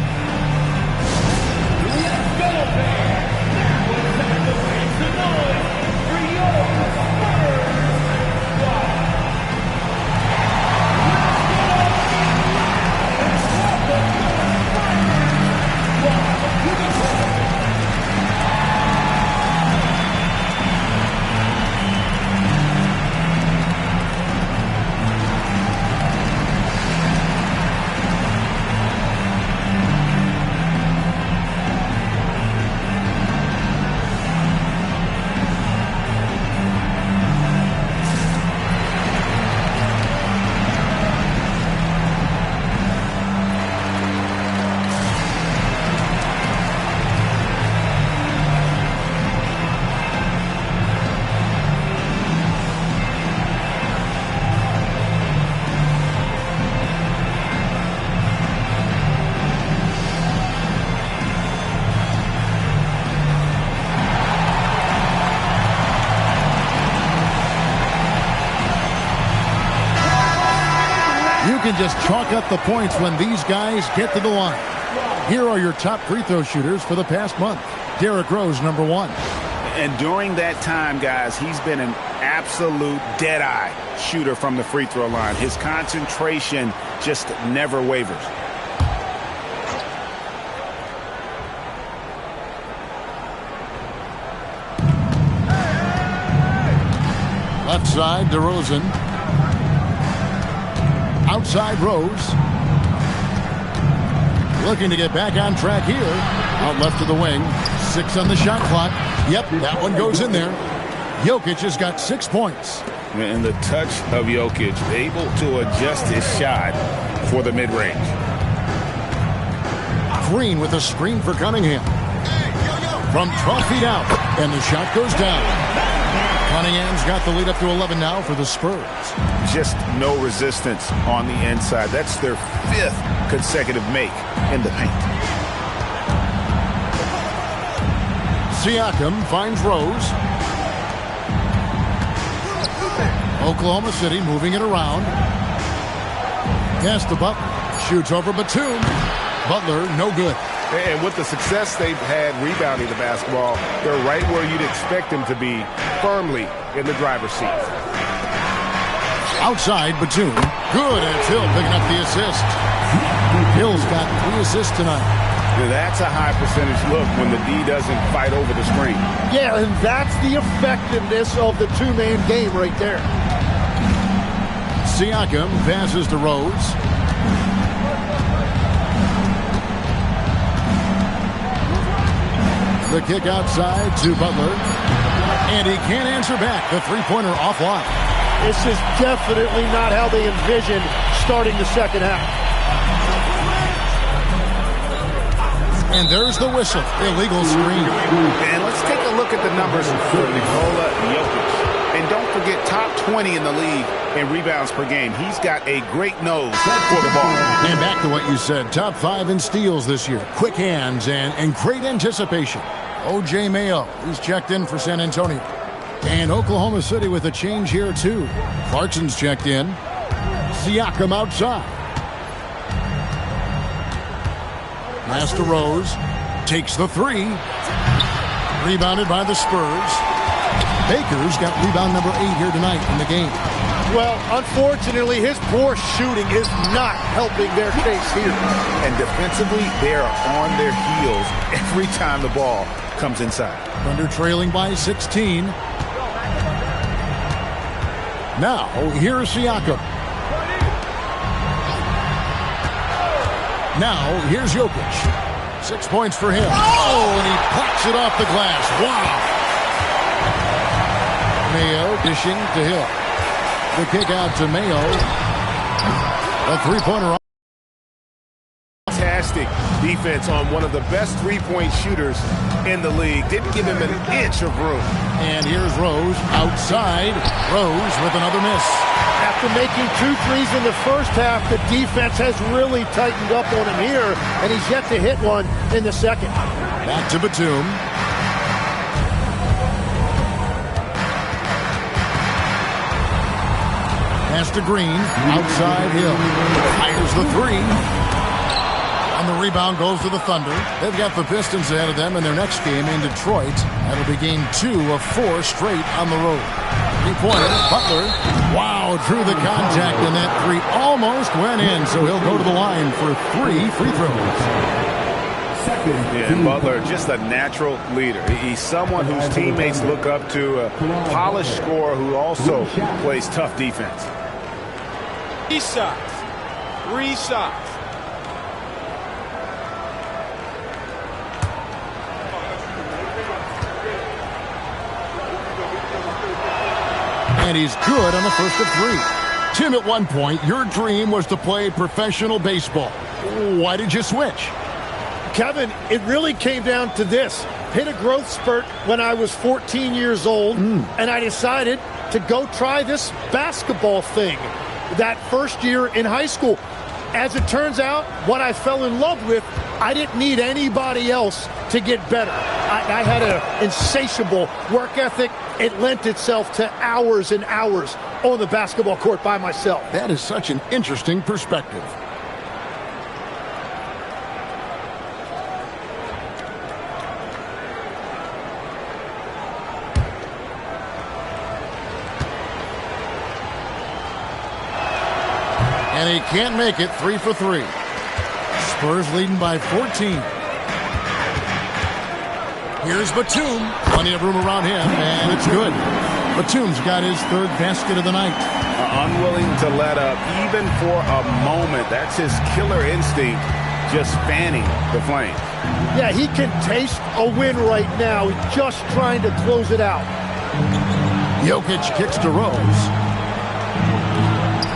You can just chalk up the points when these guys get to the line. Here are your top free throw shooters for the past month. Derrick Rose, number 1. And during that time, guys, he's been an absolute dead-eye shooter from the free throw line. His concentration just never wavers. Left side, DeRozan. Outside Rose. Looking to get back on track here. Out left to the wing. 6 on the shot clock. Yep, that one goes in there. Jokic has got 6 points. And the touch of Jokic, able to adjust his shot for the mid-range. Green with a screen for Cunningham. From 12 feet out. And the shot goes down. Cunningham's got the lead up to 11 now for the Spurs. Just no resistance on the inside. That's their 5th consecutive make in the paint. Siakam finds Rose. Oklahoma City moving it around. Pass to Butler. Shoots over Batum. Butler, no good. And with the success they've had rebounding the basketball, they're right where you'd expect them to be, firmly in the driver's seat. Outside, Batum. Good, and it's Hill picking up the assist. Hill's got 3 assists tonight. That's a high percentage look when the D doesn't fight over the screen. Yeah, and that's the effectiveness of the two-man game right there. Siakam passes to Rose. The kick outside to Butler. And he can't answer back. The three-pointer offline. This is definitely not how they envisioned starting the second half. And there's the whistle. Illegal screen. And let's take a look at the numbers for Nikola Jokic. And don't forget, top 20 in the league in rebounds per game. He's got a great nose for the ball. And back to what you said, top 5 in steals this year. Quick hands and great anticipation. O.J. Mayo, who's checked in for San Antonio. And Oklahoma City with a change here, too. Clarkson's checked in. Siakam outside. Pass to Rose. Takes the 3. Rebounded by the Spurs. Baker's got rebound number 8 here tonight in the game. Well, unfortunately, his poor shooting is not helping their case here. And defensively, they are on their heels every time the ball comes inside. Thunder trailing by 16. Now, here's Siakam. Now, here's Jokic. 6 points for him. Oh, and he pops it off the glass. Wow. Mayo dishing to Hill. The kick out to Mayo. A three-pointer. Fantastic defense on one of the best three-point shooters in the league. Didn't give him an inch of room. And here's Rose outside. Rose with another miss. After making 2 threes in the first half, the defense has really tightened up on him here, and he's yet to hit one in the second. Back to Batum. Pass to Green. Outside Hill. Fires the 3. And the rebound goes to the Thunder. They've got the Pistons ahead of them in their next game in Detroit. That'll be game 2 of 4 straight on the road. 3-pointer. Butler. Wow, drew the contact, and that 3 almost went in, so he'll go to the line for 3 free throws. Yeah, and Butler, just a natural leader. He's someone whose teammates look up to, a polished scorer who also plays tough defense. 3 shots. 3 shots. And he's good on the first of 3. Tim, at one point, your dream was to play professional baseball. Why did you switch? Kevin, it really came down to this. Hit a growth spurt when I was 14 years old, and I decided to go try this basketball thing that first year in high school. As it turns out, what I fell in love with, I didn't need anybody else to get better. I had an insatiable work ethic. It lent itself to hours and hours on the basketball court by myself. That is such an interesting perspective. And he can't make it. 3 for 3. Spurs leading by 14. Here's Batum. Plenty of room around him, and it's good. Batum's got his 3rd basket of the night. Unwilling to let up, even for a moment. That's his killer instinct, just fanning the flame. Yeah, he can taste a win right now. He's just trying to close it out. Jokic kicks to Rose.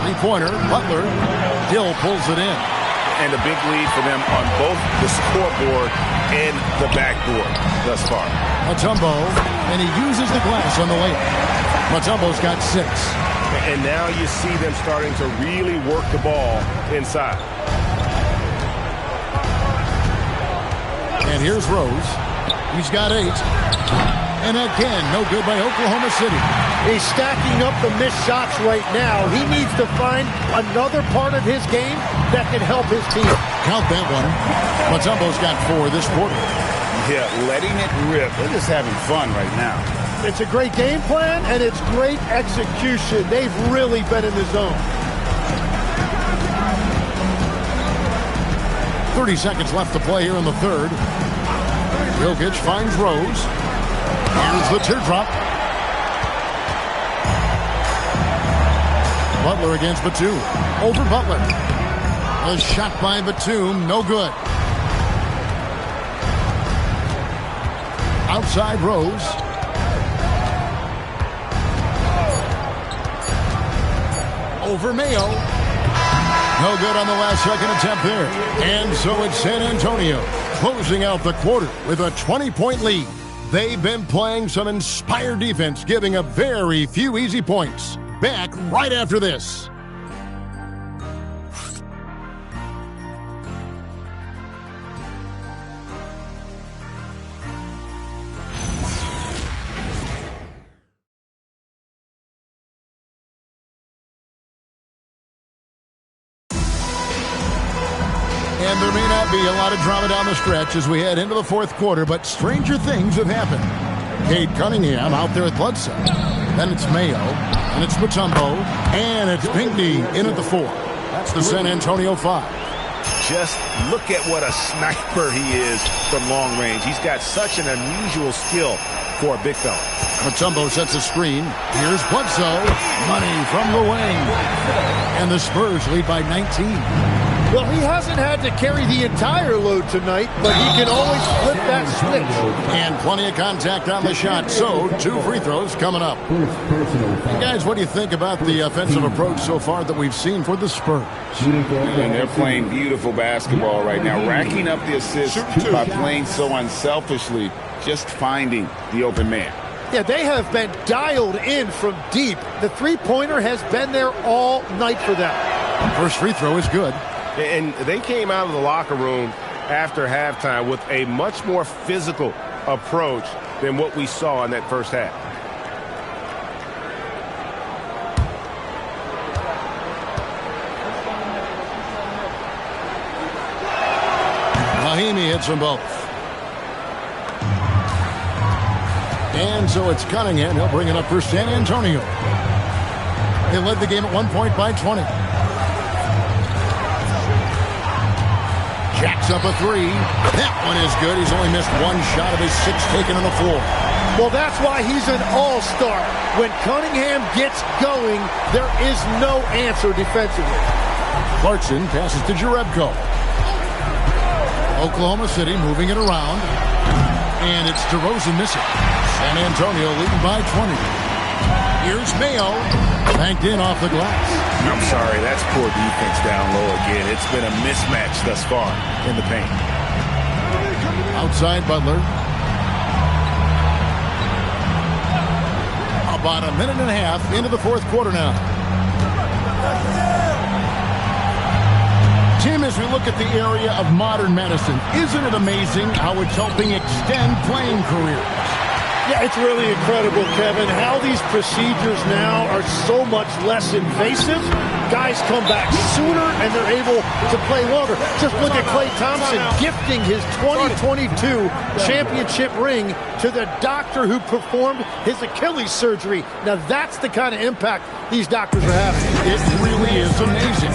3-pointer, Butler. Hill pulls it in. And a big lead for them on both the scoreboard and the backboard thus far. Mutombo, and he uses the glass on the layup. Mutombo's got 6. And now you see them starting to really work the ball inside. And here's Rose. He's got 8. And again, no good by Oklahoma City. He's stacking up the missed shots right now. He needs to find another part of his game that can help his team. Count that one. Mutombo's got 4 this quarter. Yeah, letting it rip. They're just having fun right now. It's a great game plan, and it's great execution. They've really been in the zone. 30 seconds left to play here in the 3rd. Jokic finds Rose. Here's the teardrop. Butler against Batum. Over Butler. A shot by Batum, no good. Outside Rose. Over Mayo. No good on the last second attempt there. And so it's San Antonio closing out the quarter with a 20-point lead. They've been playing some inspired defense, giving up very few easy points. Back right after this. And there may not be a lot of drama down the stretch as we head into the fourth quarter, but stranger things have happened. Cade Cunningham out there at Bledsoe. Then it's Mayo, and it's Mutombo, and it's Pinckney in at the 4. That's the San Antonio 5. Just look at what a sniper he is from long range. He's got such an unusual skill for a big fella. Mutombo sets a screen. Here's Bledsoe. Money from the wing. And the Spurs lead by 19. Well, he hasn't had to carry the entire load tonight, but he can always flip that switch. And plenty of contact on the shot, so 2 free throws coming up. Hey guys, what do you think about the offensive approach so far that we've seen for the Spurs? And they're playing beautiful basketball right now, racking up the assists by playing so unselfishly, just finding the open man. Yeah, they have been dialed in from deep. The three-pointer has been there all night for them. First free throw is good. And they came out of the locker room after halftime with a much more physical approach than what we saw in that first half. Mahimi hits them both. And so it's Cunningham. He'll bring it up for San Antonio. They led the game at 1 point by 20. Jacks up a 3. That one is good. He's only missed 1 shot of his 6 taken on the floor. Well, that's why he's an all-star. When Cunningham gets going, there is no answer defensively. Clarkson passes to Jerebko. Oklahoma City moving it around. And it's DeRozan missing. San Antonio leading by 20. Here's Mayo. Banked in off the glass. I'm sorry, that's poor defense down low again. It's been a mismatch thus far in the paint. Outside Butler. About a minute and a half into the fourth quarter now. Tim, as we look at the area of modern medicine, isn't it amazing how it's helping extend playing careers? Yeah, it's really incredible, Kevin, how these procedures now are so much less invasive. Guys come back sooner and they're able to play longer. Just look at Klay Thompson gifting his 2022 championship ring to the doctor who performed his Achilles surgery. Now that's the kind of impact these doctors are having. It really is amazing.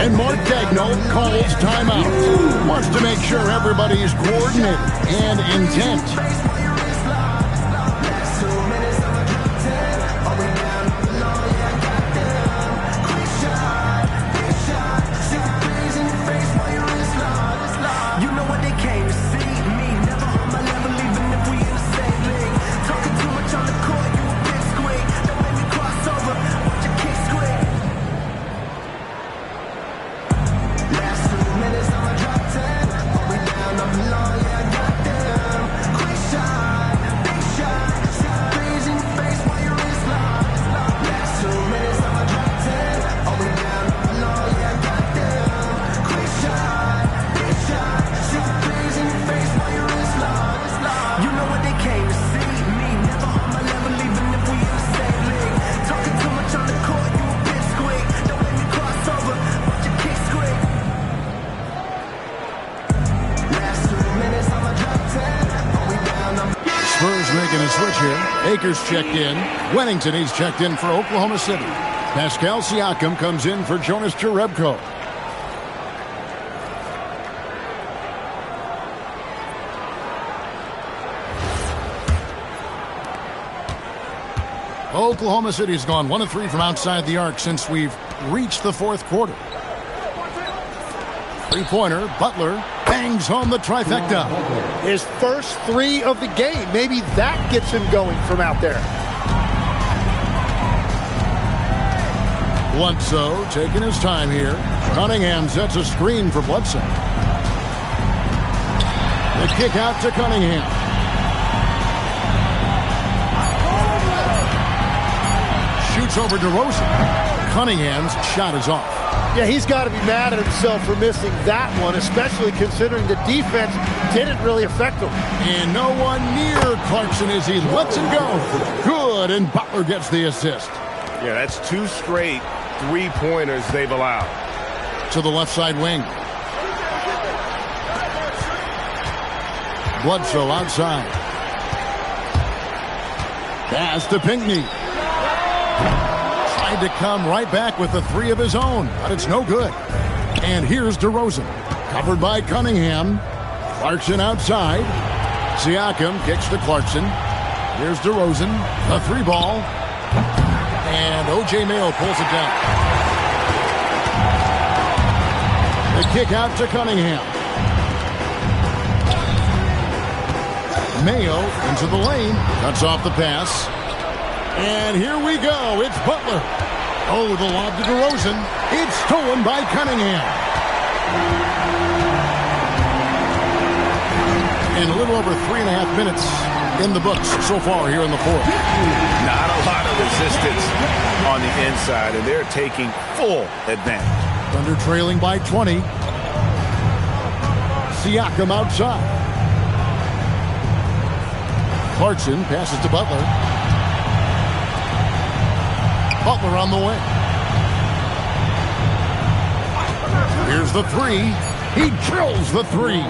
And Mark Daigneault calls timeout. Wants to make sure everybody is coordinated and intent. Akers checked in. Wennington, he's checked in for Oklahoma City. Pascal Siakam comes in for Jonas Jerebko. Oklahoma City's gone 1 of 3 from outside the arc since we've reached the fourth quarter. Three-pointer, Butler bangs home the trifecta. His first 3 of the game. Maybe that gets him going from out there. Bledsoe taking his time here. Cunningham sets a screen for Bledsoe. The kick out to Cunningham. Shoots over DeRozan. Cunningham's shot is off. Yeah, he's got to be mad at himself for missing that one, especially considering the defense didn't really affect him. And no one near Clarkson as he lets him go. Good, and Butler gets the assist. Yeah, that's 2 straight three-pointers they've allowed. To the left side wing. Bledsoe outside. Pass to Pinckney. Tried to come right back with the three of his own, but it's no good. And here's DeRozan. Covered by Cunningham. Clarkson outside. Siakam kicks to Clarkson. Here's DeRozan. The three ball. And O.J. Mayo pulls it down. The kick out to Cunningham. Mayo into the lane. Cuts off the pass. And here we go. It's Butler. Oh, the lob to DeRozan. It's stolen by Cunningham. And a little over 3.5 minutes in the books so far here in the fourth. Not a lot of resistance on the inside, and they're taking full advantage. Thunder trailing by 20. Siakam outside. Clarkson passes to Butler. Butler on the wing. Here's the three. He drills the three.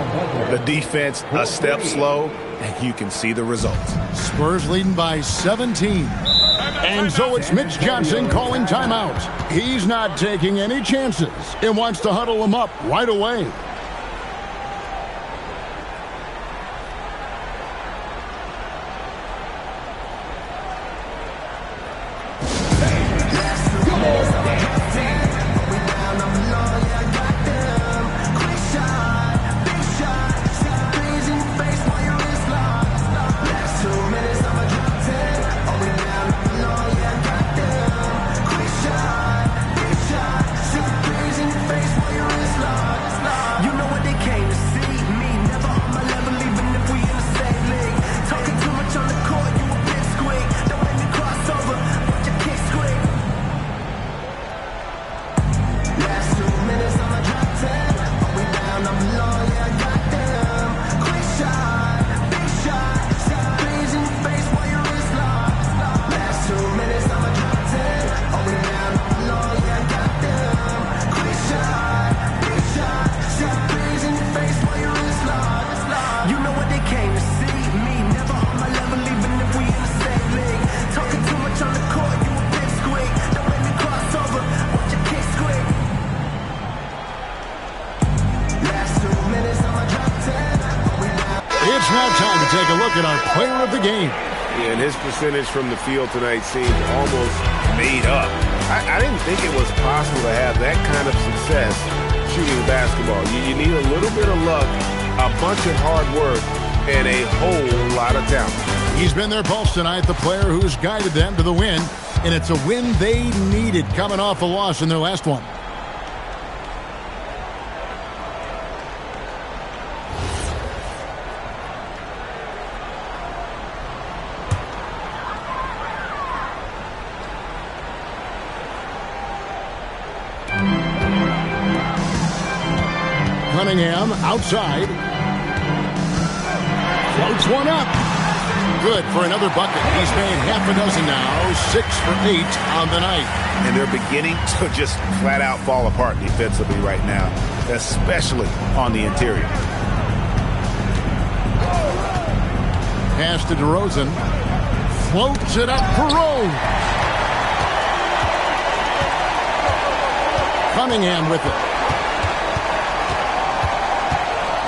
The defense a step slow, and you can see the results. Spurs leading by 17. And so it's Mitch Johnson calling timeout. He's not taking any chances and wants to huddle them up right away. It's now time to take a look at our player of the game. Yeah, and his percentage from the field tonight seemed almost made up. I didn't think it was possible to have that kind of success shooting the basketball. You need a little bit of luck, a bunch of hard work, and a whole lot of talent. He's been their pulse tonight, the player who's guided them to the win, and it's a win they needed coming off a loss in their last one. Cunningham outside. Floats one up. Good for another bucket. He's made half a dozen now. 6 for 8 on the night. And they're beginning to just flat out fall apart defensively right now, especially on the interior. Pass to DeRozan. Floats it up for Rose. Cunningham with it.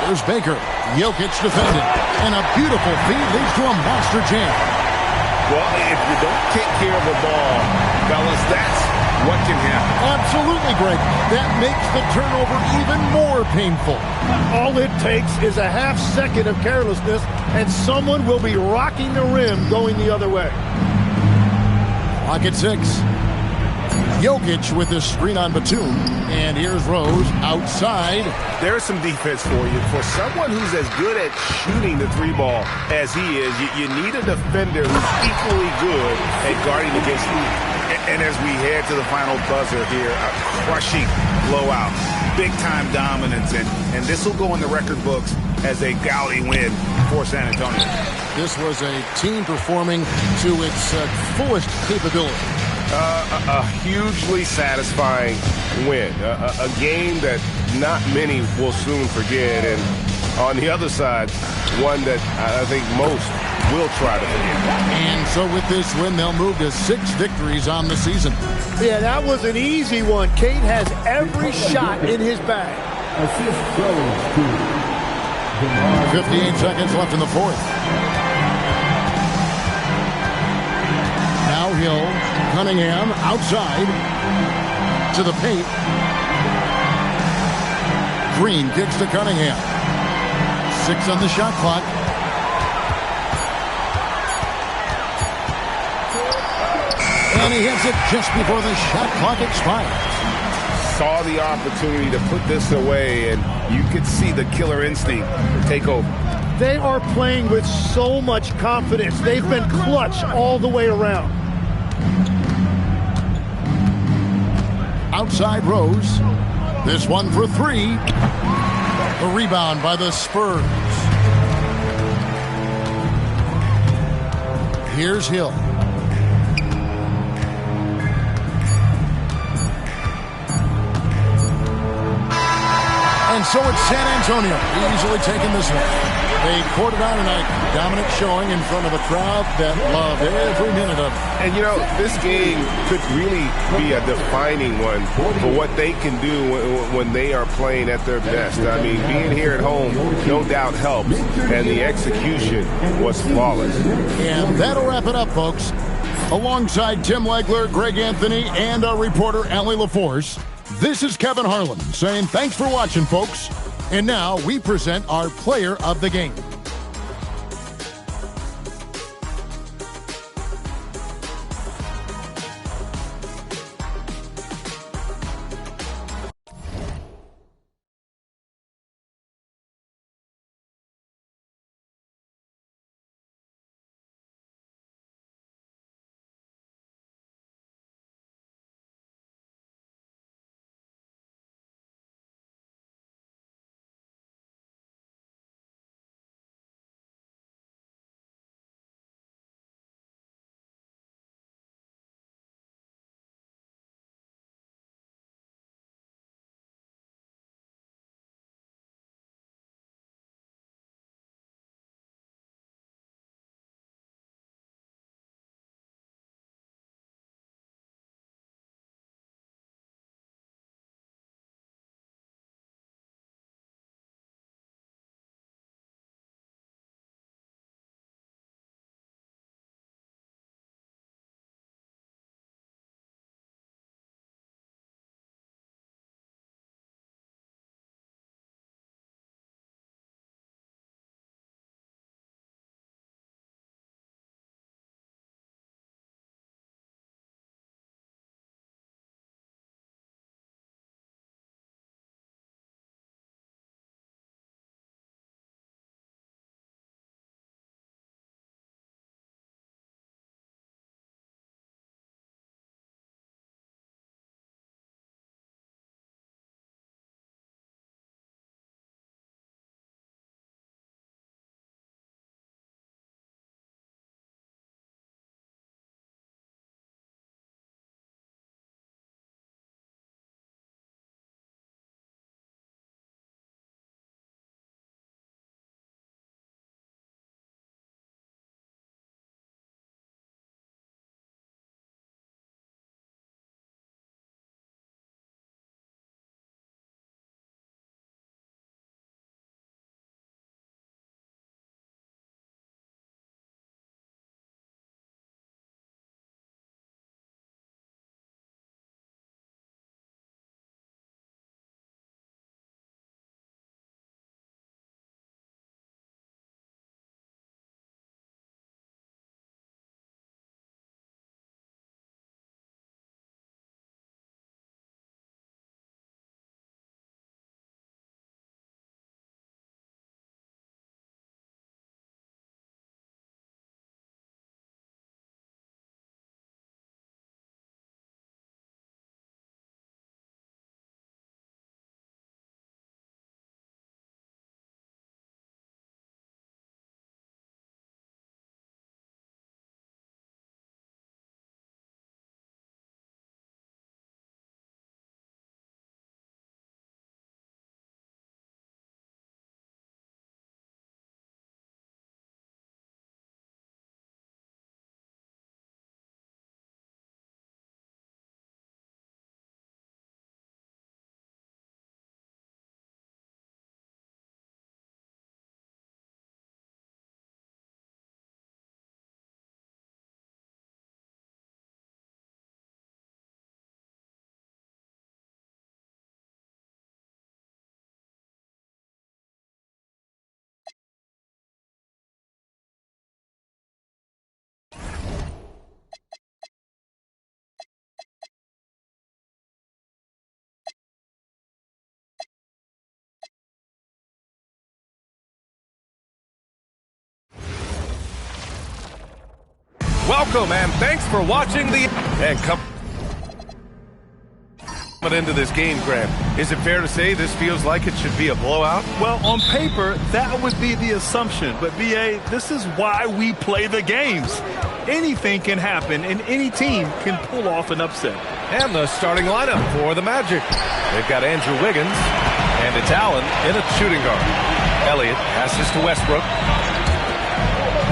There's Baker. Jokic defended. And a beautiful feed leads to a monster jam. Well, if you don't take care of the ball, fellas, that's what can happen. Absolutely, Greg. That makes the turnover even more painful. All it takes is a half second of carelessness, and someone will be rocking the rim going the other way. Clock at 6. Jokic with this screen on Batum. And here's Rose outside. There's some defense for you. For someone who's as good at shooting the three ball as he is, you need a defender who's equally good at guarding against you. And as we head to the final buzzer here, a crushing blowout, big-time dominance, and this will go in the record books as a gaudy win for San Antonio. This was a team performing to its fullest capability. A hugely satisfying win. A game that not many will soon forget. And on the other side, one that I think most will try to forget. And so with this win, they'll move to 6 victories on the season. Yeah, that was an easy one. Kate has every shot in his bag. 58 seconds left in the fourth. Now Hill, Cunningham outside to the paint. Green kicks to Cunningham. 6 on the shot clock. And he hits it just before the shot clock expires. Saw the opportunity to put this away, and you could see the killer instinct take over. They are playing with so much confidence. They've been clutch all the way around. Outside Rose. This one for 3. The rebound by the Spurs. Here's Hill. And so it's San Antonio easily taking this one. They quartered out tonight, dominant showing in front of a crowd that loved every minute of it. And, you know, this game could really be a defining one for what they can do when they are playing at their best. I mean, being here at home no doubt helps, and the execution was flawless. And that'll wrap it up, folks. Alongside Tim Legler, Greg Anthony, and our reporter, Allie LaForce, this is Kevin Harlan saying thanks for watching, folks. And now we present our player of the game. Welcome and thanks for watching the... And come into this game, Grant. Is it fair to say this feels like it should be a blowout? Well, on paper, that would be the assumption. But, B.A., this is why we play the games. Anything can happen, and any team can pull off an upset. And the starting lineup for the Magic. They've got Andrew Wiggins, and it's Allen in a shooting guard. Elliott passes to Westbrook.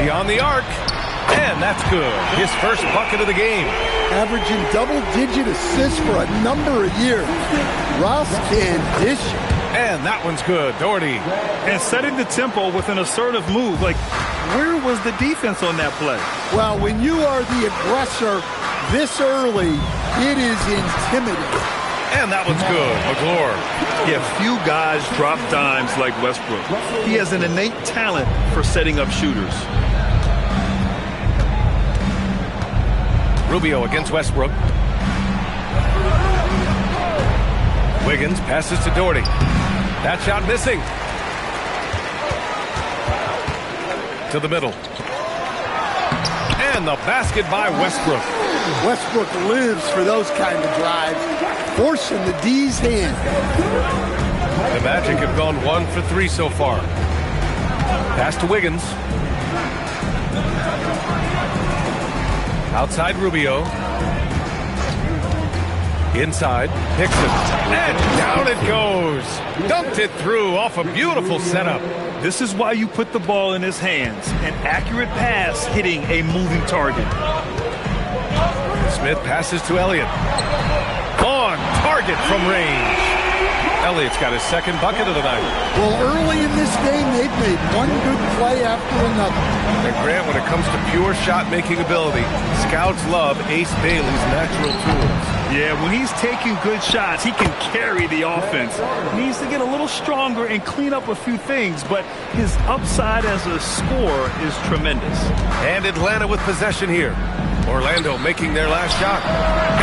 Beyond the arc. And that's good. His first bucket of the game. Averaging double-digit assists for a number of years. Ross can dish. And that one's good. Doherty. And setting the tempo with an assertive move. Like, where was the defense on that play? Well, when you are the aggressor this early, it is intimidating. And that one's good. McGlure. Yeah, few guys drop dimes like Westbrook. He has an innate talent for setting up shooters. Rubio against Westbrook. Wiggins passes to Doherty. That shot missing. To the middle. And the basket by Westbrook. Westbrook lives for those kind of drives, forcing the D's hand. The Magic have gone 1 for 3 so far. Pass to Wiggins. Outside Rubio. Inside. Picks it. And down it goes. Dumped it through off a beautiful setup. This is why you put the ball in his hands. An accurate pass hitting a moving target. Smith passes to Elliott. On target from range. Elliott's got his second bucket of the night. Well, early in this game, they've made one good play after another. And Grant, when it comes to pure shot-making ability, scouts love Ace Bailey's natural tools. Yeah, when he's taking good shots, he can carry the offense. He needs to get a little stronger and clean up a few things, but his upside as a scorer is tremendous. And Atlanta with possession here. Orlando making their last shot.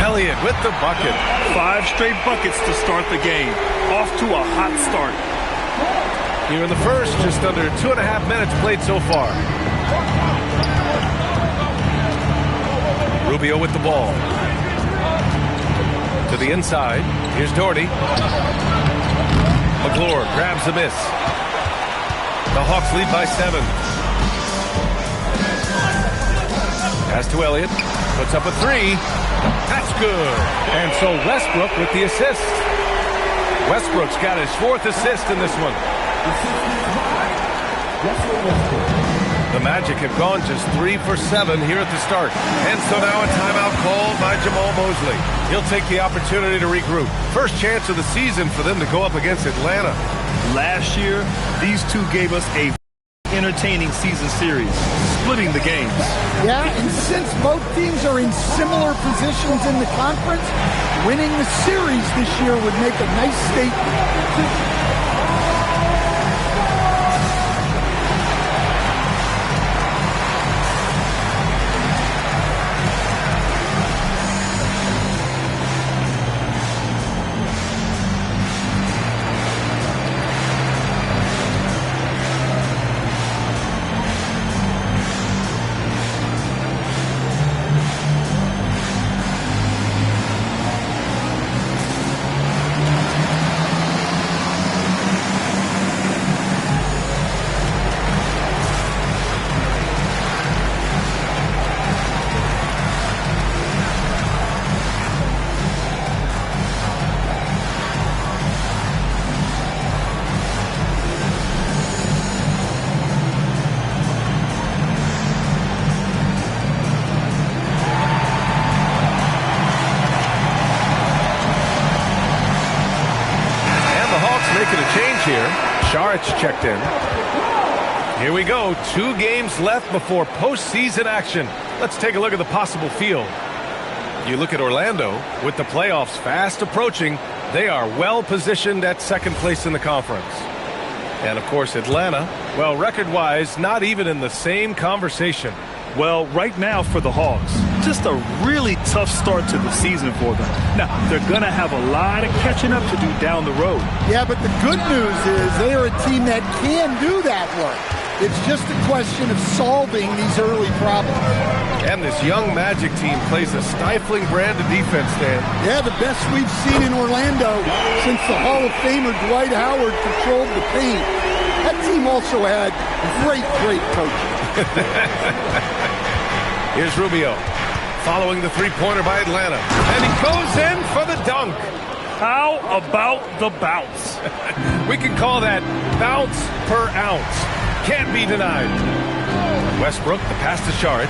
Elliott with the bucket. 5 straight buckets to start the game. Off to a hot start. Here in the first, just under 2.5 minutes played so far. Rubio with the ball. To the inside. Here's Doherty. McGlure grabs the miss. The Hawks lead by 7. Pass to Elliott. Puts up a 3. That's good. And so Westbrook with the assist. Westbrook's got his 4th assist in this one. The Magic have gone just 3 for 7 here at the start. And so now a timeout called by Jamal Mosley. He'll take the opportunity to regroup. First chance of the season for them to go up against Atlanta. Last year, these two gave us a entertaining season series, splitting the games. Yeah, and since both teams are in similar positions in the conference, winning the series this year would make a nice statement. Making a change here. Saric checked in. Here we go. 2 games left before postseason action. Let's take a look at the possible field. You look at Orlando. With the playoffs fast approaching, they are well positioned at 2nd place in the conference. And, of course, Atlanta, well, record-wise, not even in the same conversation. Well, right now for the Hawks, just a really tough start to the season for them. Now, they're going to have a lot of catching up to do down the road. Yeah, but the good news is they are a team that can do that work. It's just a question of solving these early problems. And this young Magic team plays a stifling brand of defense, Dan. Yeah, the best we've seen in Orlando since the Hall of Famer Dwight Howard controlled the paint. That team also had great coaching. Here's Rubio following the three-pointer by Atlanta. And he goes in for the dunk. How about the bounce? We can call that bounce per ounce. Can't be denied. Westbrook, the pass to Saric.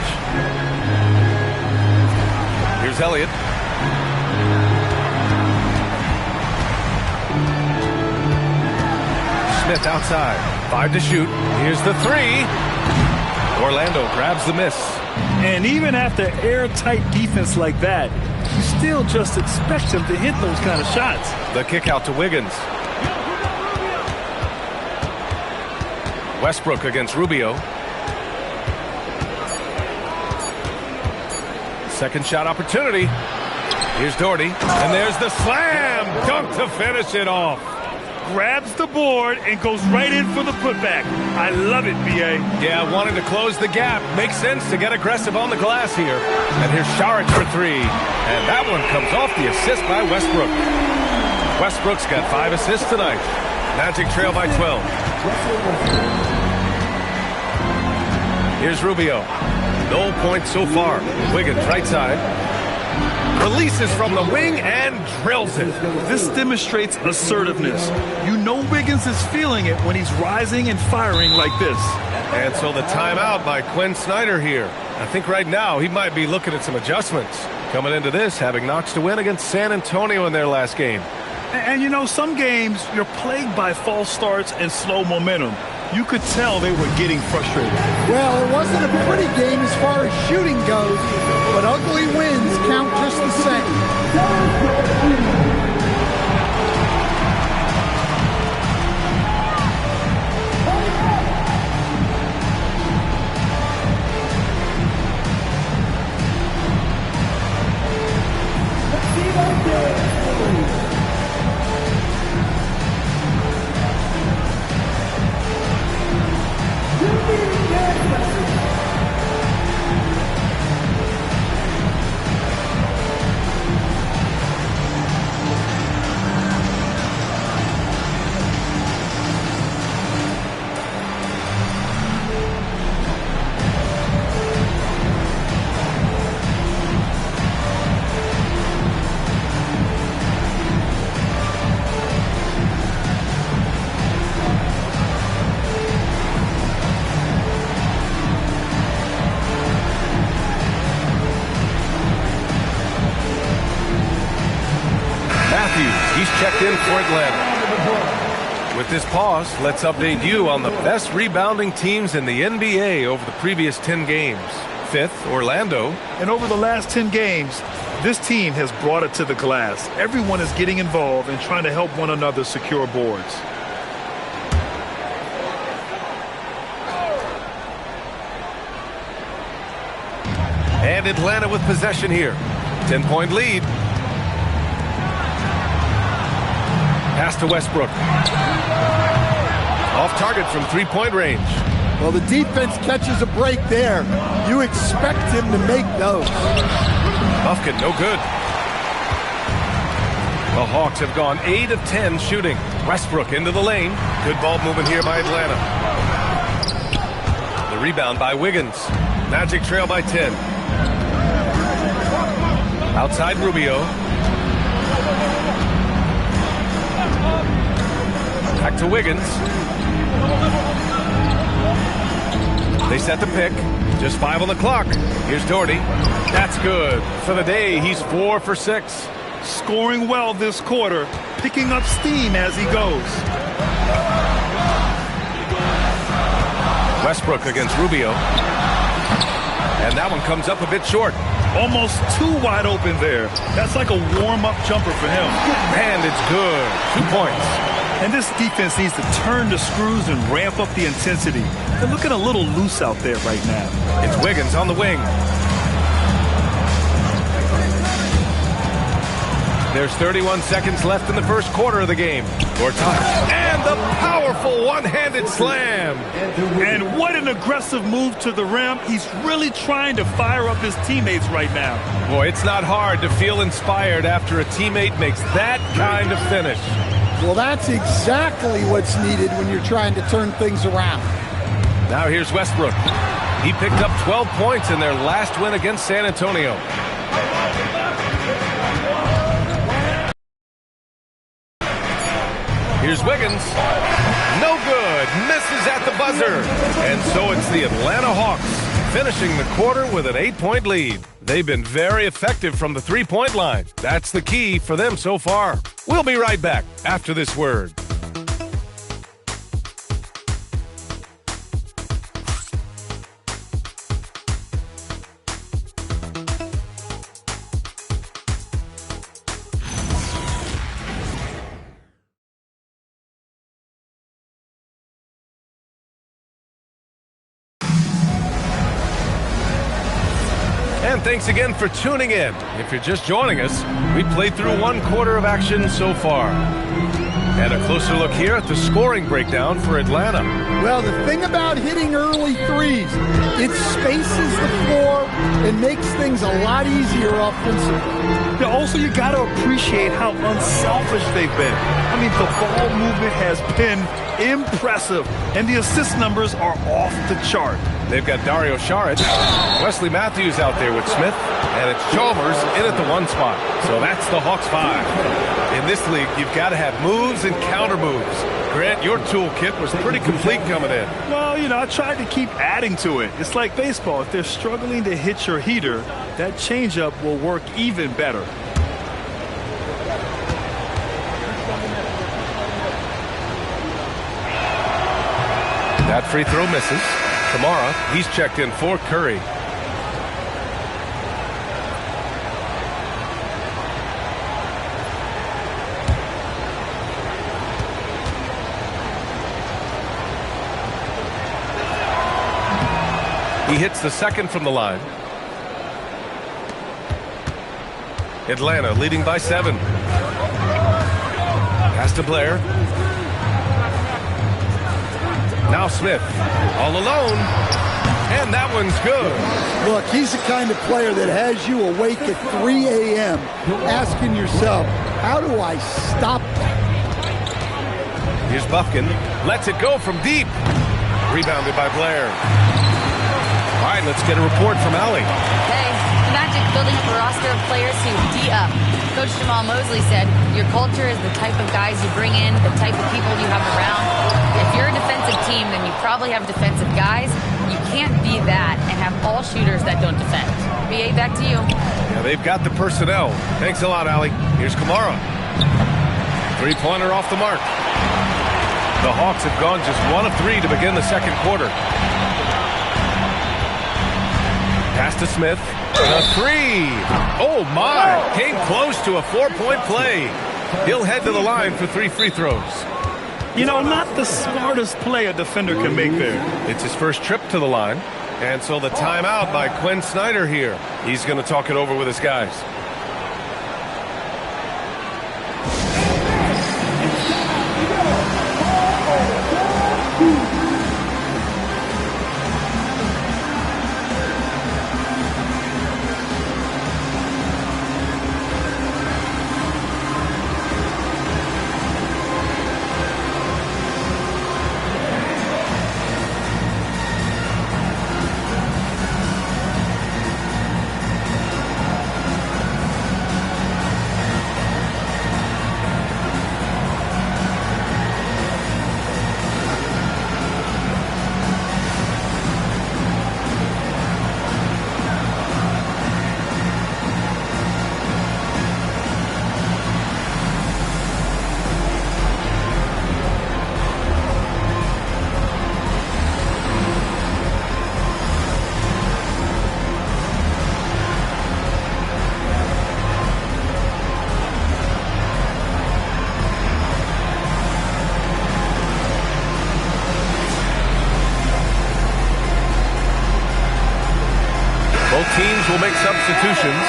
Here's Elliott. Smith outside. 5 to shoot. Here's the 3. Orlando grabs the miss. And even after airtight defense like that, you still just expect him to hit those kind of shots. The kick out to Wiggins. Westbrook against Rubio. Second shot opportunity. Here's Doherty. And there's the slam dunk to finish it off. Grabs the board and goes right in for the putback. I love it, B.A. Yeah, wanting to close the gap. Makes sense to get aggressive on the glass here. And here's Saric for 3. And that one comes off the assist by Westbrook. Westbrook's got 5 assists tonight. Magic trail by 12. Here's Rubio. No points so far. Wiggins right side. Releases from the wing and drills it. This demonstrates assertiveness. You know Wiggins is feeling it when he's rising and firing like this. And so the timeout by Quinn Snyder here. I think right now he might be looking at some adjustments. Coming into this, having notched a win against San Antonio in their last game. And you know, some games you're plagued by false starts and slow momentum. You could tell they were getting frustrated. Well, it wasn't a pretty game as far as shooting goes, but ugly wins count just the same. He's checked in for Atlanta. With this pause, let's update you on the best rebounding teams in the NBA over the previous 10 games. 5th, Orlando. And over the last 10 games, this team has brought it to the glass. Everyone is getting involved and trying to help one another secure boards. And Atlanta with possession here. 10-point lead. Pass to Westbrook. Off target from three-point range. Well, the defense catches a break there. You expect him to make those. Buffkin, no good. The Hawks have gone 8 of 10 shooting. Westbrook into the lane. Good ball movement here by Atlanta. The rebound by Wiggins. Magic trail by 10. Outside Rubio. Back to Wiggins. They set the pick. Just 5 on the clock. Here's Doherty. That's good. For the day, he's 4 for 6. Scoring well this quarter. Picking up steam as he goes. Westbrook against Rubio. And that one comes up a bit short. Almost too wide open there. That's like a warm-up jumper for him. And it's good. 2 points. And this defense needs to turn the screws and ramp up the intensity. They're looking a little loose out there right now. It's Wiggins on the wing. There's 31 seconds left in the first quarter of the game. More time. And the powerful one-handed slam. And what an aggressive move to the rim. He's really trying to fire up his teammates right now. Boy, it's not hard to feel inspired after a teammate makes that kind of finish. Well, that's exactly what's needed when you're trying to turn things around. Now here's Westbrook. He picked up 12 points in their last win against San Antonio. Here's Wiggins. No good. Misses at the buzzer. And so it's the Atlanta Hawks finishing the quarter with an 8-point lead. They've been very effective from the three-point line. That's the key for them so far. We'll be right back after this word. And thanks again for tuning in. If you're just joining us, we played through one quarter of action so far. And a closer look here at the scoring breakdown for Atlanta. Well, the thing about hitting early threes, it spaces the floor and makes things a lot easier offensively. Also, you got to appreciate how unselfish they've been. I mean, the ball movement has been impressive, and the assist numbers are off the chart. They've got Dario Saric, Wesley Matthews out there with Smith, and it's Chalmers in at the one spot. So that's the Hawks 5. In this league, you've got to have moves and counter moves. Grant, your toolkit was pretty complete coming in. Well, you know, I tried to keep adding to it. It's like baseball. If they're struggling to hit your heater, that changeup will work even better. That free throw misses. Kamara, he's checked in for Curry. He hits the second from the line. Atlanta leading by 7. Pass to Blair. Now Smith, all alone, and that one's good. Look, he's the kind of player that has you awake at 3 a.m. asking yourself, how do I stop that? Here's Buffkin, lets it go from deep. Rebounded by Blair. All right, let's get a report from Allie. Hey, the Magic building up a roster of players who D up. Coach Jamal Mosley said, your culture is the type of guys you bring in, the type of people you have around. If you're a defensive team, then you probably have defensive guys. You can't be that and have all shooters that don't defend. BA, back to you. Yeah, they've got the personnel. Thanks a lot, Allie. Here's Kamara. Three-pointer off the mark. The Hawks have gone just 1 of 3 to begin the second quarter. Pass to Smith. A 3. Oh, my. Came close to a 4-point play. He'll head to the line for 3 free throws. You know, not the smartest play a defender can make there. It's his first trip to the line. And so the timeout by Quinn Snyder here. He's going to talk it over with his guys. Both teams will make substitutions.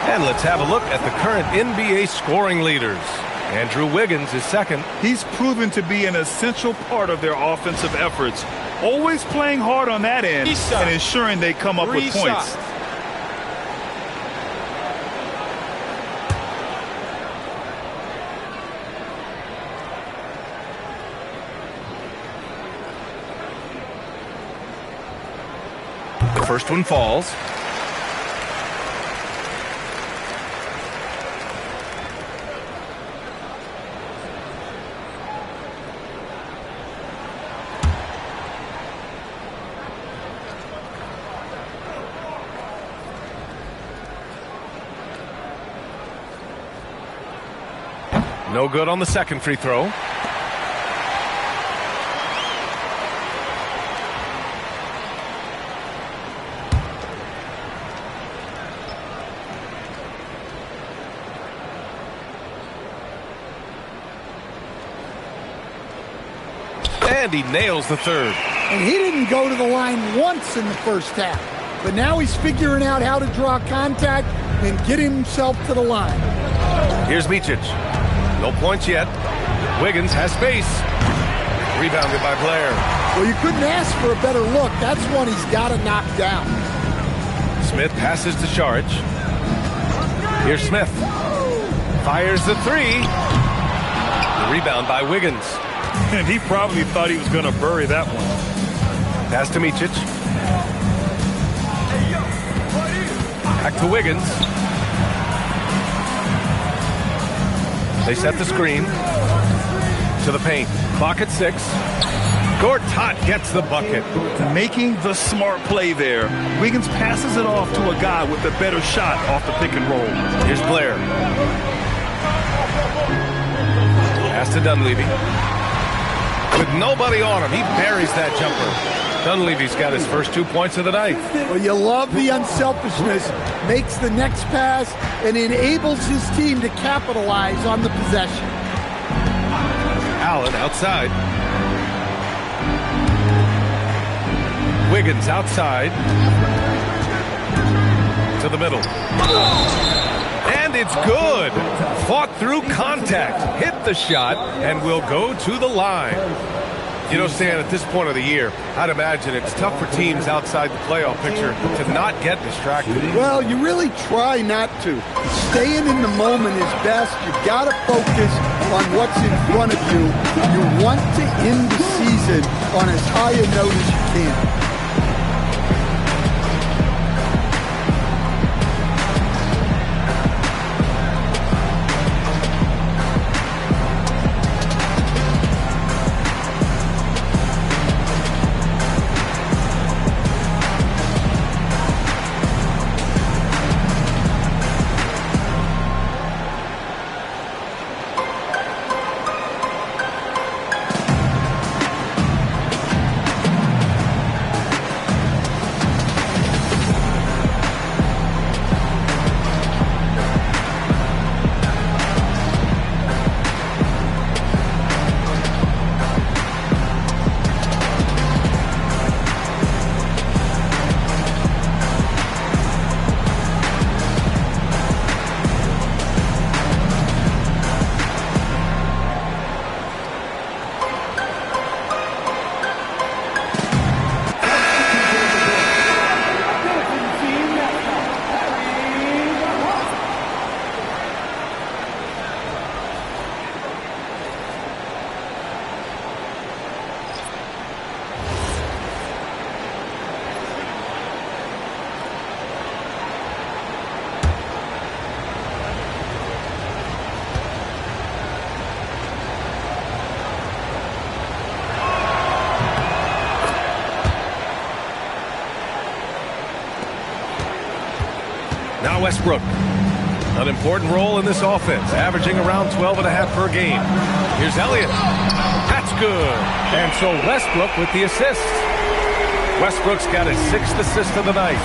And let's have a look at the current NBA scoring leaders. Andrew Wiggins is second. He's proven to be an essential part of their offensive efforts, always playing hard on that end and ensuring they come up with points. The first one falls. No good on the second free throw. And he nails the third. And he didn't go to the line once in the first half. But now he's figuring out how to draw contact and get himself to the line. Here's Micic. No points yet. Wiggins has space. Rebounded by Blair. Well, you couldn't ask for a better look. That's one he's got to knock down. Smith passes to Saric. Here's Smith. Fires the three. The rebound by Wiggins. And he probably thought he was going to bury that one. Pass to Micic. Back to Wiggins. They set the screen to the paint. Clock at 6. Gortat gets the bucket. Making the smart play there. Wiggins passes it off to a guy with a better shot off the pick and roll. Here's Blair. Pass to Dunleavy. With nobody on him, he buries that jumper. Dunleavy's got his first 2 points of the night. Well, you love the unselfishness. Makes the next pass and enables his team to capitalize on the possession. Allen outside. Wiggins outside. To the middle. And it's good. Fought through contact. Hit the shot and will go to the line. You know, Stan, at this point of the year, I'd imagine it's tough for teams outside the playoff picture to not get distracted. Well, you really try not to. Staying in the moment is best. You've got to focus on what's in front of you. You want to end the season on as high a note as you can. Now Westbrook. An important role in this offense, averaging around 12.5 per game. Here's Elliott. That's good. And so Westbrook with the assist. Westbrook's got his 6th assist of the night.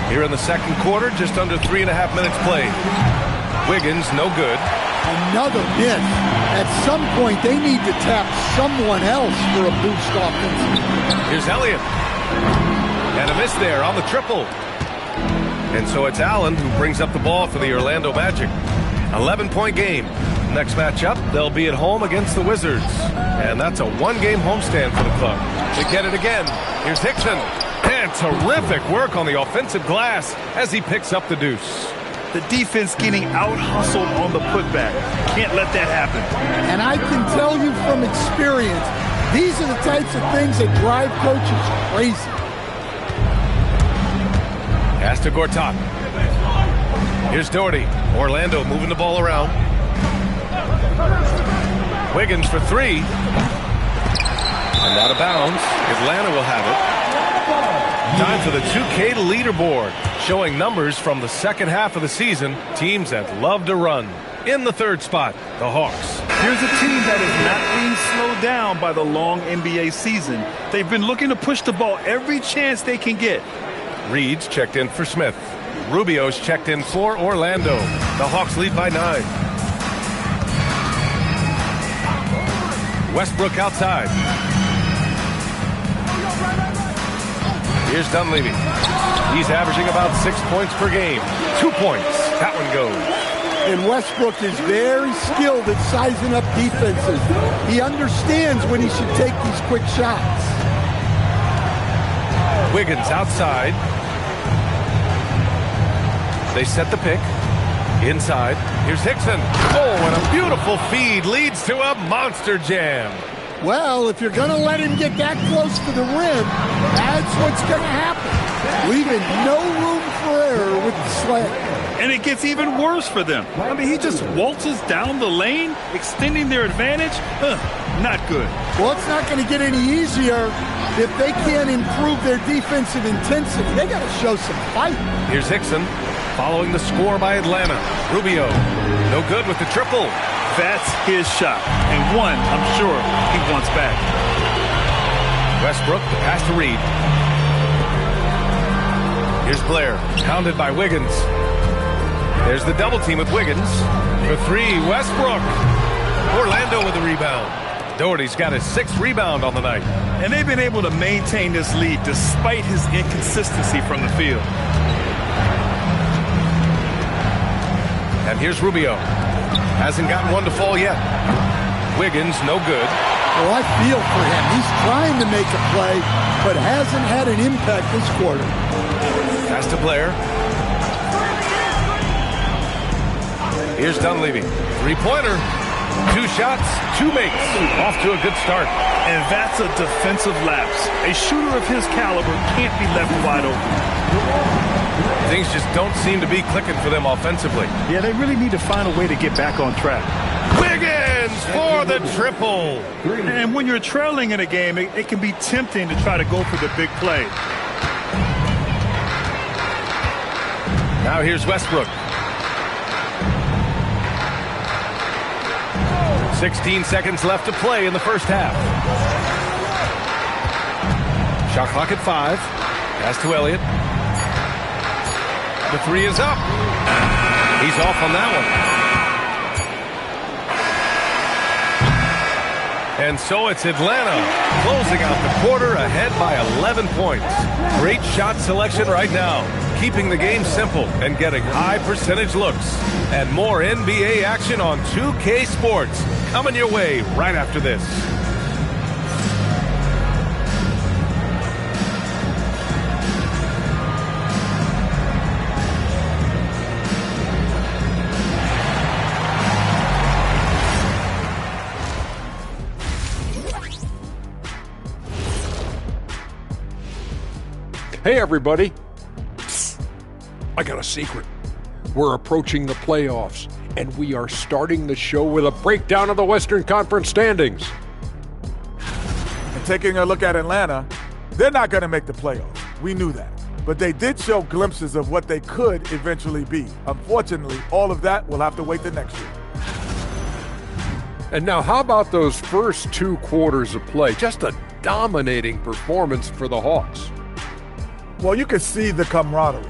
Here in the second quarter, just under 3.5 minutes played. Wiggins, no good. Another miss. At some point, they need to tap someone else for a boost offense. Here's Elliott. And a miss there on the triple. And so it's Allen who brings up the ball for the Orlando Magic. 11-point game. Next matchup, they'll be at home against the Wizards. And that's a one-game homestand for the club. They get it again. Here's Hickson. And terrific work on the offensive glass as he picks up the deuce. The defense getting out-hustled on the putback. Can't let that happen. And I can tell you from experience, these are the types of things that drive coaches crazy. Pass to Gortat. Here's Doherty. Orlando moving the ball around. Wiggins for three. And out of bounds. Atlanta will have it. Time for the 2K leaderboard, showing numbers from the second half of the season. Teams that love to run. In the third spot, the Hawks. Here's a team that is not being slowed down by the long NBA season. They've been looking to push the ball every chance they can get. Reed's checked in for Smith. Rubio's checked in for Orlando. The Hawks lead by 9. Westbrook outside. Here's Dunleavy. He's averaging about 6 points per game. 2 points. That one goes. And Westbrook is very skilled at sizing up defenses. He understands when he should take these quick shots. Wiggins outside. They set the pick. Inside. Here's Hickson. Oh, and a beautiful feed leads to a monster jam. Well, if you're going to let him get that close to the rim, that's what's going to happen. Leaving no room for error with the slam. And it gets even worse for them. I mean, he just waltzes down the lane, extending their advantage. Not good. Well, it's not going to get any easier if they can't improve their defensive intensity. They got to show some fight. Here's Hickson following the score by Atlanta. Rubio, no good with the triple. That's his shot, and one I'm sure he wants back. Westbrook, the pass to Reed. Here's Blair, pounded by Wiggins. There's the double team with Wiggins. For three, Westbrook. Orlando with the rebound. Doherty's got his 6th rebound on the night. And they've been able to maintain this lead despite his inconsistency from the field. And here's Rubio. Hasn't gotten one to fall yet. Wiggins, no good. Well, I feel for him. He's trying to make a play, but hasn't had an impact this quarter. Pass to Blair. Here's Dunleavy. 3-pointer. 2 shots, 2 makes. Off to a good start. And that's a defensive lapse. A shooter of his caliber can't be left wide open. Things just don't seem to be clicking for them offensively. Yeah, they really need to find a way to get back on track. Wiggins for the triple. And when you're trailing in a game, it can be tempting to try to go for the big play. Now here's Westbrook. 16 seconds left to play in the first half. Shot clock at 5. Pass to Elliott. The 3 is up. He's off on that one. And so it's Atlanta closing out the quarter ahead by 11 points. Great shot selection right now, keeping the game simple and getting high percentage looks. And more NBA action on 2K Sports coming your way right after this. Hey, everybody. I got a secret. We're approaching the playoffs, and we are starting the show with a breakdown of the Western Conference standings. And taking a look at Atlanta, they're not going to make the playoffs. We knew that. But they did show glimpses of what they could eventually be. Unfortunately, all of that will have to wait the next year. And now, how about those first 2 quarters of play? Just a dominating performance for the Hawks. Well, you can see the camaraderie.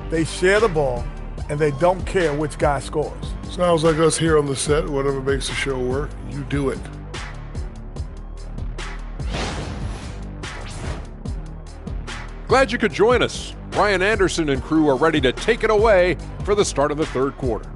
They share the ball, and they don't care which guy scores. Sounds like us here on the set. Whatever makes the show work, you do it. Glad you could join us. Ryan Anderson and crew are ready to take it away for the start of the third quarter.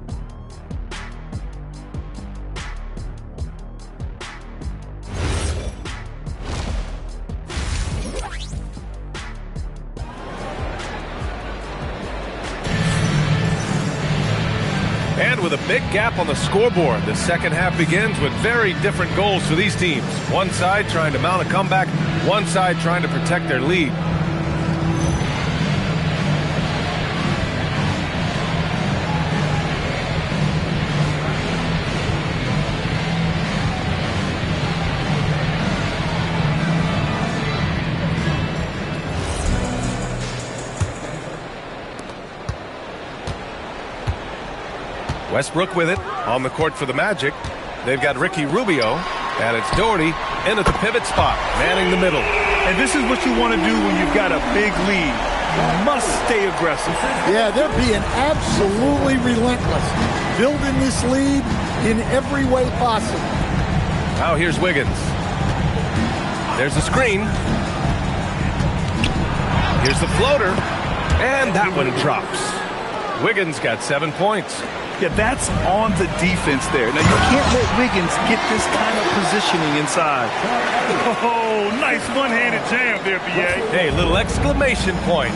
And with a big gap on the scoreboard, the second half begins with very different goals for these teams. One side trying to mount a comeback, one side trying to protect their lead. Westbrook with it on the court for the Magic. They've got Ricky Rubio, and it's Doherty in at the pivot spot, manning the middle. And this is what you want to do when you've got a big lead. You must stay aggressive. Yeah, they're being absolutely relentless, building this lead in every way possible. Now here's Wiggins. There's the screen. Here's the floater, and that one drops. Wiggins got 7 points. Yeah, that's on the defense there. Now, you can't let Wiggins get this kind of positioning inside. Oh, nice one-handed jam there, B.A. Hey, little exclamation point.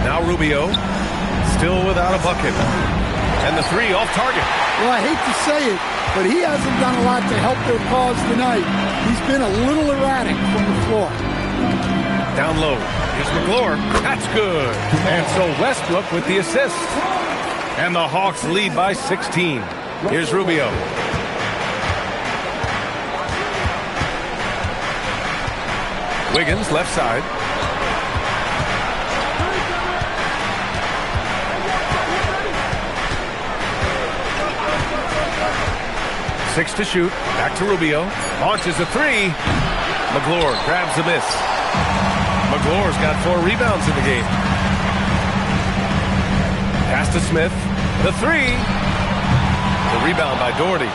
Now Rubio, still without a bucket. And the three off target. Well, I hate to say it, but he hasn't done a lot to help their cause tonight. He's been a little erratic from the floor. Down low. Here's McGlure. That's good. And so Westbrook with the assist. And the Hawks lead by 16. Here's Rubio. Wiggins, left side. Six to shoot. Back to Rubio. Launches a three. McGlure grabs the miss. McGlure's got 4 rebounds in the game. Pass to Smith. The three. The rebound by Doherty.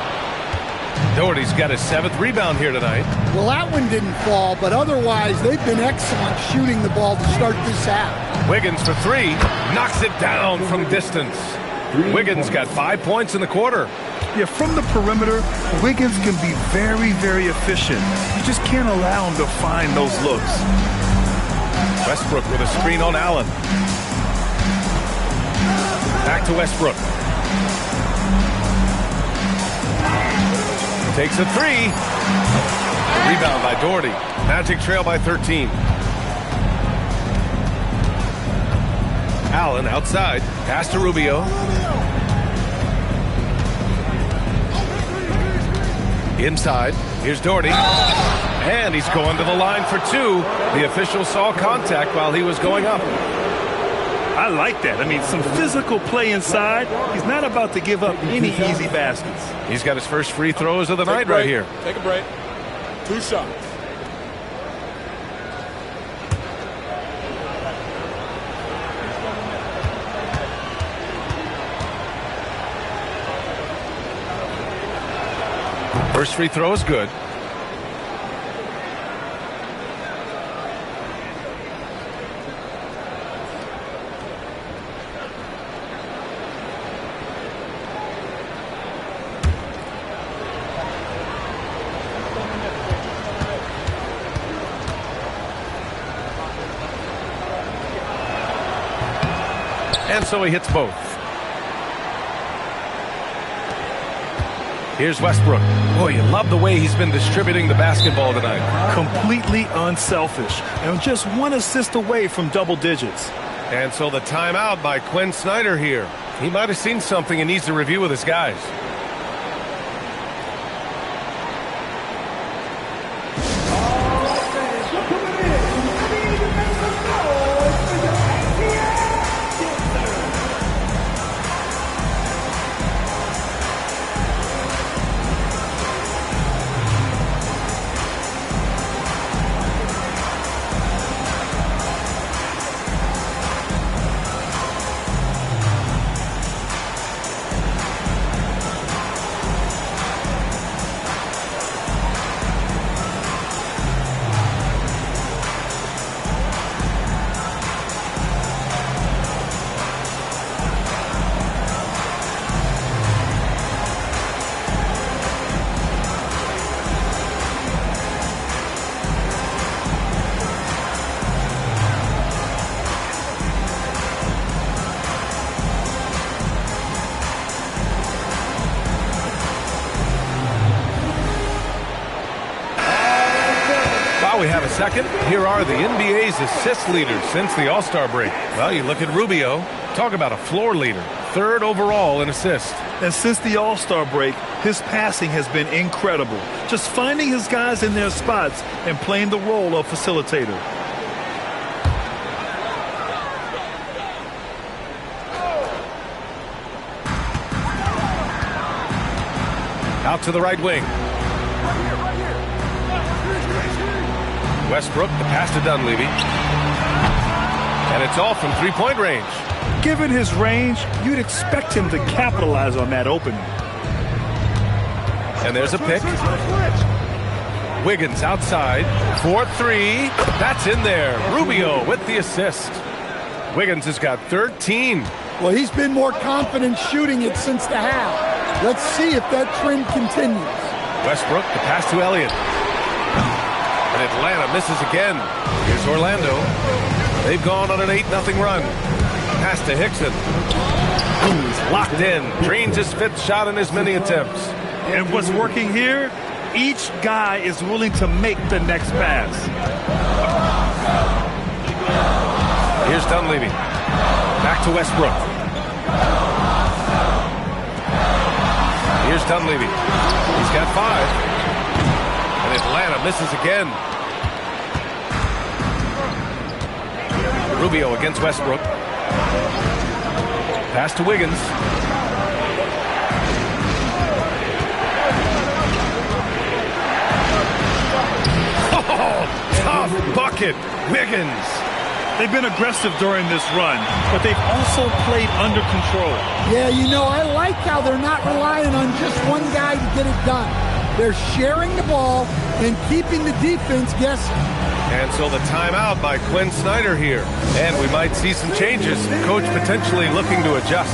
Doherty's got his 7th rebound here tonight. Well, that one didn't fall, but otherwise they've been excellent shooting the ball to start this half. Wiggins for 3. Knocks it down from distance. Wiggins got 5 points in the quarter. Yeah, from the perimeter, Wiggins can be very, very efficient. You just can't allow him to find those looks. Westbrook with a screen on Allen. Back to Westbrook. Takes a 3. Rebound by Doherty. Magic trail by 13. Allen outside. Pass to Rubio. Inside. Here's Doherty. And he's going to the line for 2. The official saw contact while he was going up. I like that. I mean, some physical play inside. He's not about to give up any easy baskets. He's got his first free throws of the night right here. Take a break. 2 shots. First free throw is good. And so he hits both. Here's Westbrook. Boy, you love the way he's been distributing the basketball tonight. Completely unselfish. And just 1 assist away from double digits. And so the timeout by Quinn Snyder here. He might have seen something and needs to review with his guys. second, here are the NBA's assist leaders since the All-Star break. Well, you look at Rubio. Talk about a floor leader. 3rd overall in assists. And since the All-Star break, his passing has been incredible. Just finding his guys in their spots and playing the role of facilitator. Out to the right wing. Westbrook, the pass to Dunleavy. And it's all from three-point range. Given his range, you'd expect him to capitalize on that opening. And there's a pick. Wiggins outside. 4-3. That's in there. Rubio with the assist. Wiggins has got 13. Well, he's been more confident shooting it since the half. Let's see if that trend continues. Westbrook, the pass to Elliott. And Atlanta misses again. Here's Orlando. They've gone on an 8-0 run. Pass to Hickson. He's locked in. Drains his 5th shot in as many attempts. And what's working here? Each guy is willing to make the next pass. Here's Dunleavy. Back to Westbrook. Here's Dunleavy. He's got 5. And Atlanta misses again. Rubio against Westbrook. Pass to Wiggins. Oh, tough bucket. Wiggins. They've been aggressive during this run, but they've also played under control. Yeah, you know, I like how they're not relying on just one guy to get it done. They're sharing the ball and keeping the defense guessing. And so the timeout by Quinn Snyder here. And we might see some changes. Coach potentially looking to adjust.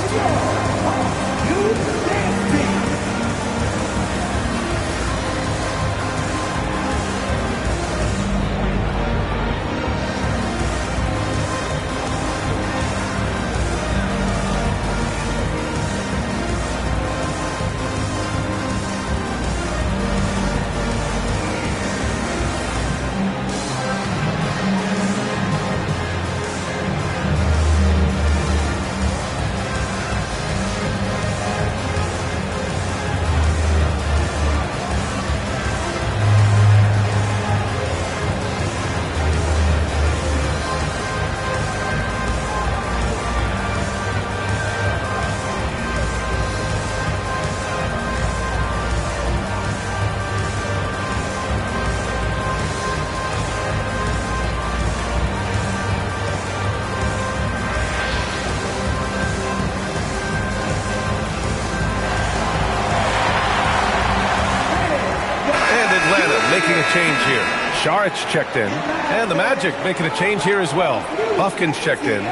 Making a change here. Šarić checked in. And the Magic making a change here as well. Buffkins checked in.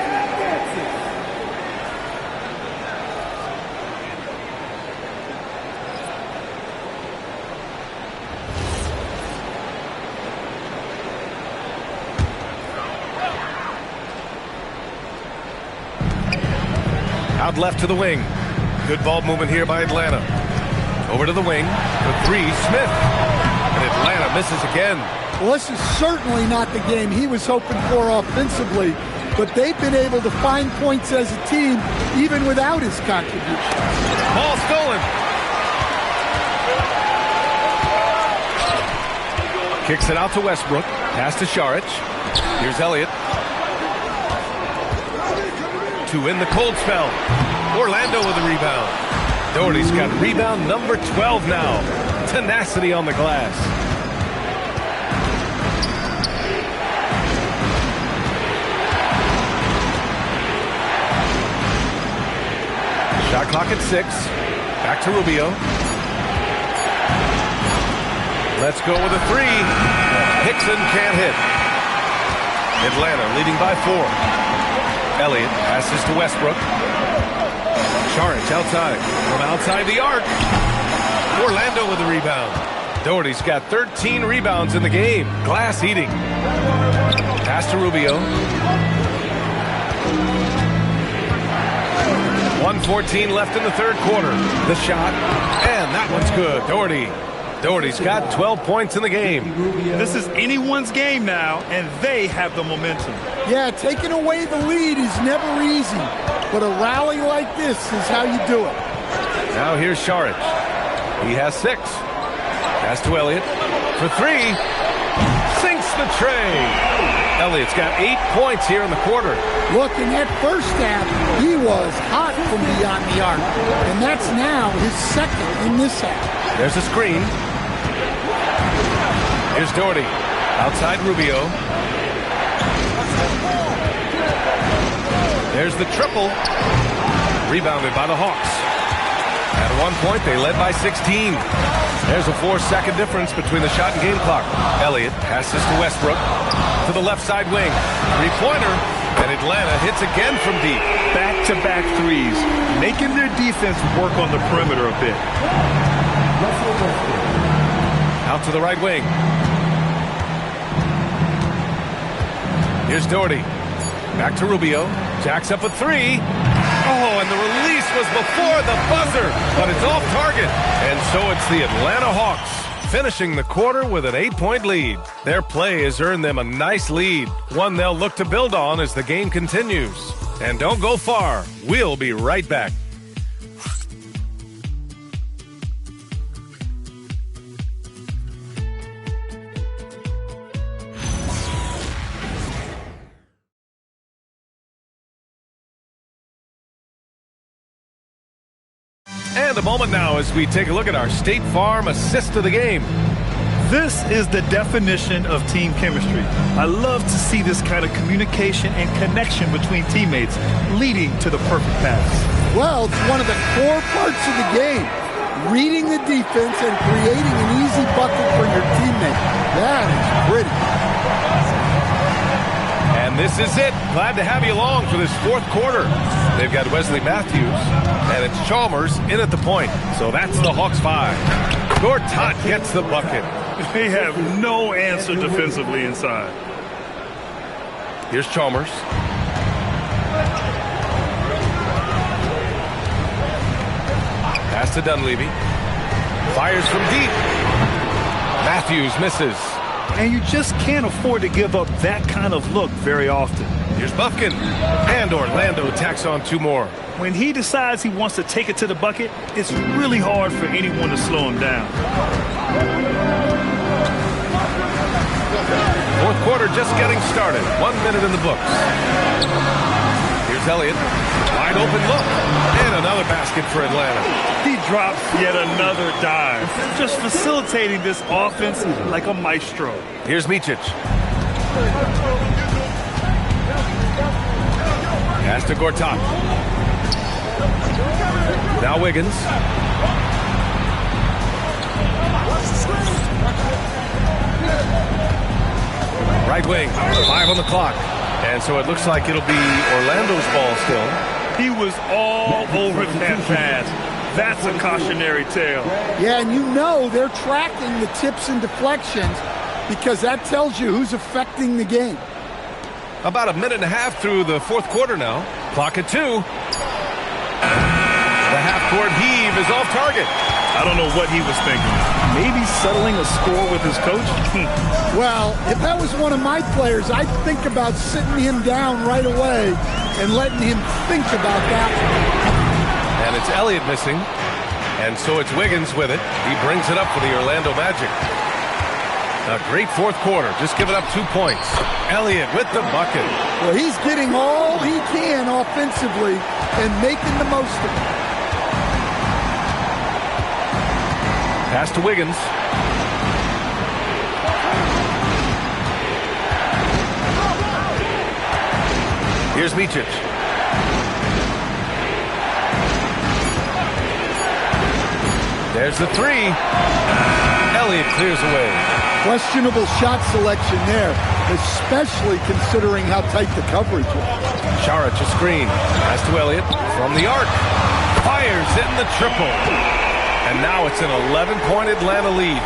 Out left to the wing. Good ball movement here by Atlanta. Over to the wing. The 3, Smith. And Atlanta misses again. Well, this is certainly not the game he was hoping for offensively, but they've been able to find points as a team even without his contribution. Ball stolen. Kicks it out to Westbrook. Pass to Šarić. Here's Elliott. To win the cold spell. Orlando with a rebound. Doherty's got rebound number 12 now. Tenacity on the glass. Shot clock at 6. Back to Rubio. Let's go with a 3. Hickson can't hit. Atlanta leading by 4. Elliott passes to Westbrook. Šarić outside. From outside the arc. Orlando with the rebound. Doherty's got 13 rebounds in the game. Glass eating. Pass to Rubio. 1:14 left in the third quarter. The shot. And that one's good. Doherty Doherty's got 12 points in the game. This is anyone's game now, and they have the momentum. Yeah, taking away the lead is never easy, but a rally like this is how you do it. Now here's Saric. He has 6. Pass to Elliott for 3. Sinks the tray. Elliott's got 8 points here in the quarter. Look, in that first half, he was hot from beyond the arc, and that's now his second in this half. There's a screen. Here's Doherty. Outside Rubio. There's the triple. Rebounded by the Hawks. At one point, they led by 16. There's a 4-second difference between the shot and game clock. Elliott passes to Westbrook. To the left side wing. Three-pointer. And Atlanta hits again from deep. Back-to-back threes. Making their defense work on the perimeter a bit. Out to the right wing. Here's Doherty. Back to Rubio. Jacks up a 3. Oh, and the release was before the buzzer, but it's off target. And so it's the Atlanta Hawks finishing the quarter with an 8-point lead. Their play has earned them a nice lead, one they'll look to build on as the game continues. And don't go far. We'll be right back. And a moment now as we take a look at our State Farm assist of the game. This is the definition of team chemistry. I love to see this kind of communication and connection between teammates leading to the perfect pass. Well, it's one of the core parts of the game. Reading the defense and creating an easy bucket for your teammate. That is pretty. And this is it. Glad to have you along for this fourth quarter. They've got Wesley Matthews, and it's Chalmers in at the point. So that's the Hawks 5. Gortat gets the bucket. They have no answer defensively inside. Here's Chalmers. Pass to Dunleavy. Fires from deep. Matthews misses. And you just can't afford to give up that kind of look very often. Here's Bufkin. And Orlando tacks on 2 more. When he decides he wants to take it to the bucket, it's really hard for anyone to slow him down. Fourth quarter just getting started. 1 minute in the books. Here's Elliott. Wide open look. And another basket for Atlanta. He drops yet another dive. Just facilitating this offense like a maestro. Here's Micic. Pass to Gortat. Now Wiggins. Right wing. 5 on the clock. And so it looks like it'll be Orlando's ball still. He was all over that pass. That's a cautionary tale. Yeah, and you know they're tracking the tips and deflections because that tells you who's affecting the game. About a minute and a half through the fourth quarter now. Clock at 2. The half-court heave is off target. I don't know what he was thinking. Maybe settling a score with his coach? Well, if that was one of my players, I'd think about sitting him down right away and letting him think about that one. And it's Elliott missing. And so it's Wiggins with it. He brings it up for the Orlando Magic. A great fourth quarter. Just giving up 2 points. Elliott with the bucket. Well, he's getting all he can offensively and making the most of it. Pass to Wiggins. Here's Micic. There's the 3. Elliott clears away. Questionable shot selection there, especially considering how tight the coverage was. Saric a screen. Pass to Elliott from the arc. Fires in the triple. And now it's an 11-point Atlanta lead.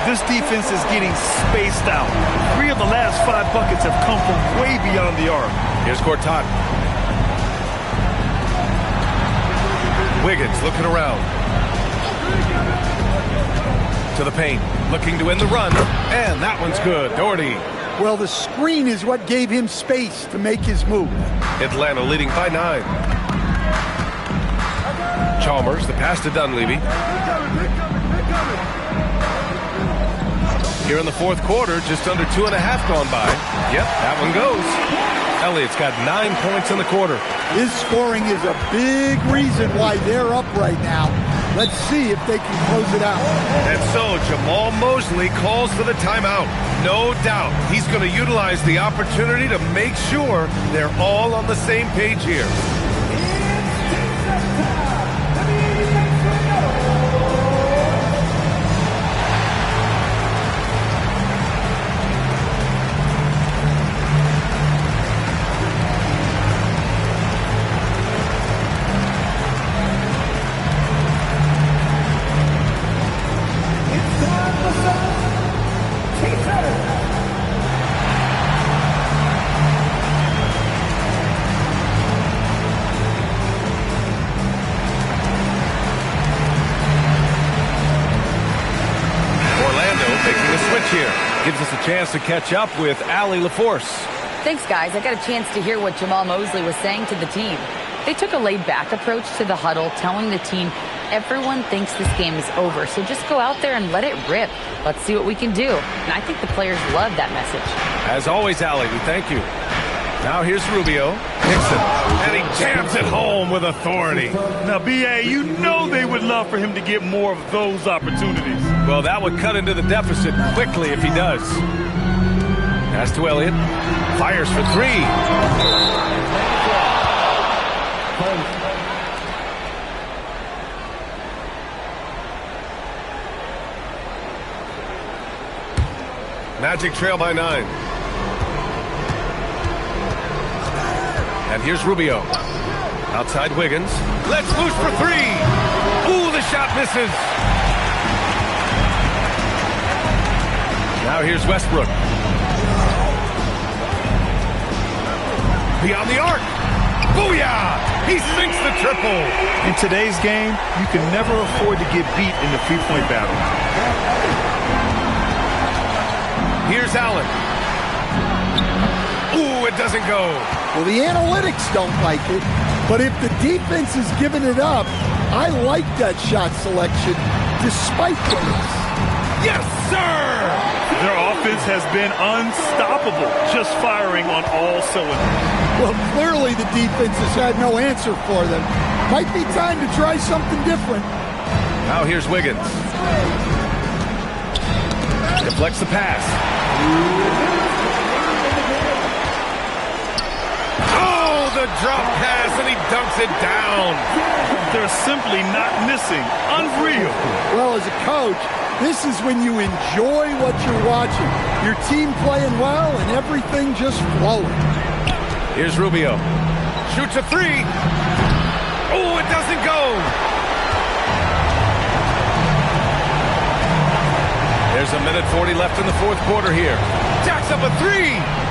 This defense is getting spaced out. 3 of the last 5 buckets have come from way beyond the arc. Here's Gortat. Wiggins looking around. To the paint, looking to win the run, and that one's good. Doherty. Well, the screen is what gave him space to make his move. Atlanta leading by 9. Chalmers, the pass to Dunleavy. Here in the fourth quarter, just under 2.5 gone by. Yep, that one goes. Elliott's got 9 points in the quarter. His scoring is a big reason why they're up right now. Let's see if they can close it out. And so Jamal Mosley calls for the timeout. No doubt he's going to utilize the opportunity to make sure they're all on the same page here. Gives us a chance to catch up with Allie LaForce. Thanks, guys. I got a chance to hear what Jamal Mosley was saying to the team. They took a laid-back approach to the huddle, telling the team everyone thinks this game is over, so just go out there and let it rip. Let's see what we can do. And I think the players love that message. As always, Allie, we thank you. Now here's Rubio. Nixon. And he jams it home with authority. Now, B.A., you know they would love for him to get more of those opportunities. Well, that would cut into the deficit quickly if he does. Pass to Elliott. Fires for 3. Magic trail by 9. And here's Rubio. Outside Wiggins. Let's loose for 3. Ooh, the shot misses. Now here's Westbrook. Beyond the arc. Booyah! He sinks the triple. In today's game, you can never afford to get beat in the three-point battle. Here's Allen. Ooh, it doesn't go. Well, the analytics don't like it, but if the defense is giving it up, I like that shot selection despite the miss. Yes, sir! Their offense has been unstoppable, just firing on all cylinders. Well, clearly the defense has had no answer for them. Might be time to try something different. Now here's Wiggins. Deflects the pass. Oh, the drop pass, and he dunks it down. They're simply not missing. Unreal. Well, as a coach, this is when you enjoy what you're watching. Your team playing well and everything just flowing. Here's Rubio. Shoots a 3. Oh, it doesn't go. There's a minute 40 left in the fourth quarter here. Jacks up a 3.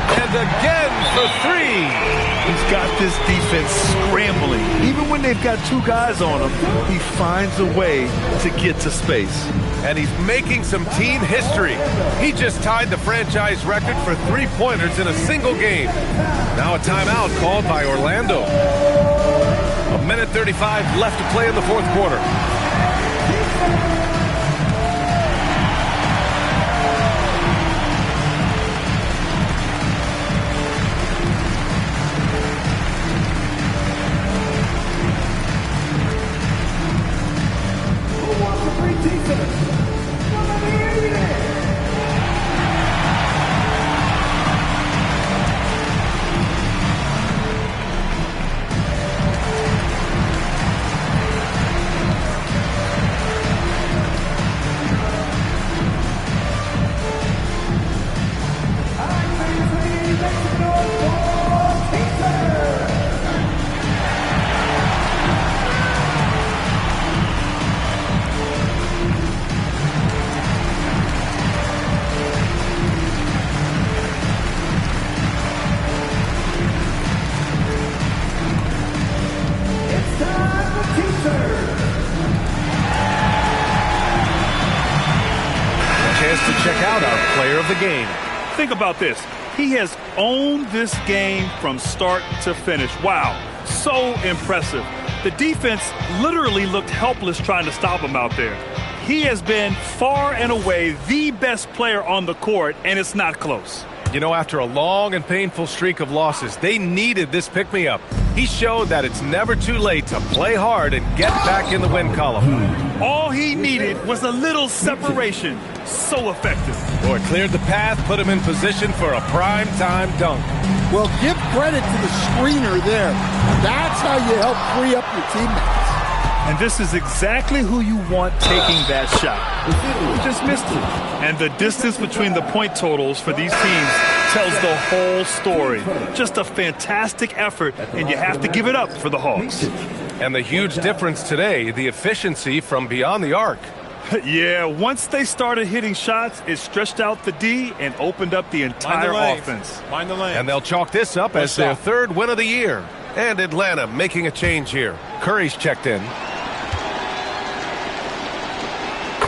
And again for 3. He's got this defense scrambling. Even when they've got 2 guys on him, he finds a way to get to space. And he's making some team history. He just tied the franchise record for 3-pointers in a single game. Now a timeout called by Orlando. A minute 35 left to play in the fourth quarter. player of the game. Think about this. He has owned this game from start to finish. Wow, so impressive. The defense literally looked helpless trying to stop him out there. He has been far and away the best player on the court, and it's not close. You know, after a long and painful streak of losses, they needed this pick-me-up. He showed that it's never too late to play hard and get back in the win column. All he needed was a little separation. So effective. Boy, it cleared the path, put him in position for a prime-time dunk. Well, give credit to the screener there. That's how you help free up your teammates. And this is exactly who you want taking that shot. He just missed it. And the distance between the point totals for these teams tells the whole story. Just a fantastic effort, and you have to give it up for the Hawks. And the huge difference today, the efficiency from beyond the arc. Yeah, once they started hitting shots, it stretched out the D and opened up the entire offense. Mind the lane. And they'll chalk this up as their third win of the year. And Atlanta making a change here. Curry's checked in.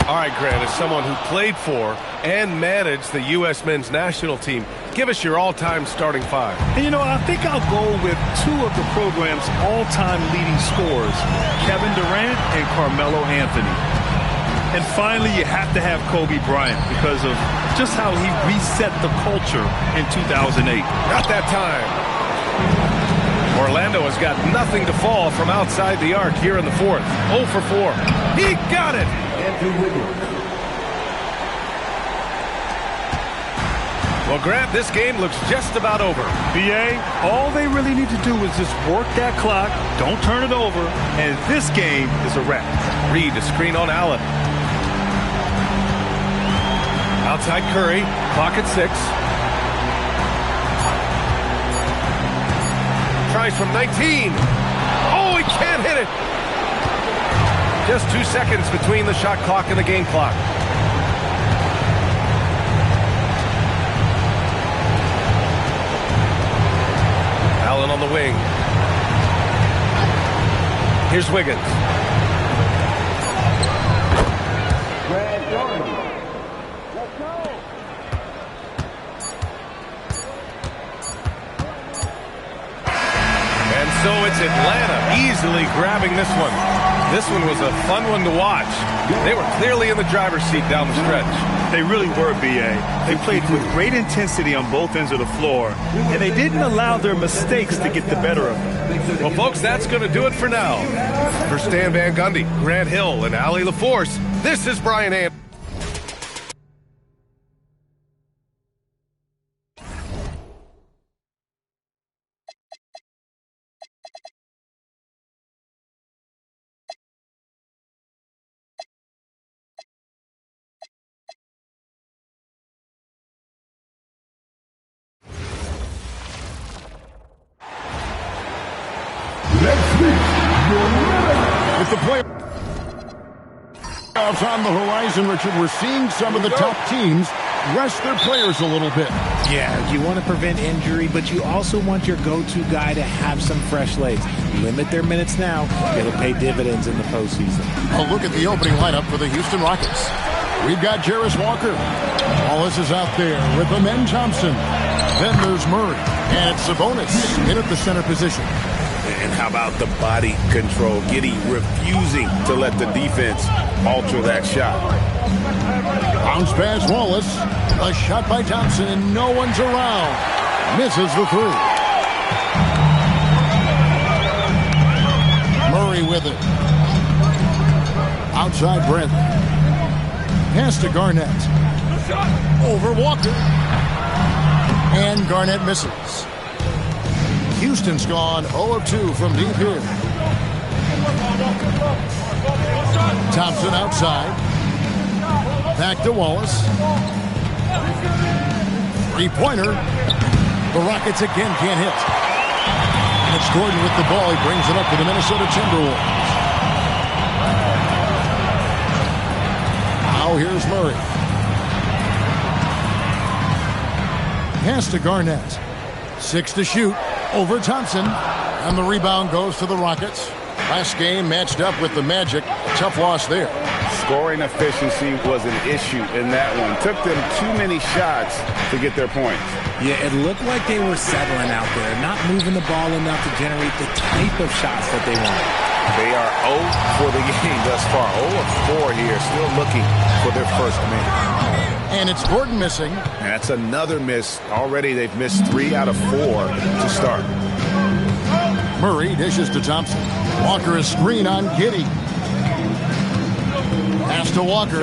All right, Grant, as someone who played for and managed the U.S. men's national team, give us your all-time starting five. And, you know, I think I'll go with two of the program's all-time leading scorers, Kevin Durant and Carmelo Anthony. And finally, you have to have Kobe Bryant because of just how he reset the culture in 2008. Not that time. Orlando has got nothing to fall from outside the arc here in the fourth. 0 for 4. He got it! Well, Grant, this game looks just about over. B.A., all they really need to do is just work that clock, don't turn it over, and this game is a wrap. Reed to screen on Allen. Outside Curry, clock at 6. Tries from 19. Oh, he can't hit it. Just 2 seconds between the shot clock and the game clock. Allen on the wing. Here's Wiggins. And so it's Atlanta easily grabbing this one. This one was a fun one to watch. They were clearly in the driver's seat down the stretch. They really were, B.A. They played with great intensity on both ends of the floor, and they didn't allow their mistakes to get the better of them. Well, folks, that's going to do it for now. For Stan Van Gundy, Grant Hill, and Allie LaForce, this is Brian Anderson. With the playoffs on the horizon, Richard, we're seeing some of the top teams rest their players a little bit. Yeah, you want to prevent injury, but you also want your go-to guy to have some fresh legs. Limit their minutes now. It'll pay dividends in the postseason. A look at the opening lineup for the Houston Rockets. We've got Jarris Walker. Wallace is out there with Amen Thompson. Then there's Murray. And it's Sabonis in at the center position. And how about the body control? Refusing to let the defense alter that shot. Bounce pass Wallace. A shot by Thompson, and no one's around. Misses the three. Murray with it. Outside Brent. Pass to Garnett. Over Walker. And Garnett misses. Houston's gone 0 of 2 from deep here. Thompson outside. Back to Wallace. Three-pointer. The Rockets again can't hit. And it's Gordon with the ball. He brings it up to the Minnesota Timberwolves. Now here's Murray. Pass to Garnett. 6 to shoot. Over Thompson. And the rebound goes to the Rockets. Last game matched up with the Magic. A tough loss there. scoring efficiency was an issue in that one. Took them too many shots to get their points. Yeah, it looked like they were settling out there, not moving the ball enough to generate the type of shots that they wanted. They are 0 for the game thus far. 0 of 4 here, still looking for their first miss. And it's Gordon missing. And that's another miss. Already they've missed 3 out of 4 to start. Murray dishes to Thompson. Walker is screen on Giddey. Pass to Walker.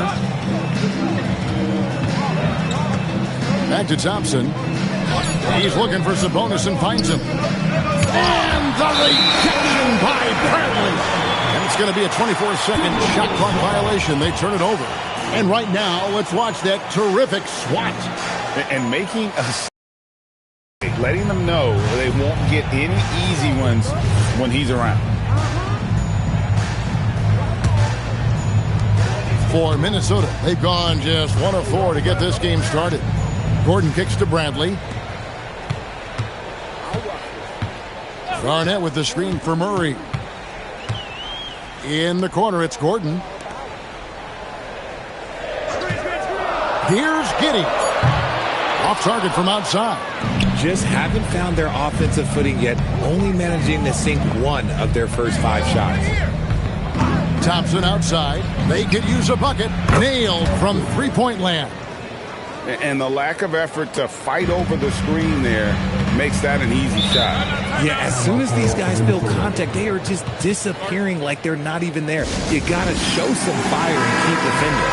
Back to Thompson. He's looking for Sabonis and finds him. And the rejection by Bradley. And it's going to be a 24-second shot clock violation. They turn it over. And right now, let's watch that terrific swat. And making a... letting them know they won't get any easy ones when he's around. For Minnesota, they've gone just 1 of 4 to get this game started. Gordon kicks to Bradley. Garnett with the screen for Murray. In the corner, it's Gordon. Here's Giddey. Off target from outside. Just haven't found their offensive footing yet, only managing to sink 1 of their first 5 shots. Thompson outside. They could use a bucket. Nailed from three-point land. And the lack of effort to fight over the screen there makes that an easy shot. Yeah, as soon as these guys feel contact, they are just disappearing like they're not even there. You got to show some fire and keep defending.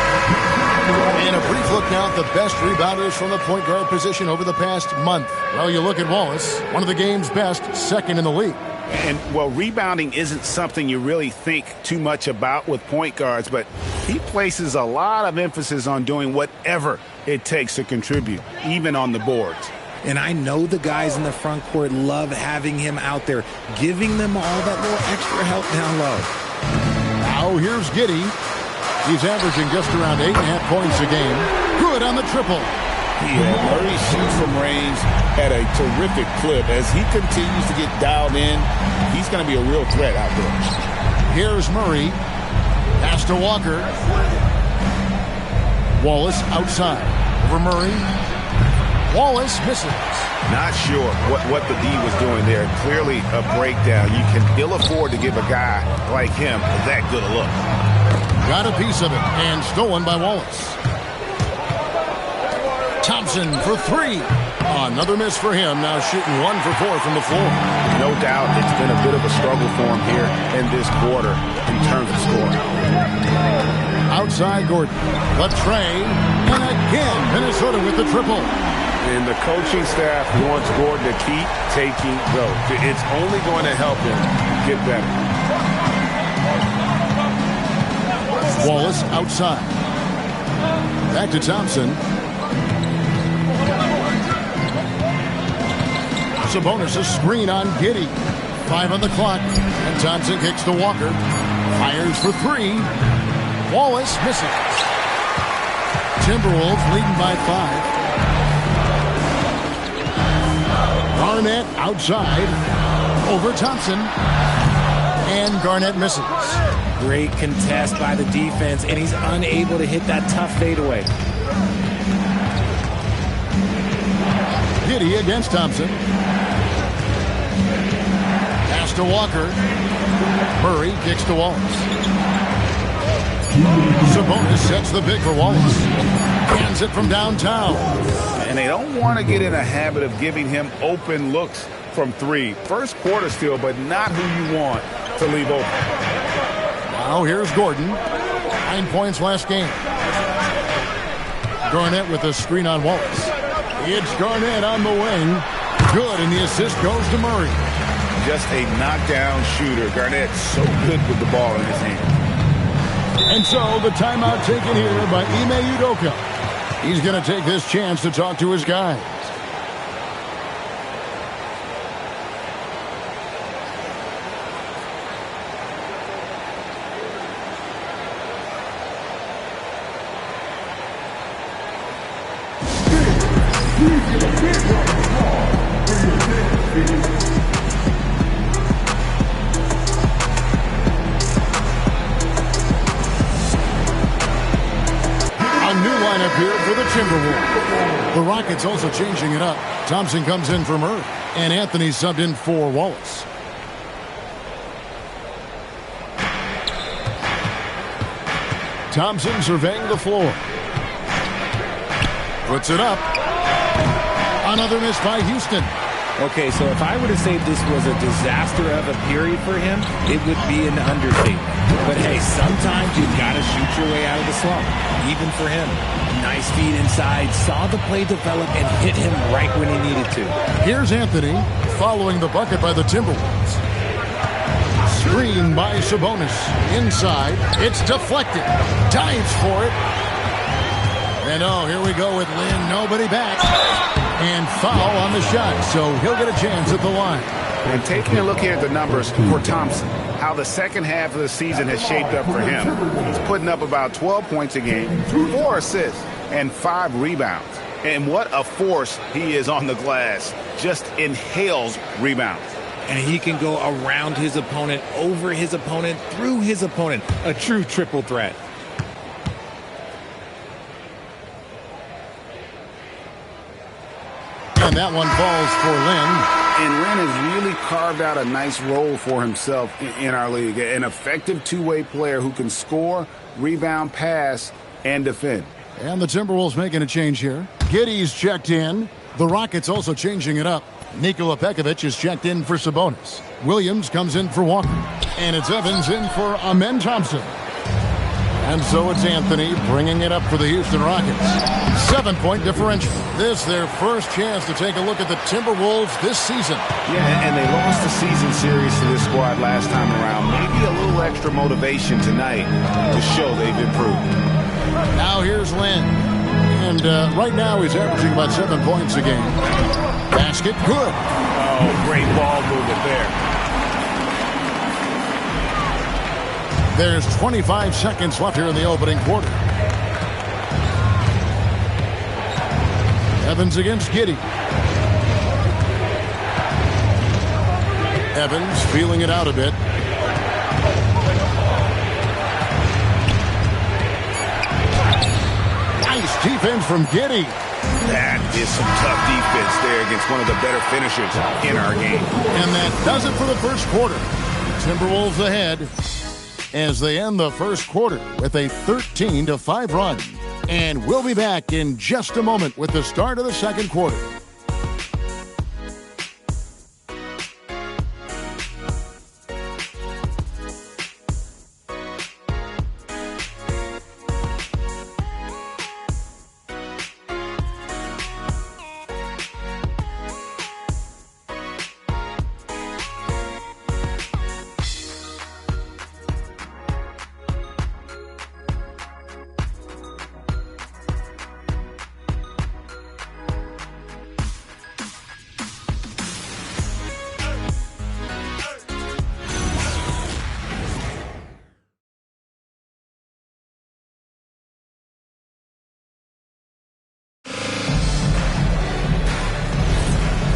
And a brief look now at the best rebounders from the point guard position over the past month. Well, you look at Wallace, one of the game's best, second in the league. And, well, rebounding isn't something you really think too much about with point guards, but he places a lot of emphasis on doing whatever it takes to contribute, even on the boards. And I know the guys in the front court love having him out there, giving them all that little extra help down low. Now here's Giddey. He's averaging just around 8.5 points a game. Good on the triple. Yeah, Murray shoots from range at a terrific clip. As he continues to get dialed in, he's going to be a real threat out there. Here's Murray. Pass to Walker. Wallace outside. Over Murray. Wallace misses. Not sure what the D was doing there. Clearly a breakdown. You can ill afford to give a guy like him that good a look. Got a piece of it and stolen by Wallace. Thompson for 3. Another miss for him. Now shooting 1 for 4 from the floor. No doubt it's been a bit of a struggle for him here in this quarter in terms of scoring. Outside Gordon. Latrey. And again, Minnesota with the triple. And the coaching staff wants Gordon to keep taking those. It's only going to help him get better. Wallace outside. Back to Thompson. Sabonis a screen on Giddey. 5 on the clock. And Thompson kicks to Walker. Fires for 3. Wallace misses. Timberwolves leading by 5. Garnett outside. Over Thompson. And Garnett misses. Great contest by the defense, and he's unable to hit that tough fadeaway. Giddey against Thompson. Pass to Walker. Murray kicks to Wallace. Sabonis sets the pick for Wallace. Hands it from downtown. And they don't want to get in a habit of giving him open looks from 3. First quarter still, but not who you want to leave open. Now here's Gordon. 9 points last game. Garnett with a screen on Wallace. It's Garnett on the wing. Good, and the assist goes to Murray. Just a knockdown shooter. Garnett so good with the ball in his hand. And so the timeout taken here by Ime Udoka. He's going to take this chance to talk to his guys. lineup here for the Timberwolves. The Rockets also changing it up. Thompson comes in for Murray, and Anthony subbed in for Wallace. Thompson surveying the floor. Puts it up. Another miss by Houston. Okay, so if I were to say this was a disaster of a period for him, it would be an understatement. But hey, sometimes you've got to shoot your way out of the slump, even for him. Nice feed inside, saw the play develop, and hit him right when he needed to. Here's Anthony following the bucket by the Timberwolves. Screen by Sabonis. Inside, it's deflected. Dives for it. And oh, here we go with Lynn. Nobody back. And foul on the shot, so he'll get a chance at the line. And taking a look here at the numbers for Thompson, how the second half of the season has shaped up for him. He's putting up about 12 points a game, 4 assists, and 5 rebounds. And what a force he is on the glass. Just inhales rebounds. And he can go around his opponent, over his opponent, through his opponent. A true triple threat. And that one falls for Lynn. And Lynn has really carved out a nice role for himself in our league. An effective two-way player who can score, rebound, pass, and defend. And the Timberwolves making a change here. Giddey's checked in. The Rockets also changing it up. Nikola Pekovic is checked in for Sabonis. Williams comes in for Walker. And it's Evans in for Amen Thompson. And so it's Anthony bringing it up for the Houston Rockets. 7-point differential. This their first chance to take a look at the Timberwolves this season. Yeah, and they lost the season series to this squad last time around. Maybe a little extra motivation tonight to show they've improved. Now here's Lynn. And right now he's averaging about 7 points a game. Basket good. Oh, great ball movement there. There's 25 seconds left here in the opening quarter. Evans against Giddey. Evans feeling it out a bit. Nice defense from Giddey. That is some tough defense there against one of the better finishers in our game. And that does it for the first quarter. Timberwolves ahead as they end the first quarter with a 13-5 run. And we'll be back in just a moment with the start of the second quarter.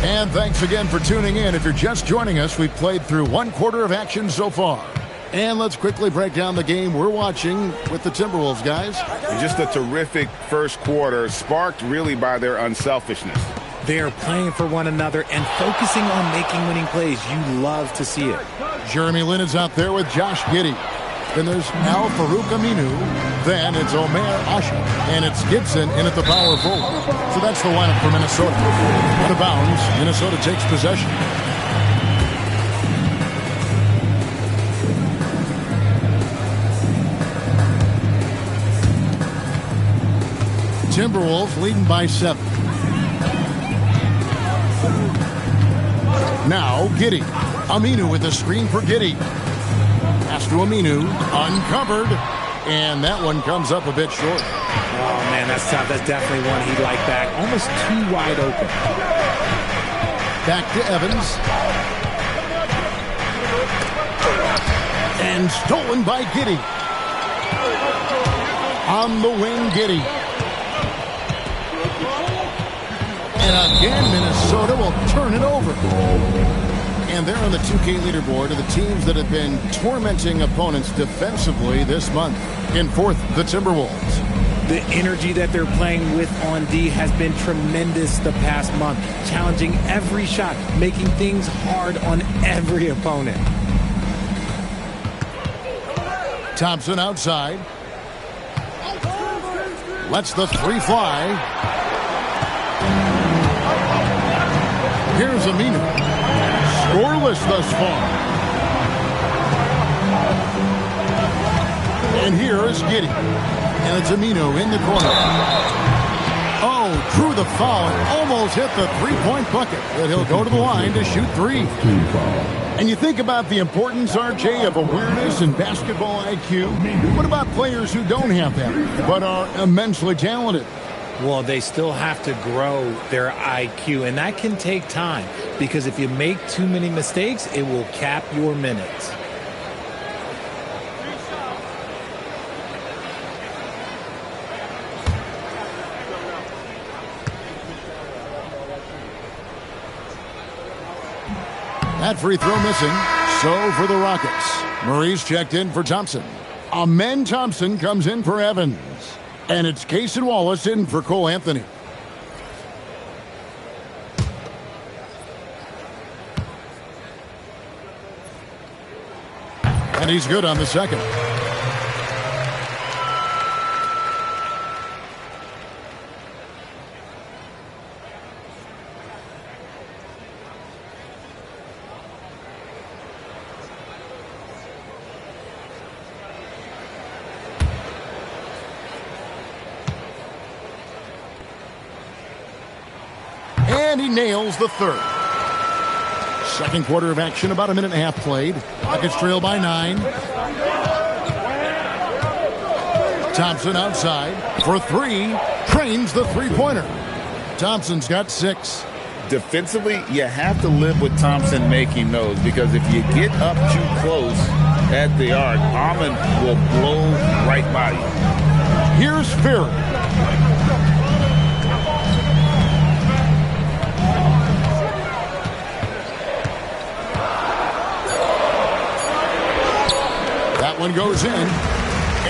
And thanks again for tuning in. If you're just joining us, we've played through one quarter of action so far. And let's quickly break down the game we're watching with the Timberwolves, guys. Just a terrific first quarter, sparked really by their unselfishness. They are playing for one another and focusing on making winning plays. You love to see it. Jeremy Lin is out there with Josh Giddey. Then there's Al Farouk Aminu. Then it's Omer Asha. And it's Gibson in at the power forward. So that's the lineup for Minnesota. Out of bounds, Minnesota takes possession. Timberwolves leading by 7. Now Giddey. Aminu with the screen for Giddey. Pass to Aminu, uncovered, and that one comes up a bit short. Oh, man, that's tough. That's definitely one he'd like back. Almost too wide open. Back to Evans. And stolen by Giddey. On the wing, Giddey. And again, Minnesota will turn it over. And they're on the 2K leaderboard of the teams that have been tormenting opponents defensively this month. In fourth, the Timberwolves. The energy that they're playing with on D has been tremendous the past month, challenging every shot, making things hard on every opponent. Thompson outside. Lets the three fly. Here's Aminu. Scoreless thus far. And here is Giddey. And it's Aminu in the corner. Oh, drew the foul and almost hit the three-point bucket. But he'll go to the line to shoot three. And you think about the importance, RJ, of awareness and basketball IQ. What about players who don't have that, but are immensely talented? Well, they still have to grow their IQ, and that can take time. Because if you make too many mistakes, it will cap your minutes. That free throw missing. So for the Rockets, Murray's checked in for Thompson. Amen Thompson comes in for Evans. And it's Case and Wallace in for Cole Anthony. And he's good on the second. And he nails the third. Second quarter of action, about a minute and a half played. Rockets trail by 9. Thompson outside for 3. Trains the three-pointer. Thompson's got 6. Defensively, you have to live with Thompson making those, because if you get up too close at the arc, Ahmed will blow right by you. Here's Fury. One goes in,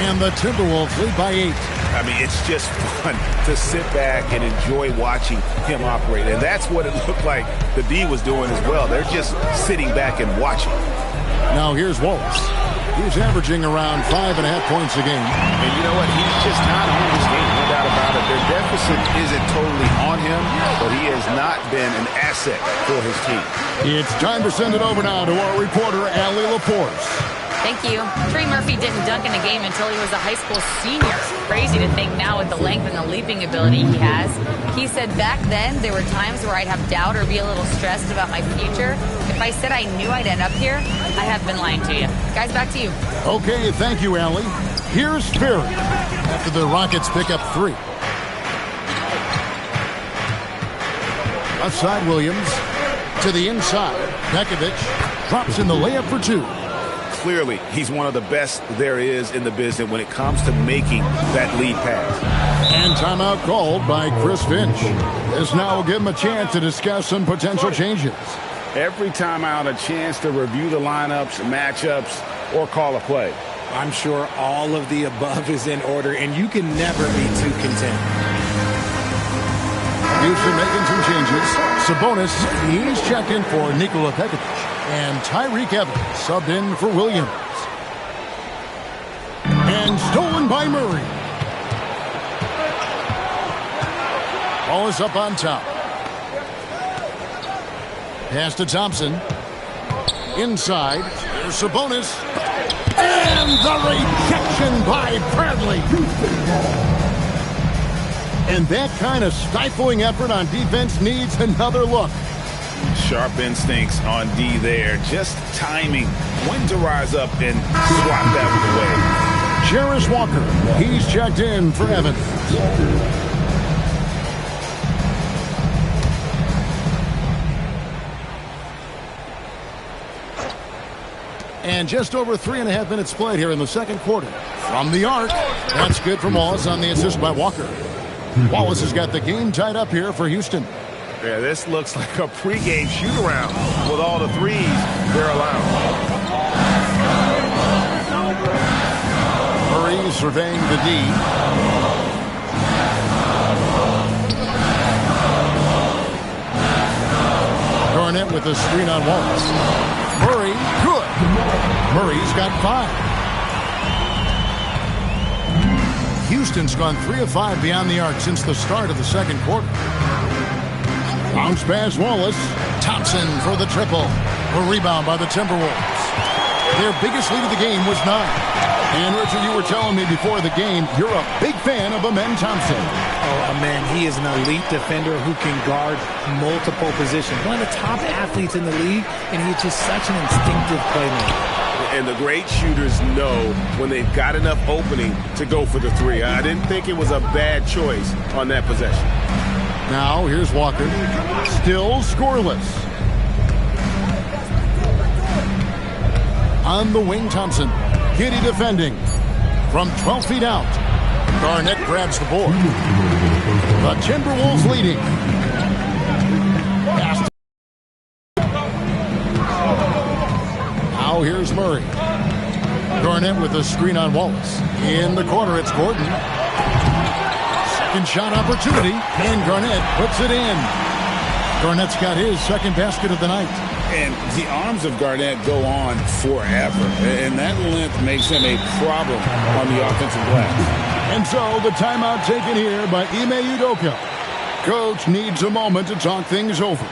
and the Timberwolves lead by 8. I mean, it's just fun to sit back and enjoy watching him operate. And that's what it looked like the D was doing as well. They're just sitting back and watching. Now here's Wallace. He's averaging around 5.5 points a game. And you know what? He's just not on his game, no doubt about it. Their deficit isn't totally on him, but he has not been an asset for his team. It's time to send it over now to our reporter, Allie Laporte. Thank you. Trey Murphy didn't dunk in a game until he was a high school senior. Crazy to think now with the length and the leaping ability he has. He said back then there were times where I'd have doubt or be a little stressed about my future. If I said I knew I'd end up here, I have been lying to you. Guys, back to you. Okay, thank you, Allie. Here's Fury after the Rockets pick up 3. Outside Williams to the inside. Pekovic drops in the layup for 2. Clearly, he's one of the best there is in the business when it comes to making that lead pass. And timeout called by Chris Finch. This now will give him a chance to discuss some potential changes. Every timeout, a chance to review the lineups, matchups, or call a play. I'm sure all of the above is in order, and you can never be too content. Houston making some changes. Sabonis, he's checked in for Nikola Pekovic. And Tyreek Evans subbed in for Williams. And stolen by Murray. Ball is up on top. Pass to Thompson. Inside. There's Sabonis. And the rejection by Bradley. And that kind of stifling effort on defense needs another look. Sharp instincts on D there. Just timing when to rise up and swat that away. Jarris Walker, he's checked in for Evans. And just over 3.5 minutes played here in the second quarter. From the arc, that's good from Wallace on the assist by Walker. Wallace has got the game tied up here for Houston. Yeah, this looks like a pregame shoot-around with all the threes they're allowed. Murray surveying the D. with a screen on Wallace. Murray, good. Murray's got 5. Houston's gone 3 of 5 beyond the arc since the start of the second quarter. Bounce pass Wallace. Thompson for the triple. A rebound by the Timberwolves. Their biggest lead of the game was 9. And Richard, you were telling me before the game, you're a big fan of Amen Thompson. Oh, man, he is an elite defender who can guard multiple positions. One of the top athletes in the league, and he's just such an instinctive playmaker. And the great shooters know when they've got enough opening to go for the 3. I didn't think it was a bad choice on that possession. Now, here's Walker. Still scoreless. On the wing, Thompson. Giddy defending. From 12 feet out. Garnett grabs the board. The Timberwolves leading. Now here's Murray. Garnett with a screen on Wallace. In the corner, it's Gordon. Second shot opportunity. And Garnett puts it in. Garnett's got his second basket of the night. And the arms of Garnett go on forever. And that length makes him a problem on the offensive glass. And so the timeout taken here by Ime Udoka. Coach needs a moment to talk things over.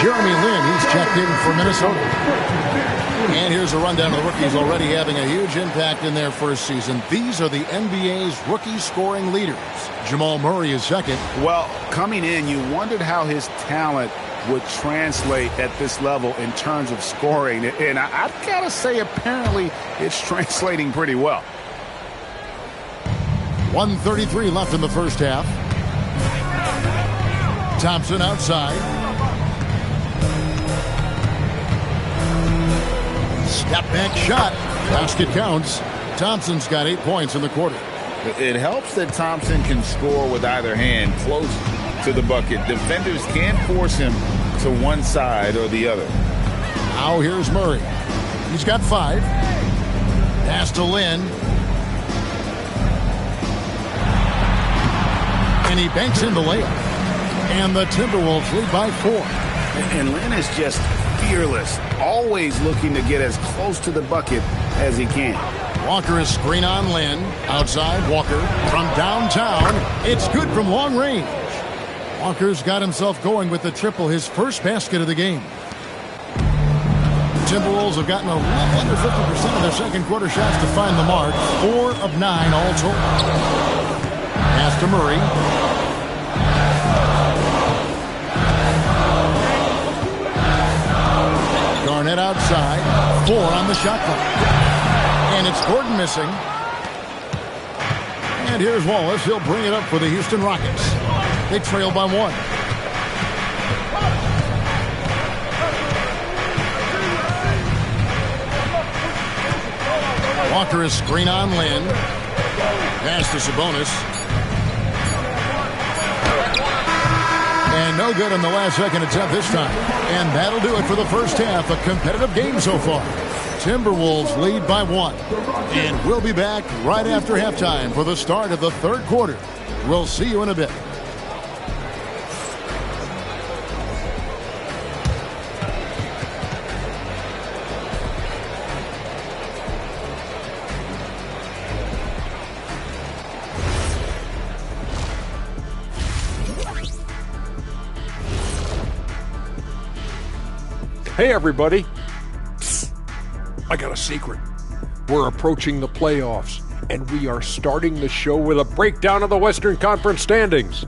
Jeremy Lin, he's checked in for Minnesota. And here's a rundown of the rookies already having a huge impact in their first season. These are the NBA's rookie scoring leaders. Jamal Murray is second. Well, coming in, you wondered how his talent would translate at this level in terms of scoring. And I've got to say, apparently, it's translating pretty well. 1:33 left in the first half. Thompson outside. Step back shot. Basket counts. Thompson's got 8 points in the quarter. It helps that Thompson can score with either hand close to the bucket. Defenders can't force him to one side or the other. Now here's Murray. He's got 5. Pass to Lin. And he banks in the layup. And the Timberwolves lead by 4. And Lin is just fearless, always looking to get as close to the bucket as he can. Walker is screen on Lin. Outside, Walker from downtown. It's good from long range. Walker's got himself going with the triple, his first basket of the game. Timberwolves have gotten a little under 50% of their second quarter shots to find the mark. 4 of 9 all told. Pass to Murray. Garnett outside. 4 on the shot clock. And it's Gordon missing. And here's Wallace. He'll bring it up for the Houston Rockets. They trail by 1. Walker is screen on Lin. Pass to Sabonis. And no good on the last second attempt this time. And that'll do it for the first half. A competitive game so far. Timberwolves lead by 1. And we'll be back right after halftime for the start of the third quarter. We'll see you in a bit. Hey, everybody. Psst. I got a secret. We're approaching the playoffs, and we are starting the show with a breakdown of the Western Conference standings.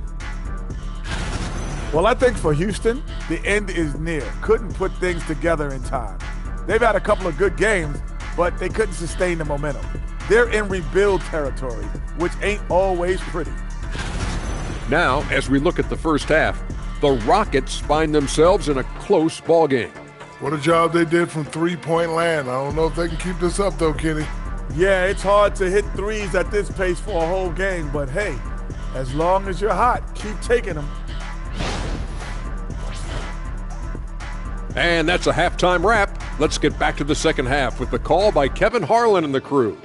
Well, I think for Houston, the end is near. Couldn't put things together in time. They've had a couple of good games, but they couldn't sustain the momentum. They're in rebuild territory, which ain't always pretty. Now, as we look at the first half, the Rockets find themselves in a close ballgame. What a job they did from three-point land. I don't know if they can keep this up, though, Kenny. Yeah, it's hard to hit threes at this pace for a whole game, but hey, as long as you're hot, keep taking them. And that's a halftime wrap. Let's get back to the second half with the call by Kevin Harlan and the crew.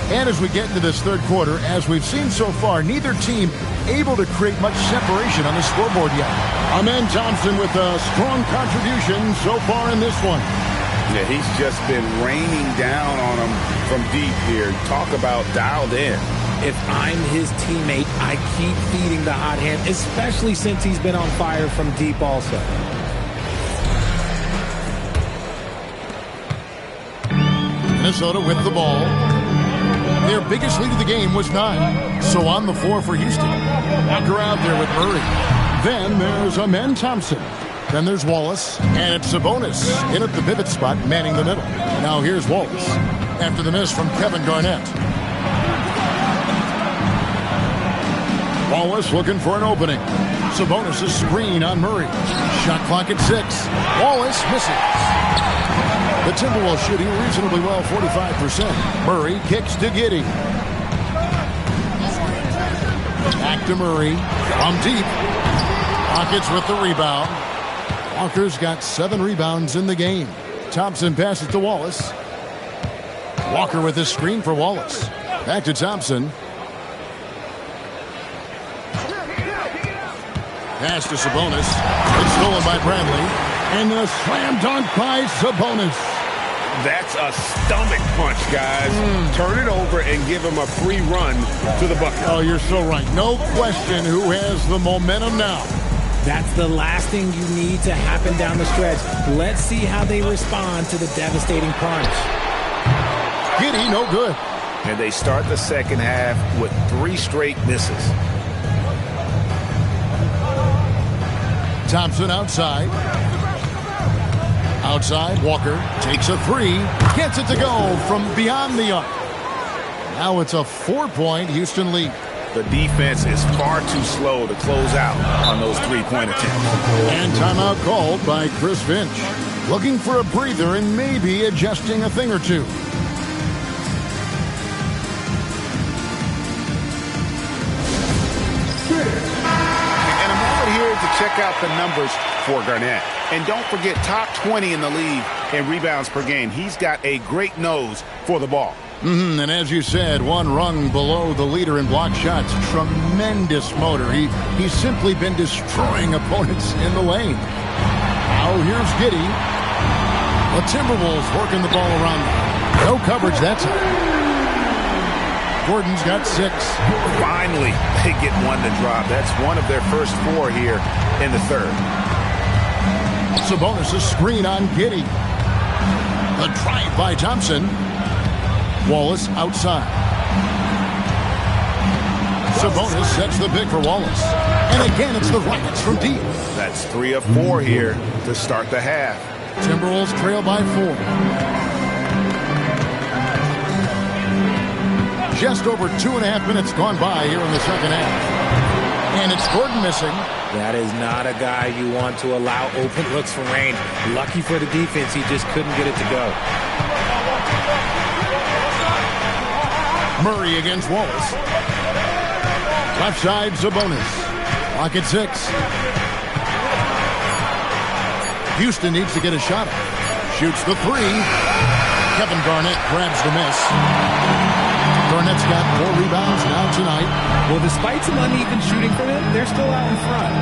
And as we get into this third quarter, as we've seen so far, neither team able to create much separation on the scoreboard yet. Amen Thompson with a strong contribution so far in this one. Yeah, he's just been raining down on him from deep here. Talk about dialed in. If I'm his teammate, I keep feeding the hot hand, especially since he's been on fire from deep also. Minnesota with the ball. Their biggest lead of the game was 9. So on the floor for Houston. Walker out there with Murray. Then there's Amen Thompson. Then there's Wallace. And it's Sabonis in at the pivot spot, manning the middle. Now here's Wallace. After the miss from Kevin Garnett. Wallace looking for an opening. Sabonis' screen on Murray. Shot clock at 6. Wallace misses. The Timberwolves shooting reasonably well, 45%. Murray kicks to Giddey. Back to Murray. From deep. Rockets with the rebound. Walker's got 7 rebounds in the game. Thompson passes to Wallace. Walker with his screen for Wallace. Back to Thompson. Pass to Sabonis. It's stolen by Bradley. And a slam dunk by Sabonis. That's a stomach punch, guys. Turn it over and give him a free run to the bucket. Oh, you're so right. No question who has the momentum now. That's the last thing you need to happen down the stretch. Let's see how they respond to the devastating punch. Giddey, no good. And they start the second half with 3 straight misses. Thompson outside. Outside, Walker takes a 3. Gets it to go from beyond the arc. Now it's a 4-point Houston lead. The defense is far too slow to close out on those 3-point attempts. And timeout called by Chris Finch. Looking for a breather and maybe adjusting a thing or two. And a moment here to check out the numbers for Garnett. And don't forget, top 20 in the league in rebounds per game. He's got a great nose for the ball. And as you said, 1 rung below the leader in block shots. Tremendous motor. He's simply been destroying opponents in the lane. Now here's Giddey. The Timberwolves working the ball around them. No coverage that time. Gordon's got 6. Finally, they get one to drop. That's one of their first 4 here in the third. Sabonis' screen on Giddey. The drive by Thompson. Wallace outside. Sabonis sets the pick for Wallace. And again, it's the Rockets from deep. That's 3 of 4 here to start the half. Timberwolves trail by 4. Just over 2.5 minutes gone by here in the second half. And it's Gordon missing. That is not a guy you want to allow open looks from range. Lucky for the defense, he just couldn't get it to go. Murray against Wallace. Left side, Sabonis. Clock at 6. Houston needs to get a shot up. Shoots the 3. Kevin Garnett grabs the miss. Garnett's got 4 rebounds now tonight. Well, despite some uneven shooting from him, they're still out in front.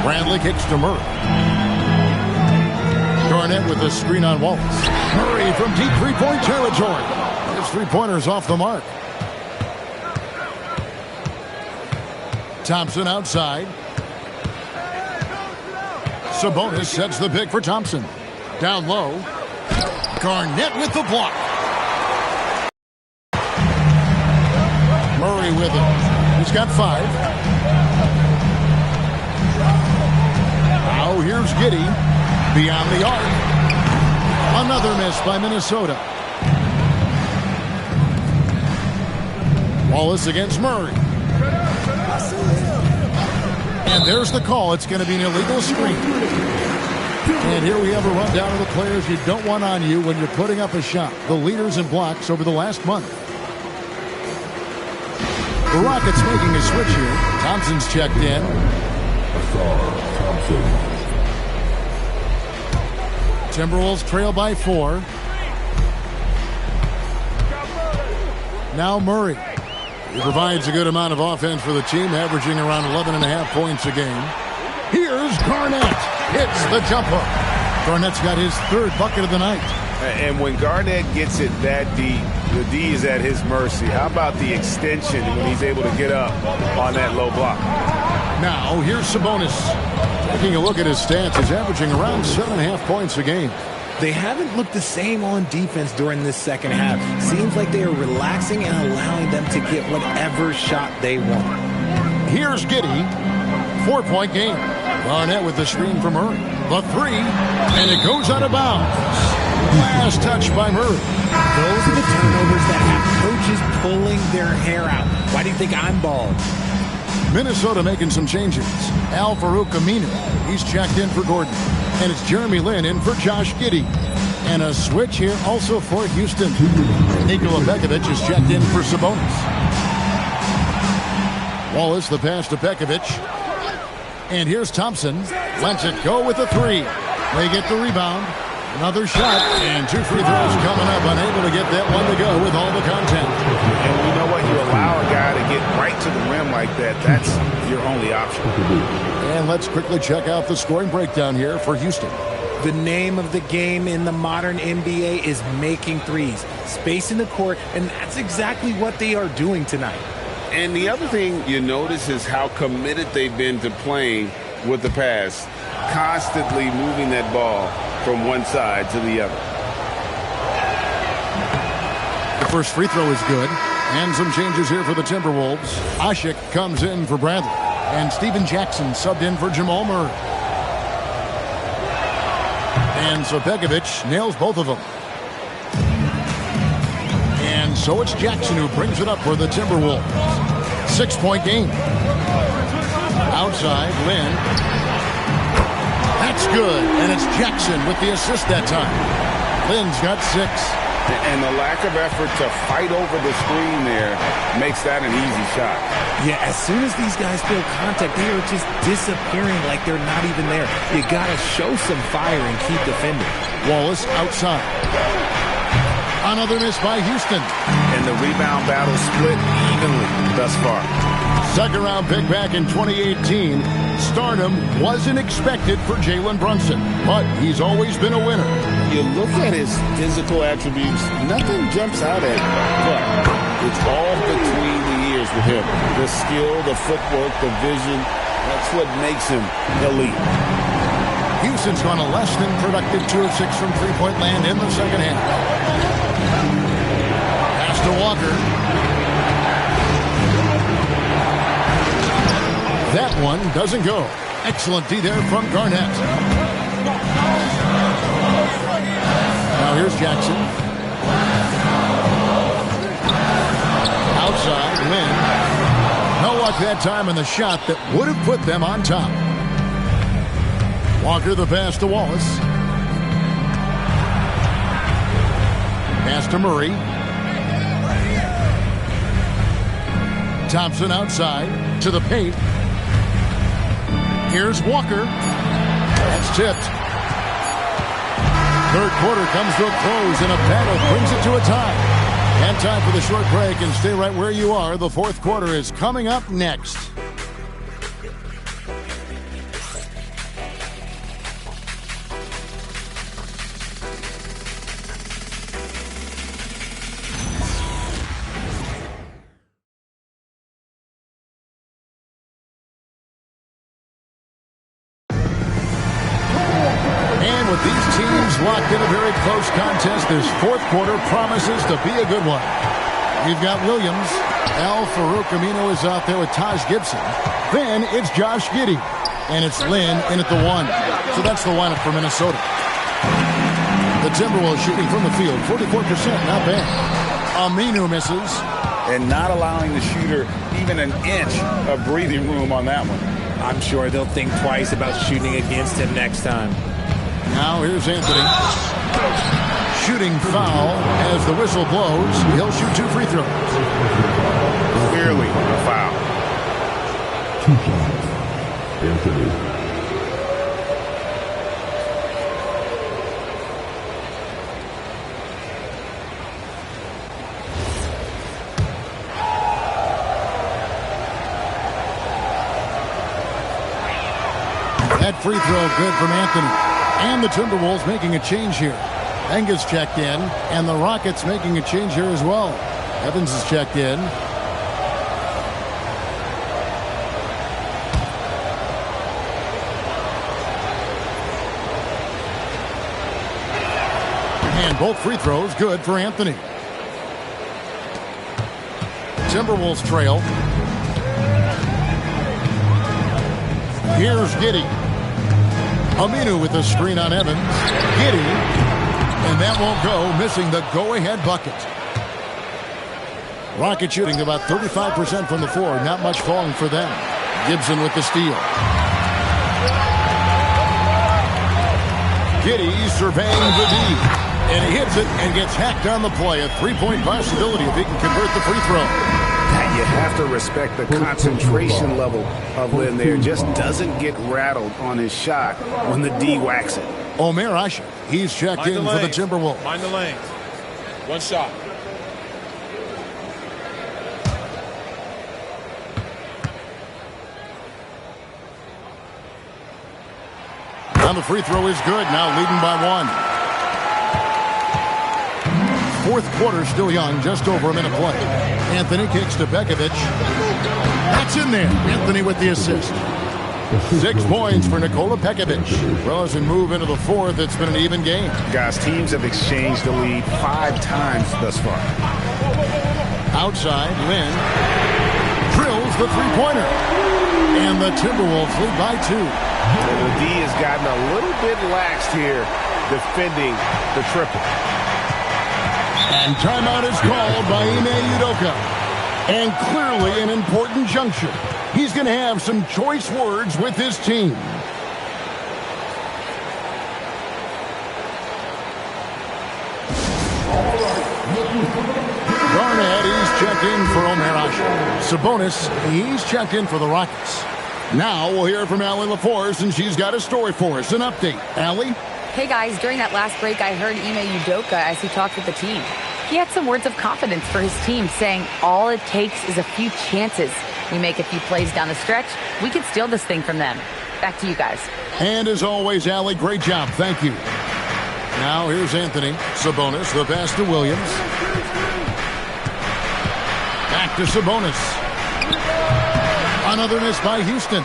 Bradley kicks to Murray. Garnett with the screen on Wallace. Murray from deep three-point territory. His three-pointer's off the mark. Thompson outside. Sabonis sets the pick for Thompson. Down low. Garnett with the block. Murray with it. He's got 5. Now here's Giddey. Beyond the arc. Another miss by Minnesota. Wallace against Murray. And there's the call. It's going to be an illegal screen. And here we have a rundown of the players you don't want on you when you're putting up a shot. The leaders in blocks over the last month. The Rockets making a switch here. Thompson's checked in. Timberwolves trail by 4. Now Murray. He provides a good amount of offense for the team, averaging around 11.5 points a game. Here's Garnett. Hits the jumper. Garnett's got his 3rd bucket of the night. And when Garnett gets it that deep, the D is at his mercy. How about the extension when he's able to get up on that low block? Now, here's Sabonis. Taking a look at his stats, he's averaging around 7.5 points a game. They haven't looked the same on defense during this second half. Seems like they are relaxing and allowing them to get whatever shot they want. Here's Giddey. 4-point game. Garnett with the screen from Murray. The 3, and it goes out of bounds. Last touch by Murray. Those are the turnovers that have coaches pulling their hair out. Why do you think I'm bald? Minnesota making some changes. Al-Farouq Aminu. He's checked in for Gordon. And it's Jeremy Lin in for Josh Giddey. And a switch here also for Houston. Nikola Bekovic is checked in for Sabonis. Wallace, the pass to Bekovic. And here's Thompson. Lets it go with the 3. They get the rebound. Another shot. And 2 free throws coming up. Unable to get that one to go with all the content. And you know what? You allow a guy to get right to the rim like that. That's your only option. And let's quickly check out the scoring breakdown here for Houston. The name of the game in the modern NBA is making threes. Spacing the court, and that's exactly what they are doing tonight. And the other thing you notice is how committed they've been to playing with the pass, constantly moving that ball from one side to the other. The first free throw is good. And some changes here for the Timberwolves. Ashik comes in for Bradley. And Steven Jackson subbed in for Jamal Murray. And so Bekovic nails both of them. And so it's Jackson who brings it up for the Timberwolves. 6-point game. Outside, Lin. That's good. And it's Jackson with the assist that time. Lin's got 6. And the lack of effort to fight over the screen there makes that an easy shot. Yeah, as soon as these guys feel contact, they are just disappearing like they're not even there. You got to show some fire and keep defending. Wallace outside. Another miss by Houston. And the rebound battle split evenly thus far. Second round pick back in 2018. Stardom wasn't expected for Jalen Brunson, but he's always been a winner. You look at his physical attributes, nothing jumps out at him, but it's all between the ears with him. The skill, the footwork, the vision, that's what makes him elite. Houston's gone a less than productive 2 of 6 from three-point land in the second half. Pass to Walker. That one doesn't go. Excellent D there from Garnett. Now here's Jackson. Outside, Lin. No luck that time on the shot that would have put them on top. Walker the pass to Wallace. Pass to Murray. Thompson outside to the paint. Here's Walker. That's tipped. Third quarter comes to a close, and a battle brings it to a tie. And time for the short break, and stay right where you are. The fourth quarter is coming up next. It's locked in a very close contest. This fourth quarter promises to be a good one. We've got Williams. Al Farouk Aminu is out there with Taj Gibson. Then it's Josh Giddey. And it's Lynn in at the 1. So that's the lineup for Minnesota. The Timberwolves shooting from the field, 44%, not bad. Aminu misses. And not allowing the shooter even an inch of breathing room on that one. I'm sure they'll think twice about shooting against him next time. Now here's Anthony. Shooting foul as the whistle blows. He'll shoot 2 free throws. Clearly a foul. 2 shots. Anthony. That free throw good from Anthony. And the Timberwolves making a change here. Angus checked in, and the Rockets making a change here as well. Evans is checked in. And both free throws good for Anthony. Timberwolves trail. Here's Giddey. Aminu with the screen on Evans. Giddey. And that won't go, missing the go-ahead bucket. Rocket shooting about 35% from the floor. Not much falling for them. Gibson with the steal. Giddey surveying the D. And he hits it and gets hacked on the play. A 3-point possibility if he can convert the free throw. You have to respect the concentration level of Lynn there. Just doesn't get rattled on his shot when the D whacks it. Omer Asher, he's checked in for the Timberwolves. Mind the lanes. 1 shot. Now the free throw is good. Now leading by 1. Fourth quarter still young, just over a minute play. Anthony kicks to Bekovic. That's in there. Anthony with the assist. 6 points for Nikola Pekovic. Well, as we move into the fourth, it's been an even game. Guys, teams have exchanged the lead 5 times thus far. Outside, Lynn drills the three-pointer. And the Timberwolves lead by 2. And the D has gotten a little bit laxed here defending the triple. And timeout is called by Ime Udoka. And clearly an important juncture. He's going to have some choice words with his team. Garnett, he's checked in for Omer Asher. Sabonis, he's checked in for the Rockets. Now we'll hear from Allie LaForce, and she's got a story for us. An update. Allie? Hey guys, during that last break, I heard Ime Udoka as he talked with the team. He had some words of confidence for his team, saying all it takes is a few chances. We make a few plays down the stretch, we can steal this thing from them. Back to you guys. And as always, Allie, great job. Thank you. Now here's Anthony. Sabonis, the pass to Williams. Back to Sabonis. Another miss by Houston.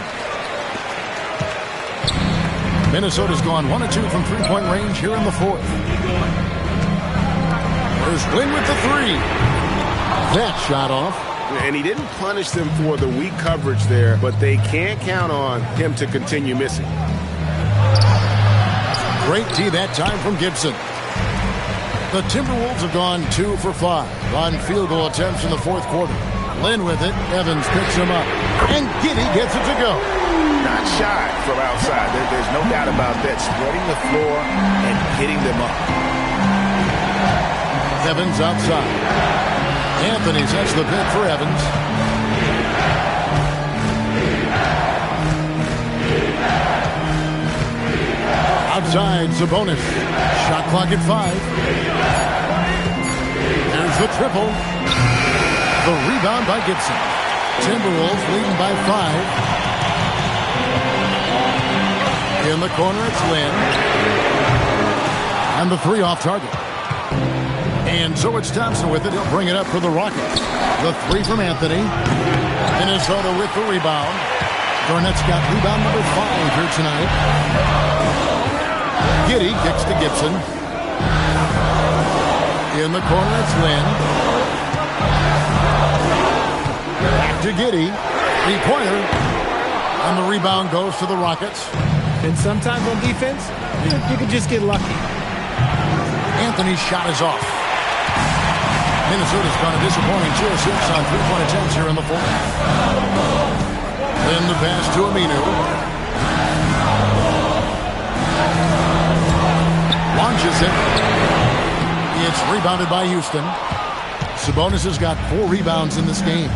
Minnesota's gone 1 of 2 from three-point range here in the fourth. There's Lynn with the 3. That shot off. And he didn't punish them for the weak coverage there, but they can't count on him to continue missing. Great D that time from Gibson. The Timberwolves have gone 2 for 5 on field goal attempts in the fourth quarter. Lynn with it. Evans picks him up. And Giddey gets it to go. Not shy from outside. There's no doubt about that. Spreading the floor and hitting them up. Evans outside. Anthony sets the pick for Evans. Outside, Sabonis. Shot clock at 5. There's the triple. The rebound by Gibson. Timberwolves leading by 5. In the corner, it's Lynn. And the 3 off target. And so it's Thompson with it. He'll bring it up for the Rockets. The 3 from Anthony. Minnesota with the rebound. Garnett's got rebound number 5 here tonight. Giddey kicks to Gibson. In the corner, it's Lynn. Back to Giddey. Three-pointer. And the rebound goes to the Rockets. And sometimes on defense, you can just get lucky. Anthony's shot is off. Minnesota's gone a disappointing 2 of 6 on three-point attempts here in the fourth. Then the pass to Aminu. Launches it. It's rebounded by Houston. Sabonis has got 4 rebounds in this game.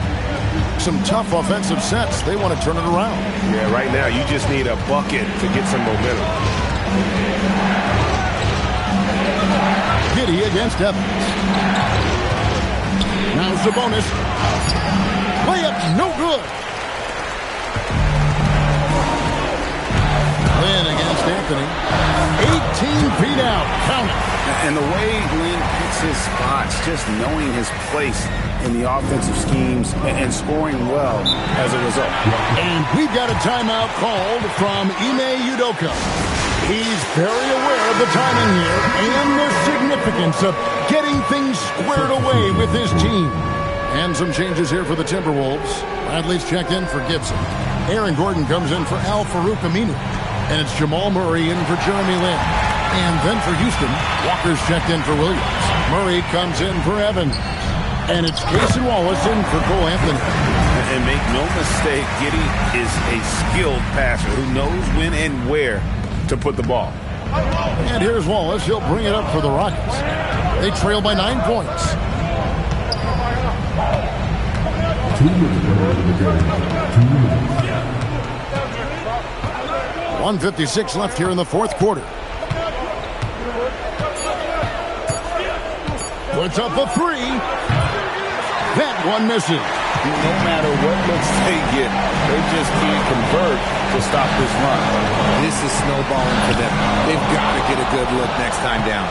Some tough offensive sets. They want to turn it around. Yeah, right now you just need a bucket to get some momentum. Giddey against Evans. Now Sabonis. Layup no good. Lynn against Anthony. 18 feet out. Count it. And the way Lynn picks his spots, just knowing his place in the offensive schemes and scoring well as a result. And we've got a timeout called from Ime Udoka. He's very aware of the timing here and the significance of getting things squared away with his team. And some changes here for the Timberwolves. Bradley's checked in for Gibson. Aaron Gordon comes in for Al-Farouq Aminu. And it's Jamal Murray in for Jeremy Lin. And then for Houston, Walker's checked in for Williams. Murray comes in for Evans. And it's Jason Wallace in for Cole Anthony. And make no mistake, Giddey is a skilled passer who knows when and where to put the ball. And here's Wallace. He'll bring it up for the Rockets. They trail by 9 points. 2 minutes in the game. 2 minutes. 1:56 left here in the fourth quarter. Puts up a 3. That one misses. No matter what looks they get, they just can't convert to stop this run. This is snowballing for them. They've got to get a good look next time down.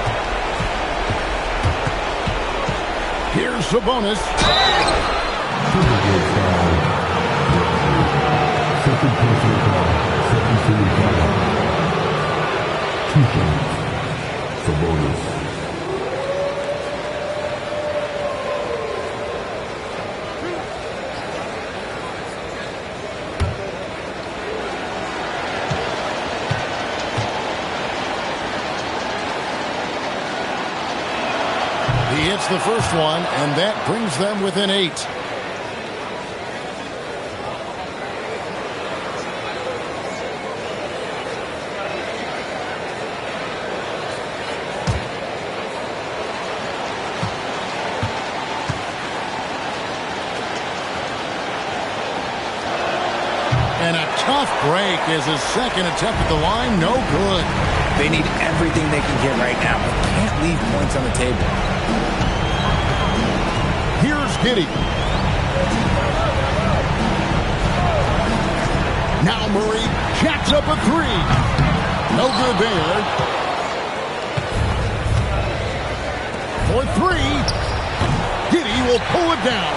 Here's Sabonis. Second personal foul. Second team foul. 2 shots. Sabonis. He hits the first one, and that brings them within 8. And a tough break is his second attempt at the line. No good. They need everything they can get right now, but can't leave points on the table. Here's Giddey. Now Murray jacks up a 3. No good there. For 3. Giddey will pull it down.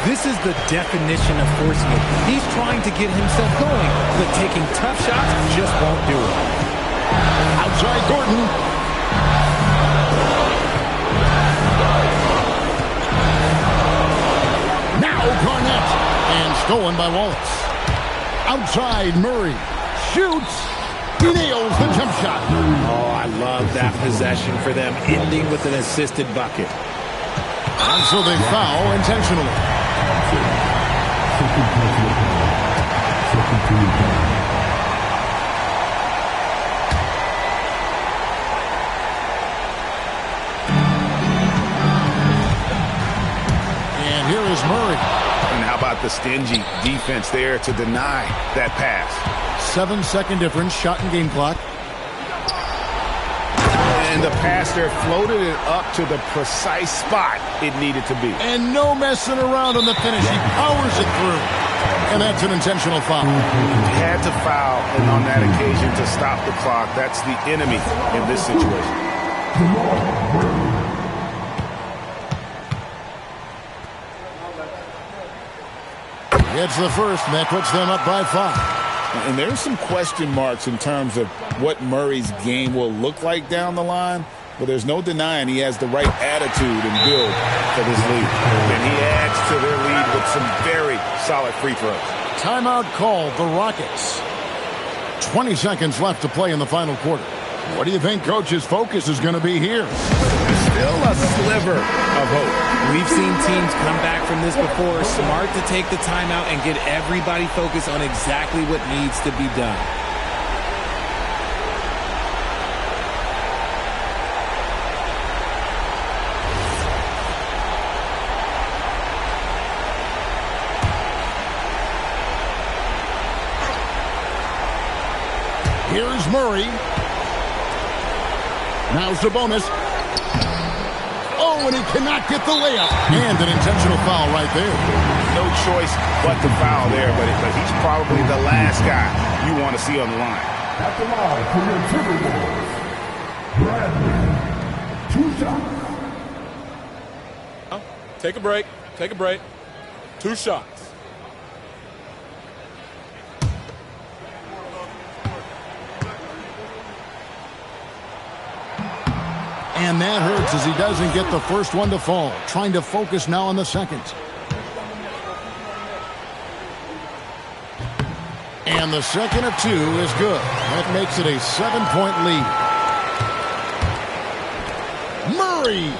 This is the definition of forcing it. He's trying to get himself going, but taking tough shots just won't do it. Outside Gordon. Now Garnett. And stolen by Wallace. Outside Murray. Shoots. He nails the jump shot. Oh, I love that possession for them, ending with an assisted bucket. And so they foul intentionally. Second personal foul. Second team foul. And here is Murray. And how about the stingy defense there to deny that pass? 7-second difference, shot and game clock. And the pass there floated it up to the precise spot it needed to be. And no messing around on the finish. He powers it through. And that's an intentional foul. He had to foul, and on that occasion to stop the clock. That's the enemy in this situation. It's the first, and that puts them up by 5. And there's some question marks in terms of what Murray's game will look like down the line. But there's no denying he has the right attitude and build for this lead. And he adds to their lead with some very solid free throws. Timeout called, the Rockets. 20 seconds left to play in the final quarter. What do you think Coach's focus is going to be here? Still a sliver of hope. We've seen teams come back from this before. Smart to take the timeout and get everybody focused on exactly what needs to be done. Here's Murray. Now Sabonis. Oh, and he cannot get the layup. And an intentional foul right there. No choice but to foul there, but he's probably the last guy you want to see on the line. At the line for your Timberwolves, Bradley. 2 shots. Take a break. Take a break. 2 shots. And that hurts as he doesn't get the first one to fall. Trying to focus now on the second. And the second of 2 is good. That makes it a 7-point lead. Murray!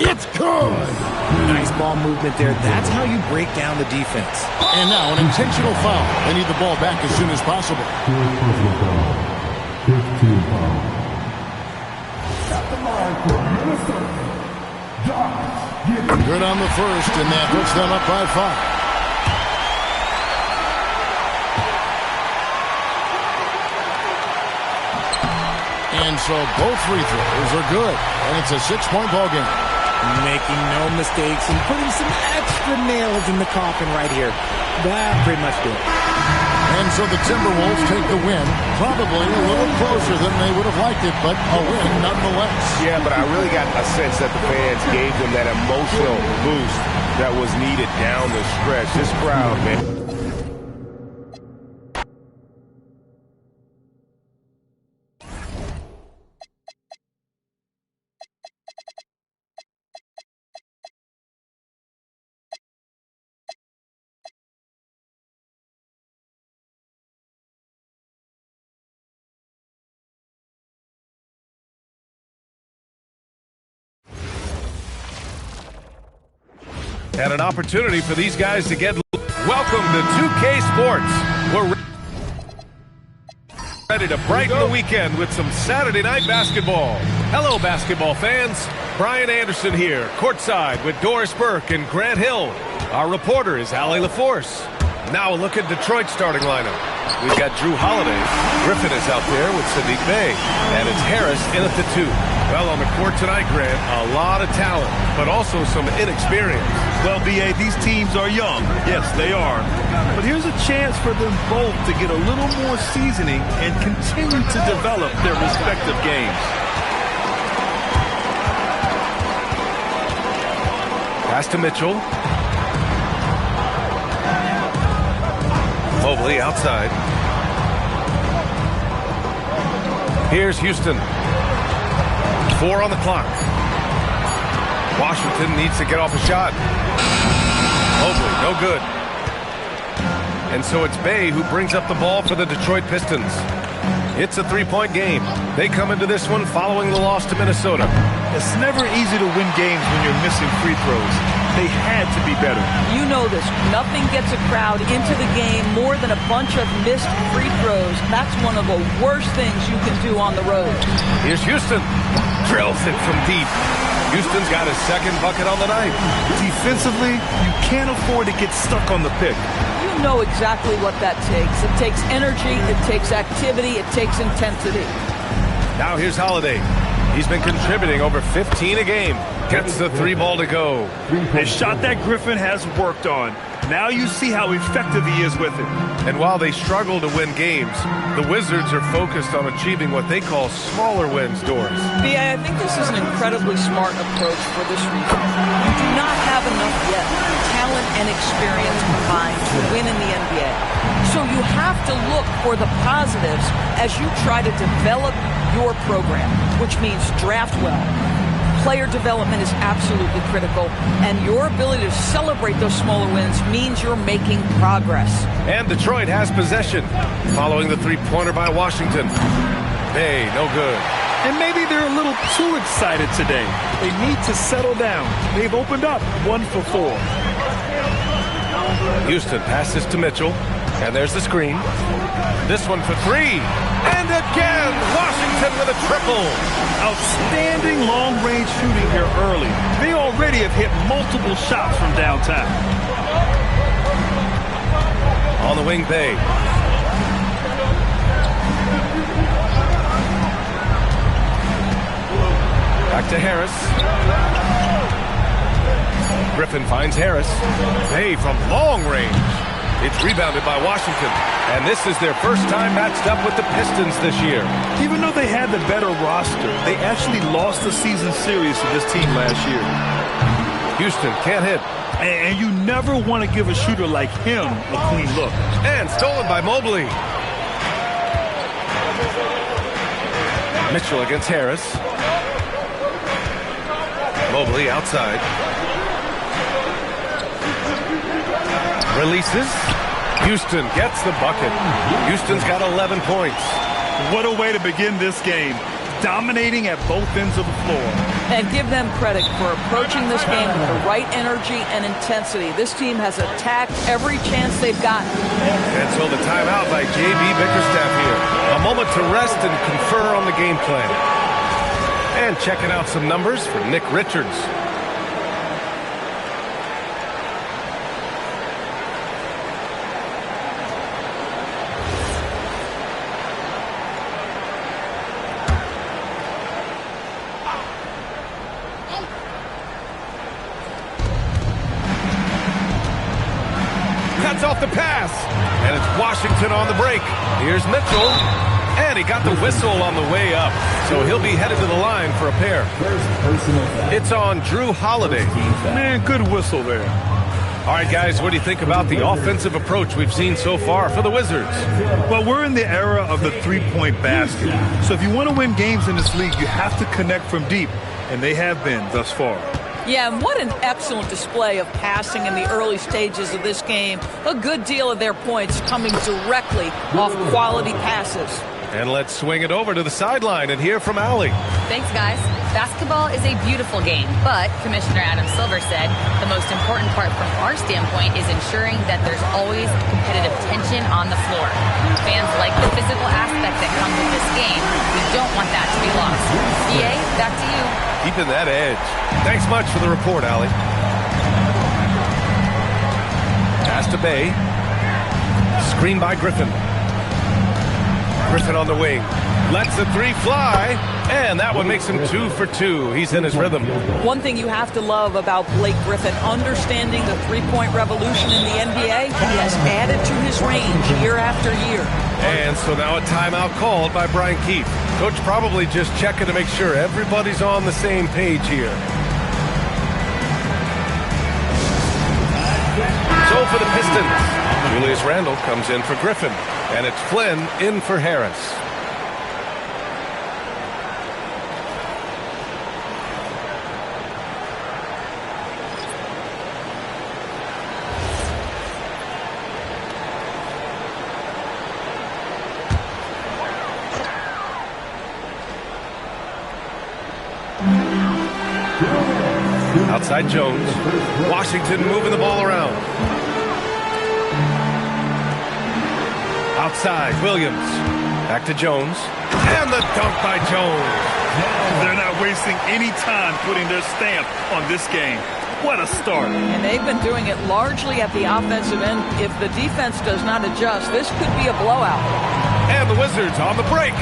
It's good! Nice ball movement there. That's how you break down the defense. And now an intentional foul. They need the ball back as soon as possible. 15 foul. Good on the first, and that puts them up by 5. And so both free throws are good, and it's a 6-point ball game. Making no mistakes and putting some extra nails in the coffin right here. That pretty much did it. And so the Timberwolves take the win. Probably a little closer than they would have liked it, but a win nonetheless. Yeah, but I really got a sense that the fans gave them that emotional boost that was needed down the stretch. This crowd, man. And an opportunity for these guys to get... Welcome to 2K Sports. We're ready to brighten the weekend with some Saturday night basketball. Hello, basketball fans. Brian Anderson here, courtside with Doris Burke and Grant Hill. Our reporter is Allie LaForce. Now a look at Detroit's starting lineup. We've got Drew Holiday. Griffin is out there with Sadiq Bey. And it's Harris in at the 2. Well, on the court tonight, Grant, a lot of talent, but also some inexperience. Well, B.A., these teams are young. Yes, they are. But here's a chance for them both to get a little more seasoning and continue to develop their respective games. Pass to Mitchell. Mobley outside. Here's Houston. 4 on the clock. Washington needs to get off a shot. Mobley, no good. And so it's Bey who brings up the ball for the Detroit Pistons. It's a 3-point game. They come into this one following the loss to Minnesota. It's never easy to win games when you're missing free throws. They had to be better. You know this. Nothing gets a crowd into the game more than a bunch of missed free throws. That's one of the worst things you can do on the road. Here's Houston. Drills it from deep. Houston's got his second bucket on the night. Defensively, you can't afford to get stuck on the pick. You know exactly what that takes. It takes energy, it takes activity, it takes intensity. Now here's Holiday. He's been contributing over 15 a game. Gets the 3 ball to go. A shot that Griffin has worked on. Now you see how effective he is with it. And while they struggle to win games, the Wizards are focused on achieving what they call smaller wins, Doris. B.A., I think this is an incredibly smart approach for this reason. You do not have enough yet, talent and experience combined, to win in the NBA. So So you have to look for the positives as you try to develop your program, which means draft well. Player development is absolutely critical, and your ability to celebrate those smaller wins means you're making progress. And Detroit has possession, following the three-pointer by Washington. Hey, no good. And maybe they're a little too excited today. They need to settle down. They've opened up 1 for 4. Houston passes to Mitchell, and there's the screen. This one for 3, and again, Washington with a triple. Outstanding long-range shooting here early. They already have hit multiple shots from downtown. On the wing, Bay. Back to Harris. Griffin finds Harris. Bay from long range. It's rebounded by Washington, and this is their first time matched up with the Pistons this year. Even though they had the better roster, they actually lost the season series to this team last year. Houston can't hit. And you never want to give a shooter like him a clean look. And stolen by Mobley. Mitchell against Harris. Mobley outside. Releases. Houston gets the bucket. Houston's got 11 points. What a way to begin this game. Dominating at both ends of the floor. And give them credit for approaching this game with the right energy and intensity. This team has attacked every chance they've gotten. And so the timeout by J.B. Bickerstaff here. A moment to rest and confer on the game plan. And checking out some numbers for Nick Richards. Cuts off the pass, and it's Washington on the break. Here's Mitchell, and he got the whistle on the way up, so he'll be headed to the line for a pair. It's on Drew Holiday. Man, good whistle there. All right, guys, what do you think about the offensive approach we've seen so far for the Wizards? Well, we're in the era of the three-point basket. So if you want to win games in this league, you have to connect from deep, and they have been thus far. Yeah, and what an excellent display of passing in the early stages of this game. A good deal of their points coming directly off quality passes. And let's swing it over to the sideline and hear from Allie. Thanks, guys. Basketball is a beautiful game, but Commissioner Adam Silver said the most important part from our standpoint is ensuring that there's always competitive tension on the floor. Fans like the physical aspect that comes with this game. We don't want that to be lost. EA, back to you. Keeping that edge. Thanks much for the report, Allie. Pass to Bay. Screen by Griffin. Griffin on the wing. Lets the 3 fly. And that one makes him 2 for 2. He's in his rhythm. One thing you have to love about Blake Griffin, understanding the three-point revolution in the NBA, he has added to his range year after year. And so now a timeout called by Brian Keefe. Coach probably just checking to make sure everybody's on the same page here. So for the Pistons, Julius Randle comes in for Griffin, and it's Flynn in for Harris. Outside Jones. Washington moving the ball around. Outside Williams. Back to Jones. And the dunk by Jones. They're not wasting any time putting their stamp on this game. What a start. And they've been doing it largely at the offensive end. If the defense does not adjust, this could be a blowout. And the Wizards on the break.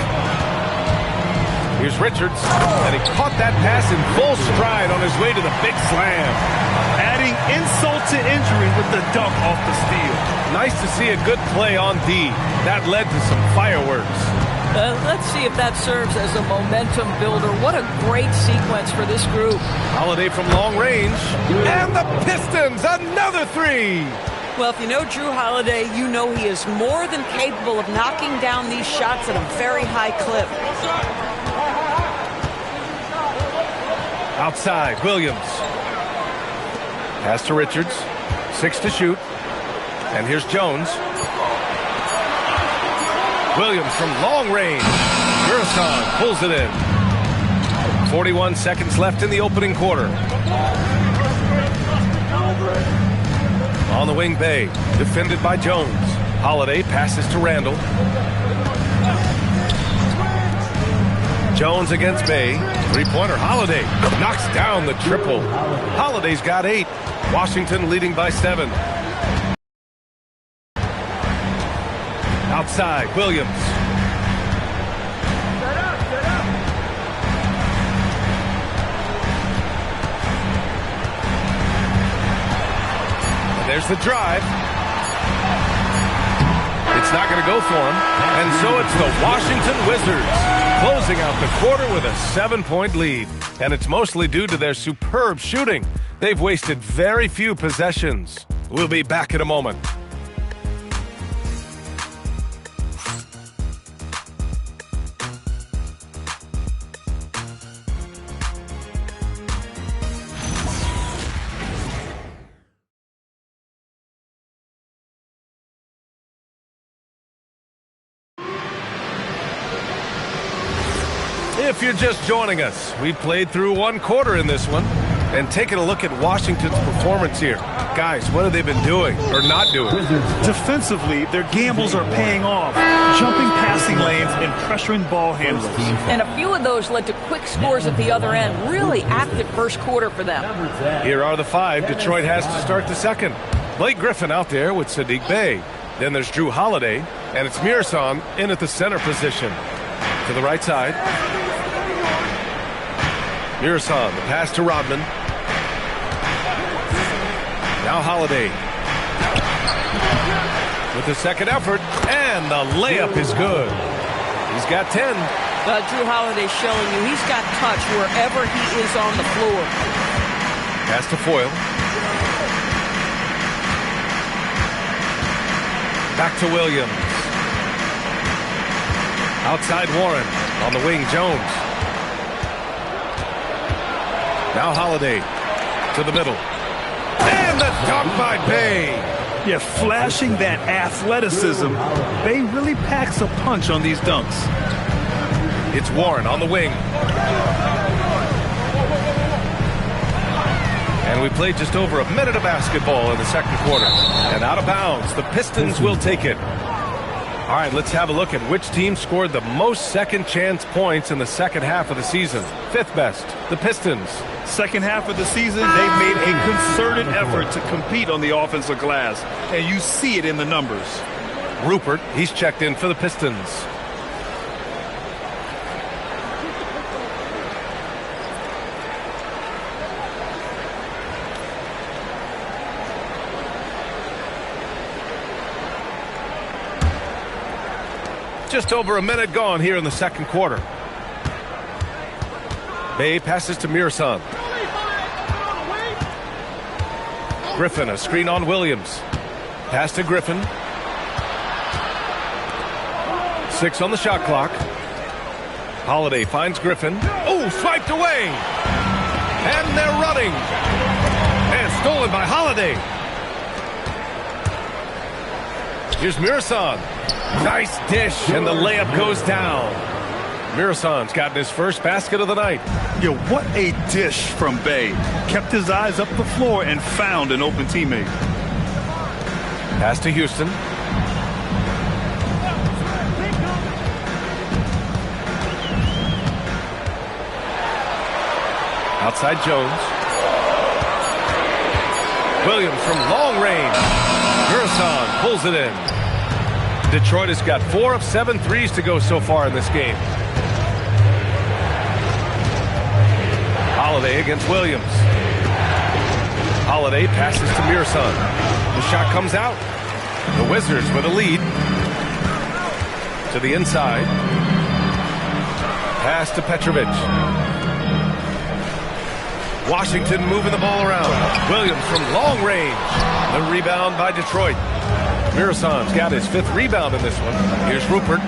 Here's Richards, and he caught that pass in full stride on his way to the big slam. Adding insult to injury with the dunk off the steal. Nice to see a good play on D. That led to some fireworks. Let's see if that serves as a momentum builder. What a great sequence for this group. Holiday from long range. And the Pistons, another 3. Well, if you know Drew Holiday, you know he is more than capable of knocking down these shots at a very high clip. Outside, Williams. Pass to Richards. 6 to shoot. And here's Jones. Williams from long range. Murison pulls it in. 41 seconds left in the opening quarter. On the wing, Bay. Defended by Jones. Holiday passes to Randall. Jones against Bay. Three-pointer. Holiday knocks down the triple. Holiday's got 8. Washington leading by 7. Outside, Williams. And there's the drive. It's not going to go for him. And so it's the Washington Wizards closing out the quarter with a 7-point lead. And it's mostly due to their superb shooting. They've wasted very few possessions. We'll be back in a moment. If you're just joining us, we've played through one quarter in this one and taken a look at Washington's performance here. Guys, what have they been doing or not doing? Defensively, their gambles are paying off. Jumping passing lanes and pressuring ball handlers. And a few of those led to quick scores at the other end. Really active first quarter for them. Here are the 5 Detroit has to start the second. Blake Griffin out there with Sadiq Bey. Then there's Drew Holiday, and it's Murison in at the center position. To the right side. Murison, the pass to Rodman. Now Holiday. With the second effort, and the layup is good. He's got 10. Drew Holiday showing you he's got touch wherever he is on the floor. Pass to Foyle. Back to Williams. Outside Warren. On the wing, Jones. Now Holiday to the middle. And the dunk by Bey. Yeah, flashing that athleticism. Bey really packs a punch on these dunks. It's Warren on the wing. And we played just over a minute of basketball in the second quarter. And out of bounds, the Pistons will take it. All right, let's have a look at which team scored the most second chance points in the second half of the season. 5th best, the Pistons. Second half of the season, they've made a concerted effort to compete on the offensive glass, and you see it in the numbers. Rupert, he's checked in for the Pistons. Just over a minute gone here in the second quarter. Bey passes to Murison. Griffin, a screen on Williams. Pass to Griffin. 6 on the shot clock. Holiday finds Griffin. Oh, swiped away. And they're running. And stolen by Holiday. Here's Murison. Nice dish, and the layup goes down. Murison's gotten his first basket of the night. Yo, what a dish from Bey. Kept his eyes up the floor and found an open teammate. Pass to Houston. Outside Jones. Williams from long range. Murison pulls it in. Detroit has got 4 of 7 threes to go so far in this game. Holiday against Williams. Holiday passes to Murison. The shot comes out. The Wizards with a lead. To the inside. Pass to Petrovic. Washington moving the ball around. Williams from long range. The rebound by Detroit. Mirasan's got his 5th rebound in this one. Here's Rupert.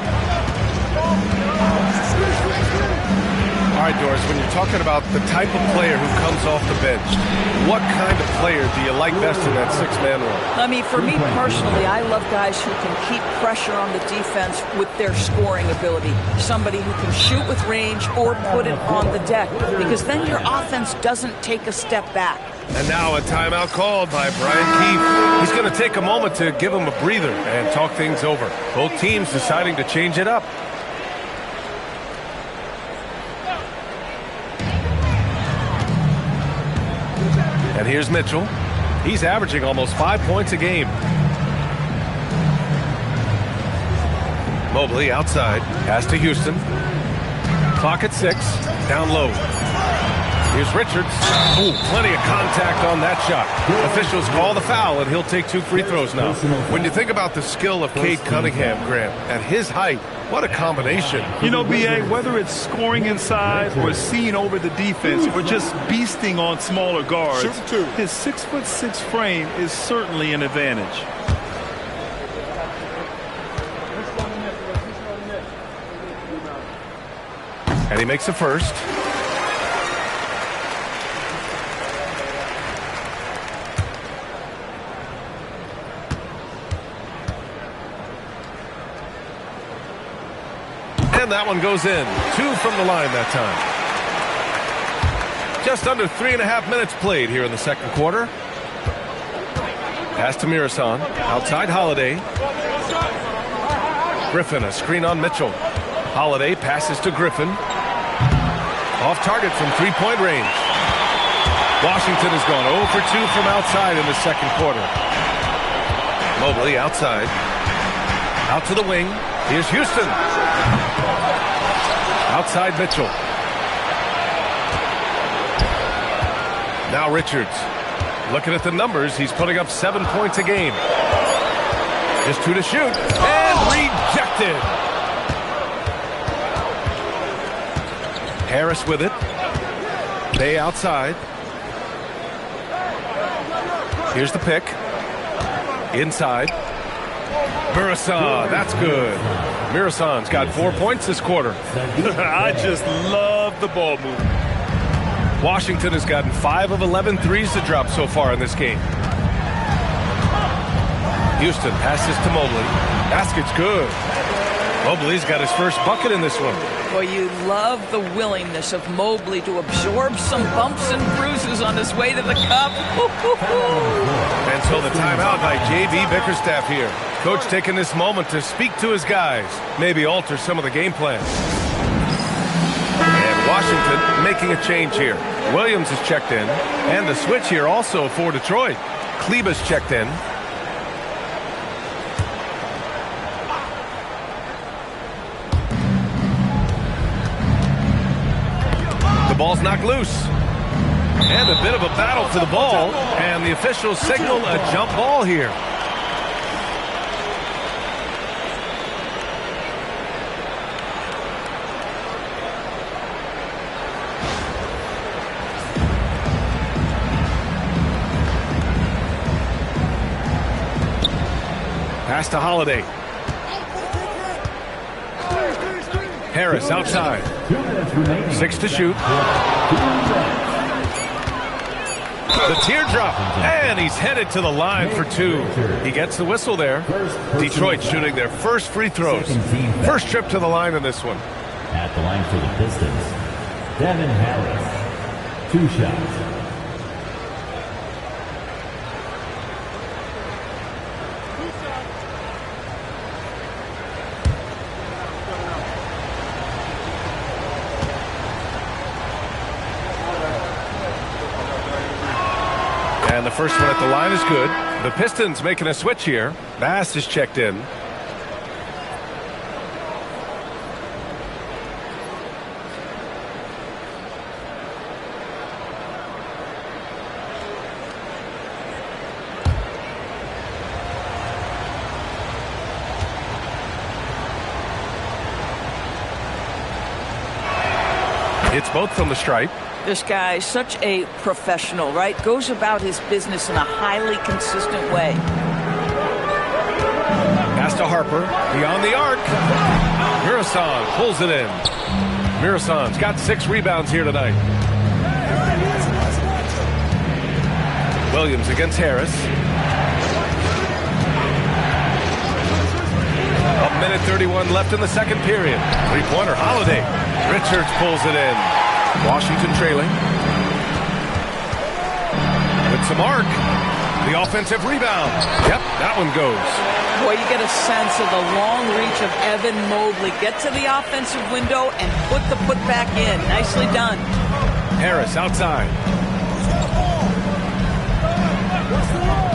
All right, Doris, when you're talking about the type of player who comes off the bench, what kind of player do you like best in that 6-man role? I mean, for me personally, I love guys who can keep pressure on the defense with their scoring ability. Somebody who can shoot with range or put it on the deck, because then your offense doesn't take a step back. And now a timeout called by Brian Keefe. He's going to take a moment to give him a breather and talk things over. Both teams deciding to change it up. And here's Mitchell. He's averaging almost 5 points a game. Mobley outside. Pass to Houston. Clock at 6. Down low. Here's Richards. Ooh, plenty of contact on that shot. Officials call the foul, and he'll take 2 free throws now. When you think about the skill of Cade Cunningham, Grant, at his height, what a combination. You know, B.A., whether it's scoring inside or seeing over the defense or just beasting on smaller guards, his 6'6" frame is certainly an advantage. And he makes the first. And that one goes in. 2 from the line that time. Just under 3.5 minutes played here in the second quarter. Pass to Mirasan. Outside Holiday. Griffin, a screen on Mitchell. Holiday passes to Griffin. Off target from 3-point range. Washington has gone 0 for 2 from outside in the second quarter. Mobley outside. Out to the wing. Here's Houston. Outside Mitchell. Now Richards. Looking at the numbers, he's putting up 7 points a game. Just 2 to shoot. And rejected. Harris with it. Bay outside. Here's the pick. Inside. Mirasan, that's good. Mirasan's got 4 points this quarter. I just love the ball movement. Washington has gotten 5 of 11 threes to drop so far in this game. Houston passes to Mobley. Basket's good. Mobley's got his first bucket in this one. Well, you love the willingness of Mobley to absorb some bumps and bruises on his way to the cup. And so the timeout by J.B. Bickerstaff here. Coach taking this moment to speak to his guys, maybe alter some of the game plan. And Washington making a change here. Williams is checked in, and the switch here also for Detroit. Kleba's checked in. The ball's knocked loose. And a bit of a battle for the ball, and the officials signal a jump ball here. Pass to Holiday. Harris outside. 6 to shoot. The teardrop, and he's headed to the line for 2. He gets the whistle there. Detroit shooting their first free throws. First trip to the line in this one. At the line for the Pistons, Devin Harris. 2 shots. And the first one at the line is good. The Pistons making a switch here. Bass is checked in. Hits both from the stripe. This guy's such a professional, right? Goes about his business in a highly consistent way. Pass to Harper. Beyond the arc. Mirasan pulls it in. Mirasan's got 6 rebounds here tonight. Williams against Harris. A minute 31 left in the second period. Three-pointer, Holiday. Richards pulls it in. Washington trailing. With some arc. The offensive rebound. Yep, that one goes. Boy, you get a sense of the long reach of Evan Mobley. Get to the offensive window and put the putback in. Nicely done. Harris outside.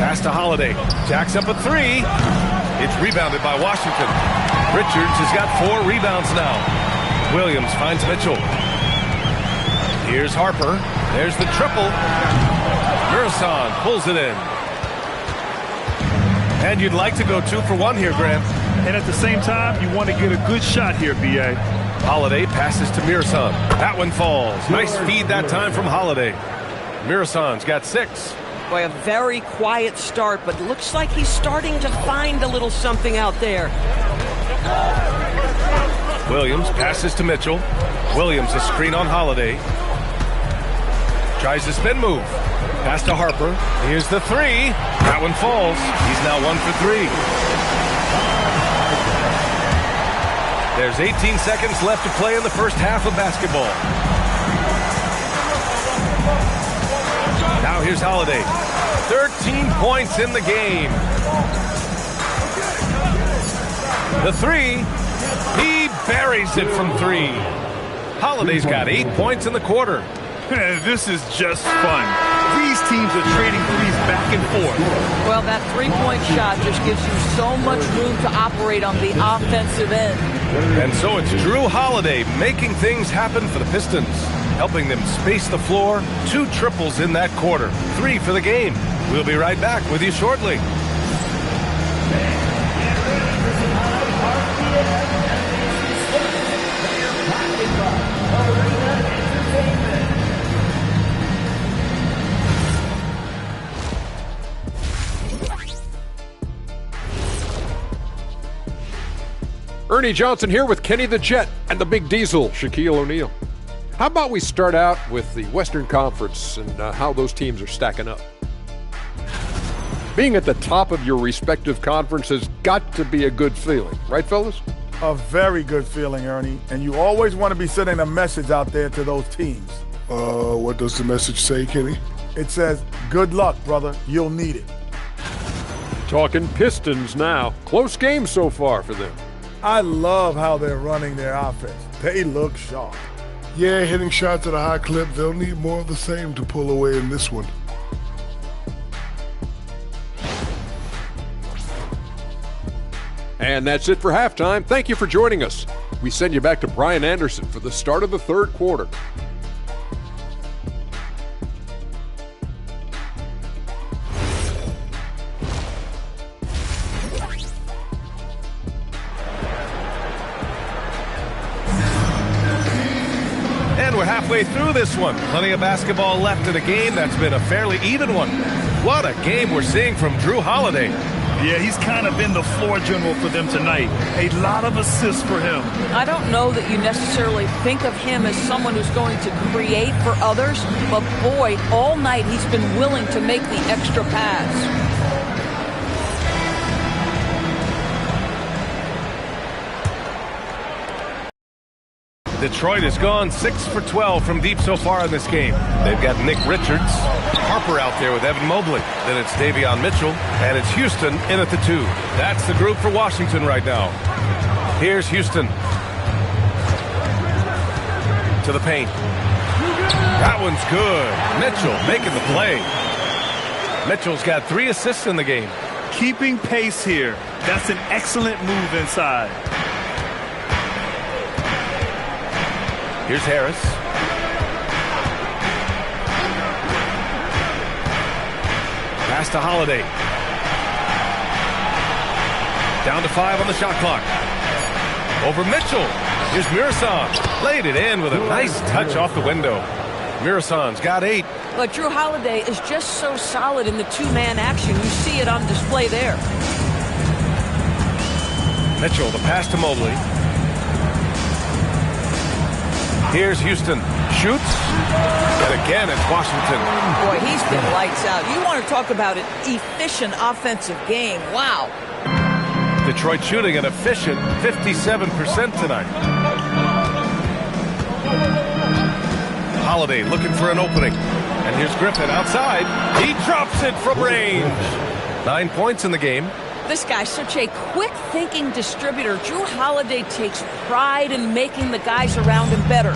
Pass to Holiday. Jacks up a 3. It's rebounded by Washington. Richards has got 4 rebounds now. Williams finds Mitchell. Here's Harper. There's the triple. Mirasan pulls it in. And you'd like to go 2 for 1 here, Graham. And at the same time, you want to get a good shot here, B.A. Holiday passes to Mirasan. That one falls. Nice feed that time from Holiday. Mirasan's got 6. Boy, a very quiet start, but looks like he's starting to find a little something out there. Williams passes to Mitchell. Williams a screen on Holiday. Tries the spin move. Pass to Harper. Here's the 3. That one falls. He's now 1 for 3. There's 18 seconds left to play in the first half of basketball. Now here's Holiday. 13 points in the game. The 3. He buries it from 3. Holiday's got 8 points in the quarter. This is just fun. These teams are trading threes back and forth. Well, that three-point shot just gives you so much room to operate on the offensive end. And so it's Drew Holiday making things happen for the Pistons, helping them space the floor. 2 triples in that quarter. 3 for the game. We'll be right back with you shortly. Ernie Johnson here with Kenny the Jet and the Big Diesel, Shaquille O'Neal. How about we start out with the Western Conference and how those teams are stacking up? Being at the top of your respective conference has got to be a good feeling, right, fellas? A very good feeling, Ernie. And you always want to be sending a message out there to those teams. What does the message say, Kenny? It says, good luck, brother. You'll need it. Talking Pistons now. Close game so far for them. I love how they're running their offense. They look sharp. Yeah, hitting shots at a high clip. They'll need more of the same to pull away in this one. And that's it for halftime. Thank you for joining us. We send you back to Brian Anderson for the start of the third quarter. And we're halfway through this one. Plenty of basketball left in a game that's been a fairly even one. What a game we're seeing from Drew Holiday. Yeah, he's kind of been the floor general for them tonight. A lot of assists for him. I don't know that you necessarily think of him as someone who's going to create for others, but boy, all night he's been willing to make the extra pass. Detroit has gone 6 for 12 from deep so far in this game. They've got Nick Richards, Harper out there with Evan Mobley. Then it's Davion Mitchell, and it's Houston in at the 2. That's the group for Washington right now. Here's Houston. To the paint. That one's good. Mitchell making the play. Mitchell's got 3 assists in the game. Keeping pace here. That's an excellent move inside. Here's Harris. Pass to Holiday. Down to 5 on the shot clock. Over Mitchell. Here's Mirasan. Laid it in with a nice touch off the window. Mirasan's got 8. Look, Drew Holiday is just so solid in the two-man action. You see it on display there. Mitchell, the pass to Mobley. Here's Houston. Shoots. And again, it's Washington. Boy, he's been lights out. You want to talk about an efficient offensive game. Wow. Detroit shooting an efficient 57% tonight. Holiday looking for an opening. And here's Griffin outside. He drops it from range. 9 points in the game. This guy's such a quick-thinking distributor. Drew Holiday takes pride in making the guys around him better.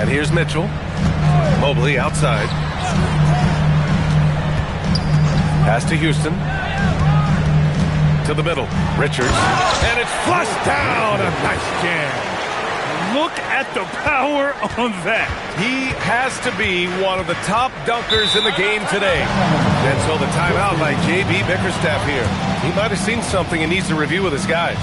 And here's Mitchell. Mobley outside. Pass to Houston. To the middle. Richards. And it's flushed down. A nice jam. Look at the power on that. He has to be one of the top dunkers in the game today. And so the timeout by J.B. Bickerstaff here. He might have seen something and needs to review with his guys.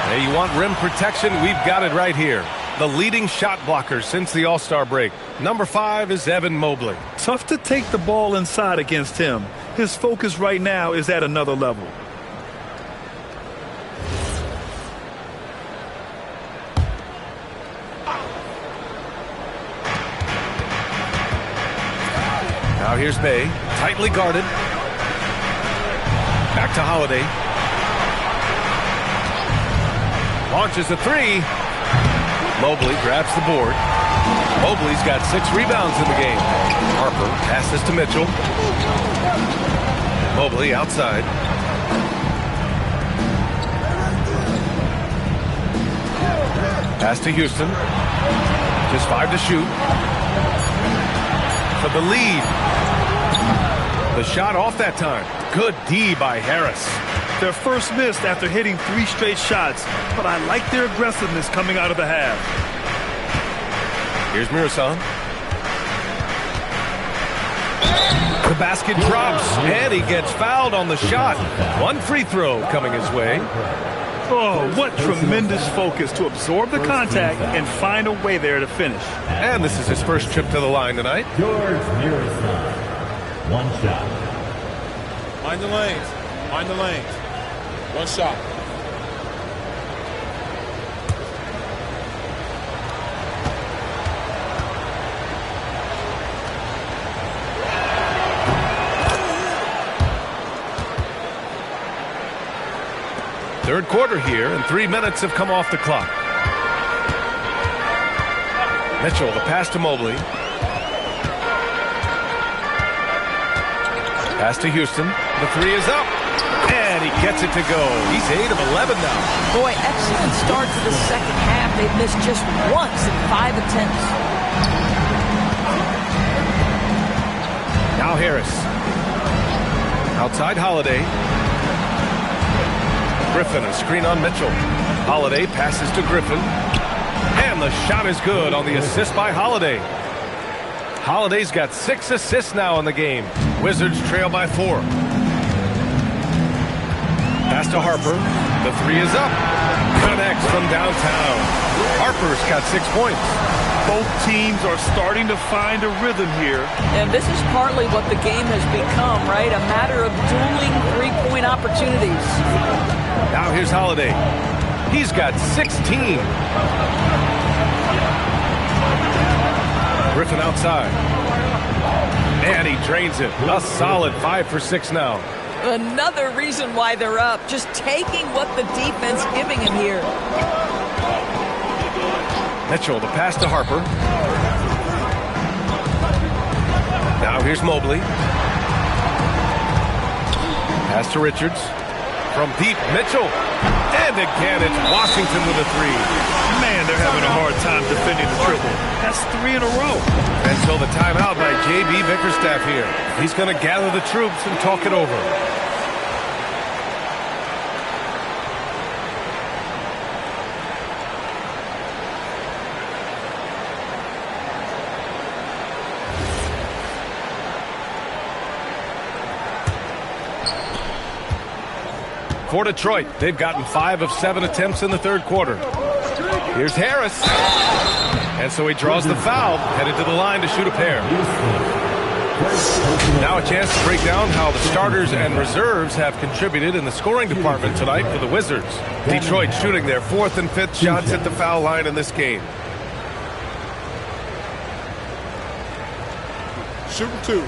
Hey, you want rim protection? We've got it right here. The leading shot blocker since the All-Star break. Number 5 is Evan Mobley. Tough to take the ball inside against him. His focus right now is at another level. Now here's Bay, tightly guarded. Back to Holiday. Launches a 3. Mobley grabs the board. Mobley's got 6 rebounds in the game. Harper passes to Mitchell. Mobley outside. Pass to Houston. Just 5 to shoot. For the lead. The shot off that time. Good D by Harris. Their first missed after hitting 3 straight shots, but I like their aggressiveness coming out of the half. Here's Mirasan. The basket drops, and he gets fouled on the shot. 1 free throw coming his way. Oh, what tremendous focus to absorb the contact and find a way there to finish. And this is his first trip to the line tonight. George Mirasan. 1 shot. Mind the lanes. Mind the lanes. 1 shot. Third quarter here, and 3 minutes have come off the clock. Mitchell, the pass to Mobley. Pass to Houston. The 3 is up. And he gets it to go. He's 8 of 11 now. Boy, excellent start to the second half. They've missed just once in 5 attempts. Now Harris. Outside Holiday. Griffin, a screen on Mitchell. Holiday passes to Griffin. And the shot is good on the assist by Holiday. Holiday's got 6 assists now in the game. Wizards trail by 4. Pass to Harper. The 3 is up. Connects from downtown. Harper's got 6 points. Both teams are starting to find a rhythm here. And this is partly what the game has become, right? A matter of dueling three-point opportunities. Now here's Holiday. He's got 16. Griffin outside. And he drains it. A solid 5 for 6 now. Another reason why they're up. Just taking what the defense giving him here. Mitchell, the pass to Harper. Now here's Mobley. Pass to Richards. From deep, Mitchell. And again, it's Washington with a 3. Man, they're having a hard time defending the triple. That's 3 in a row. And so the timeout by J.B. Bickerstaff here. He's going to gather the troops and talk it over. For Detroit, they've gotten 5 of 7 attempts in the third quarter. Here's Harris. And so he draws the foul, headed to the line to shoot a pair. Now a chance to break down how the starters and reserves have contributed in the scoring department tonight for the Wizards. Detroit shooting their 4th and 5th shots at the foul line in this game. Shooting 2.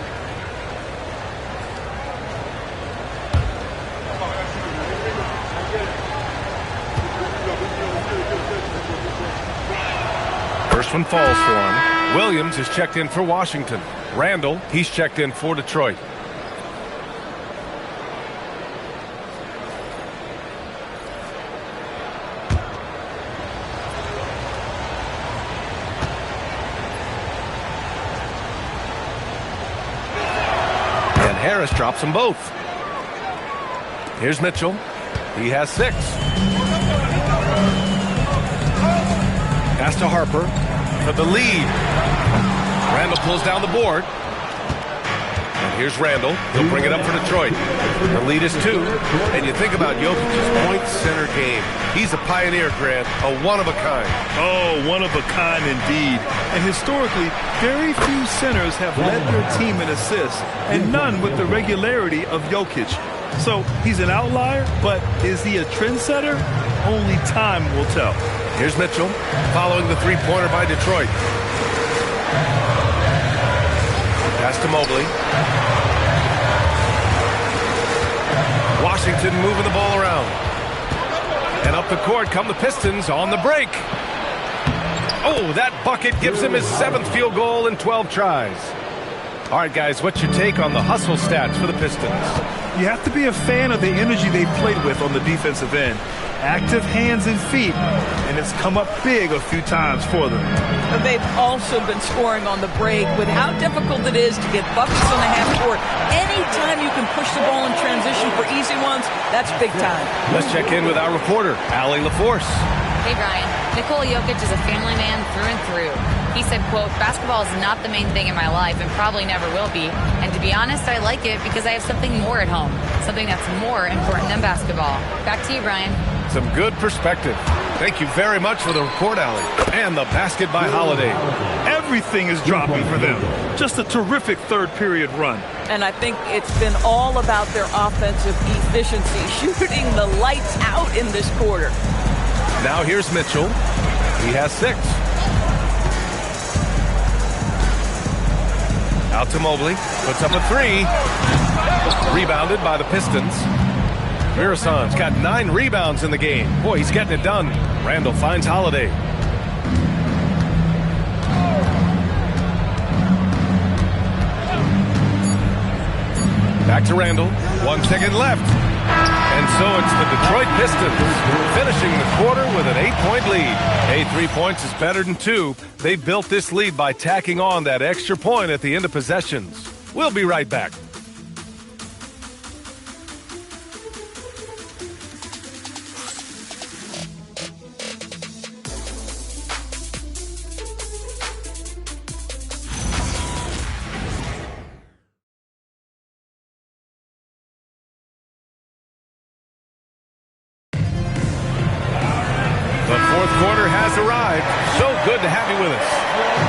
First one falls for him. Williams is checked in for Washington. Randall, he's checked in for Detroit. And Harris drops them both. Here's Mitchell. He has 6. Pass to Harper for the lead. Randall pulls down the board. And here's Randall. He'll bring it up for Detroit. The lead is 2. And you think about Jokic's point center game. He's a pioneer, Grant. A one-of-a-kind. Oh, one-of-a-kind indeed. And historically, very few centers have led their team in assists, and none with the regularity of Jokic. So he's an outlier, but is he a trendsetter? Only time will tell. Here's Mitchell following the three-pointer by Detroit. Pass to Mobley. Washington moving the ball around. And up the court come the Pistons on the break. Oh, that bucket gives him his 7th field goal in 12 tries. All right, guys, what's your take on the hustle stats for the Pistons? You have to be a fan of the energy they've played with on the defensive end. Active hands and feet, and it's come up big a few times for them. And they've also been scoring on the break with how difficult it is to get buckets on the half court. Anytime you can push the ball in transition for easy ones, that's big time. Let's check in with our reporter, Allie LaForce. Hey, Brian. Nikola Jokic is a family man through and through. He said, quote, basketball is not the main thing in my life and probably never will be. And to be honest, I like it because I have something more at home, something that's more important than basketball. Back to you, Brian. Some good perspective. Thank you very much for the report, Allie. And the basket by Holiday. Everything is dropping for them. Just a terrific third-period run. And I think it's been all about their offensive efficiency, shooting the lights out in this quarter. Now here's Mitchell. He has 6. Out to Mobley. Puts up a 3. Rebounded by the Pistons. Mirasan's got 9 rebounds in the game. Boy, he's getting it done. Randall finds Holiday. Back to Randall. 1 second left. And so it's the Detroit Pistons finishing the quarter with an 8-point lead. Hey, 3 points is better than 2. They built this lead by tacking on that extra point at the end of possessions. We'll be right back. Arrived. So good to have you with us.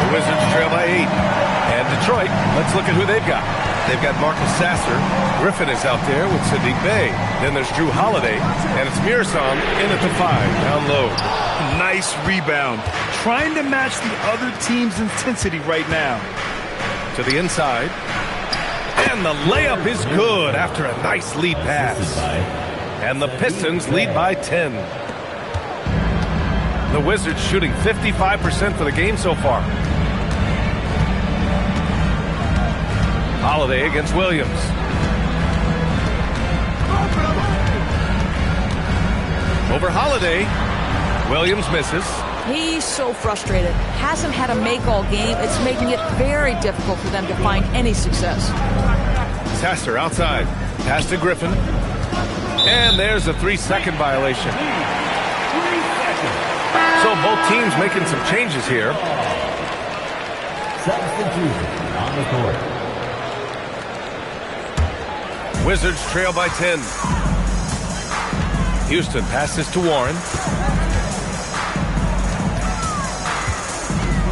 The Wizards trail by 8. And Detroit, let's look at who they've got. They've got Marcus Sasser. Griffin is out there with Sadiq Bey. Then there's Drew Holiday. And it's Mirasan in at the 5, down low. Nice rebound. Trying to match the other team's intensity right now. To the inside. And the layup is good after a nice lead pass. And the Pistons lead by 10. The Wizards shooting 55% for the game so far. Holiday against Williams. Over Holiday. Williams misses. He's so frustrated. Hasn't had a make all game. It's making it very difficult for them to find any success. Sasser outside. Pass to Griffin. And there's a 3-second violation. So both teams making some changes here. Substitution on the court. Wizards trail by 10. Houston passes to Warren.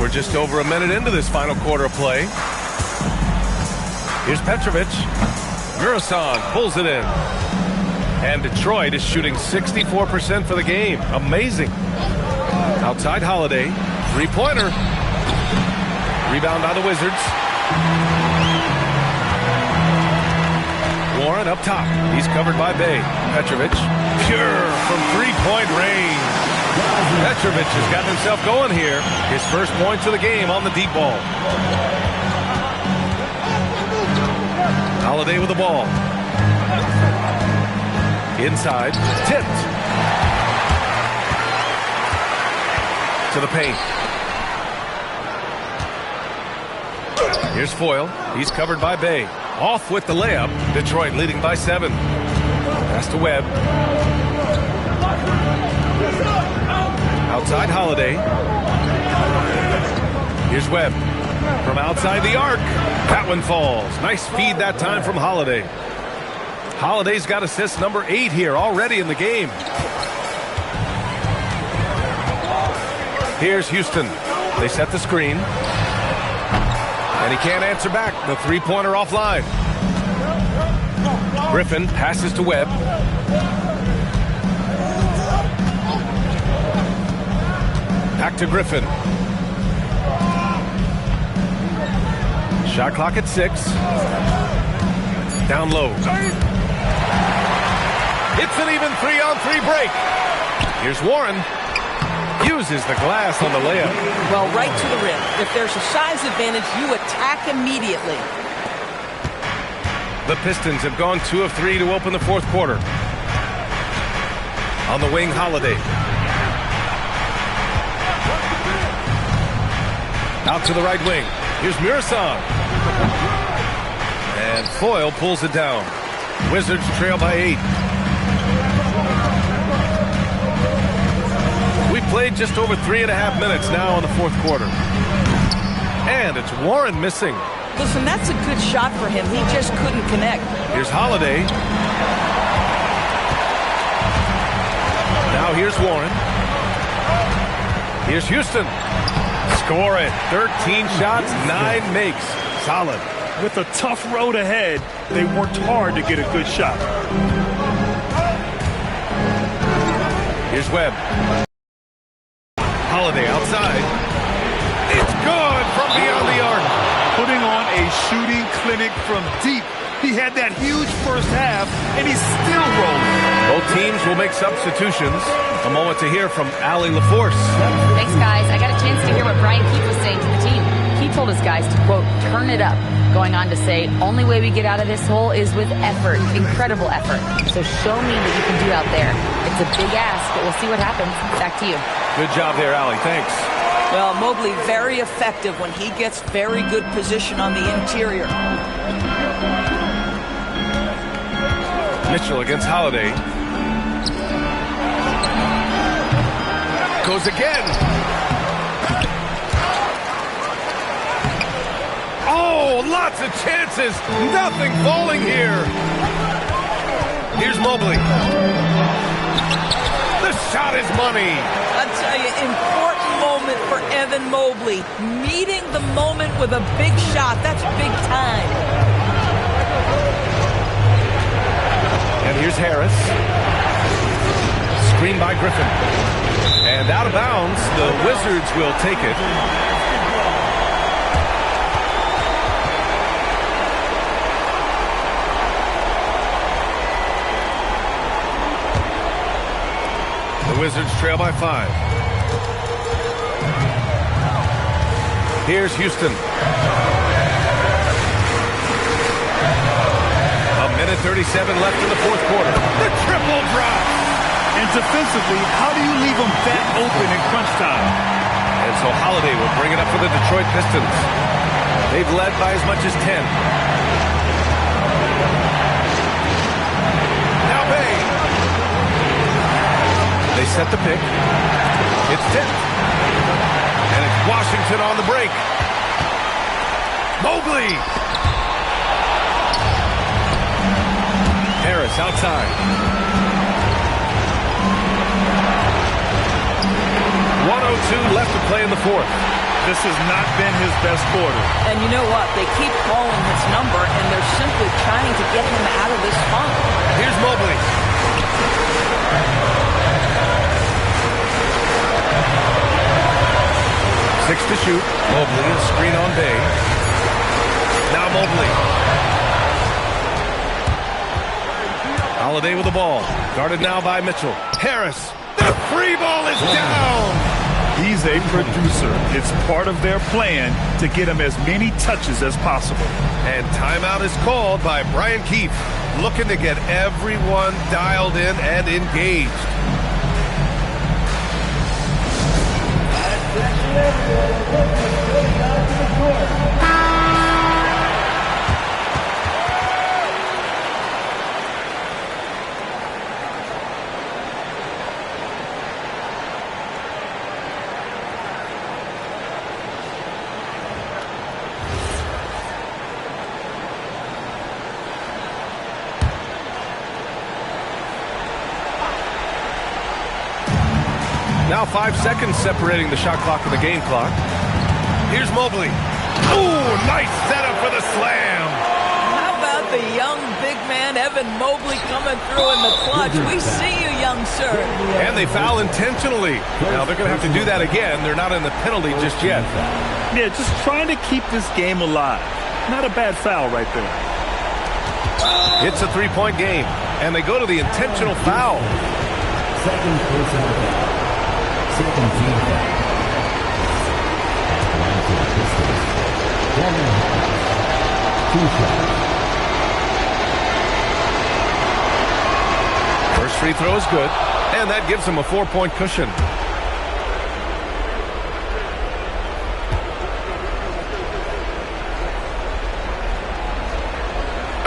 We're just over a minute into this final quarter of play. Here's Petrovic. Murasan pulls it in. And Detroit is shooting 64% for the game. Amazing. Outside Holiday. Three-pointer. Rebound by the Wizards. Warren up top. He's covered by Bay. Petrovic. Pure from three-point range. Petrovic has gotten himself going here. His first points of the game on the deep ball. Holiday with the ball. Inside. Tipped. To the paint. Here's Foyle. He's covered by Bay. Off with the layup. Detroit leading by 7. Pass to Webb. Outside Holiday. Here's Webb. From outside the arc. That one falls. Nice feed that time from Holiday. Holiday's got assist number 8 here already in the game. Here's Houston. They set the screen. And he can't answer back. The three-pointer offline. Griffin passes to Webb. Back to Griffin. Shot clock at 6. Down low. It's an even 3-on-3 break. Here's Warren. Uses the glass on the layup. Well, right to the rim. If there's a size advantage, you attack immediately. The Pistons have gone 2 of 3 to open the fourth quarter. On the wing, Holiday. Out to the right wing. Here's Murasan. And Foyle pulls it down. Wizards trail by 8. We've played just over 3.5 minutes now in the fourth quarter. And it's Warren missing. Listen, that's a good shot for him. He just couldn't connect. Here's Holiday. Now here's Warren. Here's Houston. Score it. 13 shots, 9 makes. Solid. With a tough road ahead, they worked hard to get a good shot. Here's Webb. Holiday outside. It's good from beyond the arc. Putting on a shooting clinic from deep. He had that huge first half, and he's still rolling. Both teams will make substitutions. A moment to hear from Allie LaForce. Thanks, guys. I got a chance to hear what Brian Keefe was saying to the team. He told his guys to, quote, turn it up. Going on to say, only way we get out of this hole is with effort. Incredible effort. So show me what you can do out there. It's a big ask, but we'll see what happens. Back to you. Good job there, Allie. Thanks. Well, Mobley very effective when he gets very good position on the interior. Mitchell against Holiday. Goes again. Oh, lots of chances. Nothing falling here. Here's Mobley. The shot is money. I'll tell you, important moment for Evan Mobley. Meeting the moment with a big shot. That's big time. And here's Harris. Screen by Griffin. And out of bounds, the Wizards will take it. The Wizards trail by 5. Here's Houston. A minute 37 left in the fourth quarter. The triple drop. And defensively, how do you leave them that open in crunch time? And so Holiday will bring it up for the Detroit Pistons. They've led by as much as 10. Now Bay. They set the pick. It's tipped. And it's Washington on the break. Mobley. Harris outside. play in the fourth. This has not been his best quarter. And you know what? They keep calling his number, and they're simply trying to get him out of this funk. Here's Mobley. 6 to shoot. Mobley, a screen on Bay. Now Mobley. Holiday with the ball. Guarded now by Mitchell. Harris. The free ball is down. He's a producer. It's part of their plan to get him as many touches as possible. And timeout is called by Brian Keefe, looking to get everyone dialed in and engaged. Now 5 seconds separating the shot clock and the game clock. Here's Mobley. Ooh, nice setup for the slam. How about the young big man, Evan Mobley, coming through in the clutch? We see you, young sir. And they foul intentionally. Now they're going to have to do that again. They're not in the penalty just yet. Yeah, just trying to keep this game alive. Not a bad foul right there. It's a three-point game, and they go to the intentional foul. Second personal foul. Second team foul. Line to the Pistons. Devin Harris. 2 shots. First free throw is good, and that gives him a 4-point cushion.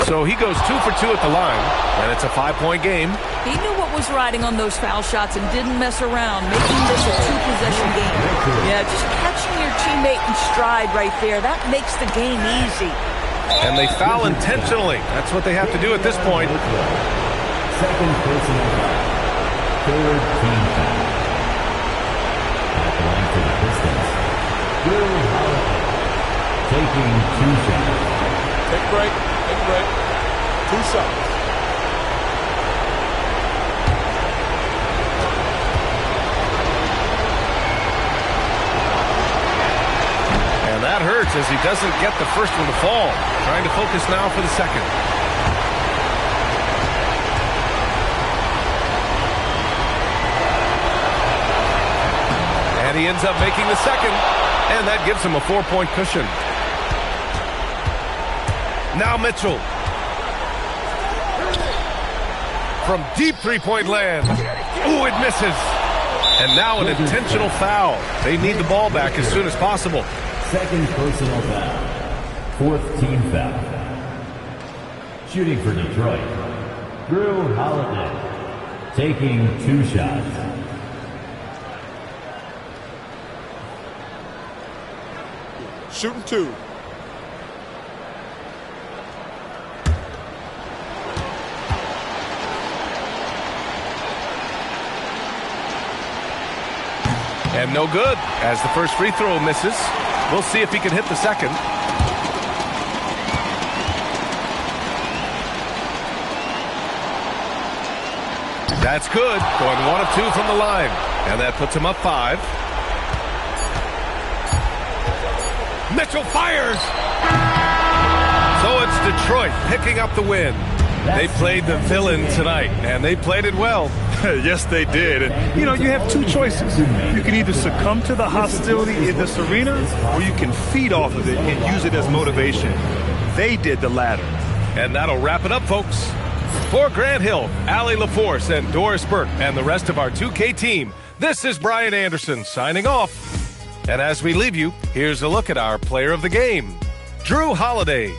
So he goes 2 for 2 at the line, and it's a 5-point game. He knew what was riding on those foul shots and didn't mess around, making this a 2-possession game. Yeah, just catching your teammate in stride right there, that makes the game easy. And they foul intentionally. That's what they have to do at this point. Second personal foul. Third team foul. At the line for the Pistons. Will Holiday. Taking 2 shots. Take a break. Take a break. 2 shots. And that hurts as he doesn't get the first one to fall. Trying to focus now for the second. And he ends up making the second. And that gives him a 4-point cushion. Now Mitchell. From deep three-point land. Ooh, it misses. And now an intentional foul. They need the ball back as soon as possible. Second personal foul. Fourth team foul. Shooting for Detroit. Drew Holiday. Taking 2 shots. Shooting 2. And no good, as the first free throw misses. We'll see if he can hit the second. That's good, going 1 of 2 from the line. And that puts him up 5. Mitchell fires! So it's Detroit picking up the win. They played the villain tonight, and they played it well. Yes, they did. And, you know, you have 2 choices. You can either succumb to the hostility in this arena, or you can feed off of it and use it as motivation. They did the latter. And that'll wrap it up, folks. For Grant Hill, Allie LaForce, and Doris Burke, and the rest of our 2K team, this is Brian Anderson signing off. And as we leave you, here's a look at our player of the game, Drew Holiday.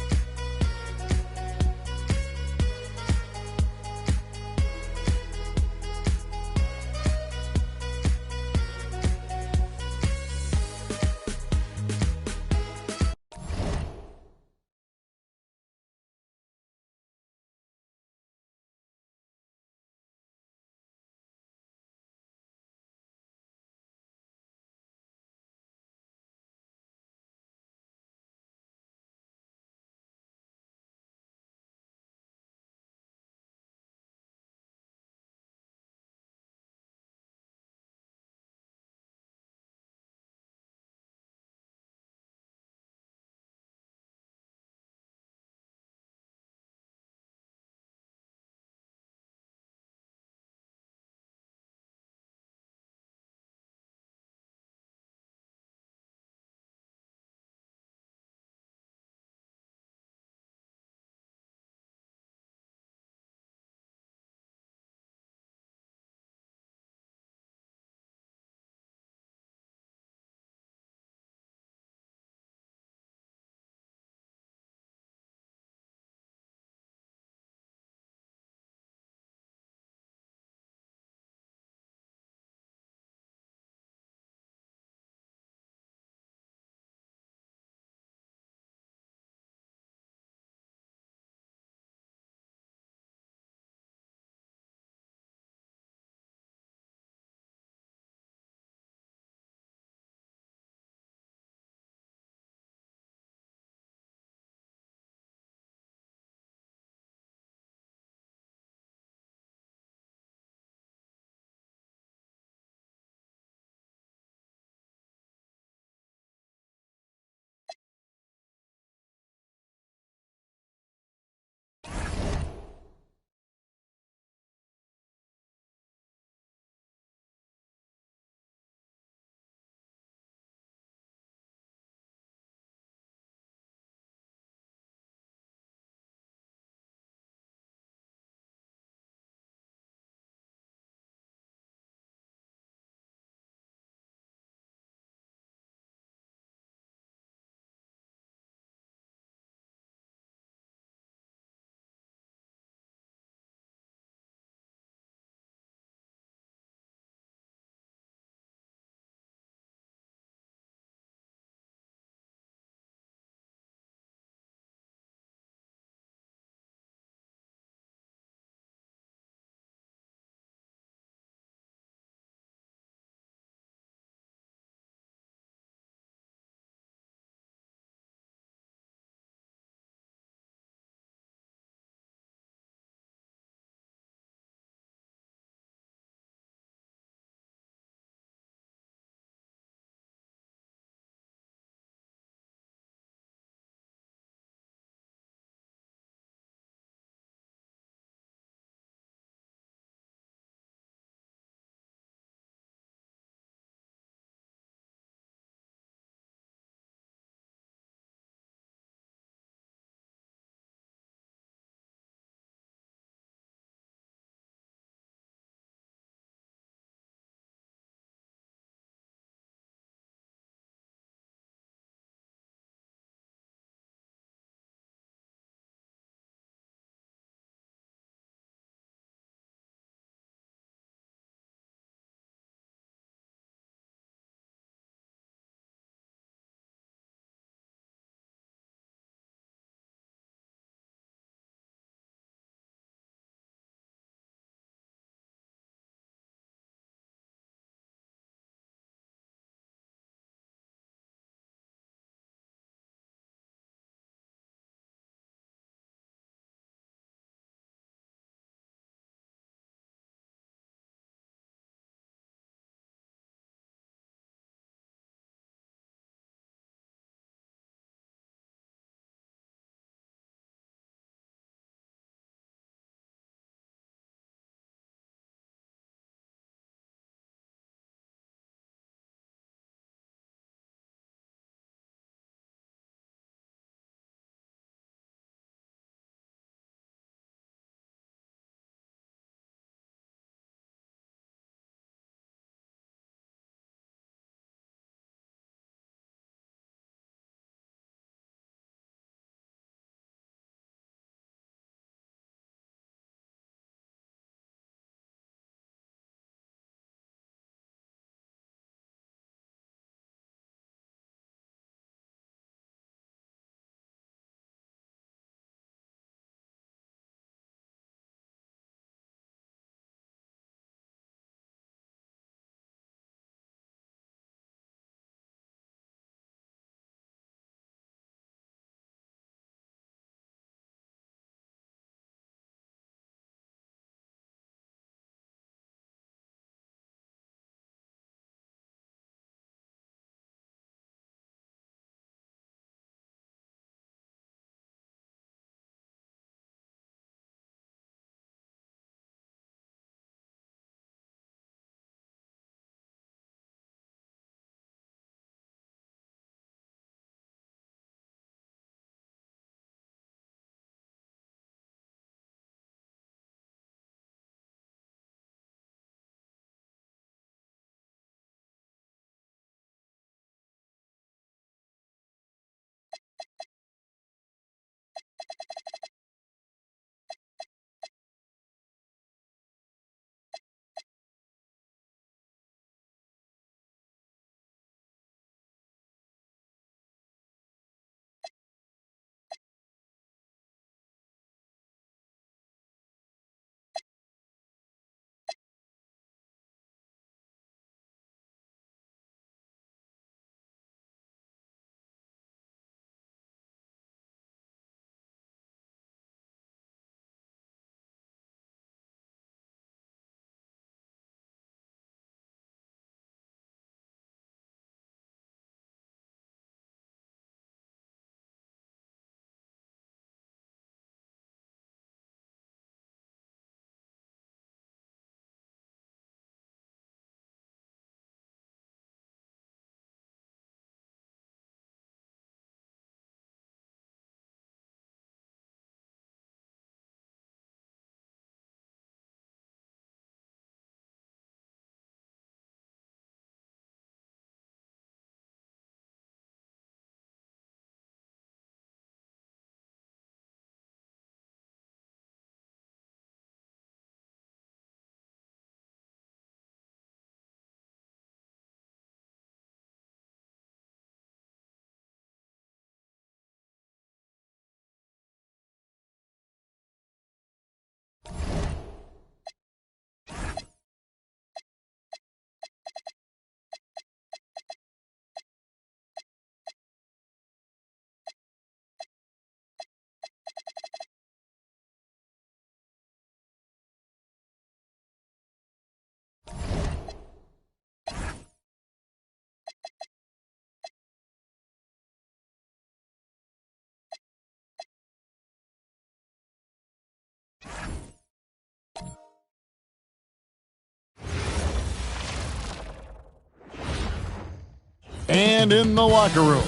And in the locker room.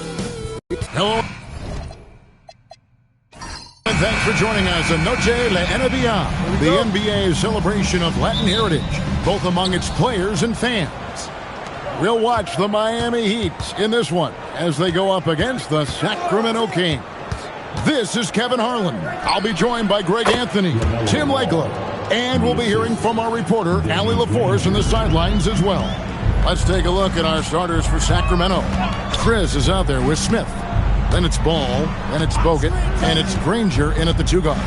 Hello. And thanks for joining us in Noche La NBA, the NBA celebration of Latin heritage, both among its players and fans. We'll watch the Miami Heat in this one as they go up against the Sacramento Kings. This is Kevin Harlan. I'll be joined by Greg Anthony, Tim Legler, and we'll be hearing from our reporter, Allie LaForce, on the sidelines as well. Let's take a look at our starters for Sacramento. Chris is out there with Smith. Then it's Ball, then it's Bogut, and it's Granger in at the 2 guard.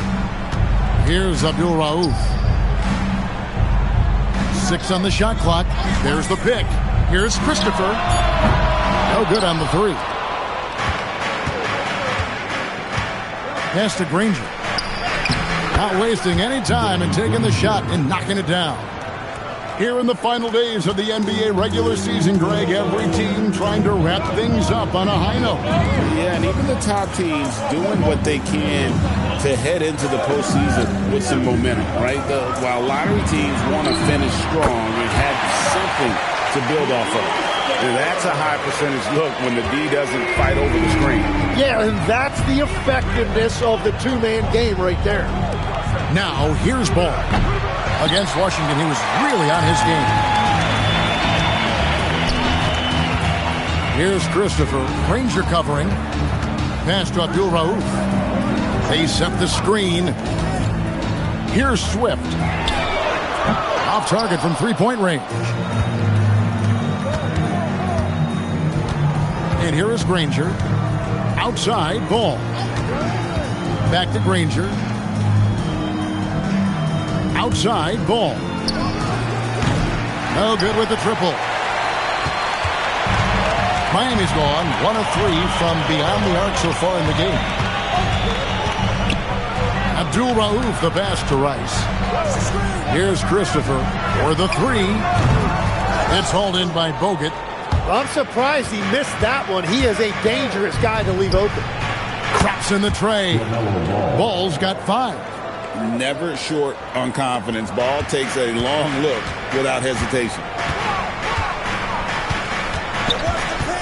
Here's Abdul Rauf. 6 on the shot clock. There's the pick. Here's Christopher. No good on the 3. Pass to Granger. Not wasting any time and taking the shot and knocking it down. Here in the final days of the NBA regular season, Greg, every team trying to wrap things up on a high note. Yeah, and even the top teams doing what they can to head into the postseason with some momentum, right? While lottery teams want to finish strong and have something to build off of. And that's a high percentage look when the D doesn't fight over the screen. Yeah, and that's the effectiveness of the two-man game right there. Now, here's Ball. Against Washington, he was really on his game. Here's Christopher. Granger covering. Pass to Abdul Rauf. They set the screen. Here's Swift. Off target from three-point range. And here is Granger. Outside, Ball. Back to Granger. Outside, Ball. No good with the triple. Miami's gone 1 of 3 from beyond the arc so far in the game. Abdul Rauf, the pass to Rice. Here's Christopher for the 3. It's hauled in by Bogut. Well, I'm surprised he missed that one. He is a dangerous guy to leave open. Craps in the tray. Ball's got 5. Never short on confidence. Ball takes a long look without hesitation.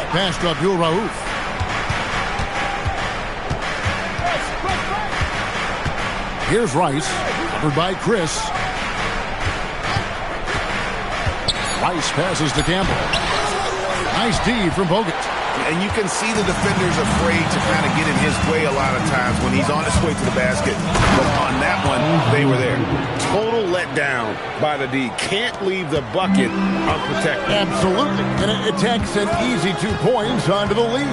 Pass to Abdul Rauf. Here's Rice, covered by Chris. Rice passes to Campbell. Nice D from Bogut. And you can see the defender's afraid to kind of get in his way a lot of times when he's on his way to the basket. But on that one, they were there. Total letdown by the D. Can't leave the bucket unprotected. Absolutely. And it takes an easy 2 points onto the lead.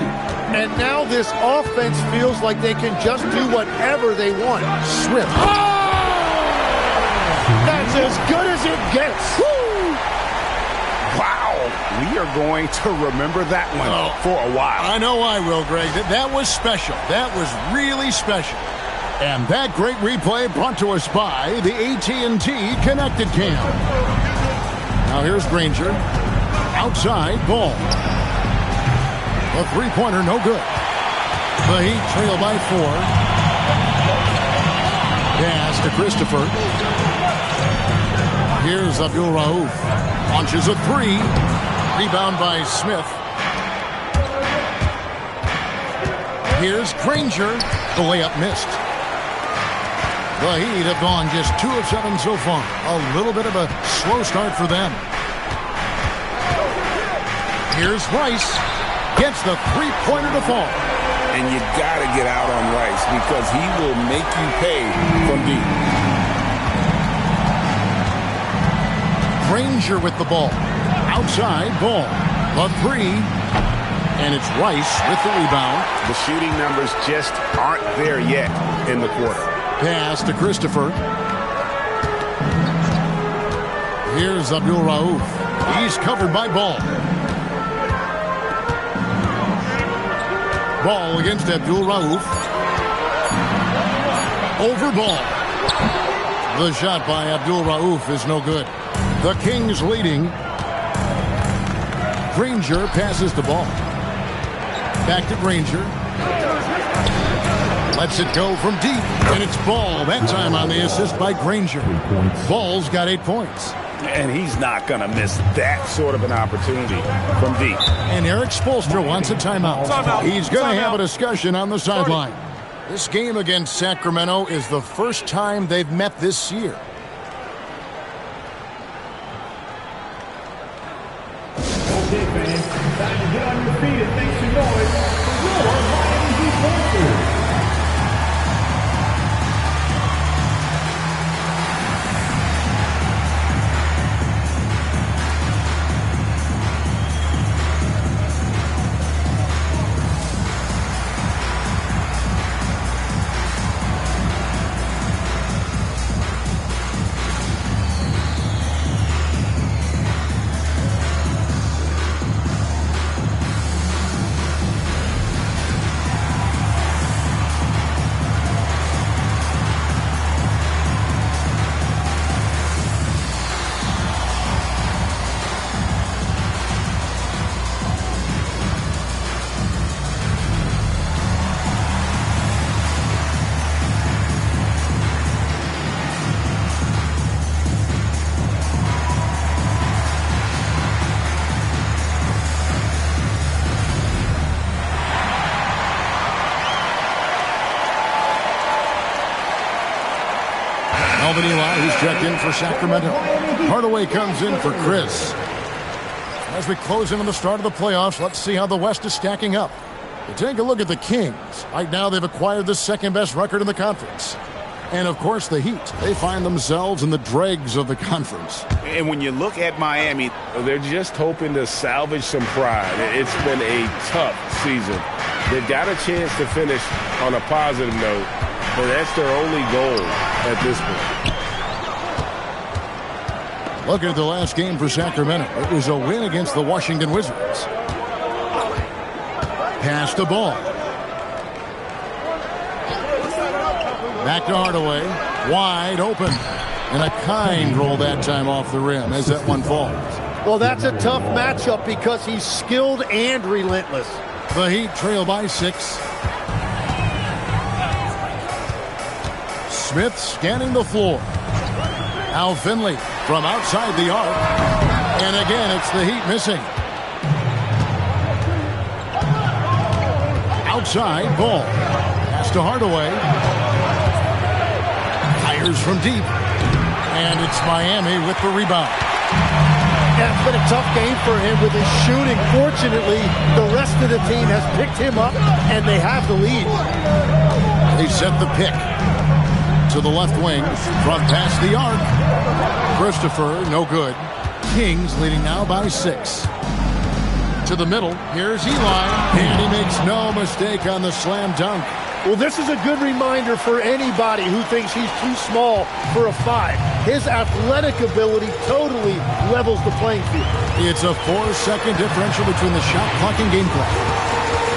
And now this offense feels like they can just do whatever they want. Swift. Oh! That's as good as it gets. Woo! Wow. We are going to remember that one for a while. I know I will, Greg. That was special. That was really special. And that great replay brought to us by the AT&T Connected Cam. Now here's Granger. Outside, Ball. A three-pointer, no good. The Heat trail by 4. Pass to Christopher. Here's Abdul Rauf. Launches a 3. Rebound by Smith. Here's Granger. The layup missed. The Heat have gone just 2 of 7 so far. A little bit of a slow start for them. Here's Rice. Gets the three-pointer to fall. And you got to get out on Rice because he will make you pay from deep. Granger with the ball. Outside, Ball. A 3. And it's Rice with the rebound. The shooting numbers just aren't there yet in the quarter. Pass to Christopher. Here's Abdul Rauf. He's covered by Ball. Ball against Abdul Rauf. Over Ball. The shot by Abdul Rauf is no good. The Kings leading. Granger passes the ball. Back to Granger. Lets it go from deep. And it's Ball. That time on the assist by Granger. Ball's got 8 points. And he's not going to miss that sort of an opportunity from deep. And Eric Spoelstra wants a timeout. He's going to have a discussion on the sideline. This game against Sacramento is the first time they've met this year. Okay, fans, time to get on your feet and make some noise for your Miami Heat Monsters. Melvin Eli, who's checked in for Sacramento. Hardaway comes in for Chris. As we close in on the start of the playoffs, let's see how the West is stacking up. You take a look at the Kings. Right now, they've acquired the second-best record in the conference. And, of course, the Heat. They find themselves in the dregs of the conference. And when you look at Miami, they're just hoping to salvage some pride. It's been a tough season. They've got a chance to finish on a positive note, but that's their only goal at this point. Looking at the last game for Sacramento, it was a win against the Washington Wizards. Pass the ball. Back to Hardaway. Wide open. And a kind roll that time off the rim as that one falls. Well, that's a tough matchup because he's skilled and relentless. The Heat trail by 6. Smith scanning the floor. Al Finley from outside the arc. And again, it's the Heat missing. Outside ball. Pass to Hardaway. Fires from deep. And it's Miami with the rebound. Yeah, it's been a tough game for him with his shooting. Fortunately, the rest of the team has picked him up, and they have the lead. They set the pick. To the left wing, front past the arc. Christopher, no good. Kings leading now by 6. To the middle, here's Eli, and he makes no mistake on the slam dunk. Well, this is a good reminder for anybody who thinks he's too small for a 5. His athletic ability totally levels the playing field. It's a 4-second differential between the shot clock and game clock.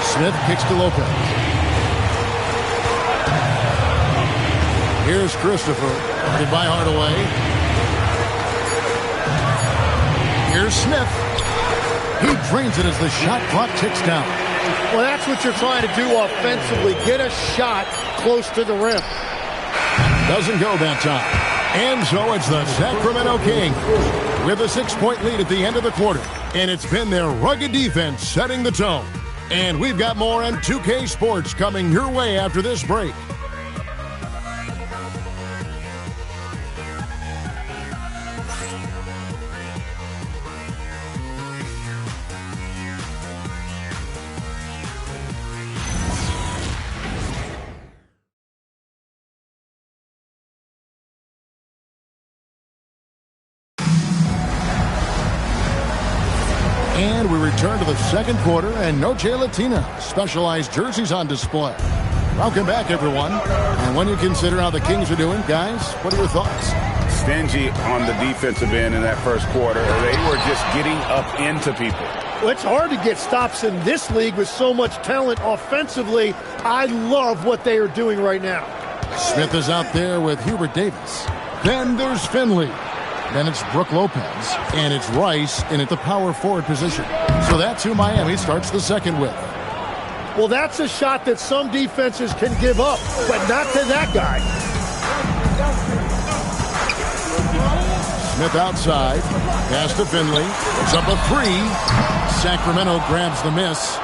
Smith kicks to Lopez. Here's Christopher. Goodbye, Hardaway. Here's Smith. He drains it as the shot clock ticks down. Well, that's what you're trying to do offensively. Get a shot close to the rim. Doesn't go that time. And so it's the Sacramento Kings with a 6-point lead at the end of the quarter. And it's been their rugged defense setting the tone. And we've got more on 2K Sports coming your way after this break. And we return to the second quarter, and no Jay Latina. Specialized jerseys on display. Welcome back, everyone. And when you consider how the Kings are doing, guys, what are your thoughts? Stingy on the defensive end in that first quarter. They were just getting up into people. Well, it's hard to get stops in this league with so much talent offensively. I love what they are doing right now. Smith is out there with Hubert Davis. Then there's Finley. Then it's Brook Lopez, and it's Rice in at the power forward position. So that's who Miami starts the second with. Well, that's a shot that some defenses can give up, but not to that guy. Smith outside. Pass to Finley. It's up a three. Sacramento grabs the miss.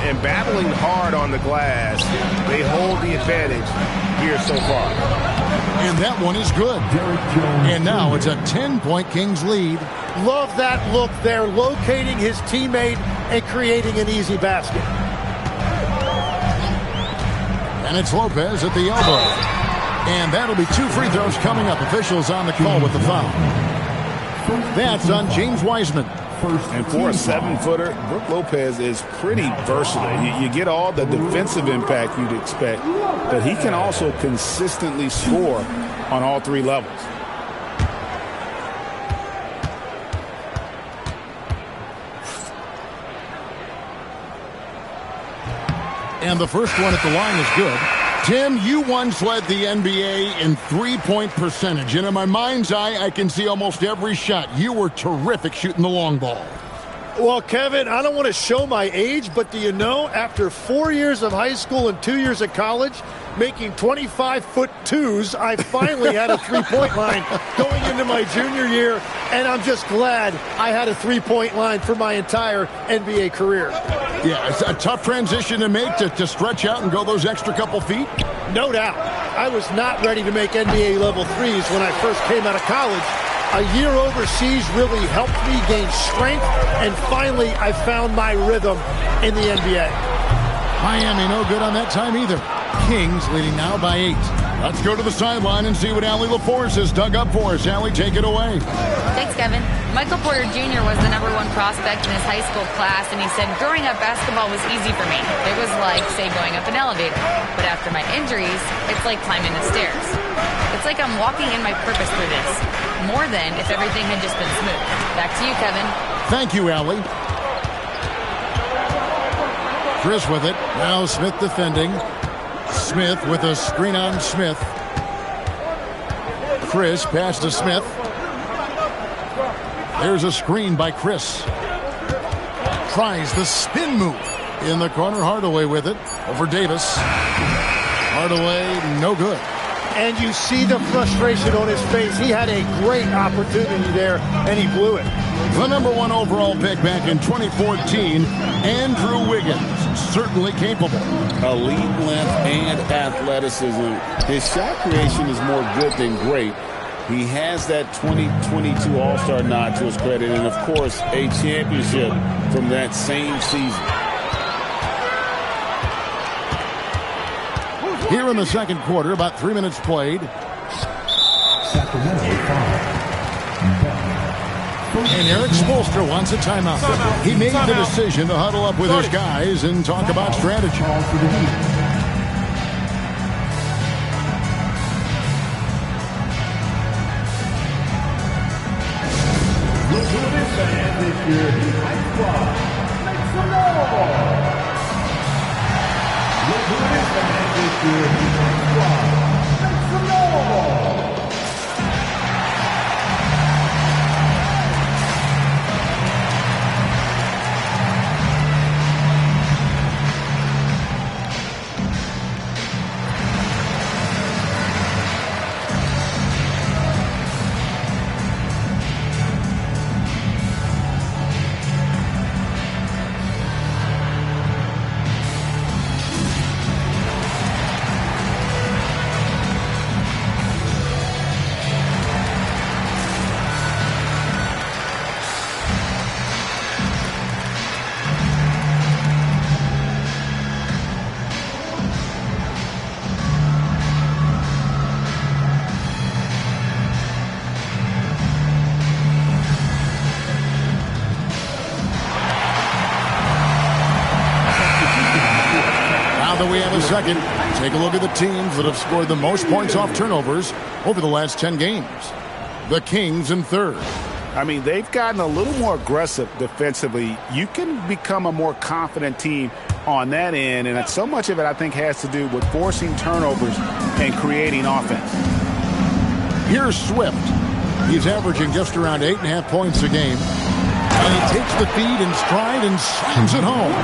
And battling hard on the glass, they hold the advantage here so far. And that one is good. And now it's a 10-point Kings lead. Love that look there, locating his teammate and creating an easy basket. And it's Lopez at the elbow. And that'll be 2 free throws coming up. Officials on the call with the foul. That's on James Wiseman. And for a 7-footer, Brook Lopez is pretty versatile. You get all the defensive impact you'd expect, but he can also consistently score on all 3 levels. And the first one at the line is good. Tim, you once led the NBA in three-point percentage, and in my mind's eye, I can see almost every shot. You were terrific shooting the long ball. Well, Kevin, I don't want to show my age, but do you know, after 4 years of high school and 2 years of college, making 25-foot twos, I finally had a three-point line going into my junior year, and I'm just glad I had a three-point line for my entire NBA career. Yeah, it's a tough transition to make to stretch out and go those extra couple feet. No doubt. I was not ready to make NBA level threes when I first came out of college. A year overseas really helped me gain strength, and finally I found my rhythm in the NBA. Miami no good on that time either. Kings leading now by 8. Let's go to the sideline and see what Allie LaForce has dug up for us. Allie, take it away. Thanks, Kevin. Michael Porter Jr. was the #1 prospect in his high school class, and he said, growing up, basketball was easy for me. It was like, say, going up an elevator. But after my injuries, it's like climbing the stairs. It's like I'm walking in my purpose through this, more than if everything had just been smooth. Back to you, Kevin. Thank you, Allie. Chris with it. Now Smith defending. Smith with a screen on Smith. Chris pass to Smith. There's a screen by Chris. Tries the spin move. In the corner, Hardaway with it. Over Davis. Hardaway, no good. And you see the frustration on his face. He had a great opportunity there, and he blew it. The #1 overall pick back in 2014, Andrew Wiggins. Certainly capable. Elite length and athleticism. His shot creation is more good than great. He has that 2022 All-Star nod to his credit, and of course, a championship from that same season. Here in the second quarter, about 3 minutes played. And Eric Spoelstra wants a timeout. He made the decision to huddle up with his guys and talk about strategy. We have a second. Take a look at the teams that have scored the most points off turnovers over the last 10 games. The Kings in third. I mean, they've gotten a little more aggressive defensively. You can become a more confident team on that end, and so much of it, I think, has to do with forcing turnovers and creating offense. Here's Swift. He's averaging just around 8.5 points a game. And he takes the feed in stride and slams it home.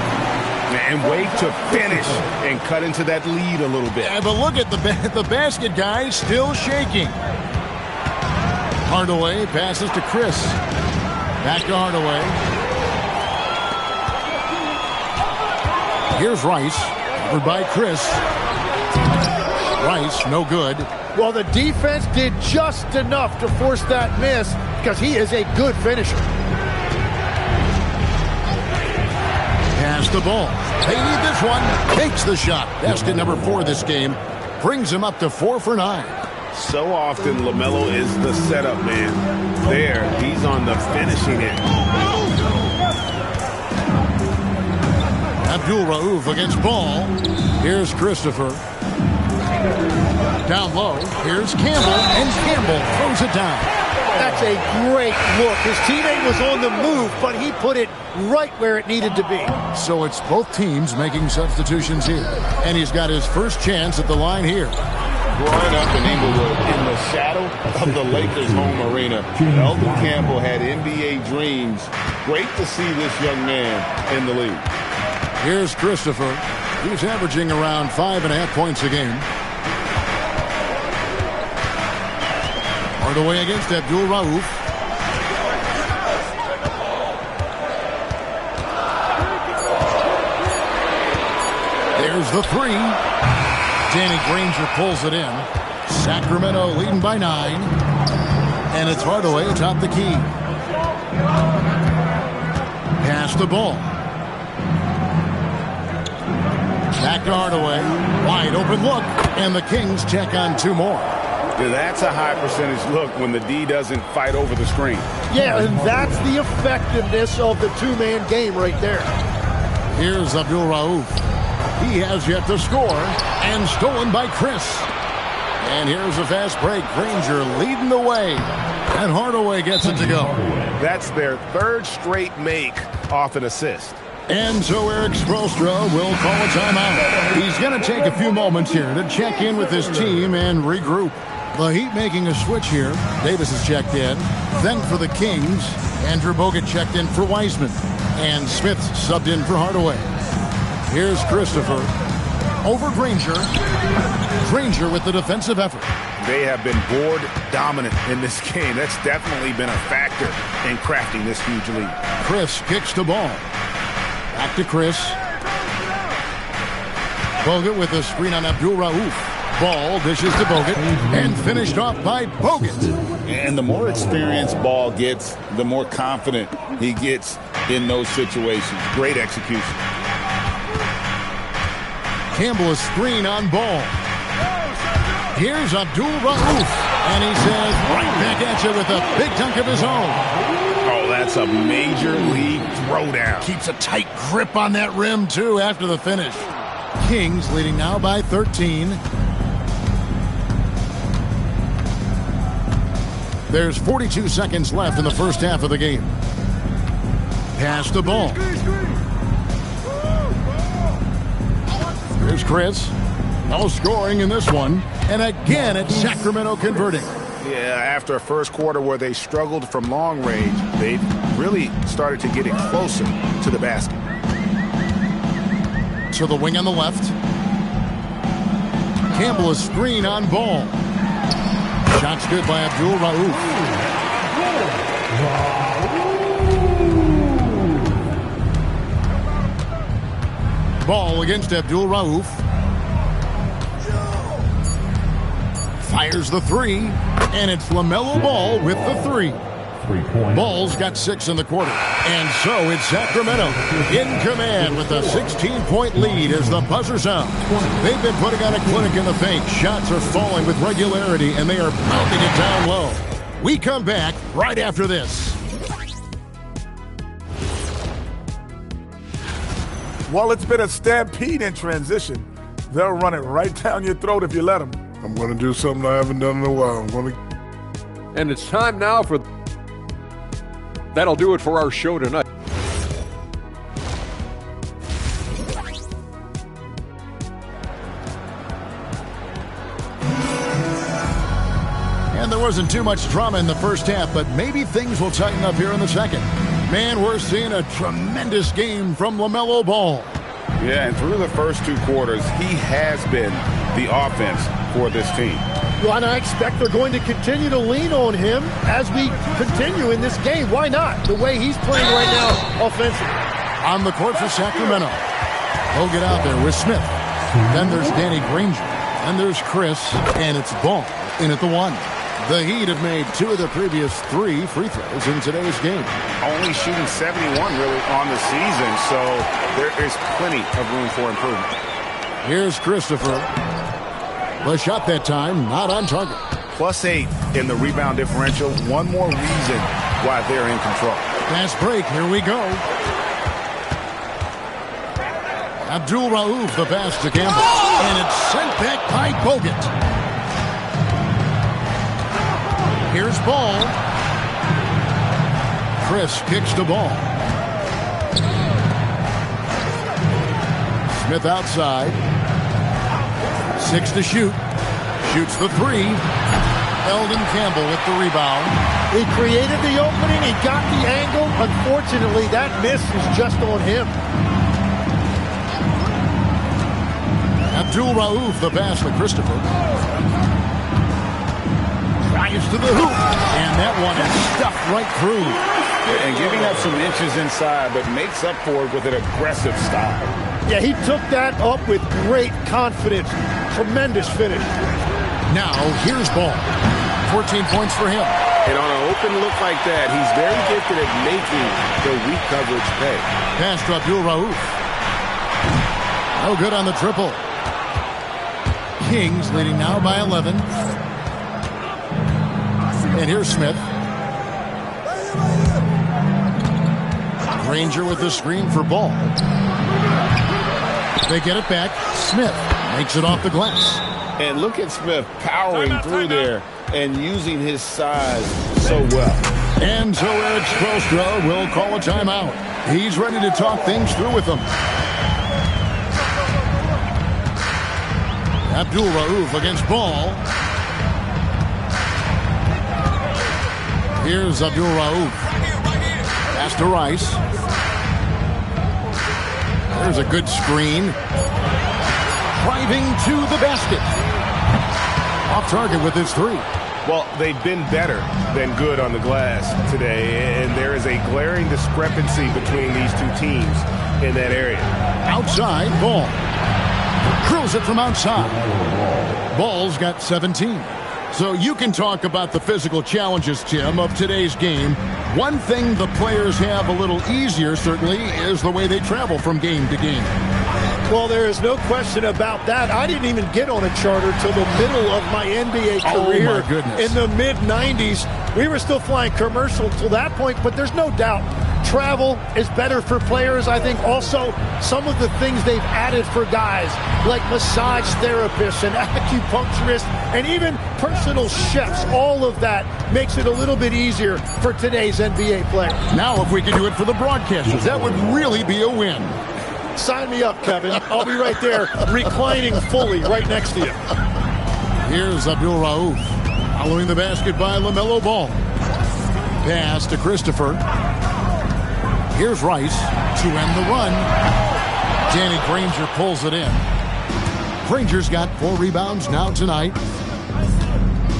And wait to finish and cut into that lead a little bit. Yeah, but look at the basket, guys, still shaking. Hardaway passes to Chris. Back to Hardaway. Here's Rice. Covered by Chris. Rice, no good. Well, the defense did just enough to force that miss because he is a good finisher. Pass the ball. They need this one. Takes the shot. Basket number 4 this game. Brings him up to 4 for 9. So often, LaMelo is the setup man. There, he's on the finishing end. Abdul-Rauf against Ball. Here's Christopher. Down low. Here's Campbell. And Campbell throws it down. That's a great look. His teammate was on the move, but he put it right where it needed to be. So it's both teams making substitutions here. And he's got his first chance at the line here. Growing up in Inglewood, in the shadow of the Lakers' home arena, Elton Campbell had NBA dreams. Great to see this young man in the league. Here's Christopher. He's averaging around 5.5 points a game. Hardaway against Abdul-Rauf. There's the 3. Danny Granger pulls it in. Sacramento leading by 9. And it's Hardaway atop the key. Pass the ball. Back to Hardaway. Wide open look. And the Kings check on 2 more. Yeah, that's a high percentage look when the D doesn't fight over the screen. Yeah, and that's the effectiveness of the 2-man game right there. Here's Abdul-Rauf. He has yet to score, and stolen by Chris. And here's a fast break. Granger leading the way, and Hardaway gets it to go. That's their 3rd straight make off an assist. And so Eric Spoelstra will call a timeout. He's going to take a few moments here to check in with his team and regroup. The Heat making a switch here. Davis has checked in. Then for the Kings, Andrew Bogut checked in for Wiseman. And Smith subbed in for Hardaway. Here's Christopher. Over Granger. Granger with the defensive effort. They have been board dominant in this game. That's definitely been a factor in crafting this huge lead. Chris kicks the ball. Back to Chris. Bogut with a screen on Abdul-Rauf. Ball dishes to Bogut and finished off by Bogut. And the more experience Ball gets, the more confident he gets in those situations. Great execution. Campbell a screen on Ball. Here's Abdul-Rauf. And he says right back at you with a big dunk of his own. Oh, that's a major league throwdown. Keeps a tight grip on that rim, too, after the finish. Kings leading now by 13. There's 42 seconds left in the first half of the game. Pass the ball. Here's Chris. No scoring in this one. And again, it's Sacramento converting. Yeah, after a first quarter where they struggled from long range, they've really started to get it closer to the basket. To the wing on the left. Campbell a screen on Ball. Shot's good by Abdul-Rauf. Ball against Abdul-Rauf. Fires the 3, and it's LaMelo Ball with the 3. Ball's got 6 in the quarter. And so it's Sacramento in command with a 16-point lead as the buzzer sounds. They've been putting on a clinic in the paint. Shots are falling with regularity, and they are pounding it down low. We come back right after this. While it's been a stampede in transition, they'll run it right down your throat if you let them. I'm going to do something I haven't done in a while. And it's time now for... That'll do it for our show tonight. And there wasn't too much drama in the first half, but maybe things will tighten up here in the second. Man, we're seeing a tremendous game from LaMelo Ball. Yeah, and through the first 2 quarters, he has been the offense for this team. Well, and I expect they're going to continue to lean on him as we continue in this game. Why not? The way he's playing right now offensively. On the court for Sacramento. He'll get out there with Smith. Then there's Danny Granger. And there's Chris. And it's Ball in at the 1. The Heat have made 2 of the previous 3 free throws in today's game. Only shooting 71 really on the season, so there is plenty of room for improvement. Here's Christopher. The shot that time, not on target. +8 in the rebound differential. One more reason why they're in control. Fast break, here we go. Abdul Rauf, the pass to Campbell. And it's sent back by Bogut. Here's Ball. Chris kicks the ball. Smith outside. 6 to shoot. Shoots the 3. Eldon Campbell with the rebound. He created the opening. He got the angle. Unfortunately, that miss is just on him. Abdul Rauf, the pass to Christopher. Drives to the hoop. And that one is stuffed right through. And giving up some inches inside, but makes up for it with an aggressive style. Yeah, he took that up with great confidence. Tremendous finish. Now, here's Ball. 14 points for him. And on an open look like that, he's very gifted at making the weak coverage pay. Pass to Abdul Rauf. No good on the triple. Kings leading now by 11. And here's Smith. Granger with the screen for Ball. They get it back. Smith makes it off the glass. And look at Smith powering through there and using his size so well. And so Eric Spoelstra will call a timeout. He's ready to talk things through with them. Abdul Rauf against Ball. Here's Abdul Rauf. Pass to Rice. There's a good screen. Driving to the basket. Off target with his 3. Well, they've been better than good on the glass today, and there is a glaring discrepancy between these 2 teams in that area. Outside, Ball. Drills it from outside. Ball's got 17. So you can talk about the physical challenges, Tim, of today's game. One thing the players have a little easier, certainly, is the way they travel from game to game. Well, there is no question about that. I didn't even get on a charter till the middle of my NBA career. Oh, my goodness. In the mid-90s. We were still flying commercial till that point, but there's no doubt travel is better for players. I think also some of the things they've added for guys like massage therapists and acupuncturists and even personal chefs, all of that makes it a little bit easier for today's NBA players. Now if we could do it for the broadcasters, that would really be a win. Sign me up, Kevin. I'll be right there reclining fully right next to you. Here's Abdul Rauf. Following the basket by LaMelo Ball. Pass to Christopher. Here's Rice to end the run. Danny Granger pulls it in. Granger's got 4 rebounds now tonight.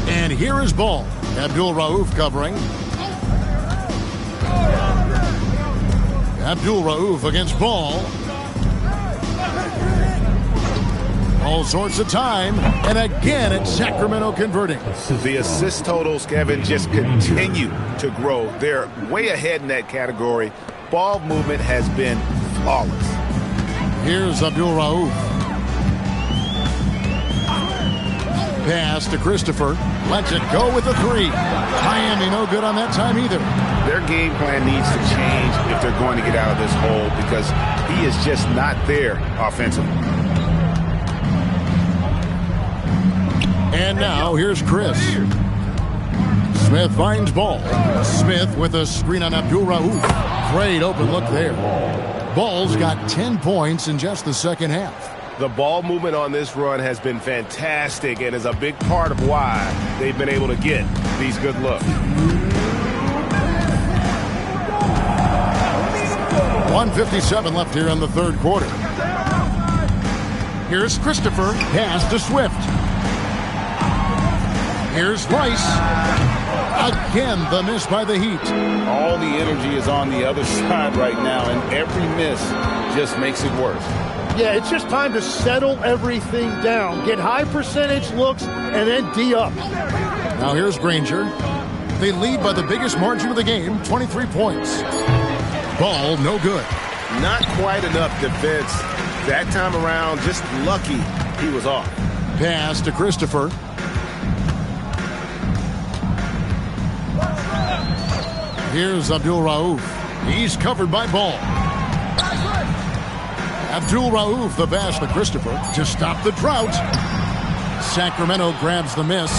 And here is Ball. Abdul Rauf covering. Abdul Rauf against Ball. All sorts of time. And again, it's Sacramento converting. The assist totals, Kevin, just continue to grow. They're way ahead in that category. Ball movement has been flawless. Here's Abdul Rauf. Pass to Christopher. Lets it go with a 3. Miami no good on that time either. Their game plan needs to change if they're going to get out of this hole because he is just not there offensively. And now here's Chris. Smith finds Ball. Smith with a screen on Abdul Rauf. Great open look there. Ball's got 10 points in just the second half. The ball movement on this run has been fantastic and is a big part of why they've been able to get these good looks. 1:57 left here in the third quarter. Here's Christopher. Pass to Swift. Here's Rice. Again, the miss by the Heat. All the energy is on the other side right now, and every miss just makes it worse. Yeah, it's just time to settle everything down. Get high percentage looks and then D up. Now here's Granger. They lead by the biggest margin of the game, 23 points. Ball, no good. Not quite enough defense. That time around, just lucky he was off. Pass to Christopher. Here's Abdul Rauf. He's covered by Ball. Abdul Rauf, the pass to Christopher to stop the drought. Sacramento grabs the miss.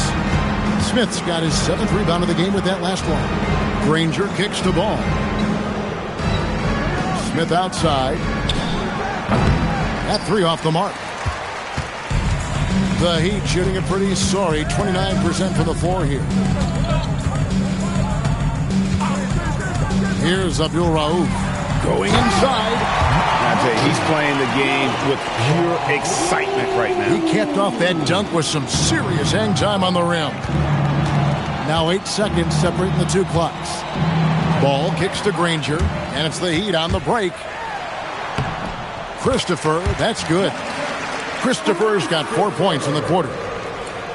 Smith's got his 7th rebound of the game with that last one. Granger kicks to Ball. Smith outside. That 3 off the mark. The Heat shooting a pretty sorry 29% from the floor here. Here's Abdul Rauf going inside. I tell you, he's playing the game with pure excitement right now. He capped off that dunk with some serious hang time on the rim. Now 8 seconds separating the two clocks. Ball kicks to Granger, and it's the Heat on the break. Christopher, that's good. Christopher's got 4 points in the quarter.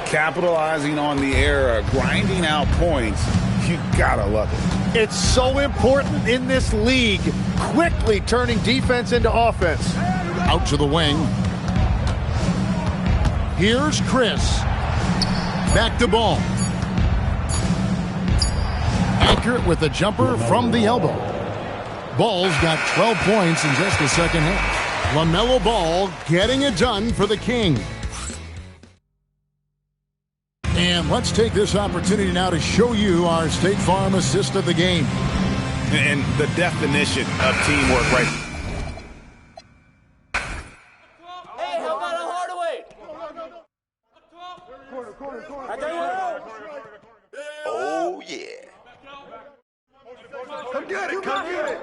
Capitalizing on the error, grinding out points. You gotta love it. It's so important in this league, quickly turning defense into offense. Out to the wing. Here's Chris. Back to Ball. Accurate with the jumper from the elbow. Ball's got 12 points in just the second half. LaMelo Ball getting it done for the King. And let's take this opportunity now to show you our State Farm assist of the game. And the definition of teamwork right. Hey, how about a Hardaway? Oh, yeah. Come get it, come get it.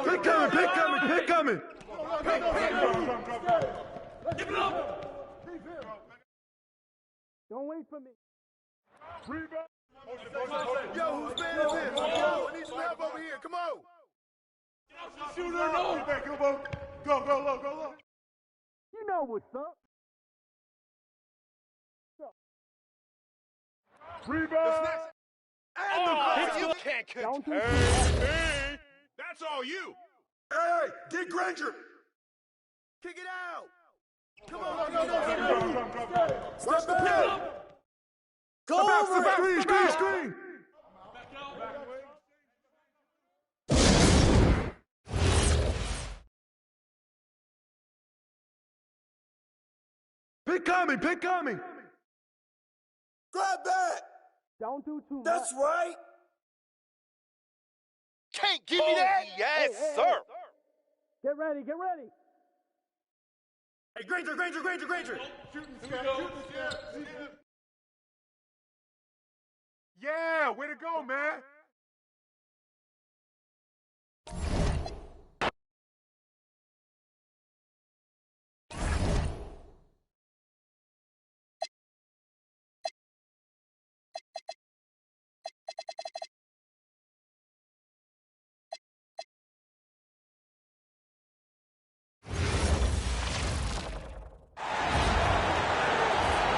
Pick coming, pick coming, pick coming. Give it up. Don't wait for me. Yo, who's man is this? Yo, I need some help over here. Come on. Shooter, no. Go low. You know what's up. Rebound. And you can't contest. Hey, that's all you. Hey, get Granger. Kick it out. Come on, go. Watch the pin. Go over it. Screen. Pick coming. Grab that. Don't do too much. That's right. Can't give me that. Yes, sir. Get ready. Hey, Granger. Yeah, way to go, man.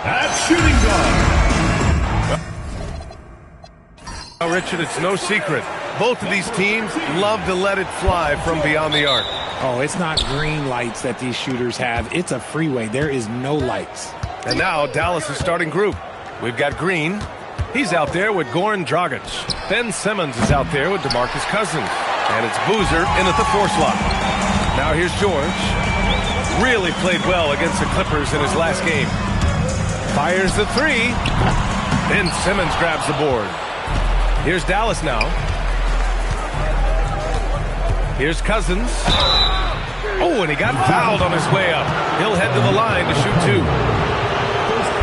At shooting guard. Now, Richard, it's no secret. Both of these teams love to let it fly from beyond the arc. Oh, it's not green lights that these shooters have. It's a freeway. There is no lights. And now Dallas' starting group. We've got Green. He's out there with Goran Dragic. Ben Simmons is out there with DeMarcus Cousins. And it's Boozer in at the 4 slot. Now here's George. Really played well against the Clippers in his last game. Fires the 3. Ben Simmons grabs the board. Here's Dallas now. Here's Cousins. Oh, and he got fouled on his way up. He'll head to the line to shoot 2.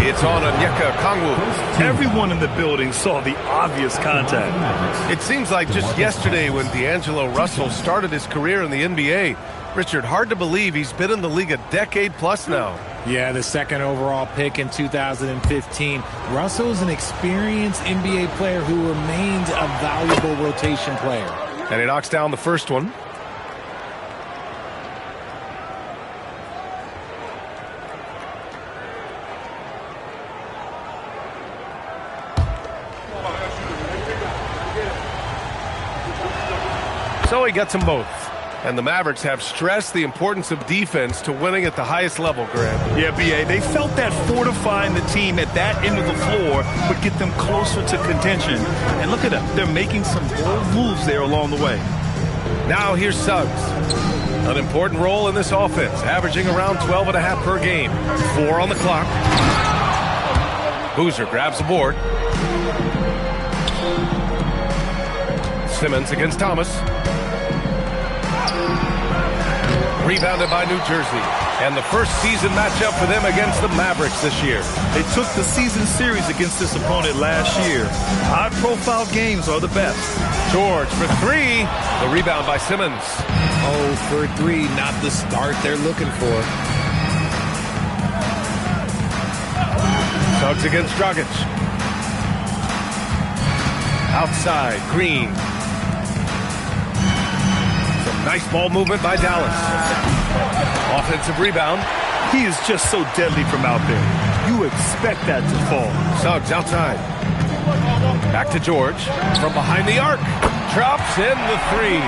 It's on Onyeka Okongwu. Everyone in the building saw the obvious contact. It seems like just yesterday when D'Angelo Russell started his career in the NBA, Richard, hard to believe he's been in the league a decade plus now. Yeah, the second overall pick in 2015. Russell's an experienced NBA player who remains a valuable rotation player. And he knocks down the first one. So he gets them both. And the Mavericks have stressed the importance of defense to winning at the highest level, Grant. Yeah, B.A., they felt that fortifying the team at that end of the floor would get them closer to contention. And look at them. They're making some bold moves there along the way. Now here's Suggs. An important role in this offense, averaging around 12.5 per game. 4 on the clock. Boozer grabs the board. Simmons against Thomas. Rebounded by New Jersey. And the first season matchup for them against the Mavericks this year. They took the season series against this opponent last year. High-profile games are the best. George for 3. The rebound by Simmons. Oh, for 3, not the start they're looking for. Suggs against Dragic. Outside, Green. Nice ball movement by Dallas. Offensive rebound. He is just so deadly from out there. You expect that to fall. Suggs outside. Back to George. From behind the arc. Drops in the 3.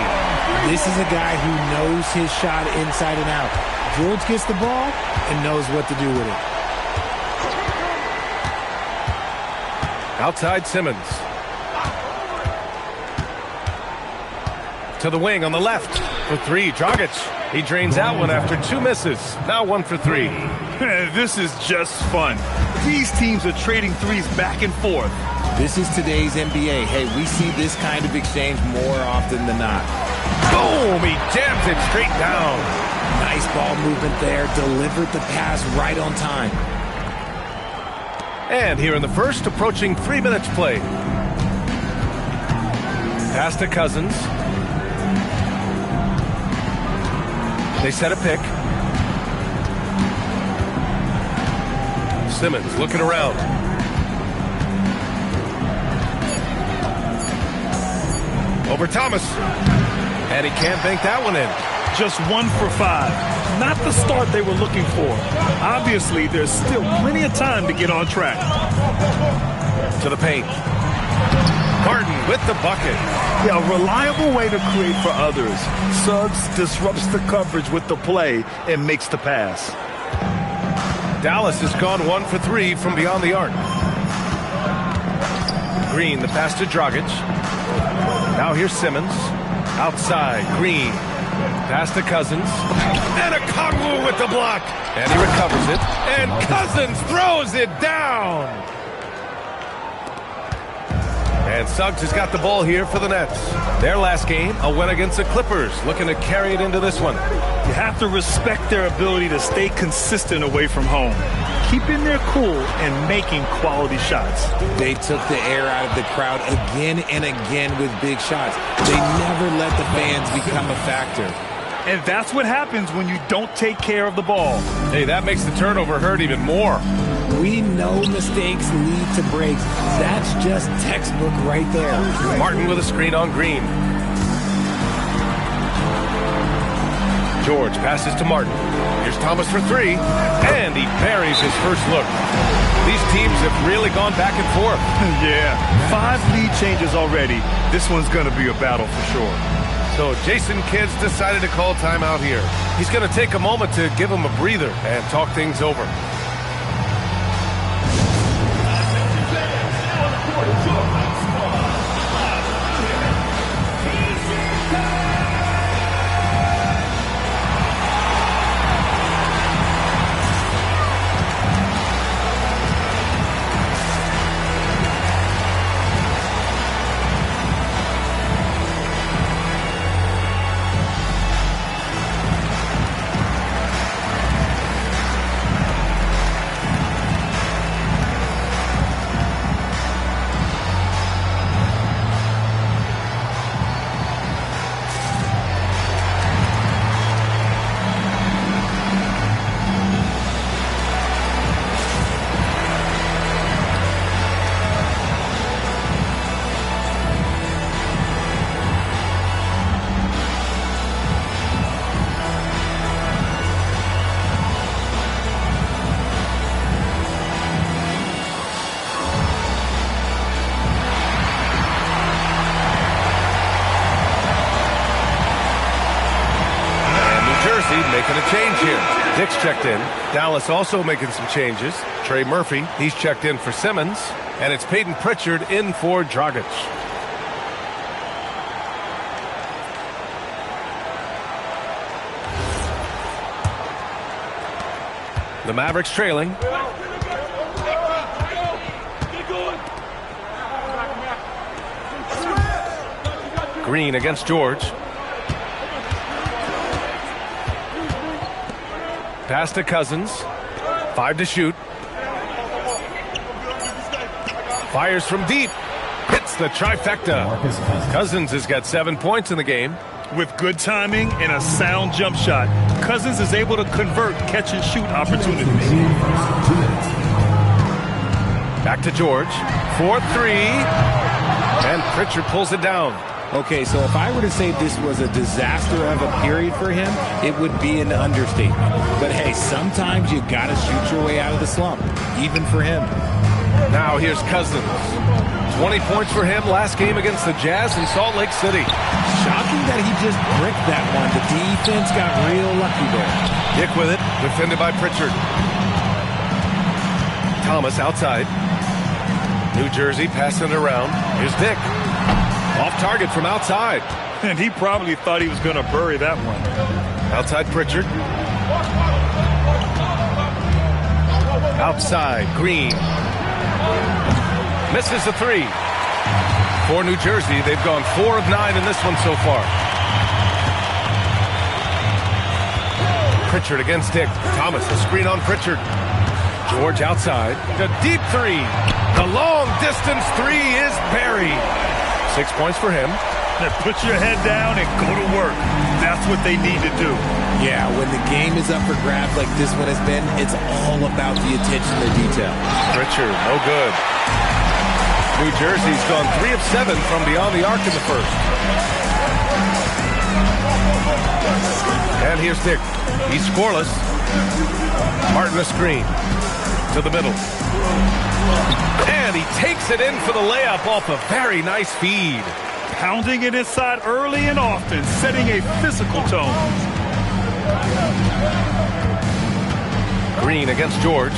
This is a guy who knows his shot inside and out. George gets the ball and knows what to do with it. Outside Simmons. To the wing on the left for 3. Dragic. He drains that one after 2 misses. Now 1 for 3. This is just fun. These teams are trading threes back and forth. This is today's NBA. Hey, we see this kind of exchange more often than not. Boom! He jams it straight down. Nice ball movement there. Delivered the pass right on time. And here in the first, approaching 3 minutes played. Pass to Cousins. They set a pick. Simmons looking around. Over Thomas. And he can't bank that one in. Just 1 for 5. Not the start they were looking for. Obviously, there's still plenty of time to get on track. To the paint. Martin with the bucket. Yeah, a reliable way to create for others. Suggs disrupts the coverage with the play and makes the pass. Dallas has gone 1 for 3 from beyond the arc. Green, the pass to Dragic. Now here's Simmons. Outside, Green. Pass to Cousins. And a Kongwu with the block. And he recovers it. And Cousins throws it down. And Suggs has got the ball here for the Nets. Their last game, a win against the Clippers, looking to carry it into this one. You have to respect their ability to stay consistent away from home, keeping their cool and making quality shots. They took the air out of the crowd again and again with big shots. They never let the fans become a factor. And that's what happens when you don't take care of the ball. Hey, that makes the turnover hurt even more. We know mistakes lead to breaks. That's just textbook right there. Martin with a screen on Green. George passes to Martin. Here's Thomas for 3. And he buries his first look. These teams have really gone back and forth. Yeah, 5 lead changes already. This one's going to be a battle for sure. So Jason Kidd's decided to call timeout here. He's going to take a moment to give him a breather and talk things over. Jersey making a change here. Dick's checked in. Dallas also making some changes. Trey Murphy, he's checked in for Simmons. And it's Peyton Pritchard in for Dragic. The Mavericks trailing. Green against George. Pass to Cousins. 5 to shoot. Fires from deep. Hits the trifecta. Cousins has got 7 points in the game. With good timing and a sound jump shot, Cousins is able to convert catch-and-shoot opportunities. Back to George. 4-3. And Pritchard pulls it down. Okay, so if I were to say this was a disaster of a period for him, it would be an understatement. But hey, sometimes you got to shoot your way out of the slump, even for him. Now here's Cousins. 20 points for him last game against the Jazz in Salt Lake City. Shocking that he just bricked that one. The defense got real lucky there. Dick with it, defended by Pritchard. Thomas outside. New Jersey passing it around. Here's Dick. Off target from outside. And he probably thought he was going to bury that one. Outside Pritchard. Outside Green. Misses the three. For New Jersey, they've gone 4 of 9 in this one so far. Pritchard against Dick. Thomas, a screen on Pritchard. George outside. The deep three. The long distance three is buried. 6 points for him. Now put your head down and go to work. That's what they need to do. Yeah, when the game is up for grabs like this one has been, it's all about the attention to detail. Pritchard, no good. New Jersey's gone 3 of 7 from beyond the arc in the first. And here's Dick. He's scoreless. Martin a screen. To the middle. And he takes it in for the layup off a very nice feed. Pounding it inside early and often, setting a physical tone. Green against George.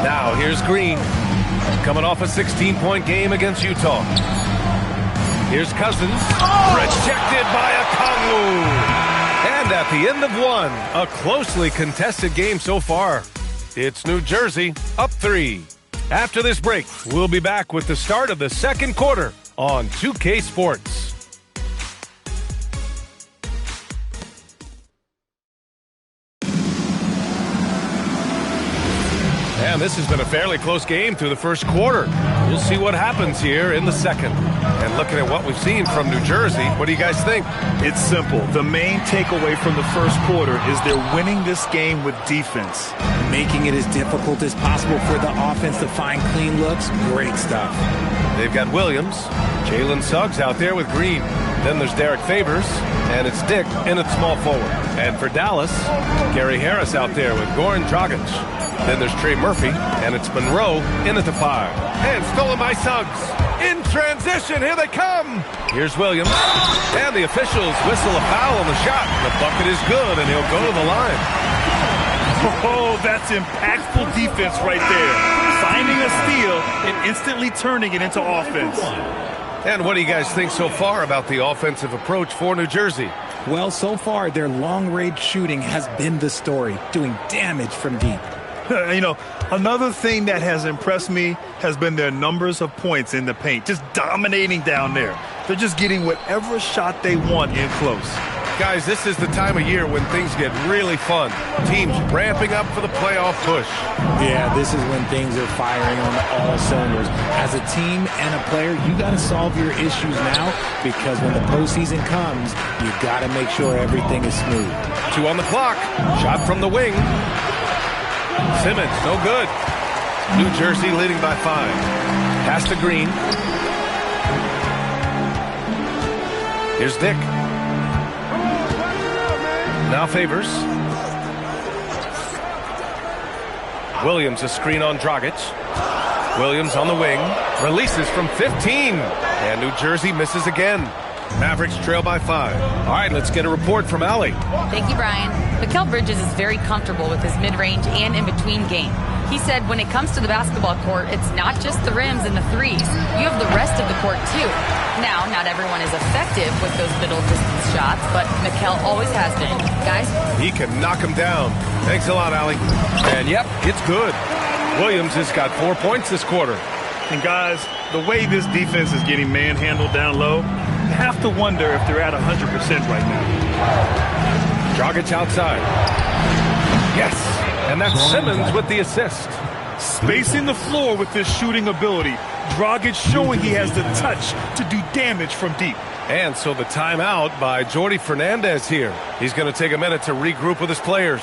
Now here's Green. Coming off a 16-point game against Utah. Here's Cousins. Rejected by Okongwu. And at the end of one, a closely contested game so far. It's New Jersey up 3. After this break, we'll be back with the start of the second quarter on 2K Sports. And this has been a fairly close game through the first quarter. We'll see what happens here in the second. And looking at what we've seen from New Jersey, what do you guys think? It's simple. The main takeaway from the first quarter is they're winning this game with defense. Making it as difficult as possible for the offense to find clean looks. Great stuff. They've got Williams, Jalen Suggs out there with Green. Then there's Derek Favors, and it's Dick in at small forward. And for Dallas, Gary Harris out there with Goran Dragic. Then there's Trey Murphy, and it's Monroe in at the 5. And stolen by Suggs. In transition, here they come. Here's Williams, and the officials whistle a foul on the shot. The bucket is good, and he'll go to the line. Oh, that's impactful defense right there. Finding a steal and instantly turning it into offense. And what do you guys think so far about the offensive approach for New Jersey? Well, so far, their long-range shooting has been the story, doing damage from deep. You know, another thing that has impressed me has been their numbers of points in the paint, just dominating down there. They're just getting whatever shot they want in close. Guys, this is the time of year when things get really fun. Teams ramping up for the playoff push. Yeah, this is when things are firing on all cylinders. As a team and a player, you got to solve your issues now, because when the postseason comes, you got to make sure everything is smooth. 2 on the clock. Shot from the wing. Simmons, no good. New Jersey leading by 5. Pass to Green. Here's Dick. Now Favors. Williams a screen on Dragic. Williams on the wing. Releases from 15. And New Jersey misses again. Mavericks trail by 5. All right, let's get a report from Allie. Thank you, Brian. Mikal Bridges is very comfortable with his mid-range and in-between game. He said when it comes to the basketball court, it's not just the rims and the threes. You have the rest of the court, too. Now, not everyone is effective with those middle-distance shots, but Mikal always has been. Guys? He can knock him down. Thanks a lot, Allie. And, yep, it's good. Williams has got 4 points this quarter. And, guys, the way this defense is getting manhandled down low, you have to wonder if they're at 100% right now. Dragic outside. Yes. And that's Simmons with the assist. Spacing the floor with this shooting ability. Dragic showing he has the touch to do damage from deep. And so the timeout by Jordi Fernandez here. He's going to take a minute to regroup with his players.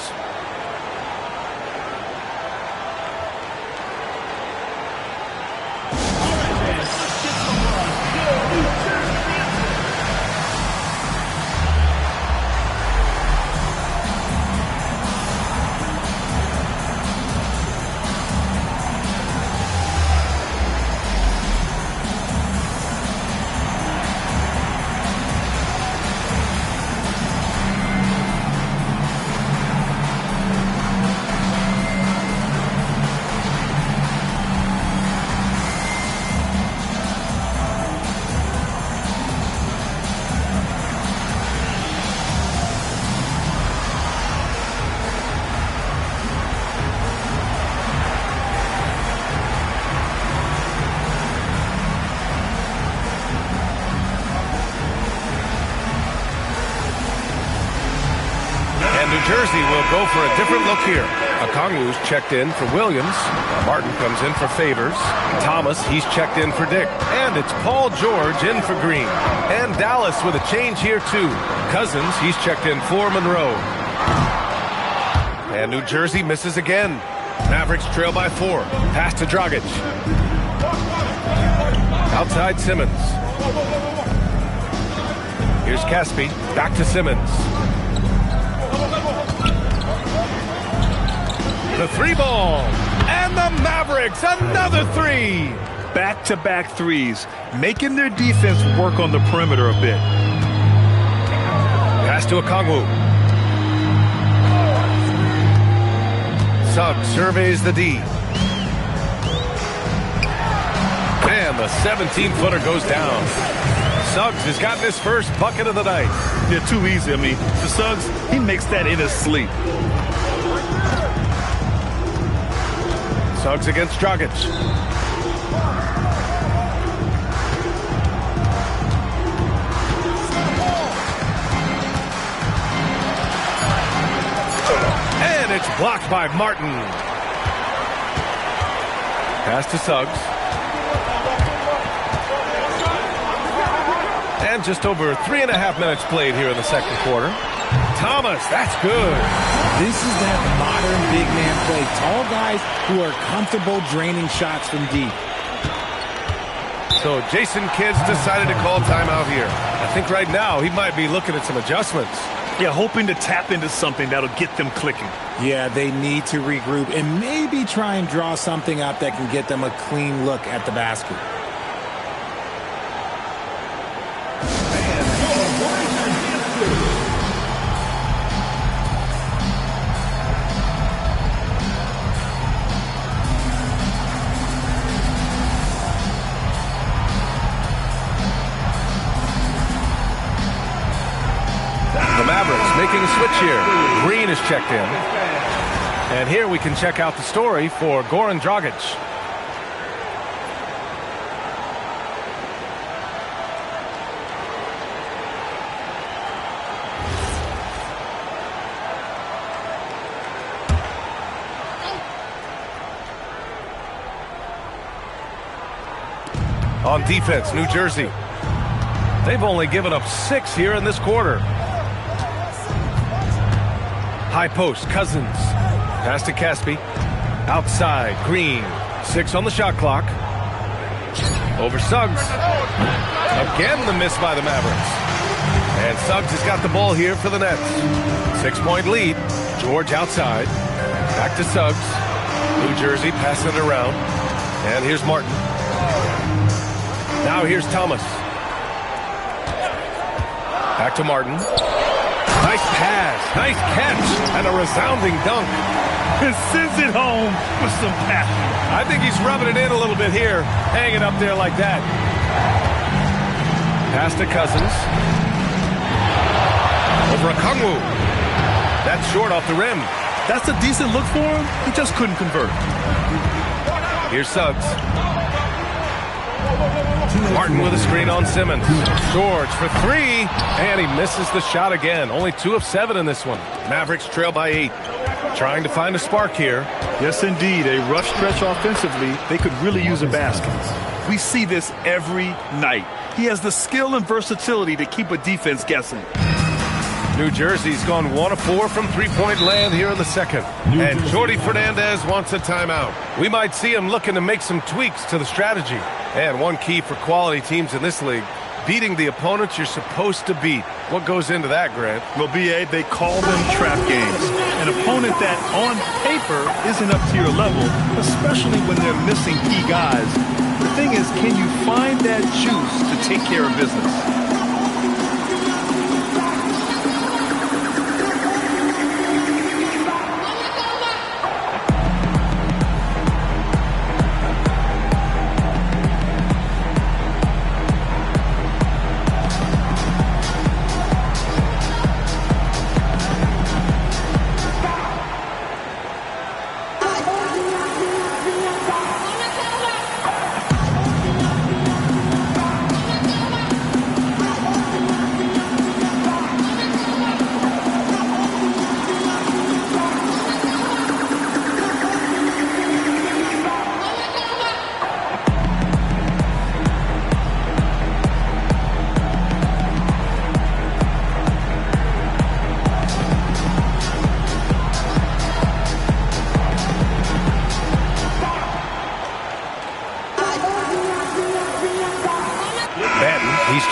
Jersey will go for a different look here. Okongwu's checked in for Williams. Martin comes in for Favors. Thomas, he's checked in for Dick. And it's Paul George in for Green. And Dallas with a change here too. Cousins, he's checked in for Monroe. And New Jersey misses again. Mavericks trail by 4. Pass to Dragic. Outside Simmons. Here's Caspi. Back to Simmons. The 3-ball. And the Mavericks, another 3. Back-to-back threes, making their defense work on the perimeter a bit. Pass to Okongwu. Suggs surveys the D. And the 17-footer goes down. Suggs has gotten his first bucket of the night. They're too easy. I mean, for Suggs, he makes that in his sleep. Suggs against Dragic. And it's blocked by Martin. Pass to Suggs. And just over 3.5 minutes played here in the second quarter. Thomas, that's good. This is that modern big man play. Tall guys who are comfortable draining shots from deep. So Jason Kidd's decided to call timeout here. I think right now he might be looking at some adjustments. Yeah, hoping to tap into something that'll get them clicking. Yeah, they need to regroup and maybe try and draw something up that can get them a clean look at the basket. Making a switch here. Green is checked in. And here we can check out the story for Goran Dragic. On defense, New Jersey. They've only given up 6 here in this quarter. High post, Cousins. Pass to Caspi. Outside, Green. 6 on the shot clock. Over Suggs. Again, the miss by the Mavericks. And Suggs has got the ball here for the Nets. 6-point lead. George outside. Back to Suggs. New Jersey passing it around. And here's Martin. Now here's Thomas. Back to Martin. Nice pass, nice catch, and a resounding dunk. Sends it home with some passion. I think he's rubbing it in a little bit here, hanging up there like that. Pass to Cousins. Over Okongwu. That's short off the rim. That's a decent look for him. He just couldn't convert. Here's Suggs. Martin with a screen on Simmons. George for three, and he misses the shot again. Only 2 of 7 in this one. Mavericks trail by 8. Trying to find a spark here. Yes, indeed. A rough stretch offensively. They could really use a basket. We see this every night. He has the skill and versatility to keep a defense guessing. New Jersey's gone 1 of 4 from three-point land here in the second. And Jordi Fernandez wants a timeout. We might see him looking to make some tweaks to the strategy. And one key for quality teams in this league, beating the opponents you're supposed to beat. What goes into that, Grant? Well, B.A., they call them trap games. An opponent that, on paper, isn't up to your level, especially when they're missing key guys. The thing is, can you find that juice to take care of business?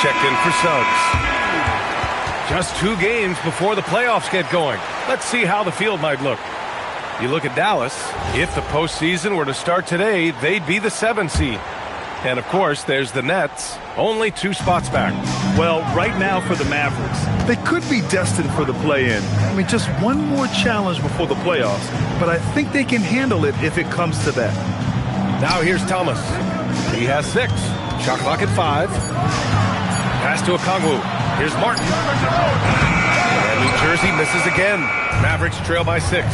Checked in for Suggs. Just 2 games before the playoffs get going. Let's see how the field might look. You look at Dallas. If the postseason were to start today, they'd be the 7 seed. And, of course, there's the Nets, only 2 spots back. Well, right now for the Mavericks, they could be destined for the play-in. I mean, just one more challenge before the playoffs, but I think they can handle it if it comes to that. Now here's Thomas. He has 6. Shot clock at 5. Pass to Okongwu. Here's Martin. And New Jersey misses again. Mavericks trail by 6.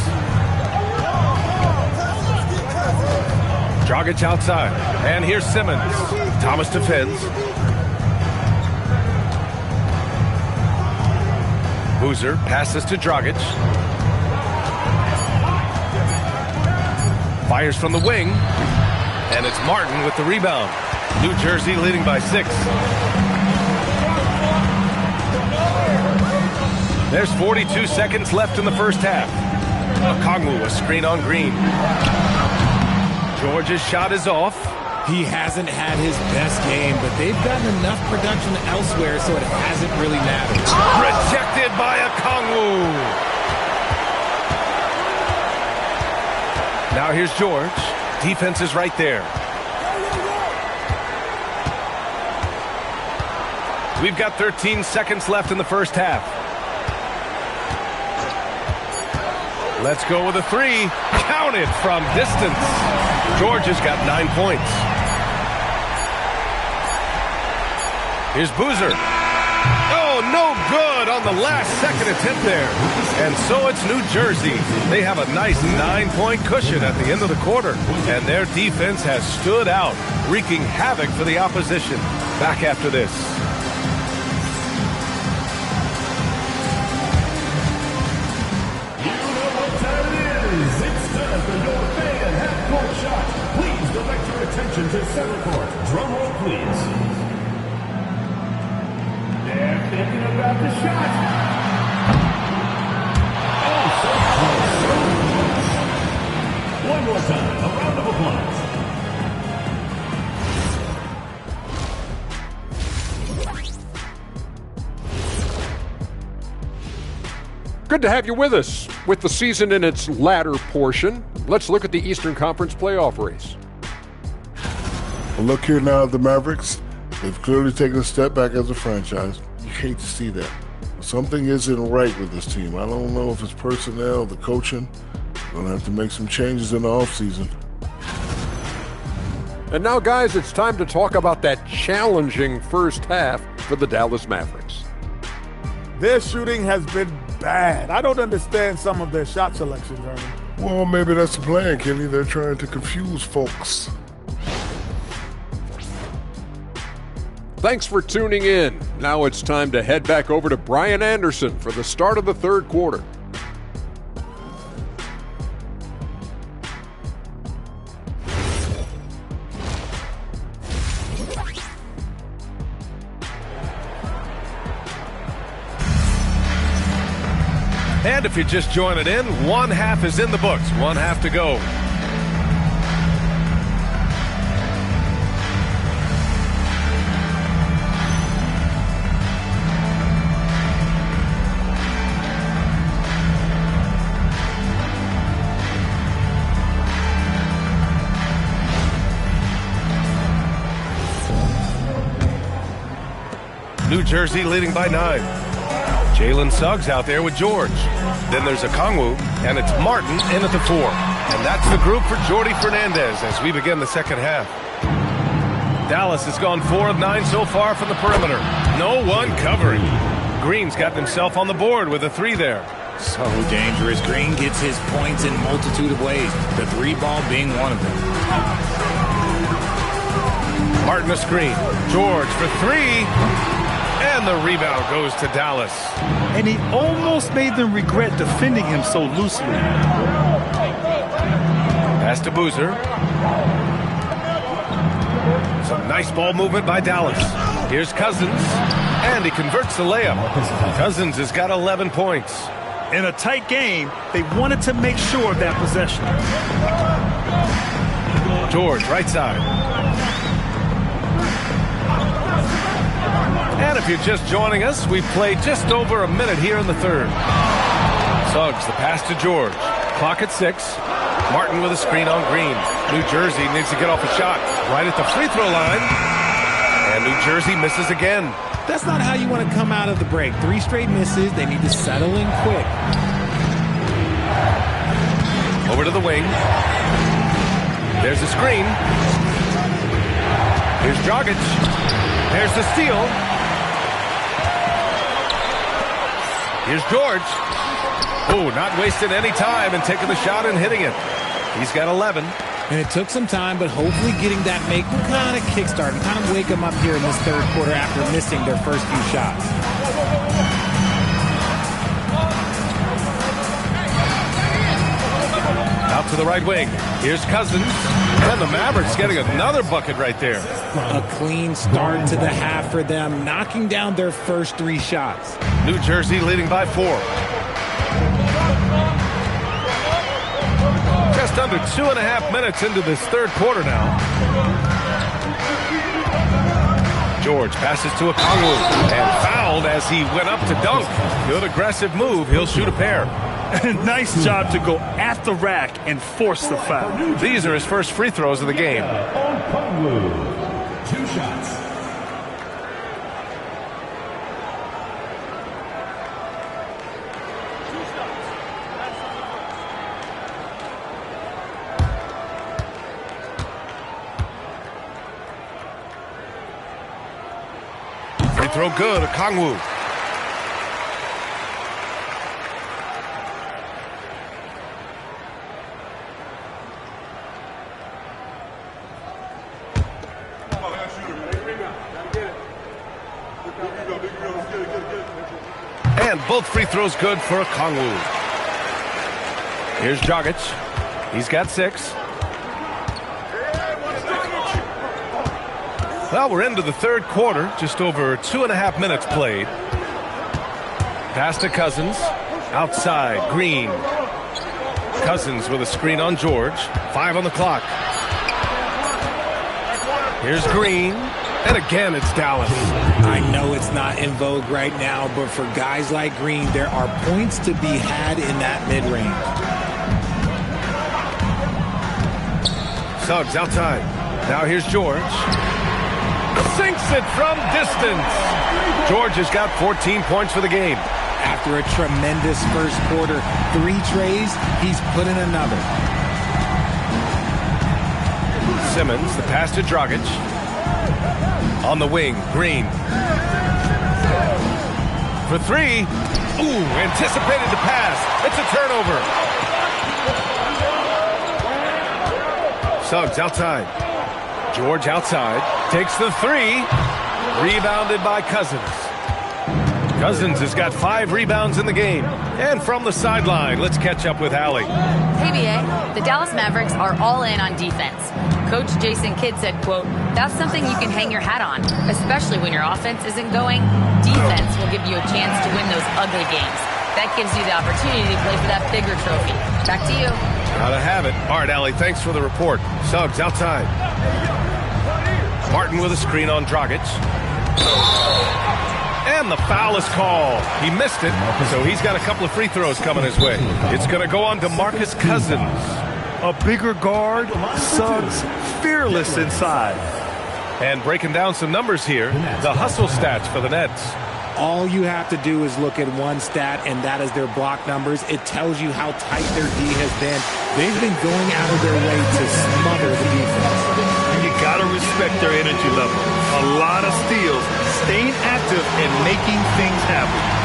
Dragic outside. And here's Simmons. Thomas defends. Boozer passes to Dragic. Fires from the wing. And it's Martin with the rebound. New Jersey leading by 6. There's 42 seconds left in the first half. Okongwu, a screen on Green. George's shot is off. He hasn't had his best game, but they've gotten enough production elsewhere, so it hasn't really mattered. Rejected by Okongwu. Now here's George. Defense is right there. We've got 13 seconds left in the first half. Let's go with a 3. Count it from distance. George has got 9 points. Here's Boozer. Oh, no good on the last second attempt there. And so it's New Jersey. They have a nice 9-point cushion at the end of the quarter. And their defense has stood out, wreaking havoc for the opposition. Back after this. Attention to center court. Drum roll, please. They're thinking about the shot. Oh, so close. One more time. A round of applause. Good to have you with us. With the season in its latter portion, let's look at the Eastern Conference playoff race. Well, look here now at the Mavericks. They've clearly taken a step back as a franchise. You hate to see that. Something isn't right with this team. I don't know if it's personnel, the coaching. Gonna have to make some changes in the offseason. And now, guys, it's time to talk about that challenging first half for the Dallas Mavericks. Their shooting has been bad. I don't understand some of their shot selections, Ernie. Well, maybe that's the plan, Kenny. They're trying to confuse folks. Thanks for tuning in. Now it's time to head back over to Brian Anderson for the start of the third quarter. And if you're just joining in, one half is in the books, one half to go. New Jersey leading by 9. Jalen Suggs out there with George. Then there's Okongwu, and it's Martin in at the 4. And that's the group for Jordi Fernandez as we begin the second half. Dallas has gone 4 of 9 so far from the perimeter. No one covering. Green's got himself on the board with a 3 there. So dangerous. Green gets his points in a multitude of ways, the 3 ball being one of them. Martin a screen. George for 3. And the rebound goes to Dallas. And he almost made them regret defending him so loosely. Pass to Boozer. Some nice ball movement by Dallas. Here's Cousins. And he converts the layup. Cousins has got 11 points. In a tight game, they wanted to make sure of that possession. George, right side. And if you're just joining us, we've played just over a minute here in the third. Suggs, the pass to George. Clock at 6. Martin with a screen on Green. New Jersey needs to get off a shot right at the free throw line. And New Jersey misses again. That's not how you want to come out of the break. 3 straight misses. They need to settle in quick. Over to the wing. There's a screen. Here's Dragic. There's the steal. Here's George. Oh, not wasting any time and taking the shot and hitting it. He's got 11. And it took some time, but hopefully getting that make will kind of kickstart and kind of wake them up here in this third quarter after missing their first few shots. Out to the right wing. Here's Cousins. And the Mavericks getting another bucket right there. A clean start to the half for them, knocking down their first 3 shots. New Jersey leading by 4. Just under 2.5 minutes into this third quarter now. George passes to Okongwu and fouled as he went up to dunk. Good aggressive move. He'll shoot a pair. Nice job to go at the rack and force the foul. These are his first free throws of the game. 2 shots. Free throw good, Okongwu. And both free throws good for Okongwu. Here's Dragic. He's got 6. Well, we're into the third quarter. Just over 2.5 minutes played. Pass to Cousins. Outside, Green. Cousins with a screen on George. 5 on the clock. Here's Green. And again, it's Dallas. I know it's not in vogue right now, but for guys like Green, there are points to be had in that mid-range. Suggs outside. Now here's George. Sinks it from distance. George has got 14 points for the game. After a tremendous first quarter, 3 trays, he's put in another. Simmons, the pass to Dragic. On the wing, Green. For 3. Ooh, anticipated the pass. It's a turnover. Suggs outside. George outside. Takes the 3. Rebounded by Cousins. Cousins has got 5 rebounds in the game. And from the sideline, let's catch up with Allie. Hey, BA. The Dallas Mavericks are all in on defense. Coach Jason Kidd said, quote, "That's something you can hang your hat on, especially when your offense isn't going. Defense will give you a chance to win those ugly games. That gives you the opportunity to play for that bigger trophy." Back to you. Gotta have it. All right, Allie, thanks for the report. Suggs outside. Martin with a screen on Dragic. And the foul is called. He missed it, so he's got a couple of free throws coming his way. It's going to go on to Marcus Cousins. A bigger guard, Suggs fearless inside. And breaking down some numbers here, the hustle stats for the Nets. All you have to do is look at one stat, and that is their block numbers. It tells you how tight their D has been. They've been going out of their way to smother the defense. You got to respect their energy level. A lot of steals, staying active and making things happen.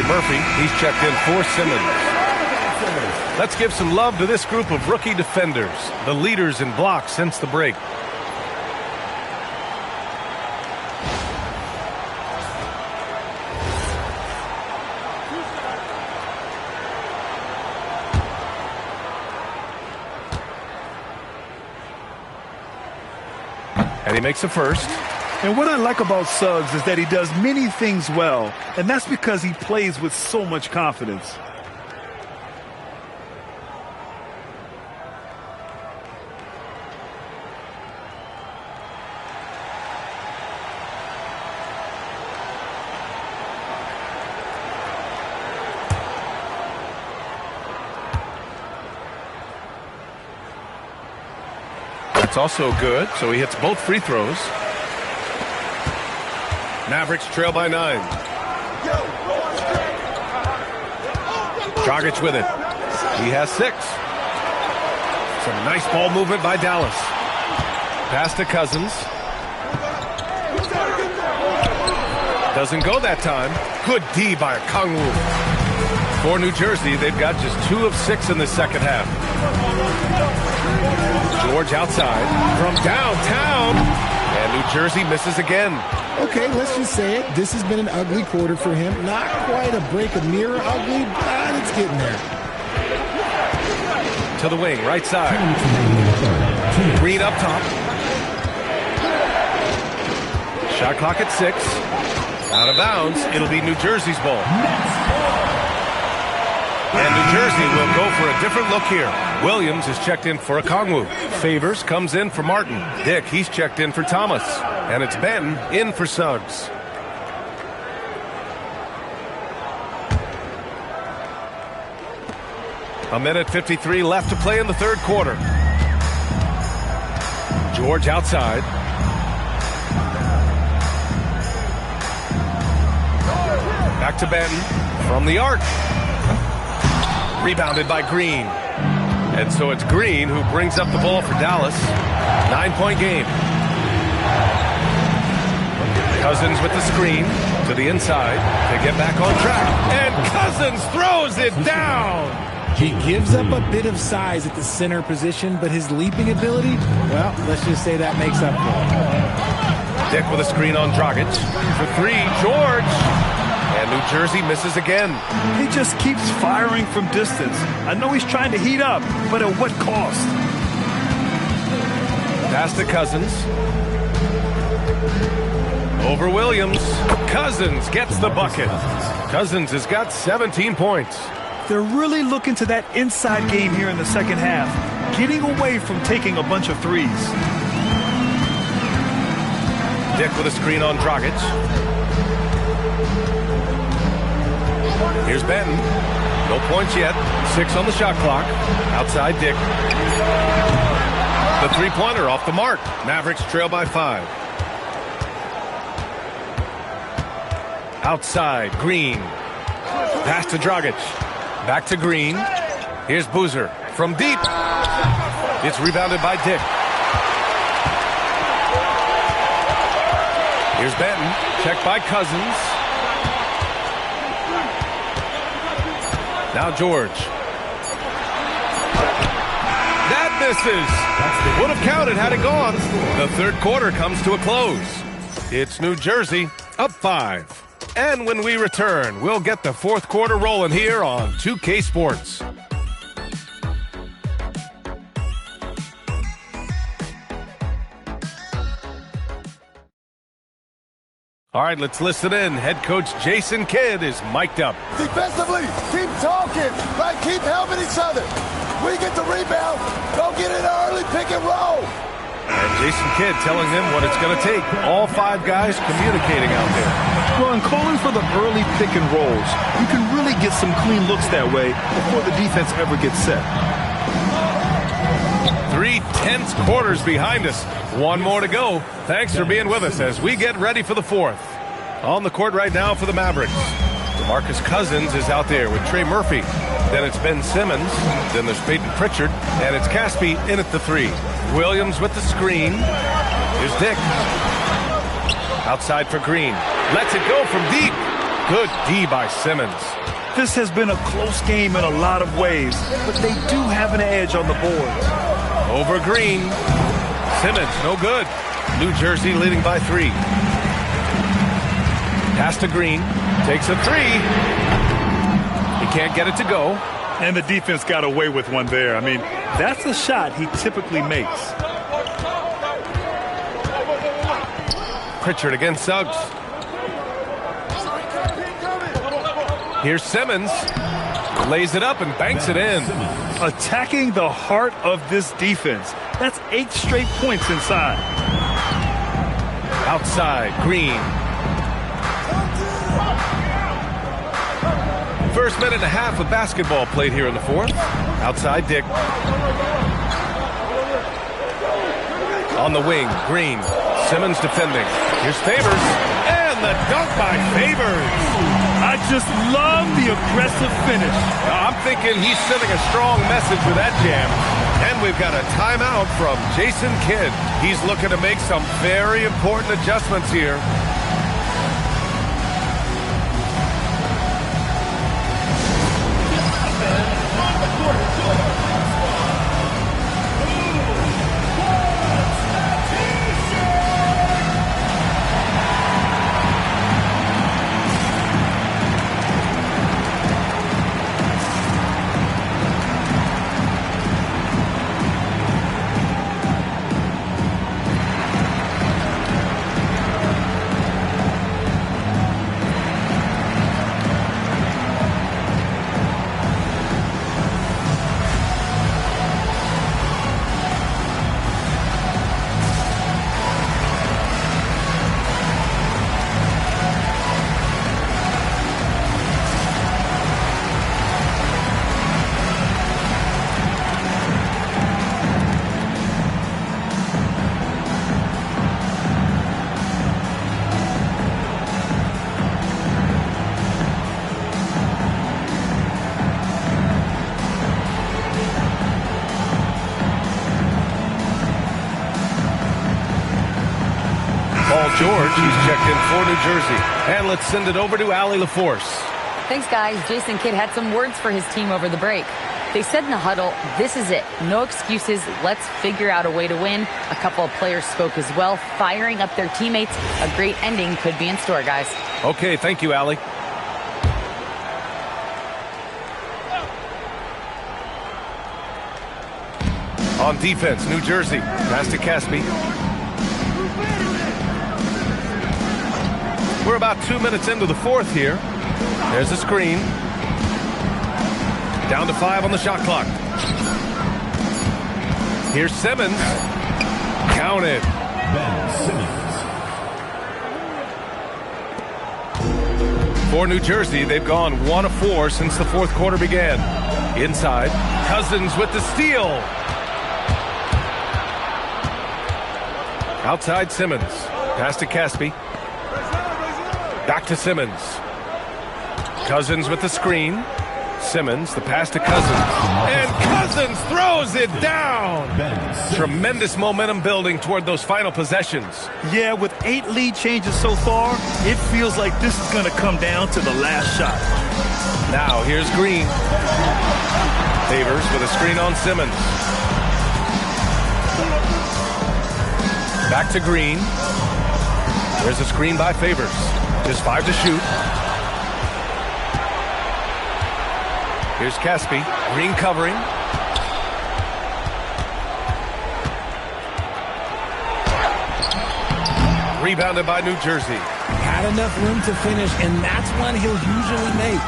Murphy, he's checked in for Simmons. Let's give some love to this group of rookie defenders, the leaders in blocks since the break. And he makes the first. And what I like about Suggs is that he does many things well, and that's because he plays with so much confidence. That's also good, so he hits both free throws. Mavericks trail by 9. Dragic with it. He has 6. Some nice ball movement by Dallas. Pass to Cousins. Doesn't go that time. Good D by Kongwu. For New Jersey, they've got just 2 of 6 in the second half. George outside from downtown. And New Jersey misses again. Okay, let's just say it. This has been an ugly quarter for him. Not quite a break of mirror ugly, but it's getting there. To the wing, right side. Green up top. Shot clock at 6. Out of bounds. It'll be New Jersey's ball. And New Jersey will go for a different look here. Williams is checked in for Okongwu. Favors comes in for Martin. Dick, he's checked in for Thomas. And it's Ben in for Suggs. A minute 53 left to play in the third quarter. George outside. Back to Benton from the arc. Rebounded by Green. And so it's Green who brings up the ball for Dallas. 9-point game. Cousins with the screen to the inside to get back on track. And Cousins throws it down. He gives up a bit of size at the center position, but his leaping ability, well, let's just say that makes up for it. Dick with a screen on Dragic. For three, George. And New Jersey misses again. He just keeps firing from distance. I know he's trying to heat up, but at what cost? Pass to Cousins. Over Williams. Cousins gets the bucket. Cousins has got 17 points. They're really looking to that inside game here in the second half, getting away from taking a bunch of threes. Dick with a screen on Dragic. Here's Benton. No points yet. 6 on the shot clock. Outside Dick. The three-pointer off the mark. Mavericks trail by 5. Outside, Green. Pass to Dragic. Back to Green. Here's Boozer from deep. It's rebounded by Dick. Here's Benton. Checked by Cousins. Now George. That misses. Would have counted had it gone. The third quarter comes to a close. It's New Jersey up 5. And when we return, we'll get the fourth quarter rolling here on 2K Sports. All right, let's listen in. Head coach Jason Kidd is mic'd up. Defensively, keep talking, right? Keep helping each other. We get the rebound, go get an early pick and roll. And Jason Kidd telling them what it's going to take. All 5 guys communicating out there. Well, and calling for the early pick and rolls, you can really get some clean looks that way before the defense ever gets set. 3 tense quarters behind us. 1 more to go. Thanks for being with us as we get ready for the fourth. On the court right now for the Mavericks. DeMarcus Cousins is out there with Trey Murphy. Then it's Ben Simmons. Then there's Peyton Pritchard. And it's Caspi in at the 3. Williams with the screen. Here's Dick. Outside for Green. Lets it go from deep. Good D by Simmons. This has been a close game in a lot of ways, but they do have an edge on the boards. Over Green. Simmons, no good. New Jersey leading by 3. Pass to Green. Takes a 3. He can't get it to go. And the defense got away with one there. I mean, that's a shot he typically makes. Pritchard against Suggs. Here's Simmons. Lays it up and banks it in. Attacking the heart of this defense. That's 8 straight points inside. Outside, Green. First minute and a half of basketball played here in the fourth. Outside, Dick. On the wing, Green. Simmons defending. Here's Favors. And the dunk by Favors. I just love the aggressive finish. I'm thinking he's sending a strong message with that jam. And we've got a timeout from Jason Kidd. He's looking to make some very important adjustments here. George, he's checked in for New Jersey. And let's send it over to Allie LaForce. Thanks, guys. Jason Kidd had some words for his team over the break. They said in the huddle, this is it. No excuses. Let's figure out a way to win. A couple of players spoke as well, firing up their teammates. A great ending could be in store, guys. Okay, thank you, Allie. On defense, New Jersey. Pass to Caspi. We're about 2 minutes into the fourth here. There's a screen. Down to 5 on the shot clock. Here's Simmons. Count it. Ben Simmons. For New Jersey, they've gone 1 of 4 since the fourth quarter began. Inside, Cousins with the steal. Outside Simmons. Pass to Caspi. Back to Simmons. Cousins with the screen. Simmons, the pass to Cousins. And Cousins throws it down. Tremendous momentum building toward those final possessions. Yeah, with 8 lead changes so far, it feels like this is going to come down to the last shot. Now, here's Green. Favors with a screen on Simmons. Back to Green. There's a screen by Favors. Just 5 to shoot. Here's Caspi. Green covering. Rebounded by New Jersey. Had enough room to finish, and that's one he'll usually make.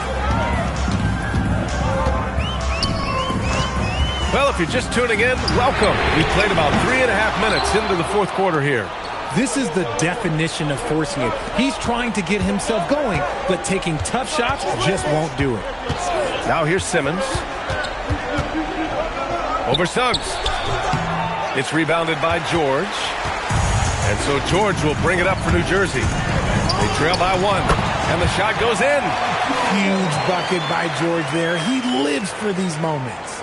Well, if you're just tuning in, welcome. We played about 3.5 minutes into the fourth quarter here. This is the definition of forcing it. He's trying to get himself going, but taking tough shots just won't do it. Now here's Simmons. Over Suggs. It's rebounded by George. And so George will bring it up for New Jersey. They trail by 1. And the shot goes in. Huge bucket by George there. He lives for these moments.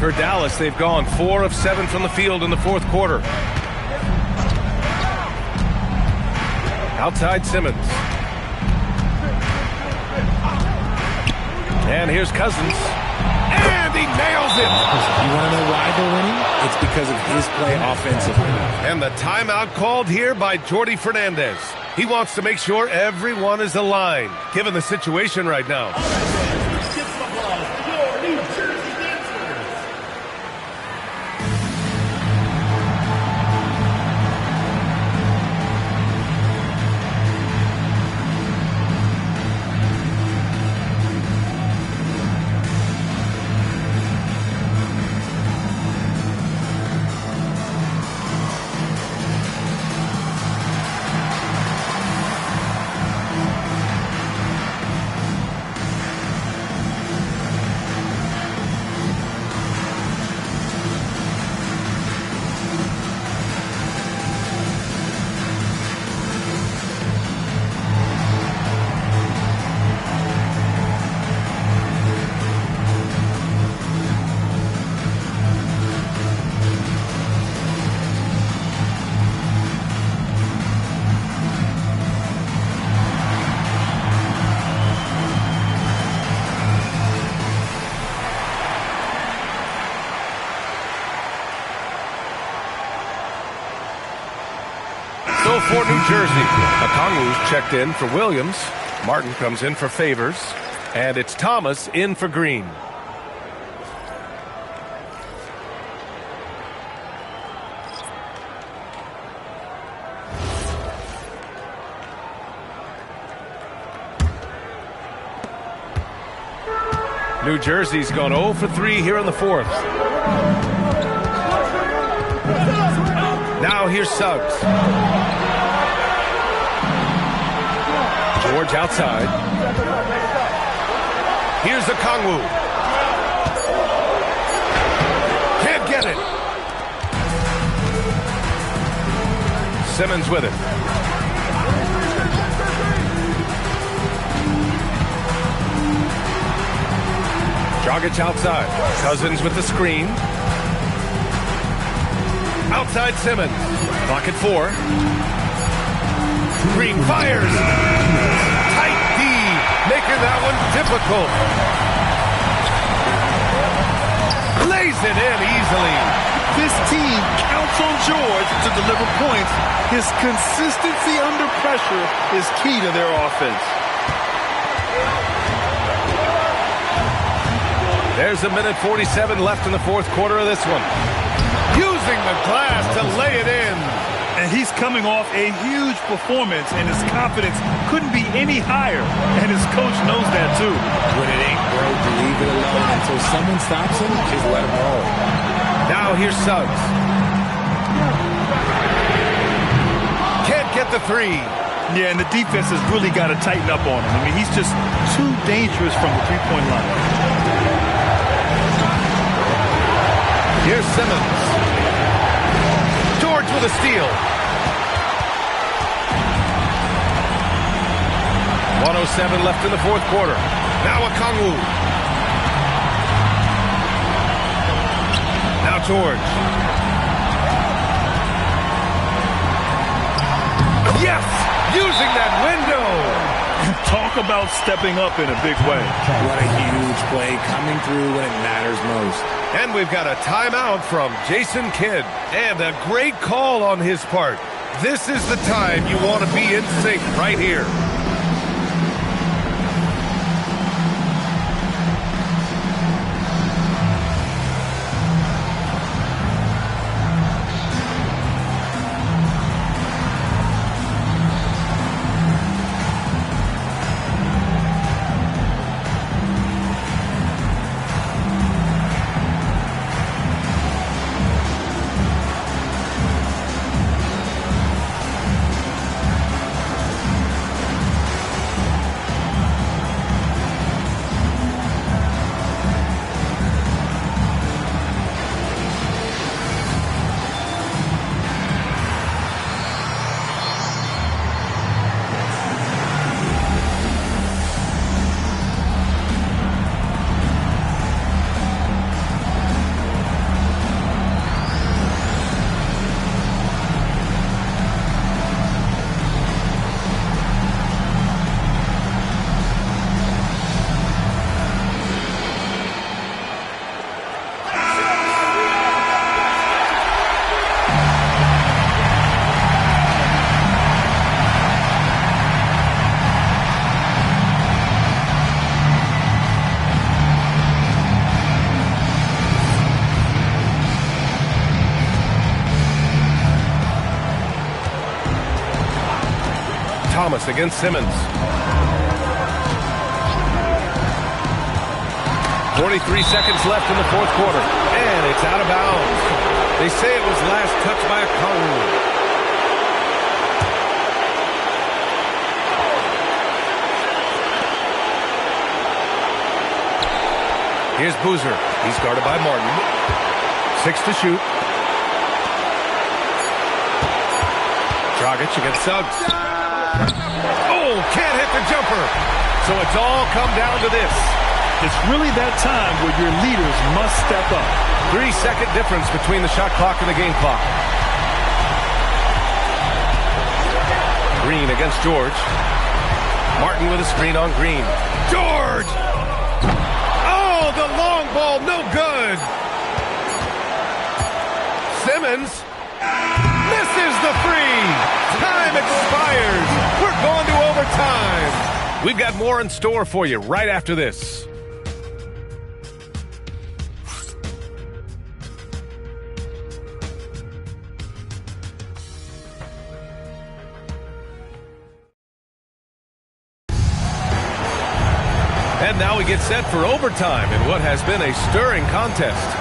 For Dallas, they've gone 4 of 7 from the field in the fourth quarter. Outside Simmons. And here's Cousins. And he nails it. You want to know why they're winning? It's because of his play offensively. And the timeout called here by Jordi Fernandez. He wants to make sure everyone is aligned, given the situation right now. For New Jersey, Okongwu's checked in for Williams. Martin comes in for Favors. And it's Thomas in for Green. New Jersey's gone 0 for 3 here in the fourth. Now here's Suggs. George outside. Here's Okongwu. Can't get it. Simmons with it. Dragic outside. Cousins with the screen. Outside Simmons. Clock at 4. Green fires. Tight D making that one difficult. Lays it in easily. This team counts on George to deliver points. His consistency under pressure is key to their offense. There's 1:47 left in the fourth quarter of this one. Using the glass to lay it in. And he's coming off a huge performance, and his confidence couldn't be any higher. And his coach knows that, too. When it ain't broke, leave it alone until someone stops him. Just let him roll. Now here's Suggs. Can't get the three. Yeah, and the defense has really got to tighten up on him. I mean, he's just too dangerous from the three-point line. Here's Simmons. George with a steal. 1:07 left in the fourth quarter. Now Okongwu. Now George. Yes! Using that window! Talk about stepping up in a big way. What a huge play coming through when it matters most. And we've got a timeout from Jason Kidd. And a great call on his part. This is the time you want to be in sync right here. Thomas against Simmons. 43 seconds left in the fourth quarter. And it's out of bounds. They say it was last touched by Okongwu. Here's Boozer. He's guarded by Martin. 6 to shoot. Dragic against Suggs. Oh, can't hit the jumper. So it's all come down to this. It's really that time where your leaders must step up. 3-second difference between the shot clock and the game clock. Green against George. Martin with a screen on Green. George! Oh, the long ball, no good. Simmons misses the three. Time expires. We're going to overtime. We've got more in store for you right after this. And now we get set for overtime in what has been a stirring contest.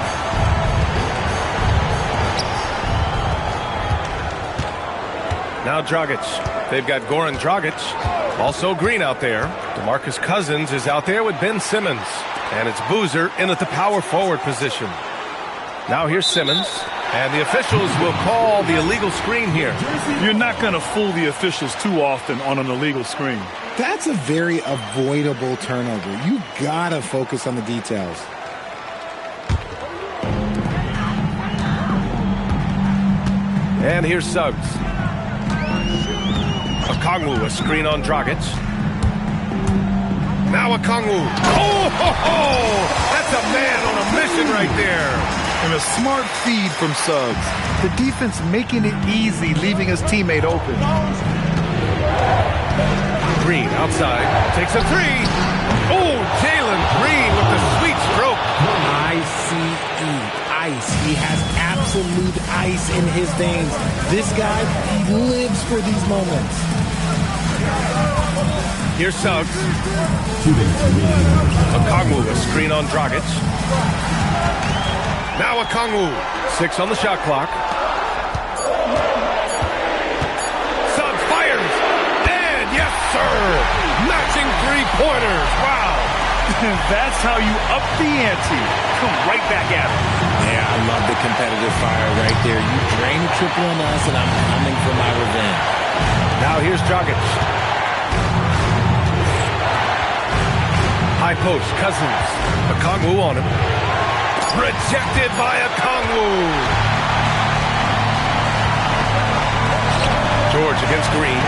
Now Dragic. They've got Goran Dragic. Also Green out there. DeMarcus Cousins is out there with Ben Simmons. And it's Boozer in at the power forward position. Now here's Simmons. And the officials will call the illegal screen here. You're not going to fool the officials too often on an illegal screen. That's a very avoidable turnover. You gotta focus on the details. And here's Suggs. Okongwu, a screen on Dragic. Now Okongwu. Oh, ho, ho! That's a man on a mission right there. And a smart feed from Suggs. The defense making it easy, leaving his teammate open. Green outside. Takes a three. Oh, Jalen Green with the sweet stroke. Ice. He has absolute ice in his veins. This guy, he lives for these moments. Here's Suggs. Okongwu, a screen on Dragic. Now Okongwu. 6 on the shot clock. Suggs fires. And yes, sir. Matching three-pointers. Wow. That's how you up the ante. Come right back at it. Yeah, I love the competitive fire right there. You drain a triple on us, and I'm coming for my revenge. Now here's Dragic. High post, Cousins. Okongwu on him. Rejected by Okongwu. George against Green.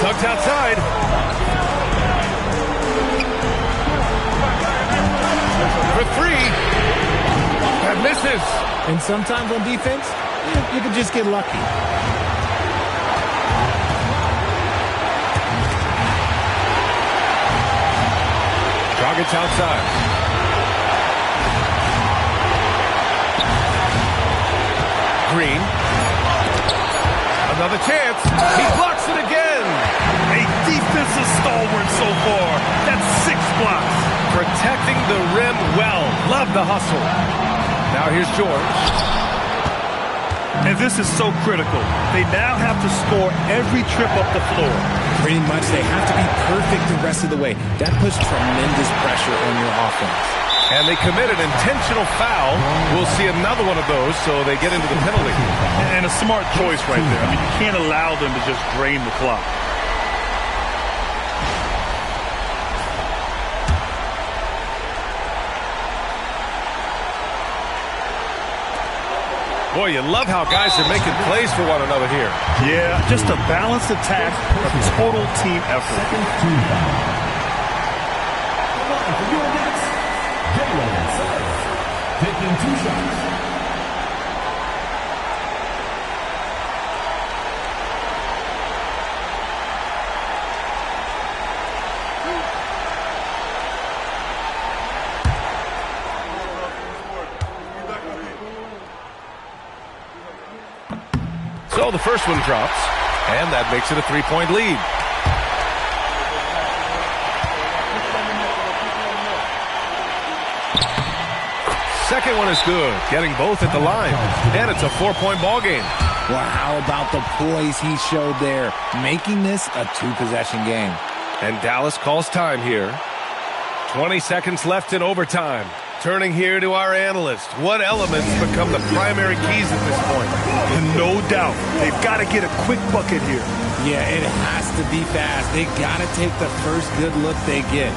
Suggs outside. For three. That misses. And sometimes on defense, you can just get lucky. Dragic outside. Green. Another chance. He blocks it again. A defensive stalwart so far. That's 6 blocks. Protecting the rim well. Love the hustle. Now here's George. And this is so critical. They now have to score every trip up the floor. Pretty much, they have to be perfect the rest of the way. That puts tremendous pressure on your offense. And they commit an intentional foul. We'll see another one of those, so they get into the penalty. And a smart choice right there. I mean, you can't allow them to just drain the clock. Boy, you love how guys are making plays for one another here. Yeah, just a balanced attack, a total team effort. Taking 2 shots. So the first one drops, and that makes it a 3-point lead. Second one is good, getting both at the line, and it's a 4-point ball game. Well, how about the poise he showed there, making this a 2-possession game. And Dallas calls time here. 20 seconds left in overtime. Turning here to our analyst. What elements become the primary keys at this point? No doubt. They've got to get a quick bucket here. Yeah, it has to be fast. They got to take the first good look they get.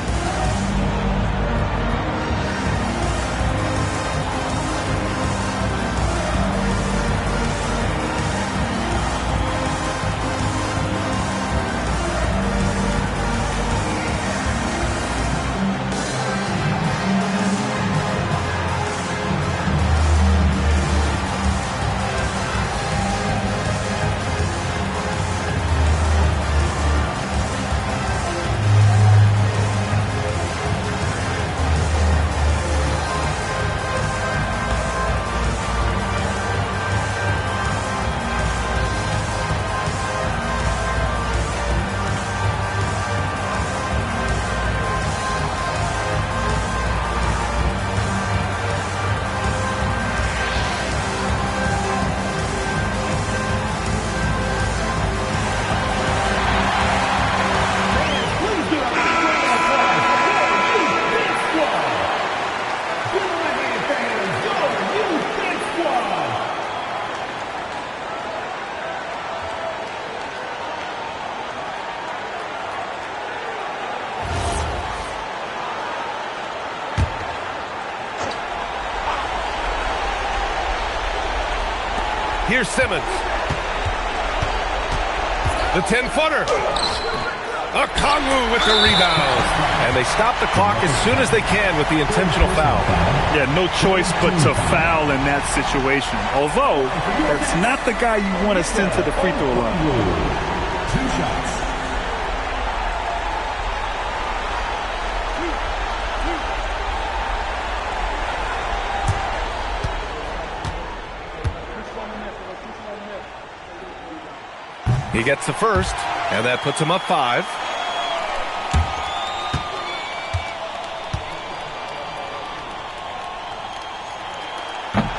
Here's Simmons. The 10-footer. Okongwu with the rebound. And they stop the clock as soon as they can with the intentional foul. Yeah, no choice but to foul in that situation. Although, that's not the guy you want to send to the free throw line. 2 shots. He gets the first, and that puts him up 5.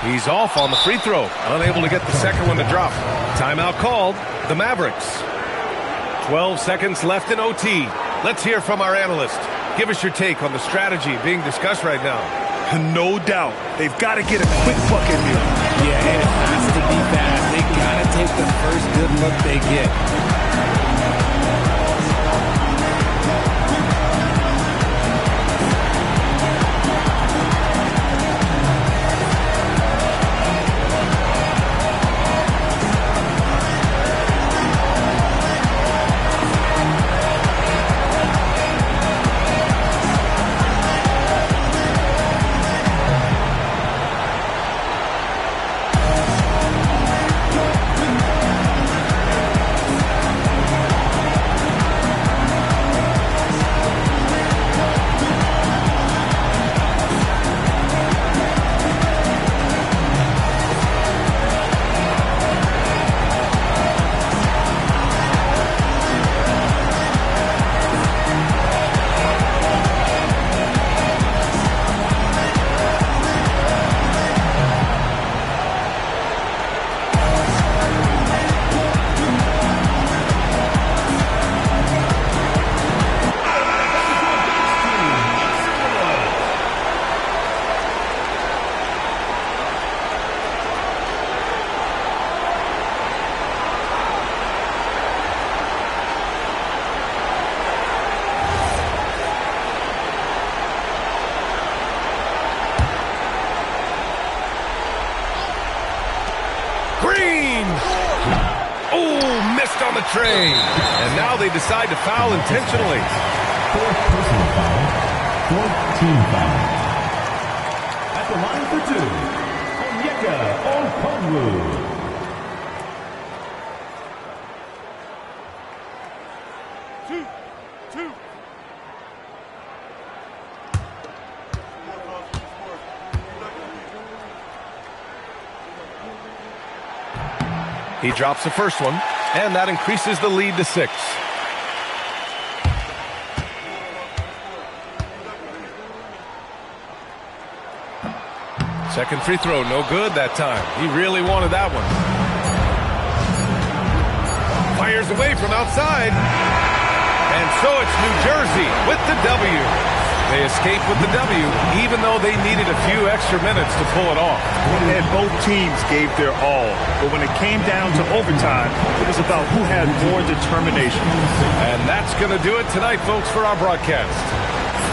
He's off on the free throw, unable to get the second one to drop. Timeout called, the Mavericks. 12 seconds left in OT. Let's hear from our analyst. Give us your take on the strategy being discussed right now. No doubt. They've got to get a quick bucket here. Yeah, and it has to be fast. They got to take the first good look they get. Tray. And now they decide to foul intentionally. 4th personal foul. 4th team foul. At the line for 2, Onyeka Okongwu. He drops the first one, and that increases the lead to 6. Second free throw, no good that time. He really wanted that one. Fires away from outside. And so it's New Jersey with the W. They escape with the W, even though they needed a few extra minutes to pull it off. And both teams gave their all. But when it came down to overtime, it was about who had more determination. And that's going to do it tonight, folks, for our broadcast.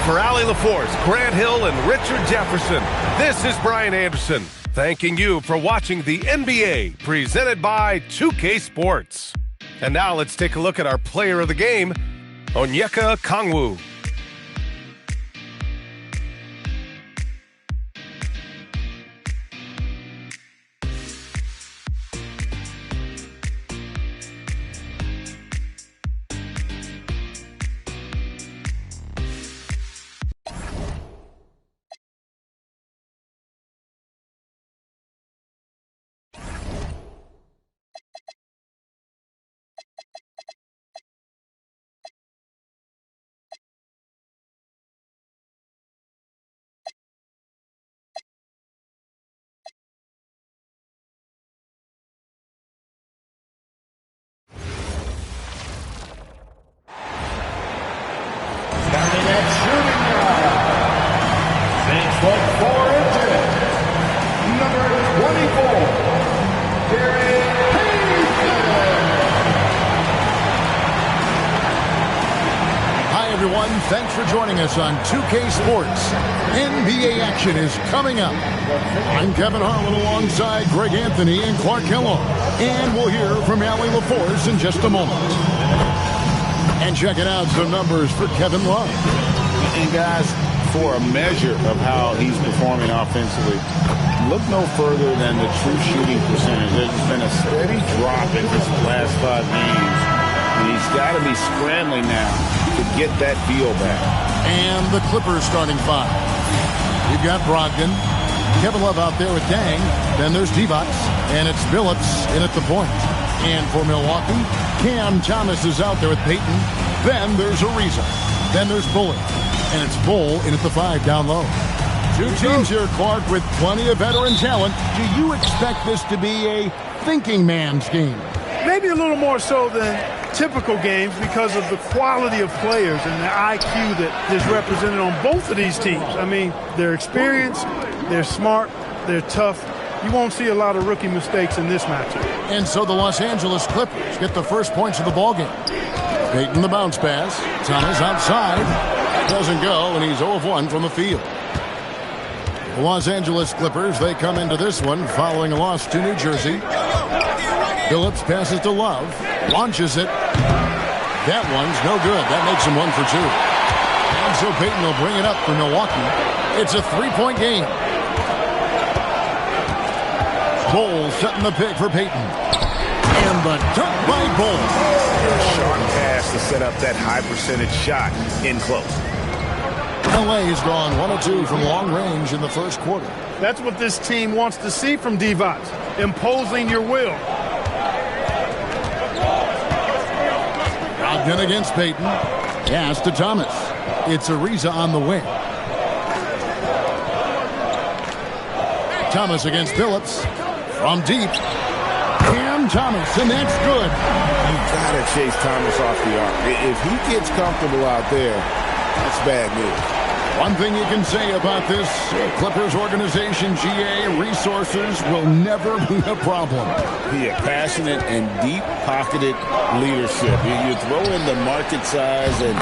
For Allie LaForce, Grant Hill, and Richard Jefferson, this is Brian Anderson, thanking you for watching the NBA, presented by 2K Sports. And now let's take a look at our player of the game, Onyeka Okongwu. Thanks for joining us on 2K Sports. NBA action is coming up. I'm Kevin Harlan alongside Greg Anthony and Clark Kellogg. And we'll hear from Allie LaForce in just a moment. And checking out some numbers for Kevin Love. And guys, for a measure of how he's performing offensively, look no further than the true shooting percentage. There's been a steady drop in his last 5 games. And he's got to be scrambling now to get that feel back. And the Clippers starting 5. You've got Brogdon. Kevin Love out there with Dang. Then there's Divac. And it's Billups in at the point. And for Milwaukee, Cam Thomas is out there with Payton. Then there's Ariza. Then there's Bullock. And it's Bull in at the 5 down low. 2 teams here, Clark, with plenty of veteran talent. Do you expect this to be a thinking man's game? Maybe a little more so than typical games because of the quality of players and the IQ that is represented on both of these teams. I mean, they're experienced, they're smart, they're tough. You won't see a lot of rookie mistakes in this matchup. And so the Los Angeles Clippers get the first points of the ballgame. Payton the bounce pass. Thomas outside. Doesn't go, and he's 0 of 1 from the field. The Los Angeles Clippers, they come into this one following a loss to New Jersey. Billups passes to Love. Launches it. That one's no good. That makes him 1 for 2. And so Payton will bring it up for Milwaukee. It's a 3-point game. Bull setting the pick for Payton. And the dunk by Bull. A sharp pass to set up that high percentage shot in close. LA has gone 1 of 2 from long range in the first quarter. That's what this team wants to see from Divac, imposing your will. Brogdon against Payton. Pass to Thomas. It's Ariza on the wing. Thomas against Billups. From deep. Cam Thomas, and that's good. You've got to chase Thomas off the arc. If he gets comfortable out there, that's bad news. One thing you can say about this Clippers organization, GA, resources will never be a problem. Yeah, passionate and deep-pocketed leadership. You throw in the market size, and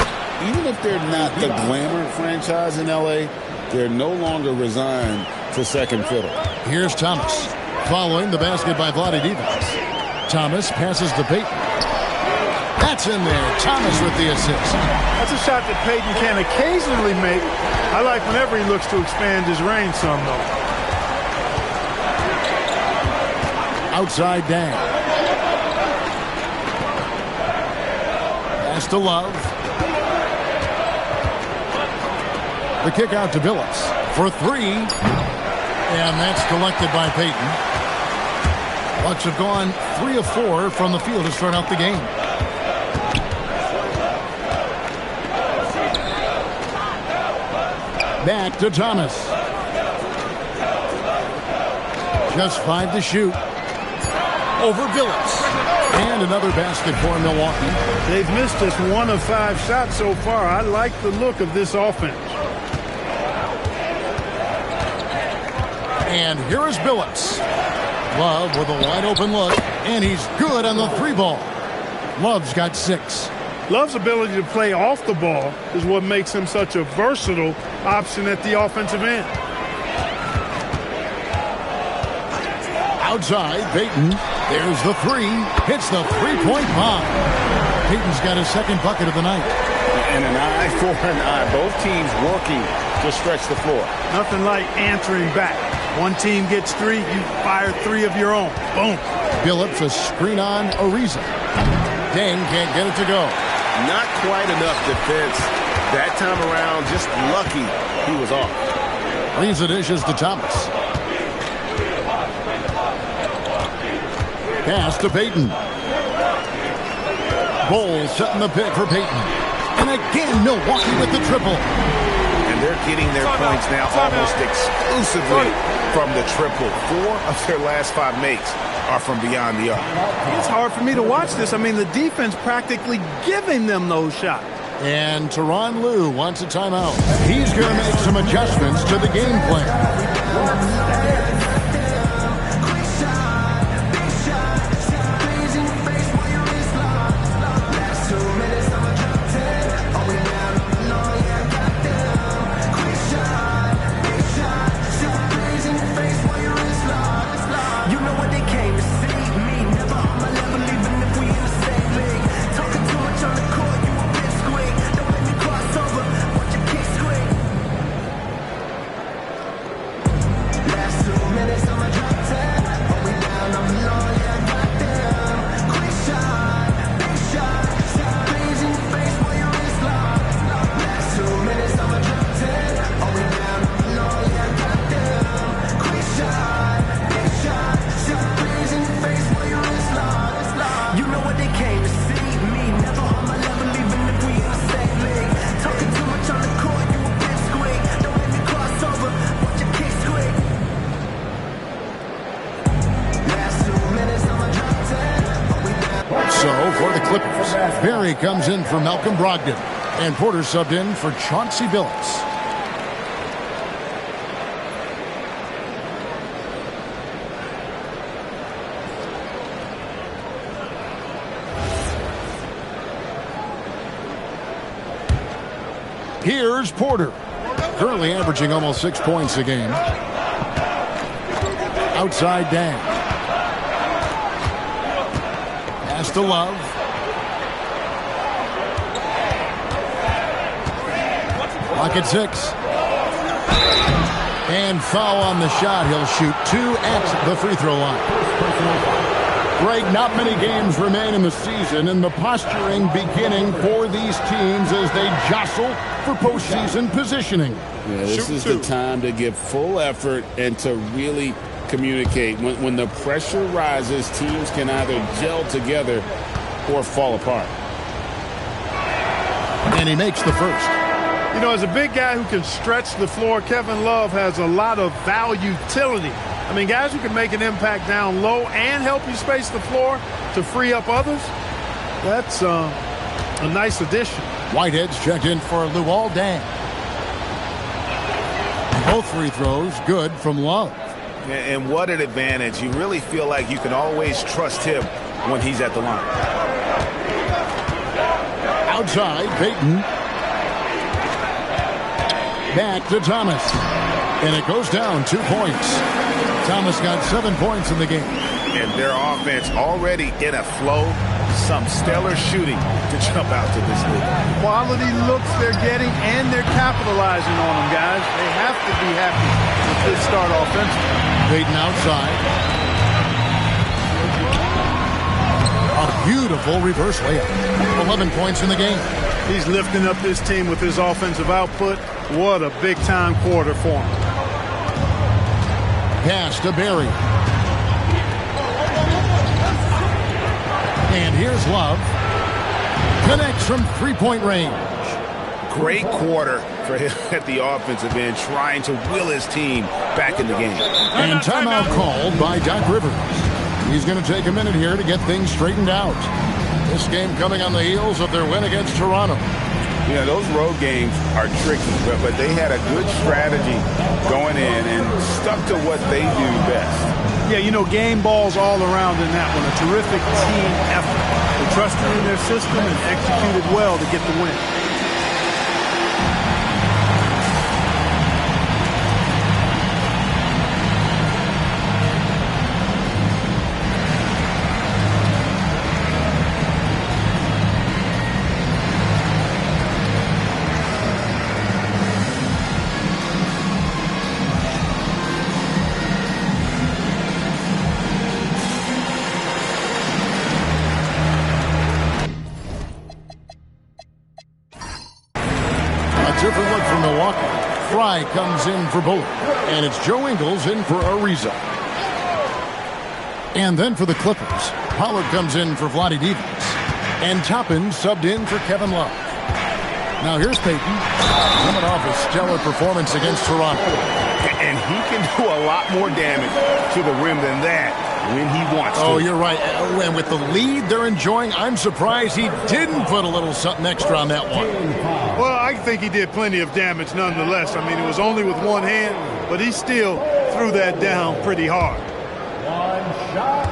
even if they're not the glamour franchise in LA, they're no longer resigned to second fiddle. Here's Thomas, following the basket by Vlade Divac. Thomas passes to Payton. That's in there. Thomas with the assist. That's a shot that Payton can occasionally make. I like whenever he looks to expand his range some, though. Outside Dang. Pass to Love. The kick out to Billups for 3. And that's collected by Payton. Bucks have gone 3 of 4 from the field to start out the game. Back to Thomas. Just 5 to shoot. Over Billups. And another basket for Milwaukee. They've missed just 1 of 5 shots so far. I like the look of this offense. And here is Billups. Love with a wide open look. And he's good on the 3 ball. Love's got 6. Love's ability to play off the ball is what makes him such a versatile option at the offensive end. Outside, Payton. There's the 3. Hits the 3-point bomb. Payton's got his second bucket of the night. And an eye for an eye. Both teams working to stretch the floor. Nothing like answering back. One team gets 3, you fire 3 of your own. Boom. Billups a screen on Ariza. Dang can't get it to go. Not quite enough defense that time around. Just lucky he was off. Ariza dishes to Thomas. Pass to Payton. Bull setting the pick for Payton. And again, Milwaukee with the triple. And they're getting their points now almost exclusively from the triple. 4 of their last 5 makes are from beyond the arc. It's hard for me to watch this. I mean, the defense practically giving them those shots. And Tyronn Lue wants a timeout. He's going to make some adjustments to the game plan. Berry comes in for Malcolm Brogdon. And Porter subbed in for Chauncey Billups. Here's Porter. Currently averaging almost 6 points a game. Outside Dan. Pass to Love. Clock at 6. And foul on the shot. He'll shoot 2 at the free throw line. Greg, not many games remain in the season, and the posturing beginning for these teams as they jostle for postseason positioning. Yeah, this is the time to give full effort and to really communicate. When the pressure rises, teams can either gel together or fall apart. And he makes the first. You know, as a big guy who can stretch the floor, Kevin Love has a lot of utility. I mean, guys who can make an impact down low and help you space the floor to free up others, that's a nice addition. Whitehead's checked in for Luol Deng. Both free throws good from Love. And what an advantage. You really feel like you can always trust him when he's at the line. Outside, Payton. Back to Thomas. And it goes down 2 points. Thomas got 7 points in the game. And their offense already in a flow. Some stellar shooting to jump out to this league. Quality looks they're getting, and they're capitalizing on them, guys. They have to be happy with this start offensively. Payton outside. A beautiful reverse layup. 11 points in the game. He's lifting up this team with his offensive output. What a big-time quarter for him. Pass to Berry. And here's Love. Connects from three-point range. Great quarter for him at the offensive end, trying to will his team back in the game. And timeout called by Doc Rivers. He's going to take a minute here to get things straightened out. This game coming on the heels of their win against Toronto. Yeah, those road games are tricky, but they had a good strategy going in and stuck to what they do best. Yeah, you know, game balls all around in that one. A terrific team effort. They trusted in their system and executed well to get the win. Different look from Milwaukee. Fry comes in for Bullard. And it's Joe Ingles in for Ariza. And then for the Clippers, Pollard comes in for Vlade Divac. And Toppin subbed in for Kevin Love. Now here's Payton, coming off a stellar performance against Toronto. And he can do a lot more damage to the rim than that when he wants to. Oh, you're right. And with the lead they're enjoying, I'm surprised he didn't put a little something extra on that one. Well, I think he did plenty of damage nonetheless. I mean, it was only with one hand, but he still threw that down pretty hard. One shot.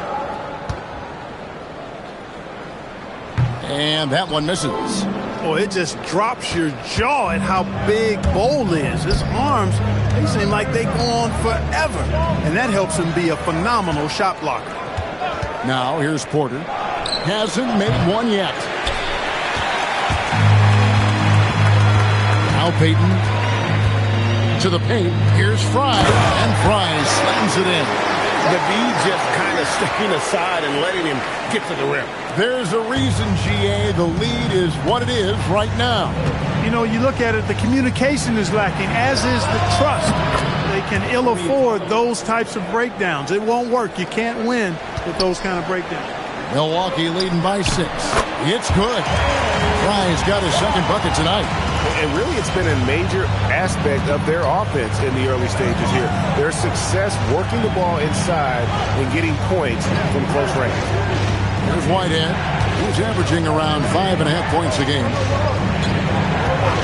And that one misses. Oh, it just drops your jaw at how big Bol is. His arms, they seem like they go on forever. And that helps him be a phenomenal shot blocker. Now, here's Porter. Hasn't made one yet. Now Payton to the paint. Here's Fry. And Fry slams it in. The B just kind of stepping aside and letting him get to the rim. There's a reason, GA, the lead is what it is right now. You know, you look at it, the communication is lacking, as is the trust. They can ill afford those types of breakdowns. It won't work. You can't win with those kind of breakdowns. Milwaukee leading by 6. It's good. Fry's got his second bucket tonight. And really, it's been a major aspect of their offense in the early stages here. Their success working the ball inside and getting points from close range. Here's Whitehead. He's averaging around 5.5 points a game.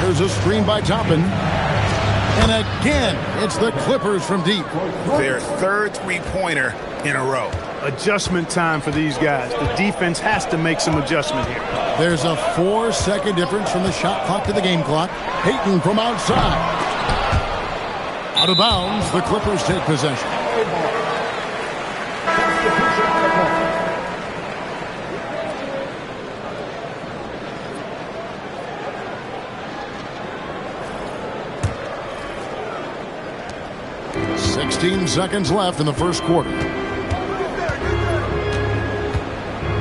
There's a screen by Toppin. And again, it's the Clippers from deep. Their third three-pointer in a row. Adjustment time for these guys. The defense has to make some adjustment here. There's a 4-second difference from the shot clock to the game clock. Payton from outside. Out of bounds, the Clippers take possession. Seconds left in the first quarter.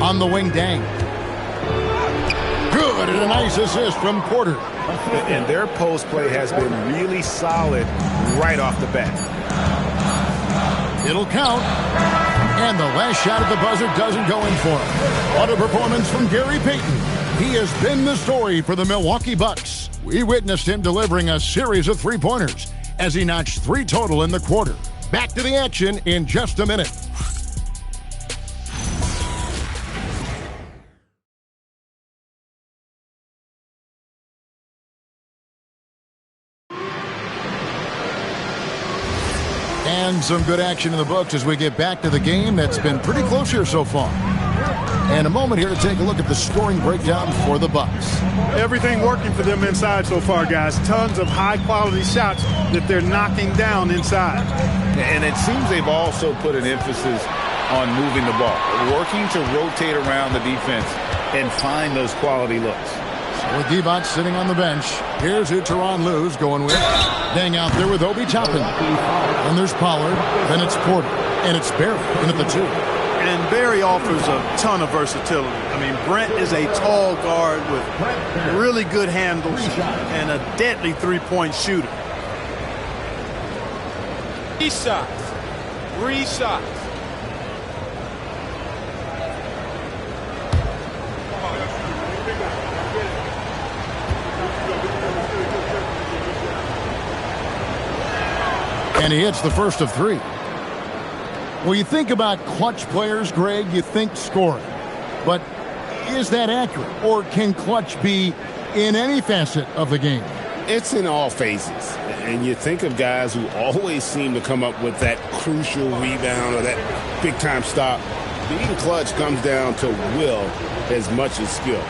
On the wing, Dang. Good, and a nice assist from Porter. And their post play has been really solid right off the bat. It'll count. And the last shot at the buzzer doesn't go in for him. What a performance from Gary Payton. He has been the story for the Milwaukee Bucks. We witnessed him delivering a series of three-pointers as he notched 3 total in the quarter. Back to the action in just a minute. And some good action in the books as we get back to the game that's been pretty close here so far. And a moment here to take a look at the scoring breakdown for the Bucks. Everything working for them inside so far, guys. Tons of high-quality shots that they're knocking down inside. And it seems they've also put an emphasis on moving the ball, working to rotate around the defense and find those quality looks. So with Divac sitting on the bench, here's who Tyronn Lue's going with. Dang out there with Obi Toppin. And there's Pollard, then it's Porter, and it's Barry in at the 2. And Barry offers a ton of versatility. I mean, Brent is a tall guard with really good handles and a deadly three-point shooter. 3 shots. 3 shots. And he hits the first of 3. Well, you think about clutch players, Greg, you think scoring. But is that accurate? Or can clutch be in any facet of the game? It's in all phases. And you think of guys who always seem to come up with that crucial rebound or that big-time stop. Being clutch comes down to will as much as skill.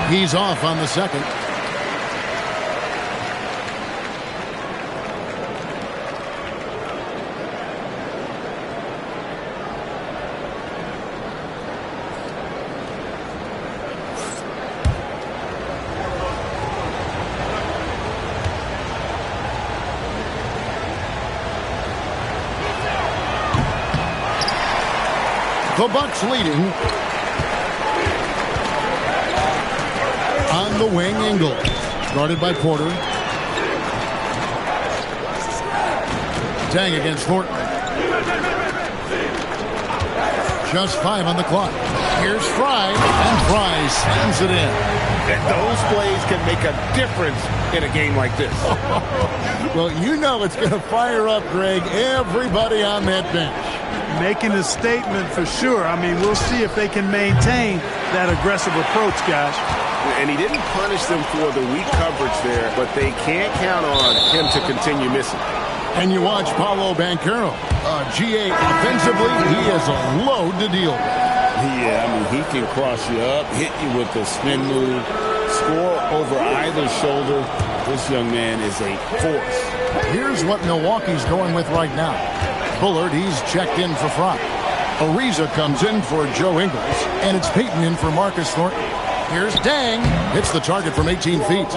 He's off on the second. The Bucks leading. On the wing, Ingle. Guarded by Porter. Dang against Thornton. Just 5 on the clock. Here's Fry, and Fry slams it in. And those plays can make a difference in a game like this. Well, you know it's going to fire up, Greg, everybody on that bench. Making a statement for sure. I mean, we'll see if they can maintain that aggressive approach, guys. And he didn't punish them for the weak coverage there, but they can't count on him to continue missing. And you watch Paolo Banchero. GA offensively, he has a load to deal with. Yeah, I mean, he can cross you up, hit you with the spin move, score over either shoulder. This young man is a force. Here's what Milwaukee's going with right now. Bullard, he's checked in for Fry. Ariza comes in for Joe Ingles, and it's Payton in for Marcus Thornton. Here's Dang. Hits the target from 18 feet.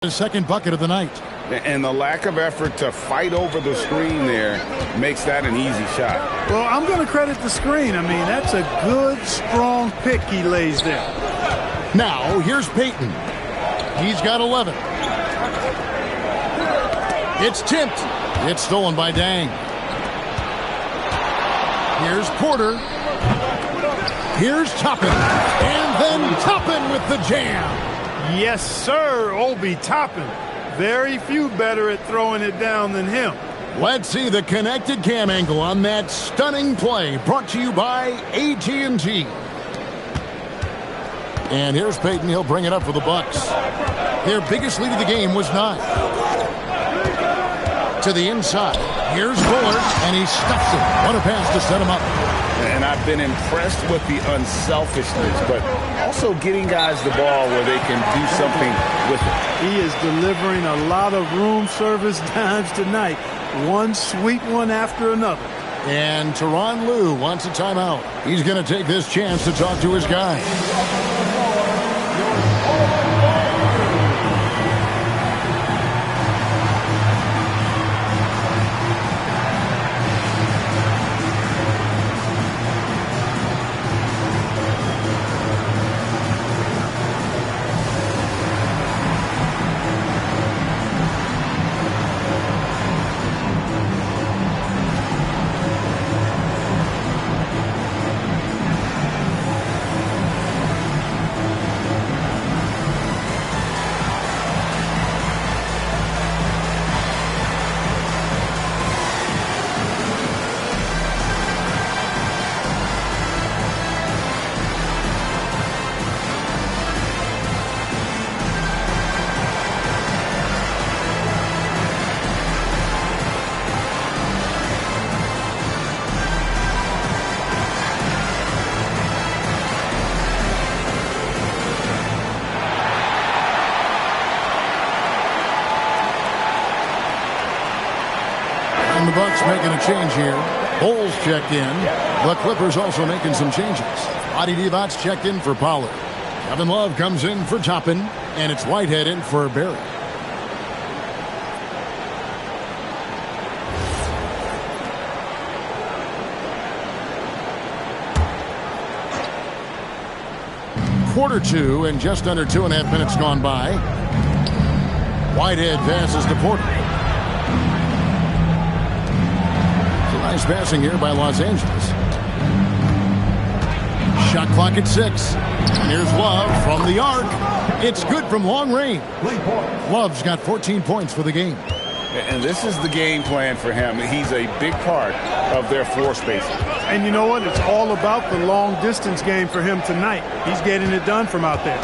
The second bucket of the night. And the lack of effort to fight over the screen there makes that an easy shot. Well, I'm going to credit the screen. I mean, that's a good, strong pick he lays there. Now, here's Payton. He's got 11. It's tipped. It's stolen by Dang. Here's Porter. Here's Toppin. And then Toppin with the jam. Yes, sir, Obi Toppin. Very few better at throwing it down than him. Let's see the connected cam angle on that stunning play, brought to you by AT&T. And here's Peyton. He'll bring it up for the Bucks. Their biggest lead of the game was 9. To the inside. Here's Bullard, and he stuffs it. What a pass to set him up. And I've been impressed with the unselfishness, but also getting guys the ball where they can do something with it. He is delivering a lot of room service dimes tonight. One sweet one after another. And Tyronn Lue wants a timeout. He's going to take this chance to talk to his guy. The Bucks making a change here. Bowles checked in. The Clippers also making some changes. Adi Divac checked in for Pollard. Kevin Love comes in for Toppin. And it's Whitehead in for Barry. Quarter 2 and just under 2.5 minutes gone by. Whitehead passes to Porter. Nice passing here by Los Angeles. Shot clock at 6. And here's Love from the arc. It's good from long range. Love's got 14 points for the game. And this is the game plan for him. He's a big part of their floor spacing. And you know what? It's all about the long distance game for him tonight. He's getting it done from out there.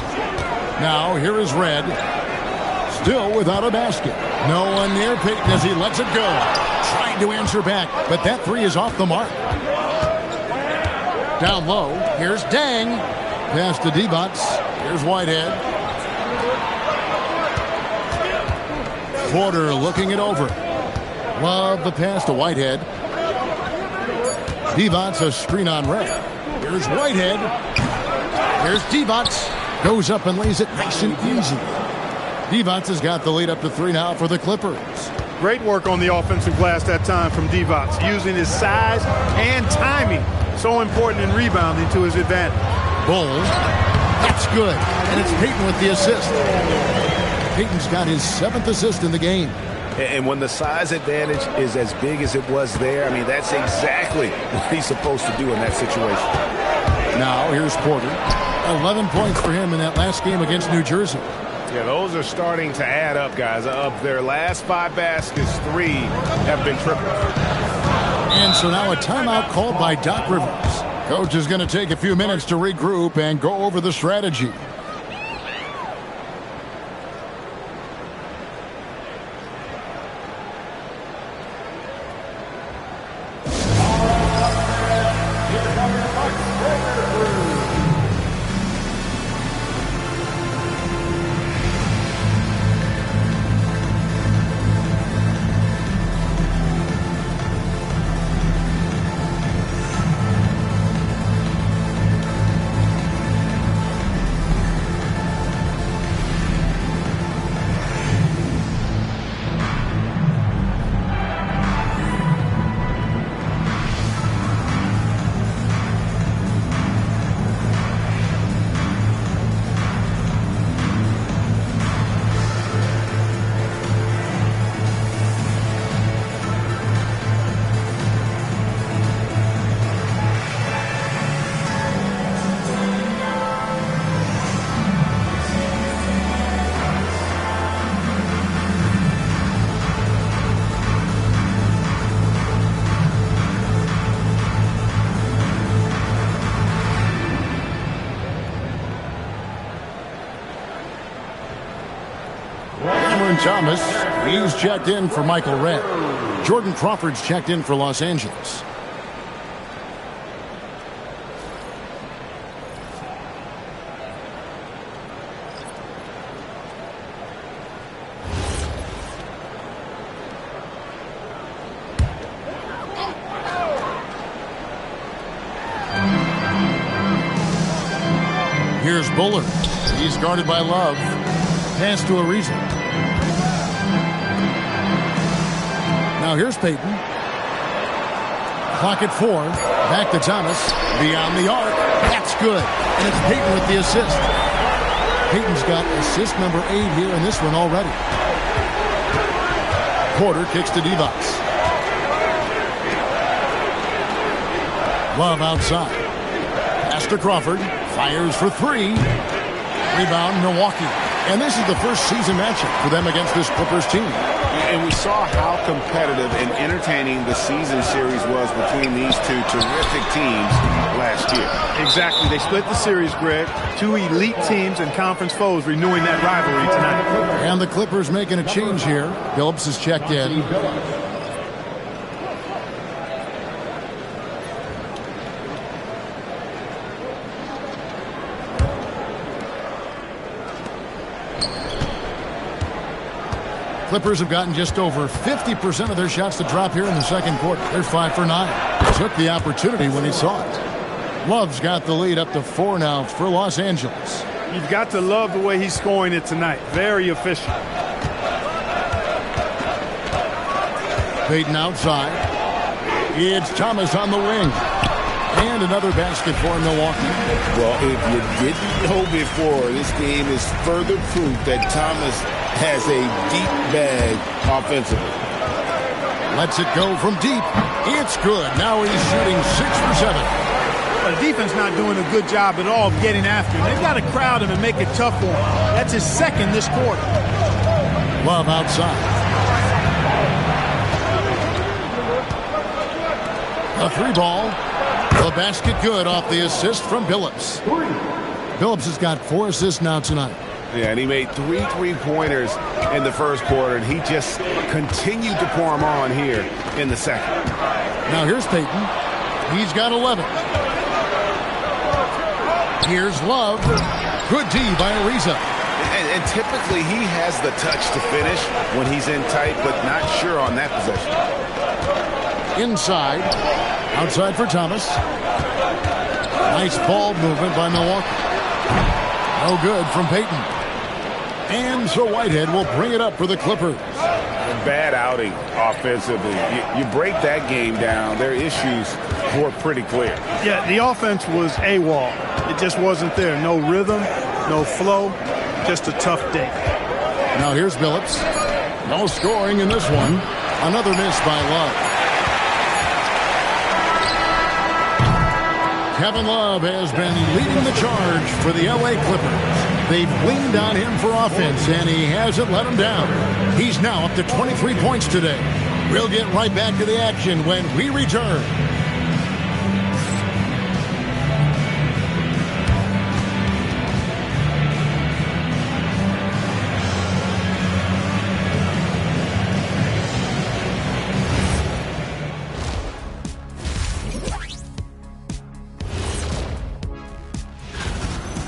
Now here is Red. Still without a basket. No one near Peyton as he lets it go. Trying to answer back, but that 3 is off the mark. Down low, here's Dang. Pass to Divac. Here's Whitehead. Porter looking it over. Love the pass to Whitehead. Divac a screen on Red. Here's Whitehead. Here's Divac. Goes up and lays it nice and easy. Divac has got the lead up to 3 now for the Clippers. Great work on the offensive glass that time from Divac, using his size and timing. So important in rebounding to his advantage. Bowles. That's good. And it's Peyton with the assist. Peyton's got his 7th assist in the game. And when the size advantage is as big as it was there, I mean, that's exactly what he's supposed to do in that situation. Now, here's Porter. 11 points for him in that last game against New Jersey. Yeah, those are starting to add up, guys. Of their last 5 baskets, 3 have been triple. And so now a timeout called by Doc Rivers. Coach is going to take a few minutes to regroup and go over the strategy. Cameron Thomas, he's checked in for Michael Redd. Jordan Crawford's checked in for Los Angeles. Here's Bullard. He's guarded by Love. Pass to Ariza. Now here's Payton. Clock at 4. Back to Thomas. Beyond the arc. That's good. And it's Payton with the assist. Payton's got assist number 8 here in this one already. Porter kicks to Divac. Love outside. Pass to Crawford. Fires for 3. Rebound, Milwaukee. And this is the first season matchup for them against this Clippers team. And we saw how competitive and entertaining the season series was between these two terrific teams last year. Exactly. They split the series, Greg. 2 elite teams and conference foes renewing that rivalry tonight. And the Clippers making a change here. Phillips is checked in. Clippers have gotten just over 50% of their shots to drop here in the second quarter. They're 5 for 9. Took the opportunity when he saw it. Love's got the lead up to 4 now for Los Angeles. You've got to love the way he's scoring it tonight. Very efficient. Payton outside. It's Thomas on the wing. And another basket for Milwaukee. Well, if you didn't know before, this game is further proof that Thomas has a deep bag offensively. Lets it go from deep. It's good. Now he's shooting 6 for 7. The defense not doing a good job at all of getting after him. They've got to crowd him and make it tough for him. That's his second this quarter. Love outside. A 3 ball. The basket good off the assist from Billups. Billups has got 4 assists now tonight. Yeah, and he made 3 3-pointers in the first quarter, and he just continued to pour them on here in the second. Now here's Payton. He's got 11. Here's Love. Good D by Ariza. And typically he has the touch to finish when he's in tight, but not sure on that possession. Inside. Outside for Thomas. Nice ball movement by Milwaukee. No good from Payton. And so Whitehead will bring it up for the Clippers. Bad outing offensively. You break that game down, their issues were pretty clear. Yeah, the offense was AWOL. It just wasn't there. No rhythm, no flow, just a tough day. Now here's Billups. No scoring in this one. Another miss by Love. Kevin Love has been leading the charge for the LA Clippers. They've leaned on him for offense, and he hasn't let them down. He's now up to 23 points today. We'll get right back to the action when we return.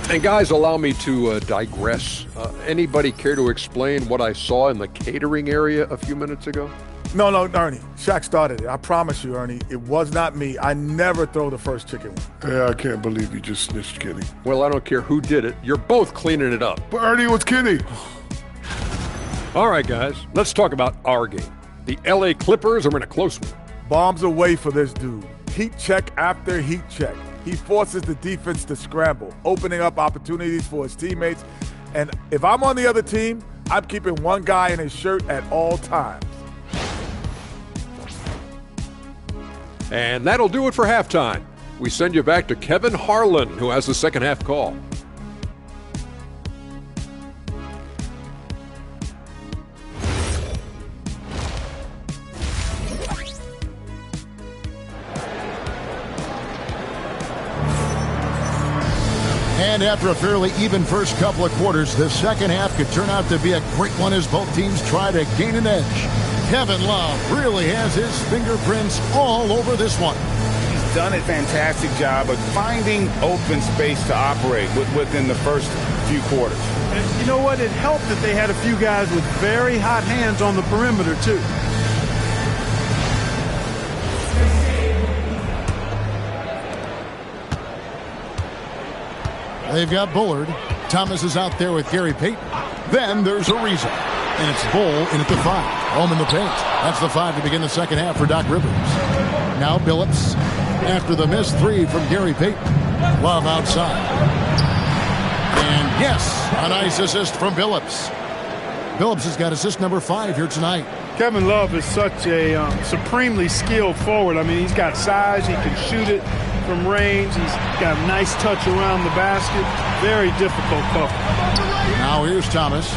And guys, allow me to digress. Anybody care to explain what I saw in the catering area a few minutes ago? No, Ernie. Shaq started it. I promise you, Ernie. It was not me. I never throw the first chicken wing. Yeah, I can't believe you just snitched Kenny. Well, I don't care who did it. You're both cleaning it up. But Ernie, was Kenny. All right, guys. Let's talk about our game. The LA Clippers are in a close one. Bombs away for this dude. Heat check after heat check. He forces the defense to scramble, opening up opportunities for his teammates. And if I'm on the other team, I'm keeping one guy in his shirt at all times. And that'll do it for halftime. We send you back to Kevin Harlan, who has the second half call. And after a fairly even first couple of quarters, the second half could turn out to be a great one as both teams try to gain an edge. Kevin Love really has his fingerprints all over this one. He's done a fantastic job of finding open space to operate within the first few quarters. And you know what? It helped that they had a few guys with very hot hands on the perimeter, too. They've got Bullard. Thomas is out there with Gary Payton. Then there's Ariza. And it's Bull in at the 5. Home in the paint. That's the 5 to begin the second half for Doc Rivers. Now Billups. After the missed 3 from Gary Payton. Love outside. And yes, a nice assist from Billups. Billups has got assist number 5 here tonight. Kevin Love is such a supremely skilled forward. I mean, he's got size. He can shoot it from range. He's got a nice touch around the basket. Very difficult cover. Now here's Thomas.